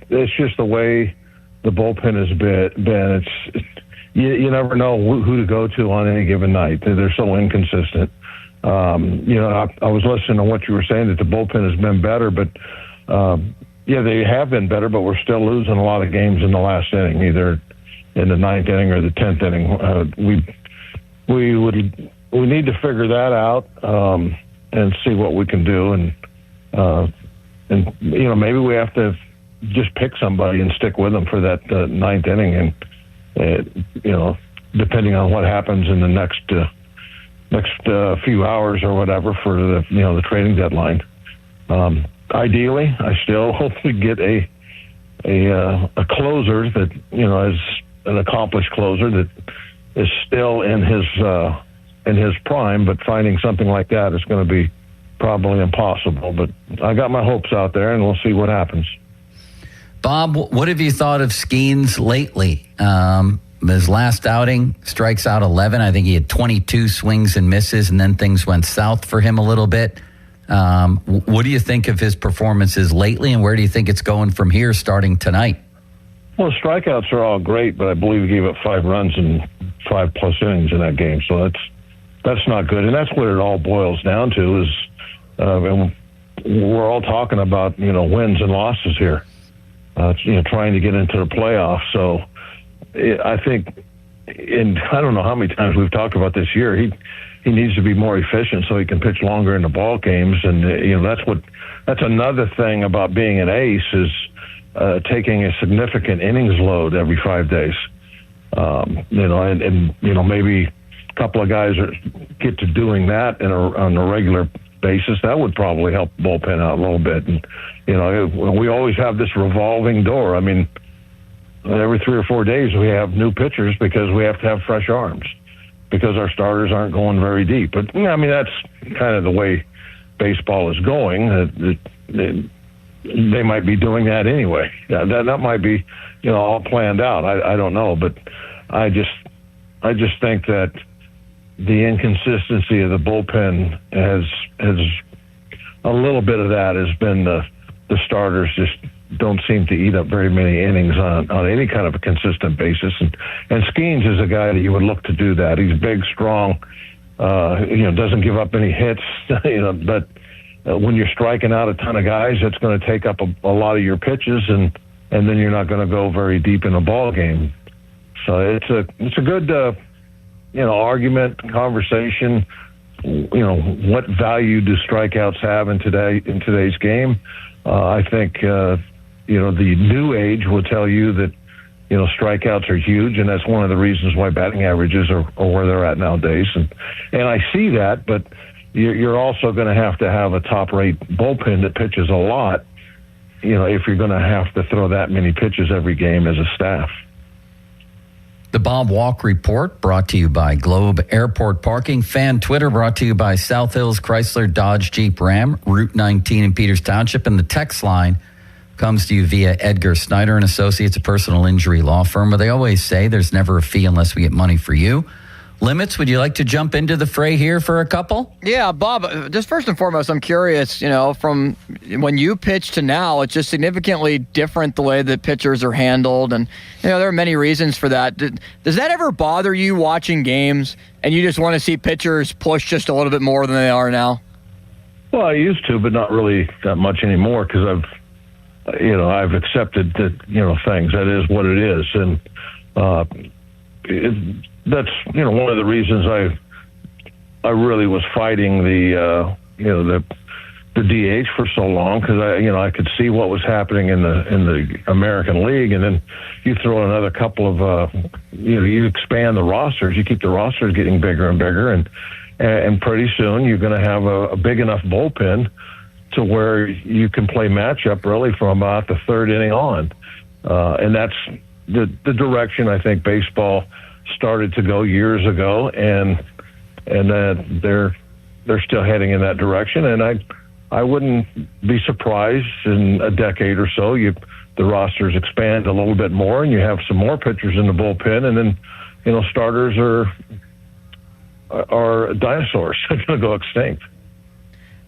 S26: It's just the way the bullpen has been. You never know who to go to on any given night. They're so inconsistent. I was listening to what you were saying that the bullpen has been better, but they have been better, but we're still losing a lot of games in the last inning, either in the 9th inning or the 10th inning. We need to figure that out and see what we can do, and maybe we have to just pick somebody and stick with them for that 9th inning, and depending on what happens in the next few hours or whatever for the trading deadline. Ideally, I still hope we get a closer that is an accomplished closer that is still in his prime, but finding something like that is going to be probably impossible. But I got my hopes out there, and we'll see what happens.
S3: Bob, what have you thought of Skeens lately? His last outing, strikes out 11. I think he had 22 swings and misses, and then things went south for him a little bit. What do you think of his performances lately, and where do you think it's going from here starting tonight?
S26: Well, strikeouts are all great, but I believe he gave up 5 runs in 5+ innings in that game, so that's not good. And that's what it all boils down to is, and we're all talking about, wins and losses here, trying to get into the playoffs. So I think, and I don't know how many times we've talked about this year, he needs to be more efficient so he can pitch longer in the ball games. And, that's another thing about being an ace is taking a significant innings load every 5 days. Maybe a couple of guys get to doing that on a regular basis. That would probably help the bullpen out a little bit. And, we always have this revolving door. I mean, every 3 or 4 days we have new pitchers because we have to have fresh arms because our starters aren't going very deep. But, that's kind of the way baseball is going. They might be doing that anyway. That might be, all planned out. I don't know, but I just think that the inconsistency of the bullpen has a little bit of that has been the starters just don't seem to eat up very many innings on any kind of a consistent basis. And Skeens is a guy that you would look to do that. He's big, strong, doesn't give up any hits, but when you're striking out a ton of guys, that's going to take up a lot of your pitches, and then you're not going to go very deep in a ball game. So it's a good, argument, conversation. What value do strikeouts have in today's game? I think, the new age will tell you that, strikeouts are huge, and that's one of the reasons why batting averages are where they're at nowadays. And I see that, but you're also going to have a top-rate bullpen that pitches a lot, if you're going to have to throw that many pitches every game as a staff.
S3: The Bob Walk Report brought to you by Globe Airport Parking. Fan Twitter brought to you by South Hills Chrysler Dodge Jeep Ram, Route 19 in Peters Township. And the text line comes to you via Edgar Snyder and Associates, a personal injury law firm, where they always say there's never a fee unless we get money for you. Limits, would you like to jump into the fray here for a couple?
S1: Yeah, Bob, just first and foremost, I'm curious, from when you pitch to now, it's just significantly different the way that pitchers are handled. And, there are many reasons for that. Does that ever bother you watching games and you just want to see pitchers push just a little bit more than they are now?
S26: Well, I used to, but not really that much anymore because I've accepted that, things. That is what it is. And that's one of the reasons I really was fighting the DH for so long because I could see what was happening in the American League, and then you throw another couple of you expand the rosters, you keep the rosters getting bigger and bigger, and pretty soon you're going to have a big enough bullpen to where you can play matchup really from about the 3rd inning on, and that's the direction I think baseball started to go years ago, and they're still heading in that direction. And I wouldn't be surprised in a decade or so the rosters expand a little bit more, and you have some more pitchers in the bullpen, and then starters are dinosaurs. They're going to go extinct.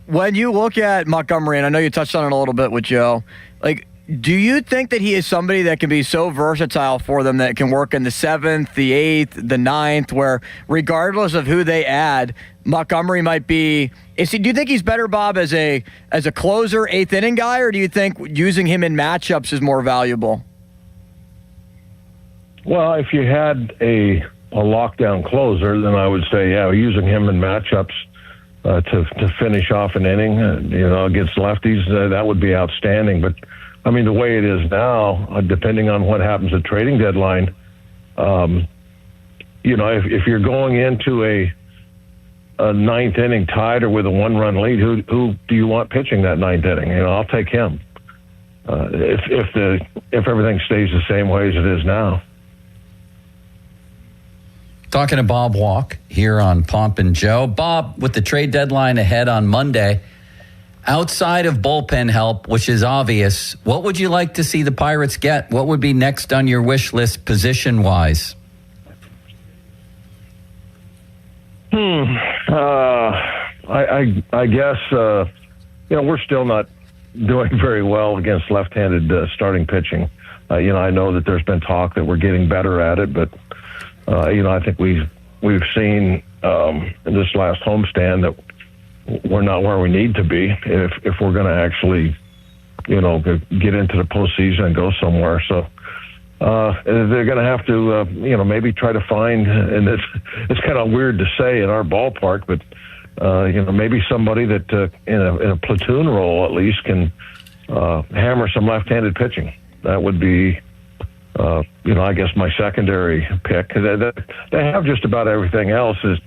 S1: When you look at Montgomery, and I know you touched on it a little bit with Joe, like, do you think that he is somebody that can be so versatile for them that can work in the 7th, the 8th, the 9th, where regardless of who they add, Montgomery might be? Do you think he's better, Bob, as a closer, 8th inning guy, or do you think using him in matchups is more valuable?
S26: Well, if you had a lockdown closer, then I would say, yeah, using him in matchups to finish off an inning, against lefties, that would be outstanding. But I mean, the way it is now, depending on what happens at trading deadline, if you're going into a 9th inning tied or with a 1-run lead, who do you want pitching that 9th inning? I'll take him. If everything stays the same way as it is now.
S3: Talking to Bob Walk here on Pomp and Joe. Bob, with the trade deadline ahead on Monday, outside of bullpen help, which is obvious, what would you like to see the Pirates get? What would be next on your wish list position-wise?
S26: I guess, we're still not doing very well against left-handed starting pitching. I know that there's been talk that we're getting better at it, but I think we've seen in this last homestand that we're not where we need to be if we're going to actually, get into the postseason and go somewhere. So they're going to have to, maybe try to find, and it's kind of weird to say in our ballpark, but maybe somebody that in a platoon role at least can hammer some left-handed pitching. That would be. I guess my secondary pick. They have just about everything else. As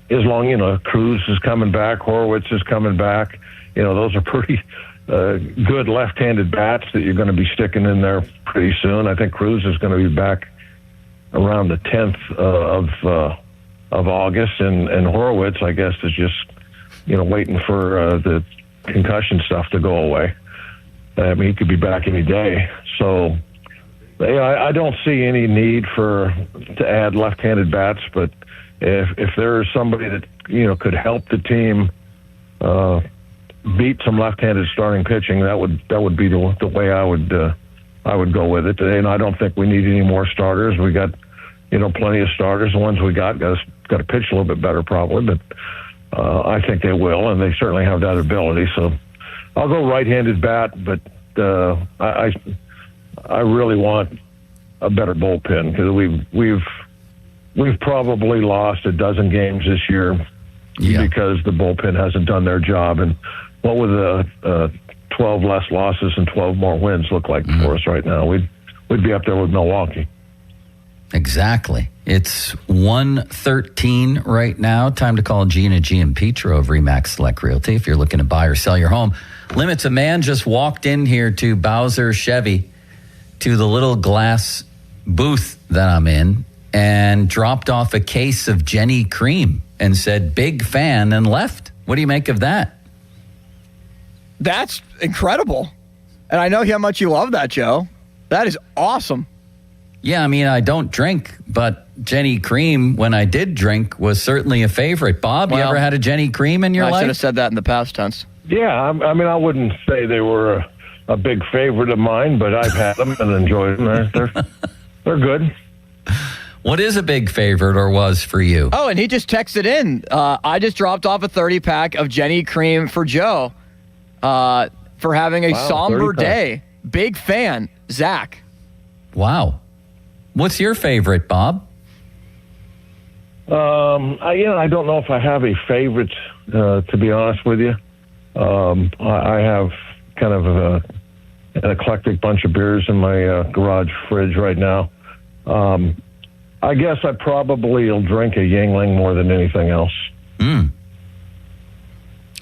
S26: long, Cruz is coming back, Horwitz is coming back. Those are pretty good left-handed bats that you're going to be sticking in there pretty soon. I think Cruz is going to be back around the 10th of August, and Horwitz, I guess, is just waiting for the concussion stuff to go away. I mean, he could be back any day. So. I don't see any need to add left-handed bats, but if there's somebody that could help the team beat some left-handed starting pitching, that would be the way I would go with it. And I don't think we need any more starters. We got plenty of starters. The ones we got to pitch a little bit better probably, but I think they will, and they certainly have that ability. So I'll go right-handed bat, but I really want a better bullpen because we've probably lost a dozen games this year because the bullpen hasn't done their job. And what would the 12 less losses and 12 more wins look like for us right now? We'd be up there with Milwaukee.
S3: Exactly. It's 1:13 right now. Time to call Gina Giampetro of RE/MAX Select Realty if you're looking to buy or sell your home. Limits, a man just walked in here to Bowser Chevy, to the little glass booth that I'm in, and dropped off a case of Jenny Cream and said, "Big fan," and left. What do you make of that?
S1: That's incredible. And I know how much you love that, Joe. That is awesome.
S3: Yeah, I mean, I don't drink, but Jenny Cream, when I did drink, was certainly a favorite. Bob, you ever had a Jenny Cream in your life?
S1: I should have said that in the past tense.
S26: Yeah, I mean, I wouldn't say they were a big favorite of mine, but I've had them and enjoyed them. They're good.
S3: What is a big favorite or was for you?
S1: Oh, and he just texted in. I just dropped off a 30-pack of Jenny Cream for Joe for having a somber day. Big fan, Zach.
S3: Wow. What's your favorite, Bob?
S26: I don't know if I have a favorite, to be honest with you. I have kind of an eclectic bunch of beers in my garage fridge right now. I guess I probably will drink a Yuengling more than anything else.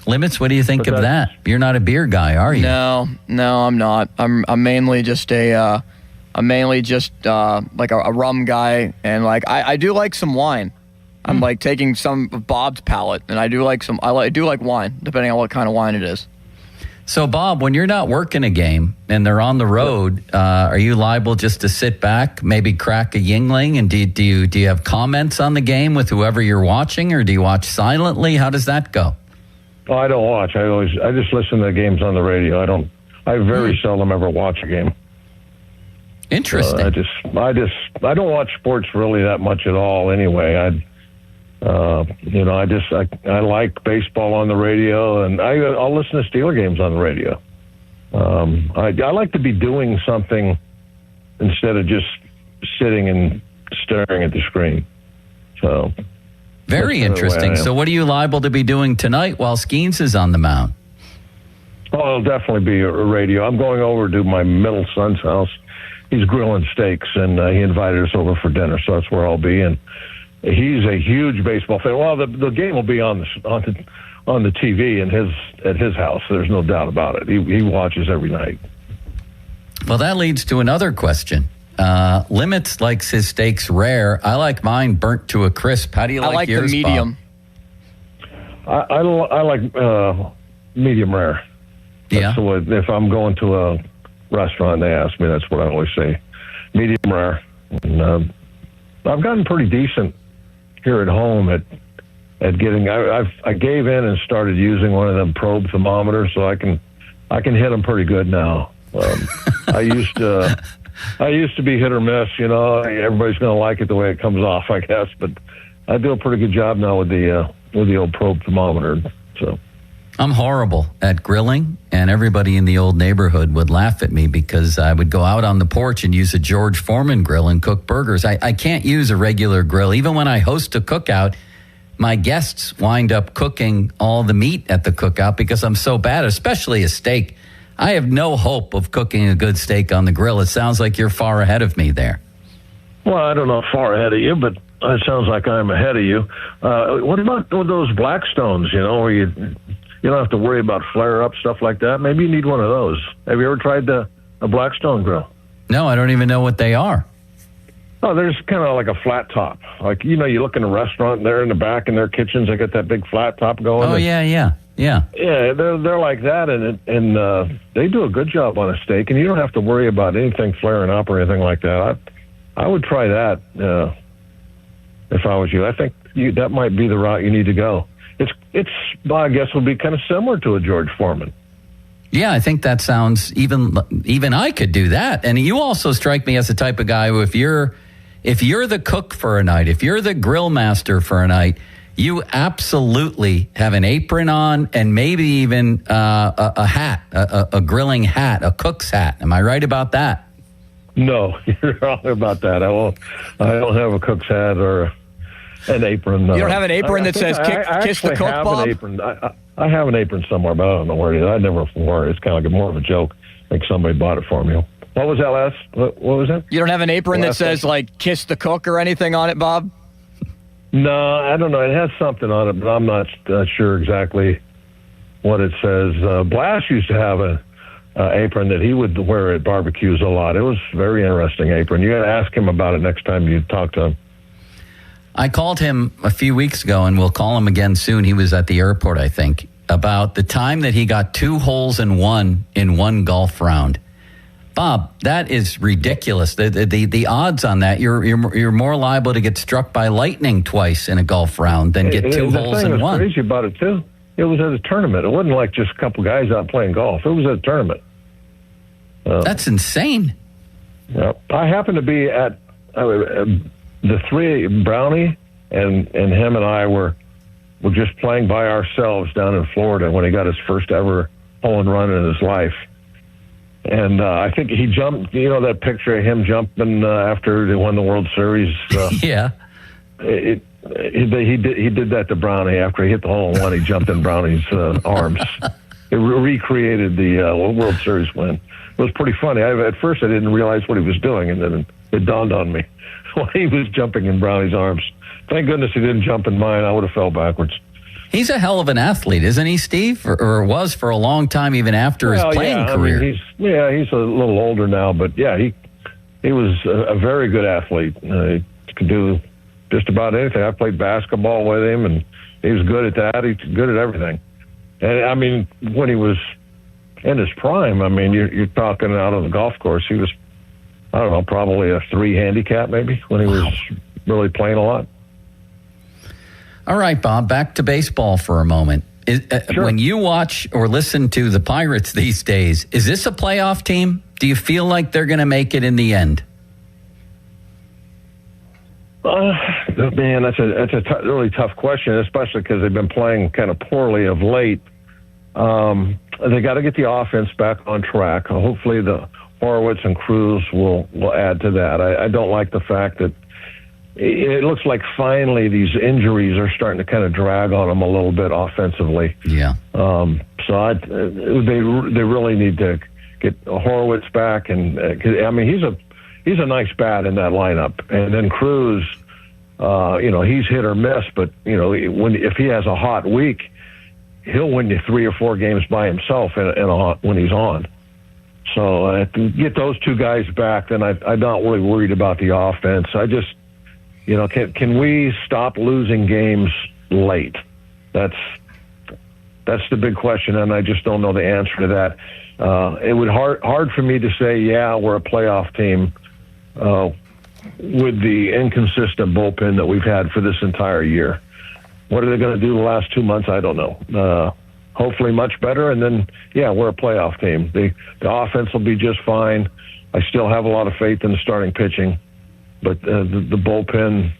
S3: Limits, what do you think of that? You're not a beer guy, are you?
S1: No, I'm not. I'm mainly just like a rum guy, and like I do like some wine. I'm like taking some of Bob's palate, and I do like wine, depending on what kind of wine it is.
S3: So, Bob, when you're not working a game and they're on the road, are you liable just to sit back, maybe crack a Yingling? And do you have comments on the game with whoever you're watching, or do you watch silently? How does that go?
S26: Oh, I don't watch. I just listen to the games on the radio. I very seldom ever watch a game.
S3: Interesting.
S26: I don't watch sports really that much at all. Anyway, I like baseball on the radio, and I'll listen to Steeler games on the radio. I like to be doing something instead of just sitting and staring at the screen. So
S3: very interesting. So what are you liable to be doing tonight while Skeens is on the mound?
S26: Oh, it'll definitely be a radio. I'm going over to my middle son's house. He's grilling steaks, and he invited us over for dinner, so that's where I'll be. And he's a huge baseball fan. Well, the game will be on the TV at his house. There's no doubt about it. He watches every night.
S3: Well, that leads to another question. Limits likes his steaks rare. I like mine burnt to a crisp. How do you like yours,
S1: the medium.
S3: Bob?
S26: I like medium rare. That's the way, if I'm going to a restaurant and they ask me, that's what I always say. Medium rare. And, I've gotten pretty decent here at home at getting. I gave in and started using one of them probe thermometers, so I can hit them pretty good now. I used to be hit or miss. You know, everybody's going to like it the way it comes off, I guess. But I do a pretty good job now with the old probe thermometer. So.
S3: I'm horrible at grilling, and everybody in the old neighborhood would laugh at me because I would go out on the porch and use a George Foreman grill and cook burgers. I can't use a regular grill. Even when I host a cookout, my guests wind up cooking all the meat at the cookout because I'm so bad, especially a steak. I have no hope of cooking a good steak on the grill. It sounds like you're far ahead of me there.
S26: Well, I don't know far ahead of you, but it sounds like I'm ahead of you. What about those Blackstones, you know, where you don't have to worry about flare-up, stuff like that? Maybe you need one of those. Have you ever tried a Blackstone grill?
S3: No, I don't even know what they are.
S26: Oh, there's kind of like a flat top. Like, you know, you look in a restaurant, they're in the back in their kitchens, they got that big flat top going.
S3: Oh, yeah.
S26: Yeah, they're like that, and they do a good job on a steak, and you don't have to worry about anything flaring up or anything like that. I would try that if I was you. I think that might be the route you need to go. It's I guess would be kind of similar to a George Foreman.
S3: Yeah, I think that sounds even I could do that. And you also strike me as the type of guy who if you're the cook for a night, if you're the grill master for a night, you absolutely have an apron on and maybe even a hat, a grilling hat, a cook's hat. Am I right about that?
S26: No, you're wrong about that. I don't have a cook's hat or an apron.
S1: You don't have an apron that says "Kiss the Cook," Bob?
S26: An apron. I have an apron somewhere, but I don't know where it is. I never wore it. It's kind of like more of a joke. Like somebody bought it for me. What was that last? What was that?
S1: You don't have an apron that says like "Kiss the Cook" or anything on it, Bob?
S26: No, I don't know. It has something on it, but I'm not sure exactly what it says. Blass used to have an apron that he would wear at barbecues a lot. It was a very interesting apron. You got to ask him about it next time you talk to him.
S3: I called him a few weeks ago, and we'll call him again soon. He was at the airport, I think, about the time that he got 2 holes in one golf round. Bob, that is ridiculous. The odds on that, you're more liable to get struck by lightning twice in a golf round than get 2 holes in one.
S26: The thing that's crazy about it, too, it was at a tournament. It wasn't like just a couple guys out playing golf. It was at a tournament.
S3: That's insane.
S26: Yeah. I happened to be at the three, Brownie and him and I were just playing by ourselves down in Florida when he got his first ever hole in run in his life. And I think he jumped, you know, that picture of him jumping after they won the World Series.
S3: Yeah.
S26: He did that to Brownie after he hit the hole in one. He jumped in Brownie's arms. It recreated the World Series win. It was pretty funny. At first, I didn't realize what he was doing, and then it dawned on me when he was jumping in Brownie's arms. Thank goodness he didn't jump in mine. I would have fell backwards.
S3: He's a hell of an athlete, isn't he, Steve? Or was for a long time, even after his playing career.
S26: I mean, he's a little older now, but yeah, he was a very good athlete. He could do just about anything. I played basketball with him, and he was good at that. He's good at everything. And I mean, when he was in his prime, I mean, you're talking out on the golf course. He was, I don't know, probably a 3 handicap maybe when he was really playing a lot.
S3: All right, Bob, back to baseball for a moment.
S26: Sure.
S3: When you watch or listen to the Pirates these days, is this a playoff team? Do you feel like they're going to make it in the end?
S26: Man, that's a really tough question, especially because they've been playing kind of poorly of late. They got to get the offense back on track. Hopefully, the Horowitz and Cruz will add to that. I don't like the fact that it looks like finally these injuries are starting to kind of drag on them a little bit offensively.
S3: Yeah.
S26: So they really need to get Horowitz back, and I mean he's a nice bat in that lineup, and then Cruz, he's hit or miss, but if he has a hot week, he'll win you 3 or 4 games by himself when he's on. So get those 2 guys back, then I'm not really worried about the offense. I just, can we stop losing games late? That's the big question, and I just don't know the answer to that. It would hard for me to say, yeah, we're a playoff team with the inconsistent bullpen that we've had for this entire year. What are they going to do the last 2 months? I don't know. Hopefully much better, and then, yeah, we're a playoff team. The offense will be just fine. I still have a lot of faith in the starting pitching, but the bullpen,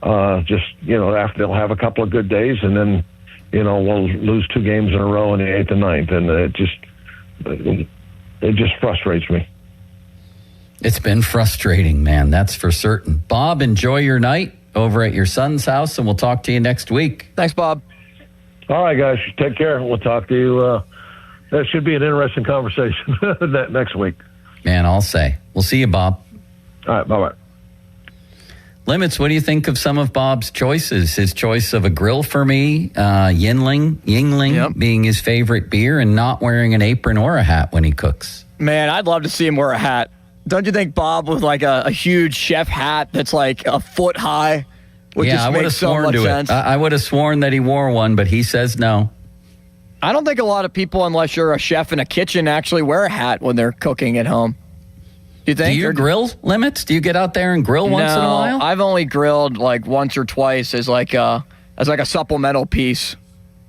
S26: after they'll have a couple of good days, and then, we'll lose 2 games in a row in the 8th and 9th, and it just frustrates me.
S3: It's been frustrating, man. That's for certain. Bob, enjoy your night over at your son's house, and we'll talk to you next week.
S1: Thanks, Bob.
S26: All right, guys. Take care. We'll talk to you. That should be an interesting conversation next week.
S3: Man, I'll say. We'll see you, Bob.
S26: All right. Bye-bye.
S3: Limits, what do you think of some of Bob's choices? His choice of a grill for me, Yingling being his favorite beer, and not wearing an apron or a hat when he cooks.
S1: Man, I'd love to see him wear a hat. Don't you think Bob with like a huge chef hat that's like a foot high would just make so much sense?
S3: I would have sworn that he wore one, but he says no.
S1: I don't think a lot of people, unless you're a chef in a kitchen, actually wear a hat when they're cooking at home. Do you think?
S3: Do you grill, Limits? Do you get out there and grill once in a while?
S1: I've only grilled like once or twice as like a supplemental piece,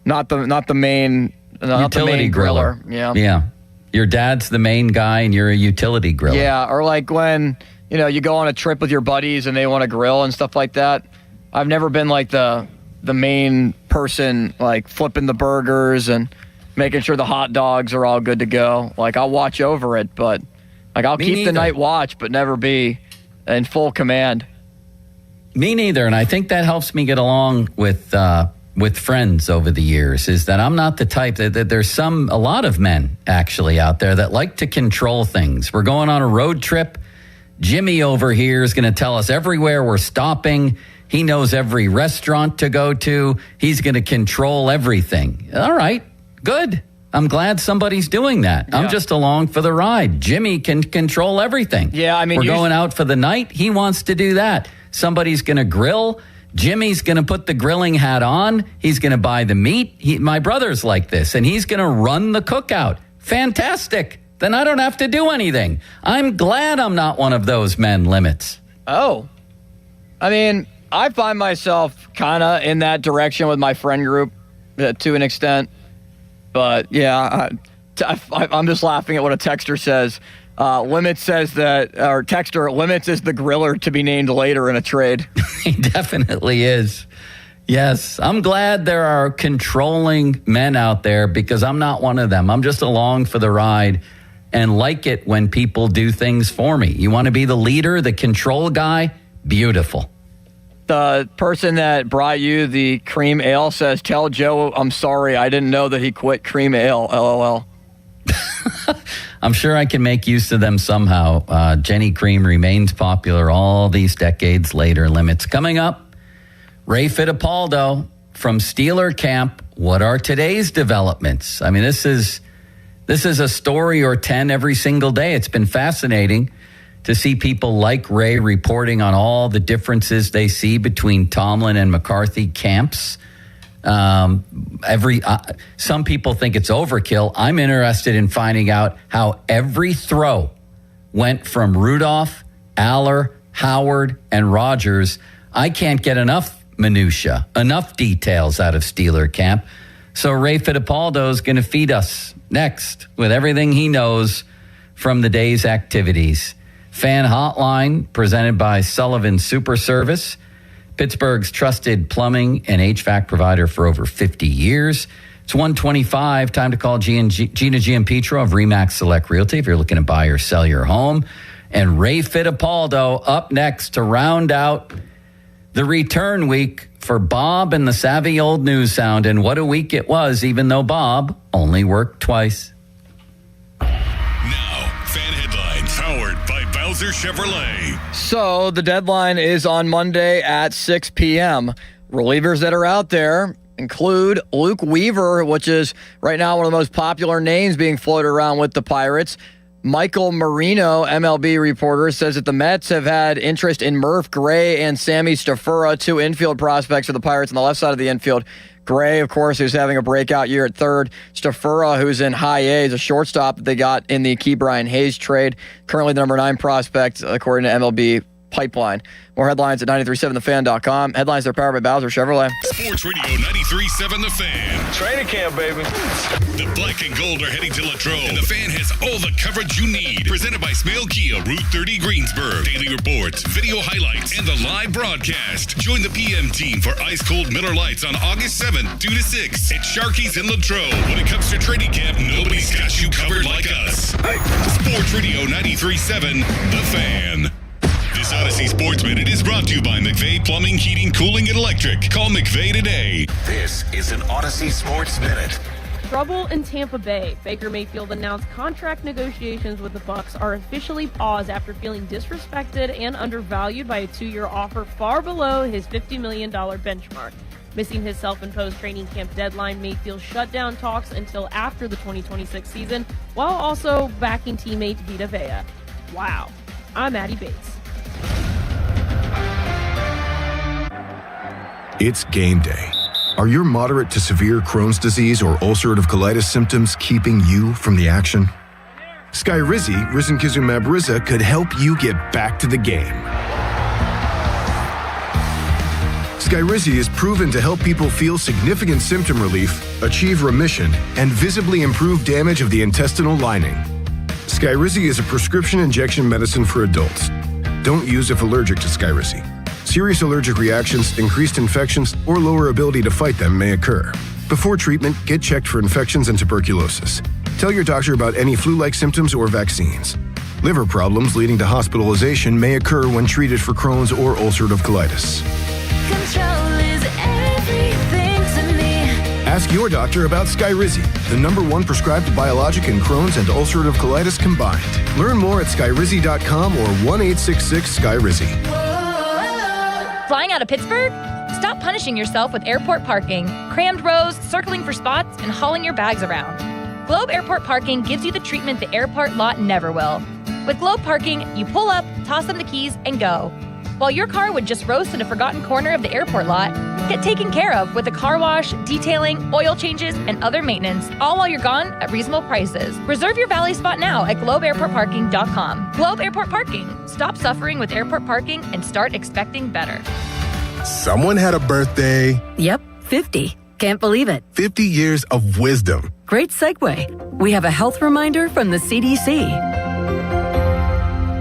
S1: not the main
S3: utility
S1: griller.
S3: Yeah. Your dad's the main guy and you're a utility griller.
S1: Yeah, or like when, you go on a trip with your buddies and they want to grill and stuff like that. I've never been like the main person like flipping the burgers and making sure the hot dogs are all good to go. Like I'll watch over it, but like I'll keep the night watch but never be in full command.
S3: Me neither, and I think that helps me get along with friends over the years, is that I'm not the type that there's a lot of men actually out there that like to control things. We're going on a road trip. Jimmy over here is going to tell us everywhere we're stopping. He knows every restaurant to go to. He's going to control everything. All right, good. I'm glad somebody's doing that. Yeah. I'm just along for the ride. Jimmy can control everything.
S1: Yeah, I mean,
S3: we're going out for the night. He wants to do that. Somebody's going to grill. Jimmy's going to put the grilling hat on. He's going to buy the meat. My brother's like this, and he's going to run the cookout. Fantastic. Then I don't have to do anything. I'm glad I'm not one of those men, Limits.
S1: Oh. I mean, I find myself kind of in that direction with my friend group to an extent. But, yeah, I'm just laughing at what a texter says. Limits says that, or texter, Limits is the griller to be named later in a trade.
S3: He definitely is. Yes, I'm glad there are controlling men out there because I'm not one of them. I'm just along for the ride and like it when people do things for me. You want to be the leader, the control guy? Beautiful.
S1: The person that brought you the cream ale says, tell Joe I'm sorry. I didn't know that he quit cream ale, LOL.
S3: I'm sure I can make use of them somehow. Jenny Cream remains popular all these decades later. Limits coming up. Ray Fittipaldo from Steeler Camp. What are today's developments? I mean, this is a story or 10 every single day. It's been fascinating to see people like Ray reporting on all the differences they see between Tomlin and McCarthy camps. Some people think it's overkill. I'm interested in finding out how every throw went from Rudolph, Aller, Howard, and Rogers. I can't get enough minutia, enough details out of Steeler camp. So Ray Fittipaldo is going to feed us next with everything he knows from the day's activities. Fan Hotline presented by Sullivan Super Service, Pittsburgh's trusted plumbing and HVAC provider for over 50 years. It's 1:25. Time to call Gina Giampietro of Remax Select Realty if you're looking to buy or sell your home. And Ray Fittipaldo up next to round out the return week for Bob and the savvy old news sound. And what a week it was, even though Bob only worked twice.
S19: Now, fan headlines powered by Bowser Chevrolet.
S1: So the deadline is on Monday at 6 p.m. Relievers that are out there include Luke Weaver, which is right now one of the most popular names being floated around with the Pirates. Michael Marino, MLB reporter, says that the Mets have had interest in Murph Gray and Sammy Stafura, two infield prospects for the Pirates on the left side of the infield. Gray, of course, who's having a breakout year at third. Stafura, who's in high A, is a shortstop that they got in the Key Brian Hayes trade. Currently the number 9 prospect, according to MLB Pipeline. More headlines at 937thefan.com. Headlines are powered by Bowser Chevrolet.
S19: Sports Radio 93.7 The Fan.
S25: Training camp, baby.
S19: The black and gold are heading to Latrobe, and The Fan has all the coverage you need. Presented by Smale Kia, Route 30 Greensburg. Daily reports, video highlights, and the live broadcast. Join the PM team for ice cold Miller Lights on August 7th, 2 to 6 at Sharky's in Latrobe. When it comes to training camp, nobody's got you covered like us. Sports Radio 93.7 The Fan. This Odyssey Sports Minute is brought to you by McVeigh Plumbing, Heating, Cooling, and Electric. Call McVeigh today.
S4: This is an Odyssey Sports Minute.
S8: Trouble in Tampa Bay. Baker Mayfield announced contract negotiations with the Bucs are officially paused after feeling disrespected and undervalued by a 2-year offer far below his $50 million benchmark. Missing his self-imposed training camp deadline, Mayfield shut down talks until after the 2026 season, while also backing teammate Vita Vea. Wow. I'm Maddie Bates.
S23: It's game day. Are your moderate to severe Crohn's disease or ulcerative colitis symptoms keeping you from the action? Skyrizi, risankizumab Riza, could help you get back to the game. Skyrizi is proven to help people feel significant symptom relief, achieve remission, and visibly improve damage of the intestinal lining. Skyrizi is a prescription injection medicine for adults. Don't use if allergic to Skyrizi. Serious allergic reactions, increased infections, or lower ability to fight them may occur. Before treatment, get checked for infections and tuberculosis. Tell your doctor about any flu-like symptoms or vaccines. Liver problems leading to hospitalization may occur when treated for Crohn's or ulcerative colitis.
S11: Control is everything to me.
S23: Ask your doctor about Skyrizi, the #1 prescribed biologic in Crohn's and ulcerative colitis combined. Learn more at skyrizi.com or 1-866-SKYRIZI.
S13: Flying out of Pittsburgh? Stop punishing yourself with airport parking, crammed rows, circling for spots, and hauling your bags around. Globe Airport Parking gives you the treatment the airport lot never will. With Globe Parking, you pull up, toss them the keys, and go. While your car would just roast in a forgotten corner of the airport lot, get taken care of with a car wash, detailing, oil changes, and other maintenance, all while you're gone at reasonable prices. Reserve your valet spot now at GlobeAirportParking.com. Globe Airport Parking. Stop suffering with airport parking and start expecting better.
S18: Someone had a birthday.
S20: Yep, 50. Can't believe it.
S18: 50 years of wisdom.
S20: Great segue. We have a health reminder from the CDC.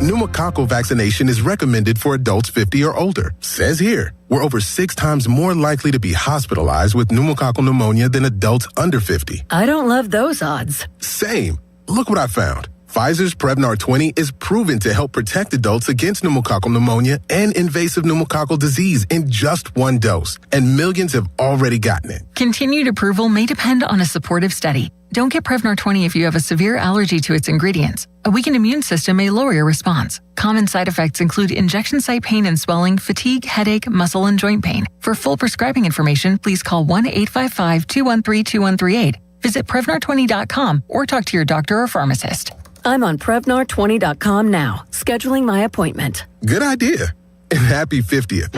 S18: Pneumococcal vaccination is recommended for adults 50 or older. Says here, we're over 6 times more likely to be hospitalized with pneumococcal pneumonia than adults under 50.
S20: I don't love those odds.
S18: Same. Look what I found. Pfizer's Prevnar 20 is proven to help protect adults against pneumococcal pneumonia and invasive pneumococcal disease in just 1 dose, and millions have already gotten it.
S21: Continued approval may depend on a supportive study. Don't get Prevnar 20 if you have a severe allergy to its ingredients. A weakened immune system may lower your response. Common side effects include injection site pain and swelling, fatigue, headache, muscle and joint pain. For full prescribing information, please call 1-855-213-2138. Visit Prevnar20.com or talk to your doctor or pharmacist.
S20: I'm on Prevnar20.com now, scheduling my appointment.
S18: Good idea. And happy 50th.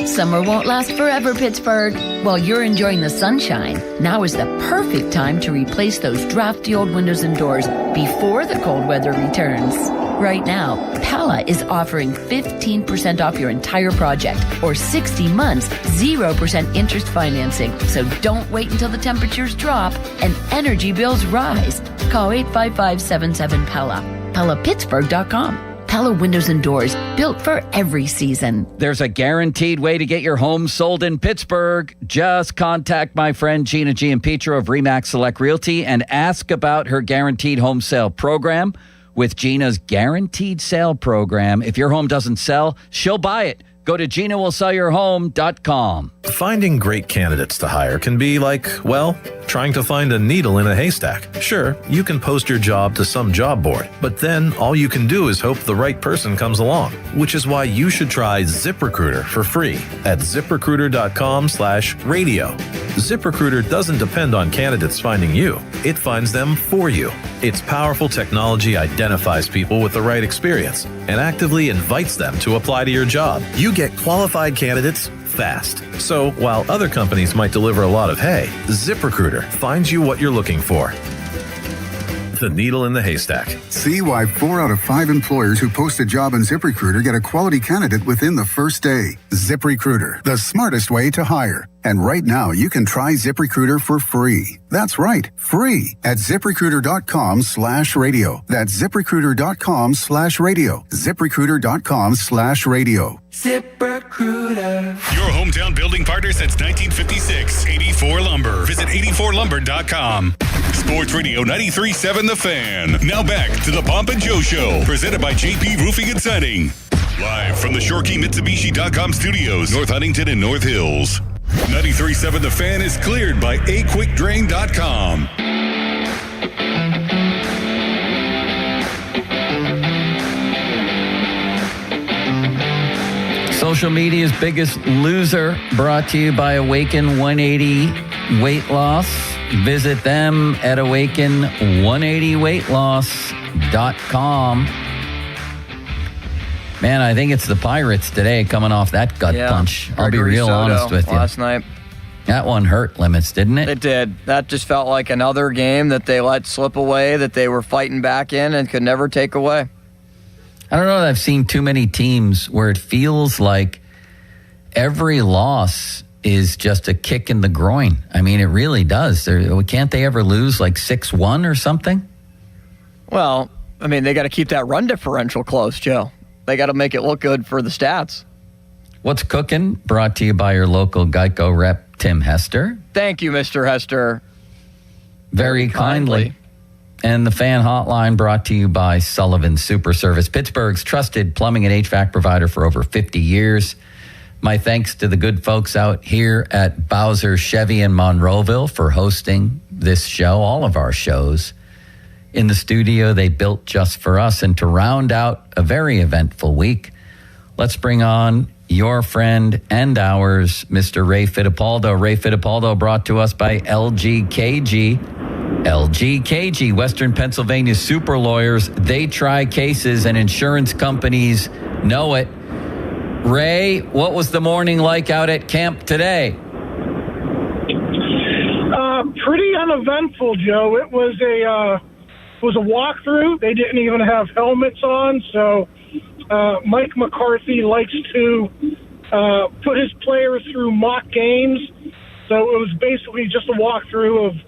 S2: Summer won't last forever, Pittsburgh. While you're enjoying the sunshine, now is the perfect time to replace those drafty old windows and doors before the cold weather returns. Right now, Pella is offering 15% off your entire project or 60 months, 0% interest financing. So don't wait until the temperatures drop and energy bills rise. Call 855-77-PELLA. PellaPittsburgh.com. Pella Windows and Doors, built for every season.
S3: There's a guaranteed way to get your home sold in Pittsburgh. Just contact my friend Gina Giampietro of RE/MAX Select Realty and ask about her guaranteed home sale program. With Gina's guaranteed sale program, if your home doesn't sell, she'll buy it. Go to GinaWillSellYourHome.com.
S5: Finding great candidates to hire can be like, well, trying to find a needle in a haystack. Sure, you can post your job to some job board, but then all you can do is hope the right person comes along, which is why you should try ZipRecruiter for free at ZipRecruiter.com/radio. ZipRecruiter doesn't depend on candidates finding you. It finds them for you. Its powerful technology identifies people with the right experience and actively invites them to apply to your job. You get qualified candidates fast. So while other companies might deliver a lot of hay, ZipRecruiter finds you what you're looking for. The needle in the haystack.
S6: See why 4 out of 5 employers who post a job on ZipRecruiter get a quality candidate within the first day. ZipRecruiter, the smartest way to hire. And right now, you can try ZipRecruiter for free. That's right, free at ZipRecruiter.com/radio. That's ZipRecruiter.com/radio. ZipRecruiter.com/radio.
S19: ZipRecruiter. Your hometown building partner since 1956. 84 Lumber. Visit 84lumber.com. Sports Radio 93.7 The Fan. Now back to the Pomp and Joe Show. Presented by JP Roofing and Siding. Live from the ShoreKeyMitsubishi.com studios, North Huntington and North Hills. 93.7 The Fan is cleared by AQuickDrain.com.
S3: Social media's biggest loser, brought to you by Awaken 180 Weight Loss. Visit them at awaken180weightloss.com. Man, I think it's the Pirates today coming off that gut punch. I'll be real honest with you.
S1: Last night.
S3: That one hurt Limits, didn't it?
S1: It did. That just felt like another game that they let slip away, that they were fighting back in and could never take away.
S3: I don't know that I've seen too many teams where it feels like every loss is just a kick in the groin. I mean, it really does. Can't they ever lose like 6-1 or something?
S1: Well, I mean, they got to keep that run differential close, Joe. They got to make it look good for the stats.
S3: What's cooking? Brought to you by your local Geico rep, Tim Hester.
S1: Thank you, Mr. Hester.
S3: Very kindly. And the Fan Hotline brought to you by Sullivan Super Service, Pittsburgh's trusted plumbing and HVAC provider for over 50 years. My thanks to the good folks out here at Bowser Chevy in Monroeville for hosting this show, all of our shows, in the studio they built just for us. And to round out a very eventful week, let's bring on your friend and ours, Mr. Ray Fittipaldo. Ray Fittipaldo brought to us by LGKG. LGKG, Western Pennsylvania super lawyers. They try cases and insurance companies know it. Ray, what was the morning like out at camp today?
S25: Pretty uneventful, Joe. It was a walkthrough. They didn't even have helmets on, so Mike McCarthy likes to put his players through mock games. So it was basically just a walkthrough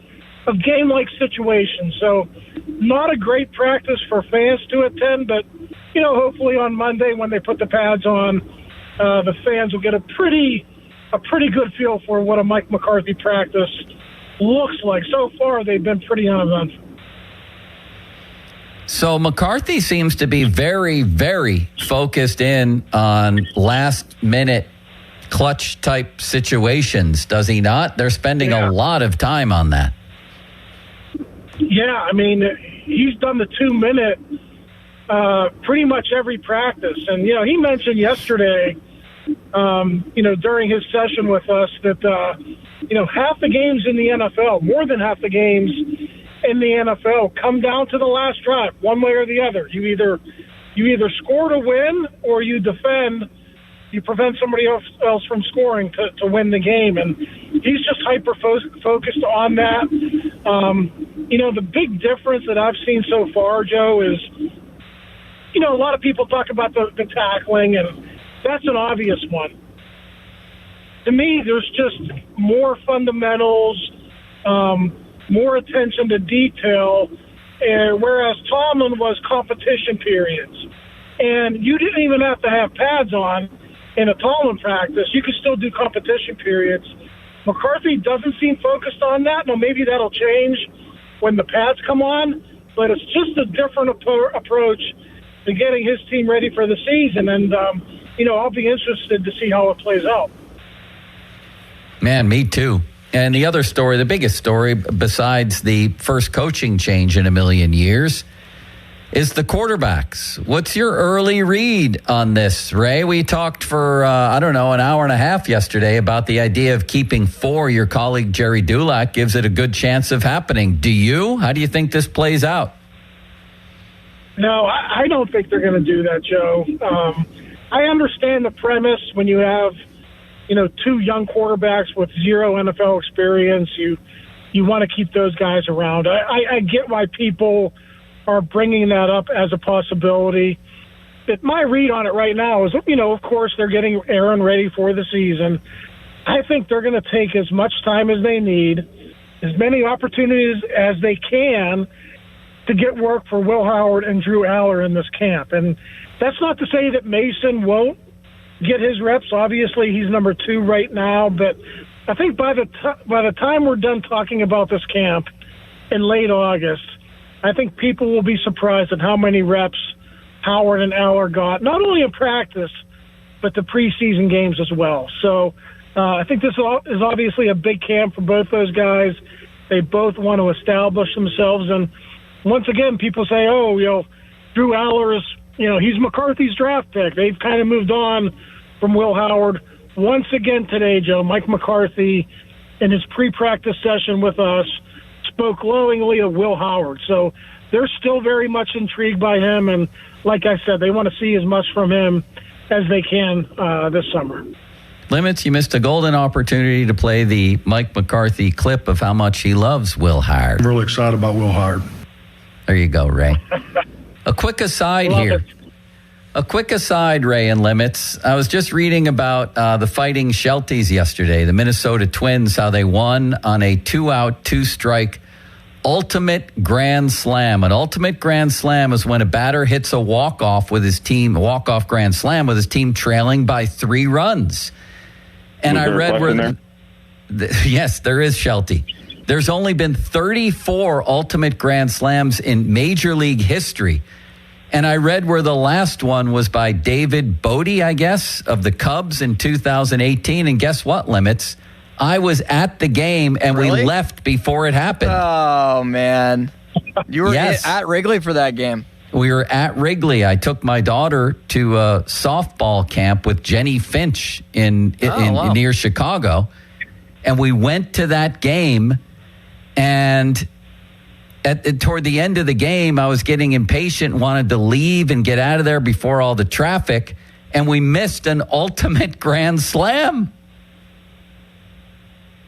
S25: of game-like situations. So not a great practice for fans to attend, but, hopefully on Monday when they put the pads on, the fans will get a pretty good feel for what a Mike McCarthy practice looks like. So far, they've been pretty uneventful.
S3: So McCarthy seems to be very, very focused in on last-minute clutch-type situations, does he not? They're spending a lot of time on that.
S25: Yeah, I mean, he's done the 2-minute pretty much every practice. And, he mentioned yesterday, during his session with us that, half the games in the NFL, more than half the games in the NFL, come down to the last drive, one way or the other. You either score to win or you defend you prevent somebody else from scoring to win the game. And he's just hyper-focused on that. The big difference that I've seen so far, Joe, is, a lot of people talk about the tackling, and that's an obvious one. To me, there's just more fundamentals, more attention to detail, whereas Tomlin was competition periods. And you didn't even have to have pads on in a Tomlin practice. You could still do competition periods. McCarthy doesn't seem focused on that. Now, maybe that'll change when the pads come on, but it's just a different approach to getting his team ready for the season. And, I'll be interested to see how it plays out.
S3: Man, me too. And the other story, the biggest story, besides the first coaching change in a million years, is the quarterbacks. What's your early read on this, Ray? We talked for, an hour and a half yesterday about the idea of keeping 4. Your colleague Jerry Dulac gives it a good chance of happening. Do you? How do you think this plays out?
S25: No, I don't think they're going to do that, Joe. I understand the premise when you have, 2 young quarterbacks with 0 NFL experience. You want to keep those guys around. I get why people are bringing that up as a possibility. But my read on it right now is, of course, they're getting Aaron ready for the season. I think they're going to take as much time as they need, as many opportunities as they can to get work for Will Howard and Drew Aller in this camp. And that's not to say that Mason won't get his reps. Obviously, he's number 2 right now. But I think by the time we're done talking about this camp in late August, I think people will be surprised at how many reps Howard and Aller got, not only in practice, but the preseason games as well. So I think this is obviously a big camp for both those guys. They both want to establish themselves. And once again, people say, Drew Aller is, he's McCarthy's draft pick. They've kind of moved on from Will Howard. Once again today, Joe, Mike McCarthy, in his pre-practice session with us, spoke glowingly of Will Howard. So they're still very much intrigued by him. And like I said, they want to see as much from him as they can this summer.
S3: Limits, you missed a golden opportunity to play the Mike McCarthy clip of how much he loves Will Howard.
S7: I'm really excited about Will Howard.
S3: There you go, Ray. A quick aside here. A quick aside, Ray and Limits. I was just reading about the Fighting Shelties yesterday, the Minnesota Twins, how they won on a 2-out, 2-strike ultimate grand slam. An ultimate grand slam is when a batter hits a walk-off grand slam with his team trailing by 3 runs. And I read where... Yes, there is, Sheltie. There's only been 34 ultimate grand slams in Major League history. And I read where the last one was by David Bodie, I guess, of the Cubs in 2018. And guess what, Limits? I was at the game, and we left before it happened.
S1: Oh, man. You were at Wrigley for that game.
S3: We were at Wrigley. I took my daughter to a softball camp with Jenny Finch near Chicago. And we went to that game, and toward the end of the game, I was getting impatient, wanted to leave and get out of there before all the traffic, and we missed an ultimate grand slam.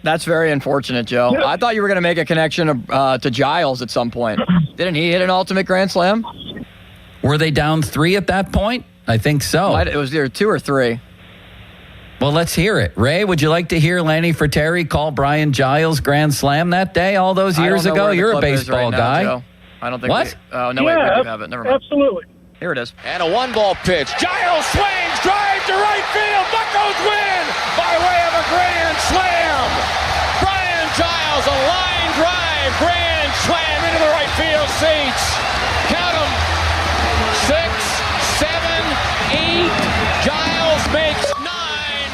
S1: That's very unfortunate, Joe. Yeah. I thought you were going to make a connection to Giles at some point. Didn't he hit an ultimate grand slam?
S3: Were they down 3 at that point? I think so.
S1: It was either 2 or 3.
S3: Well, let's hear it. Ray, would you like to hear Lanny Fratteri call Brian Giles grand slam that day all those years ago? You're a baseball guy.
S1: Joe. I don't think.
S3: What?
S1: No, wait, we do have it. Never mind.
S25: Absolutely.
S1: Here it is.
S9: And a 1-ball pitch. Giles swings, drive to right field. Buccos win by way of a grand slam. Brian Giles, a line drive, grand slam into the right field seats. Count them. 6, 7, 8. Giles makes 9.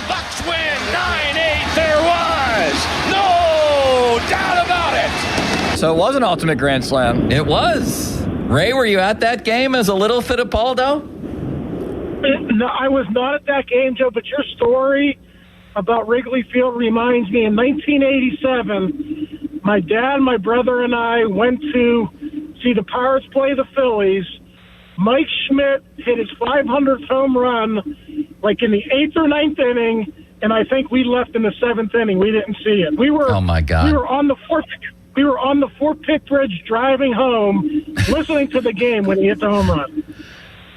S9: Bucks win 9-8. There was no doubt about it.
S1: So it was an ultimate grand slam.
S3: It was. Ray, were you at that game as a little Fittipaldo?
S25: No, I was not at that game, Joe, but your story about Wrigley Field reminds me in 1987, my dad, my brother, and I went to see the Pirates play the Phillies. Mike Schmidt hit his 500th home run like in the 8th or 9th inning, and I think we left in the 7th inning. We didn't see it.
S3: Oh my God!
S25: We were on the Fort Pitt Bridge driving home, listening to the game when he hit the home run.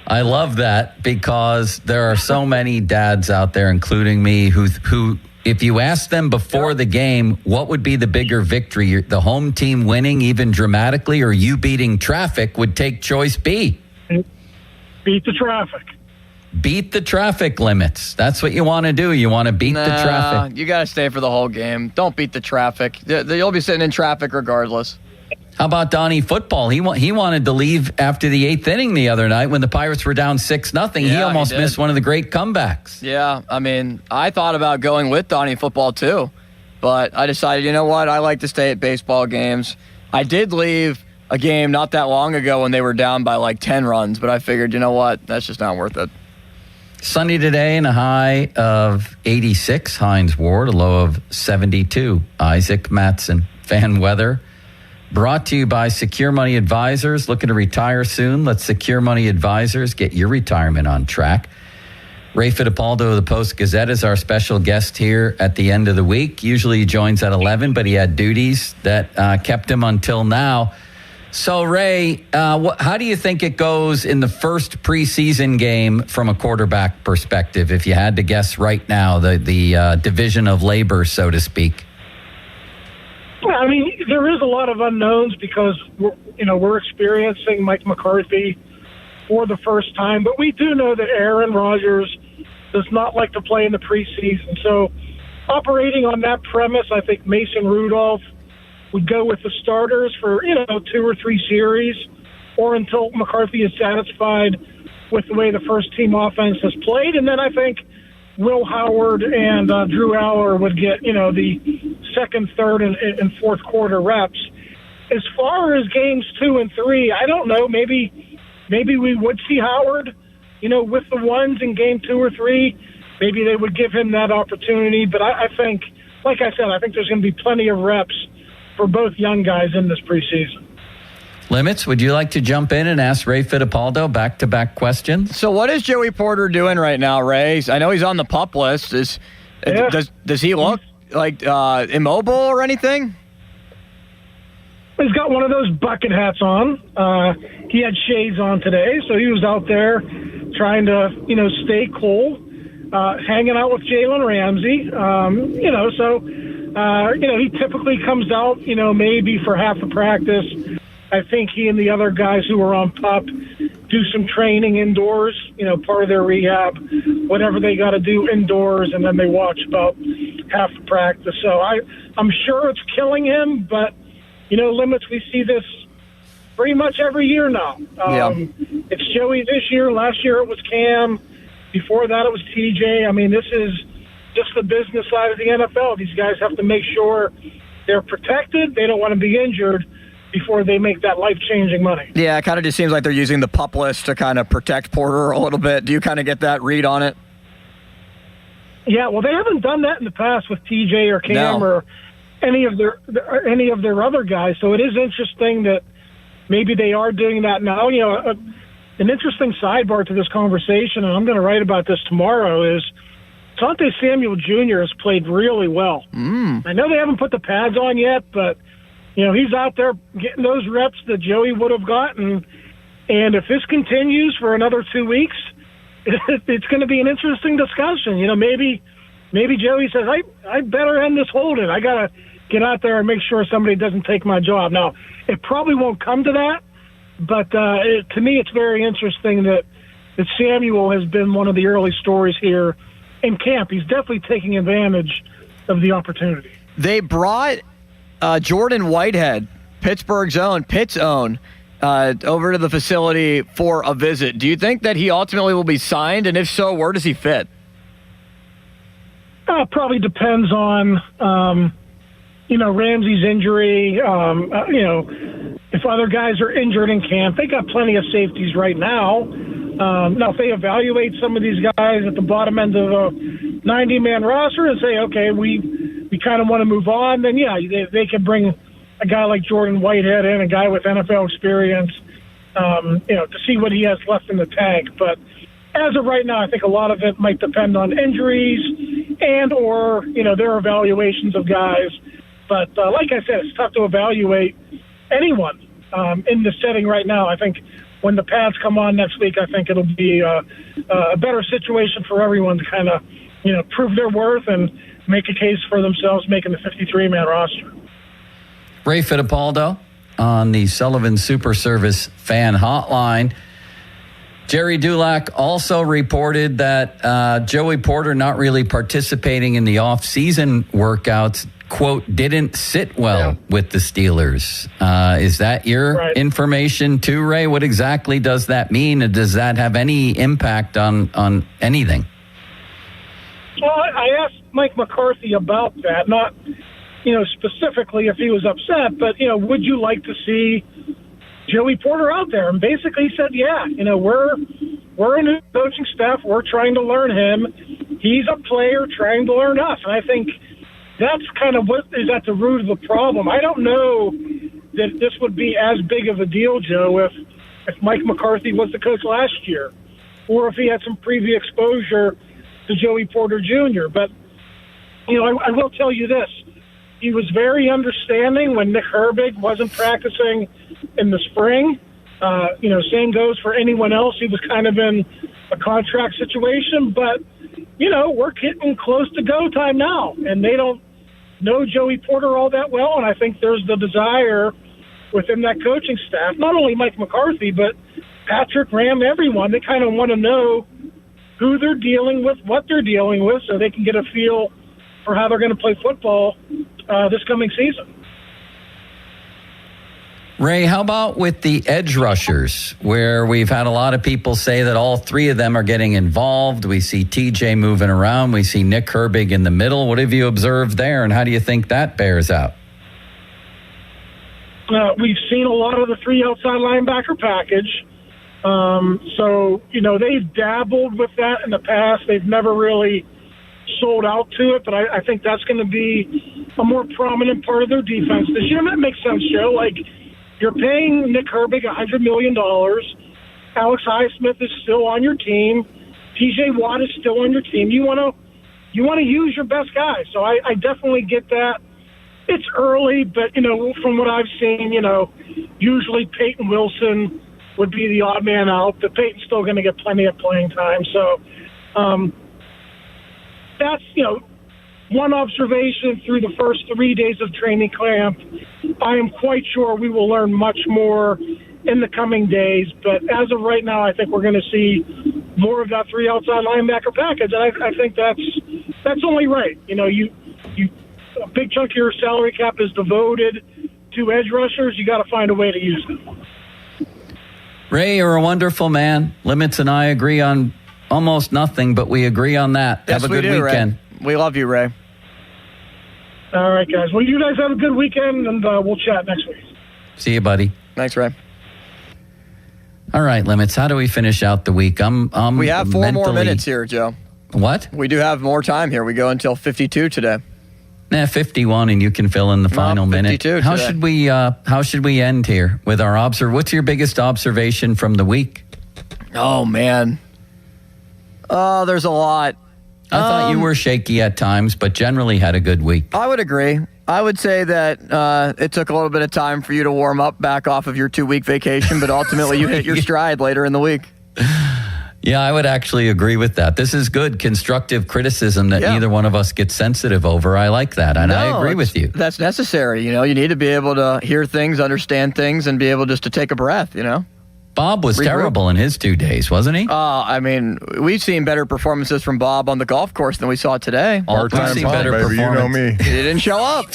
S3: I love that because there are so many dads out there, including me, who if you ask them before the game, what would be the bigger victory, the home team winning even dramatically or you beating traffic, would take choice B.
S25: Beat the traffic.
S3: Beat the traffic limits. That's what you want to do. You want to beat the traffic.
S1: You got to stay for the whole game. Don't beat the traffic. You'll be sitting in traffic regardless.
S3: How about Donnie Football? He wanted to leave after the 8th inning the other night when the Pirates were down 6-0. He almost missed one of the great comebacks.
S1: Yeah, I mean, I thought about going with Donnie Football too, but I decided, you know what? I like to stay at baseball games. I did leave a game not that long ago when they were down by like 10 runs, but I figured, you know what? That's just not worth it.
S3: Sunny today and a high of 86. Hines Ward, a low of 72. Isaac Matson. Fan weather. Brought to you by Secure Money Advisors. Looking to retire soon? Let Secure Money Advisors get your retirement on track. Ray Fittipaldo of the Post-Gazette is our special guest here at the end of the week. Usually he joins at 11, but he had duties that kept him until now. So, Ray, how do you think it goes in the first preseason game from a quarterback perspective, if you had to guess right now, the division of labor, so to speak?
S25: Yeah, I mean, there is a lot of unknowns because we're experiencing Mike McCarthy for the first time, but we do know that Aaron Rodgers does not like to play in the preseason. So, operating on that premise, I think Mason Rudolph would go with the starters for 2 or 3 series, or until McCarthy is satisfied with the way the first team offense has played, and then I think Will Howard and Drew Aller would get the second, third, and fourth quarter reps. As far as games 2 and 3, I don't know. Maybe we would see Howard, with the ones in game 2 or 3. Maybe they would give him that opportunity. But I think, like I said, I think there's going to be plenty of reps for both young guys in this preseason.
S3: Limits, would you like to jump in and ask Ray Fittipaldo back-to-back questions?
S1: So what is Joey Porter doing right now, Ray? I know he's on the PUP list. Does he look like immobile or anything?
S25: He's got one of those bucket hats on. He had shades on today, so he was out there trying to, stay cool, hanging out with Jalen Ramsey. He typically comes out, maybe for half a practice. I think he and the other guys who are on PUP do some training indoors, part of their rehab, whatever they got to do indoors, and then they watch about half the practice. So I'm sure it's killing him, but, Limits, we see this pretty much every year now. It's Joey this year. Last year it was Cam. Before that it was TJ. I mean, this is just the business side of the NFL. These guys have to make sure they're protected. They don't want to be injured before they make that life-changing money.
S1: Yeah, it kind of just seems like they're using the PUP list to kind of protect Porter a little bit. Do you kind of get that read on it?
S25: Yeah, well, they haven't done that in the past with TJ or Cam or any of their other guys. So it is interesting that maybe they are doing that now. An interesting sidebar to this conversation, and I'm going to write about this tomorrow, is Asante Samuel Jr. has played really well. I know they haven't put the pads on yet, but he's out there getting those reps that Joey would have gotten. And if this continues for another 2 weeks, it's going to be an interesting discussion. Maybe Joey says, I better end this holding. I got to get out there and make sure somebody doesn't take my job. Now, it probably won't come to that, but to me it's very interesting that Samuel has been one of the early stories here in camp. He's definitely taking advantage of the opportunity.
S1: They brought Jordan Whitehead, Pitt's own, over to the facility for a visit. Do you think that he ultimately will be signed? And if so, where does he fit?
S25: Probably depends on, Ramsey's injury. If other guys are injured in camp, they got plenty of safeties right now. Now, if they evaluate some of these guys at the bottom end of a 90-man roster and say, okay, we kind of want to move on, then, they could bring a guy like Jordan Whitehead in, a guy with NFL experience, to see what he has left in the tank. But as of right now, I think a lot of it might depend on injuries and or, their evaluations of guys. But like I said, it's tough to evaluate anyone in this setting right now. I think when the pads come on next week, I think it'll be a better situation for everyone to kind of, prove their worth and make a case for themselves making the 53-man roster.
S3: Ray Fittipaldo on the Sullivan Super Service fan hotline. Jerry Dulac also reported that Joey Porter not really participating in the off-season workouts, quote, didn't sit well with the Steelers. Is that your information too, Ray? What exactly does that mean? And does that have any impact on anything?
S25: Well, I asked Mike McCarthy about that, not, specifically if he was upset, but, would you like to see Joey Porter out there? And basically he said, yeah, we're a new coaching staff. We're trying to learn him. He's a player trying to learn us. And I think that's kind of what is at the root of the problem. I don't know that this would be as big of a deal, Joe, if Mike McCarthy was the coach last year or if he had some previous exposure to Joey Porter Jr. But, I will tell you this. He was very understanding when Nick Herbig wasn't practicing in the spring. Same goes for anyone else. He was kind of in a contract situation. But, we're getting close to go time now. And they don't know Joey Porter all that well. And I think there's the desire within that coaching staff, not only Mike McCarthy, but Patrick Graham, everyone. They kind of want to know who they're dealing with, what they're dealing with, so they can get a feel for how they're going to play football this coming season.
S3: Ray, how about with the edge rushers, where we've had a lot of people say that all three of them are getting involved? We see TJ moving around. We see Nick Herbig in the middle. What have you observed there, and how do you think that bears out?
S25: We've seen a lot of the three outside linebacker package. They've dabbled with that in the past. They've never really sold out to it, but I think that's going to be a more prominent part of their defense this year. And that makes sense, Joe. Like, you're paying Nick Herbig $100 million. Alex Highsmith is still on your team. TJ Watt is still on your team. You want to use your best guys. So I definitely get that. It's early, but, from what I've seen, usually Peyton Wilson would be the odd man out, but Peyton's still going to get plenty of playing time. So that's, one observation through the first 3 days of training camp. I am quite sure we will learn much more in the coming days, but as of right now, I think we're going to see more of that three outside linebacker package, and I think that's only right. A big chunk of your salary cap is devoted to edge rushers. You got to find a way to use them.
S3: Ray, you're a wonderful man. Limits and I agree on almost nothing, but we agree on that.
S1: Yes,
S3: have a good weekend.
S1: Ray. We love you, Ray.
S25: All right, guys. Well, you guys have a good weekend, and we'll chat next week.
S3: See you, buddy.
S1: Thanks, Ray.
S3: All right, Limits. How do we finish out the week?
S1: We have 4 more minutes here, Joe.
S3: What?
S1: We do have more time here. We go until 52 today.
S3: 51, and you can fill in the final minute. How should we end here with our What's your biggest observation from the week?
S1: Oh, man. Oh, there's a lot.
S3: I thought you were shaky at times, but generally had a good week.
S1: I would agree. I would say that it took a little bit of time for you to warm up back off of your 2-week vacation, but ultimately you hit your stride later in the week.
S3: Yeah, I would actually agree with that. This is good constructive criticism that neither one of us gets sensitive over. I like that, and I agree with you.
S1: That's necessary. You need to be able to hear things, understand things, and be able just to take a breath,
S3: Bob was terrible in his 2 days, wasn't he?
S1: We've seen better performances from Bob on the golf course than we saw today.
S7: Part-time Bob, baby, you know me.
S1: He didn't show up.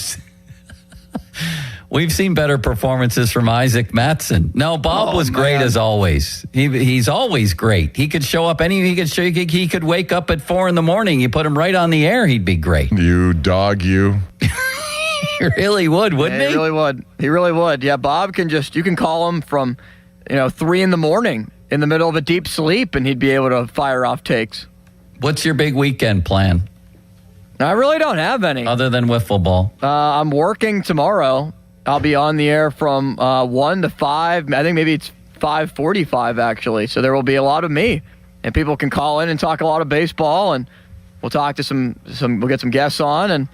S3: We've seen better performances from Isaac Mattson. No, Bob was great as always. He's always great. He could show up he could wake up at 4 a.m. You put him right on the air, he'd be great.
S7: You dog, you.
S3: He really would, wouldn't he?
S1: He really would. He really would. Yeah, Bob you can call him from 3 a.m. in the middle of a deep sleep, and he'd be able to fire off takes.
S3: What's your big weekend plan?
S1: I really don't have any.
S3: Other than wiffle ball.
S1: I'm working tomorrow. I'll be on the air from 1 to 5. I think maybe it's 5:45, actually. So there will be a lot of me and people can call in and talk a lot of baseball, and we'll talk to we'll get some guests on, and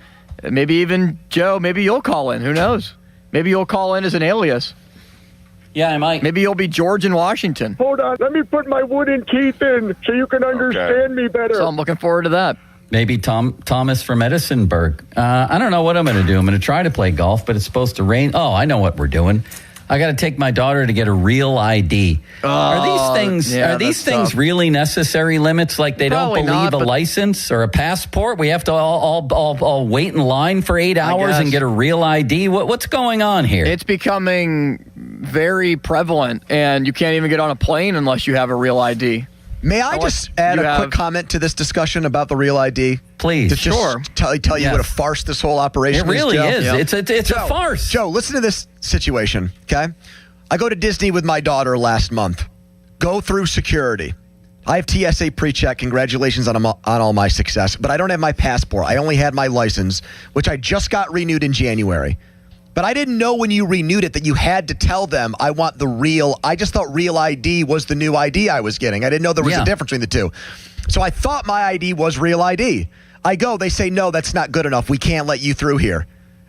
S1: maybe even, Joe, maybe you'll call in. Who knows? Maybe you'll call in as an alias.
S3: Yeah, I might.
S1: Maybe you'll be George in Washington.
S10: Hold on. Let me put my wooden teeth in so you can understand me better.
S1: So I'm looking forward to that.
S3: Maybe Thomas from Edisonburg. I don't know what I'm going to do. I'm going to try to play golf, but it's supposed to rain. Oh, I know what we're doing. I got to take my daughter to get a real ID. Are these things really necessary limits? Like they
S1: Probably
S3: don't believe a license or a passport? We have to all wait in line for 8 hours and get a real ID? What's going on here?
S1: It's becoming very prevalent, and you can't even get on a plane unless you have a real ID.
S12: May I just add a quick comment to this discussion about the real ID?
S3: Please.
S12: To just tell you what a farce this whole operation
S3: is,
S12: Joe.
S3: It really is.
S12: Yeah.
S3: It's a farce.
S12: Joe, listen to this situation, okay? I go to Disney with my daughter last month. Go through security. I have TSA pre-check. Congratulations on all my success. But I don't have my passport. I only had my license, which I just got renewed in January. But I didn't know when you renewed it that you had to tell them, I want the real. I just thought real ID was the new ID I was getting. I didn't know there was a difference between the two. So I thought my ID was real ID. I go, they say, no, that's not good enough. We can't let you through here.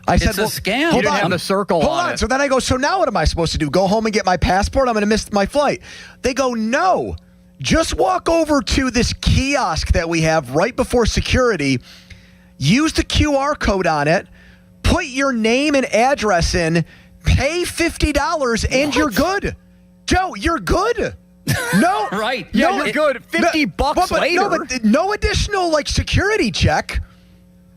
S12: I said,
S3: it's a scam.
S1: You didn't have the circle
S12: Hold on. So then I go, so now what am I supposed to do? Go home and get my passport? I'm going to miss my flight. They go, no. Just walk over to this kiosk that we have right before security. Use the QR code on it. Put your name and address in, pay $50, and you're good. Joe, you're good. No.
S3: Right.
S1: Yeah, you're good. $50 later.
S12: No, but no additional, security check.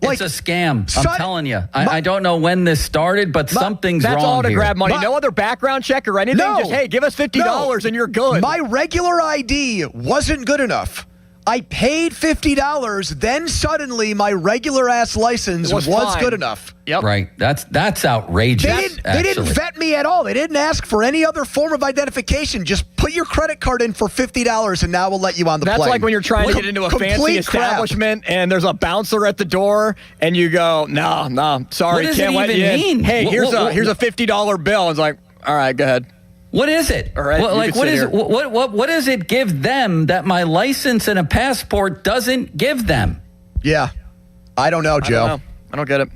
S3: It's a scam. I'm telling you. I don't know when this started, but something's wrong here.
S1: That's all to grab money. No other background check or anything?
S12: No.
S1: Just, hey, give us $50 and you're good.
S12: My regular ID wasn't good enough. I paid $50, then suddenly my regular-ass license was good enough.
S1: Yep.
S3: Right. That's outrageous.
S12: They didn't vet me at all. They didn't ask for any other form of identification. Just put your credit card in for $50, and now we'll let you on the plane.
S1: That's like when you're trying to get into a fancy establishment, and there's a bouncer at the door, and you go, no, sorry, can't let you in. Hey, here's a $50 bill. It's like, all right, go ahead.
S3: What is it?
S1: All right,
S3: what does it give them that my license and a passport doesn't give them?
S12: Yeah. I don't know, Joe.
S1: I don't get it.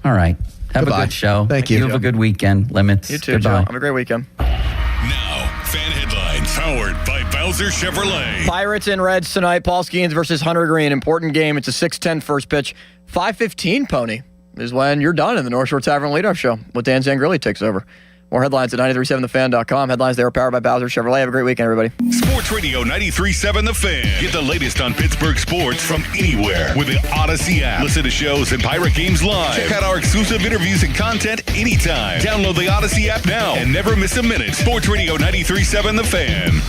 S3: All right. Have a good show.
S12: Thank you.
S3: Have a good weekend. Limits.
S1: You too,
S3: Goodbye.
S1: Joe. Have a great weekend.
S19: Now, fan headlines powered by Bowser Chevrolet.
S1: Pirates and Reds tonight. Paul Skeens versus Hunter Green. Important game. It's a 6:10 first pitch. 5:15, Pony, is when you're done in the North Shore Tavern Leadoff Show with Dan Zangrilli takes over. More headlines at 937thefan.com. Headlines there are powered by Bowser Chevrolet. Have a great weekend, everybody.
S19: Sports Radio 93.7 The Fan. Get the latest on Pittsburgh sports from anywhere with the Odyssey app. Listen to shows and Pirate games live. Check out our exclusive interviews and content anytime. Download the Odyssey app now and never miss a minute. Sports Radio 93.7 The Fan.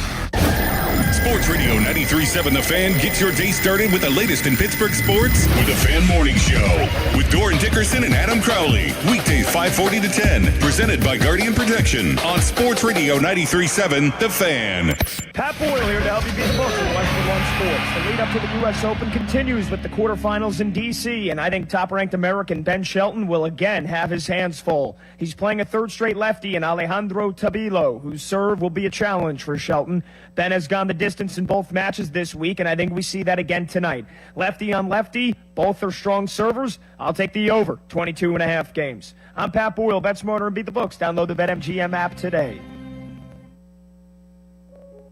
S19: Sports Radio 93.7 The Fan gets your day started with the latest in Pittsburgh sports with the Fan Morning Show with Doran Dickerson and Adam Crowley. Weekdays 5:40 to 10. Presented by Guardian Protection on Sports Radio 93.7 The Fan.
S14: Pat Boyle here to help you beat the books with Westwood One Sports. The lead up to the U.S. Open continues with the quarterfinals in D.C., and I think top-ranked American Ben Shelton will again have his hands full. He's playing a third straight lefty in Alejandro Tabilo, whose serve will be a challenge for Shelton. Ben has gone the distance in both matches this week, and I think we see that again tonight. Lefty on lefty, both are strong servers. I'll take the over, 22.5 games. I'm Pat Boyle. Bet smarter and beat the books. Download the BetMGM app today.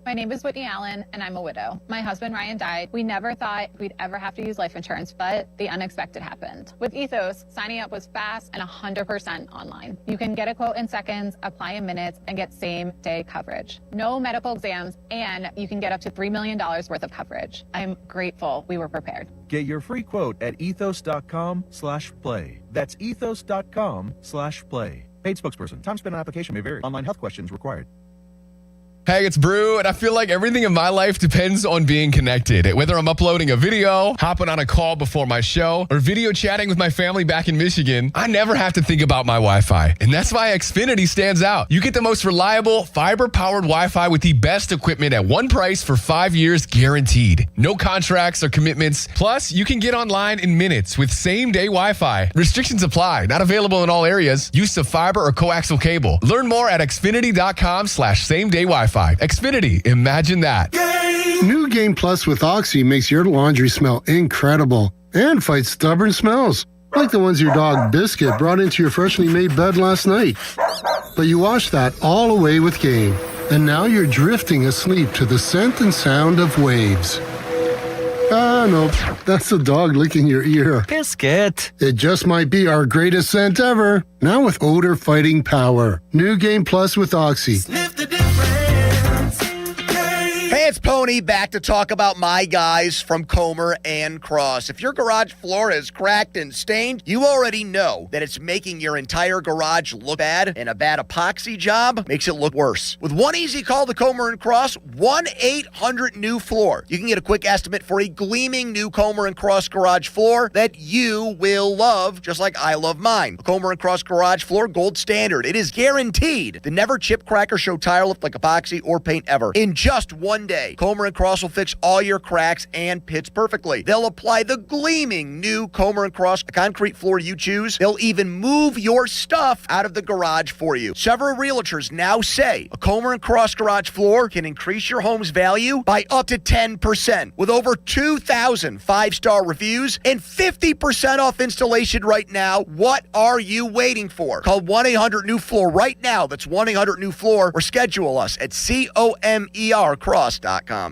S15: My name is Whitney Allen, and I'm a widow. My husband, Ryan, died. We never thought we'd ever have to use life insurance, but the unexpected happened. With Ethos, signing up was fast and 100% online. You can get a quote in seconds, apply in minutes, and get same-day coverage. No medical exams, and you can get up to $3 million worth of coverage. I'm grateful we were prepared.
S22: Get your free quote at ethos.com/play. That's ethos.com/play. Paid spokesperson. Time spent on application may vary. Online health questions required.
S24: Hey, it's Brew, and I feel like everything in my life depends on being connected. Whether I'm uploading a video, hopping on a call before my show, or video chatting with my family back in Michigan, I never have to think about my Wi-Fi. And that's why Xfinity stands out. You get the most reliable, fiber-powered Wi-Fi with the best equipment at one price for 5 years guaranteed. No contracts or commitments. Plus, you can get online in minutes with same-day Wi-Fi. Restrictions apply. Not available in all areas. Use of fiber or coaxial cable. Learn more at xfinity.com/same-day Wi-Fi. Xfinity, imagine that.
S4: New Game Plus with Oxy makes your laundry smell incredible and fights stubborn smells, like the ones your dog Biscuit brought into your freshly made bed last night. But you washed that all away with Game, and now you're drifting asleep to the scent and sound of waves. Ah, no, that's the dog licking your ear.
S8: Biscuit.
S4: It just might be our greatest scent ever. Now with odor fighting power. New Game Plus with Oxy.
S12: Hey, it's Pony back to talk about my guys from Comer and Cross. If your garage floor is cracked and stained, you already know that it's making your entire garage look bad, and a bad epoxy job makes it look worse. With one easy call to Comer and Cross, 1-800-NEW-FLOOR. You can get a quick estimate for a gleaming new Comer and Cross garage floor that you will love, just like I love mine. A Comer and Cross garage floor, gold standard. It is guaranteed to never chip, crack, or show tire lift like epoxy or paint ever. In just one day, Comer & Cross will fix all your cracks and pits perfectly. They'll apply the gleaming new Comer & Cross concrete floor you choose. They'll even move your stuff out of the garage for you. Several realtors now say a Comer & Cross garage floor can increase your home's value by up to 10%. With over 2,000 five-star reviews and 50% off installation right now, what are you waiting for? Call 1-800-NEW-FLOOR right now. That's 1-800-NEW-FLOOR, or schedule us at COMERCross.com.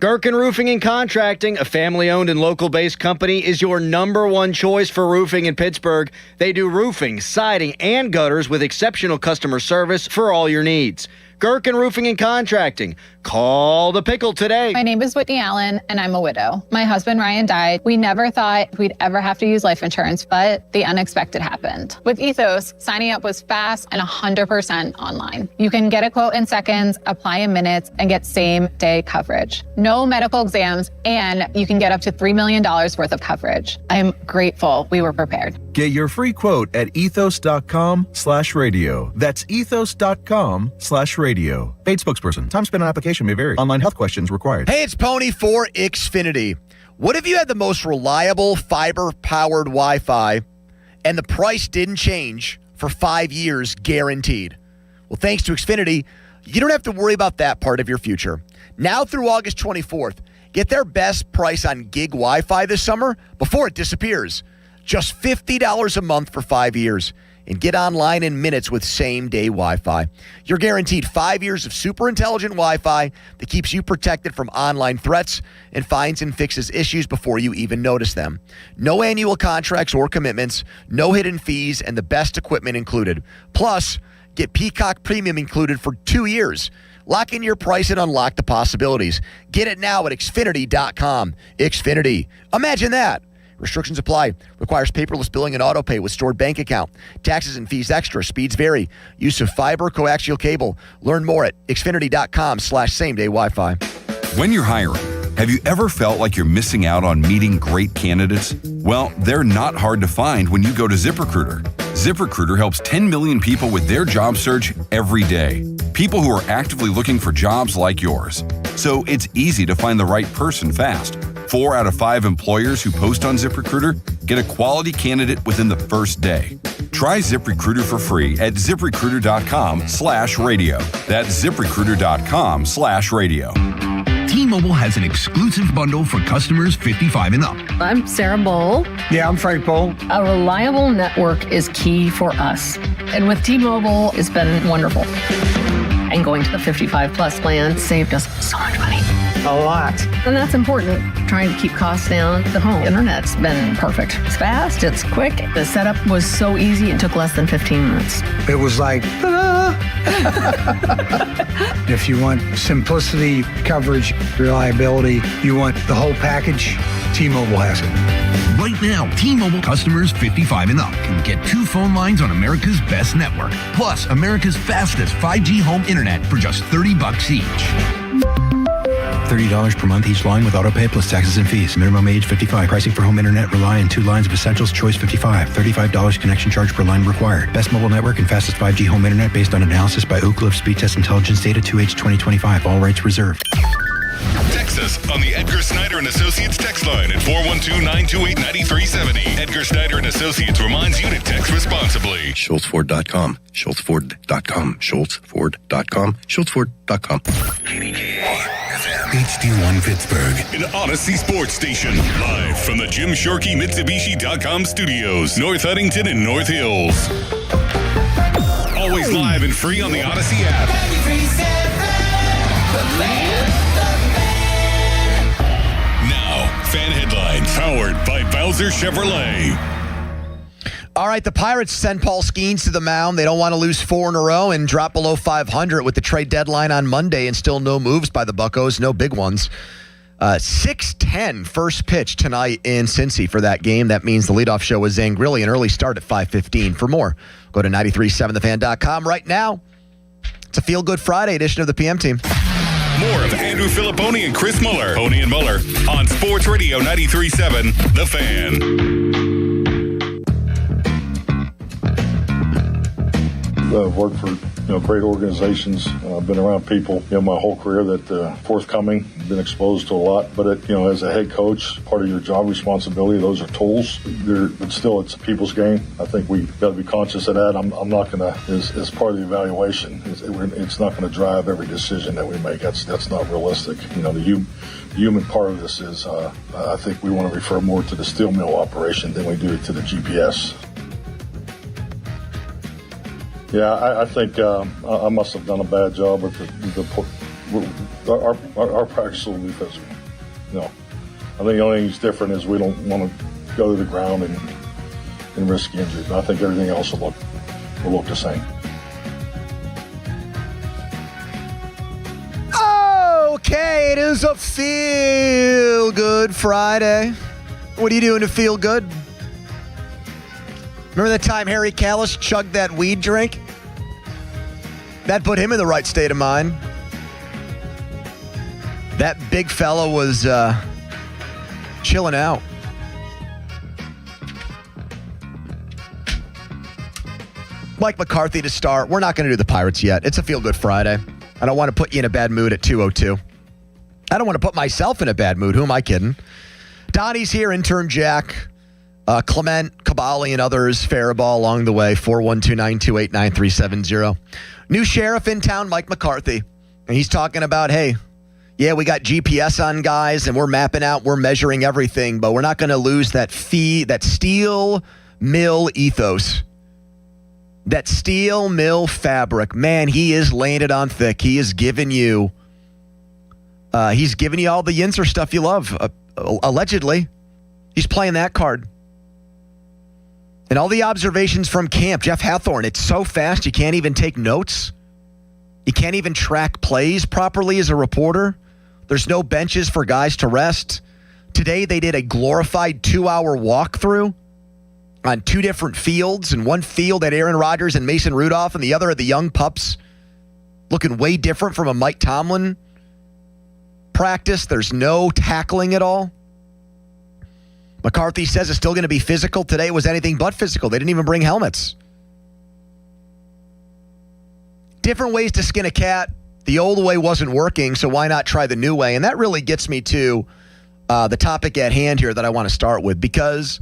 S11: Gherkin Roofing and Contracting, a family-owned and local-based company, is your number one choice for roofing in Pittsburgh. They do roofing, siding, and gutters with exceptional customer service for all your needs. Gherkin Roofing and Contracting. Call the pickle today.
S15: My name is Whitney Allen, and I'm a widow. My husband, Ryan, died. We never thought we'd ever have to use life insurance, but the unexpected happened. With Ethos, signing up was fast and 100% online. You can get a quote in seconds, apply in minutes, and get same-day coverage. No medical exams, and you can get up to $3 million worth of coverage. I'm grateful we were prepared.
S22: Get your free quote at ethos.com/radio. That's ethos.com/radio. Paid spokesperson. Time spent on application may vary. Online health questions required.
S12: Hey, it's Pony for Xfinity. What if you had the most reliable fiber-powered Wi-Fi and the price didn't change for 5 years guaranteed? Well, thanks to Xfinity, you don't have to worry about that part of your future. Now through August 24th, get their best price on gig Wi-Fi this summer before it disappears. Just $50 a month for 5 years. And get online in minutes with same-day Wi-Fi. You're guaranteed 5 years of super intelligent Wi-Fi that keeps you protected from online threats and finds and fixes issues before you even notice them. No annual contracts or commitments, no hidden fees, and the best equipment included. Plus, get Peacock Premium included for 2 years. Lock in your price and unlock the possibilities. Get it now at Xfinity.com. Xfinity. Imagine that. Restrictions apply. Requires paperless billing and auto pay with stored bank account. Taxes and fees extra. Speeds vary. Use of fiber, coaxial cable. Learn more at Xfinity.com/same-day Wi-Fi.
S16: When you're hiring, have you ever felt like you're missing out on meeting great candidates? Well, they're not hard to find when you go to ZipRecruiter. ZipRecruiter helps 10 million people with their job search every day. People who are actively looking for jobs like yours. So it's easy to find the right person fast. 4 out of 5 employers who post on ZipRecruiter get a quality candidate within the first day. Try ZipRecruiter for free at ZipRecruiter.com/radio. That's ZipRecruiter.com/radio.
S17: T-Mobile has an exclusive bundle for customers 55 and up.
S26: I'm Sarah Bowl.
S11: Yeah, I'm Frank Bowl.
S26: A reliable network is key for us. And with T-Mobile, it's been wonderful. And going to the 55 plus plan saved us so much money.
S11: A lot.
S26: And that's important. Trying to keep costs down. The home internet's been perfect. It's fast, it's quick. The setup was so easy, it took less than 15 minutes.
S11: It was like, ta-da! If you want simplicity, coverage, reliability, you want the whole package, T-Mobile has it.
S17: Right now, T-Mobile customers 55 and up can get 2 phone lines on America's best network, plus America's fastest 5G home internet for just $30 each.
S27: $30 per month each line with auto pay plus taxes and fees. Minimum age 55. Pricing for home internet rely on 2 lines of essentials. Choice 55. $35 connection charge per line required. Best mobile network and fastest 5G home internet based on analysis by Ookla of Speed Test Intelligence data 2H 2025. All rights reserved.
S19: Text us on the Edgar Snyder and Associates text line at 412-928-9370. Edgar Snyder and Associates reminds you to text responsibly.
S27: SchultzFord.com. SchultzFord.com. SchultzFord.com. SchultzFord.com.
S19: KDKA FM. HD1 Pittsburgh, an Odyssey sports station. Live from the Jim Shorkey Mitsubishi.com studios, North Huntington and North Hills. Always live and free on the Odyssey app. Now, fan headlines powered by Bowser Chevrolet.
S12: All right, the Pirates send Paul Skeens to the mound. They don't want to lose 4 in a row and drop below 500 with the trade deadline on Monday and still no moves by the Buccos, no big ones. 6:10 first pitch tonight in Cincy for that game. That means the leadoff show is Zangrilli, an early start at 5:15. For more, go to 937thefan.com right now. It's a Feel Good Friday edition of the PM Team.
S19: More of Andrew Filipponi and Chris Muller, Pony and Muller, on Sports Radio 93.7 The Fan.
S2: I've worked for great organizations. I've been around people my whole career that forthcoming, been exposed to a lot. But as a head coach, part of your job responsibility, those are tools. But still, it's a people's game. I think we've got to be conscious of that. I'm not going to, as part of the evaluation, it's not going to drive every decision that we make. That's not realistic. The human part of this is, I think we want to refer more to the steel mill operation than we do to the GPS. Yeah, I think I must have done a bad job with our practice will be physical. I think the only thing that's different is we don't want to go to the ground and risk injury. But I think everything else will look the same.
S12: Okay, it is a Feel Good Friday. What are you doing to feel good? Remember the time Harry Kalas chugged that weed drink? That put him in the right state of mind. That big fella was chilling out. Mike McCarthy to start. We're not going to do the Pirates yet. It's a Feel Good Friday. I don't want to put you in a bad mood at 2:02. I don't want to put myself in a bad mood. Who am I kidding? Donnie's here, intern Jack. Clement, Cabali, and others, Faribault along the way, 412-928-9370. New sheriff in town, Mike McCarthy. And he's talking about, hey, yeah, we got GPS on guys, and we're mapping out, we're measuring everything, but we're not going to lose that steel mill ethos. That steel mill fabric. Man, he is laying it on thick. He is giving you, all the Yinzer stuff you love, allegedly. He's playing that card. And all the observations from camp, Jeff Hathorn, it's so fast you can't even take notes. You can't even track plays properly as a reporter. There's no benches for guys to rest. Today they did a glorified 2-hour walkthrough on 2 different fields. And one field had Aaron Rodgers and Mason Rudolph, and the other had the young pups, looking way different from a Mike Tomlin practice. There's no tackling at all. McCarthy says it's still going to be physical. Today it was anything but physical. They didn't even bring helmets. Different ways to skin a cat. The old way wasn't working, so why not try the new way? And that really gets me to the topic at hand here that I want to start with, because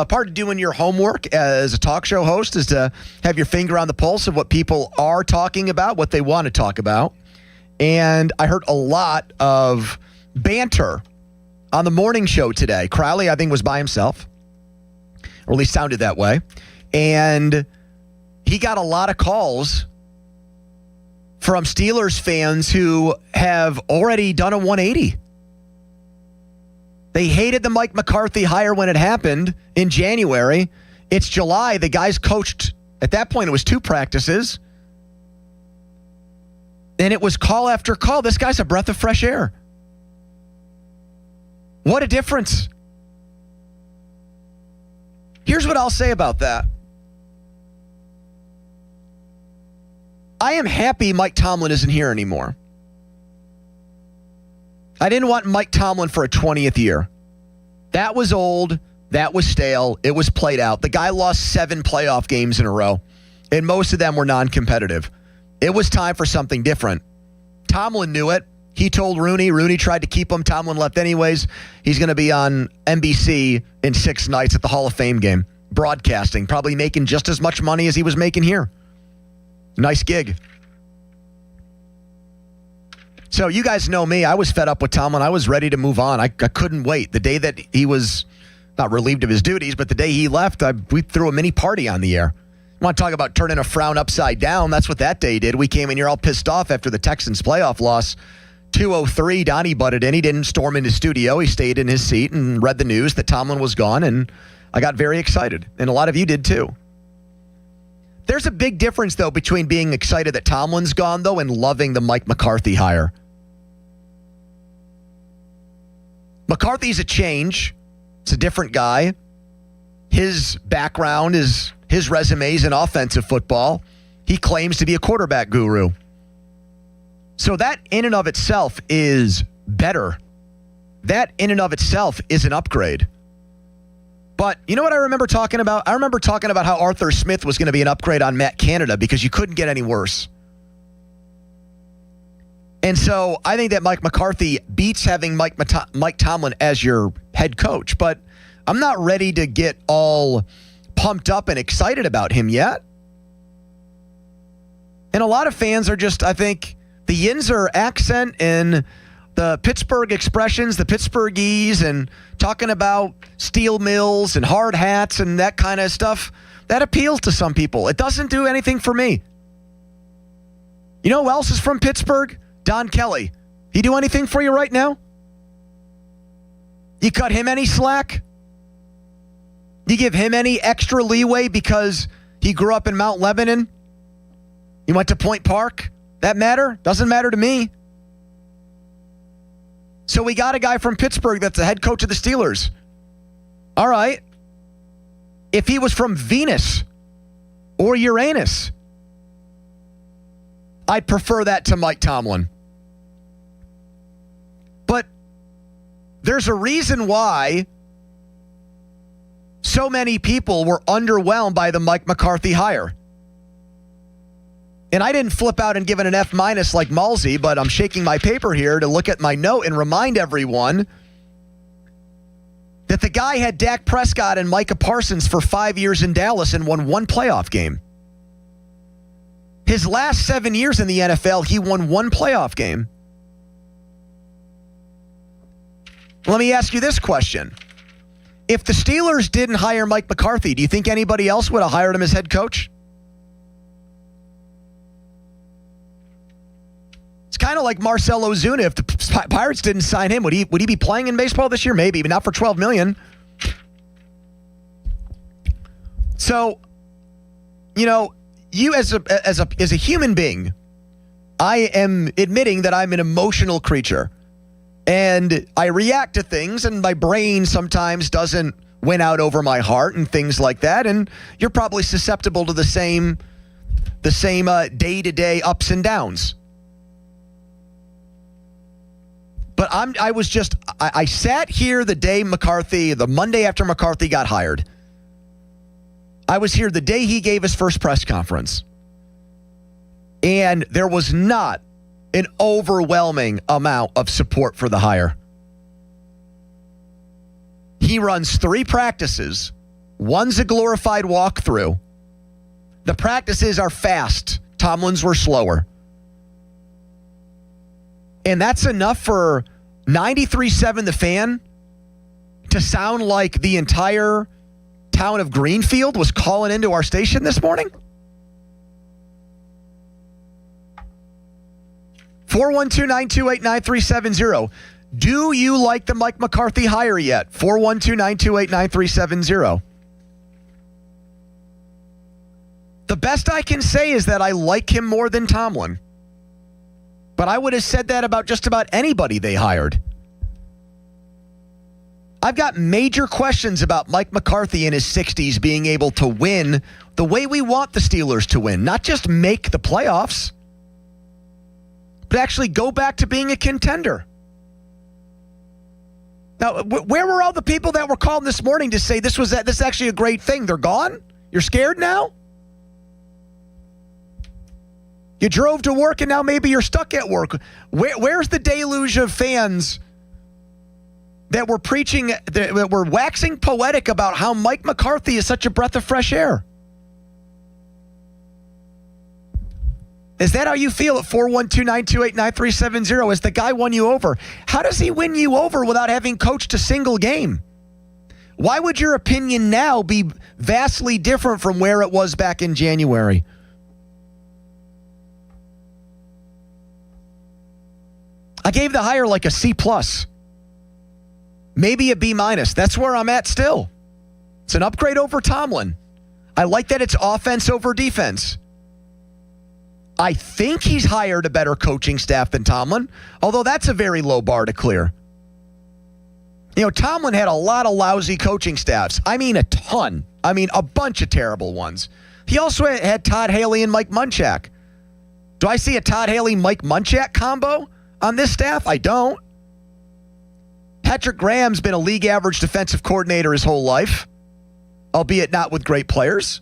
S12: part of doing your homework as a talk show host is to have your finger on the pulse of what people are talking about, what they want to talk about. And I heard a lot of banter on the morning show today. Crowley, I think, was by himself, or at least sounded that way. And he got a lot of calls from Steelers fans who have already done a 180. They hated the Mike McCarthy hire when it happened in January. It's July. The guys coached, at that point, it was 2 practices. And it was call after call. This guy's a breath of fresh air. What a difference. Here's what I'll say about that. I am happy Mike Tomlin isn't here anymore. I didn't want Mike Tomlin for a 20th year. That was old. That was stale. It was played out. The guy lost 7 playoff games in a row, and most of them were non-competitive. It was time for something different. Tomlin knew it. He told Rooney. Rooney tried to keep him. Tomlin left anyways. He's going to be on NBC in 6 nights at the Hall of Fame game, broadcasting, probably making just as much money as he was making here. Nice gig. So you guys know me. I was fed up with Tomlin. I was ready to move on. I couldn't wait. The day that he was not relieved of his duties, but the day he left, we threw a mini party on the air. I want to talk about turning a frown upside down. That's what that day did. We came in here all pissed off after the Texans playoff loss. 2:03, Donnie butted in. He didn't storm into studio. He stayed in his seat and read the news that Tomlin was gone, and I got very excited. And a lot of you did too. There's a big difference, though, between being excited that Tomlin's gone, though, and loving the Mike McCarthy hire. McCarthy's a change. It's a different guy. His background is his resume is in offensive football. He claims to be a quarterback guru. So that in and of itself is better. That in and of itself is an upgrade. But you know what I remember talking about? I remember talking about how Arthur Smith was going to be an upgrade on Matt Canada because you couldn't get any worse. And so I think that Mike McCarthy beats having Mike Tomlin as your head coach. But I'm not ready to get all pumped up and excited about him yet. And a lot of fans are just, I think, the Yinzer accent and the Pittsburgh expressions, the Pittsburghese, and talking about steel mills and hard hats and that kind of stuff, that appeals to some people. It doesn't do anything for me. You know who else is from Pittsburgh? Don Kelly. He do anything for you right now? You cut him any slack? You give him any extra leeway because he grew up in Mount Lebanon? He went to Point Park? That matter? Doesn't matter to me. So we got a guy from Pittsburgh that's the head coach of the Steelers. All right. If he was from Venus or Uranus, I'd prefer that to Mike Tomlin. But there's a reason why so many people were underwhelmed by the Mike McCarthy hire. And I didn't flip out and give it an F- like Malsey, but I'm shaking my paper here to look at my note and remind everyone that the guy had Dak Prescott and Micah Parsons for 5 years in Dallas and won one playoff game. His last 7 years in the NFL, he won one playoff game. Let me ask you this question. If the Steelers didn't hire Mike McCarthy, do you think anybody else would have hired him as head coach? It's kind of like Marcell Ozuna. If the Pirates didn't sign him, would he be playing in baseball this year? Maybe, but not for $12 million. So, you know, you as a human being, I am admitting that I'm an emotional creature. And I react to things, and my brain sometimes doesn't win out over my heart and things like that. And you're probably susceptible to the same day-to-day ups and downs. But I sat here the Monday after McCarthy got hired. I was here the day he gave his first press conference. And there was not an overwhelming amount of support for the hire. He runs 3 practices. One's a glorified walkthrough. The practices are fast. Tomlin's were slower. And that's enough for 93.7 The Fan to sound like the entire town of Greenfield was calling into our station this morning? 412-928-9370. Do you like the Mike McCarthy hire yet? 412-928-9370. The best I can say is that I like him more than Tomlin. But I would have said that about just about anybody they hired. I've got major questions about Mike McCarthy in his 60s being able to win the way we want the Steelers to win. Not just make the playoffs, but actually go back to being a contender. Now, where were all the people that were calling this morning to say this is actually a great thing? They're gone? You're scared now? You drove to work and now maybe you're stuck at work. Where's the deluge of fans that were preaching, that were waxing poetic about how Mike McCarthy is such a breath of fresh air? Is that how you feel at 412-928-9370? Is the guy won you over? How does he win you over without having coached a single game? Why would your opinion now be vastly different from where it was back in January? I gave the hire like a C+, maybe a B-. That's where I'm at still. It's an upgrade over Tomlin. I like that it's offense over defense. I think he's hired a better coaching staff than Tomlin, although that's a very low bar to clear. You know, Tomlin had a lot of lousy coaching staffs. I mean, a ton. I mean, a bunch of terrible ones. He also had Todd Haley and Mike Munchak. Do I see a Todd Haley-Mike Munchak combo on this staff? I don't. Patrick Graham's been a league average defensive coordinator his whole life, albeit not with great players.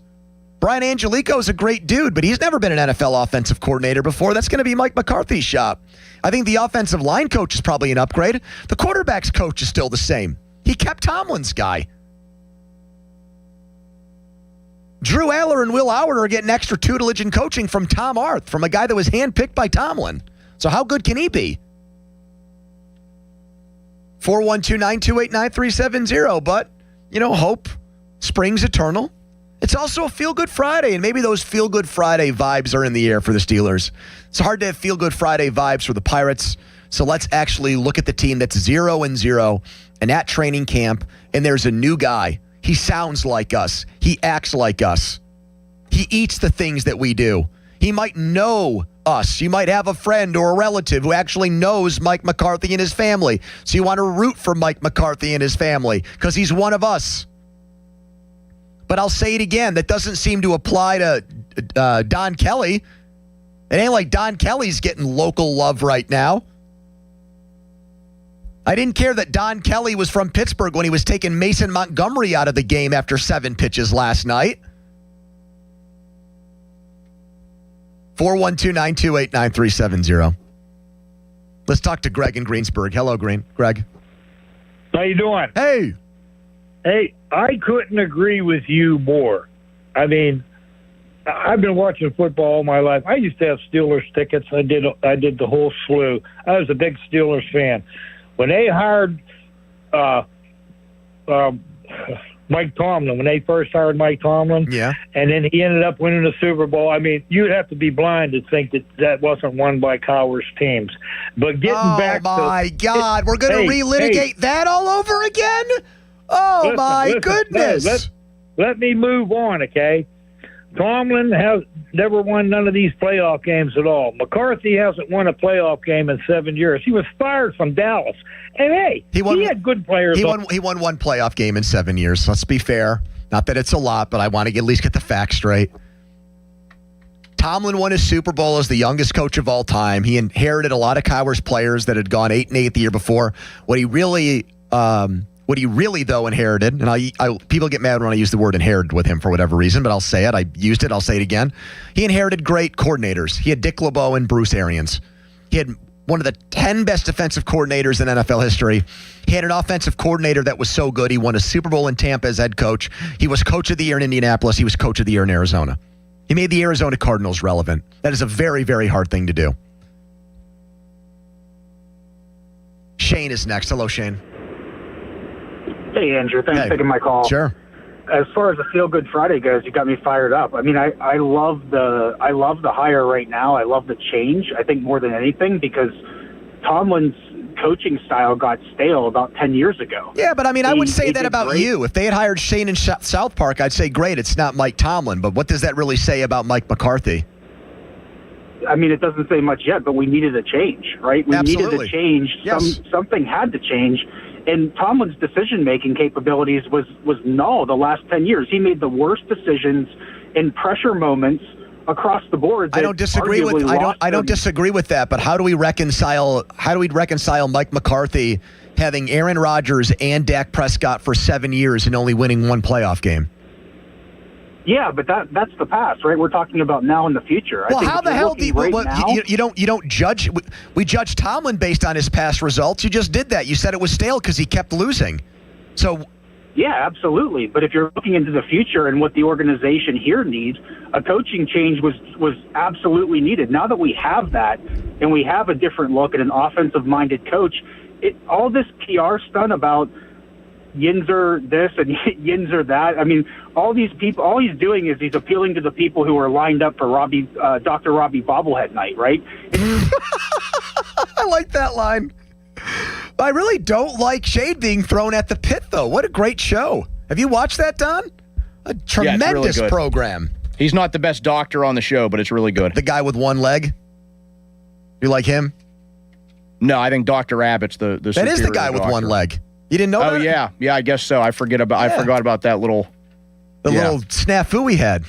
S12: Brian Angelico is a great dude, but he's never been an NFL offensive coordinator before. That's going to be Mike McCarthy's shop. I think the offensive line coach is probably an upgrade. The quarterback's coach is still the same. He kept Tomlin's guy. Drew Aller and Will Howard are getting extra tutelage and coaching from Tom Arth, from a guy that was handpicked by Tomlin. So how good can he be? 412-928-9370. But, you know, hope springs eternal. It's also a Feel-Good Friday, and maybe those Feel-Good Friday vibes are in the air for the Steelers. It's hard to have Feel-Good Friday vibes for the Pirates, so let's actually look at the team that's 0-0 and at training camp, and there's a new guy. He sounds like us. He acts like us. He eats the things that we do. He might know us. You might have a friend or a relative who actually knows Mike McCarthy and his family, so you want to root for Mike McCarthy and his family because he's one of us. But I'll say it again, that doesn't seem to apply to Don Kelly. It ain't like Don Kelly's getting local love right now. I didn't care that Don Kelly was from Pittsburgh when he was taking Mason Montgomery out of the game after 7 pitches last night. 412-928-9370. Let's talk to Greg in Greensburg. Hello, Greg.
S10: How you doing?
S12: Hey.
S10: Hey, I couldn't agree with you more. I mean, I've been watching football all my life. I used to have Steelers tickets. I did the whole slew. I was a big Steelers fan. When they hired Mike Tomlin, when they first hired Mike Tomlin, and then he ended up winning the Super Bowl, I mean, you'd have to be blind to think that wasn't won by Cowher's teams. But getting back to... Oh, my
S12: God. We're going to relitigate that all over again? Oh, my goodness.
S10: Let me move on, okay? Tomlin has never won none of these playoff games at all. McCarthy hasn't won a playoff game in 7 years. He was fired from Dallas. And, hey, he had good players.
S12: He won one playoff game in 7 years. Let's be fair. Not that it's a lot, but I want to at least get the facts straight. Tomlin won his Super Bowl as the youngest coach of all time. He inherited a lot of Cowher's players that had gone 8-8 the year before. What he really though inherited, and people get mad when I use the word inherited with him for whatever reason, but I'll say it. I used it. I'll say it again. He inherited great coordinators. He had Dick LeBeau and Bruce Arians. He had one of the 10 best defensive coordinators in NFL history. He had an offensive coordinator that was so good. He won a Super Bowl in Tampa as head coach. He was coach of the year in Indianapolis. He was coach of the year in Arizona. He made the Arizona Cardinals relevant. That is a very, very hard thing to do. Shane is next. Hello, Shane.
S5: Hey, Andrew. Thanks for taking my call.
S12: Sure.
S5: As far as the Feel Good Friday goes, you got me fired up. I mean, I love the hire right now. I love the change, I think, more than anything, because Tomlin's coaching style got stale about 10 years ago.
S12: Yeah, but I mean, I would say that about you. If they had hired Shane in South Park, I'd say, great, it's not Mike Tomlin. But what does that really say about Mike McCarthy?
S5: I mean, it doesn't say much yet, but we needed a change, right? We needed a change.
S12: Yes.
S5: Something had to change. And Tomlin's decision-making capabilities was null the last 10 years. He made the worst decisions in pressure moments across the board.
S12: I don't disagree with I don't disagree with that, but how do we reconcile Mike McCarthy having Aaron Rodgers and Dak Prescott for 7 years and only winning one playoff game?
S5: Yeah, but that's the past, right? We're talking about now and the future.
S12: Well, how the hell do you don't judge? We judge Tomlin based on his past results. You just did that. You said it was stale because he kept losing. So
S5: Yeah, absolutely. But if you're looking into the future and what the organization here needs, a coaching change was absolutely needed. Now that we have that and we have a different look at an offensive-minded coach, all this PR stunt about Yinzer this and Yinzer that, I mean, all these people, all he's doing is he's appealing to the people who are lined up for Dr. Robbie bobblehead night, right?
S12: I like that line. I really don't like shade being thrown at the pit, though. What a great show. Have you watched that, Don? A tremendous program.
S11: He's not the best doctor on the show, but it's really good.
S12: The guy with one leg? You like him?
S11: No, I think Dr. Abbott's the
S12: That is the guy with one leg. You didn't know that?
S11: Oh, yeah. Yeah, I guess so. I forgot about that little...
S12: little snafu he had.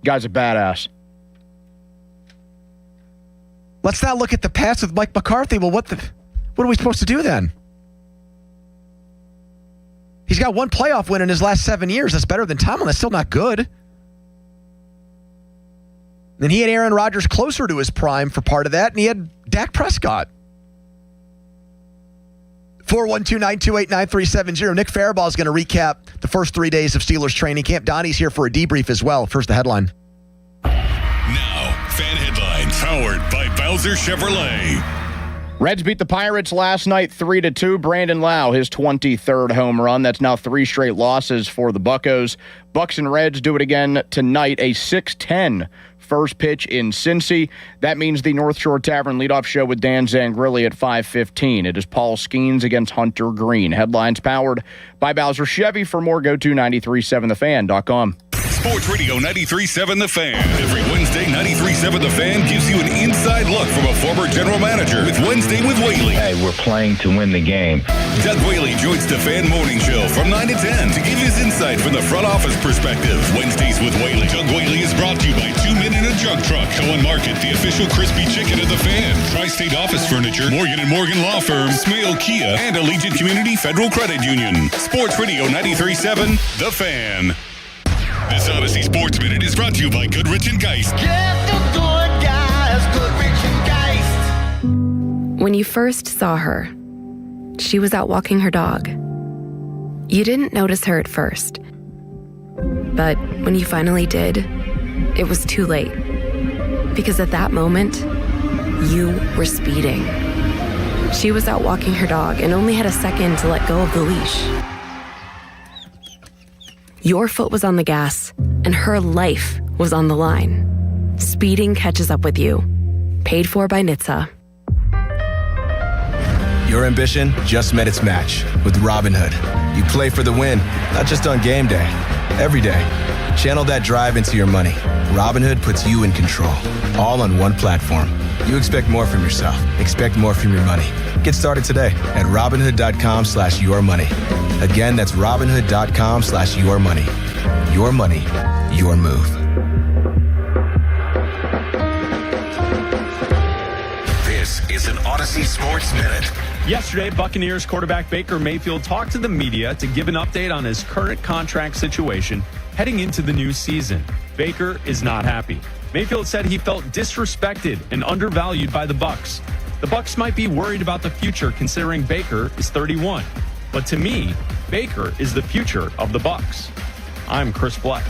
S11: Guy's a badass.
S12: Let's not look at the past with Mike McCarthy. Well, what are we supposed to do then? He's got one playoff win in his last 7 years. That's better than Tomlin. That's still not good. Then he had Aaron Rodgers closer to his prime for part of that, and he had Dak Prescott. 412-928-9370. Nick Farabaugh is going to recap the first 3 days of Steelers training camp. Donnie's here for a debrief as well. First, the headline.
S19: Now, fan headlines powered by Bowser Chevrolet.
S11: Reds beat the Pirates last night 3-2. Brandon Lau, his 23rd home run. That's now 3 straight losses for the Buccos. Bucks and Reds do it again tonight, a 6:10 first pitch in Cincy. That means the North Shore Tavern leadoff show with Dan Zangrilli at 5:15. It is Paul Skeens against Hunter Green. Headlines powered by Bowser Chevy. For more, go to 937thefan.com.
S19: Sports Radio 93.7 The Fan. Every Wednesday, 93.7 The Fan gives you an inside look from a former general manager with Wednesday with Whaley.
S6: Hey, we're playing to win the game.
S19: Doug Whaley joins the Fan Morning Show from 9 to 10 to give his insight from the front office perspective. Wednesdays with Whaley. Doug Whaley is brought to you by 2 Men in a Jug Truck. Cohen Market, the official crispy chicken of The Fan. Tri-State Office Furniture, Morgan & Morgan Law Firm, Smale Kia, and Allegiant Community Federal Credit Union. Sports Radio 93.7 The Fan. This Odyssey Sports Minute is brought to you by Goodrich & Geist. Get the good guys, Goodrich & Geist.
S8: When you first saw her, she was out walking her dog. You didn't notice her at first. But when you finally did, it was too late. Because at that moment, you were speeding. She was out walking her dog and only had a second to let go of the leash. Your foot was on the gas, and her life was on the line. Speeding catches up with you. Paid for by NHTSA.
S13: Your ambition just met its match with Robinhood. You play for the win, not just on game day, every day. Channel that drive into your money. Robinhood puts you in control, all on one platform. You expect more from yourself. Expect more from your money. Get started today at Robinhood.com/yourmoney. Again, that's Robinhood.com/yourmoney. Your money, your move.
S19: This is an Odyssey Sports Minute.
S18: Yesterday, Buccaneers quarterback Baker Mayfield talked to the media to give an update on his current contract situation heading into the new season. Baker is not happy. Mayfield said he felt disrespected and undervalued by the Bucs. The Bucs might be worried about the future considering Baker is 31. But to me, Baker is the future of the Bucs. I'm Chris Black.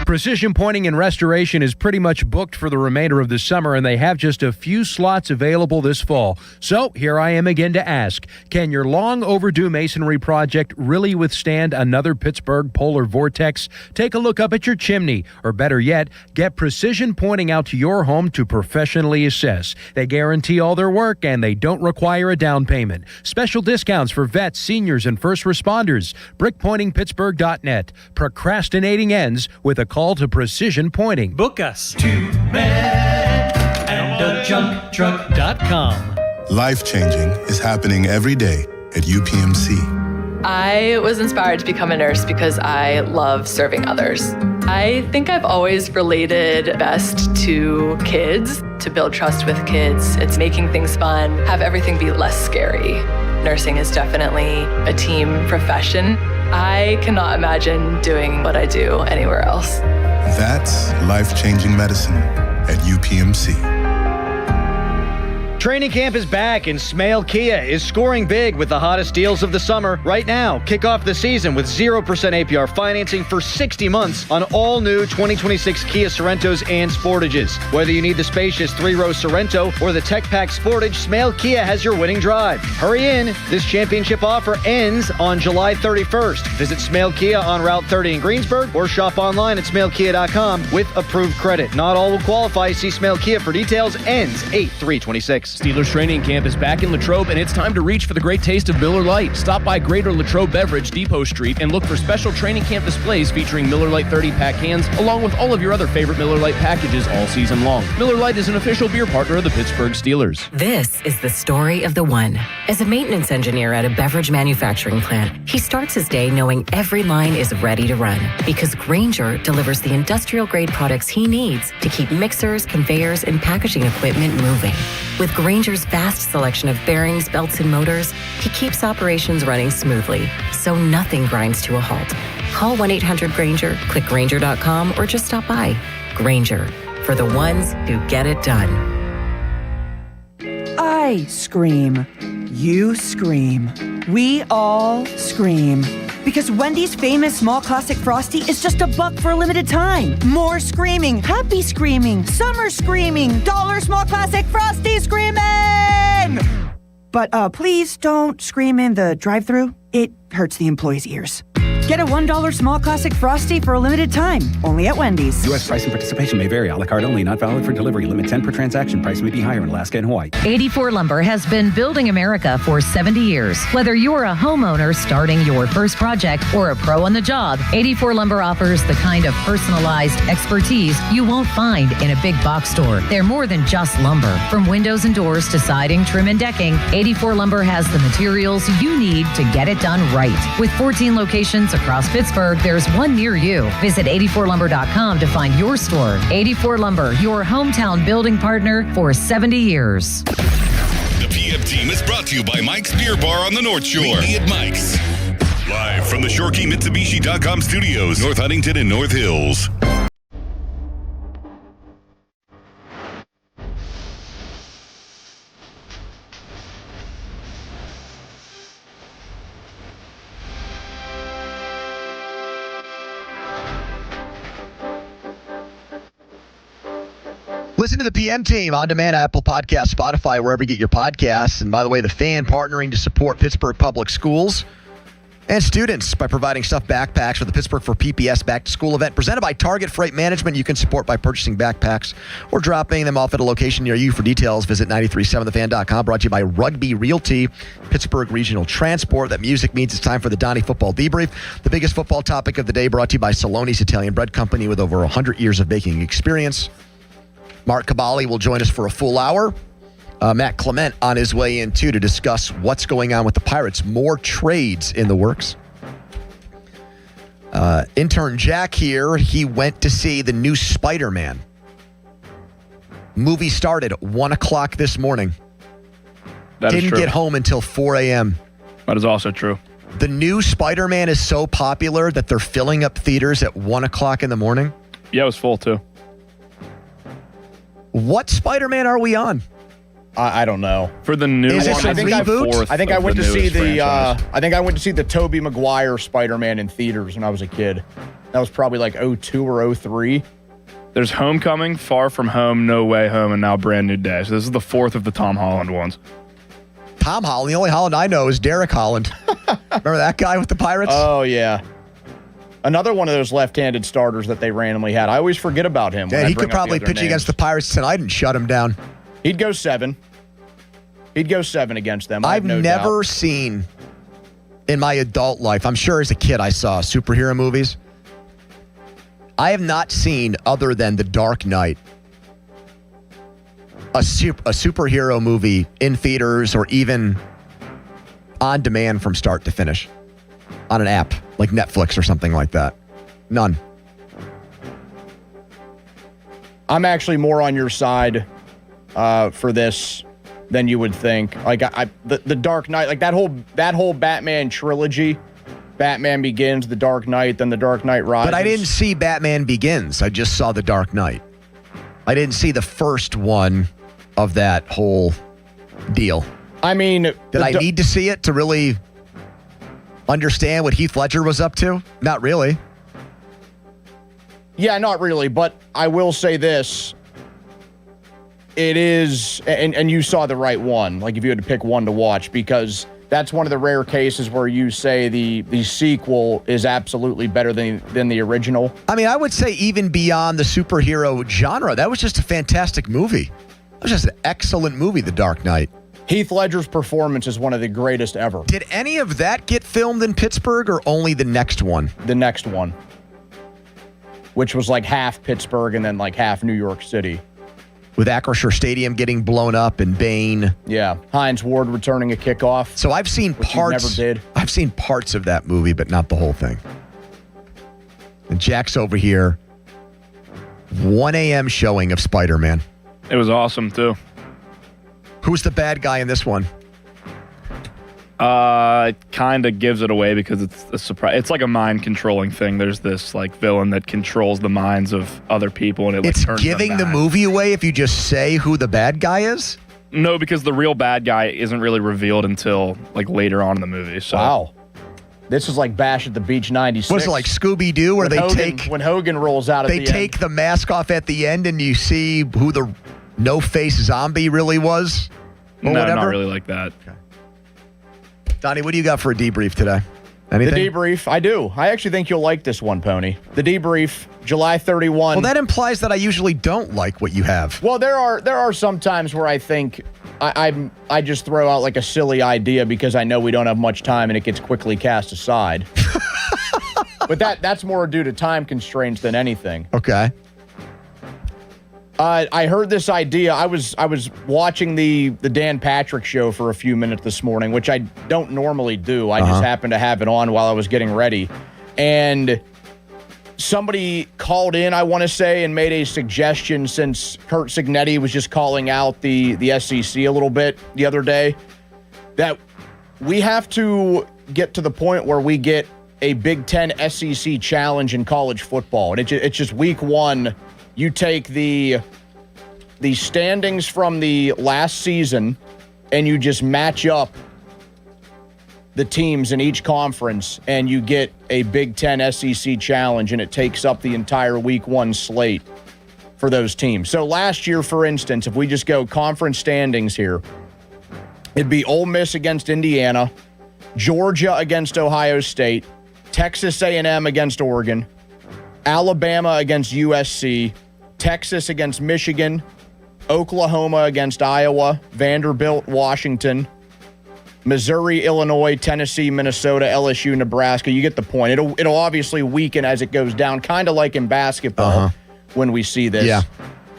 S20: Precision Pointing and Restoration is pretty much booked for the remainder of the summer, and they have just a few slots available this fall. So here I am again to ask, can your long overdue masonry project really withstand another Pittsburgh polar vortex? Take a look up at your chimney, or better yet, get Precision Pointing out to your home to professionally assess. They guarantee all their work, and they don't require a down payment. Special discounts for vets, seniors, and first responders. BrickPointingPittsburgh.net. Procrastinating ends with a call to Precision Pointing.
S21: Book us. 2menandajunktruck.com.
S23: Life-changing is happening every day at UPMC.
S28: I was inspired to become a nurse because I love serving others. I think I've always related best to kids, to build trust with kids. It's making things fun, have everything be less scary. Nursing is definitely a team profession. I cannot imagine doing what I do anywhere else.
S23: That's life-changing medicine at UPMC.
S11: Training camp is back and Smale Kia is scoring big with the hottest deals of the summer. Right now, kick off the season with 0% APR financing for 60 months on all new 2026 Kia Sorrentos and Sportages. Whether you need the spacious 3-row Sorrento or the Tech Pack Sportage, Smale Kia has your winning drive. Hurry in. This championship offer ends on July 31st. Visit Smale Kia on Route 30 in Greensburg or shop online at smalekia.com with approved credit. Not all will qualify. See Smale Kia for details. Ends 8/3/26.
S21: Steelers training camp is back in Latrobe, and it's time to reach for the great taste of Miller Lite. Stop by Greater Latrobe Beverage, Depot Street, and look for special training camp displays featuring Miller Lite 30-pack cans, along with all of your other favorite Miller Lite packages all season long. Miller Lite is an official beer partner of the Pittsburgh Steelers.
S1: This is the story of the one. As a maintenance engineer at a beverage manufacturing plant, he starts his day knowing every line is ready to run, because Grainger delivers the industrial-grade products he needs to keep mixers, conveyors, and packaging equipment moving. With Grainger's vast selection of bearings, belts, and motors, he keeps operations running smoothly, so nothing grinds to a halt. Call 1-800-GRAINGER, click Grainger.com, or just stop by. Grainger, for the ones who get it done.
S3: I scream. You scream. We all scream. Because Wendy's famous small classic Frosty is just $1 for a limited time. More screaming, happy screaming, summer screaming, dollar small classic Frosty screaming! But please don't scream in the drive-thru. It hurts the employees' ears. Get a $1 small classic Frosty for a limited time, only at Wendy's.
S4: U.S. price and participation may vary. A la carte only, not valid for delivery. Limit 10 per transaction. Price may be higher in Alaska and Hawaii.
S7: 84 Lumber has been building America for 70 years. Whether you're a homeowner starting your first project or a pro on the job, 84 Lumber offers the kind of personalized expertise you won't find in a big box store. They're more than just lumber. From windows and doors to siding, trim, and decking, 84 Lumber has the materials you need to get it done right. With 14 locations across Pittsburgh, there's one near you. Visit 84lumber.com to find your store. 84 Lumber, your hometown building partner for 70 years.
S19: The PM team is brought to you by Mike's Beer Bar on the North Shore. Meet me at Mike's. Live from the ShoreKeyMitsubishi.com studios, North Huntington and North Hills.
S12: Listen to the PM team on demand, Apple Podcasts, Spotify, wherever you get your podcasts. And by the way, the Fan partnering to support Pittsburgh Public Schools and students by providing stuffed backpacks for the Pittsburgh for PPS Back to School event presented by Target Freight Management. You can support by purchasing backpacks or dropping them off at a location near you. For details, visit 937thefan.com. Brought to you by Rugby Realty, Pittsburgh Regional Transport. That music means it's time for the Donnie Football Debrief. The biggest football topic of the day brought to you by Saloni's Italian Bread Company with over 100 years of baking experience. Mark Caballi will join us for a full hour. Matt Clement on his way in, too, to discuss what's going on with the Pirates. More trades in the works. Intern Jack here. He went to see the new Spider-Man. Movie started at 1 o'clock this morning.
S9: That is
S12: Didn't
S9: true.
S12: get home until 4 a.m.
S9: That is also true.
S12: The new Spider-Man is so popular that they're filling up theaters at 1 o'clock in the morning.
S9: Yeah, it was full, too.
S12: What Spider-Man are we on?
S14: I don't know.
S9: For the new
S12: Is
S9: one,
S12: this a reboot?
S14: I think I went to see the.
S9: franchise.
S14: I think I went to see the Tobey Maguire Spider-Man in theaters when I was a kid. That was probably like 02 or 03.
S9: There's Homecoming, Far From Home, No Way Home, and now Brand New Day. So this is the fourth of the Tom Holland ones.
S12: Tom Holland. The only Holland I know is Derek Holland. Remember that guy with the Pirates?
S14: Oh yeah. Another one of those left-handed starters that they randomly had. I always forget about him.
S12: Yeah, he could probably pitch against the Pirates tonight and shut him down.
S14: He'd go 7. He'd go 7 against them.
S12: I've never seen in my adult life, I'm sure as a kid I saw superhero movies. I have not seen, other than The Dark Knight, a superhero movie in theaters or even on demand from start to finish on an app like Netflix or something like that. None.
S14: I'm actually more on your side for this than you would think. Like the Dark Knight, like that whole Batman trilogy, Batman Begins, The Dark Knight, then The Dark Knight Rises.
S12: But I didn't see Batman Begins. I just saw The Dark Knight. I didn't see the first one of that whole deal.
S14: I mean,
S12: did I need to see it to really understand what Heath Ledger was up to? Not really.
S14: Yeah, not really, but I will say this. It is, and you saw the right one, like if you had to pick one to watch, because that's one of the rare cases where you say the sequel is absolutely better than the original.
S12: I mean, I would say even beyond the superhero genre, that was just a fantastic movie. It was just an excellent movie, The Dark Knight.
S14: Heath Ledger's performance is one of the greatest ever.
S12: Did any of that get filmed in Pittsburgh or only the next one?
S14: The next one, which was like half Pittsburgh and then like half New York City.
S12: With Acrisure Stadium getting blown up and Bane.
S14: Yeah, Hines Ward returning a kickoff.
S12: So I've seen parts.
S14: Never did.
S12: I've seen parts of that movie, but not the whole thing. And Jack's over here. 1 a.m. showing of Spider-Man.
S9: It was awesome too.
S12: Who's the bad guy in this one?
S9: It kind of gives it away because it's a surprise. It's like a mind controlling thing. There's this like villain that controls the minds of other people, and
S12: it's
S9: turns
S12: giving
S9: them
S12: the
S9: bad.
S12: movie away if you just say who the bad guy is.
S9: No, because the real bad guy isn't really revealed until like later on in the movie. So.
S14: Wow. This is like Bash at the Beach 96.
S12: Was it like Scooby-Doo where
S14: when Hogan rolls out at the end?
S12: They take the mask off at the end and you see who the no-face zombie really was? Or
S9: No,
S12: whatever?
S9: not really like that.
S12: Okay. Donnie, what do you got for a debrief today? Anything?
S14: The debrief, I do. I actually think you'll like this one, Pony. The debrief, July 31.
S12: Well, that implies that I usually don't like what you have.
S14: Well, there are some times where I think I just throw out like a silly idea because I know we don't have much time and it gets quickly cast aside. But that's more due to time constraints than anything.
S12: Okay.
S14: I heard this idea. I was watching the Dan Patrick show for a few minutes this morning, which I don't normally do. I just happened to have it on while I was getting ready. And somebody called in, I want to say, and made a suggestion since Kurt Cignetti was just calling out the SEC a little bit the other day, that we have to get to the point where we get a Big Ten SEC challenge in college football. And it's just week one. You take the standings from the last season and you just match up the teams in each conference and you get a Big Ten SEC challenge, and it takes up the entire week one slate for those teams. So last year, for instance, if we just go conference standings here, it'd be Ole Miss against Indiana, Georgia against Ohio State, Texas A&M against Oregon, Alabama against USC, Texas against Michigan, Oklahoma against Iowa, Vanderbilt, Washington, Missouri, Illinois, Tennessee, Minnesota, LSU, Nebraska. You get the point. It'll obviously weaken as it goes down, kind of like in basketball when we see this.
S12: Yeah.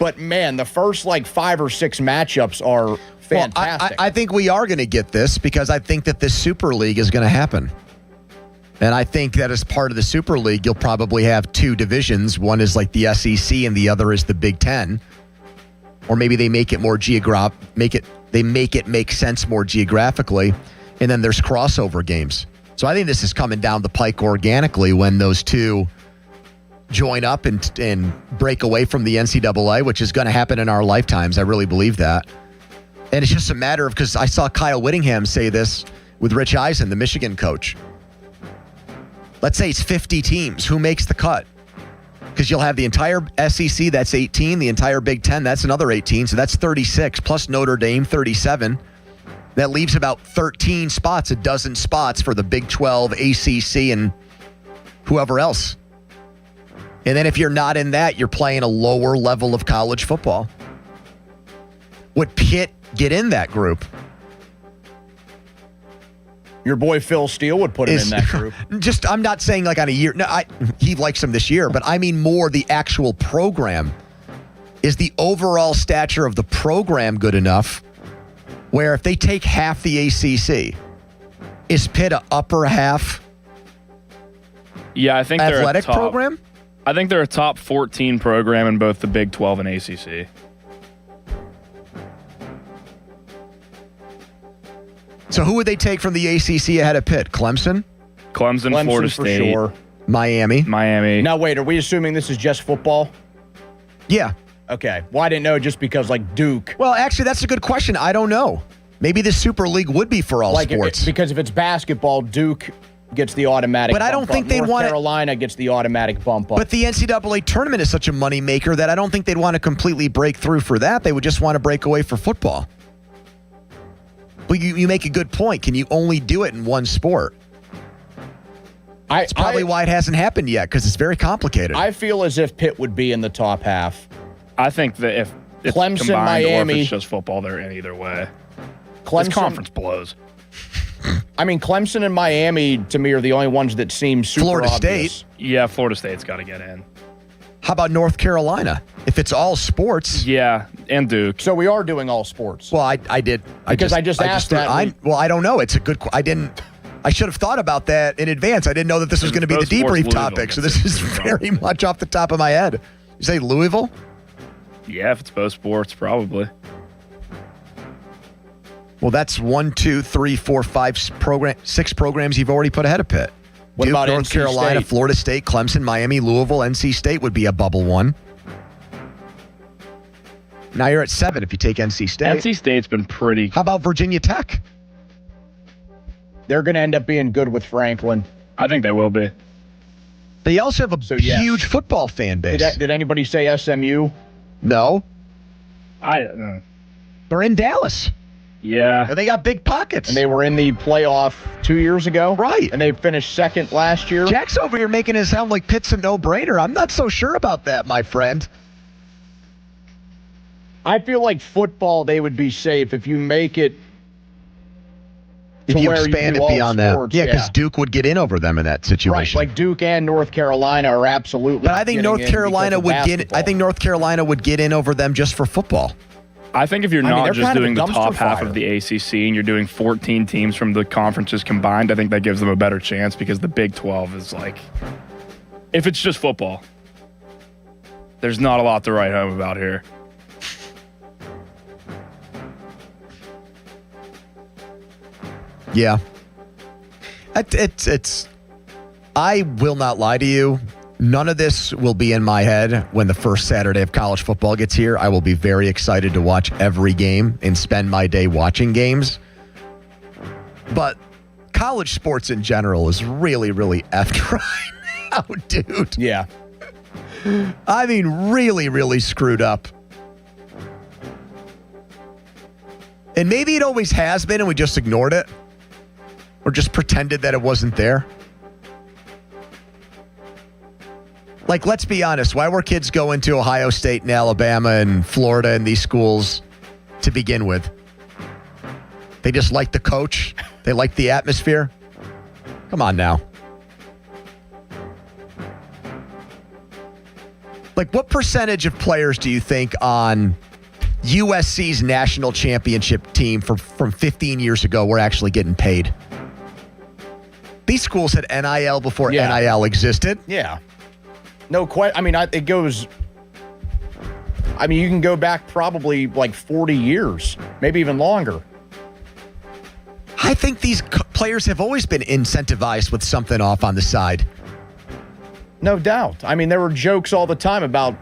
S14: But man, the first like 5 or 6 matchups are fantastic.
S12: Well, I think we are going to get this because I think that this Super League is going to happen. And I think that as part of the Super League, you'll probably have 2 divisions. One is like the SEC and the other is the Big Ten. Or maybe they make it more make sense more geographically. And then there's crossover games. So I think this is coming down the pike organically when those 2 join up and break away from the NCAA, which is going to happen in our lifetimes. I really believe that. And it's just a matter of, because I saw Kyle Whittingham say this with Rich Eisen, the Michigan coach. Let's say it's 50 teams. Who makes the cut? Because you'll have the entire SEC, that's 18. The entire Big Ten, that's another 18. So that's 36, plus Notre Dame, 37. That leaves about 13 spots, a dozen spots for the Big 12, ACC, and whoever else. And then if you're not in that, you're playing a lower level of college football. Would Pitt get in that group?
S14: Your boy Phil Steele would put him in that group.
S12: I'm not saying like on a year. No, he likes him this year, but I mean more the actual program. Is the overall stature of the program good enough where if they take half the ACC, is Pitt a upper half?
S9: Yeah, I think they're
S12: athletic
S9: a top,
S12: program.
S9: I think they're a top 14 program in both the Big 12 and ACC.
S12: So who would they take from the ACC ahead of Pitt? Clemson,
S9: Florida
S14: for
S9: State,
S14: sure.
S12: Miami.
S14: Now wait, are we assuming this is just football?
S12: Yeah.
S14: Okay. Well, I didn't know just because like Duke.
S12: Well, actually, that's a good question. I don't know. Maybe the Super League would be for all sports.
S14: Because if it's basketball, Duke gets the automatic
S12: But I don't
S14: bump
S12: think
S14: up.
S12: they'd
S14: North
S12: want it-
S14: Carolina gets the automatic bump up.
S12: But the NCAA tournament is such a moneymaker that I don't think they'd want to completely break through for that. They would just want to break away for football. But you make a good point. Can you only do it in one sport? That's probably why it hasn't happened yet, because it's very complicated.
S14: I feel as if Pitt would be in the top half.
S9: I think that if it's
S14: Clemson,
S9: combined or
S14: Miami.
S9: if it's just football, they're in either way.
S14: Clemson-
S9: This conference blows.
S14: I mean, Clemson and Miami, to me, are the only ones that seem super
S12: Florida
S14: obvious.
S12: State.
S9: Yeah, Florida State's got to get in.
S12: How about North Carolina? If it's all sports.
S9: Yeah, and Duke.
S14: So we are doing all sports.
S12: Well, I did.
S14: Because I just asked that.
S12: I don't know. It's a good. I should have thought about that in advance. I didn't know that this was going to be the
S9: Both sports,
S12: debrief
S9: Louisville
S12: topic. So
S9: gets
S12: this
S9: it.
S12: is very much off the top of my head. You say Louisville?
S9: Yeah, if it's both sports, probably.
S12: Well, that's 1, 2, 3, 4, 5 6 programs you've already put ahead of Pitt.
S14: What
S12: Duke,
S14: about
S12: North
S14: NC
S12: Carolina,
S14: State?
S12: Florida State, Clemson, Miami, Louisville, NC State would be a bubble one. Now you're at 7 if you take NC State.
S9: NC State's been pretty.
S12: How about Virginia Tech?
S14: They're going to end up being good with Franklin.
S9: I think they will be.
S12: They also have a huge football fan base.
S14: Did anybody say SMU?
S12: No.
S9: I
S12: They're in Dallas.
S9: Yeah.
S12: And they got big pockets.
S14: And they were in the playoff 2 years ago.
S12: Right.
S14: And they finished second last year.
S12: Jack's over here making it sound like Pitt's a no-brainer. I'm not so sure about that, my friend.
S14: I feel like football, they would be safe if you make it
S12: If
S14: to
S12: you
S14: where
S12: expand
S14: do
S12: it
S14: all
S12: beyond that.
S14: sports,
S12: Yeah, because Duke would get in over them in that
S14: Right,
S12: situation.
S14: like Duke and North Carolina are absolutely.
S12: But I think North Carolina would get. I think North Carolina would get in over them just for football.
S9: I think if you're
S14: I mean,
S9: not
S14: they're
S9: just
S14: kind of
S9: doing
S14: a
S9: the top
S14: dumpster
S9: half
S14: fire.
S9: of the ACC and you're doing 14 teams from the conferences combined, I think that gives them a better chance because the Big 12 is like, if it's just football, there's not a lot to write home about here.
S12: Yeah. It's. I will not lie to you. None of this will be in my head when the first Saturday of college football gets here. I will be very excited to watch every game and spend my day watching games. But college sports in general is really, really effed right now, dude.
S14: Yeah.
S12: I mean, really, really screwed up. And maybe it always has been and we just ignored it. Or just pretended that it wasn't there. Like, let's be honest. Why were kids going to Ohio State and Alabama and Florida and these schools to begin with? They just liked the coach. They liked the atmosphere. Come on now. Like, what percentage of players do you think on USC's national championship team from 15 years ago were actually getting paid? These schools had NIL before NIL existed.
S14: Yeah. No question. I mean, it goes. I mean, you can go back probably like 40 years, maybe even longer.
S12: I think these players have always been incentivized with something off on the side.
S14: No doubt. I mean, there were jokes all the time about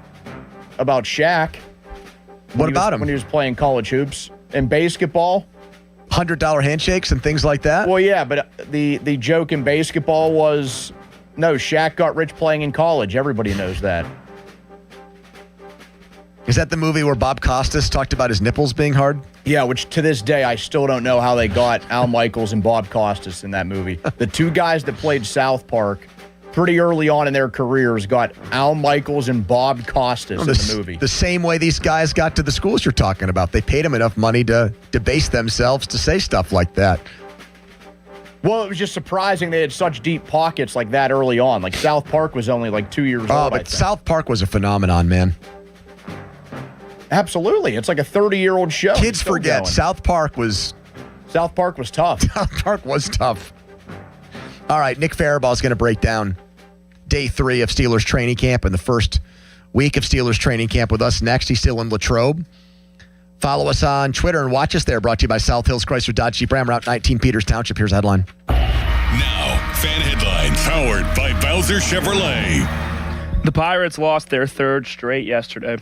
S14: Shaq.
S12: What about him?
S14: When he was playing college hoops and basketball?
S12: $100 handshakes and things like that?
S14: Well, yeah, but the joke in basketball was, no, Shaq got rich playing in college. Everybody knows that.
S12: Is that the movie where Bob Costas talked about his nipples being hard?
S14: Yeah, which to this day, I still don't know how they got Al Michaels and Bob Costas in that movie. The two guys that played South Park pretty early on in their careers got Al Michaels and Bob Costas in the movie.
S12: The same way these guys got to the schools you're talking about. They paid them enough money to debase themselves to say stuff like that.
S14: Well, it was just surprising they had such deep pockets like that early on. Like South Park was only like 2 years old.
S12: Oh, but
S14: South
S12: Park was a phenomenon, man.
S14: Absolutely. It's like a 30-year-old show.
S12: Kids
S14: It's still
S12: forget
S14: going.
S12: South Park was
S14: tough.
S12: South Park was tough. All right, Nick Farabaugh is going to break down day 3 of Steelers training camp and the first week of Steelers training camp with us next. He's still in Latrobe. Follow us on Twitter and watch us there. Brought to you by South Hills Chrysler Dodge Jeep Ram, Route 19, Peters Township. Here's a headline.
S19: Now, fan headlines powered by Bowser Chevrolet.
S9: The Pirates lost their third straight yesterday.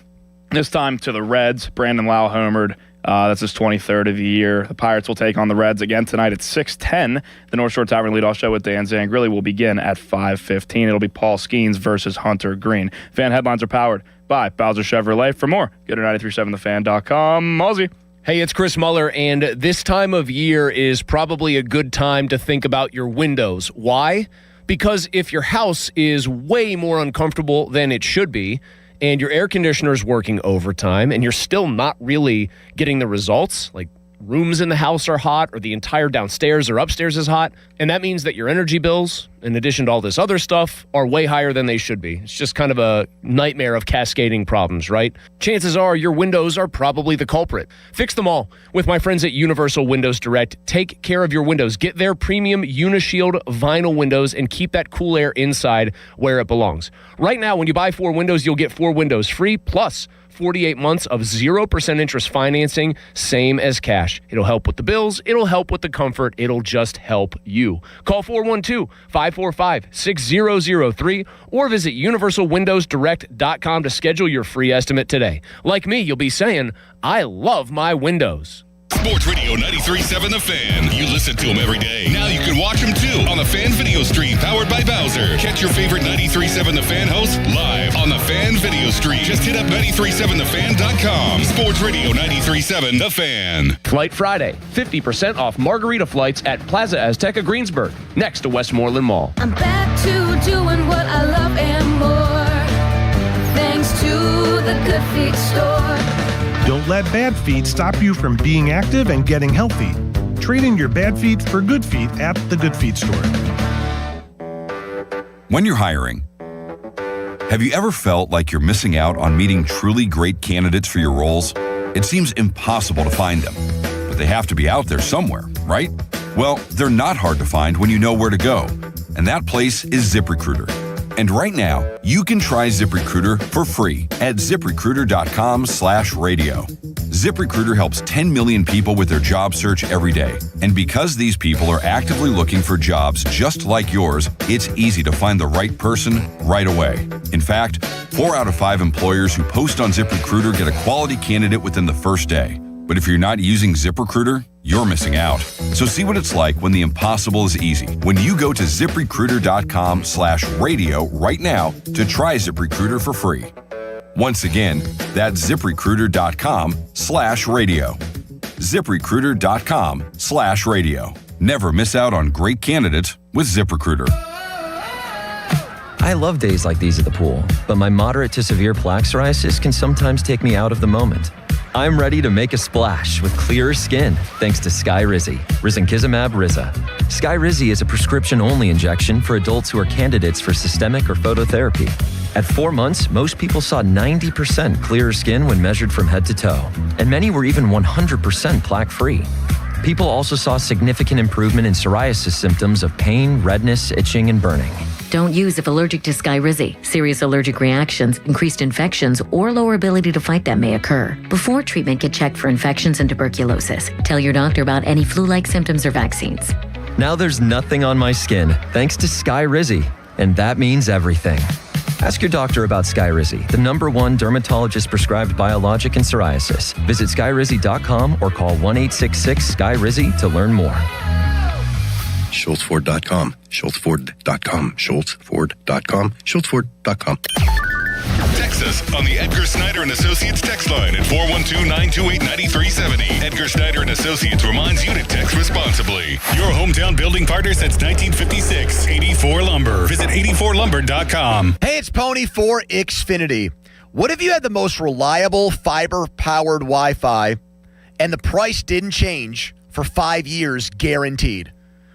S9: This time to the Reds. Brandon Lau homered. That's his 23rd of the year. The Pirates will take on the Reds again tonight at 6:10. The North Shore Tavern leadoff show with Dan Zangrilli will begin at 5:15. It'll be Paul Skeens versus Hunter Green. Fan headlines are powered by Bowser Chevrolet. For more, go to 937thefan.com. Muzzy.
S21: Hey, it's Chris Muller, and this time of year is probably a good time to think about your windows. Why? Because if your house is way more uncomfortable than it should be, and your air conditioner is working overtime, and you're still not really getting the results, like rooms in the house are hot, or the entire downstairs or upstairs is hot, and that means that your energy bills, in addition to all this other stuff, are way higher than they should be. It's just kind of a nightmare of cascading problems, right? Chances are your windows are probably the culprit. Fix them all with my friends at Universal Windows Direct. Take care of your windows. Get their premium Unishield vinyl windows and keep that cool air inside where it belongs. Right now, when you buy 4 windows, you'll get 4 windows free, plus 48 months of 0% interest financing, same as cash. It'll help with the bills. It'll help with the comfort. It'll just help you. Call 412-545-6003 or visit universalwindowsdirect.com to schedule your free estimate today. Like me, you'll be saying, I love my windows.
S19: Sports Radio 93.7 The Fan. You listen to them every day. Now you can watch them too on the Fan Video Stream powered by Bowser. Catch your favorite 93.7 The Fan hosts live on the Fan Video Stream. Just hit up 937thefan.com. Sports Radio 93.7 The Fan.
S21: Flight Friday, 50% off margarita flights at Plaza Azteca Greensburg, next to Westmoreland Mall.
S15: I'm back to doing what I love and more, thanks to the Good Feet store.
S16: Don't let bad feet stop you from being active and getting healthy. Trade in your bad feet for good feet at the Good Feet store.
S17: When you're hiring, have you ever felt like you're missing out on meeting truly great candidates for your roles? It seems impossible to find them, but they have to be out there somewhere, right? Well, they're not hard to find when you know where to go, and that place is ZipRecruiter. And right now, you can try ZipRecruiter for free at ZipRecruiter.com/radio. ZipRecruiter helps 10 million people with their job search every day. And because these people are actively looking for jobs just like yours, it's easy to find the right person right away. In fact, 4 out of 5 employers who post on ZipRecruiter get a quality candidate within the first day. But if you're not using ZipRecruiter, you're missing out. So see what it's like when the impossible is easy. When you go to ZipRecruiter.com/radio right now to try ZipRecruiter for free. Once again, that's ZipRecruiter.com/radio. ZipRecruiter.com/radio. Never miss out on great candidates with ZipRecruiter.
S22: I love days like these at the pool, but my moderate to severe plaque psoriasis can sometimes take me out of the moment. I'm ready to make a splash with clearer skin thanks to Skyrizi, Risankizumab Riza. Skyrizi is a prescription-only injection for adults who are candidates for systemic or phototherapy. At 4 months, most people saw 90% clearer skin when measured from head to toe, and many were even 100% plaque-free. People also saw significant improvement in psoriasis symptoms of pain, redness, itching, and burning.
S24: Don't use if allergic to Skyrizi. Serious allergic reactions, increased infections, or lower ability to fight them may occur. Before treatment, get checked for infections and tuberculosis. Tell your doctor about any flu-like symptoms or vaccines.
S22: Now there's nothing on my skin thanks to Skyrizi, and that means everything. Ask your doctor about Skyrizi, the #1 dermatologist-prescribed biologic in psoriasis. Visit Skyrizi.com or call 1-866-SKY-RIZI to learn more.
S25: SchultzFord.com, SchultzFord.com, SchultzFord.com, SchultzFord.com.
S19: Text us on the Edgar Snyder and Associates text line at 412-928-9370. Edgar Snyder and Associates reminds you to text responsibly. Your hometown building partner since 1956. 84 Lumber. Visit 84lumber.com.
S12: Hey, it's Pony for Xfinity. What if you had the most reliable fiber-powered Wi-Fi and the price didn't change for 5 years guaranteed?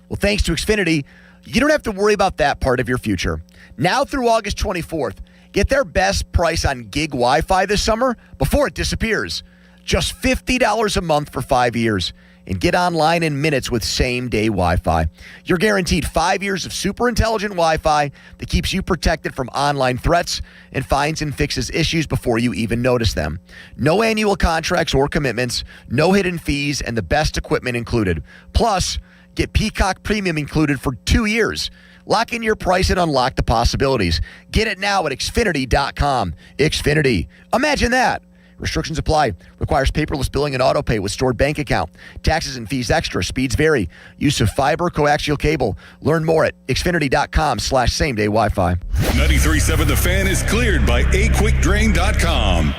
S12: Well, thanks to Xfinity, you don't have to worry about that part of your future. Now through August 24th, get their best price on gig Wi-Fi this summer before it disappears. Just $50 a month for 5 years. And get online in minutes with same-day Wi-Fi. You're guaranteed 5 years of super intelligent Wi-Fi that keeps you protected from online threats and finds and fixes issues before you even notice them. No annual contracts or commitments, no hidden fees, and the best equipment included. Plus, get Peacock Premium included for 2 years. Lock in your price and unlock the possibilities. Get it now at Xfinity.com. Xfinity. Imagine that. Restrictions apply. Requires paperless billing and auto pay with stored bank account. Taxes and fees extra. Speeds vary. Use of fiber coaxial cable. Learn more at Xfinity.com/same-day Wi-Fi.
S19: 93.7 The Fan is cleared by aquickdrain.com.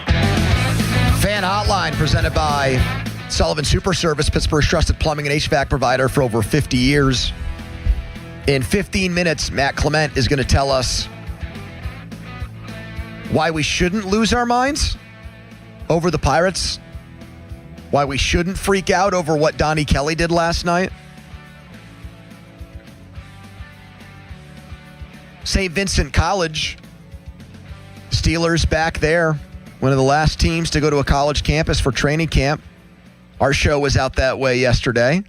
S12: Fan Hotline presented by Sullivan Super Service, Pittsburgh's trusted plumbing and HVAC provider for over 50 years. In 15 minutes, Matt Clement is going to tell us why we shouldn't lose our minds over the Pirates, why we shouldn't freak out over what Donnie Kelly did last night. St. Vincent College, Steelers back there, one of the last teams to go to a college campus for training camp. Our show was out that way yesterday.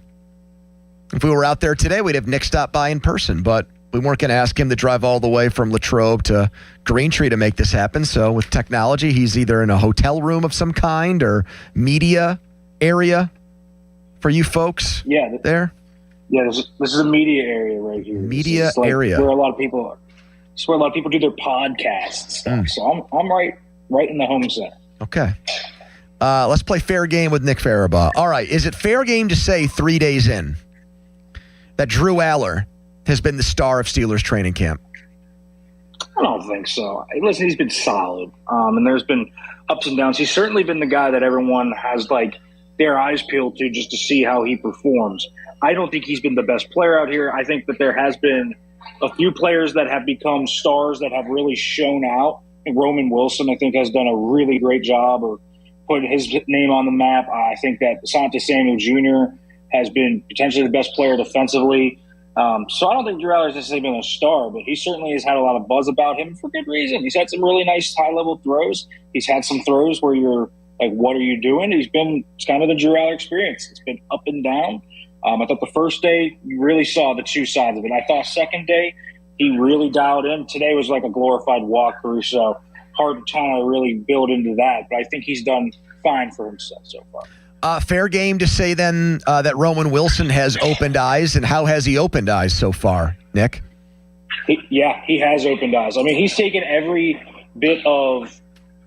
S12: If we were out there today, we'd have Nick stop by in person, but we weren't going to ask him to drive all the way from Latrobe to Green Tree to make this happen. So with technology, he's either in a hotel room of some kind or media area for you folks there.
S2: Yeah, this is a media area right here.
S12: Media area.
S2: Where a lot of people are. It's where a lot of people do their podcasts. So I'm right in the home center.
S12: Okay. Let's play fair game with Nick Farabaugh. All right. Is it fair game to say 3 days in that Drew Aller has been the star of Steelers training camp?
S2: I don't think so. Listen, he's been solid. And there's been ups and downs. He's certainly been the guy that everyone has their eyes peeled to just to see how he performs. I don't think he's been the best player out here. I think that there has been a few players that have become stars that have really shown out. And Roman Wilson, I think, has done a really great job of putting his name on the map. I think that Asante Samuel Jr. has been potentially the best player defensively. So I don't think Drew Aller's necessarily been a star, but he certainly has had a lot of buzz about him for good reason. He's had some really nice high-level throws. He's had some throws where you're like, what are you doing? It's kind of the Drew Aller experience. It's been up and down. I thought the first day you really saw the two sides of it. I thought second day he really dialed in. Today was like a glorified walkthrough, so hard to kind of really build into that. But I think he's done fine for himself so far.
S12: Fair game to say then that Roman Wilson has opened eyes, and how has he opened eyes so far, Nick?
S2: He has opened eyes. I mean, he's taken every bit of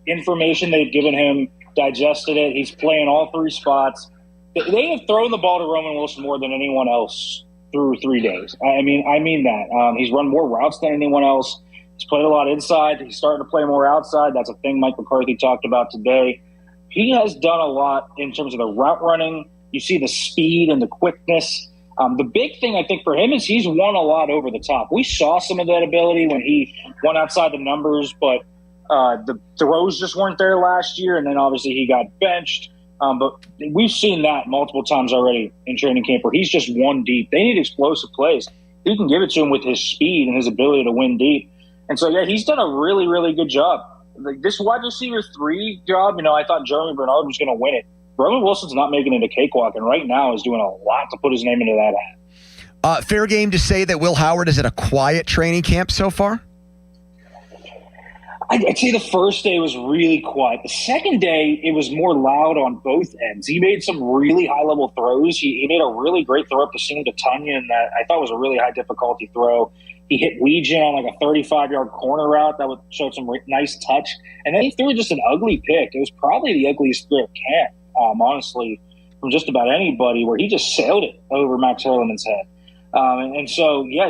S2: information they've given him, digested it. He's playing all three spots. They have thrown the ball to Roman Wilson more than anyone else through 3 days. I mean that. He's run more routes than anyone else. He's played a lot inside. He's starting to play more outside. That's a thing Mike McCarthy talked about today. He has done a lot in terms of the route running. You see the speed and the quickness. The big thing, I think, for him is he's won a lot over the top. We saw some of that ability when he went outside the numbers, but the throws just weren't there last year, and then obviously he got benched. But we've seen that multiple times already in training camp where he's just won deep. They need explosive plays. He can give it to him with his speed and his ability to win deep. And so, he's done a really, really good job. Like this wide receiver 3 job, I thought Jeremy Bernard was going to win it. Roman Wilson's not making it a cakewalk, and right now is doing a lot to put his name into that hat.
S12: Fair game to say that Will Howard is at a quiet training camp so far?
S2: I'd say the first day was really quiet. The second day, it was more loud on both ends. He made some really high-level throws. He made a really great throw up to Singh Tonyan that I thought was a really high-difficulty throw. He hit Weejan on like a 35-yard corner route that showed some nice touch. And then he threw just an ugly pick. It was probably the ugliest throw of camp, honestly, from just about anybody, where he just sailed it over Max Hurleman's head.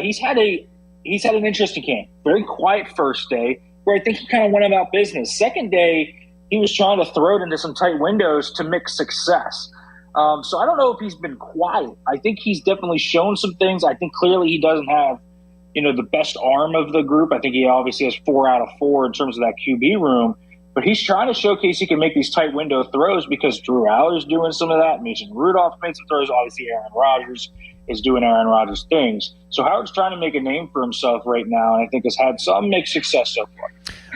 S2: He's had an interesting camp. Very quiet first day, where I think he kind of went about business. Second day, he was trying to throw it into some tight windows to mix success. So I don't know if he's been quiet. I think he's definitely shown some things. I think clearly he doesn't have, the best arm of the group. I think he obviously has 4 out of 4 in terms of that QB room. But he's trying to showcase he can make these tight window throws because Drew Aller's doing some of that. Mason Rudolph made some throws. Obviously, Aaron Rodgers is doing Aaron Rodgers things. So Howard's trying to make a name for himself right now, and I think has had some mixed success so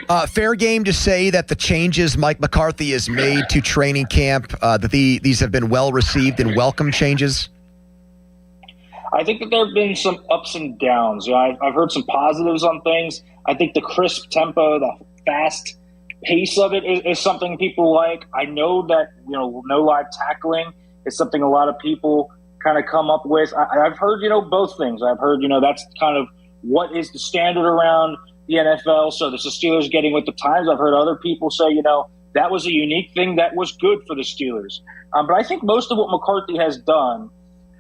S2: far.
S12: Fair game to say that the changes Mike McCarthy has made to training camp, that these have been well-received and welcome changes?
S2: I think that there have been some ups and downs. I've heard some positives on things. I think the crisp tempo, the fast pace of it is something people like. I know that, no live tackling is something a lot of people kind of come up with. I've heard, both things. I've heard, that's kind of what is the standard around the NFL. So the Steelers getting with the times. I've heard other people say, That was a unique thing that was good for the Steelers. But I think most of what McCarthy has done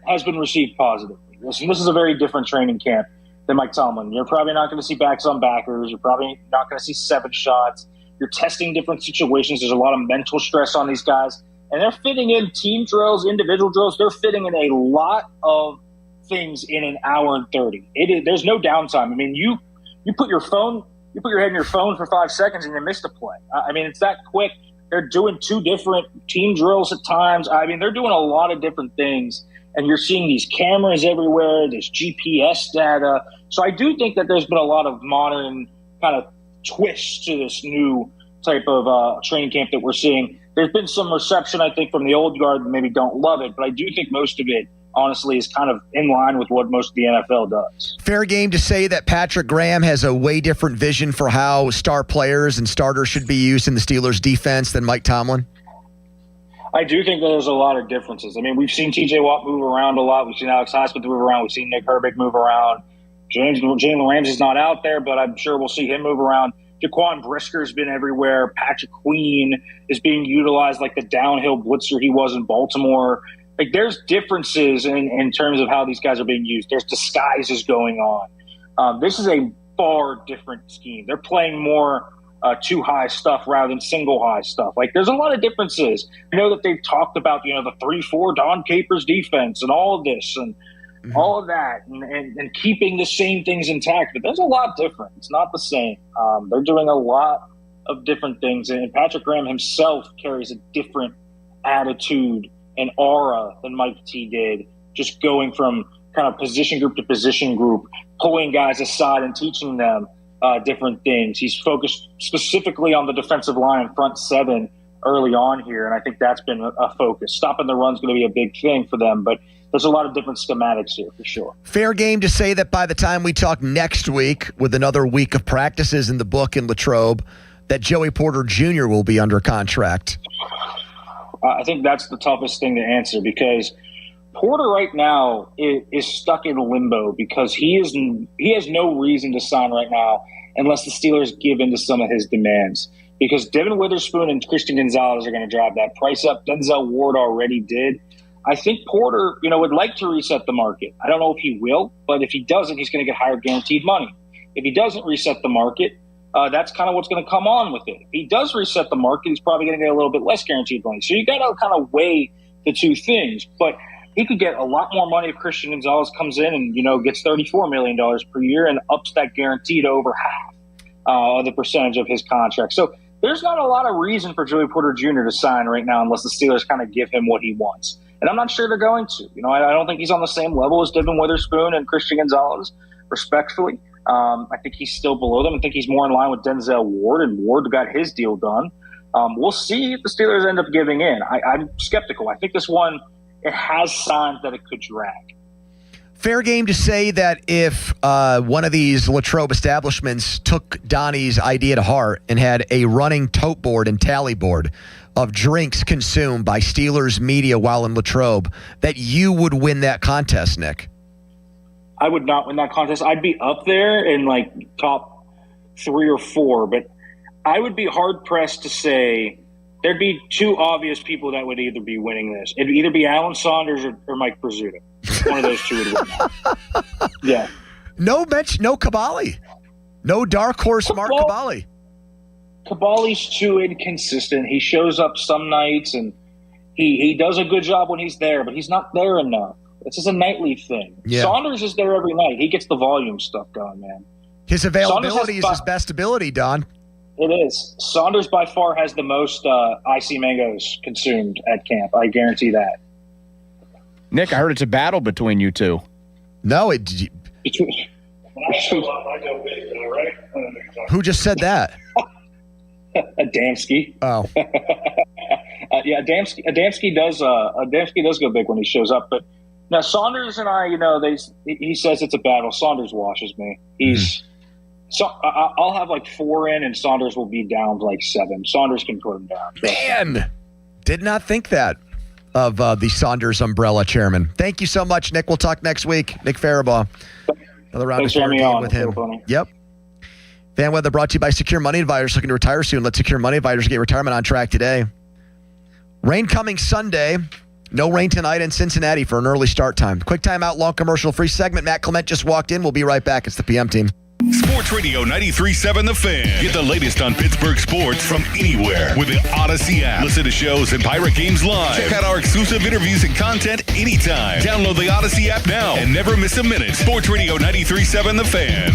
S2: has been received positively. This is a very different training camp than Mike Tomlin. You're probably not going to see backs on backers. You're probably not going to see 7 shots. You're testing different situations. There's a lot of mental stress on these guys. And they're fitting in team drills, individual drills. They're fitting in a lot of things in an hour and 30. There's no downtime. I mean, you put your head in your phone for 5 seconds and you missed a play. I mean, it's that quick. They're doing 2 different team drills at times. I mean, they're doing a lot of different things. And you're seeing these cameras everywhere. There's GPS data. So I do think that there's been a lot of modern kind of twists to this new type of training camp that we're seeing. There's been some reception, I think, from the old guard that maybe don't love it. But I do think most of it, honestly, is kind of in line with what most of the NFL does.
S12: Fair game to say that Patrick Graham has a way different vision for how star players and starters should be used in the Steelers' defense than Mike Tomlin?
S2: I do think there's a lot of differences. I mean, we've seen T.J. Watt move around a lot. We've seen Alex Highsmith move around. We've seen Nick Herbig move around. Jalen Ramsey's not out there, but I'm sure we'll see him move around. Jaquan Brisker's been everywhere. Patrick Queen is being utilized like the downhill blitzer he was in Baltimore. Like, there's differences in terms of how these guys are being used. There's disguises going on. This is a far different scheme. They're playing more two high stuff rather than single high stuff. Like, there's a lot of differences. I know that they've talked about, the 3-4 Don Capers defense and all of this and all of that and keeping the same things intact. But there's a lot different. It's not the same. They're doing a lot of different things. And Patrick Graham himself carries a different attitude and aura than Mike T did, just going from kind of position group to position group, pulling guys aside and teaching them different things. He's focused specifically on the defensive line, front 7 early on here, and I think that's been a focus. Stopping the run's going to be a big thing for them, but there's a lot of different schematics here for sure. Fair game to say that by the time we talk next week, with another week of practices in the book in Latrobe, that Joey Porter Jr. will be under contract. I think that's the toughest thing to answer, because Porter right now is stuck in limbo because he has no reason to sign right now unless the Steelers give in to some of his demands. Because Devin Witherspoon and Christian Gonzalez are going to drive that price up. Denzel Ward already did. I think Porter, would like to reset the market. I don't know if he will, but if he doesn't, he's going to get higher guaranteed money. If he doesn't reset the market, that's kind of what's going to come on with it. If he does reset the market, he's probably going to get a little bit less guaranteed money. So you got to kind of weigh the two things. But he could get a lot more money if Christian Gonzalez comes in and, gets $34 million per year and ups that guarantee to over half of the percentage of his contract. So there's not a lot of reason for Joey Porter Jr. to sign right now unless the Steelers kind of give him what he wants. And I'm not sure they're going to. I don't think he's on the same level as Devin Witherspoon and Christian Gonzalez, respectfully. I think he's still below them. I think he's more in line with Denzel Ward, and Ward got his deal done. We'll see if the Steelers end up giving in. I'm skeptical. I think this one, it has signs that it could drag. Fair game to say that if one of these Latrobe establishments took Donnie's idea to heart and had a running tote board and tally board of drinks consumed by Steelers media while in Latrobe, that you would win that contest, Nick? I would not win that contest. I'd be up there in top 3 or 4, but I would be hard-pressed to say there'd be 2 obvious people that would either be winning this. It'd either be Alan Saunders or Mike Pizzuto. One of those 2 would win that. Yeah. No Kabali. No dark horse Mark Kabali. Kabali's too inconsistent. He shows up some nights, and he does a good job when he's there, but he's not there enough. This is a nightly thing. Yeah. Saunders is there every night. He gets the volume stuff going, man. His availability is his best ability, Don. It is. Saunders by far has the most icy mangoes consumed at camp. I guarantee that.
S14: Nick, I heard it's a battle between you two. No,
S12: Who just said that?
S2: Adamski.
S12: Oh.
S2: Yeah, Adamski does go big when he shows up. But now Saunders and I, he says it's a battle. Saunders washes me. So I'll have 4 in, and Saunders will be down to 7. Saunders can put him down.
S12: Man, did not think that of the Saunders umbrella chairman. Thank you so much, Nick. We'll talk next week. Nick Farabaugh. Another round of fair game with him. Yep. Fan weather brought to you by Secure Money Advisors. Looking to retire soon? Let Secure Money Advisors get retirement on track today. Rain coming Sunday. No rain tonight in Cincinnati for an early start time. Quick timeout, long commercial-free segment. Matt Clement just walked in. We'll be right back. It's the PM team.
S19: Sports Radio 93.7 The Fan. Get the latest on Pittsburgh sports from anywhere with the Odyssey app. Listen to shows and Pirate Games live. Check out our exclusive interviews and content anytime. Download the Odyssey app now and never miss a minute. Sports Radio 93.7 The Fan.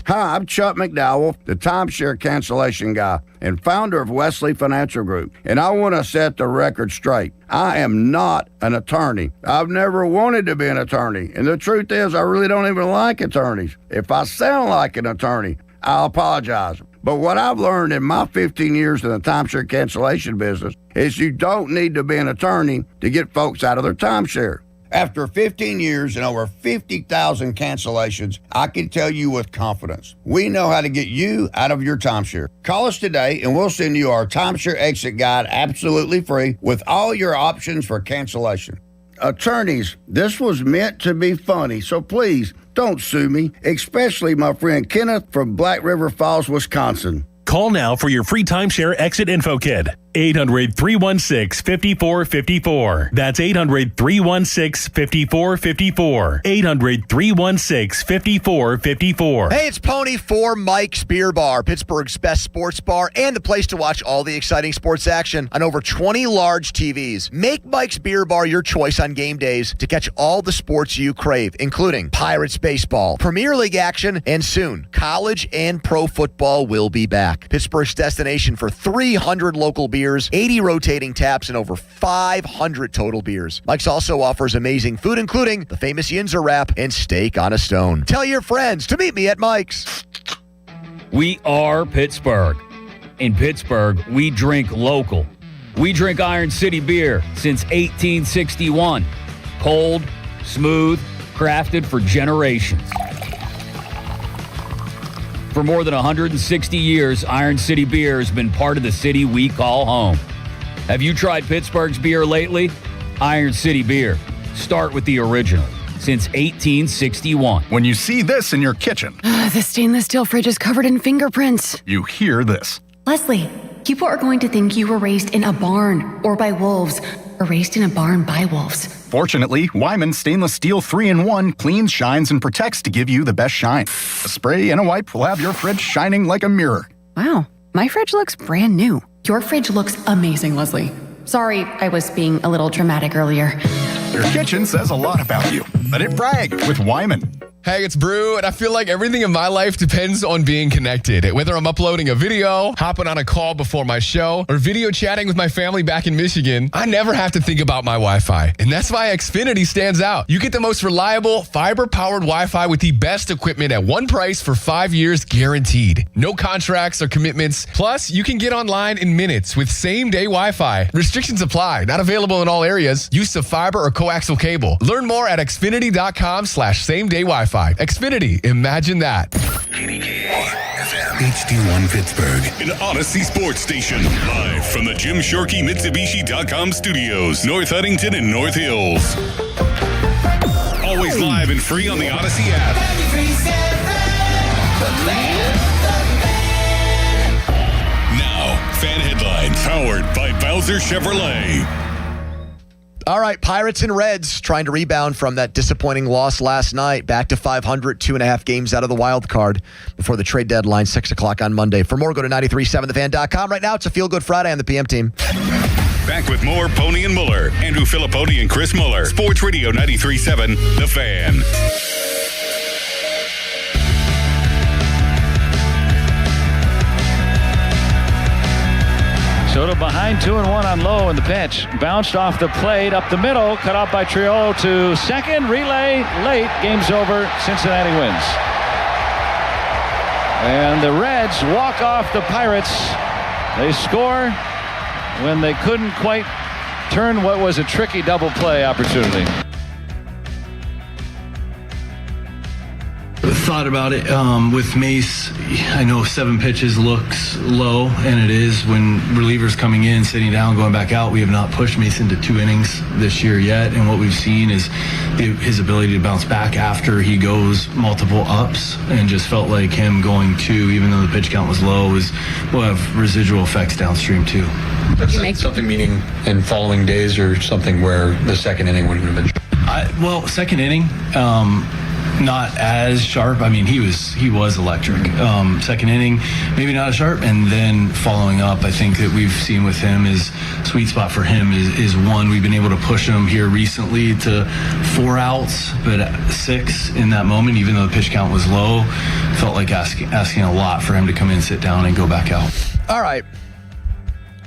S5: Hi, I'm Chuck McDowell, the timeshare cancellation guy and founder of Wesley Financial Group. And I want to set the record straight. I am not an attorney. I've never wanted to be an attorney. And the truth is, I really don't even like attorneys. If I sound like an attorney, I'll apologize. But what I've learned in my 15 years in the timeshare cancellation business is you don't need to be an attorney to get folks out of their timeshare. After 15 years and over 50,000 cancellations, I can tell you with confidence, we know how to get you out of your timeshare. Call us today and we'll send you our timeshare exit guide absolutely free with all your options for cancellation. Attorneys, this was meant to be funny, so please don't sue me, especially my friend Kenneth from Black River Falls, Wisconsin.
S6: Call now for your free timeshare exit info kit. 800-316-5454. That's 800-316-5454. 800-316-5454.
S12: Hey, it's Pony for Mike's Beer Bar, Pittsburgh's best sports bar and the place to watch all the exciting sports action on over 20 large TVs. Make Mike's Beer Bar your choice on game days to catch all the sports you crave, including Pirates baseball, Premier League action, and soon, college and pro football will be back. Pittsburgh's destination for 300 local beers, 80 rotating taps, and over 500 total beers. Mike's also offers amazing food, including the famous Yinzer wrap and steak on a stone. Tell your friends to meet me at Mike's.
S8: We are Pittsburgh. In Pittsburgh, we drink local. We drink Iron City beer since 1861. Cold, smooth, crafted for generations. For more than 160 years, Iron City Beer has been part of the city we call home. Have you tried Pittsburgh's beer lately? Iron City Beer. Start with the original. Since 1861.
S10: When you see this in your kitchen,
S13: The stainless steel fridge is covered in fingerprints.
S10: you hear this.
S13: Leslie, people are going to think you were raised in a barn or by wolves or raised in a barn by wolves.
S10: Fortunately, Wyman Stainless Steel 3-in-1 cleans, shines, and protects to give you the best shine. A spray and a wipe will have your fridge shining like a mirror.
S13: Wow, my fridge looks brand new. Your fridge looks amazing, Leslie. Sorry, I was being a little dramatic earlier.
S10: Your kitchen says a lot about you. Let it brag with Wyman.
S18: Hey, it's Brew, and I feel like everything in my life depends on being connected. Whether I'm uploading a video, hopping on a call before my show, or video chatting with my family back in Michigan, I never have to think about my Wi-Fi. And that's why Xfinity stands out. You get the most reliable, fiber-powered Wi-Fi with the best equipment at one price for 5 years guaranteed. No contracts or commitments. Plus, you can get online in minutes with same-day Wi-Fi. Restrictions apply. Not available in all areas. Use of fiber or coaxial cable. Learn more at xfinity.com/same-day Wi-Fi. Xfinity, imagine that.
S19: HD1 Pittsburgh, an Odyssey sports station. Live from the Jim Shorkey Mitsubishi.com studios, North Huntington and North Hills. Always live and free on the Odyssey app. Now, fan headlines powered by Bowser Chevrolet.
S12: All right, Pirates and Reds trying to rebound from that disappointing loss last night. Back to 500, 2.5 games out of the wild card before the trade deadline, 6 o'clock on Monday. For more, go to 937thefan.com. Right now, it's a Feel Good Friday on the PM team.
S19: Back with more Pony and Muller. Andrew Filipponi and Chris Muller. Sports Radio 93.7, The Fan.
S26: Soto behind 2-1 on low in the pitch. Bounced off the plate, up the middle, cut off by Triolo to second. Relay late. Game's over. Cincinnati wins. And the Reds walk off the Pirates. They score when they couldn't quite turn what was a tricky double play opportunity.
S1: thought about it. With Mace, I know 7 pitches looks low, and it is. When relievers coming in, sitting down, going back out, we have not pushed Mace into 2 innings this year yet. And what we've seen is his ability to bounce back after he goes multiple ups, and just felt like him going 2, even though the pitch count was low, will have residual effects downstream too.
S3: That's something meaning in following days or something where the second inning wouldn't have been.
S1: Well, second inning, not as sharp. I mean, he was electric. Second inning, maybe not as sharp. And then following up, I think that we've seen with him is sweet spot for him is 1. We've been able to push him here recently to 4 outs, but 6 in that moment, even though the pitch count was low, felt like asking a lot for him to come in, sit down, and go back out.
S12: All right.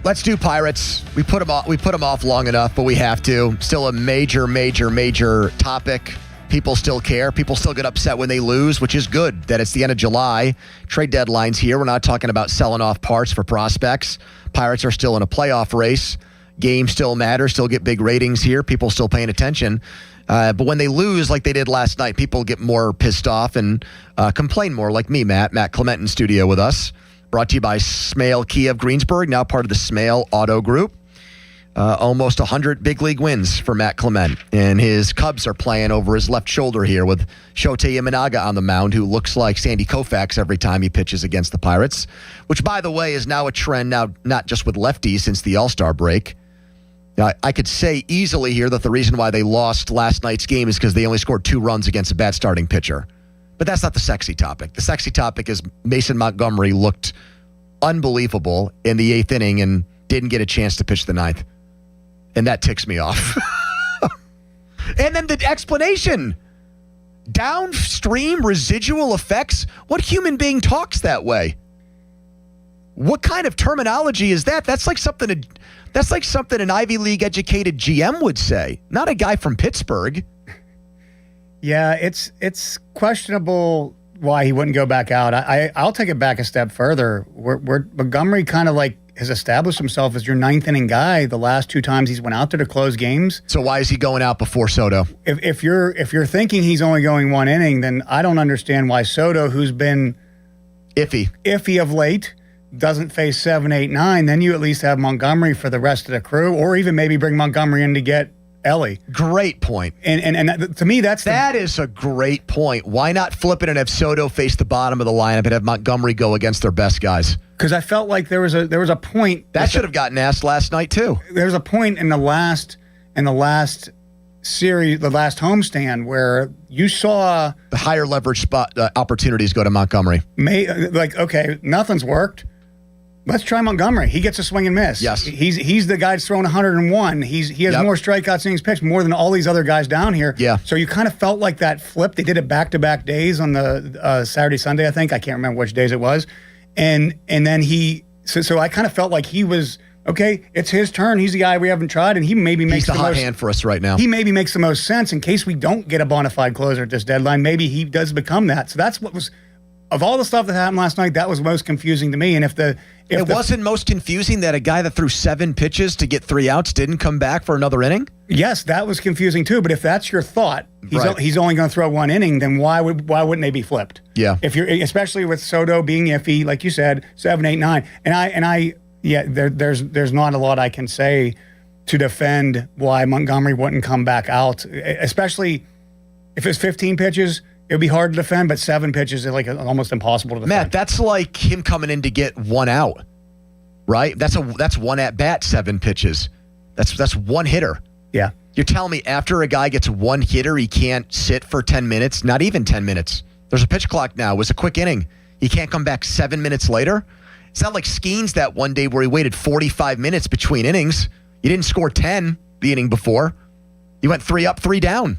S12: Let's do Pirates. We put them off long enough, but we have to. Still a major topic. People still care. People still get upset when they lose, which is good that it's the end of July. Trade deadline's here. We're not talking about selling off parts for prospects. Pirates are still in a playoff race. Game still matters. Still get big ratings here. People still paying attention. But when they lose like they did last night, people get more pissed off and complain more, like me, Matt Clement in studio with us. Brought to you by Smale Kia of Greensburg, now part of the Smale Auto Group. Almost 100 big league wins for Matt Clement. And his Cubs are playing over his left shoulder here with Shota Imanaga on the mound, who looks like Sandy Koufax every time he pitches against the Pirates, which, by the way, is now a trend, now not just with lefties since the All-Star break. Now, I could say easily here that the reason why they lost last night's game is because they only scored 2 runs against a bad starting pitcher. But that's not the sexy topic. The sexy topic is Mason Montgomery looked unbelievable in the 8th inning and didn't get a chance to pitch the 9th. And that ticks me off. And then the explanation. Downstream residual effects? What human being talks that way? What kind of terminology is that? That's like something an Ivy League educated GM would say, not a guy from Pittsburgh.
S4: Yeah, it's questionable why he wouldn't go back out. I'll take it back a step further. Where Montgomery kind of like has established himself as your 9th inning guy the last 2 times he's went out there to close games.
S12: So why is he going out before Soto?
S4: If you're thinking he's only going 1 inning, then I don't understand why Soto, who's been iffy of late, doesn't face 7, 8, 9. Then you at least have Montgomery for the rest of the crew, or even maybe bring Montgomery in to get Ellie.
S12: Great point.
S4: And to me, that
S12: is a great point. Why not flip it and have Soto face the bottom of the lineup and have Montgomery go against their best guys?
S4: Because I felt like there was a point
S12: that should have gotten asked last night too.
S4: There was a point in the last series, the last homestand, where you saw
S12: the higher leverage spot opportunities go to Montgomery.
S4: Okay, nothing's worked. Let's try Montgomery. He gets a swing and miss.
S12: Yes.
S4: He's the guy that's throwing 101. He has more strikeouts innings pitched, more than all these other guys down here.
S12: Yeah.
S4: So you kind of felt like that flip. They did it back-to-back days on the Saturday, Sunday, I think. I can't remember which days it was. And then so I kind of felt like he was, okay, it's his turn. He's the guy we haven't tried, and he maybe makes
S12: the hot hand for us right now.
S4: He maybe makes the most sense in case we don't get a bona fide closer at this deadline. Maybe he does become that. So that's what was, of all the stuff that happened last night, that was most confusing to me. And it
S12: wasn't most confusing that a guy that threw 7 pitches to get 3 outs didn't come back for another inning?
S4: Yes, that was confusing too. But if that's your thought, he's only going to throw 1 inning, then why wouldn't they be flipped?
S12: Yeah.
S4: If you're, especially with Soto being iffy, like you said, 7, 8, 9, there's not a lot I can say to defend why Montgomery wouldn't come back out, especially if it's 15 pitches. It would be hard to defend, but 7 pitches is like almost impossible to defend.
S12: Matt, that's like him coming in to get 1 out, right? That's 1 at bat, 7 pitches. That's 1 hitter.
S4: Yeah.
S12: You're telling me after a guy gets 1 hitter, he can't sit for 10 minutes? Not even 10 minutes. There's a pitch clock now. It was a quick inning. He can't come back 7 minutes later? It's not like Skeens that one day where he waited 45 minutes between innings. You didn't score 10 the inning before. You went 3 up, 3 down.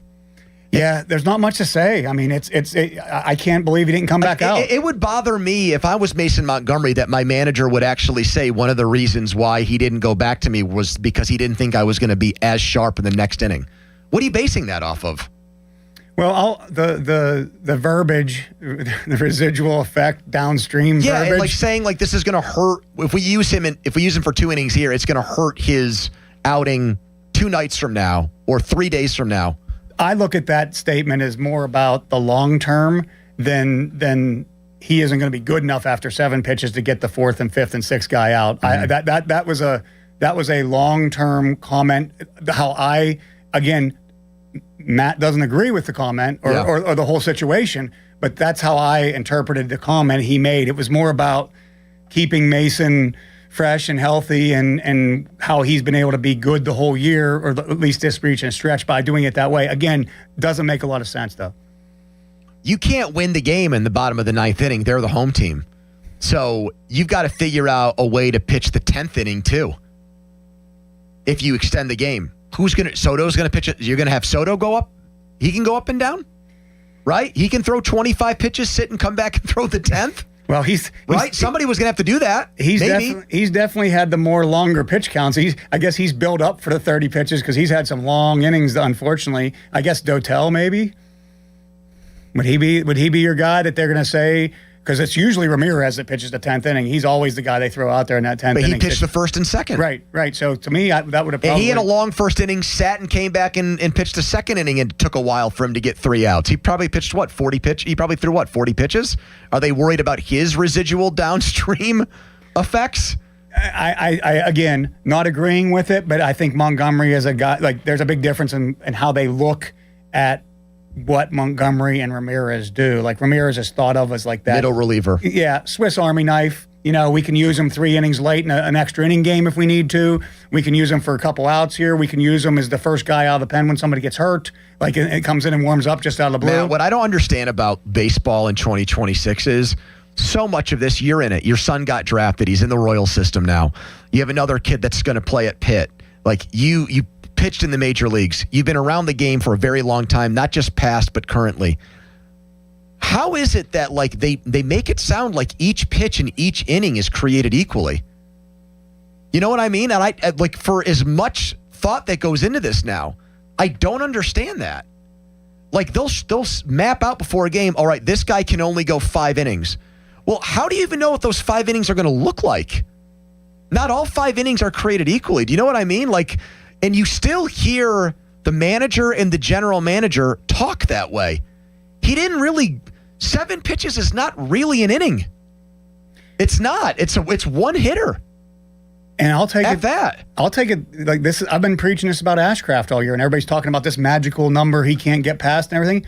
S4: Yeah, there's not much to say. I mean, I can't believe he didn't come back out.
S12: It would bother me if I was Mason Montgomery that my manager would actually say one of the reasons why he didn't go back to me was because he didn't think I was going to be as sharp in the next inning. What are you basing that off of?
S4: Well, the verbiage, the residual effect, downstream verbiage.
S12: Yeah, like saying like this is going to hurt. If we use him for 2 innings here, it's going to hurt his outing 2 nights from now or 3 days from now.
S4: I look at that statement as more about the long term then he isn't going to be good enough after 7 pitches to get the 4th and 5th and 6th guy out. That was a long-term comment. Again, Matt doesn't agree with the comment or the whole situation, but that's how I interpreted the comment he made. It was more about keeping Mason fresh and healthy and how he's been able to be good the whole year, or at least this reach and stretch by doing it that way. Again, doesn't make a lot of sense, though.
S12: You can't win the game in the bottom of the 9th inning. They're the home team. So you've got to figure out a way to pitch the 10th inning, too, if you extend the game. Soto's going to pitch it. You're going to have Soto go up? He can go up and down, right? He can throw 25 pitches, sit and come back and throw the 10th?
S4: Well, he's
S12: somebody was going to have to do that.
S4: He's definitely had the more longer pitch counts. I guess he's built up for the 30 pitches because he's had some long innings, unfortunately. I guess Dotel, maybe? Would he be your guy that they're going to say? Because it's usually Ramirez that pitches the 10th inning. He's always the guy they throw out there in that 10th inning.
S12: But he pitched the 1st and 2nd.
S4: Right. So to me, that would have probably...
S12: And he had a long 1st inning, sat and came back and pitched the 2nd inning, and it took a while for him to get 3 outs. He probably pitched, 40 pitches? He probably threw, 40 pitches? Are they worried about his residual downstream effects?
S4: I again, not agreeing with it, but I think Montgomery is a guy... there's a big difference in how they look at what Montgomery and Ramirez do. Ramirez is thought of as that
S12: middle reliever.
S4: Yeah, Swiss Army knife. We can use him 3 innings late in an extra inning game if we need to. We can use him for a couple outs here. We can use him as the first guy out of the pen when somebody gets hurt. It comes in and warms up just out of the blue.
S12: Man, what I don't understand about baseball in 2026 is so much of this, you're in it. Your son got drafted. He's in the Royal system now. You have another kid that's going to play at Pitt. You pitched in the major leagues. You've been around the game for a very long time, not just past, but currently. How is it that they make it sound like each pitch in each inning is created equally? You know what I mean? And I for as much thought that goes into this now, I don't understand that. They'll map out before a game, all right, this guy can only go 5 innings. Well, how do you even know what those 5 innings are going to look like? Not all 5 innings are created equally. Do you know what I mean? And you still hear the manager and the general manager talk that way. He didn't really... 7 pitches is not really an inning. It's not. It's one hitter.
S4: And I'll take it
S12: that.
S4: I'll take it like this. I've been preaching this about Ashcraft all year, and everybody's talking about this magical number he can't get past and everything.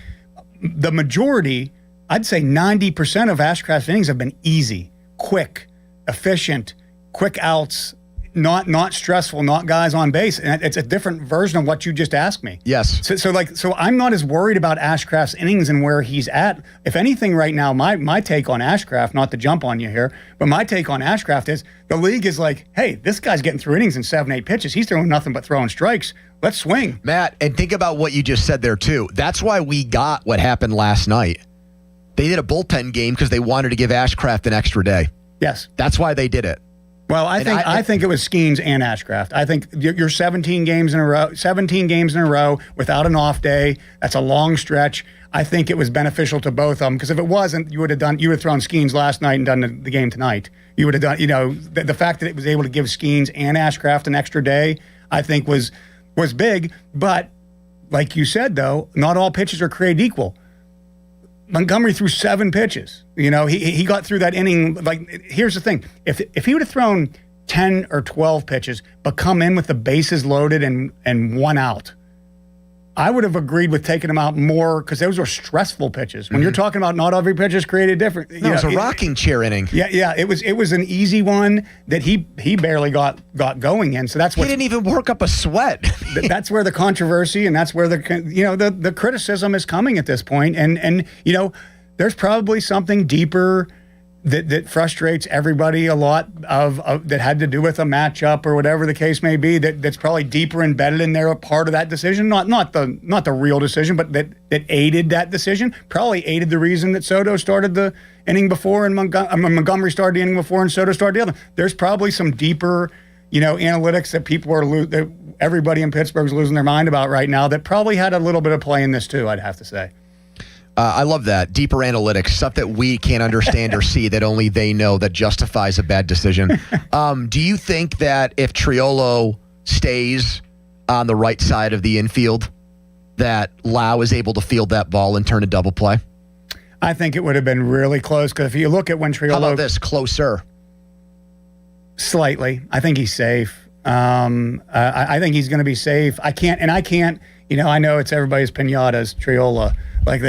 S4: The majority, I'd say 90% of Ashcraft's innings have been easy, quick, efficient, quick outs, not stressful, not guys on base. And it's a different version of what you just asked me.
S12: Yes.
S4: So I'm not as worried about Ashcraft's innings and where he's at. If anything right now, my take on Ashcraft, not to jump on you here, but my take on Ashcraft is the league is hey, this guy's getting through innings in 7-8 pitches. He's throwing nothing but throwing strikes. Let's swing.
S12: Matt, and think about what you just said there too. That's why we got what happened last night. They did a bullpen game because they wanted to give Ashcraft an extra day.
S4: Yes.
S12: That's why they did it.
S4: Well, I think it was Skeens and Ashcraft. I think you're 17 games in a row without an off day. That's a long stretch. I think it was beneficial to both of them because if it wasn't, you would have thrown Skeens last night and done the game tonight. You would have done, the fact that it was able to give Skeens and Ashcraft an extra day, I think was big. But like you said, though, not all pitches are created equal. Montgomery threw 7 pitches. He got through that inning. Here's the thing. If he would have thrown 10 or 12 pitches, but come in with the bases loaded and 1 out, I would have agreed with taking him out more because those were stressful pitches. When you're talking about not every pitch is created different.
S12: No, it was a rocking chair inning.
S4: Yeah. It was an easy one that he barely got going in. So that's what
S12: he didn't even work up a sweat.
S4: That's where the controversy and that's where the criticism is coming at this point. And there's probably something deeper that frustrates everybody a lot of that had to do with a matchup or whatever the case may be. That's probably deeper embedded in there, a part of that decision, not the real decision, but that aided that decision. Probably aided the reason that Soto started the inning before and Montgomery started the inning before and Soto started the other. There's probably some deeper, analytics that people that everybody in Pittsburgh's losing their mind about right now that probably had a little bit of play in this too. I'd have to say.
S12: I love that. Deeper analytics, stuff that we can't understand or see that only they know that justifies a bad decision. Do you think that if Triolo stays on the right side of the infield, that Lau is able to field that ball and turn a double play?
S4: I think it would have been really close because if you look at when Triolo...
S12: How about this? Closer.
S4: Slightly. I think he's safe. I think he's going to be safe. I can't, I know it's everybody's pinatas, Triola. Like,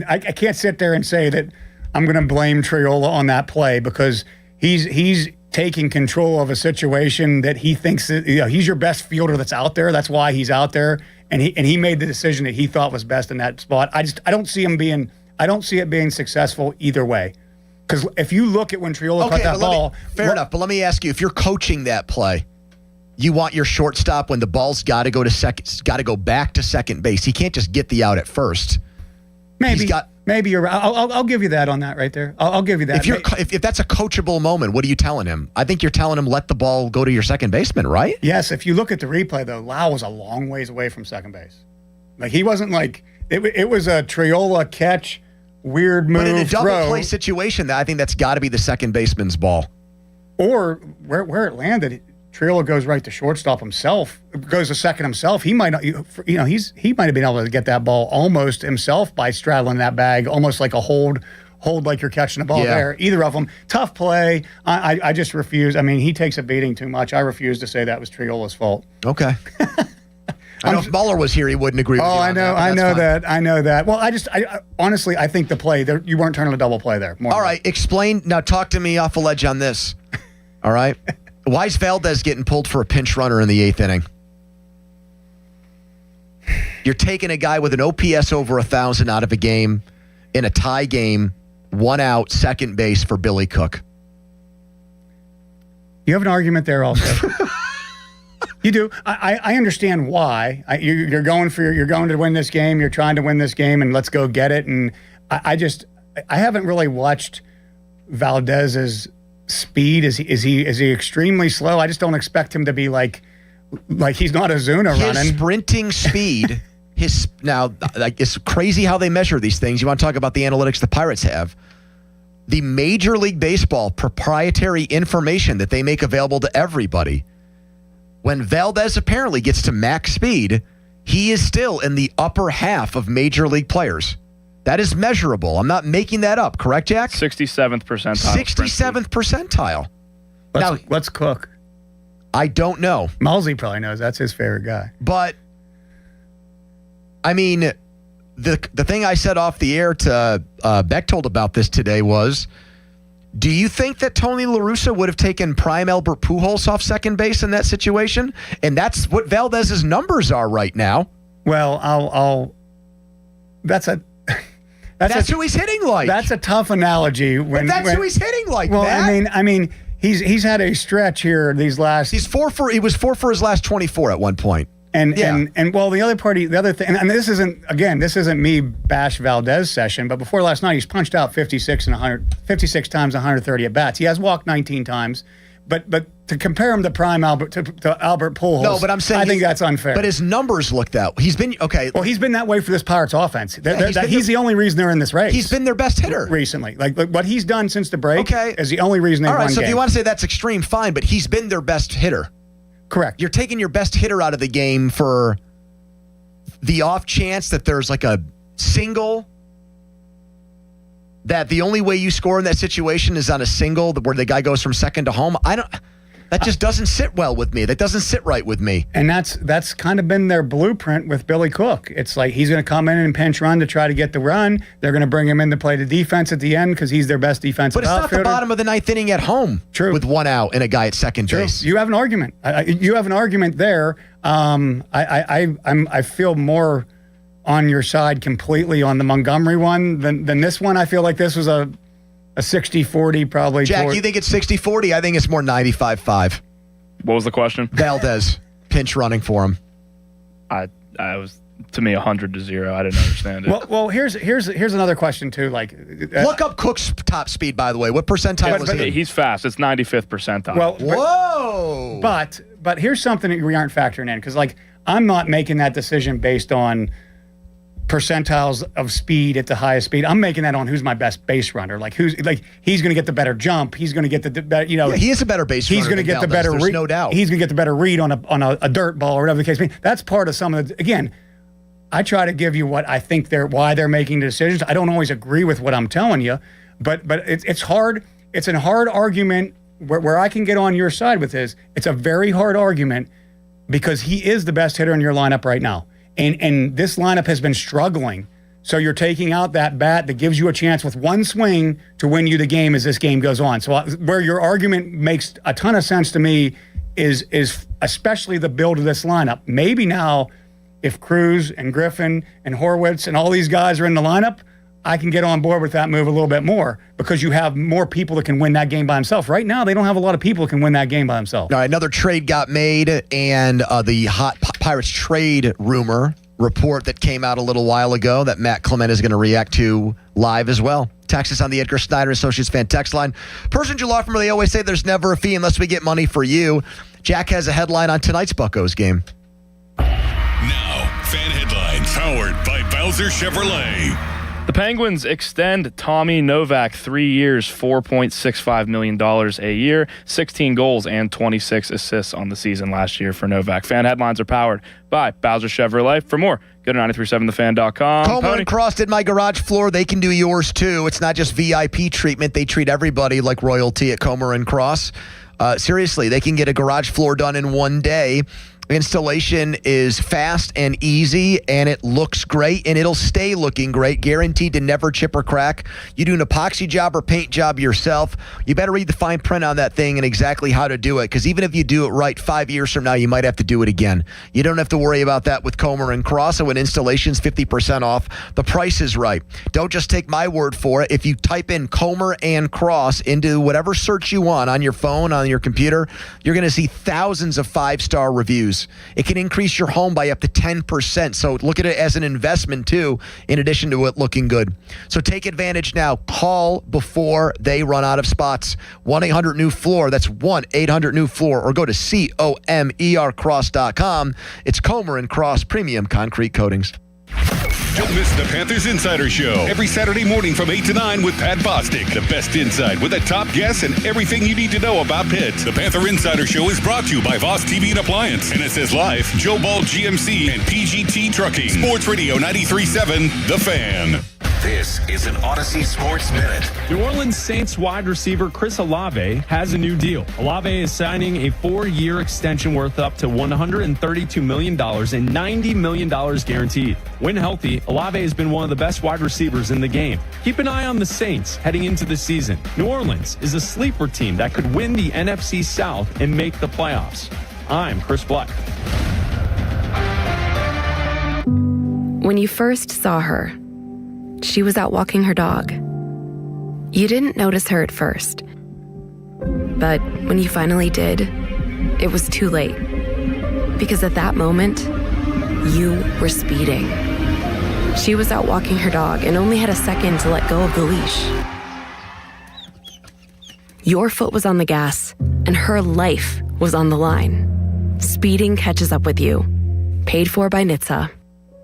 S4: I can't sit there and say that I'm going to blame Triola on that play because he's taking control of a situation that he thinks that, he's your best fielder that's out there. That's why he's out there. And he made the decision that he thought was best in that spot. I don't see it being successful either way. Because if you look at when Triola caught that ball...
S12: Fair enough, but let me ask you, if you're coaching that play, you want your shortstop when the ball's got to go to second, got to go back to second base. He can't just get the out at first.
S4: Maybe you're right. I'll give you that on that right there. I'll give you that.
S12: If that's a coachable moment, what are you telling him? I think you're telling him let the ball go to your second baseman, right?
S4: Yes. If you look at the replay, though, Lau was a long ways away from second base. Like, he wasn't like it was a Triola catch, weird move,
S12: but in a double
S4: throw.
S12: play situation, I think that's got to be the second baseman's ball.
S4: Or where it landed, Triola goes right to shortstop himself, goes to second himself. He might not, he might have been able to get that ball almost himself by straddling that bag, almost like a hold like you're catching the ball there. Either of them, tough play. I just refuse. I mean, he takes a beating too much. I refuse to say that was Triola's fault.
S12: Okay. I know if Mueller was here, he wouldn't agree with you.
S4: I know that. Well, I honestly, I think the play there, you weren't turning a double play there.
S12: All right, explain now. Talk to me off a ledge on this. All right, why is Valdez getting pulled for a pinch runner in the 8th inning? You're taking a guy with an OPS over 1,000 out of a game in a tie game, 1 out, second base for Billy Cook.
S4: You have an argument there also. You do. I understand why. You're going to win this game. You're trying to win this game, and let's go get it. And I haven't really watched Valdez's speed. Is he extremely slow? I just don't expect him to be like he's not a Zuna running.
S12: His sprinting speed. It's crazy how they measure these things. You want to talk about the analytics the Pirates have? The Major League Baseball proprietary information that they make available to everybody. When Valdez apparently gets to max speed, he is still in the upper half of major league players. That is measurable. I'm not making that up. Correct, Jack?
S7: 67th percentile.
S12: 67th percentile.
S4: Let's Cook.
S12: I don't know.
S4: Malsey probably knows. That's his favorite guy.
S12: But, I mean, the thing I said off the air to Bechtold about this today was, do you think that Tony La Russa would have taken prime Albert Pujols off second base in that situation? And that's what Valdez's numbers are right now.
S4: Well, that's
S12: who he's hitting like.
S4: That's a tough analogy.
S12: Who he's hitting like.
S4: Well,
S12: Matt.
S4: I mean, he's had a stretch here these last.
S12: He was 4 for his last 24 at one point.
S4: And the other thing, and this isn't me bash Valdez session, but before last night he's punched out 56 times, 130 at bats. He has walked 19 times, but to compare him to prime Albert to Albert Pujols,
S12: no, but I'm saying
S4: I think that's unfair.
S12: But his numbers look that. He's been okay.
S4: Well, he's been that way for this Pirates offense. He's the only reason they're in this race.
S12: He's been their best hitter
S4: recently. Like what he's done since the break is the only reason they've won games.
S12: So if you want to say that's extreme, fine. But he's been their best hitter.
S4: Correct.
S12: You're taking your best hitter out of the game for the off chance that there's like a single, that the only way you score in that situation is on a single where the guy goes from second to home. That just doesn't sit well with me. That doesn't sit right with me.
S4: And that's kind of been their blueprint with Billy Cook. It's like he's going to come in and pinch run to try to get the run. They're going to bring him in to play the defense at the end because he's their best defensive outfielder.
S12: But it's not the bottom of the 9th inning at home.
S4: True.
S12: With 1 out and a guy at second base.
S4: You have an argument. You have an argument there. I feel more on your side completely on the Montgomery one than this one. I feel like this was a 60-40 probably.
S12: Jack, you think it's 60-40? I think it's more 95-5.
S7: What was the question?
S12: Valdez pinch running for him.
S7: I was, to me, 100-0. I didn't understand it.
S4: Well, here's another question too. Like,
S12: look up Cook's top speed. By the way, what percentile is he?
S7: He's fast. It's 95th percentile.
S4: Well,
S12: whoa.
S4: But here's something that we aren't factoring in because like I'm not making that decision based on percentiles of speed at the highest speed. I'm making that on who's my best base runner. Like he's going to get the better jump. He's going to get the better,
S12: he is a better base runner.
S4: He's going to get the better read.
S12: No doubt.
S4: He's going to get the better read on a dirt ball or whatever the case may be. That's part of some of the, again, I try to give you what I think why they're making the decisions. I don't always agree with what I'm telling you, but it's hard. It's a hard argument where I can get on your side with this. It's a very hard argument because he is the best hitter in your lineup right now. And this lineup has been struggling. So you're taking out that bat that gives you a chance with one swing to win you the game as this game goes on. So where your argument makes a ton of sense to me is especially the build of this lineup. Maybe now if Cruz and Griffin and Horwitz and all these guys are in the lineup, I can get on board with that move a little bit more because you have more people that can win that game by themselves. Right now, they don't have a lot of people that can win that game by themselves.
S12: All right, another trade got made, and the hot Pirates trade rumor report that came out a little while ago that Matt Clement is going to react to live as well. Text us on the Edgar Snyder Associates fan text line. Person Law Firm, they always say there's never a fee unless we get money for you. Jack has a headline on tonight's Buccos game.
S19: Now, fan headlines powered by Bowser Chevrolet.
S7: The Penguins extend Tommy Novak 3 years, $4.65 million a year, 16 goals and 26 assists on the season last year for Novak. Fan headlines are powered by Bowser Chevrolet. For more, go to 937thefan.com.
S12: Comer and Cross did my garage floor. They can do yours too. It's not just VIP treatment. They treat everybody like royalty at Comer and Cross. Seriously, they can get a garage floor done in one day. Installation is fast and easy, and it looks great, and it'll stay looking great, guaranteed to never chip or crack. You do an epoxy job or paint job yourself, you better read the fine print on that thing and exactly how to do it, because even if you do it right 5 years from now, you might have to do it again. You don't have to worry about that with Comer and Cross, and when installation's 50% off, the price is right. Don't just take my word for it. If you type in Comer and Cross into whatever search you want on your phone, on your computer, you're going to see thousands of 5-star reviews. It can increase your home by up to 10%. So look at it as an investment too, in addition to it looking good. So take advantage now. Call before they run out of spots. 1-800-NEW-FLOOR. That's 1-800-NEW-FLOOR. Or go to COMERcross.com. It's Comer and Cross Premium Concrete Coatings.
S19: Don't miss the Panthers Insider Show every Saturday morning from 8 to 9 with Pat Bostic. The best insight with the top guests and everything you need to know about Pitt. The Panther Insider Show is brought to you by Voss TV and Appliance, NSS Life, Joe Ball GMC, and PGT Trucking. Sports Radio 93.7, The Fan.
S9: This is an Odyssey Sports Minute.
S11: New Orleans Saints wide receiver Chris Olave has a new deal. Olave is signing a 4-year extension worth up to $132 million and $90 million guaranteed. When healthy, Olave has been one of the best wide receivers in the game. Keep an eye on the Saints heading into the season. New Orleans is a sleeper team that could win the NFC South and make the playoffs. I'm Chris Black.
S13: When you first saw her, she was out walking her dog. You didn't notice her at first. But when you finally did, it was too late. Because at that moment, you were speeding. She was out walking her dog and only had a second to let go of the leash. Your foot was on the gas, and her life was on the line. Speeding catches up with you. Paid for by NHTSA.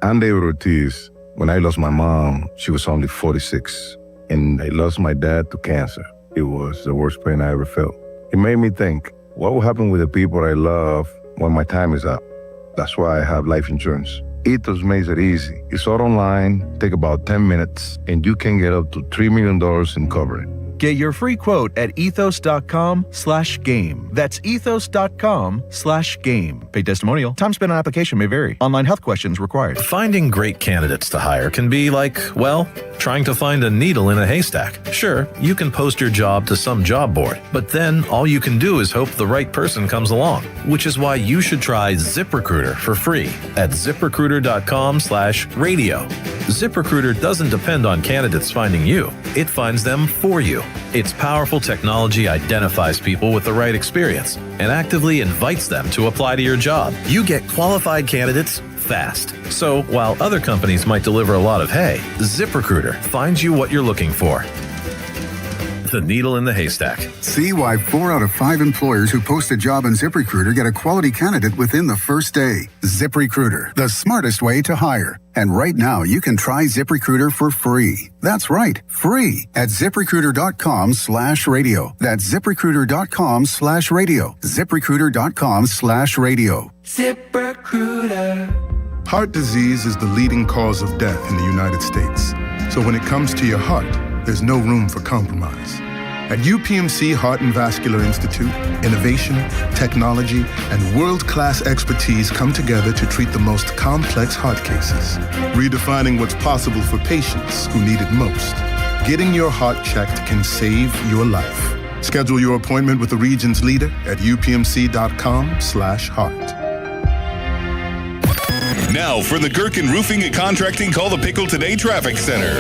S15: I'm David Ortiz. When I lost my mom, she was only 46, and I lost my dad to cancer. It was the worst pain I ever felt. It made me think, what will happen with the people I love when my time is up? That's why I have life insurance. Ethos makes it easy. It's all online, take about 10 minutes, and you can get up to $3 million in coverage.
S20: Get your free quote at ethos.com/game. That's ethos.com/game. Paid testimonial. Time spent on application may vary. Online health questions required.
S21: Finding great candidates to hire can be like, well, trying to find a needle in a haystack. Sure, you can post your job to some job board, but then all you can do is hope the right person comes along, which is why you should try ZipRecruiter for free at ZipRecruiter.com/radio. ZipRecruiter doesn't depend on candidates finding you. It finds them for you. Its powerful technology identifies people with the right experience and actively invites them to apply to your job. You get qualified candidates fast. So while other companies might deliver a lot of hay, ZipRecruiter finds you what you're looking for. The needle in the haystack.
S23: See why 4 out of 5 employers who post a job on ZipRecruiter get a quality candidate within the first day. ZipRecruiter, the smartest way to hire. And right now, you can try ZipRecruiter for free. That's right, free at ZipRecruiter.com/radio. That's ZipRecruiter.com/radio. ZipRecruiter.com/radio.
S27: ZipRecruiter.
S23: Heart disease is the leading cause of death in the United States. So when it comes to your heart, there's no room for compromise. At UPMC Heart and Vascular Institute, innovation, technology, and world-class expertise come together to treat the most complex heart cases, redefining what's possible for patients who need it most. Getting your heart checked can save your life. Schedule your appointment with the region's leader at upmc.com/heart.
S19: Now for the Gherkin Roofing and Contracting Call the Pickle Today Traffic Center.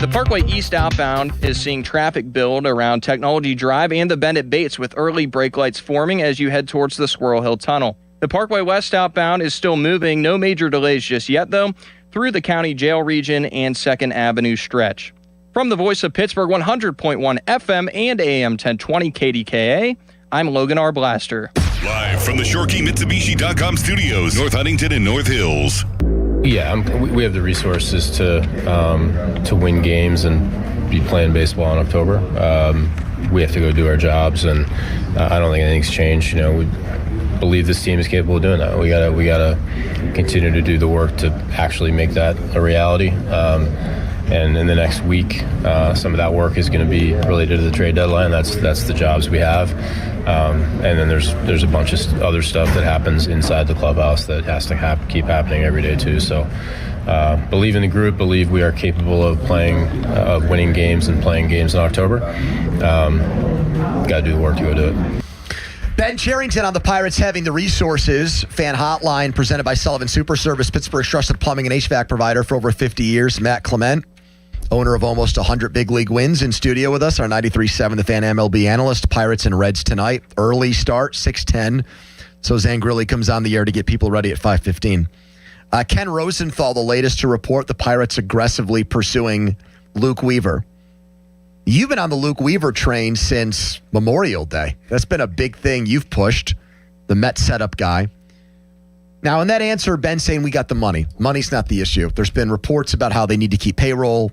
S14: The Parkway East outbound is seeing traffic build around Technology Drive and the Bend at Bates with early brake lights forming as you head towards the Squirrel Hill Tunnel. The Parkway West outbound is still moving. No major delays just yet, though, through the County Jail region and 2nd Avenue stretch. From the voice of Pittsburgh 100.1 FM and AM 1020 KDKA, I'm Logan R. Blaster.
S19: Live from the ShoreKeyMitsubishi.com studios, North Huntington and North Hills.
S16: Yeah, we have the resources to win games and be playing baseball in October. We have to go do our jobs, and I don't think anything's changed. You know, we believe this team is capable of doing that. We gotta continue to do the work to actually make that a reality. And in the next week, some of that work is going to be related to the trade deadline. That's the jobs we have. And then there's a bunch of other stuff that happens inside the clubhouse that has to keep happening every day too. So believe in the group, believe we are capable of winning games and playing games in October. Got to do the work to go do it.
S12: Ben Cherington on the Pirates having the resources. Fan hotline presented by Sullivan Super Service, Pittsburgh's trusted plumbing and HVAC provider for over 50 years. Matt Clement, owner of almost 100 big league wins, in studio with us. Our 93.7 The Fan MLB analyst. Pirates and Reds tonight. Early start, 6:10. So Zane Grilli comes on the air to get people ready at 5:15. Ken Rosenthal, the latest to report the Pirates aggressively pursuing Luke Weaver. You've been on the Luke Weaver train since Memorial Day. That's been a big thing you've pushed, the Met setup guy. Now, in that answer, Ben's saying we got the money. Money's not the issue. There's been reports about how they need to keep payroll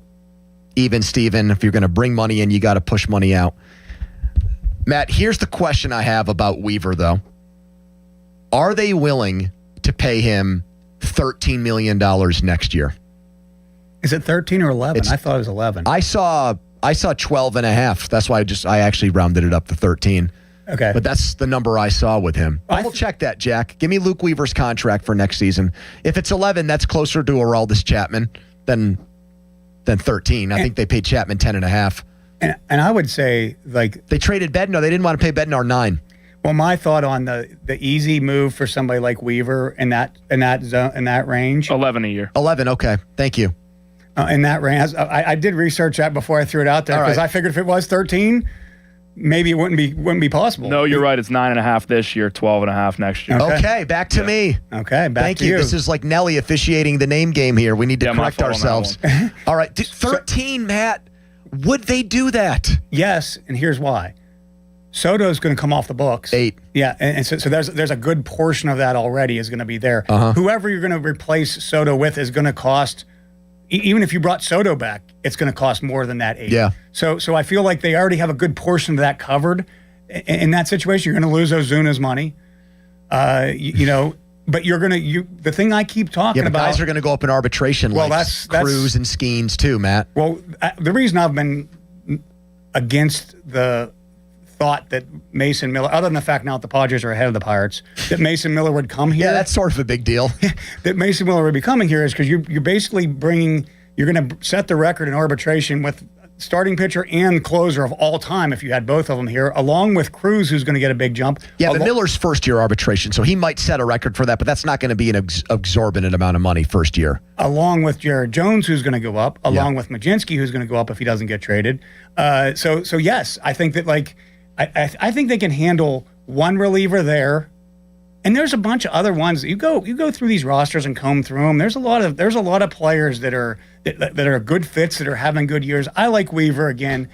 S12: even, Steven. If you're going to bring money in, you got to push money out. Matt, here's the question I have about Weaver, though. Are they willing to pay him $13 million next year?
S4: Is it 13 or 11? I thought it was 11.
S12: I saw 12 and a half. That's why I actually rounded it up to 13.
S4: Okay.
S12: But that's the number I saw with him. We'll check that, Jack. Give me Luke Weaver's contract for next season. If it's 11, that's closer to Aroldis Chapman than 13. I think they paid Chapman 10 and a half.
S4: And I would say, like,
S12: they traded Bednar. They didn't want to pay Bednar 9.
S4: Well, my thought on the easy move for somebody like Weaver in that zone, in that range,
S7: 11 a year.
S12: 11. Okay. Thank you.
S4: In that range, I did research that before I threw it out there because I figured if it was 13, maybe it wouldn't be possible.
S7: No, you're right. It's 9.5 this year, 12.5 next year.
S12: Okay, back to me.
S4: Okay,
S12: Thank
S4: to
S12: you.
S4: you.
S12: This is like Nelly officiating the name game here. We need to correct ourselves. All right, 13, Matt. Would they do that?
S4: Yes, and here's why. Soto's going to come off the books.
S12: 8.
S4: Yeah, and so there's a good portion of that already is going to be there. Whoever you're going to replace Soto with is going to cost. Even if you brought Soto back, it's going to cost more than that 8.
S12: Yeah.
S4: So I feel like they already have a good portion of that covered. In that situation, you're going to lose Ozuna's money. But you're going to the thing I keep talking about.
S12: Guys are going to go up in arbitration.
S4: Well,
S12: like
S4: that's
S12: Cruz and Skeens too, Matt.
S4: Well, the reason I've been against the thought that Mason Miller, other than the fact now that the Padres are ahead of the Pirates, that Mason Miller would come here.
S12: Yeah, that's sort of a big deal.
S4: That Mason Miller would be coming here is because you're basically you're going to set the record in arbitration with starting pitcher and closer of all time if you had both of them here, along with Cruz, who's going to get a big jump.
S12: Yeah, but Miller's first year arbitration, so he might set a record for that, but that's not going to be an exorbitant amount of money first year.
S4: Along with Jared Jones, who's going to go up, along with Majinski, who's going to go up if he doesn't get traded. So yes, I think that I think they can handle one reliever there, and there's a bunch of other ones. You go through these rosters and comb through them. There's a lot of players that are good fits that are having good years. I like Weaver again.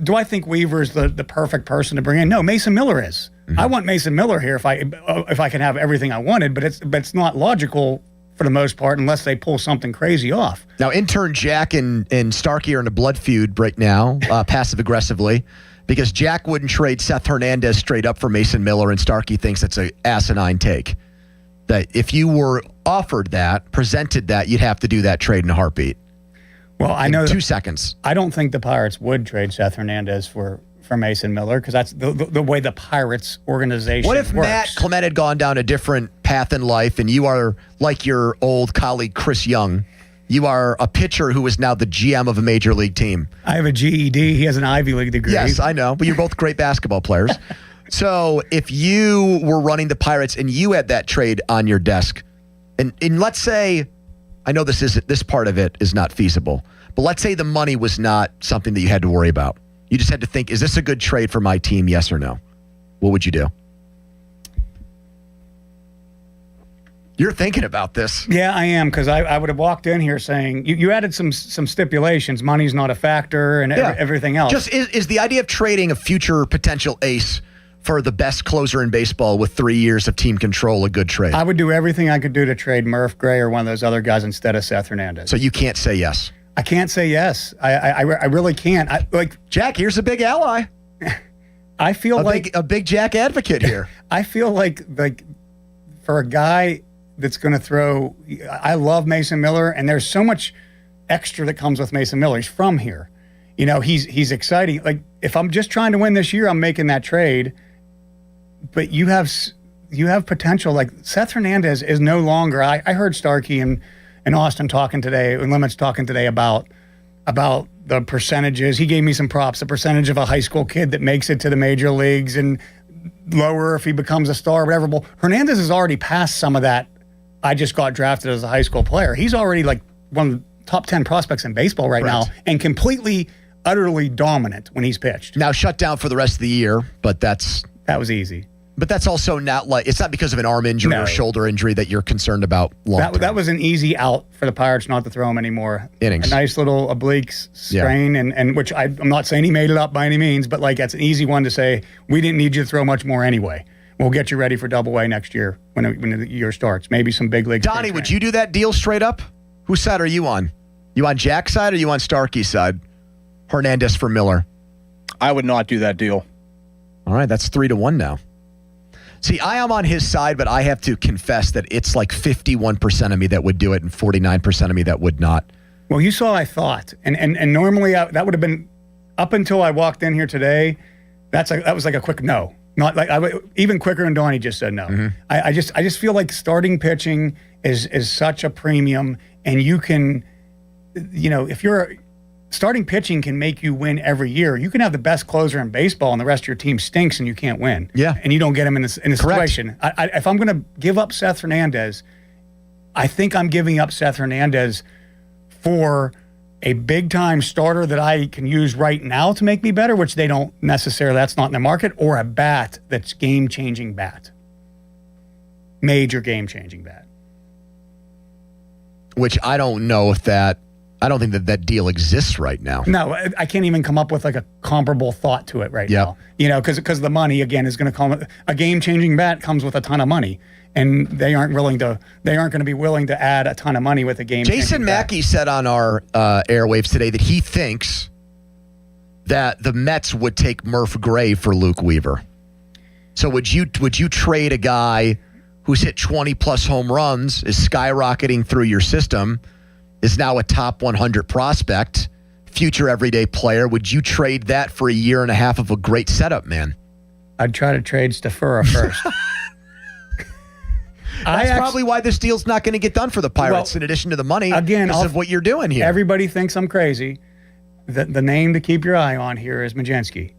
S4: Do I think Weaver is the perfect person to bring in? No, Mason Miller is. Mm-hmm. I want Mason Miller here if I can have everything I wanted, but it's not logical for the most part unless they pull something crazy off.
S12: Now, intern Jack and Starkey are in a blood feud right now, passive aggressively, Because Jack wouldn't trade Seth Hernandez straight up for Mason Miller, and Starkey thinks it's a asinine take. That if you were offered that, presented that, you'd have to do that trade in a heartbeat.
S4: Well, I know
S12: 2 seconds.
S4: I don't think the Pirates would trade Seth Hernandez for Mason Miller because that's the way the Pirates organization
S12: What if
S4: works.
S12: Matt Clement had gone down a different path in life and you are like your old colleague Chris Young? You are a pitcher who is now the GM of a major league team.
S4: I have a GED. He has an Ivy League degree.
S12: Yes, I know, but you're both great basketball players. So if you were running the Pirates and you had that trade on your desk, and let's say, I know this part of it is not feasible, but let's say the money was not something that you had to worry about. You just had to think, is this a good trade for my team, yes or no? What would you do? You're thinking about this.
S4: Yeah, I am, because I would have walked in here saying, you added some stipulations. Money's not a factor and everything else.
S12: Just is the idea of trading a future potential ace for the best closer in baseball with 3 years of team control a good trade?
S4: I would do everything I could do to trade Murph Gray or one of those other guys instead of Seth Hernandez.
S12: So you can't say yes.
S4: I can't say yes. I really can't.
S12: Jack, here's a big ally.
S4: I feel
S12: a big Jack advocate here.
S4: I feel like for a guy that's going to throw, I love Mason Miller, and there's so much extra that comes with Mason Miller. He's from here. You know, he's exciting. Like, if I'm just trying to win this year, I'm making that trade. But you have potential. Like, Seth Hernandez is no longer. I heard Starkey and Austin talking today, and Lemons talking today about the percentages. He gave me some props. The percentage of a high school kid that makes it to the major leagues and lower if he becomes a star, whatever. Well, Hernandez has already passed some of that. I just got drafted as a high school player. He's already like one of the top 10 prospects in baseball right now, and completely, utterly dominant when he's pitched.
S12: Now shut down for the rest of the year, but that
S4: was easy.
S12: But that's also not like, it's not because of an arm injury or shoulder injury that you're concerned about long term.
S4: That was an easy out for the Pirates not to throw him anymore.
S12: Innings.
S4: A nice little oblique strain, and which I'm not saying he made it up by any means, but like that's an easy one to say, we didn't need you to throw much more anyway. We'll get you ready for Double-A next year when the year starts. Maybe some big league.
S12: Donnie, would you do that deal straight up? Whose side are you on? You on Jack's side or you on Starkey's side? Hernandez for Miller.
S2: I would not do that deal.
S12: All right, that's 3-1 now. See, I am on his side, but I have to confess that it's like 51% of me that would do it and 49% of me that would not.
S4: Well, you saw I thought. And normally that would have been, up until I walked in here today, that was like a quick no. Not like even quicker than Donnie just said no.
S12: Mm-hmm.
S4: I just feel like starting pitching is such a premium, and you can, if you're starting pitching can make you win every year. You can have the best closer in baseball, and the rest of your team stinks, and you can't win.
S12: Yeah,
S4: and you don't get him in a situation. If I'm going to give up Seth Hernandez, I think I'm giving up Seth Hernandez for a big-time starter that I can use right now to make me better, which they don't necessarily, that's not in the market, or a bat that's game-changing bat. Major game-changing bat.
S12: Which I don't know if I don't think that deal exists right now.
S4: No, I can't even come up with like a comparable thought to it right now. Because the money, again, is going to come, a game-changing bat comes with a ton of money. And they aren't going to be willing to add a ton of money with a game.
S12: Jason Mackey said on our airwaves today that he thinks that the Mets would take Murph Gray for Luke Weaver. So would you trade a guy who's hit 20 plus home runs, is skyrocketing through your system, is now a top 100 prospect, future everyday player? Would you trade that for a year and a half of a great setup, man?
S4: I'd try to trade Stafura first.
S12: That's probably why this deal's not going to get done for the Pirates, in addition to the money, because of what you're doing here.
S4: Everybody thinks I'm crazy. The name to keep your eye on here is Majinski.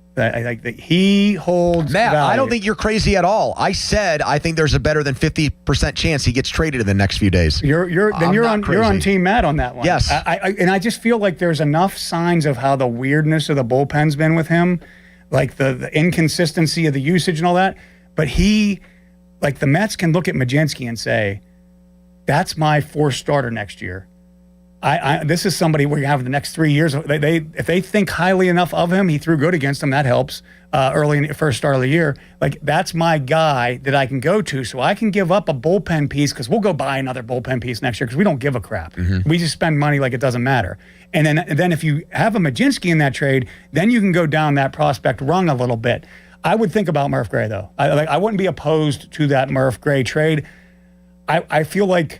S4: He holds
S12: Matt,
S4: value.
S12: I don't think you're crazy at all. I said I think there's a better than 50% chance he gets traded in the next few days.
S4: You're on Team Matt on that one.
S12: Yes.
S4: I just feel like there's enough signs of how the weirdness of the bullpen's been with him, like the inconsistency of the usage and all that. But the Mets can look at Majinski and say, that's my fourth starter next year. This is somebody we're going to have the next 3 years. If they think highly enough of him, he threw good against them. That helps early in the first start of the year. Like, that's my guy that I can go to. So I can give up a bullpen piece because we'll go buy another bullpen piece next year because we don't give a crap. We just spend money like it doesn't matter. And then if you have a Majinski in that trade, then you can go down that prospect rung a little bit. I would think about Murph Gray, though. I wouldn't be opposed to that Murph Gray trade. I feel like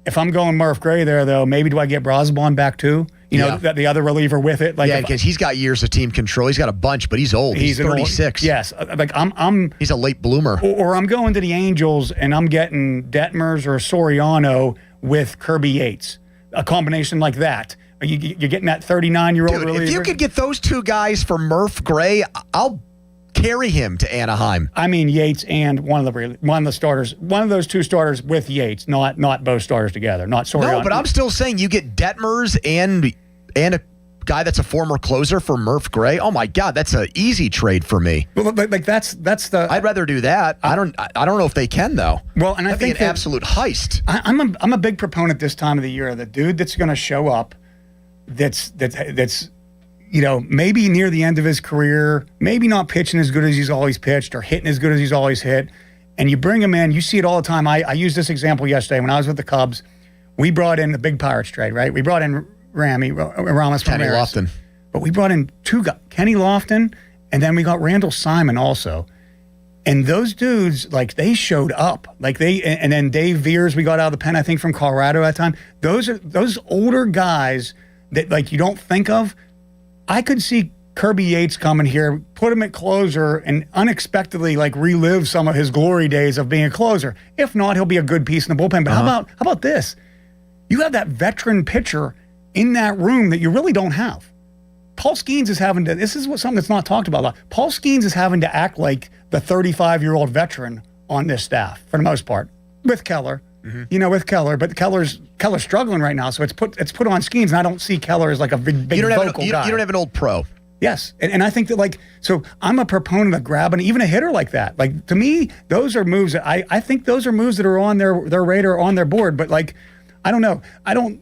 S4: if I'm going Murph Gray there, though, maybe do I get Brosbon back too? You know, the other reliever with it. Like,
S12: because he's got years of team control. He's got a bunch, but he's old. He's 36.
S4: Yes, like he's
S12: a late bloomer.
S4: Or I'm going to the Angels and I'm getting Detmers or Soriano with Kirby Yates, a combination like that. You're getting that 39-year-old reliever.
S12: If you could get those two guys for Murph Gray, I'll carry him to Anaheim.
S4: I mean Yates and one of the starters, one of those two starters with Yates, not both starters together, not Soriano.
S12: No, but I'm still saying you get Detmers and a guy that's a former closer for Murph Gray. Oh my God, that's an easy trade for me.
S4: Well, like that's the.
S12: I'd rather do that. I don't know if they can though.
S4: Well, and I think
S12: an absolute heist.
S4: I'm a big proponent this time of the year. The dude that's going to show up, that's maybe near the end of his career, maybe not pitching as good as he's always pitched or hitting as good as he's always hit. And you bring him in, you see it all the time. I used this example yesterday when I was with the Cubs. We brought in the big Pirates trade, right? We brought in Ramos
S12: Kenny Lofton.
S4: But we brought in two guys, Kenny Lofton, and then we got Randall Simon also. And those dudes, like, they showed up. And then Dave Veers, we got out of the pen, I think, from Colorado at that time. Those older guys that, like, you don't think of. I could see Kirby Yates coming here, put him at closer, and unexpectedly like relive some of his glory days of being a closer. If not, he'll be a good piece in the bullpen. But how about this? You have that veteran pitcher in that room that you really don't have. Paul Skeens is having to. This is something that's not talked about a lot. Paul Skeens is having to act like the 35-year-old veteran on this staff for the most part, with Keller. With Keller, but Keller's struggling right now, so it's put on Skeens, and I don't see Keller as like a big vocal guy.
S12: You don't have an old pro.
S4: Yes, and I think that so I'm a proponent of grabbing even a hitter like that. Like, to me, those are moves that I think those are moves that are on their radar, on their board. But like, I don't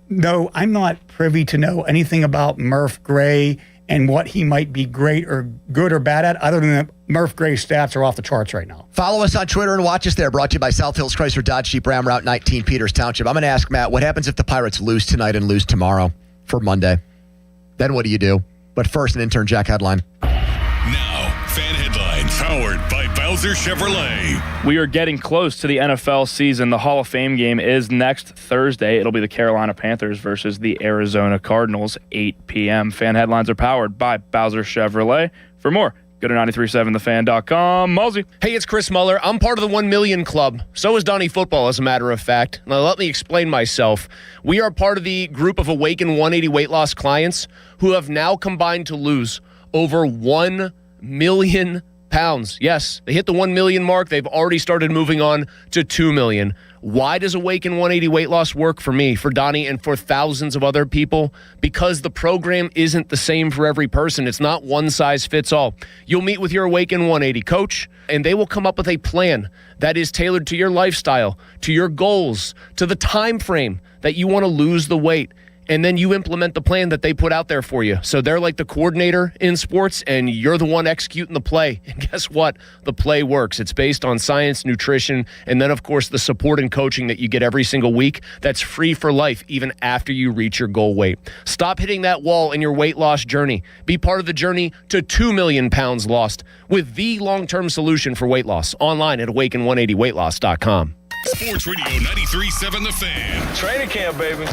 S4: know. I'm not privy to know anything about Murph Gray and what he might be great or good or bad at, other than that Murph Gray's stats are off the charts right now.
S12: Follow us on Twitter and watch us there. Brought to you by South Hills Chrysler Dodge Jeep Ram Route 19, Peters Township. I'm going to ask Matt, what happens if the Pirates lose tonight and lose tomorrow for Monday? Then what do you do? But first, an intern Jack headline.
S19: Now, fan headlines powered by Bowser Chevrolet.
S7: We are getting close to the NFL season. The Hall of Fame game is next Thursday. It'll be the Carolina Panthers versus the Arizona Cardinals, 8 p.m. Fan headlines are powered by Bowser Chevrolet. For more, go to 937thefan.com. Mulsey.
S5: Hey, it's Chris Muller. I'm part of the 1 Million Club. So is Donnie Football, as a matter of fact. Now, let me explain myself. We are part of the group of Awaken 180 weight loss clients who have now combined to lose over 1 million pounds. Yes, they hit the 1 million mark. They've already started moving on to 2 million. Why does Awaken 180 weight loss work for me, for Donnie, and for thousands of other people? Because the program isn't the same for every person. It's not one size fits all. You'll meet with your Awaken 180 coach, and they will come up with a plan that is tailored to your lifestyle, to your goals, to the time frame that you want to lose the weight. And then you implement the plan that they put out there for you. So they're like the coordinator in sports, and you're the one executing the play. And guess what? The play works. It's based on science, nutrition, and then, of course, the support and coaching that you get every single week that's free for life, even after you reach your goal weight. Stop hitting that wall in your weight loss journey. Be part of the journey to 2 million pounds lost with the long-term solution for weight loss. Online at awaken180weightloss.com.
S19: Sports Radio 93.7 The Fan.
S5: Training camp, baby.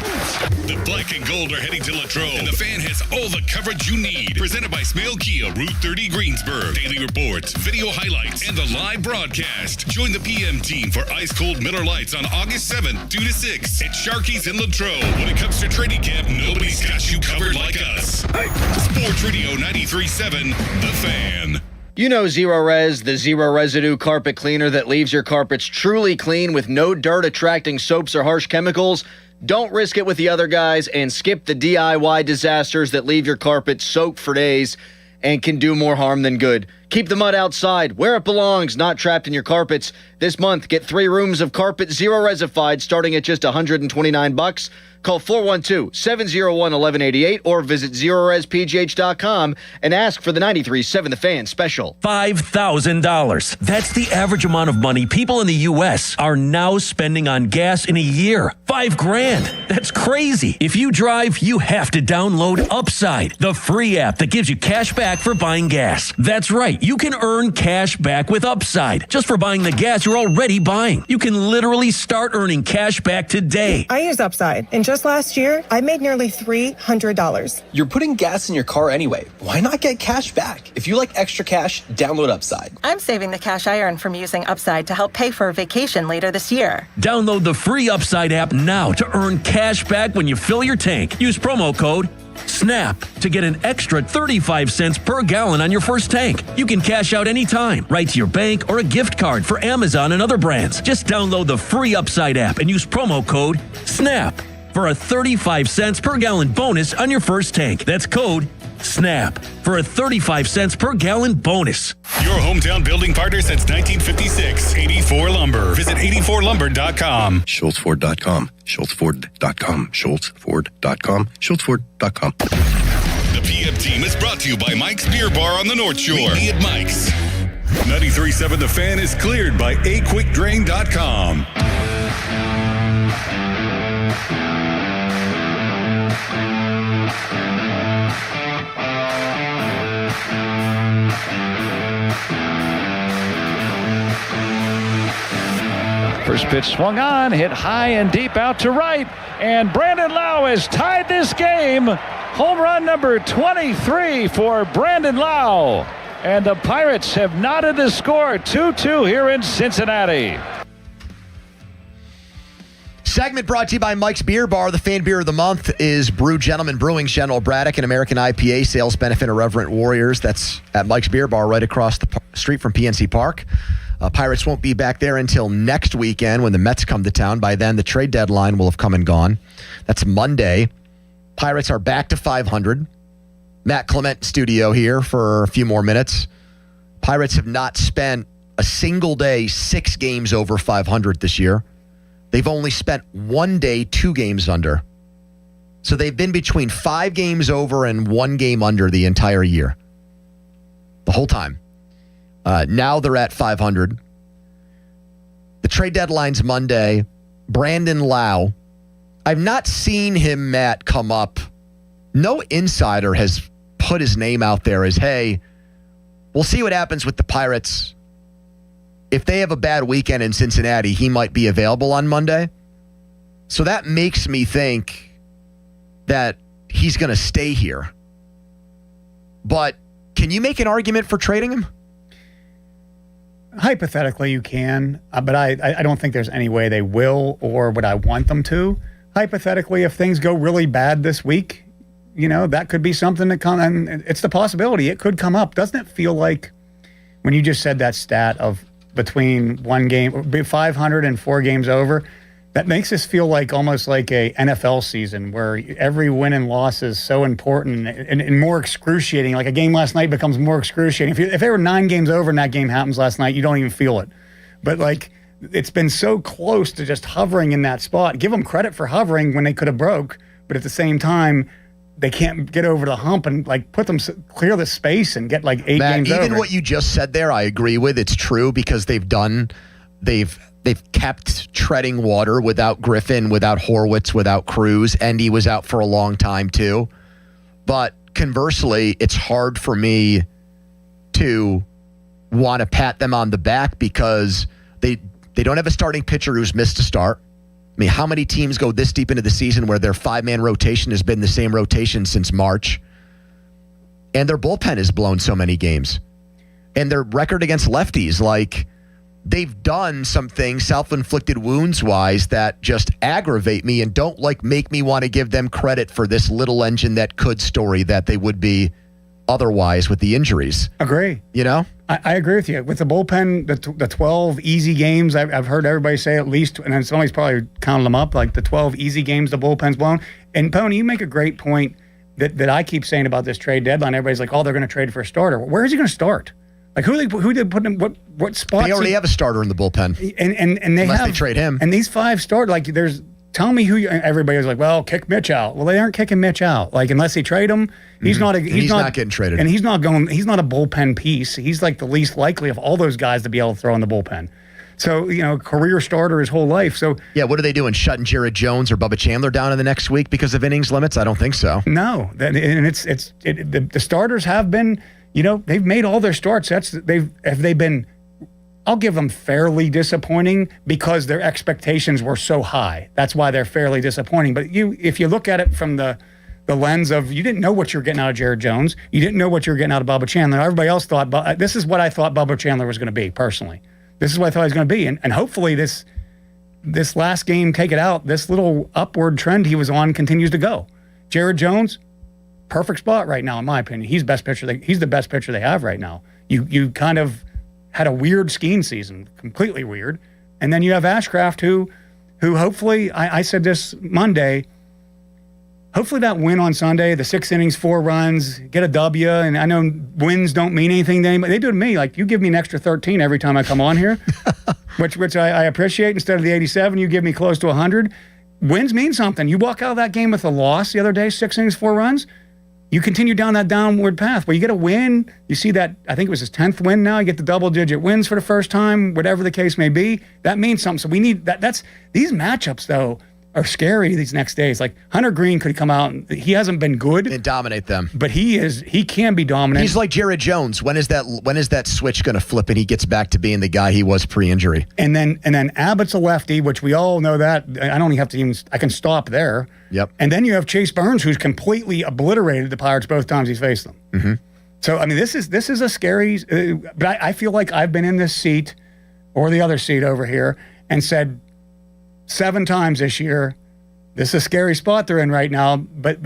S19: The black and gold are heading to Latrobe, and The Fan has all the coverage you need. Presented by Smale Kia, Route 30 Greensburg. Daily reports, video highlights, and the live broadcast. Join the PM team for ice cold Miller Lights on August 7th, 2 to 6 at Sharky's in Latrobe. When it comes to training camp, nobody's got you covered like us. Sports Radio 93.7 The Fan.
S14: You know Zero Res, the zero residue carpet cleaner that leaves your carpets truly clean with no dirt attracting soaps or harsh chemicals. Don't risk it with the other guys and skip the DIY disasters that leave your carpet soaked for days and can do more harm than good.
S6: Keep the mud outside, where it belongs, not trapped in your carpets. This month, get 3 rooms of carpet zero resified starting at just $129. Call 412-701-1188 or visit ZeroResPGH.com and ask for the 93.7 The Fan special.
S8: $5,000. That's the average amount of money people in the U.S. are now spending on gas in a year. $5,000. That's crazy. If you drive, you have to download Upside, the free app that gives you cash back for buying gas. That's right. You can earn cash back with Upside just for buying the gas you're already buying. You can literally start earning cash back today.
S17: I use Upside, and just last year, I made nearly $300.
S22: You're putting gas in your car anyway. Why not get cash back? If you like extra cash, download Upside.
S17: I'm saving the cash I earn from using Upside to help pay for a vacation later this year.
S8: Download the free Upside app now to earn cash back when you fill your tank. Use promo code SNAP to get an extra 35 cents per gallon on your first tank. You can cash out anytime, right to your bank or a gift card for Amazon and other brands. Just download the free Upside app and use promo code SNAP for a 35 cents per gallon bonus on your first tank. That's code SNAP for a 35 cents per gallon bonus.
S19: Your hometown building partner since 1956, 84 Lumber. Visit 84lumber.com.
S24: SchultzFord.com. SchultzFord.com. SchultzFord.com. SchultzFord.com.
S19: The PM team is brought to you by Mike's Beer Bar on the North Shore. Meet me at Mike's. 93.7 The Fan is cleared by aquickdrain.com.
S26: First pitch swung on, hit high and deep out to right, and Brandon Lau has tied this game. Home run number 23 for Brandon Lau. And the Pirates have knotted the score 2-2 here in Cincinnati.
S12: Segment brought to you by Mike's Beer Bar. The fan beer of the month is Brew Gentleman Brewing, General Braddock, and American IPA. Sales benefit Irreverent Warriors. That's at Mike's Beer Bar right across the street from PNC Park. Pirates won't be back there until next weekend when the Mets come to town. By then, the trade deadline will have come and gone. That's Monday. Pirates are back to 500. Matt Clement studio here for a few more minutes. Pirates have not spent a single day 6 games over 500 this year. They've only spent 1 day 2 games under. So they've been between 5 games over and 1 game under the entire year. The whole time. Now they're at 500. The trade deadline's Monday. Brandon Lau. I've not seen him, Matt, come up. No insider has put his name out there as, hey, we'll see what happens with the Pirates. If they have a bad weekend in Cincinnati, he might be available on Monday. So that makes me think that he's going to stay here. But can you make an argument for trading him?
S4: Hypothetically, you can, but I don't think there's any way they will or would I want them to. Hypothetically, if things go really bad this week, that could be something that come, and it's the possibility it could come up. Doesn't it feel like when you just said that stat of between 1 game, 500 and 4 games over, that makes us feel like almost like a NFL season where every win and loss is so important and more excruciating. Like a game last night becomes more excruciating. If there were 9 games over and that game happens last night, you don't even feel it. But like it's been so close to just hovering in that spot. Give them credit for hovering when they could have broke, but at the same time, they can't get over the hump and like clear the space and get like 8 games over.
S12: Even what you just said there, I agree with. It's true because they've kept treading water without Griffin, without Horwitz, without Cruz. Endy was out for a long time too. But conversely, it's hard for me to want to pat them on the back because they don't have a starting pitcher who's missed a start. I mean, how many teams go this deep into the season where their 5-man rotation has been the same rotation since March? And their bullpen has blown so many games. And their record against lefties, like, they've done some things self-inflicted wounds-wise that just aggravate me and don't make me want to give them credit for this little engine that could story that they would be otherwise with the injuries.
S4: Agree. I agree with you. With the bullpen, the 12 easy games, I've heard everybody say at least, and somebody's probably counting them up, like the 12 easy games the bullpen's blown. And Pony, you make a great point that I keep saying about this trade deadline. Everybody's like, oh, they're going to trade for a starter. Where is he going to start? Like who they put in what spots?
S12: They already have a starter in the bullpen.
S4: And
S12: Unless they trade him.
S4: And these 5 start like tell me who everybody was like, well, kick Mitch out. Well, they aren't kicking Mitch out. Like unless they trade him, he's not
S12: getting traded.
S4: And he's not a bullpen piece. He's like the least likely of all those guys to be able to throw in the bullpen. So, career starter his whole life. So
S12: yeah, what are they doing? Shutting Jared Jones or Bubba Chandler down in the next week because of innings limits? I don't think so.
S4: No. The starters have been, they've made all their starts. Have they been, I'll give them fairly disappointing because their expectations were so high. That's why they're fairly disappointing. But if you look at it from the lens of you didn't know what you were getting out of Jared Jones, you didn't know what you were getting out of Bubba Chandler. Everybody else thought, this is what I thought Bubba Chandler was going to be personally. This is what I thought he was going to be. And hopefully this last game, take it out, this little upward trend he was on continues to go. Jared Jones, perfect spot right now, in my opinion. He's the best pitcher they have right now. You kind of had a weird skiing season, completely weird. And then you have Ashcraft who hopefully, I said this Monday, hopefully that win on Sunday, the 6 innings, 4 runs, get a W. And I know wins don't mean anything to anybody. They do to me. Like, you give me an extra 13 every time I come on here, which I appreciate. Instead of the 87, you give me close to 100. Wins mean something. You walk out of that game with a loss the other day, 6 innings, 4 runs. You continue down that downward path where you get a win. You see that, I think it was his 10th win now. You get the double-digit wins for the first time, whatever the case may be. That means something. So we need that. These matchups, though, are scary these next days. Like Hunter Green could come out and he hasn't been good
S12: and dominate them,
S4: but he can be dominant.
S12: He's like Jared Jones. When is that switch going to flip and he gets back to being the guy he was pre-injury?
S4: And then Abbott's a lefty, which we all know that. I don't even have to I can stop there.
S12: Yep.
S4: And then you have Chase Burns, who's completely obliterated the Pirates both times he's faced them.
S12: Mm-hmm.
S4: So I mean, this is a scary. But I feel like I've been in this seat or the other seat over here and said 7 times this year, this is a scary spot they're in right now. But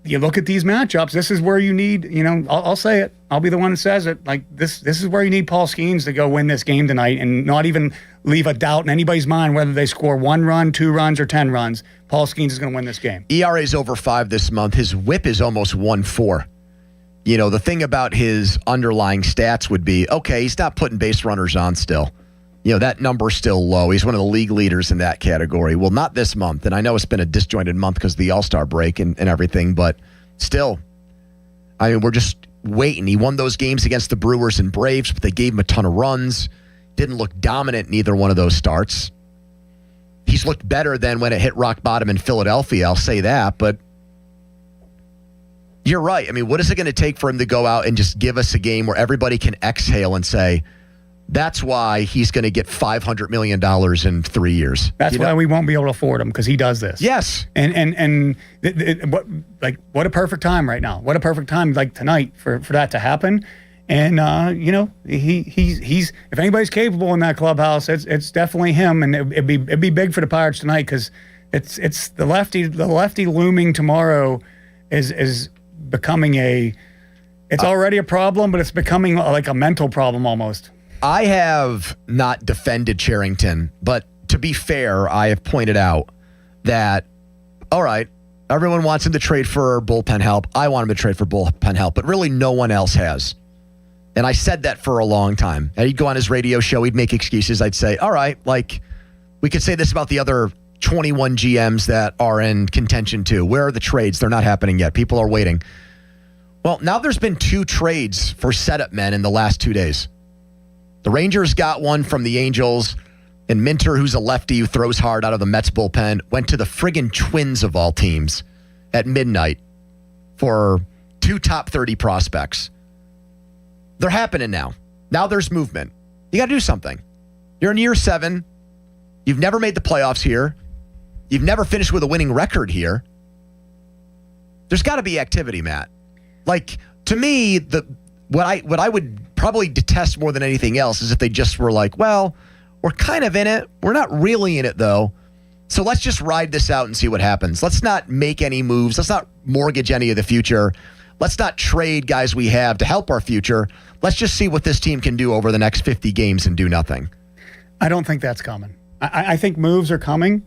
S4: you look at these matchups, this is where you need, I'll say it. I'll be the one that says it. Like this is where you need Paul Skeens to go win this game tonight and not even leave a doubt in anybody's mind whether they score 1 run, 2 runs, or 10 runs. Paul Skeens is going to win this game.
S12: ERA is over 5 this month. His whip is almost 1.4. The thing about his underlying stats would be, okay, he's not putting base runners on still. That number's still low. He's one of the league leaders in that category. Well, not this month. And I know it's been a disjointed month because of the All-Star break and everything, but still, I mean, we're just waiting. He won those games against the Brewers and Braves, but they gave him a ton of runs. Didn't look dominant in either one of those starts. He's looked better than when it hit rock bottom in Philadelphia, I'll say that, but you're right. I mean, what is it going to take for him to go out and just give us a game where everybody can exhale and say, that's why he's going to get $500 million in 3 years.
S4: That's why we won't be able to afford him, because he does this.
S12: Yes.
S4: And what a perfect time right now. What a perfect time like tonight for that to happen. And he's if anybody's capable in that clubhouse, it's definitely him. And it'd be big for the Pirates tonight, because it's the lefty looming tomorrow is becoming it's already a problem, but it's becoming like a mental problem almost.
S12: I have not defended Cherington, but to be fair, I have pointed out that, all right, everyone wants him to trade for bullpen help. I want him to trade for bullpen help, but really no one else has. And I said that for a long time. And he'd go on his radio show, he'd make excuses. I'd say, all right, like, we could say this about the other 21 GMs that are in contention too. Where are the trades? They're not happening yet. People are waiting. Well, now there's been 2 trades for setup men in the last 2 days. The Rangers got one from the Angels, and Minter, who's a lefty who throws hard out of the Mets bullpen, went to the friggin' Twins of all teams at midnight for 2 top 30 prospects. They're happening now. Now there's movement. You got to do something. You're in year 7. You've never made the playoffs here. You've never finished with a winning record here. There's got to be activity, Matt. Like, to me, what I would probably detest more than anything else is if they just were like, well, we're kind of in it. We're not really in it, though. So let's just ride this out and see what happens. Let's not make any moves. Let's not mortgage any of the future. Let's not trade guys we have to help our future. Let's just see what this team can do over the next 50 games and do nothing.
S4: I don't think that's coming. I think moves are coming.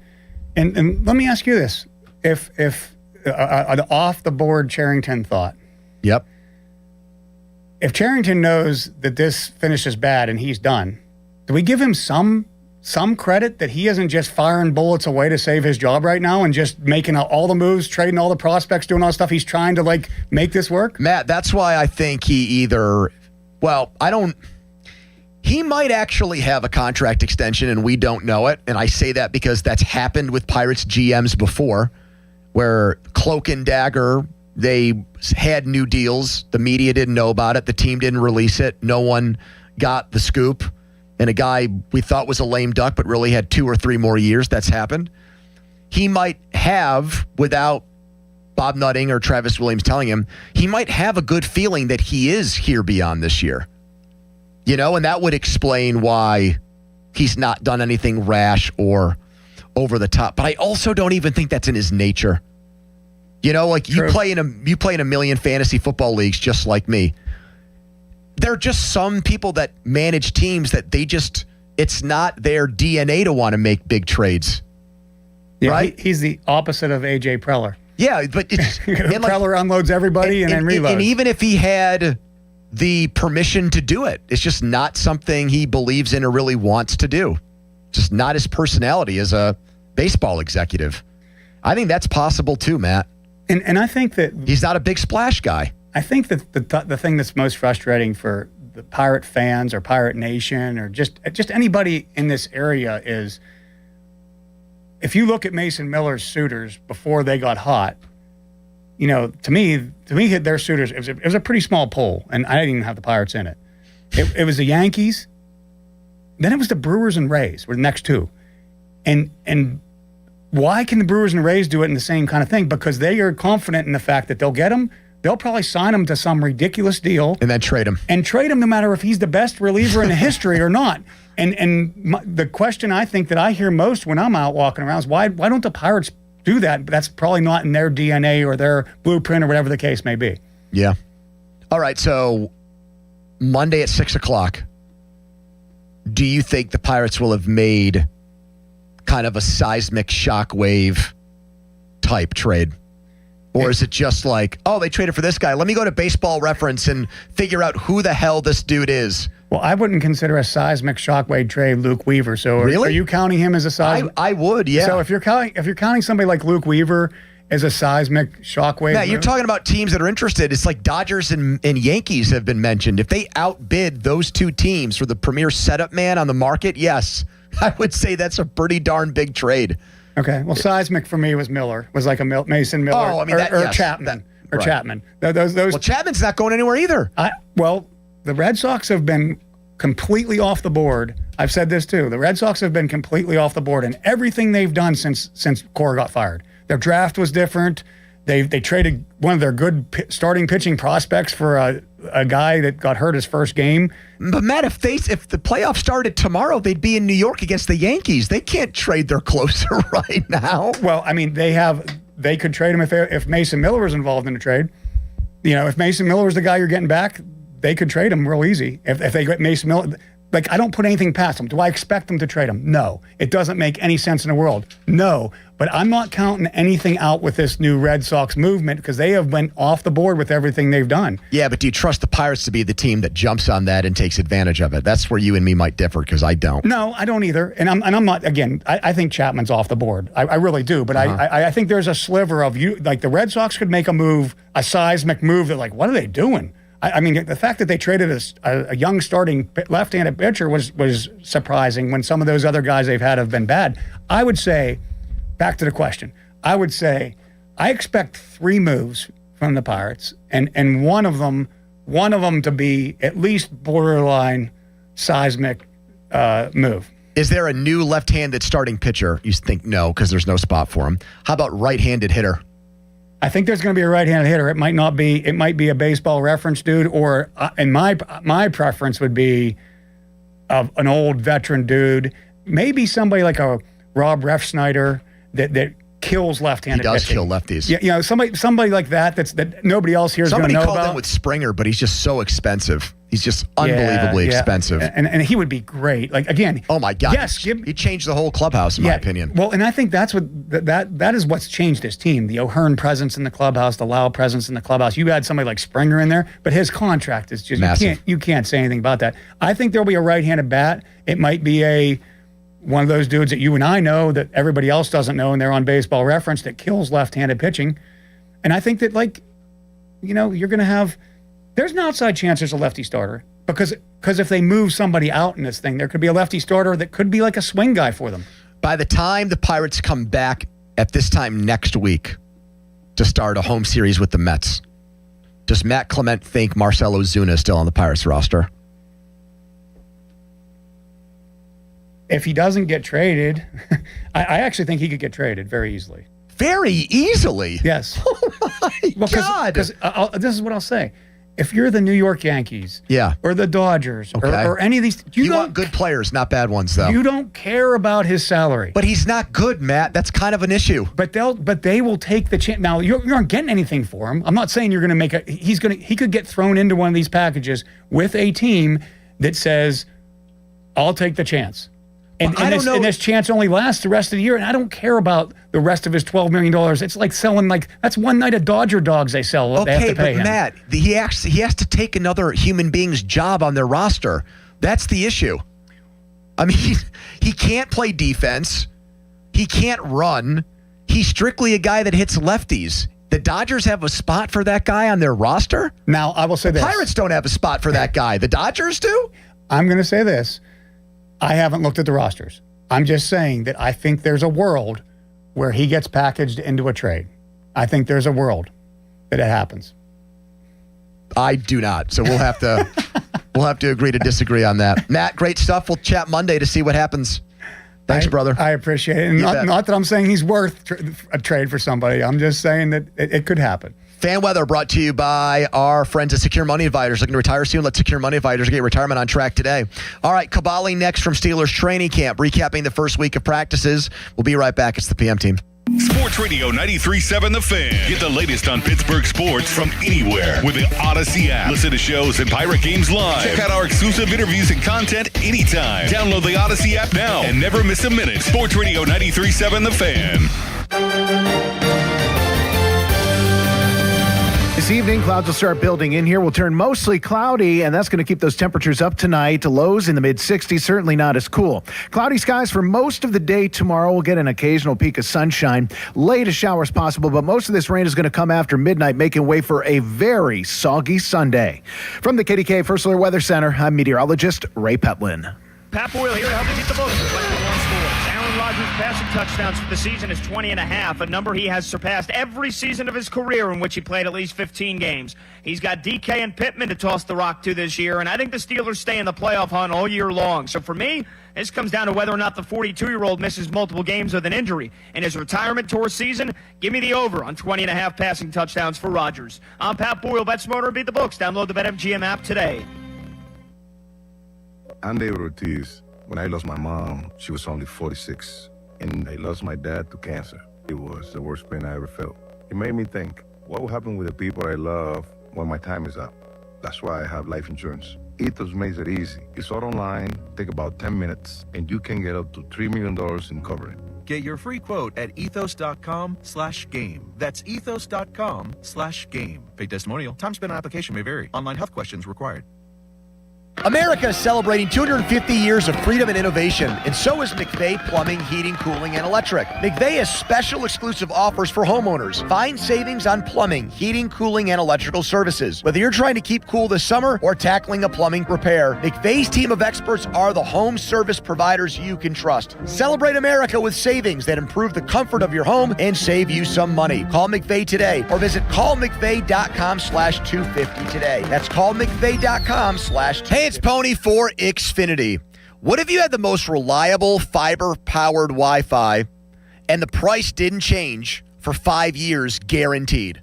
S4: And let me ask you this. If an off-the-board Cherington thought.
S12: Yep.
S4: if Cherington knows that this finishes bad and he's done, do we give him some credit that he isn't just firing bullets away to save his job right now and just making all the moves, trading all the prospects, doing all the stuff? He's trying to like make this work.
S12: Matt, that's why I think he might actually have a contract extension and we don't know it. And I say that because that's happened with Pirates GMs before, where Cloak and Dagger, they had new deals. The media didn't know about it. The team didn't release it. No one got the scoop. And a guy we thought was a lame duck, but really had 2 or 3 more years. That's happened. He might have, without Bob Nutting or Travis Williams telling him, he might have a good feeling that he is here beyond this year. And that would explain why he's not done anything rash or over the top. But I also don't even think that's in his nature. You play in a million fantasy football leagues just like me. There are just some people that manage teams that it's not their DNA to want to make big trades.
S4: Yeah,
S12: right?
S4: He's the opposite of A.J. Preller.
S12: Yeah, but
S4: Preller unloads everybody and then reloads.
S12: And even if he had the permission to do it, it's just not something he believes in or really wants to do. Just not his personality as a baseball executive. I think that's possible too, Matt.
S4: And I think that
S12: he's not a big splash guy.
S4: I think that the thing that's most frustrating for the Pirate fans or Pirate Nation or just anybody in this area is, if you look at Mason Miller's suitors before they got hot, to me, their suitors, it was a pretty small poll, and I didn't even have the Pirates in it. It was the Yankees, then it was the Brewers and Rays were the next two. And why can the Brewers and Rays do it in the same kind of thing? Because they are confident in the fact that they'll get him. They'll probably sign him to some ridiculous deal.
S12: And then trade him.
S4: And trade him no matter if he's the best reliever in the history or not. The question I think that I hear most when I'm out walking around is why don't the Pirates do that? But that's probably not in their DNA or their blueprint or whatever the case may be.
S12: Yeah. All right, so Monday at 6 o'clock, do you think the Pirates will have made kind of a seismic shockwave type trade? Or is it just like, oh, they traded for this guy. Let me go to Baseball Reference and figure out who the hell this dude is.
S4: Well, I wouldn't consider a seismic shockwave trade Luke Weaver. So are you counting him as a seismic?
S12: I would, yeah.
S4: So if you're counting somebody like Luke Weaver as a seismic shockwave,
S12: Matt, you're talking about teams that are interested. It's like Dodgers and Yankees have been mentioned. If they outbid those two teams for the premier setup man on the market, yes, I would say that's a pretty darn big trade.
S4: Okay, well, seismic for me was Miller. Was like a Mason Miller.
S12: Oh, I mean,
S4: Chapman. Chapman.
S12: Well, Chapman's not going anywhere either.
S4: The Red Sox have been completely off the board. I've said this too. The Red Sox have been completely off the board in everything they've done since Cora got fired. Their draft was different. They traded one of their good starting pitching prospects for a guy that got hurt his first game.
S12: But Matt, if the playoffs started tomorrow, they'd be in New York against the Yankees. They can't trade their closer right now.
S4: Well, I mean, they could trade him if Mason Miller was involved in the trade. If Mason Miller was the guy you're getting back, they could trade him real easy. If they get Mason Miller, like, I don't put anything past them. Do I expect them to trade him? No. It doesn't make any sense in the world. No. But I'm not counting anything out with this new Red Sox movement because they have went off the board with everything they've done.
S12: Yeah, but do you trust the Pirates to be the team that jumps on that and takes advantage of it? That's where you and me might differ because I don't.
S4: No, I don't either. And I'm not, again, I think Chapman's off the board. I really do. But I think there's a sliver of like the Red Sox could make a move, a seismic move that, like, what are they doing? I mean, the fact that they traded a young starting left-handed pitcher was surprising when some of those other guys they've had have been bad. I would say, back to the question, I would say I expect 3 moves from the Pirates, and one of them to be at least borderline seismic move.
S12: Is there a new left-handed starting pitcher? You think no, because there's no spot for him. How about right-handed hitter?
S4: I think there's going to be a right-handed hitter. It might not be. It might be a Baseball Reference dude, or and my preference would be an old veteran dude, maybe somebody like a Rob Refsnyder that kills left-handed.
S12: He does
S4: pitching.
S12: kill lefties.
S4: Yeah, somebody like that. That nobody else here is going to know about.
S12: Somebody called him with Springer, but he's just so expensive. He's just unbelievably expensive.
S4: And he would be great. Like, again.
S12: Oh, my God.
S4: Yes.
S12: He changed the whole clubhouse, in my opinion.
S4: Well, and I think that's what that is what's changed this team. The O'Hearn presence in the clubhouse, the Lau presence in the clubhouse. You had somebody like Springer in there, but his contract is just
S12: massive.
S4: You can't say anything about that. I think there'll be a right-handed bat. It might be one of those dudes that you and I know that everybody else doesn't know, and they're on Baseball Reference, that kills left-handed pitching. And I think that, like, you're going to have – there's an outside chance there's a lefty starter because if they move somebody out in this thing, there could be a lefty starter that could be like a swing guy for them.
S12: By the time the Pirates come back at this time next week to start a home series with the Mets, does Matt Clement think Marcell Ozuna is still on the Pirates roster?
S4: If he doesn't get traded, I actually think he could get traded very easily.
S12: Very easily?
S4: Yes.
S12: Oh, my God.
S4: Because this is what I'll say. If you're the New York Yankees or the Dodgers or any of these...
S12: You want good players, not bad ones, though.
S4: You don't care about his salary.
S12: But he's not good, Matt. That's kind of an issue.
S4: But they will take the chance. Now, you aren't getting anything for him. I'm not saying you're going to make he could get thrown into one of these packages with a team that says, I'll take the chance. And this chance only lasts the rest of the year, and I don't care about the rest of his $12 million. It's like selling, that's one night of Dodger dogs they sell.
S12: Okay,
S4: they have to pay him.
S12: Matt, he has to take another human being's job on their roster. That's the issue. I mean, he can't play defense. He can't run. He's strictly a guy that hits lefties. The Dodgers have a spot for that guy on their roster?
S4: Now, I will say this.
S12: Pirates don't have a spot for that guy. The Dodgers do?
S4: I'm going to say this. I haven't looked at the rosters. I'm just saying that I think there's a world where he gets packaged into a trade. I think there's a world that it happens.
S12: I do not. So we'll have to agree to disagree on that. Matt, great stuff. We'll chat Monday to see what happens. Thanks, brother.
S4: I appreciate it. And not that I'm saying he's worth a trade for somebody. I'm just saying that it could happen.
S12: Fan Weather brought to you by our friends at Secure Money Advisors. Looking to retire soon? Let Secure Money Advisors get retirement on track today. All right, Cavalli next from Steelers training camp, recapping the first week of practices. We'll be right back. It's the PM team.
S19: Sports Radio 93.7 The Fan. Get the latest on Pittsburgh sports from anywhere with the Odyssey app. Listen to shows and Pirate games live. Check out our exclusive interviews and content anytime. Download the Odyssey app now and never miss a minute. Sports Radio 93.7 The Fan.
S1: This evening, clouds will start building in here. We'll turn mostly cloudy, and that's going to keep those temperatures up tonight. Lows in the mid-60s, certainly not as cool. Cloudy skies for most of the day tomorrow. We'll get an occasional peak of sunshine. Latest showers possible, but most of this rain is going to come after midnight, making way for a very soggy Sunday. From the KDK First Alert Weather Center, I'm meteorologist Ray Petlin.
S3: Pat Boyle here to help you get the books. Aaron Rodgers' passing touchdowns for the season is 20.5, a number he has surpassed every season of his career in which he played at least 15 games. He's got DK and Pittman to toss the rock to this year, and I think the Steelers stay in the playoff hunt all year long. So for me, this comes down to whether or not the 42-year-old misses multiple games with an injury. In his retirement tour season, give me the over on 20.5 passing touchdowns for Rodgers. I'm Pat Boyle. Bet smarter, beat the books. Download the BetMGM app today.
S15: I'm David Ortiz. When I lost my mom, she was only 46, and I lost my dad to cancer. It was the worst pain I ever felt. It made me think, what will happen with the people I love when my time is up? That's why I have life insurance. Ethos makes it easy. It's all online, take about 10 minutes, and you can get up to $3 million in coverage.
S20: Get your free quote at ethos.com/game. That's ethos.com/game. Paid testimonial. Time spent on application may vary. Online health questions required.
S12: America is celebrating 250 years of freedom and innovation, and so is McVeigh Plumbing, Heating, Cooling, and Electric. McVeigh has special exclusive offers for homeowners. Find savings on plumbing, heating, cooling, and electrical services. Whether you're trying to keep cool this summer or tackling a plumbing repair, McVeigh's team of experts are the home service providers you can trust. Celebrate America with savings that improve the comfort of your home and save you some money. Call McVeigh today or visit callmcveigh.com/250 today. That's callmcveigh.com/250. Hey, it's Pony for Xfinity. What if you had the most reliable fiber-powered Wi-Fi and the price didn't change for 5 years guaranteed?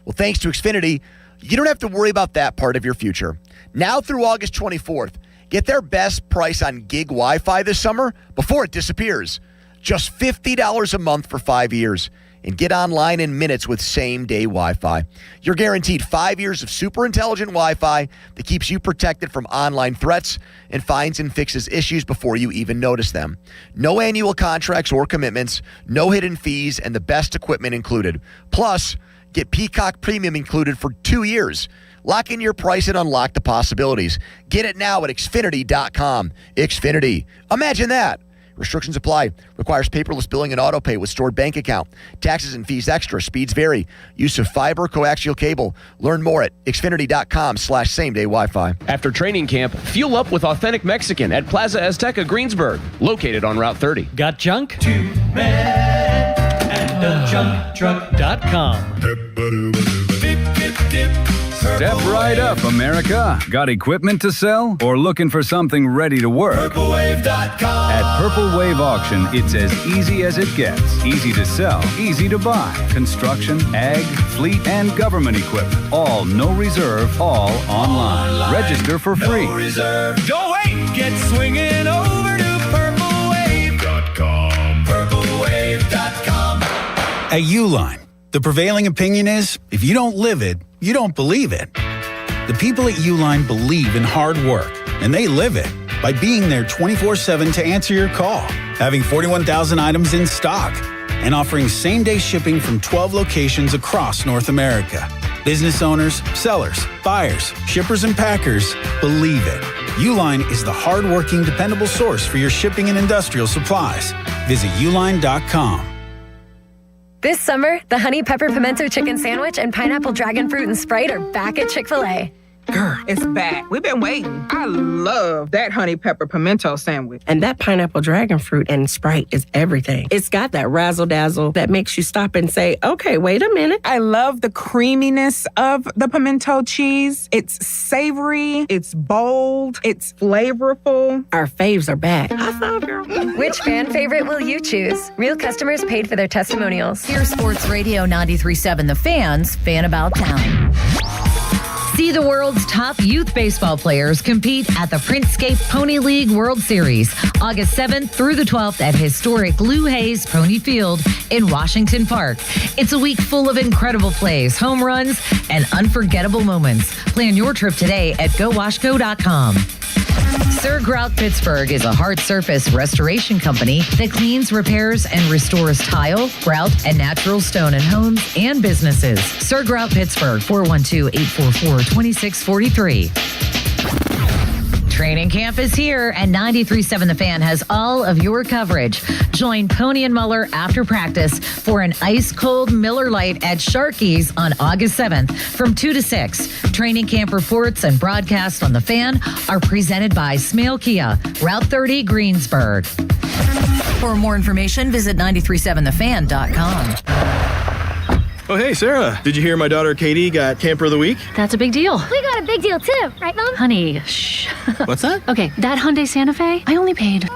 S12: Well, thanks to Xfinity, you don't have to worry about that part of your future. Now through August 24th, get their best price on gig Wi-Fi this summer before it disappears. Just $50 a month for 5 years. and get online in minutes with same-day Wi-Fi. You're guaranteed 5 years of super intelligent Wi-Fi that keeps you protected from online threats and finds and fixes issues before you even notice them. No annual contracts or commitments, no hidden fees, and the best equipment included. Plus, get Peacock Premium included for 2 years. Lock in your price and unlock the possibilities. Get it now at Xfinity.com. Xfinity. Imagine that. Restrictions apply. Requires paperless billing and auto pay with stored bank account. Taxes and fees extra. Speeds vary. Use of fiber coaxial cable. Learn more at Xfinity.com/same-day Wi-Fi.
S5: After training camp, fuel up with authentic Mexican at Plaza Azteca Greensburg, located on Route 30.
S9: Got junk? TwoMenAndAJunkTruck.com.
S10: Step right up, America. Got equipment to sell or looking for something ready to work? PurpleWave.com. At Purple Wave Auction, it's as easy as it gets. Easy to sell, easy to buy. Construction, ag, fleet, and government equipment. All no reserve, all online. Register for free.
S11: No reserve. Don't wait. Get swinging over to PurpleWave.com. PurpleWave.com.
S13: At Uline, the prevailing opinion is, if you don't live it, you don't believe it. The people at Uline believe in hard work, and they live it by being there 24/7 to answer your call, having 41,000 items in stock, and offering same-day shipping from 12 locations across North America. Business owners, sellers, buyers, shippers, and packers believe it. Uline is the hard-working, dependable source for your shipping and industrial supplies. Visit uline.com.
S18: This summer, the Honey Pepper Pimento Chicken Sandwich and Pineapple Dragon Fruit and Sprite are back at Chick-fil-A.
S25: Girl, it's back. We've been waiting. I love that Honey Pepper Pimento Sandwich.
S27: And that Pineapple Dragon Fruit and Sprite is everything. It's got that razzle-dazzle that makes you stop and say, okay, wait a minute.
S25: I love the creaminess of the pimento cheese. It's savory, it's bold, it's flavorful.
S27: Our faves are back.
S18: Which fan favorite will you choose? Real customers paid for their testimonials.
S28: Here's Sports Radio 93.7 The Fan's Fan About Town. See the world's top youth baseball players compete at the Printscape Pony League World Series, August 7th through the 12th at historic Lou Hayes Pony Field in Washington Park. It's a week full of incredible plays, home runs, and unforgettable moments. Plan your trip today at GoWashco.com. Sir Grout Pittsburgh is a hard surface restoration company that cleans, repairs, and restores tile, grout, and natural stone in homes and businesses. Sir Grout Pittsburgh, 412-844-2643. Training camp is here, and 93.7 The Fan has all of your coverage. Join Pony and Muller after practice for an ice-cold Miller Lite at Sharky's on August 7th from 2 to 6. Training camp reports and broadcasts on The Fan are presented by Smale Kia, Route 30, Greensburg. For more information, visit 937thefan.com.
S29: Oh, hey, Sarah. Did you hear my daughter Katie got Camper of the Week?
S30: That's a big deal.
S31: We got a big deal too, right, Mom?
S30: Honey, shh.
S29: What's that?
S30: Okay, that Hyundai Santa Fe, I only paid.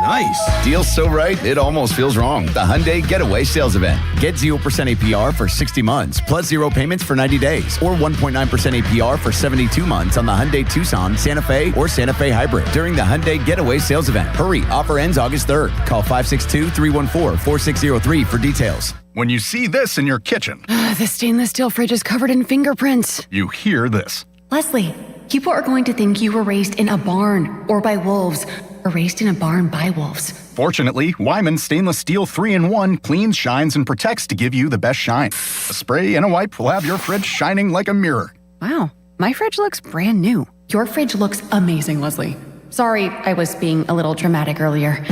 S29: Nice.
S32: Deal's so right, it almost feels wrong. The Hyundai Getaway Sales Event. Get 0% APR for 60 months, plus 0 payments for 90 days, or 1.9% APR for 72 months on the Hyundai Tucson, Santa Fe, or Santa Fe Hybrid during the Hyundai Getaway Sales Event. Hurry, offer ends August 3rd. Call 562-314-4603 for details.
S33: When you see this in your kitchen,
S34: The stainless steel fridge is covered in fingerprints.
S33: you hear this.
S34: Leslie, people are going to think you were raised in a barn or by wolves, or raised in a barn by wolves.
S33: Fortunately, Wyman Stainless Steel 3-in-1 cleans, shines, and protects to give you the best shine. A spray and a wipe will have your fridge shining like a mirror.
S34: Wow, my fridge looks brand new. Your fridge looks amazing, Leslie. Sorry, I was being a little dramatic earlier.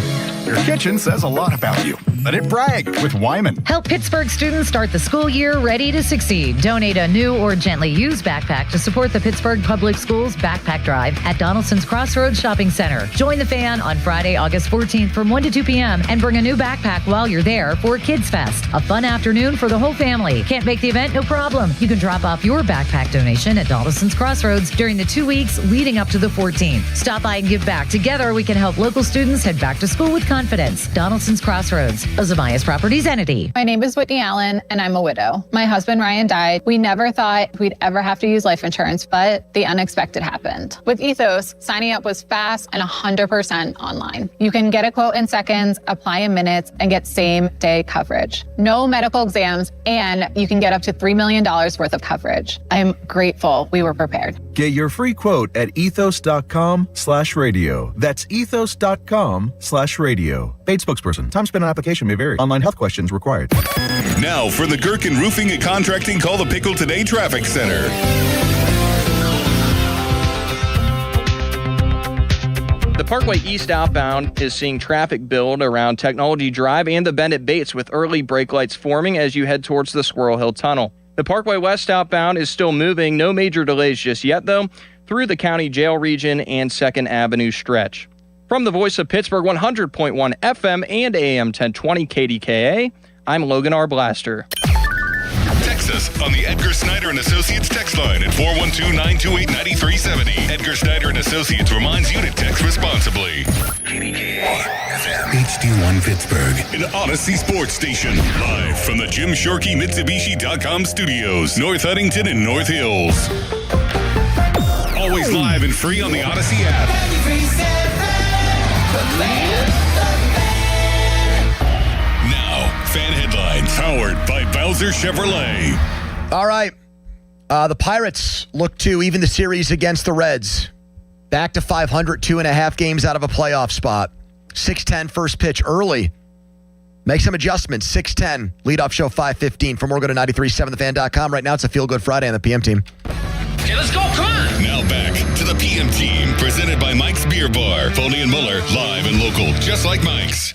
S33: Your kitchen says a lot about you. Let it brag with Wyman.
S28: Help Pittsburgh students start the school year ready to succeed. Donate a new or gently used backpack to support the Pittsburgh Public Schools Backpack Drive at Donaldson's Crossroads Shopping Center. Join the Fan on Friday, August 14th from 1 to 2 p.m. and bring a new backpack while you're there for Kids Fest, a fun afternoon for the whole family. Can't make the event? No problem. You can drop off your backpack donation at Donaldson's Crossroads during the 2 weeks leading up to the 14th. Stop by and give back. Together, we can help local students head back to school with confidence. Donaldson's Crossroads, Ozamias Properties entity.
S2: My name is Whitney Allen, and I'm a widow. My husband, Ryan, died. We never thought we'd ever have to use life insurance, but the unexpected happened. With Ethos, signing up was fast and 100% online. You can get a quote in seconds, apply in minutes, and get same-day coverage. No medical exams, and you can get up to $3 million worth of coverage. I'm grateful we were prepared.
S20: Get your free quote at ethos.com/radio. That's ethos.com/radio. Paid spokesperson. Time spent on application may vary. Online health questions required.
S4: Now for the Gherkin Roofing and Contracting Call the Pickle Today Traffic Center.
S6: The Parkway East outbound is seeing traffic build around Technology Drive and the Bennett Bates with early brake lights forming as you head towards the Squirrel Hill Tunnel. The Parkway West outbound is still moving. No major delays just yet, though, through the County Jail region and 2nd Avenue stretch. From the Voice of Pittsburgh 100.1 FM and AM 1020 KDKA, I'm Logan R. Blaster.
S4: Text us on the Edgar Snyder & Associates text line at 412-928-9370. Edgar Snyder & Associates reminds you to text responsibly. HD1 Pittsburgh, an Odyssey sports station. Live from the Jim Shorkey Mitsubishi.com studios, North Huntington and North Hills. Always live and free on the Odyssey app. Now, fan headlines powered by Bowser Chevrolet.
S12: All right. The Pirates look to even the series against the Reds. Back to 500, 2.5 games out of a playoff spot. 6:10 first pitch early. Make some adjustments. 6:10 leadoff show 5:15. For more, go to 937thefan.com. Right now, it's a Feel Good Friday on the PM team.
S4: Okay, let's go. Come on. Now back to the PM team, presented by Mike's Beer Bar. Foley and Muller, live and local, just like Mike's.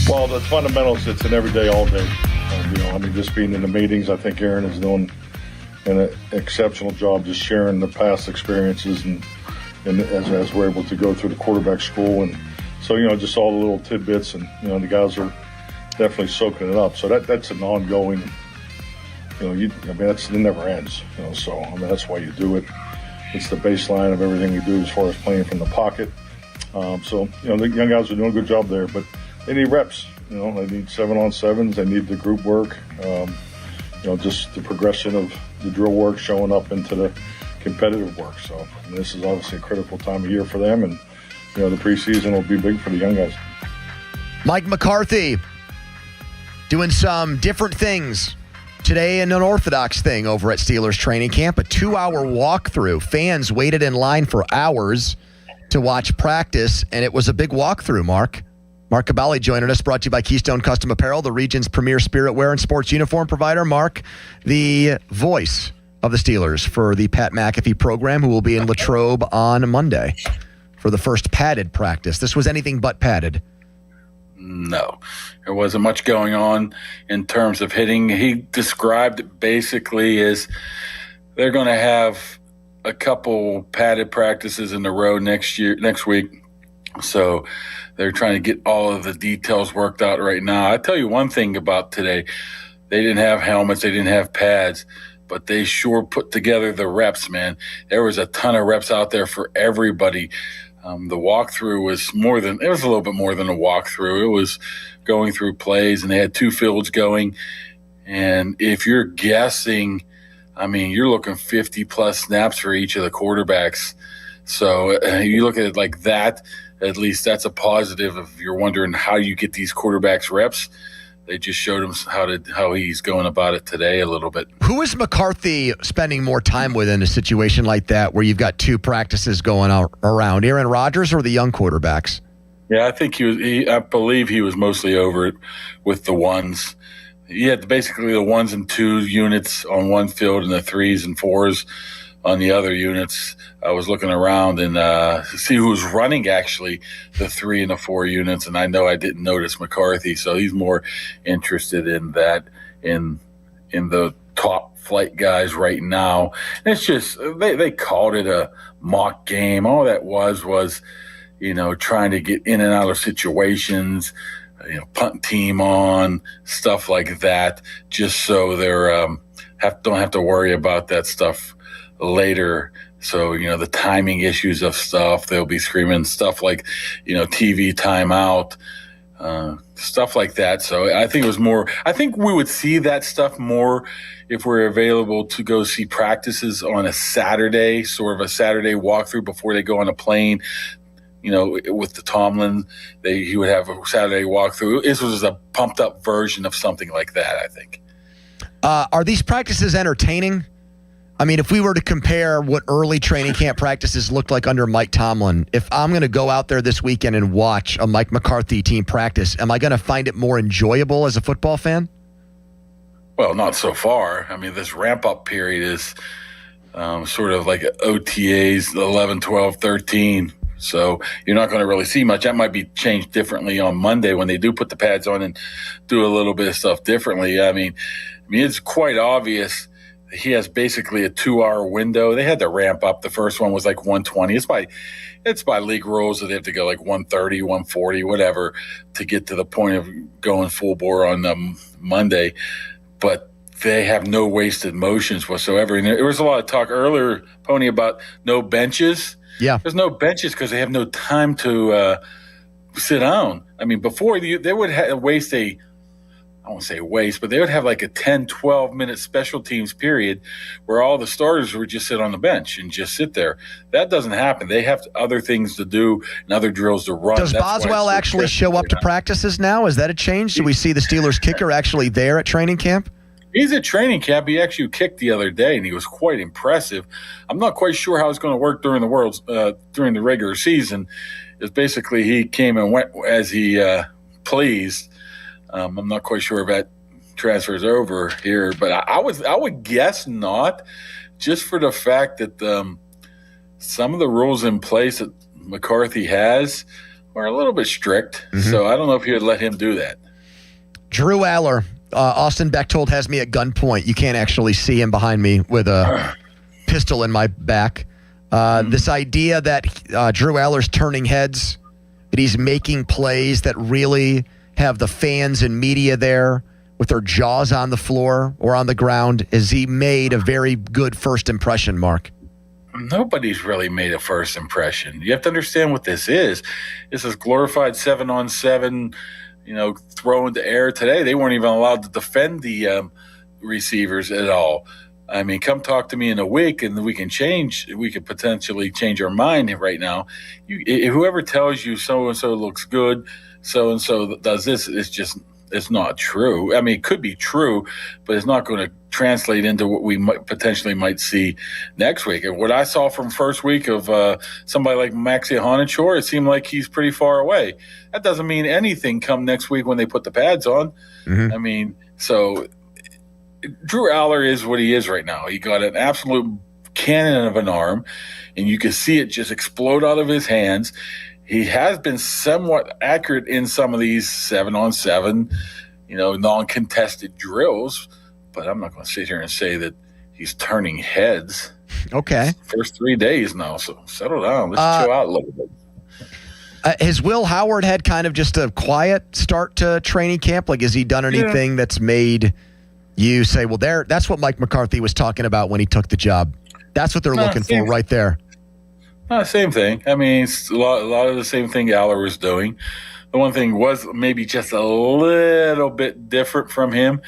S7: Well, the fundamentals, it's an everyday, all day. Just being in the meetings, I think Aaron is doing an exceptional job just sharing the past experiences and as we're able to go through the quarterback school. And so, just all the little tidbits and, the guys are definitely soaking it up. So that's an ongoing, it never ends, so, that's why you do it. It's the baseline of everything we do as far as playing from the pocket. The young guys are doing a good job there, but they need reps. They need 7-on-7s. They need the group work. Just the progression of the drill work showing up into the competitive work. So this is obviously a critical time of year for them, and the preseason will be big for the young guys.
S12: Mike McCarthy doing some different things today, an unorthodox thing over at Steelers training camp. A 2-hour walkthrough. Fans waited in line for hours to watch practice, and it was a big walkthrough. Mark Cabali joining us, brought to you by Keystone Custom Apparel, the region's premier spirit wear and sports uniform provider. Mark, the voice of the Steelers for the Pat McAfee program, who will be in Latrobe on Monday for the first padded practice. This was anything but padded.
S8: No, there wasn't much going on in terms of hitting. He described it basically as they're going to have a couple padded practices in a row next week. So they're trying to get all of the details worked out right now. I tell you one thing about today. They didn't have helmets. They didn't have pads, but they sure put together the reps, man. There was a ton of reps out there for everybody. The walkthrough was a little bit more than a walkthrough. It was going through plays, and they had 2 fields going. And if you're guessing, you're looking 50-plus snaps for each of the quarterbacks. So you look at it like that, at least that's a positive. If you're wondering how you get these quarterbacks reps, they just showed him how he's going about it today a little bit.
S12: Who is McCarthy spending more time with in a situation like that where you've got 2 practices going around? Aaron Rodgers or the young quarterbacks?
S8: Yeah, I think I believe he was mostly over it with the ones. He had basically the 1s and 2 units on one field and the 3s and 4s on the other units. I was looking around and see who was running actually the 3 and the 4 units, and I know I didn't notice McCarthy, so he's more interested in that in the top flight guys right now. And it's just they called it a mock game. All that was trying to get in and out of situations, punt team on, stuff like that, just so they're don't have to worry about that stuff later. So, the timing issues of stuff, they'll be screaming stuff like, TV timeout, stuff like that. So I think I think we would see that stuff more if we're available to go see practices on a Saturday, sort of a Saturday walkthrough before they go on a plane. With the Tomlin, he would have a Saturday walkthrough. This was a pumped up version of something like that, I think.
S12: Are these practices entertaining? I mean, if we were to compare what early training camp practices looked like under Mike Tomlin, if I'm going to go out there this weekend and watch a Mike McCarthy team practice, am I going to find it more enjoyable as a football fan?
S8: Well, not so far. I mean, this ramp-up period is sort of like OTAs, 11, 12, 13. So you're not going to really see much. That might be changed differently on Monday when they do put the pads on and do a little bit of stuff differently. I mean, it's quite obvious. He has basically a 2-hour window. They had to ramp up. The first one was like 120. It's by league rules that they have to go like 130, 140, whatever, to get to the point of going full bore on Monday. But they have no wasted motions whatsoever. And there was a lot of talk earlier, Pony, about no benches.
S12: Yeah.
S8: There's no benches because they have no time to sit down. I mean, before they would waste I won't say waste, but they would have like a 10, 12-minute special teams period where all the starters would just sit on the bench and just sit there. That doesn't happen. They have other things to do and other drills to run.
S12: Does Boswell actually show up to practices now? Is that a change? Do we see the Steelers kicker actually there at training camp?
S8: He's at training camp. He actually kicked the other day, and he was quite impressive. I'm not quite sure how it's going to work during the regular season. It's basically he came and went as he pleased. I'm not quite sure if that transfers over here, but I would guess not, just for the fact that some of the rules in place that McCarthy has are a little bit strict. Mm-hmm. So I don't know if he would let him do that.
S12: Drew Aller, Austin Bechtold has me at gunpoint. You can't actually see him behind me with a pistol in my back. This idea that Drew Aller's turning heads, that he's making plays that really have the fans and media there with their jaws on the floor or on the ground. Has he made a very good first impression, Mark?
S8: Nobody's really made a first impression. You have to understand what this is. This is glorified 7-on-7, throw into air. Today, they weren't even allowed to defend the receivers at all. I mean, come talk to me in a week and we can potentially change our mind right now. Whoever tells you so-and-so looks good, so-and-so does this, it's not true. I mean, it could be true, but it's not going to translate into what we potentially might see next week. And what I saw from first week of somebody like Maxie Honenshore, it seemed like he's pretty far away. That doesn't mean anything come next week when they put the pads on. Mm-hmm. I mean, so Drew Aller is what he is right now. He got an absolute cannon of an arm, and you can see it just explode out of his hands. He has been somewhat accurate in some of these 7-on-7, non-contested drills, but I'm not going to sit here and say that he's turning heads.
S12: Okay.
S8: First 3 days now, so settle down. Let's chill out a little bit.
S12: Has Will Howard had kind of just a quiet start to training camp? Like, has he done anything that's made you say, well, that's what Mike McCarthy was talking about when he took the job? That's what they're looking for right there.
S8: Same thing. I mean, it's a lot of the same thing Aller was doing. The one thing was maybe just a little bit different from him.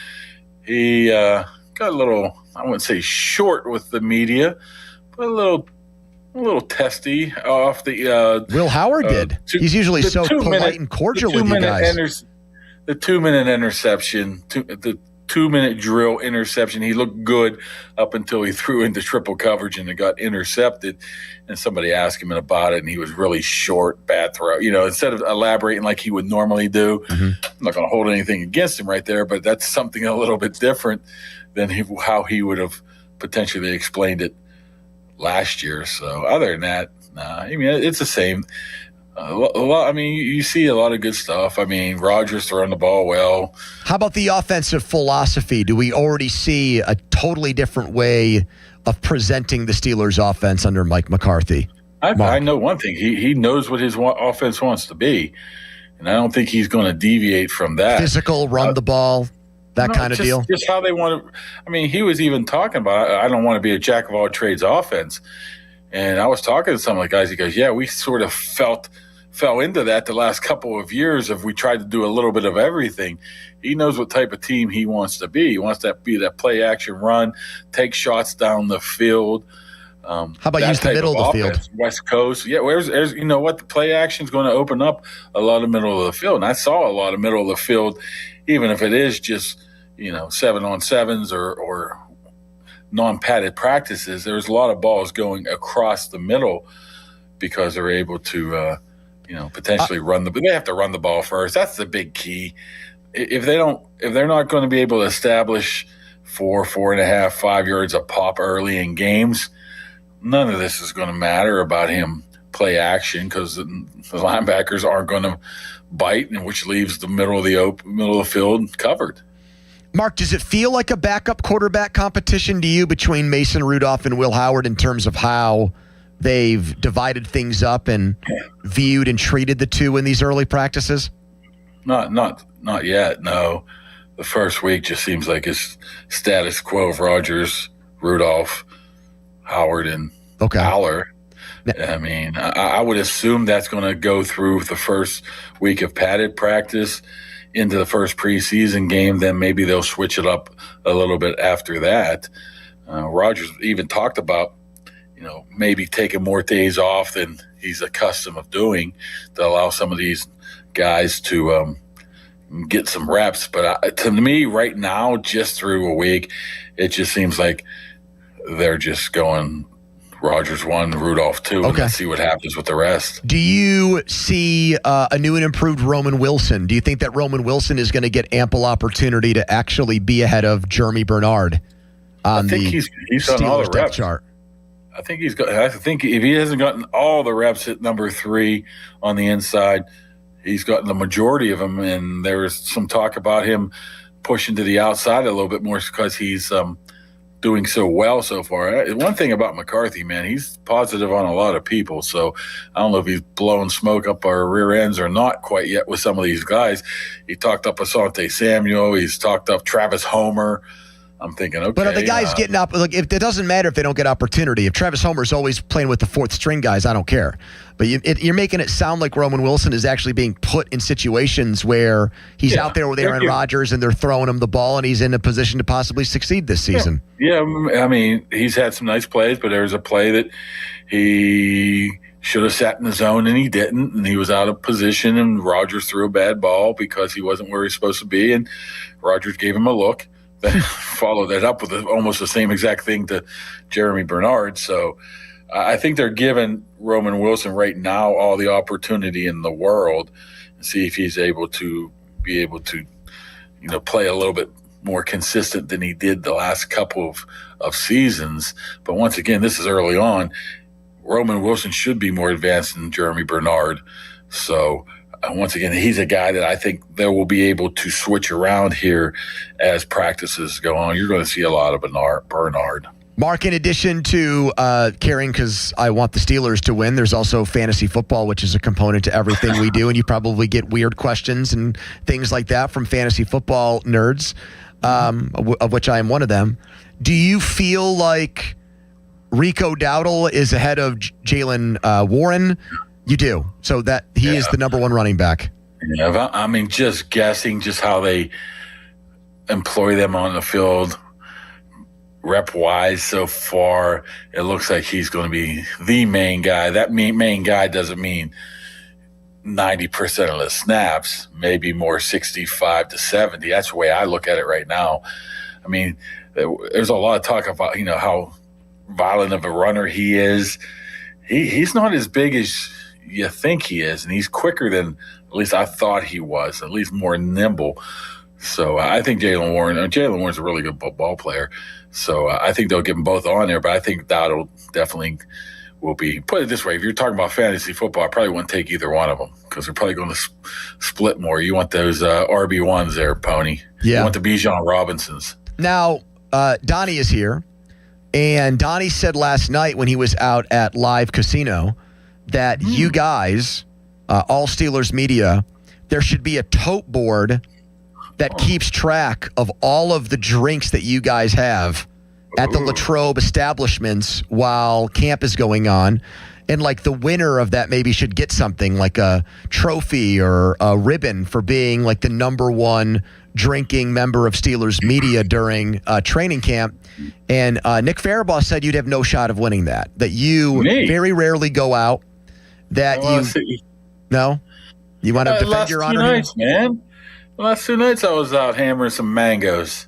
S8: He got a little, I wouldn't say short with the media, but a little testy off the.
S12: Will Howard did. He's usually so polite and cordial with you guys.
S8: The 2-minute interception, the 2-minute drill interception. He looked good up until he threw into triple coverage and it got intercepted. And somebody asked him about it, and he was really short, bad throw. Instead of elaborating like he would normally do, I'm not going to hold anything against him right there, but that's something a little bit different than how he would have potentially explained it last year. So other than that, I mean, it's the same. A lot. I mean, you see a lot of good stuff. I mean, Rodgers throwing the ball well.
S12: How about the offensive philosophy? Do we already see a totally different way of presenting the Steelers' offense under Mike McCarthy?
S8: I know one thing. He knows what his offense wants to be, and I don't think he's going to deviate from that.
S12: Physical, run the ball, that kind of deal?
S8: Just how they want to. I mean, he was even talking about, I don't want to be a jack of all trades offense. And I was talking to some of the guys. He goes, yeah, we sort of fell into that the last couple of years of we tried to do a little bit of everything. He knows what type of team he wants to be. He wants to be that play action run, take shots down the field.
S12: How about use the middle of the field?
S8: West Coast. Yeah, there's you know what? The play action is going to open up a lot of middle of the field. And I saw a lot of middle of the field, even if it is just, 7-on-7s or non-padded practices. There's a lot of balls going across the middle because they're able to, potentially run but they have to run the ball first. That's the big key. If they're not going to be able to establish 4.5, 5 yards a pop early in games, none of this is going to matter about him play action because the linebackers aren't going to bite, and which leaves the middle of the field covered.
S12: Mark, does it feel like a backup quarterback competition to you between Mason Rudolph and Will Howard in terms of how they've divided things up and viewed and treated the two in these early practices?
S8: Not yet, no. The first week just seems like it's status quo of Rodgers, Rudolph, Howard, and Aller. I mean, I would assume that's going to go through the first week of padded practice into the first preseason game. Then maybe they'll switch it up a little bit after that. Rodgers even talked about, maybe taking more days off than he's accustomed of doing to allow some of these guys to get some reps. But to me, right now, just through a week, it just seems like they're just going Rodgers 1, Rudolph 2, and let's see what happens with the rest.
S12: Do you see a new and improved Roman Wilson? Do you think that Roman Wilson is going to get ample opportunity to actually be ahead of Jeremy Bernard on the Steelers depth chart?
S8: I think if he hasn't gotten all the reps at number 3 on the inside, he's gotten the majority of them. And there was some talk about him pushing to the outside a little bit more because he's doing so well so far. One thing about McCarthy, man, he's positive on a lot of people. So I don't know if he's blowing smoke up our rear ends or not quite yet with some of these guys. He talked up Asante Samuel. He's talked up Travis Homer. I'm thinking, okay.
S12: But are the guys getting up? Look, if it doesn't matter if they don't get opportunity. If Travis Homer's always playing with the fourth string guys, I don't care. But you're making it sound like Roman Wilson is actually being put in situations where he's out there with Aaron Rodgers and they're throwing him the ball and he's in a position to possibly succeed this season.
S8: Yeah, I mean, he's had some nice plays, but there was a play that he should have sat in the zone and he didn't, and he was out of position, and Rodgers threw a bad ball because he wasn't where he's supposed to be, and Rodgers gave him a look. Then followed that up with almost the same exact thing to Jeremy Bernard. So I think they're giving Roman Wilson right now all the opportunity in the world and see if he's able to play a little bit more consistent than he did the last couple of seasons. But once again, this is early on. Roman Wilson should be more advanced than Jeremy Bernard. So once again, he's a guy that I think they will be able to switch around here as practices go on. You're going to see a lot of Bernard.
S12: Mark, in addition to caring because I want the Steelers to win, there's also fantasy football, which is a component to everything we do, and you probably get weird questions and things like that from fantasy football nerds, of which I am one of them. Do you feel like Rico Dowdle is ahead of Jaylen Warren? You do. So that he is the number 1 running back.
S8: Yeah, I mean, just guessing just how they employ them on the field rep-wise so far, it looks like he's going to be the main guy. That main guy doesn't mean 90% of the snaps, maybe more 65 to 70. That's the way I look at it right now. I mean, there's a lot of talk about, how violent of a runner he is. He's not as big as you think he is, and he's quicker than at least I thought he was, at least more nimble. So I think Jaylen Warren's a really good ball player. So I think they'll get them both on there, but I think Dowdle definitely will be. Put it this way, if you're talking about fantasy football, I probably wouldn't take either one of them because they're probably going to split more. You want those RB1s there, Pony.
S12: Yeah.
S8: You want the Bijan Robinsons.
S12: Now, Donnie is here, and Donnie said last night when he was out at Live Casino that you guys, all Steelers media, there should be a tote board that keeps track of all of the drinks that you guys have at the Latrobe establishments while camp is going on. And like the winner of that maybe should get something like a trophy or a ribbon for being like the number one drinking member of Steelers media during training camp. And Nick Farabaugh said you'd have no shot of winning that. That you very rarely go out. That no, you want to defend your honor,
S8: nights, man. The last 2 nights I was out hammering some mangoes.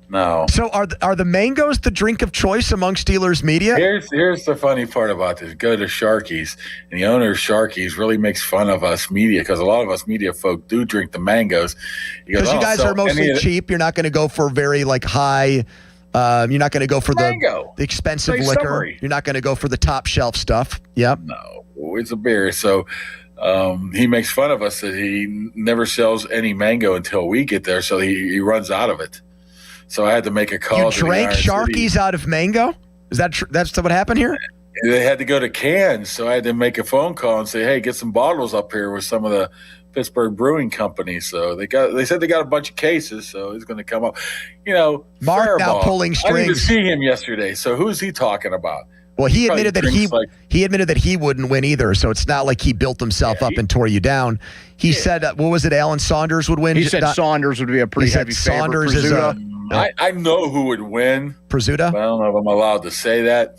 S8: No.
S12: So are the mangoes the drink of choice among Steelers media?
S8: Here's the funny part about this. Go to Sharky's, and the owner of Sharky's really makes fun of us media because a lot of us media folk do drink the mangoes.
S12: Because you guys are mostly cheap. You're not going to go for very like high. You're not going to go for the expensive liquor. Summary. You're not going to go for the top shelf stuff. Yep.
S8: No, it's a beer. So he makes fun of us that he never sells any mango until we get there. So he runs out of it. So I had to make a call.
S12: You drank Sharky's out of mango? Is that that's what happened here?
S8: They had to go to cans, so I had to make a phone call and say, "Hey, get some bottles up here with some of the Pittsburgh Brewing Company." So they said they got a bunch of cases, so he's going to come up. You know,
S12: Mark now pulling strings.
S8: I didn't see him yesterday, so who's he talking about?
S12: Well, he admitted that he admitted that he wouldn't win either. So it's not like he built himself up and tore you down. He said, what was it? Alan Saunders would win.
S1: He said Saunders would be a pretty heavy favorite.
S12: Saunders is
S8: I know who would win.
S12: Prizzuta?
S8: But I don't know if I'm allowed to say that.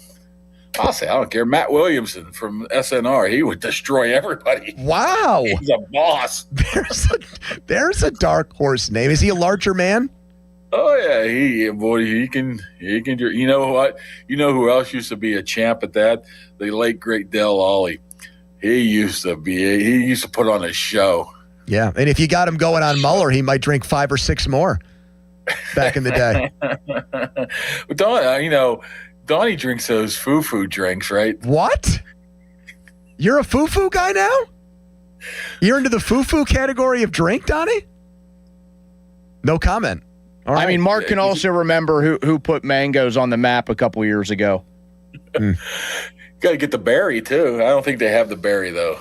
S8: I'll say I don't care. Matt Williamson from SNR, he would destroy everybody.
S12: Wow,
S8: he's a boss.
S12: There's a dark horse name. Is he a larger man?
S8: Oh yeah, he can. You know what? You know who else used to be a champ at that? The late great Del Ollie. He used to put on a show.
S12: Yeah, and if you got him going on Muller, he might drink 5 or 6 more. Back in the day.
S8: Donnie drinks those foo-foo drinks, right?
S12: What? You're a foo-foo guy now? You're into the foo-foo category of drink, Donnie? No comment.
S1: All right. I mean, Mark can also remember who put mangoes on the map a couple years ago.
S8: Got to get the berry, too. I don't think they have the berry, though.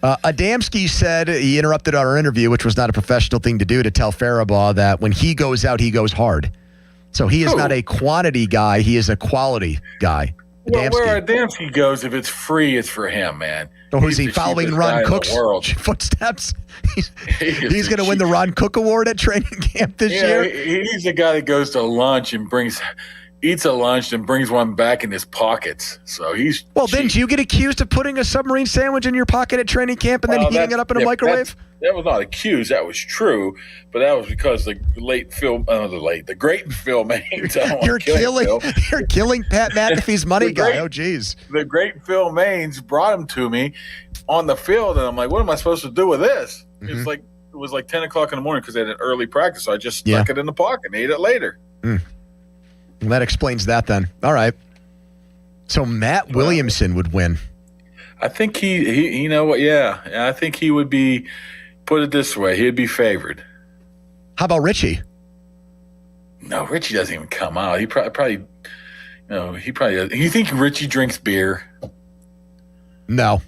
S12: Adamski said he interrupted our interview, which was not a professional thing to do, to tell Farabaugh that when he goes out, he goes hard. So he is not a quantity guy. He is a quality guy.
S8: Well, where Adamski goes, if it's free, it's for him, man.
S12: So who's he following Ron Cook's footsteps? He's going to win the Ron Cook Award at training camp this year?
S8: He's the guy that goes to lunch and eats a lunch and brings one back in his pockets. So he's
S12: well. Didn't you get accused of putting a submarine sandwich in your pocket at training camp and then heating it up in a microwave?
S8: That was not accused. That was true, but that was because the great Phil Maines.
S12: You're killing Pat McAfee's money guy. Oh, geez.
S8: The great Phil Maines brought him to me on the field, and I'm like, "What am I supposed to do with this?" Mm-hmm. It was like 10 o'clock in the morning because they had an early practice. So I just stuck it in the pocket and ate it later.
S12: Well, that explains that then. All right. So Matt Williamson would win.
S8: I think he you know what? Yeah, I think he would be. Put it this way, he'd be favored.
S12: How about Richie?
S8: No, Richie doesn't even come out. He probably does. You think Richie drinks beer?
S12: No.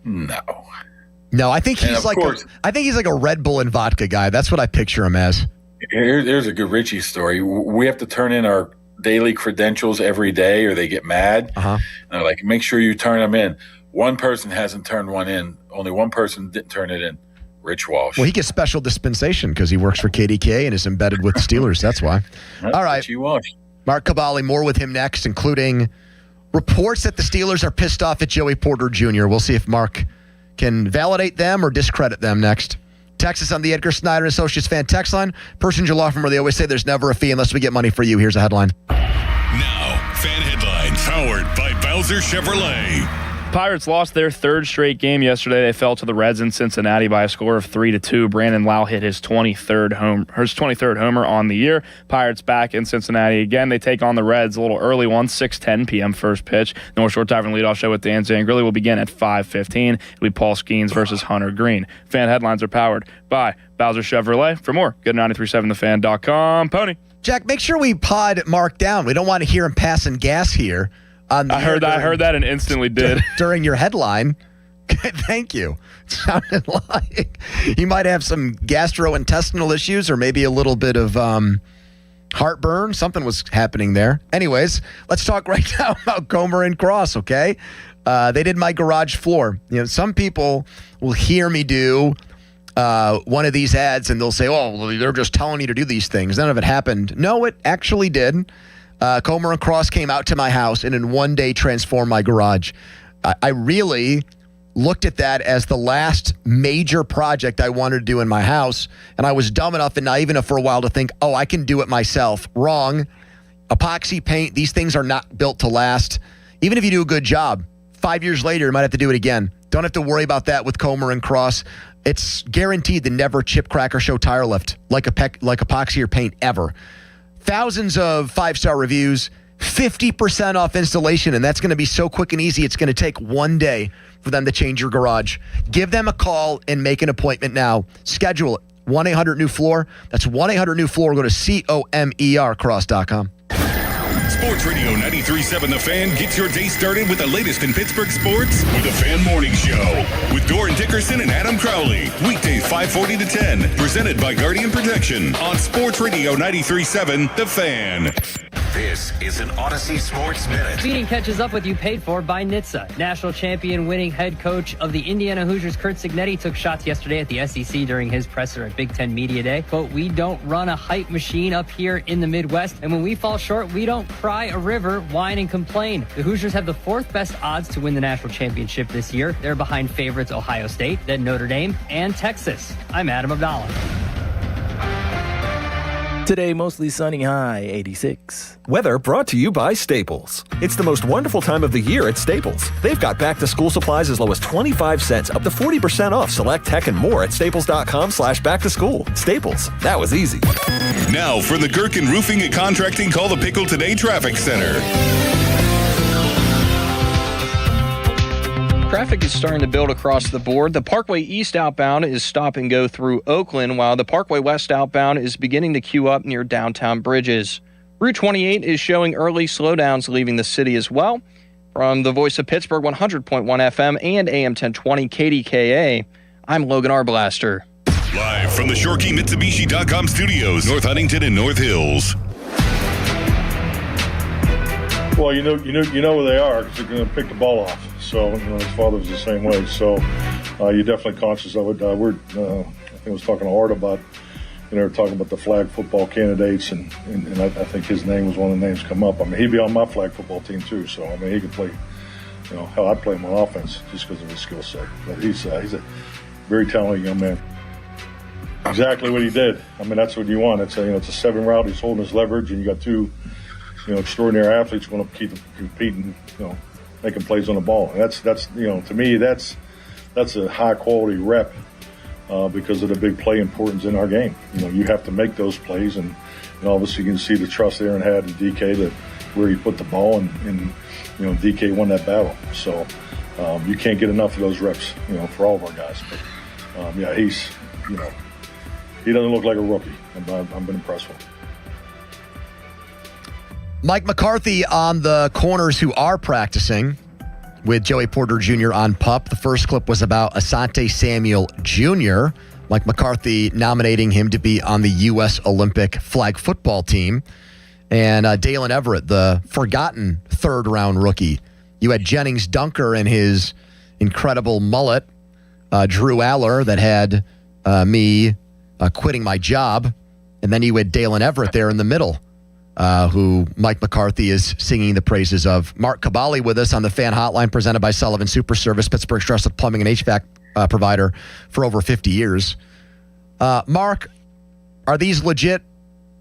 S12: I think he's like a Red Bull and vodka guy. That's what I picture him as.
S8: Here's a good Richie story. We have to turn in our daily credentials every day or they get mad.
S12: Uh-huh.
S8: And they're like, make sure you turn them in. One person hasn't turned one in. Only one person didn't turn it in. Rich Walsh.
S12: Well, he gets special dispensation because he works for KDK and is embedded with the Steelers. That's why. All right.
S8: Richie Walsh.
S12: Mark Cavalli, more with him next, including reports that the Steelers are pissed off at Joey Porter Jr. We'll see if Mark can validate them or discredit them next. Text us on the Edgar Snyder and Associates fan text line. Personal law firm where they always say there's never a fee unless we get money for you. Here's a headline.
S4: Now, fan headlines powered by Bowser Chevrolet.
S3: Pirates lost their third straight game yesterday. They fell to the Reds in Cincinnati by a score of 3-2. Brandon Lau hit his 23rd homer on the year. Pirates back in Cincinnati again. They take on the Reds, a little early one, 6:10 p.m. first pitch. The North Shore Tavern leadoff show with Dan Zangrilli will begin at 5:15. It'll be Paul Skeens versus Hunter Green. Fan headlines are powered by Bowser Chevrolet. For more, go to 937thefan.com. Pony.
S12: Jack, make sure we pod Mark down. We don't want to hear him passing gas here.
S3: I heard that and instantly did.
S12: During your headline. Thank you. It sounded like he might have some gastrointestinal issues or maybe a little bit of heartburn. Something was happening there. Anyways, let's talk right now about Comer and Cross, okay? They did my garage floor. Some people will hear me do one of these ads and they'll say, oh, they're just telling you to do these things. None of it happened. No, it actually did. Comer and Cross came out to my house and in one day transformed my garage. I really looked at that as the last major project I wanted to do in my house, and I was dumb enough and naive enough for a while to think, oh, I can do it myself. Wrong. Epoxy paint, these things are not built to last. Even if you do a good job, 5 years later, you might have to do it again. Don't have to worry about that with Comer and Cross. It's guaranteed to never chip, crack, or show tire lift like epoxy or paint ever. Thousands of 5-star reviews, 50% off installation, and that's going to be so quick and easy, it's going to take one day for them to change your garage. Give them a call and make an appointment now. Schedule it. 1-800-NEW-FLOOR. That's 1-800-NEW-FLOOR. Go to COMERcross.com.
S4: Sports Radio 93.7 The Fan gets your day started with the latest in Pittsburgh sports with the Fan Morning Show with Doran Dickerson and Adam Crowley. Weekdays 5:40 to 10. Presented by Guardian Protection on Sports Radio 93.7 The Fan.
S5: This is an Odyssey Sports Minute.
S9: Speeding catches up with you, paid for by NHTSA. National champion winning head coach of the Indiana Hoosiers, Curt Cignetti, took shots yesterday at the SEC during his presser at Big Ten Media Day. Quote, we don't run a hype machine up here in the Midwest, and when we fall short, we don't cry a river, whine, and complain. The Hoosiers have the fourth best odds to win the national championship this year. They're behind favorites Ohio State, then Notre Dame, and Texas. I'm Adam Abdallah.
S10: Today, mostly sunny, high 86. Weather brought to you by Staples. It's the most wonderful time of the year at Staples. They've got back-to-school supplies as low as 25 cents, up to 40% off select tech and more at staples.com/back-to-school. Staples, that was easy.
S4: Now for the Gherkin Roofing and Contracting Call the Pickle Today Traffic Center.
S6: Traffic is starting to build across the board. The Parkway East outbound is stop and go through Oakland, while the Parkway West outbound is beginning to queue up near downtown Bridges. Route 28 is showing early slowdowns leaving the city as well. From the Voice of Pittsburgh 100.1 FM and AM 1020 KDKA, I'm Logan Arblaster.
S4: Live from the ShoreKeyMitsubishi.com studios, North Huntington and North Hills.
S7: Well, you know where they are because they're going to pick the ball off. So, his father was the same way. So, you're definitely conscious of it. I think I was talking to Art about, they were talking about the flag football candidates, and I think his name was one of the names come up. I mean, he'd be on my flag football team too. So, I mean, he could play, hell, I'd play him on offense just because of his skill set. But he's a very talented young man. Exactly what he did. I mean, that's what you want. It's a 7 route. He's holding his leverage, and you got two, extraordinary athletes going to keep competing, making plays on the ball. And that's to me, that's a high quality rep because of the big play importance in our game. You have to make those plays, and obviously you can see the trust Aaron had in DK to where he put the ball, and DK won that battle. So you can't get enough of those reps, for all of our guys. But he's, he doesn't look like a rookie. I've been impressed with him.
S12: Mike McCarthy on the corners who are practicing with Joey Porter Jr. on PUP. The first clip was about Asante Samuel Jr., Mike McCarthy nominating him to be on the U.S. Olympic flag football team. And Dalen Everett, the forgotten third-round rookie. You had Jennings Dunker and his incredible mullet. Drew Aller that had me quitting my job. And then you had Dalen Everett there in the middle. Who Mike McCarthy is singing the praises of. Mark Cabali with us on the Fan Hotline presented by Sullivan Super Service, Pittsburgh's trusted plumbing and HVAC provider for over 50 years. Mark, are these legit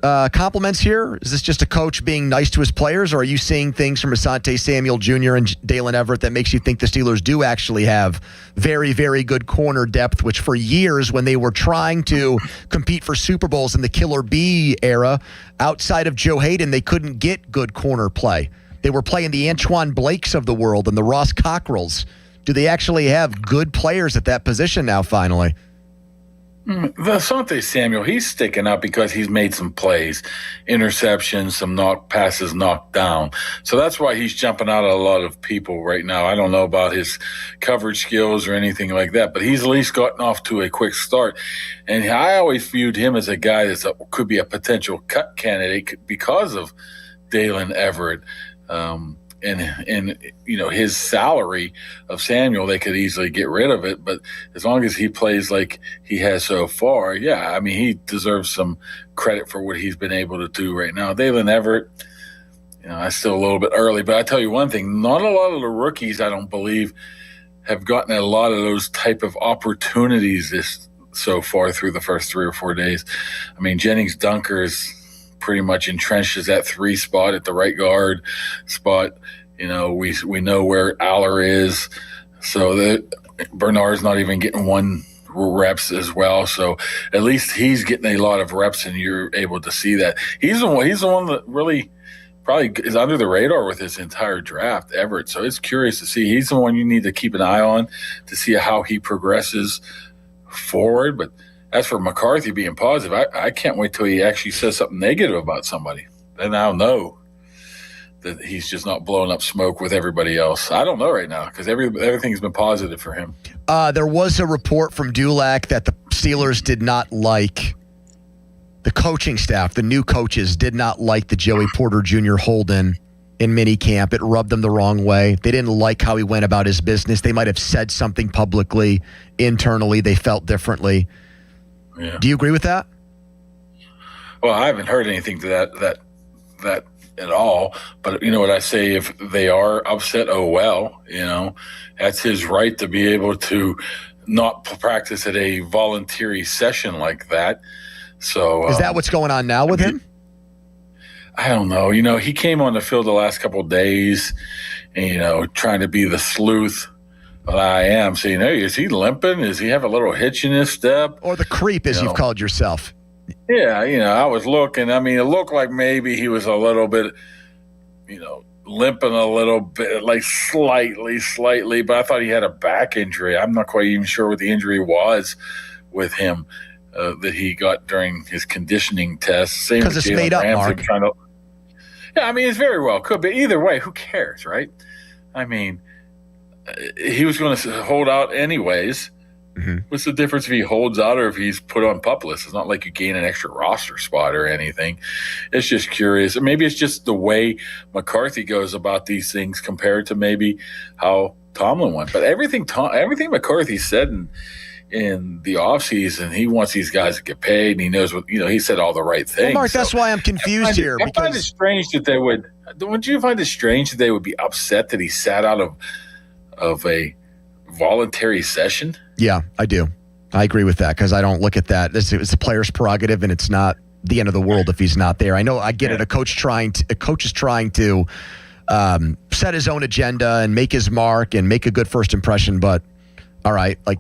S12: compliments here? Is this just a coach being nice to his players, or are you seeing things from Asante Samuel Jr. and Dalen Everett that makes you think the Steelers do actually have very, very good corner depth, which for years when they were trying to compete for Super Bowls in the Killer B era, outside of Joe Hayden, they couldn't get good corner play. They were playing the Antoine Blakes of the world and the Ross Cockrells. Do they actually have good players at that position now, finally?
S8: Asante Samuel, he's sticking up because he's made some plays, interceptions, some passes knocked down. So that's why he's jumping out at a lot of people right now. I don't know about his coverage skills or anything like that, but he's at least gotten off to a quick start. And I always viewed him as a guy that could be a potential cut candidate because of Dalen Everett. And his salary of Samuel, they could easily get rid of it. But as long as he plays like he has so far, yeah, I mean, he deserves some credit for what he's been able to do right now. Dalen Everett, it's still a little bit early, but I tell you one thing, not a lot of the rookies, I don't believe, have gotten a lot of those type of opportunities so far through the first 3 or 4 days. I mean, Jennings Dunker is pretty much entrenched as that 3 spot at the right guard spot. We know where Aller is, so that Bernard's not even getting 1 reps as well. So at least he's getting a lot of reps, and you're able to see that. He's the one that really probably is under the radar with this entire draft, Everett. So it's curious to see. He's the one you need to keep an eye on to see how he progresses forward. But as for McCarthy being positive, I can't wait till he actually says something negative about somebody. Then I'll know that he's just not blowing up smoke with everybody else. I don't know right now because everything's been positive for him.
S12: There was a report from Dulac that the Steelers did not like the coaching staff. The new coaches did not like the Joey Porter Jr. hold-in in minicamp. It rubbed them the wrong way. They didn't like how he went about his business. They might have said something publicly. Internally, they felt differently. Yeah. Do you agree with that?
S8: Well, I haven't heard anything to that at all. But you know what I say? If they are upset, oh well. That's his right to be able to not practice at a voluntary session like that. So
S12: is that what's going on now with him?
S8: I don't know. He came on the field the last couple of days, and trying to be the sleuth. Well, I am saying, hey, is he limping? Does he have a little hitch in his step?
S12: Or the creep, as you've called yourself.
S8: Yeah, I was looking. I mean, it looked like maybe he was a little bit, limping a little bit, like slightly, but I thought he had a back injury. I'm not quite even sure what the injury was with him that he got during his conditioning test. Same
S12: because it's made up, Mark.
S8: Yeah, I mean, it's very well could be. Either way, who cares, right? I mean, he was going to hold out anyways. Mm-hmm. What's the difference if he holds out or if he's put on PUP list? It's not like you gain an extra roster spot or anything. It's just curious. Maybe it's just the way McCarthy goes about these things compared to maybe how Tomlin went. But everything McCarthy said in the offseason, he wants these guys to get paid, and he knows what he said all the right things.
S12: Well, Mark, that's why I'm confused here.
S8: I find it strange that they would. Wouldn't you find it strange that they would be upset that he sat out of a voluntary session?
S12: Yeah, I do. I agree with that because I don't look at that. It's a player's prerogative, and it's not the end of the world if he's not there. I know. I get it. A coach is trying to set his own agenda and make his mark and make a good first impression. But all right, like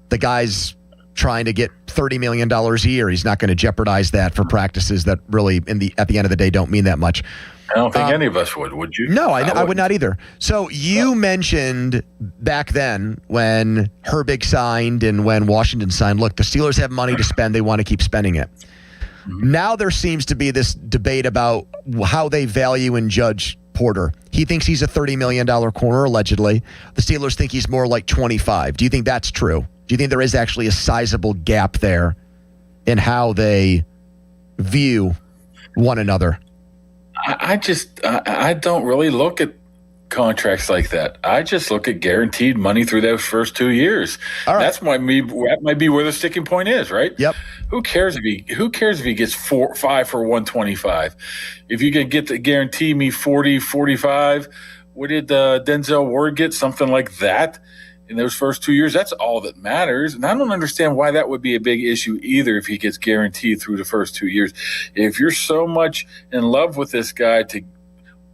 S12: the guy's trying to get $30 million a year. He's not going to jeopardize that for practices that really, at the end of the day, don't mean that much.
S8: I don't think any of us would you?
S12: No, I would not either. So you mentioned back then when Herbig signed and when Washington signed, look, the Steelers have money to spend. They want to keep spending it. Mm-hmm. Now there seems to be this debate about how they value and judge Porter. He thinks he's a $30 million corner, allegedly. The Steelers think he's more like 25. Do you think that's true? Do you think there is actually a sizable gap there in how they view one another?
S8: I don't really look at contracts like that. I just look at guaranteed money through those first 2 years. All right. That might be where the sticking point is, right?
S12: Yep.
S8: Who cares if he gets 5 for 125? If you can get to guarantee me 40, 45, what did Denzel Ward get? Something like that in those first 2 years. That's all that matters. And I don't understand why that would be a big issue either if he gets guaranteed through the first 2 years. If you're so much in love with this guy to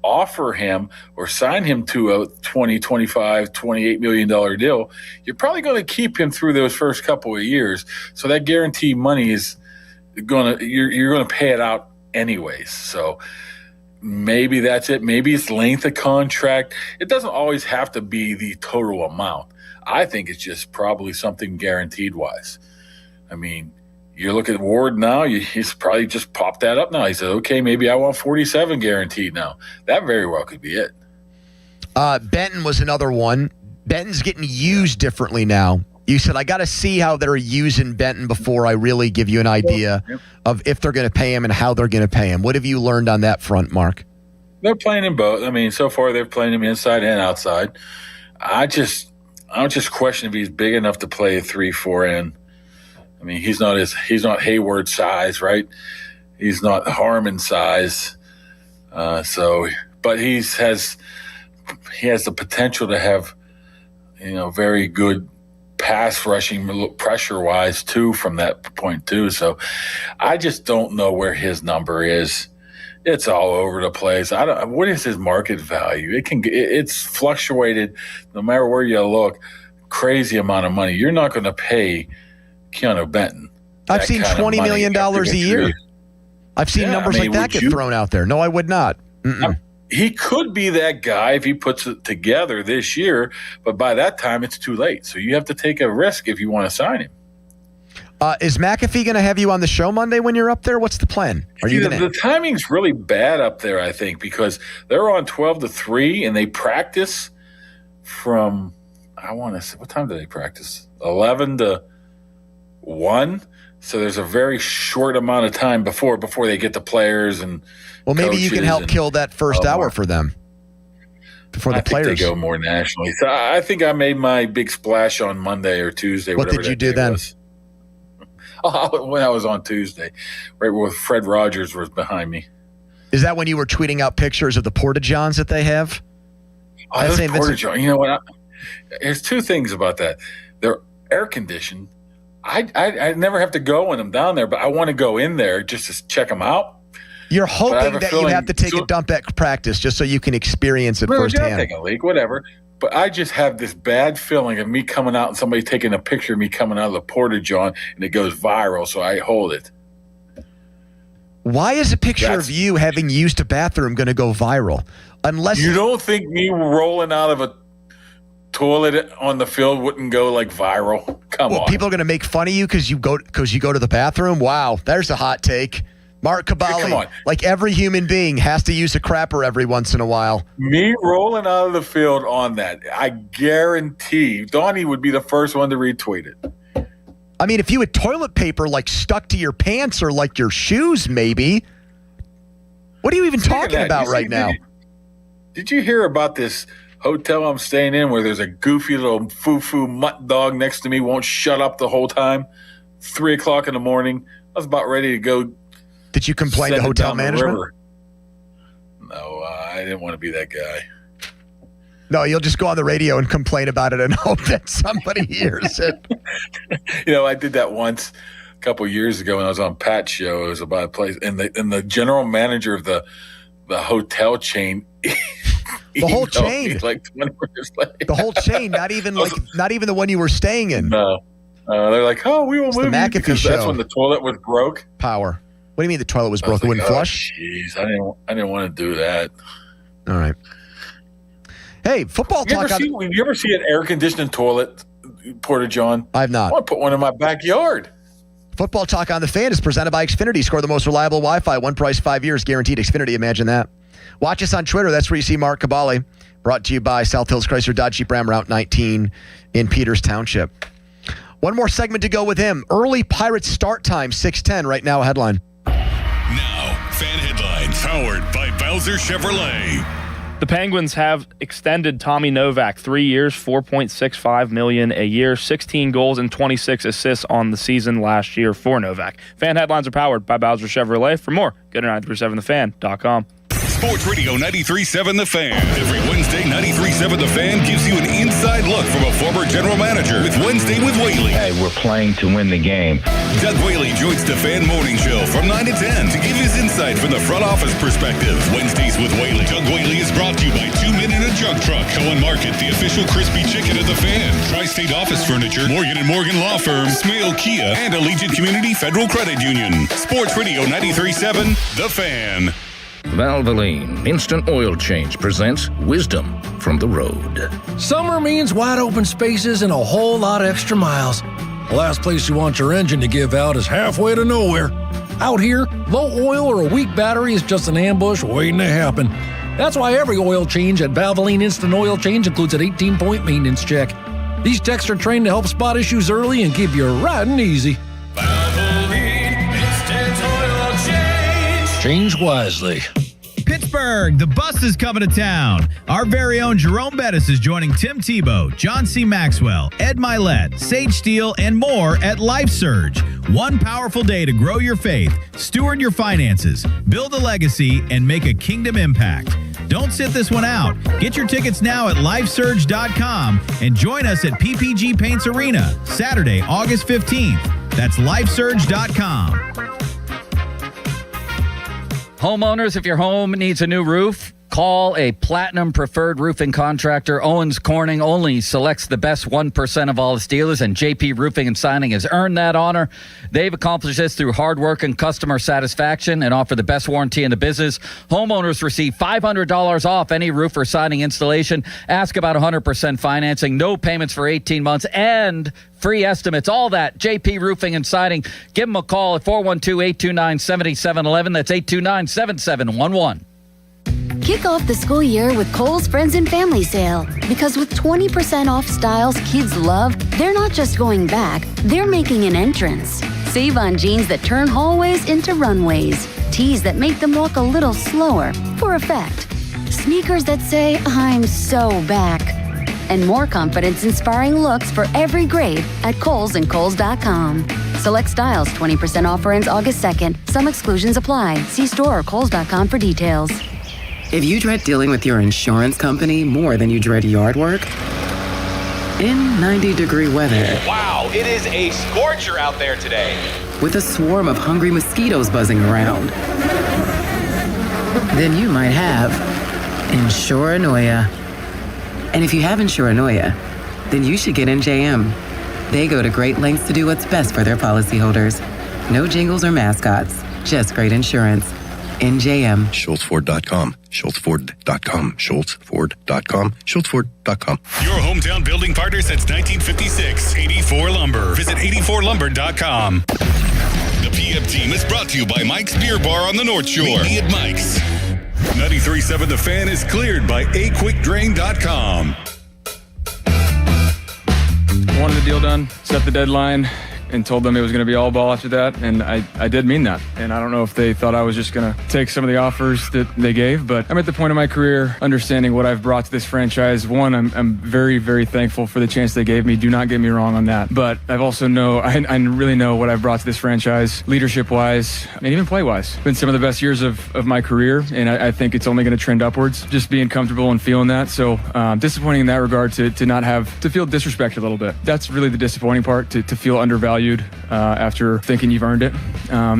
S8: offer him or sign him to a $20, $25, $28 million deal, you're probably going to keep him through those first couple of years. So that guaranteed money is you're going to pay it out anyways. So maybe that's it. Maybe it's length of contract. It doesn't always have to be the total amount. I think it's just probably something guaranteed wise. I mean, you look at Ward now, he's probably just popped that up now. He said, okay, maybe I want 47 guaranteed now. That very well could be it.
S12: Benton was another one. Benton's getting used differently now. You said, I got to see how they're using Benton before I really give you an idea of if they're going to pay him and how they're going to pay him. What have you learned on that front, Mark?
S8: They're playing him both. I mean, so far they're playing him inside and outside. I don't just question if he's big enough to play a 3-4 in. I mean, he's not Hayward size, right? He's not Harmon size. But he has the potential to have, very good pass rushing pressure wise too from that point too. So I just don't know where his number is. It's all over the place. What is his market value? It's fluctuated no matter where you look. Crazy amount of money. You're not going to pay Keanu Benton.
S12: I've seen $20 million a year. I've seen numbers like that get thrown out there. No, I would not.
S8: He could be that guy if he puts it together this year, but by that time it's too late. So you have to take a risk if you want to sign him.
S12: Is McAfee going to have you on the show Monday when you're up there? What's the plan?
S8: The timing's really bad up there, I think, because they're on 12 to 3 and they practice from, I want to say, what time do they practice? 11 to 1. So there's a very short amount of time before they get the players and
S12: maybe you can help kill that first hour for them before the players.
S8: I think they go more nationally. So I think I made my big splash on Monday or Tuesday.
S12: What did you do then?
S8: When I was on Tuesday, right where Fred Rogers was behind me.
S12: Is that when you were tweeting out pictures of the Porta-Johns that they have?
S8: Those Porta-Johns. You know what? There's two things about that. They're air conditioned. I never have to go in them down there, but I want to go in there just to check them out.
S12: You're hoping that you have to take a dump at practice just so you can experience it firsthand.
S8: Take a leak, whatever. But I just have this bad feeling of me coming out and somebody taking a picture of me coming out of the Porta-John and it goes viral, so I hold it.
S12: Why is a picture of you having used a bathroom going to go viral? Unless
S8: you don't think me rolling out of a toilet on the field wouldn't go like viral? Come on.
S12: People are going to make fun of you because you go to the bathroom? Wow, there's a hot take. Mark Kaboly, like every human being, has to use a crapper every once in a while.
S8: Me rolling out of the field on that, I guarantee Donnie would be the first one to retweet it.
S12: I mean, if you had toilet paper like stuck to your pants or like your shoes, maybe. What are you even talking about right now?
S8: Did you hear about this hotel I'm staying in where there's a goofy little foo-foo mutt dog next to me, won't shut up the whole time? 3 o'clock in the morning. I was about ready to go.
S12: Did you complain to hotel management?
S8: No, I didn't want to be that guy.
S12: No, you'll just go on the radio and complain about it and hope that somebody hears it.
S8: I did that once a couple of years ago when I was on Pat's show. It was about a place, and the general manager of the hotel chain.
S12: The whole chain,
S8: like 20 minutes later.
S12: The whole chain, not even the one you were staying in.
S8: No, they're like, oh, we will move
S12: the McAfee
S8: because
S12: show.
S8: That's when the toilet was broke.
S12: Power. What do you mean the toilet was broke? It wouldn't flush?
S8: Jeez, I didn't want to do that.
S12: All right. Hey, football talk.
S8: You ever see an air conditioned toilet, Porta-John?
S12: I have not.
S8: I want to put one in my backyard.
S12: Football Talk on the Fan is presented by Xfinity. Score the most reliable Wi-Fi. One price, 5 years guaranteed. Xfinity. Imagine that. Watch us on Twitter. That's where you see Mark Kaboly. Brought to you by South Hills Chrysler Dodge Jeep Ram Route 19 in Peters Township. One more segment to go with him. Early Pirates start time, 6:10. Right now, a headline.
S4: Now, fan headlines powered by Bowser Chevrolet.
S3: The Penguins have extended Tommy Novak 3 years, $4.65 million a year, 16 goals and 26 assists on the season last year for Novak. Fan headlines are powered by Bowser Chevrolet. For more, go to 937thefan.com.
S4: Sports Radio 93.7 The Fan. Every Wednesday, 93.7 The Fan gives you an inside look from a former general manager with Wednesday with Whaley.
S11: Hey, we're playing to win the game.
S4: Doug Whaley joins the Fan Morning Show from 9 to 10 to give his insight from the front office perspective. Wednesdays with Whaley. Doug Whaley is brought to you by 2 Men in a Junk Truck. Cohen Market, the official crispy chicken of The Fan. Tri-State Office Furniture, Morgan & Morgan Law Firm, Smale Kia, and Allegiant Community Federal Credit Union. Sports Radio 93.7 The Fan.
S13: Valvoline Instant Oil Change presents Wisdom from the Road.
S14: Summer means wide open spaces and a whole lot of extra miles. The last place you want your engine to give out is halfway to nowhere. Out here, low oil or a weak battery is just an ambush waiting to happen. That's why every oil change at Valvoline Instant Oil Change includes an 18-point maintenance check. These techs are trained to help spot issues early and keep you riding easy.
S15: Valvoline Instant Oil Change.
S14: Change wisely.
S16: Pittsburgh, the bus is coming to town. Our very own Jerome Bettis is joining Tim Tebow, John C. Maxwell, Ed Milet, Sage Steele, and more at LifeSurge. One powerful day to grow your faith, steward your finances, build a legacy, and make a kingdom impact. Don't sit this one out. Get your tickets now at LifeSurge.com and join us at PPG Paints Arena, Saturday, August 15th. That's LifeSurge.com.
S17: Homeowners, if your home needs a new roof, call a Platinum Preferred Roofing Contractor. Owens Corning only selects the best 1% of all its dealers, and JP Roofing and Signing has earned that honor. They've accomplished this through hard work and customer satisfaction and offer the best warranty in the business. Homeowners receive $500 off any roof or siding installation. Ask about 100% financing, no payments for 18 months, and free estimates. All that, JP Roofing and Siding. Give them a call at 412-829-7711. That's 829-7711.
S18: Kick off the school year with Kohl's Friends and Family Sale. Because with 20% off styles kids love, they're not just going back, they're making an entrance. Save on jeans that turn hallways into runways. Tees that make them walk a little slower, for effect. Sneakers that say, I'm so back. And more confidence-inspiring looks for every grade at Kohl's and Kohl's.com. Select styles, 20% offer ends August 2nd. Some exclusions apply. See store or Kohl's.com for details.
S19: If you dread dealing with your insurance company more than you dread yard work, in 90-degree weather.
S21: Wow, it is a scorcher out there today.
S19: With a swarm of hungry mosquitoes buzzing around, then you might have Insuranoia. And if you have Insuranoia, then you should get NJM. They go to great lengths to do what's best for their policyholders. No jingles or mascots, just great insurance. NJM.
S22: SchultzFord.com. SchultzFord.com. SchultzFord.com. SchultzFord.com.
S4: Your hometown building partner since 1956. 84 Lumber. Visit 84lumber.com. The PM team is brought to you by Mike's Beer Bar on the North Shore. Meet me at Mike's. 93.7 The Fan is cleared by aquickdrain.com.
S23: Wanted the deal done, set the deadline, and told them it was going to be all ball after that, and I did mean that. And I don't know if they thought I was just going to take some of the offers that they gave, but I'm at the point of my career understanding what I've brought to this franchise. One, I'm very, very thankful for the chance they gave me. Do not get me wrong on that. But I've also I really know what I've brought to this franchise, leadership-wise, and even play-wise. Been some of the best years of my career, and I think it's only going to trend upwards, just being comfortable and feeling that. So disappointing in that regard to not have, to feel disrespected a little bit. That's really the disappointing part, to feel undervalued after thinking you've earned it.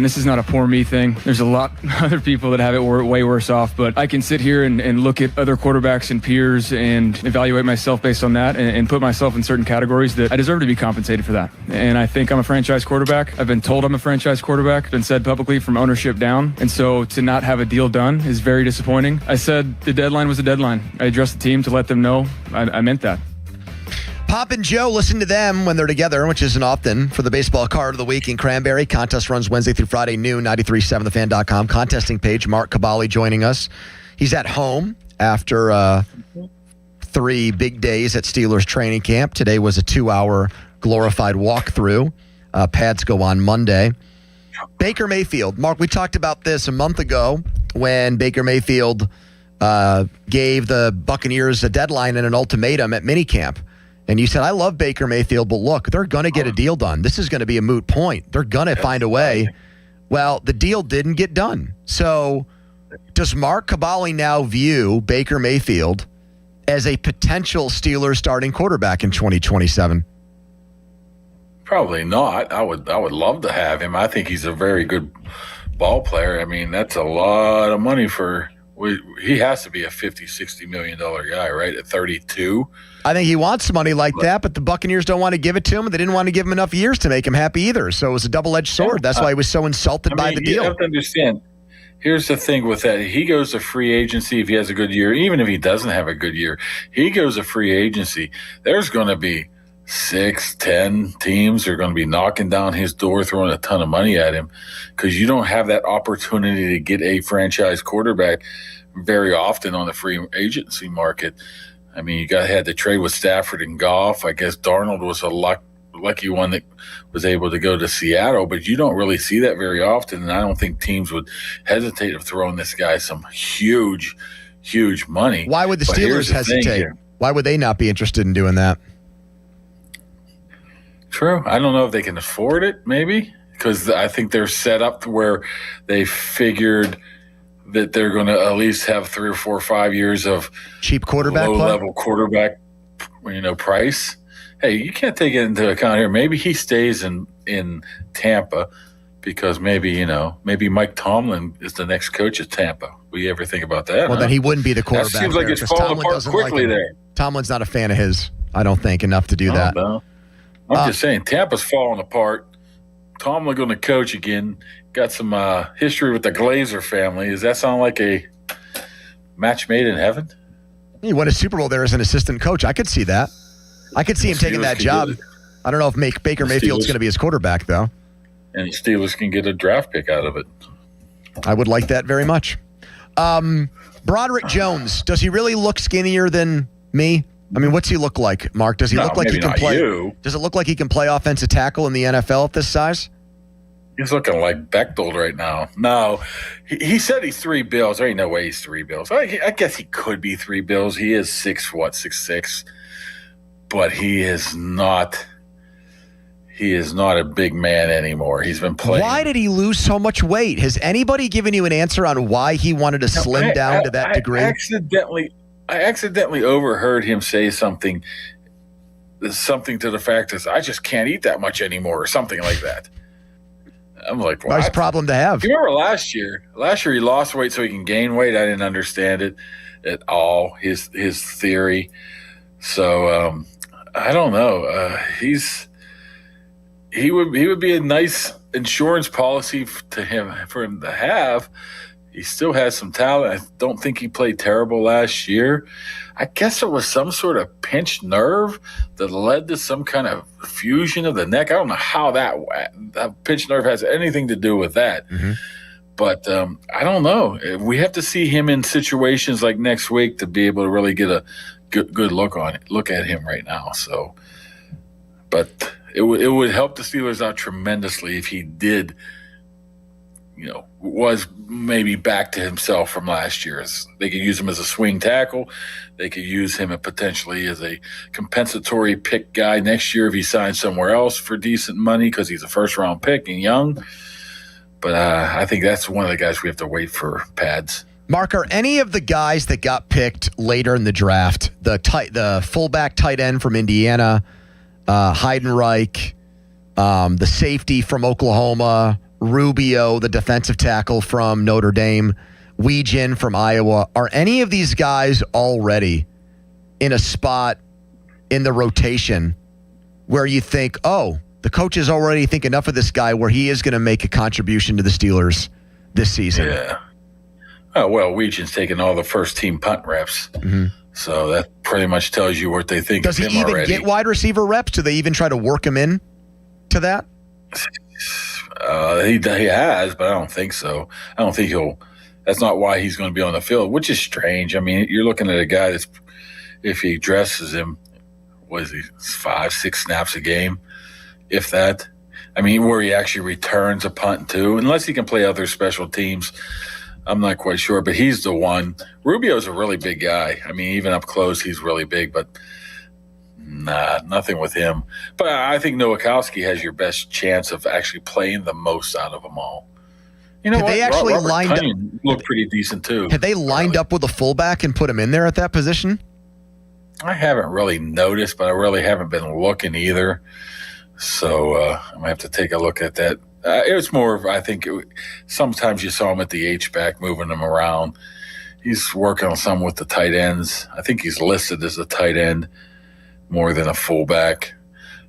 S23: This is not a poor me thing. There's a lot of other people that have it way worse off, but I can sit here and look at other quarterbacks and peers and evaluate myself based on that and put myself in certain categories that I deserve to be compensated for that. And I think I'm a franchise quarterback. I've been told I'm a franchise quarterback, been said publicly from ownership down. And so to not have a deal done is very disappointing. I said the deadline was a deadline. I addressed the team to let them know I meant that.
S12: Pop and Joe, listen to them when they're together, which isn't often, for the baseball card of the week in Cranberry. Contest runs Wednesday through Friday, noon, 937thefan.com. Contesting page, Mark Caballi joining us. He's at home after 3 big days at Steelers training camp. Today was a 2-hour glorified walkthrough. Pads go on Monday. Baker Mayfield. Mark, we talked about this a month ago when Baker Mayfield gave the Buccaneers a deadline and an ultimatum at minicamp. And you said, I love Baker Mayfield, but look, they're going to get a deal done. This is going to be a moot point. They're going to find a way. Well, the deal didn't get done. So does Mark Caballi now view Baker Mayfield as a potential Steelers starting quarterback in 2027?
S8: Probably not. I would love to have him. I think he's a very good ball player. I mean, that's a lot of money for he has to be a $50-60 million guy, right? At 32.
S12: I think he wants money like that, but the Buccaneers don't want to give it to him, and they didn't want to give him enough years to make him happy either. So it was a double-edged sword. That's why he was so insulted by the deal.
S8: You have to understand. Here's the thing with that. He goes to free agency if he has a good year. Even if he doesn't have a good year, he goes to free agency. There's going to be 6, 10 teams are going to be knocking down his door, throwing a ton of money at him, because you don't have that opportunity to get a franchise quarterback very often on the free agency market. I mean, you had the trade with Stafford and Goff. I guess Darnold was a lucky one that was able to go to Seattle, but you don't really see that very often, and I don't think teams would hesitate of throwing this guy some huge money.
S12: Why would the Steelers hesitate? Why would they not be interested in doing that?
S8: True. I don't know if they can afford it, maybe, because I think they're set up to where they figured that they're going to at least have 3 or 4 or 5 years of
S12: cheap quarterback,
S8: low-level quarterback, price. Hey, you can't take it into account here. Maybe he stays in Tampa because maybe Mike Tomlin is the next coach at Tampa. Will you ever think about that?
S12: Well, then he wouldn't be the quarterback.
S8: That seems like it's falling apart quickly there.
S12: Tomlin's not a fan of his, I don't think, enough to do that.
S8: No. I'm just saying, Tampa's falling apart. Tomlin going to coach again. Got some history with the Glazer family. Does that sound like a match made in heaven?
S12: He won a Super Bowl there as an assistant coach. I could see that. I could see him taking that job. I don't know if Baker Mayfield's going to be his quarterback, though.
S8: And the Steelers can get a draft pick out of it.
S12: I would like that very much. Broderick Jones, does he really look skinnier than me? I mean, what's he look like, Mark? Does he look like he can play? Does it look like he can play offensive tackle in the NFL at this size?
S8: He's looking like Bechtold right now. No, he said he's 3 bills. There ain't no way he's 3 bills. I guess he could be 3 bills. He is 6'6", but he is not a big man anymore. He's been playing.
S12: Why did he lose so much weight? Has anybody given you an answer on why he wanted to slim down to that degree?
S8: I accidentally overheard him say something to the fact that I just can't eat that much anymore, or something like that. I'm like, what?
S12: Nice problem to have.
S8: You remember last year? Last year he lost weight so he can gain weight. I didn't understand it at all. His theory. So I don't know. He would be a nice insurance policy for him to have. He still has some talent. I don't think he played terrible last year. I guess it was some sort of pinched nerve that led to some kind of fusion of the neck. I don't know how that pinched nerve has anything to do with that.
S12: Mm-hmm.
S8: But I don't know. We have to see him in situations like next week to be able to really get a good look at him right now. So, but it would help the Steelers out tremendously if he did, was maybe back to himself from last year. They could use him as a swing tackle. They could use him potentially as a compensatory pick guy next year if he signs somewhere else for decent money because he's a first-round pick and young. But I think that's one of the guys we have to wait for pads.
S12: Mark, are any of the guys that got picked later in the draft, the fullback tight end from Indiana, Heidenreich, the safety from Oklahoma, Rubio, the defensive tackle from Notre Dame, Weegen from Iowa, are any of these guys already in a spot in the rotation where you think, the coaches already think enough of this guy where he is going to make a contribution to the Steelers this season?
S8: Yeah. Oh, well, Weegen's taking all the first-team punt reps.
S12: Mm-hmm.
S8: So that pretty much tells you what they think of him already.
S12: Does he even get wide receiver reps? Do they even try to work him in to that?
S8: He has, but I don't think so. I don't think that's not why he's going to be on the field, which is strange. I mean, you're looking at a guy that's, if he dresses him, 5-6 snaps a game, if that. I mean, where he actually returns a punt too, unless he can play other special teams. I'm not quite sure, but he's the one. Rubio's a really big guy. I mean, even up close, he's really big, but nothing with him. But I think Nowakowski has your best chance of actually playing the most out of them all. You know what?
S12: They actually lined up.
S8: Looked pretty decent too.
S12: Have they lined up with a fullback and put him in there at that position?
S8: I haven't really noticed, but I really haven't been looking either. So I'm going to have to take a look at that. It was more of, I think, sometimes you saw him at the H-back moving him around. He's working on some with the tight ends. I think he's listed as a tight end more than a fullback.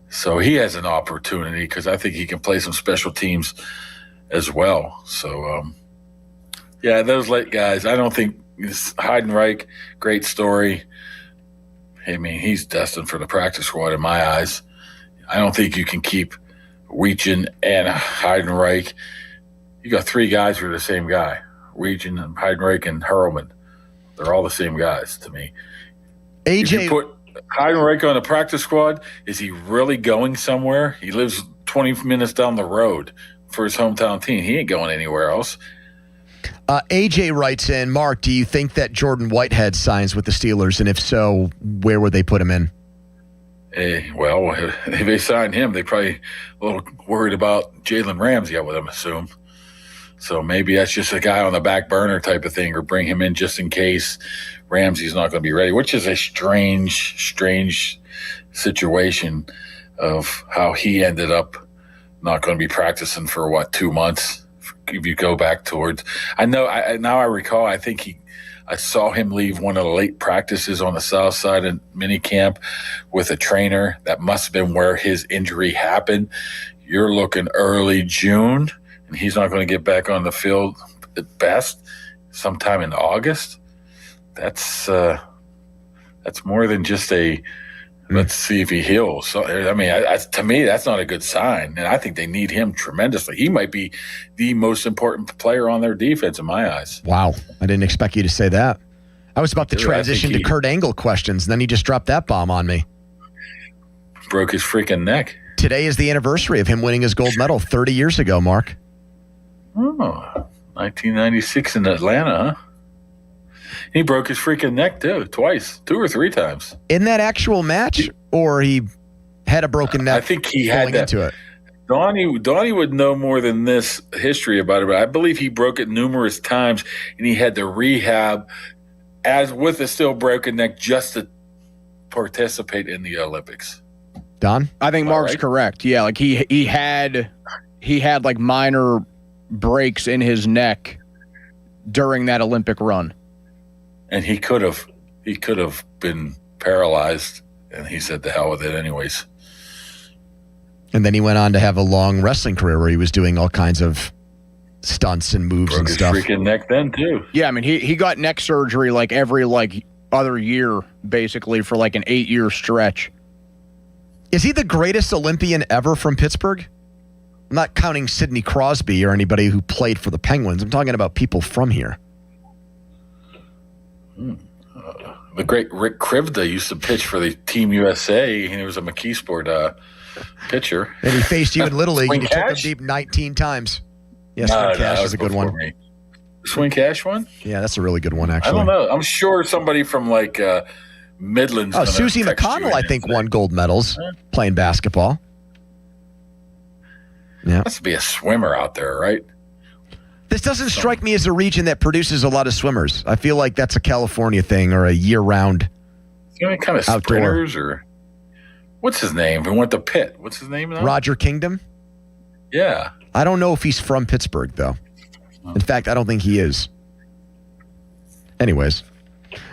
S8: So he has an opportunity because I think he can play some special teams as well. So, those late guys, I don't think Heidenreich, great story. I mean, he's destined for the practice squad in my eyes. I don't think you can keep Weechen and Heidenreich. You got 3 guys who are the same guy. Weechen, Heidenreich, and Hurlman. They're all the same guys to me.
S12: AJ,
S8: if you put Heidenreich on the practice squad, is he really going somewhere? He lives 20 minutes down the road for his hometown team. He ain't going anywhere else.
S12: AJ writes in, Mark, do you think that Jordan Whitehead signs with the Steelers? And if so, where would they put him in?
S8: Well, if they sign him, they probably a little worried about Jalen Ramsey, I would assume. So maybe that's just a guy on the back burner type of thing, or bring him in just in case Ramsey's not going to be ready, which is a strange situation of how he ended up not going to be practicing for 2 months. If you go back towards, I recall, I think I saw him leave one of the late practices on the south side in mini camp with a trainer. That must have been where his injury happened. You're looking early June, and he's not going to get back on the field at best sometime in August. That's more than just a let's see if he heals. So, I mean, to me, that's not a good sign, and I think they need him tremendously. He might be the most important player on their defense in my eyes.
S12: Wow, I didn't expect you to say that. I was about to transition to Kurt Angle questions, and then he just dropped that bomb on me.
S8: Broke his freaking neck.
S12: Today is the anniversary of him winning his gold medal 30 years ago, Mark.
S8: Oh, 1996 in Atlanta, huh? He broke his freaking neck, too, twice, 2 or 3 times.
S12: In that actual match, or he had a broken neck?
S8: I think he had that.
S12: Into it.
S8: Donnie would know more than this history about it, but I believe he broke it numerous times, and he had to rehab as with a still broken neck just to participate in the Olympics.
S12: Don?
S6: I think Mark's correct. Yeah, like he had like minor breaks in his neck during that Olympic run.
S8: And he could have been paralyzed, and he said the hell with it anyways.
S12: And then he went on to have a long wrestling career where he was doing all kinds of stunts and moves and stuff.
S8: Broke his freaking neck then, too.
S6: Yeah, I mean, he got neck surgery like every other year, basically, for like an 8-year stretch.
S12: Is he the greatest Olympian ever from Pittsburgh? I'm not counting Sidney Crosby or anybody who played for the Penguins. I'm talking about people from here.
S8: The great Rick Krivda used to pitch for the Team USA, and he was a McKeesport pitcher.
S12: And he faced you in Little League, and you took him
S8: Cash?
S12: deep 19 times. Yes, Swing Cash is a good one.
S8: Me. Swing Cash one?
S12: Yeah, that's a really good one, actually.
S8: I don't know. I'm sure somebody from Midlands.
S12: Oh, Susie McConnell, I think, won gold medals playing basketball. Yeah,
S8: must be a swimmer out there, right?
S12: This doesn't strike me as a region that produces a lot of swimmers. I feel like that's a California thing or a year-round
S8: Any kind of
S12: outdoor.
S8: sprinters or what's his name? Who went to Pitt? What's his name now?
S12: Roger Kingdom?
S8: Yeah.
S12: I don't know if he's from Pittsburgh, though. In fact, I don't think he is. Anyways.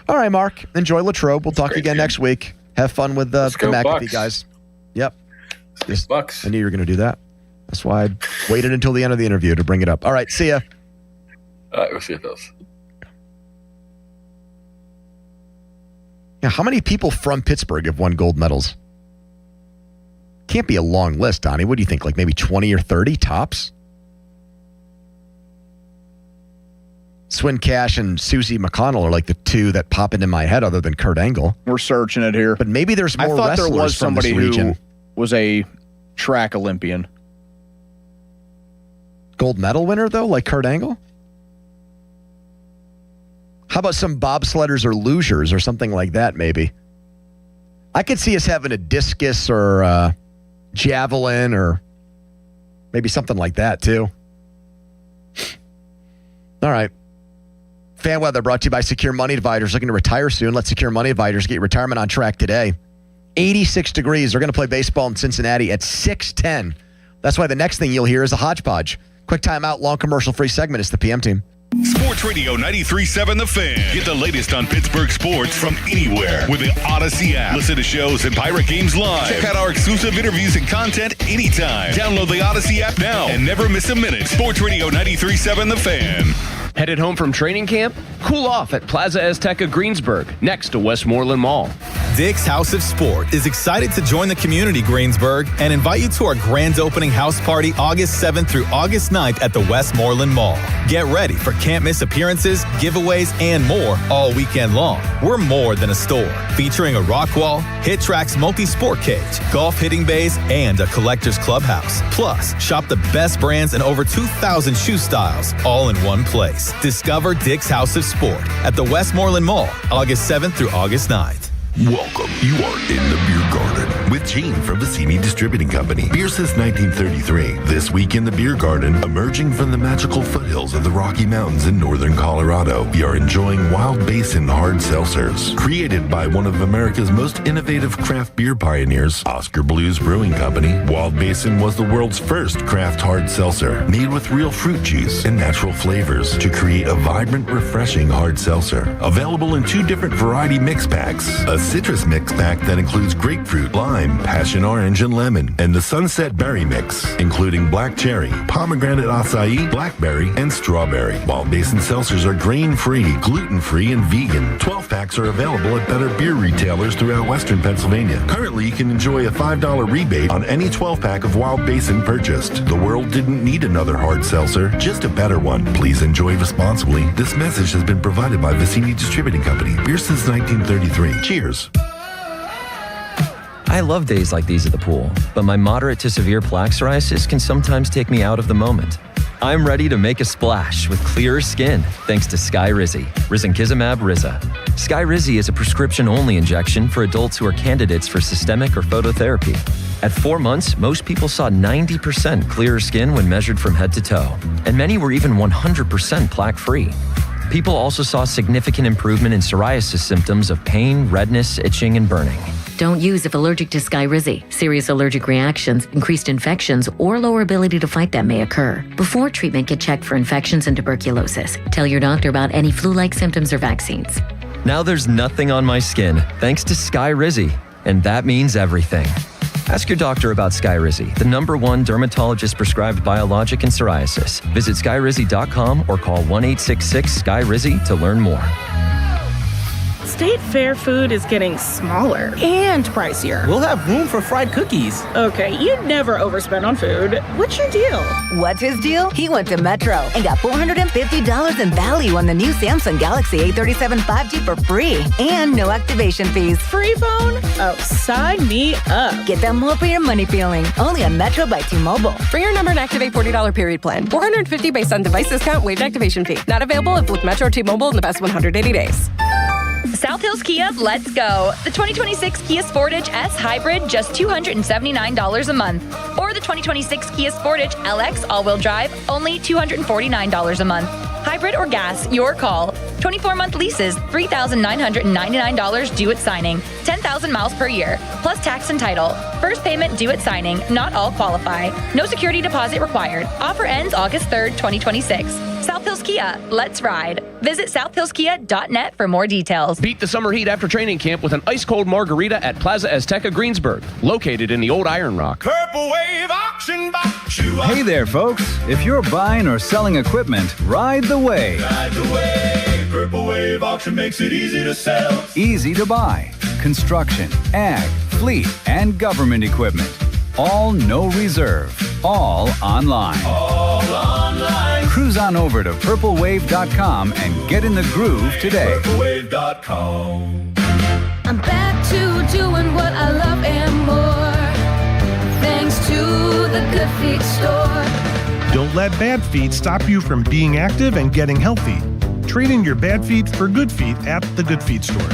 S12: All right, Mark. Enjoy Latrobe. We'll talk again next week. Have fun with the McAfee
S8: Bucks.
S12: guys. Yep.
S8: Bucks.
S12: I knew you were going to do that. That's why I waited until the end of the interview to bring it up. All right, see ya.
S8: All right, we'll see those.
S12: Yeah, how many people from Pittsburgh have won gold medals? Can't be a long list, Donnie. What do you think? Like maybe 20 or 30 tops? Swin Cash and Susie McConnell are like the two that pop into my head other than Kurt Angle.
S6: We're searching it here.
S12: But maybe there's more
S6: I thought
S12: wrestlers
S6: there was
S12: from
S6: somebody
S12: this region.
S6: who was a track Olympian.
S12: Gold medal winner, though, like Kurt Angle? How about some bobsledders or lugers or something like that, maybe? I could see us having a discus or javelin or maybe something like that, too. All right. Fan weather brought to you by Secure Money Advisors. Looking to retire soon? Let Secure Money Advisors get your retirement on track today. 86 degrees. They're going to play baseball in Cincinnati at 6:10. That's why the next thing you'll hear is a hodgepodge. Quick timeout, long commercial-free segment. It's the PM team.
S4: Sports Radio 93.7 The Fan. Get the latest on Pittsburgh sports from anywhere with the Odyssey app. Listen to shows and Pirate Games live. Check out our exclusive interviews and content anytime. Download the Odyssey app now and never miss a minute. Sports Radio 93.7 The Fan.
S21: Headed home from training camp? Cool off at Plaza Azteca Greensburg, next to Westmoreland Mall.
S1: Dick's House of Sport is excited to join the community, Greensburg, and invite you to our grand opening house party August 7th through August 9th at the Westmoreland Mall. Get ready for can't-miss appearances, giveaways, and more all weekend long. We're more than a store, featuring a rock wall, Hit Tracks multi-sport cage, golf hitting bays, and a collector's clubhouse. Plus, shop the best brands and over 2,000 shoe styles, all in one place. Discover Dick's House of Sport at the Westmoreland Mall, August 7th through August 9th.
S2: Welcome. You are in the Beer Garden with Gene from Vicini Distributing Company. Beer since 1933. This week in the Beer Garden, emerging from the magical foothills of the Rocky Mountains in northern Colorado, we are enjoying Wild Basin hard seltzers. Created by one of America's most innovative craft beer pioneers, Oscar Blues Brewing Company, Wild Basin was the world's first craft hard seltzer, made with real fruit juice and natural flavors to create a vibrant, refreshing hard seltzer. Available in 2 different variety mix packs. A citrus mix pack that includes grapefruit, lime, passion orange, and lemon, and the Sunset Berry Mix, including black cherry, pomegranate acai, blackberry, and strawberry. Wild Basin seltzers are grain-free, gluten-free, and vegan. 12-packs are available at better beer retailers throughout western Pennsylvania. Currently, you can enjoy a $5 rebate on any 12-pack of Wild Basin purchased. The world didn't need another hard seltzer, just a better one. Please enjoy responsibly. This message has been provided by Vicini Distributing Company. Beer since 1933. Cheers.
S20: I love days like these at the pool, but my moderate to severe plaque psoriasis can sometimes take me out of the moment. I'm ready to make a splash with clearer skin thanks to Skyrizi, risankizumab Riza. Skyrizi is a prescription-only injection for adults who are candidates for systemic or phototherapy. At 4 months, most people saw 90% clearer skin when measured from head to toe, and many were even 100% plaque-free. People also saw significant improvement in psoriasis symptoms of pain, redness, itching, and burning.
S24: Don't use if allergic to Skyrizi. Serious allergic reactions, increased infections, or lower ability to fight them may occur. Before treatment, get checked for infections and tuberculosis. Tell your doctor about any flu-like symptoms or vaccines.
S20: Now there's nothing on my skin thanks to Skyrizi, and that means everything. Ask your doctor about Skyrizi, the #1 dermatologist-prescribed biologic in psoriasis. Visit skyrizi.com or call 1-866-SKYRIZI to learn more.
S25: State Fair food is getting smaller and pricier.
S26: We'll have room for fried cookies.
S25: Okay, you'd never overspend on food. What's your deal?
S27: What's his deal? He went to Metro and got $450 in value on the new Samsung Galaxy A37 5G for free and no activation fees.
S25: Free phone? Oh, sign me up.
S27: Get that more for your money feeling. Only on Metro by T-Mobile.
S28: For your number and activate $40 period plan. $450 based on device discount, waived activation fee. Not available if with Metro or T-Mobile in the past 180 days.
S29: South Hills Kia, let's go. The 2026 Kia Sportage S Hybrid, just $279 a month. Or the 2026 Kia Sportage LX all-wheel drive, only $249 a month. Hybrid or gas, your call. 24-month leases, $3,999 due at signing. 10,000 miles per year, plus tax and title. First payment due at signing. Not all qualify. No security deposit required. Offer ends August 3rd, 2026. South Hills Kia, let's ride. Visit southhillskia.net for more details.
S30: Beat the summer heat after training camp with an ice-cold margarita at Plaza Azteca Greensburg, located in the old Iron Rock.
S15: Purple Wave Auction Box.
S31: Hey there, folks. If you're buying or selling equipment, ride the wave.
S15: Ride the wave. Purple Wave Auction makes it easy to sell.
S31: Easy to buy. Construction, ag, fleet, and government equipment. All no reserve. All online.
S15: All online.
S31: Cruise on over to purplewave.com and get in the groove today.
S15: Purplewave.com.
S32: I'm back to doing what I love and more. Thanks to the Good Feet store.
S33: Don't let bad feet stop you from being active and getting healthy. Trade in your bad feet for good feet at the Good Feet store.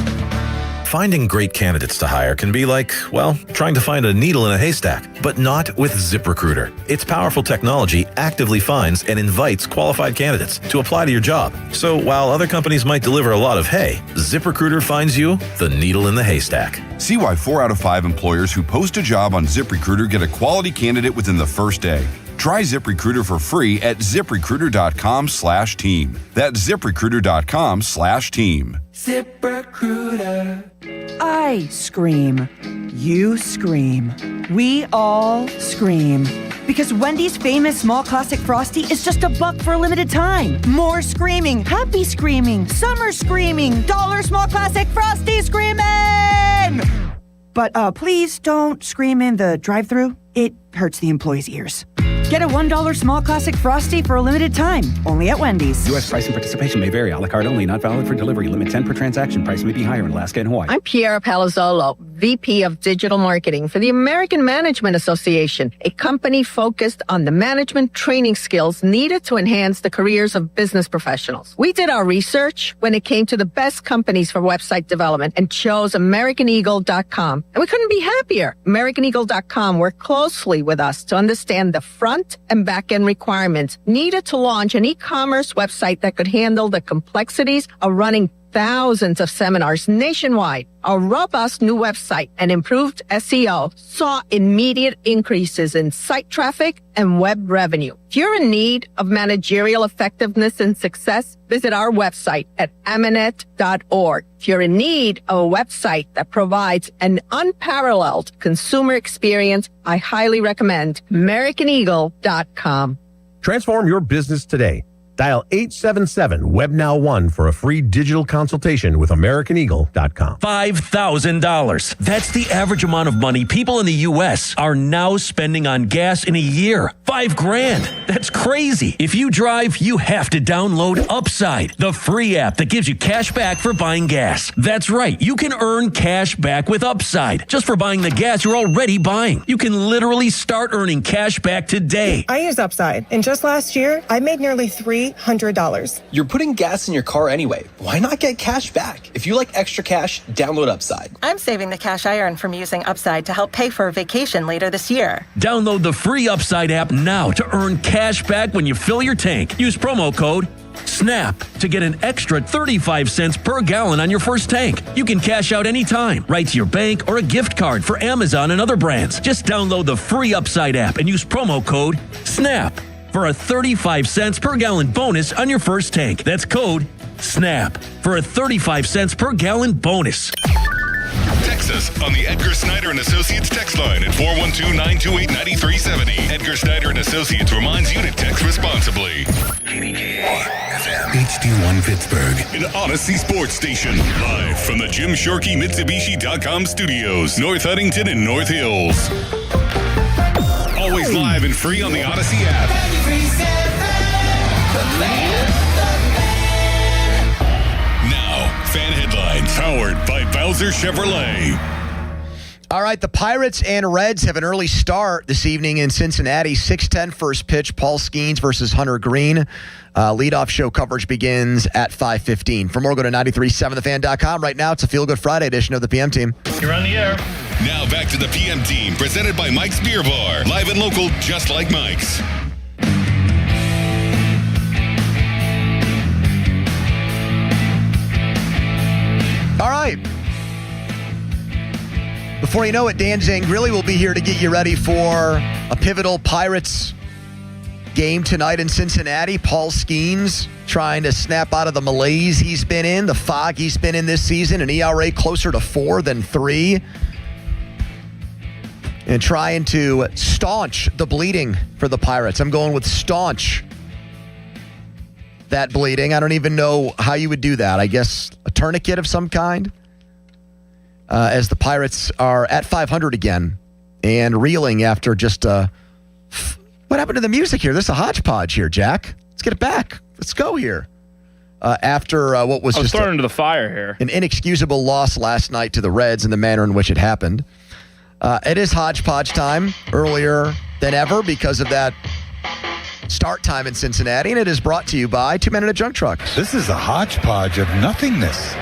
S34: Finding great candidates to hire can be like, well, trying to find a needle in a haystack, but not with ZipRecruiter. Its powerful technology actively finds and invites qualified candidates to apply to your job. So while other companies might deliver a lot of hay, ZipRecruiter finds you the needle in the haystack.
S35: See why 4 out of 5 employers who post a job on ZipRecruiter get a quality candidate within the first day. Try ZipRecruiter for free at ZipRecruiter.com/team. That's ZipRecruiter.com/team.
S36: ZipRecruiter. I scream. You scream. We all scream. Because Wendy's famous small classic Frosty is just $1 for a limited time. More screaming, happy screaming, summer screaming, dollar small classic Frosty screaming! but please don't scream in the drive-thru. It hurts the employees' ears. Get a $1 small classic Frosty for a limited time, only at Wendy's.
S31: U.S. price and participation may vary. A la carte only, not valid for delivery. Limit 10 per transaction. Price may be higher in Alaska and Hawaii.
S3: I'm Piera Palazzolo, VP of Digital Marketing for the American Management Association, a company focused on the management training skills needed to enhance the careers of business professionals. We did our research when it came to the best companies for website development and chose AmericanEagle.com. And we couldn't be happier. AmericanEagle.com worked closely with us to understand the front and back-end requirements needed to launch an e-commerce website that could handle the complexities of running thousands of seminars nationwide. Our robust new website and improved SEO saw immediate increases in site traffic and web revenue. If you're in need of managerial effectiveness and success, visit our website at Amanet.org. If you're in need of a website that provides an unparalleled consumer experience, I highly recommend AmericanEagle.com.
S5: Transform your business today. Dial 877-WebNow1 for a free digital consultation with AmericanEagle.com.
S6: $5,000. That's the average amount of money people in the U.S. are now spending on gas in a year. $5,000. That's crazy. If you drive, you have to download Upside, the free app that gives you cash back for buying gas. That's right. You can earn cash back with Upside just for buying the gas you're already buying. You can literally start earning cash back today.
S7: I use Upside, and just last year, I made nearly $300.
S8: You're putting gas in your car anyway. Why not get cash back? If you like extra cash, download Upside.
S7: I'm saving the cash I earn from using Upside to help pay for a vacation later this year.
S6: Download the free Upside app now to earn cash back when you fill your tank. Use promo code SNAP to get an extra 35 cents per gallon on your first tank. You can cash out anytime, right to your bank or a gift card for Amazon and other brands. Just download the free Upside app and use promo code SNAP for a 35 cents per gallon bonus on your first tank. That's code SNAP for a 35 cents per gallon bonus.
S4: Text us on the Edgar Snyder and Associates text line at 412-928-9370. Edgar Snyder and Associates reminds you to text responsibly. HD1 Pittsburgh, an Odyssey sports station, live from the Jim Shorkey Mitsubishi.com studios, North Huntington and North Hills. Always live and free on the Odyssey app. Now, fan headlines powered by Bowser Chevrolet.
S12: All right, the Pirates and Reds have an early start this evening in Cincinnati. 6:10 first pitch, Paul Skeens versus Hunter Green. Leadoff show coverage begins at 5:15. For more, go to 937thefan.com. Right now, it's a Feel Good Friday edition of the PM Team.
S4: You're on the air. Now back to the PM Team, presented by Mike's Beer Bar. Live and local, just like Mike's.
S12: All right. Before you know it, Dan Zangrilli will be here to get you ready for a pivotal Pirates game tonight in Cincinnati. Paul Skeens trying to snap out of the malaise he's been in, the fog he's been in this season, an ERA closer to 4 than 3. And trying to staunch the bleeding for the Pirates. I'm going with staunch that bleeding. I don't even know how you would do that. I guess a tourniquet of some kind. As the Pirates are at 500 again and reeling after just what happened to the music here? There's a hodgepodge here, Jack. Let's get it back. Let's go here. After what was just
S9: thrown into the fire here.
S12: An inexcusable loss last night to the Reds in the manner in which it happened. It is hodgepodge time earlier than ever because of that start time in Cincinnati, and it is brought to you by Two Men and a Junk Truck.
S10: This is a hodgepodge of nothingness.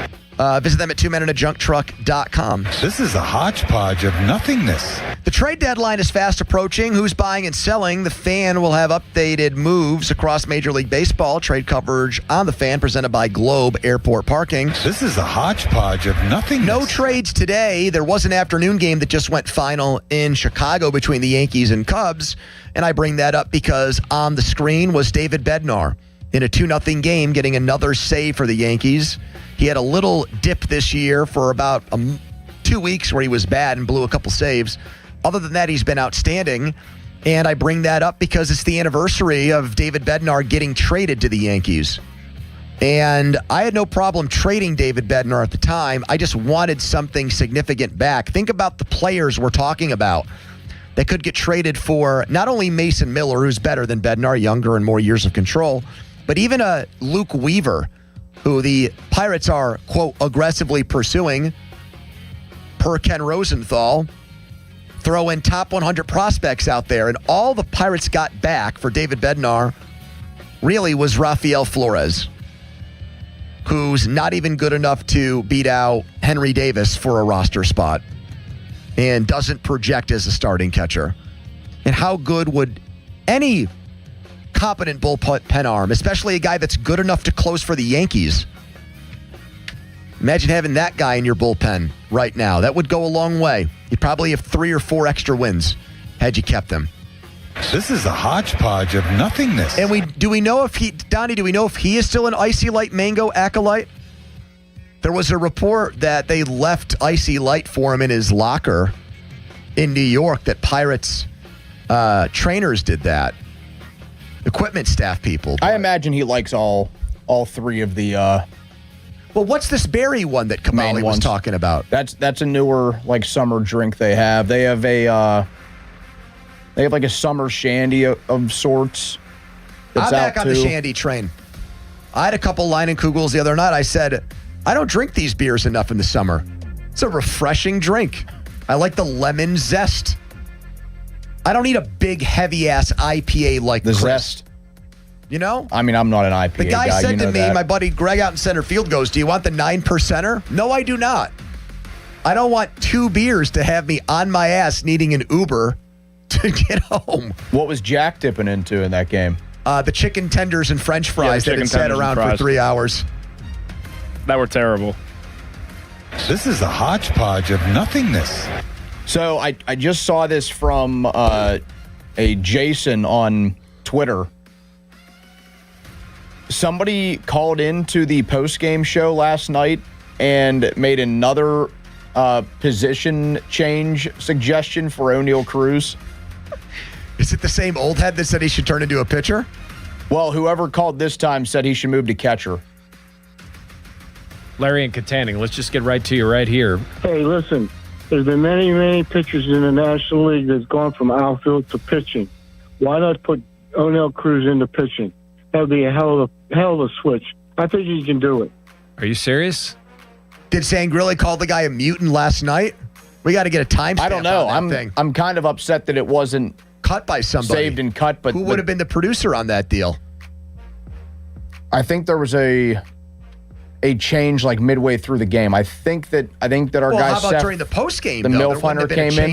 S12: Visit them at twomeninjuncktruck.com.
S10: This is a hodgepodge of nothingness.
S12: The trade deadline is fast approaching. Who's buying and selling? The Fan will have updated moves across Major League Baseball. Trade coverage on the Fan presented by Globe Airport Parking.
S10: This is a hodgepodge of nothingness.
S12: No trades today. There was an afternoon game that just went final in Chicago between the Yankees and Cubs. And I bring that up because on the screen was David Bednar in a 2-0 game getting another save for the Yankees. He had a little dip this year for about 2 weeks where he was bad and blew a couple saves. Other than that, he's been outstanding. And I bring that up because it's the anniversary of David Bednar getting traded to the Yankees. And I had no problem trading David Bednar at the time. I just wanted something significant back. Think about the players we're talking about that could get traded for not only Mason Miller, who's better than Bednar, younger and more years of control, but even a Luke Weaver, who the Pirates are, quote, aggressively pursuing, per Ken Rosenthal. Throw in top 100 prospects out there, and all the Pirates got back for David Bednar really was Rafael Flores, who's not even good enough to beat out Henry Davis for a roster spot and doesn't project as a starting catcher. And how good would any competent bullpen arm, especially a guy that's good enough to close for the Yankees, imagine having that guy in your bullpen right now. That would go a long way. You'd probably have 3 or 4 extra wins had you kept them.
S10: This is a hodgepodge of nothingness.
S12: And do we know if he is still an Icy Light Mango acolyte? There was a report that they left Icy Light for him in his locker in New York, that Pirates trainers did that. Equipment staff people.
S1: I imagine he likes all 3 of the
S12: well, what's this berry one that Kamali was talking about?
S1: That's a newer summer drink they have. They have like a summer shandy of sorts.
S12: I'm back on the shandy train. I had a couple Leinenkugels the other night. I said, I don't drink these beers enough in the summer. It's a refreshing drink. I like the lemon zest. I don't need a big, heavy-ass IPA like
S1: the
S12: Chris.
S1: zest.
S12: You know?
S1: I mean, I'm not an IPA guy.
S12: The guy said to me,
S1: that.
S12: my buddy Greg out in center field goes, do you want the 9%er? No, I do not. I don't want 2 beers to have me on my ass needing an Uber to get home.
S1: What was Jack dipping into in that game?
S12: The chicken tenders and French fries that had sat around for 3 hours.
S2: That were terrible.
S10: This is a hodgepodge of nothingness.
S1: So I just saw this from a Jason on Twitter. Somebody called into the post-game show last night and made another position change suggestion for O'Neal Cruz.
S12: Is it the same old head that said he should turn into a pitcher?
S1: Well, whoever called this time said he should move to catcher.
S2: Larry and Katanning, let's just get right to you right here.
S9: Hey, listen, there's been many pitchers in the National League that's gone from outfield to pitching. Why not put O'Neal Cruz into pitching? That would be a hell of a switch. I think he can do it.
S2: Are you serious?
S12: Did Sangrilli call the guy a mutant last night? We got to get a timestamp.
S1: I don't know.
S12: On that thing.
S1: I'm kind of upset that it wasn't
S12: cut by somebody.
S1: Saved and cut, but
S12: who would have been the producer on that deal?
S1: I think there was a change midway through the game. I think that our guy
S12: how about
S1: Seth,
S12: during the post game?
S1: The MILF Hunter came in.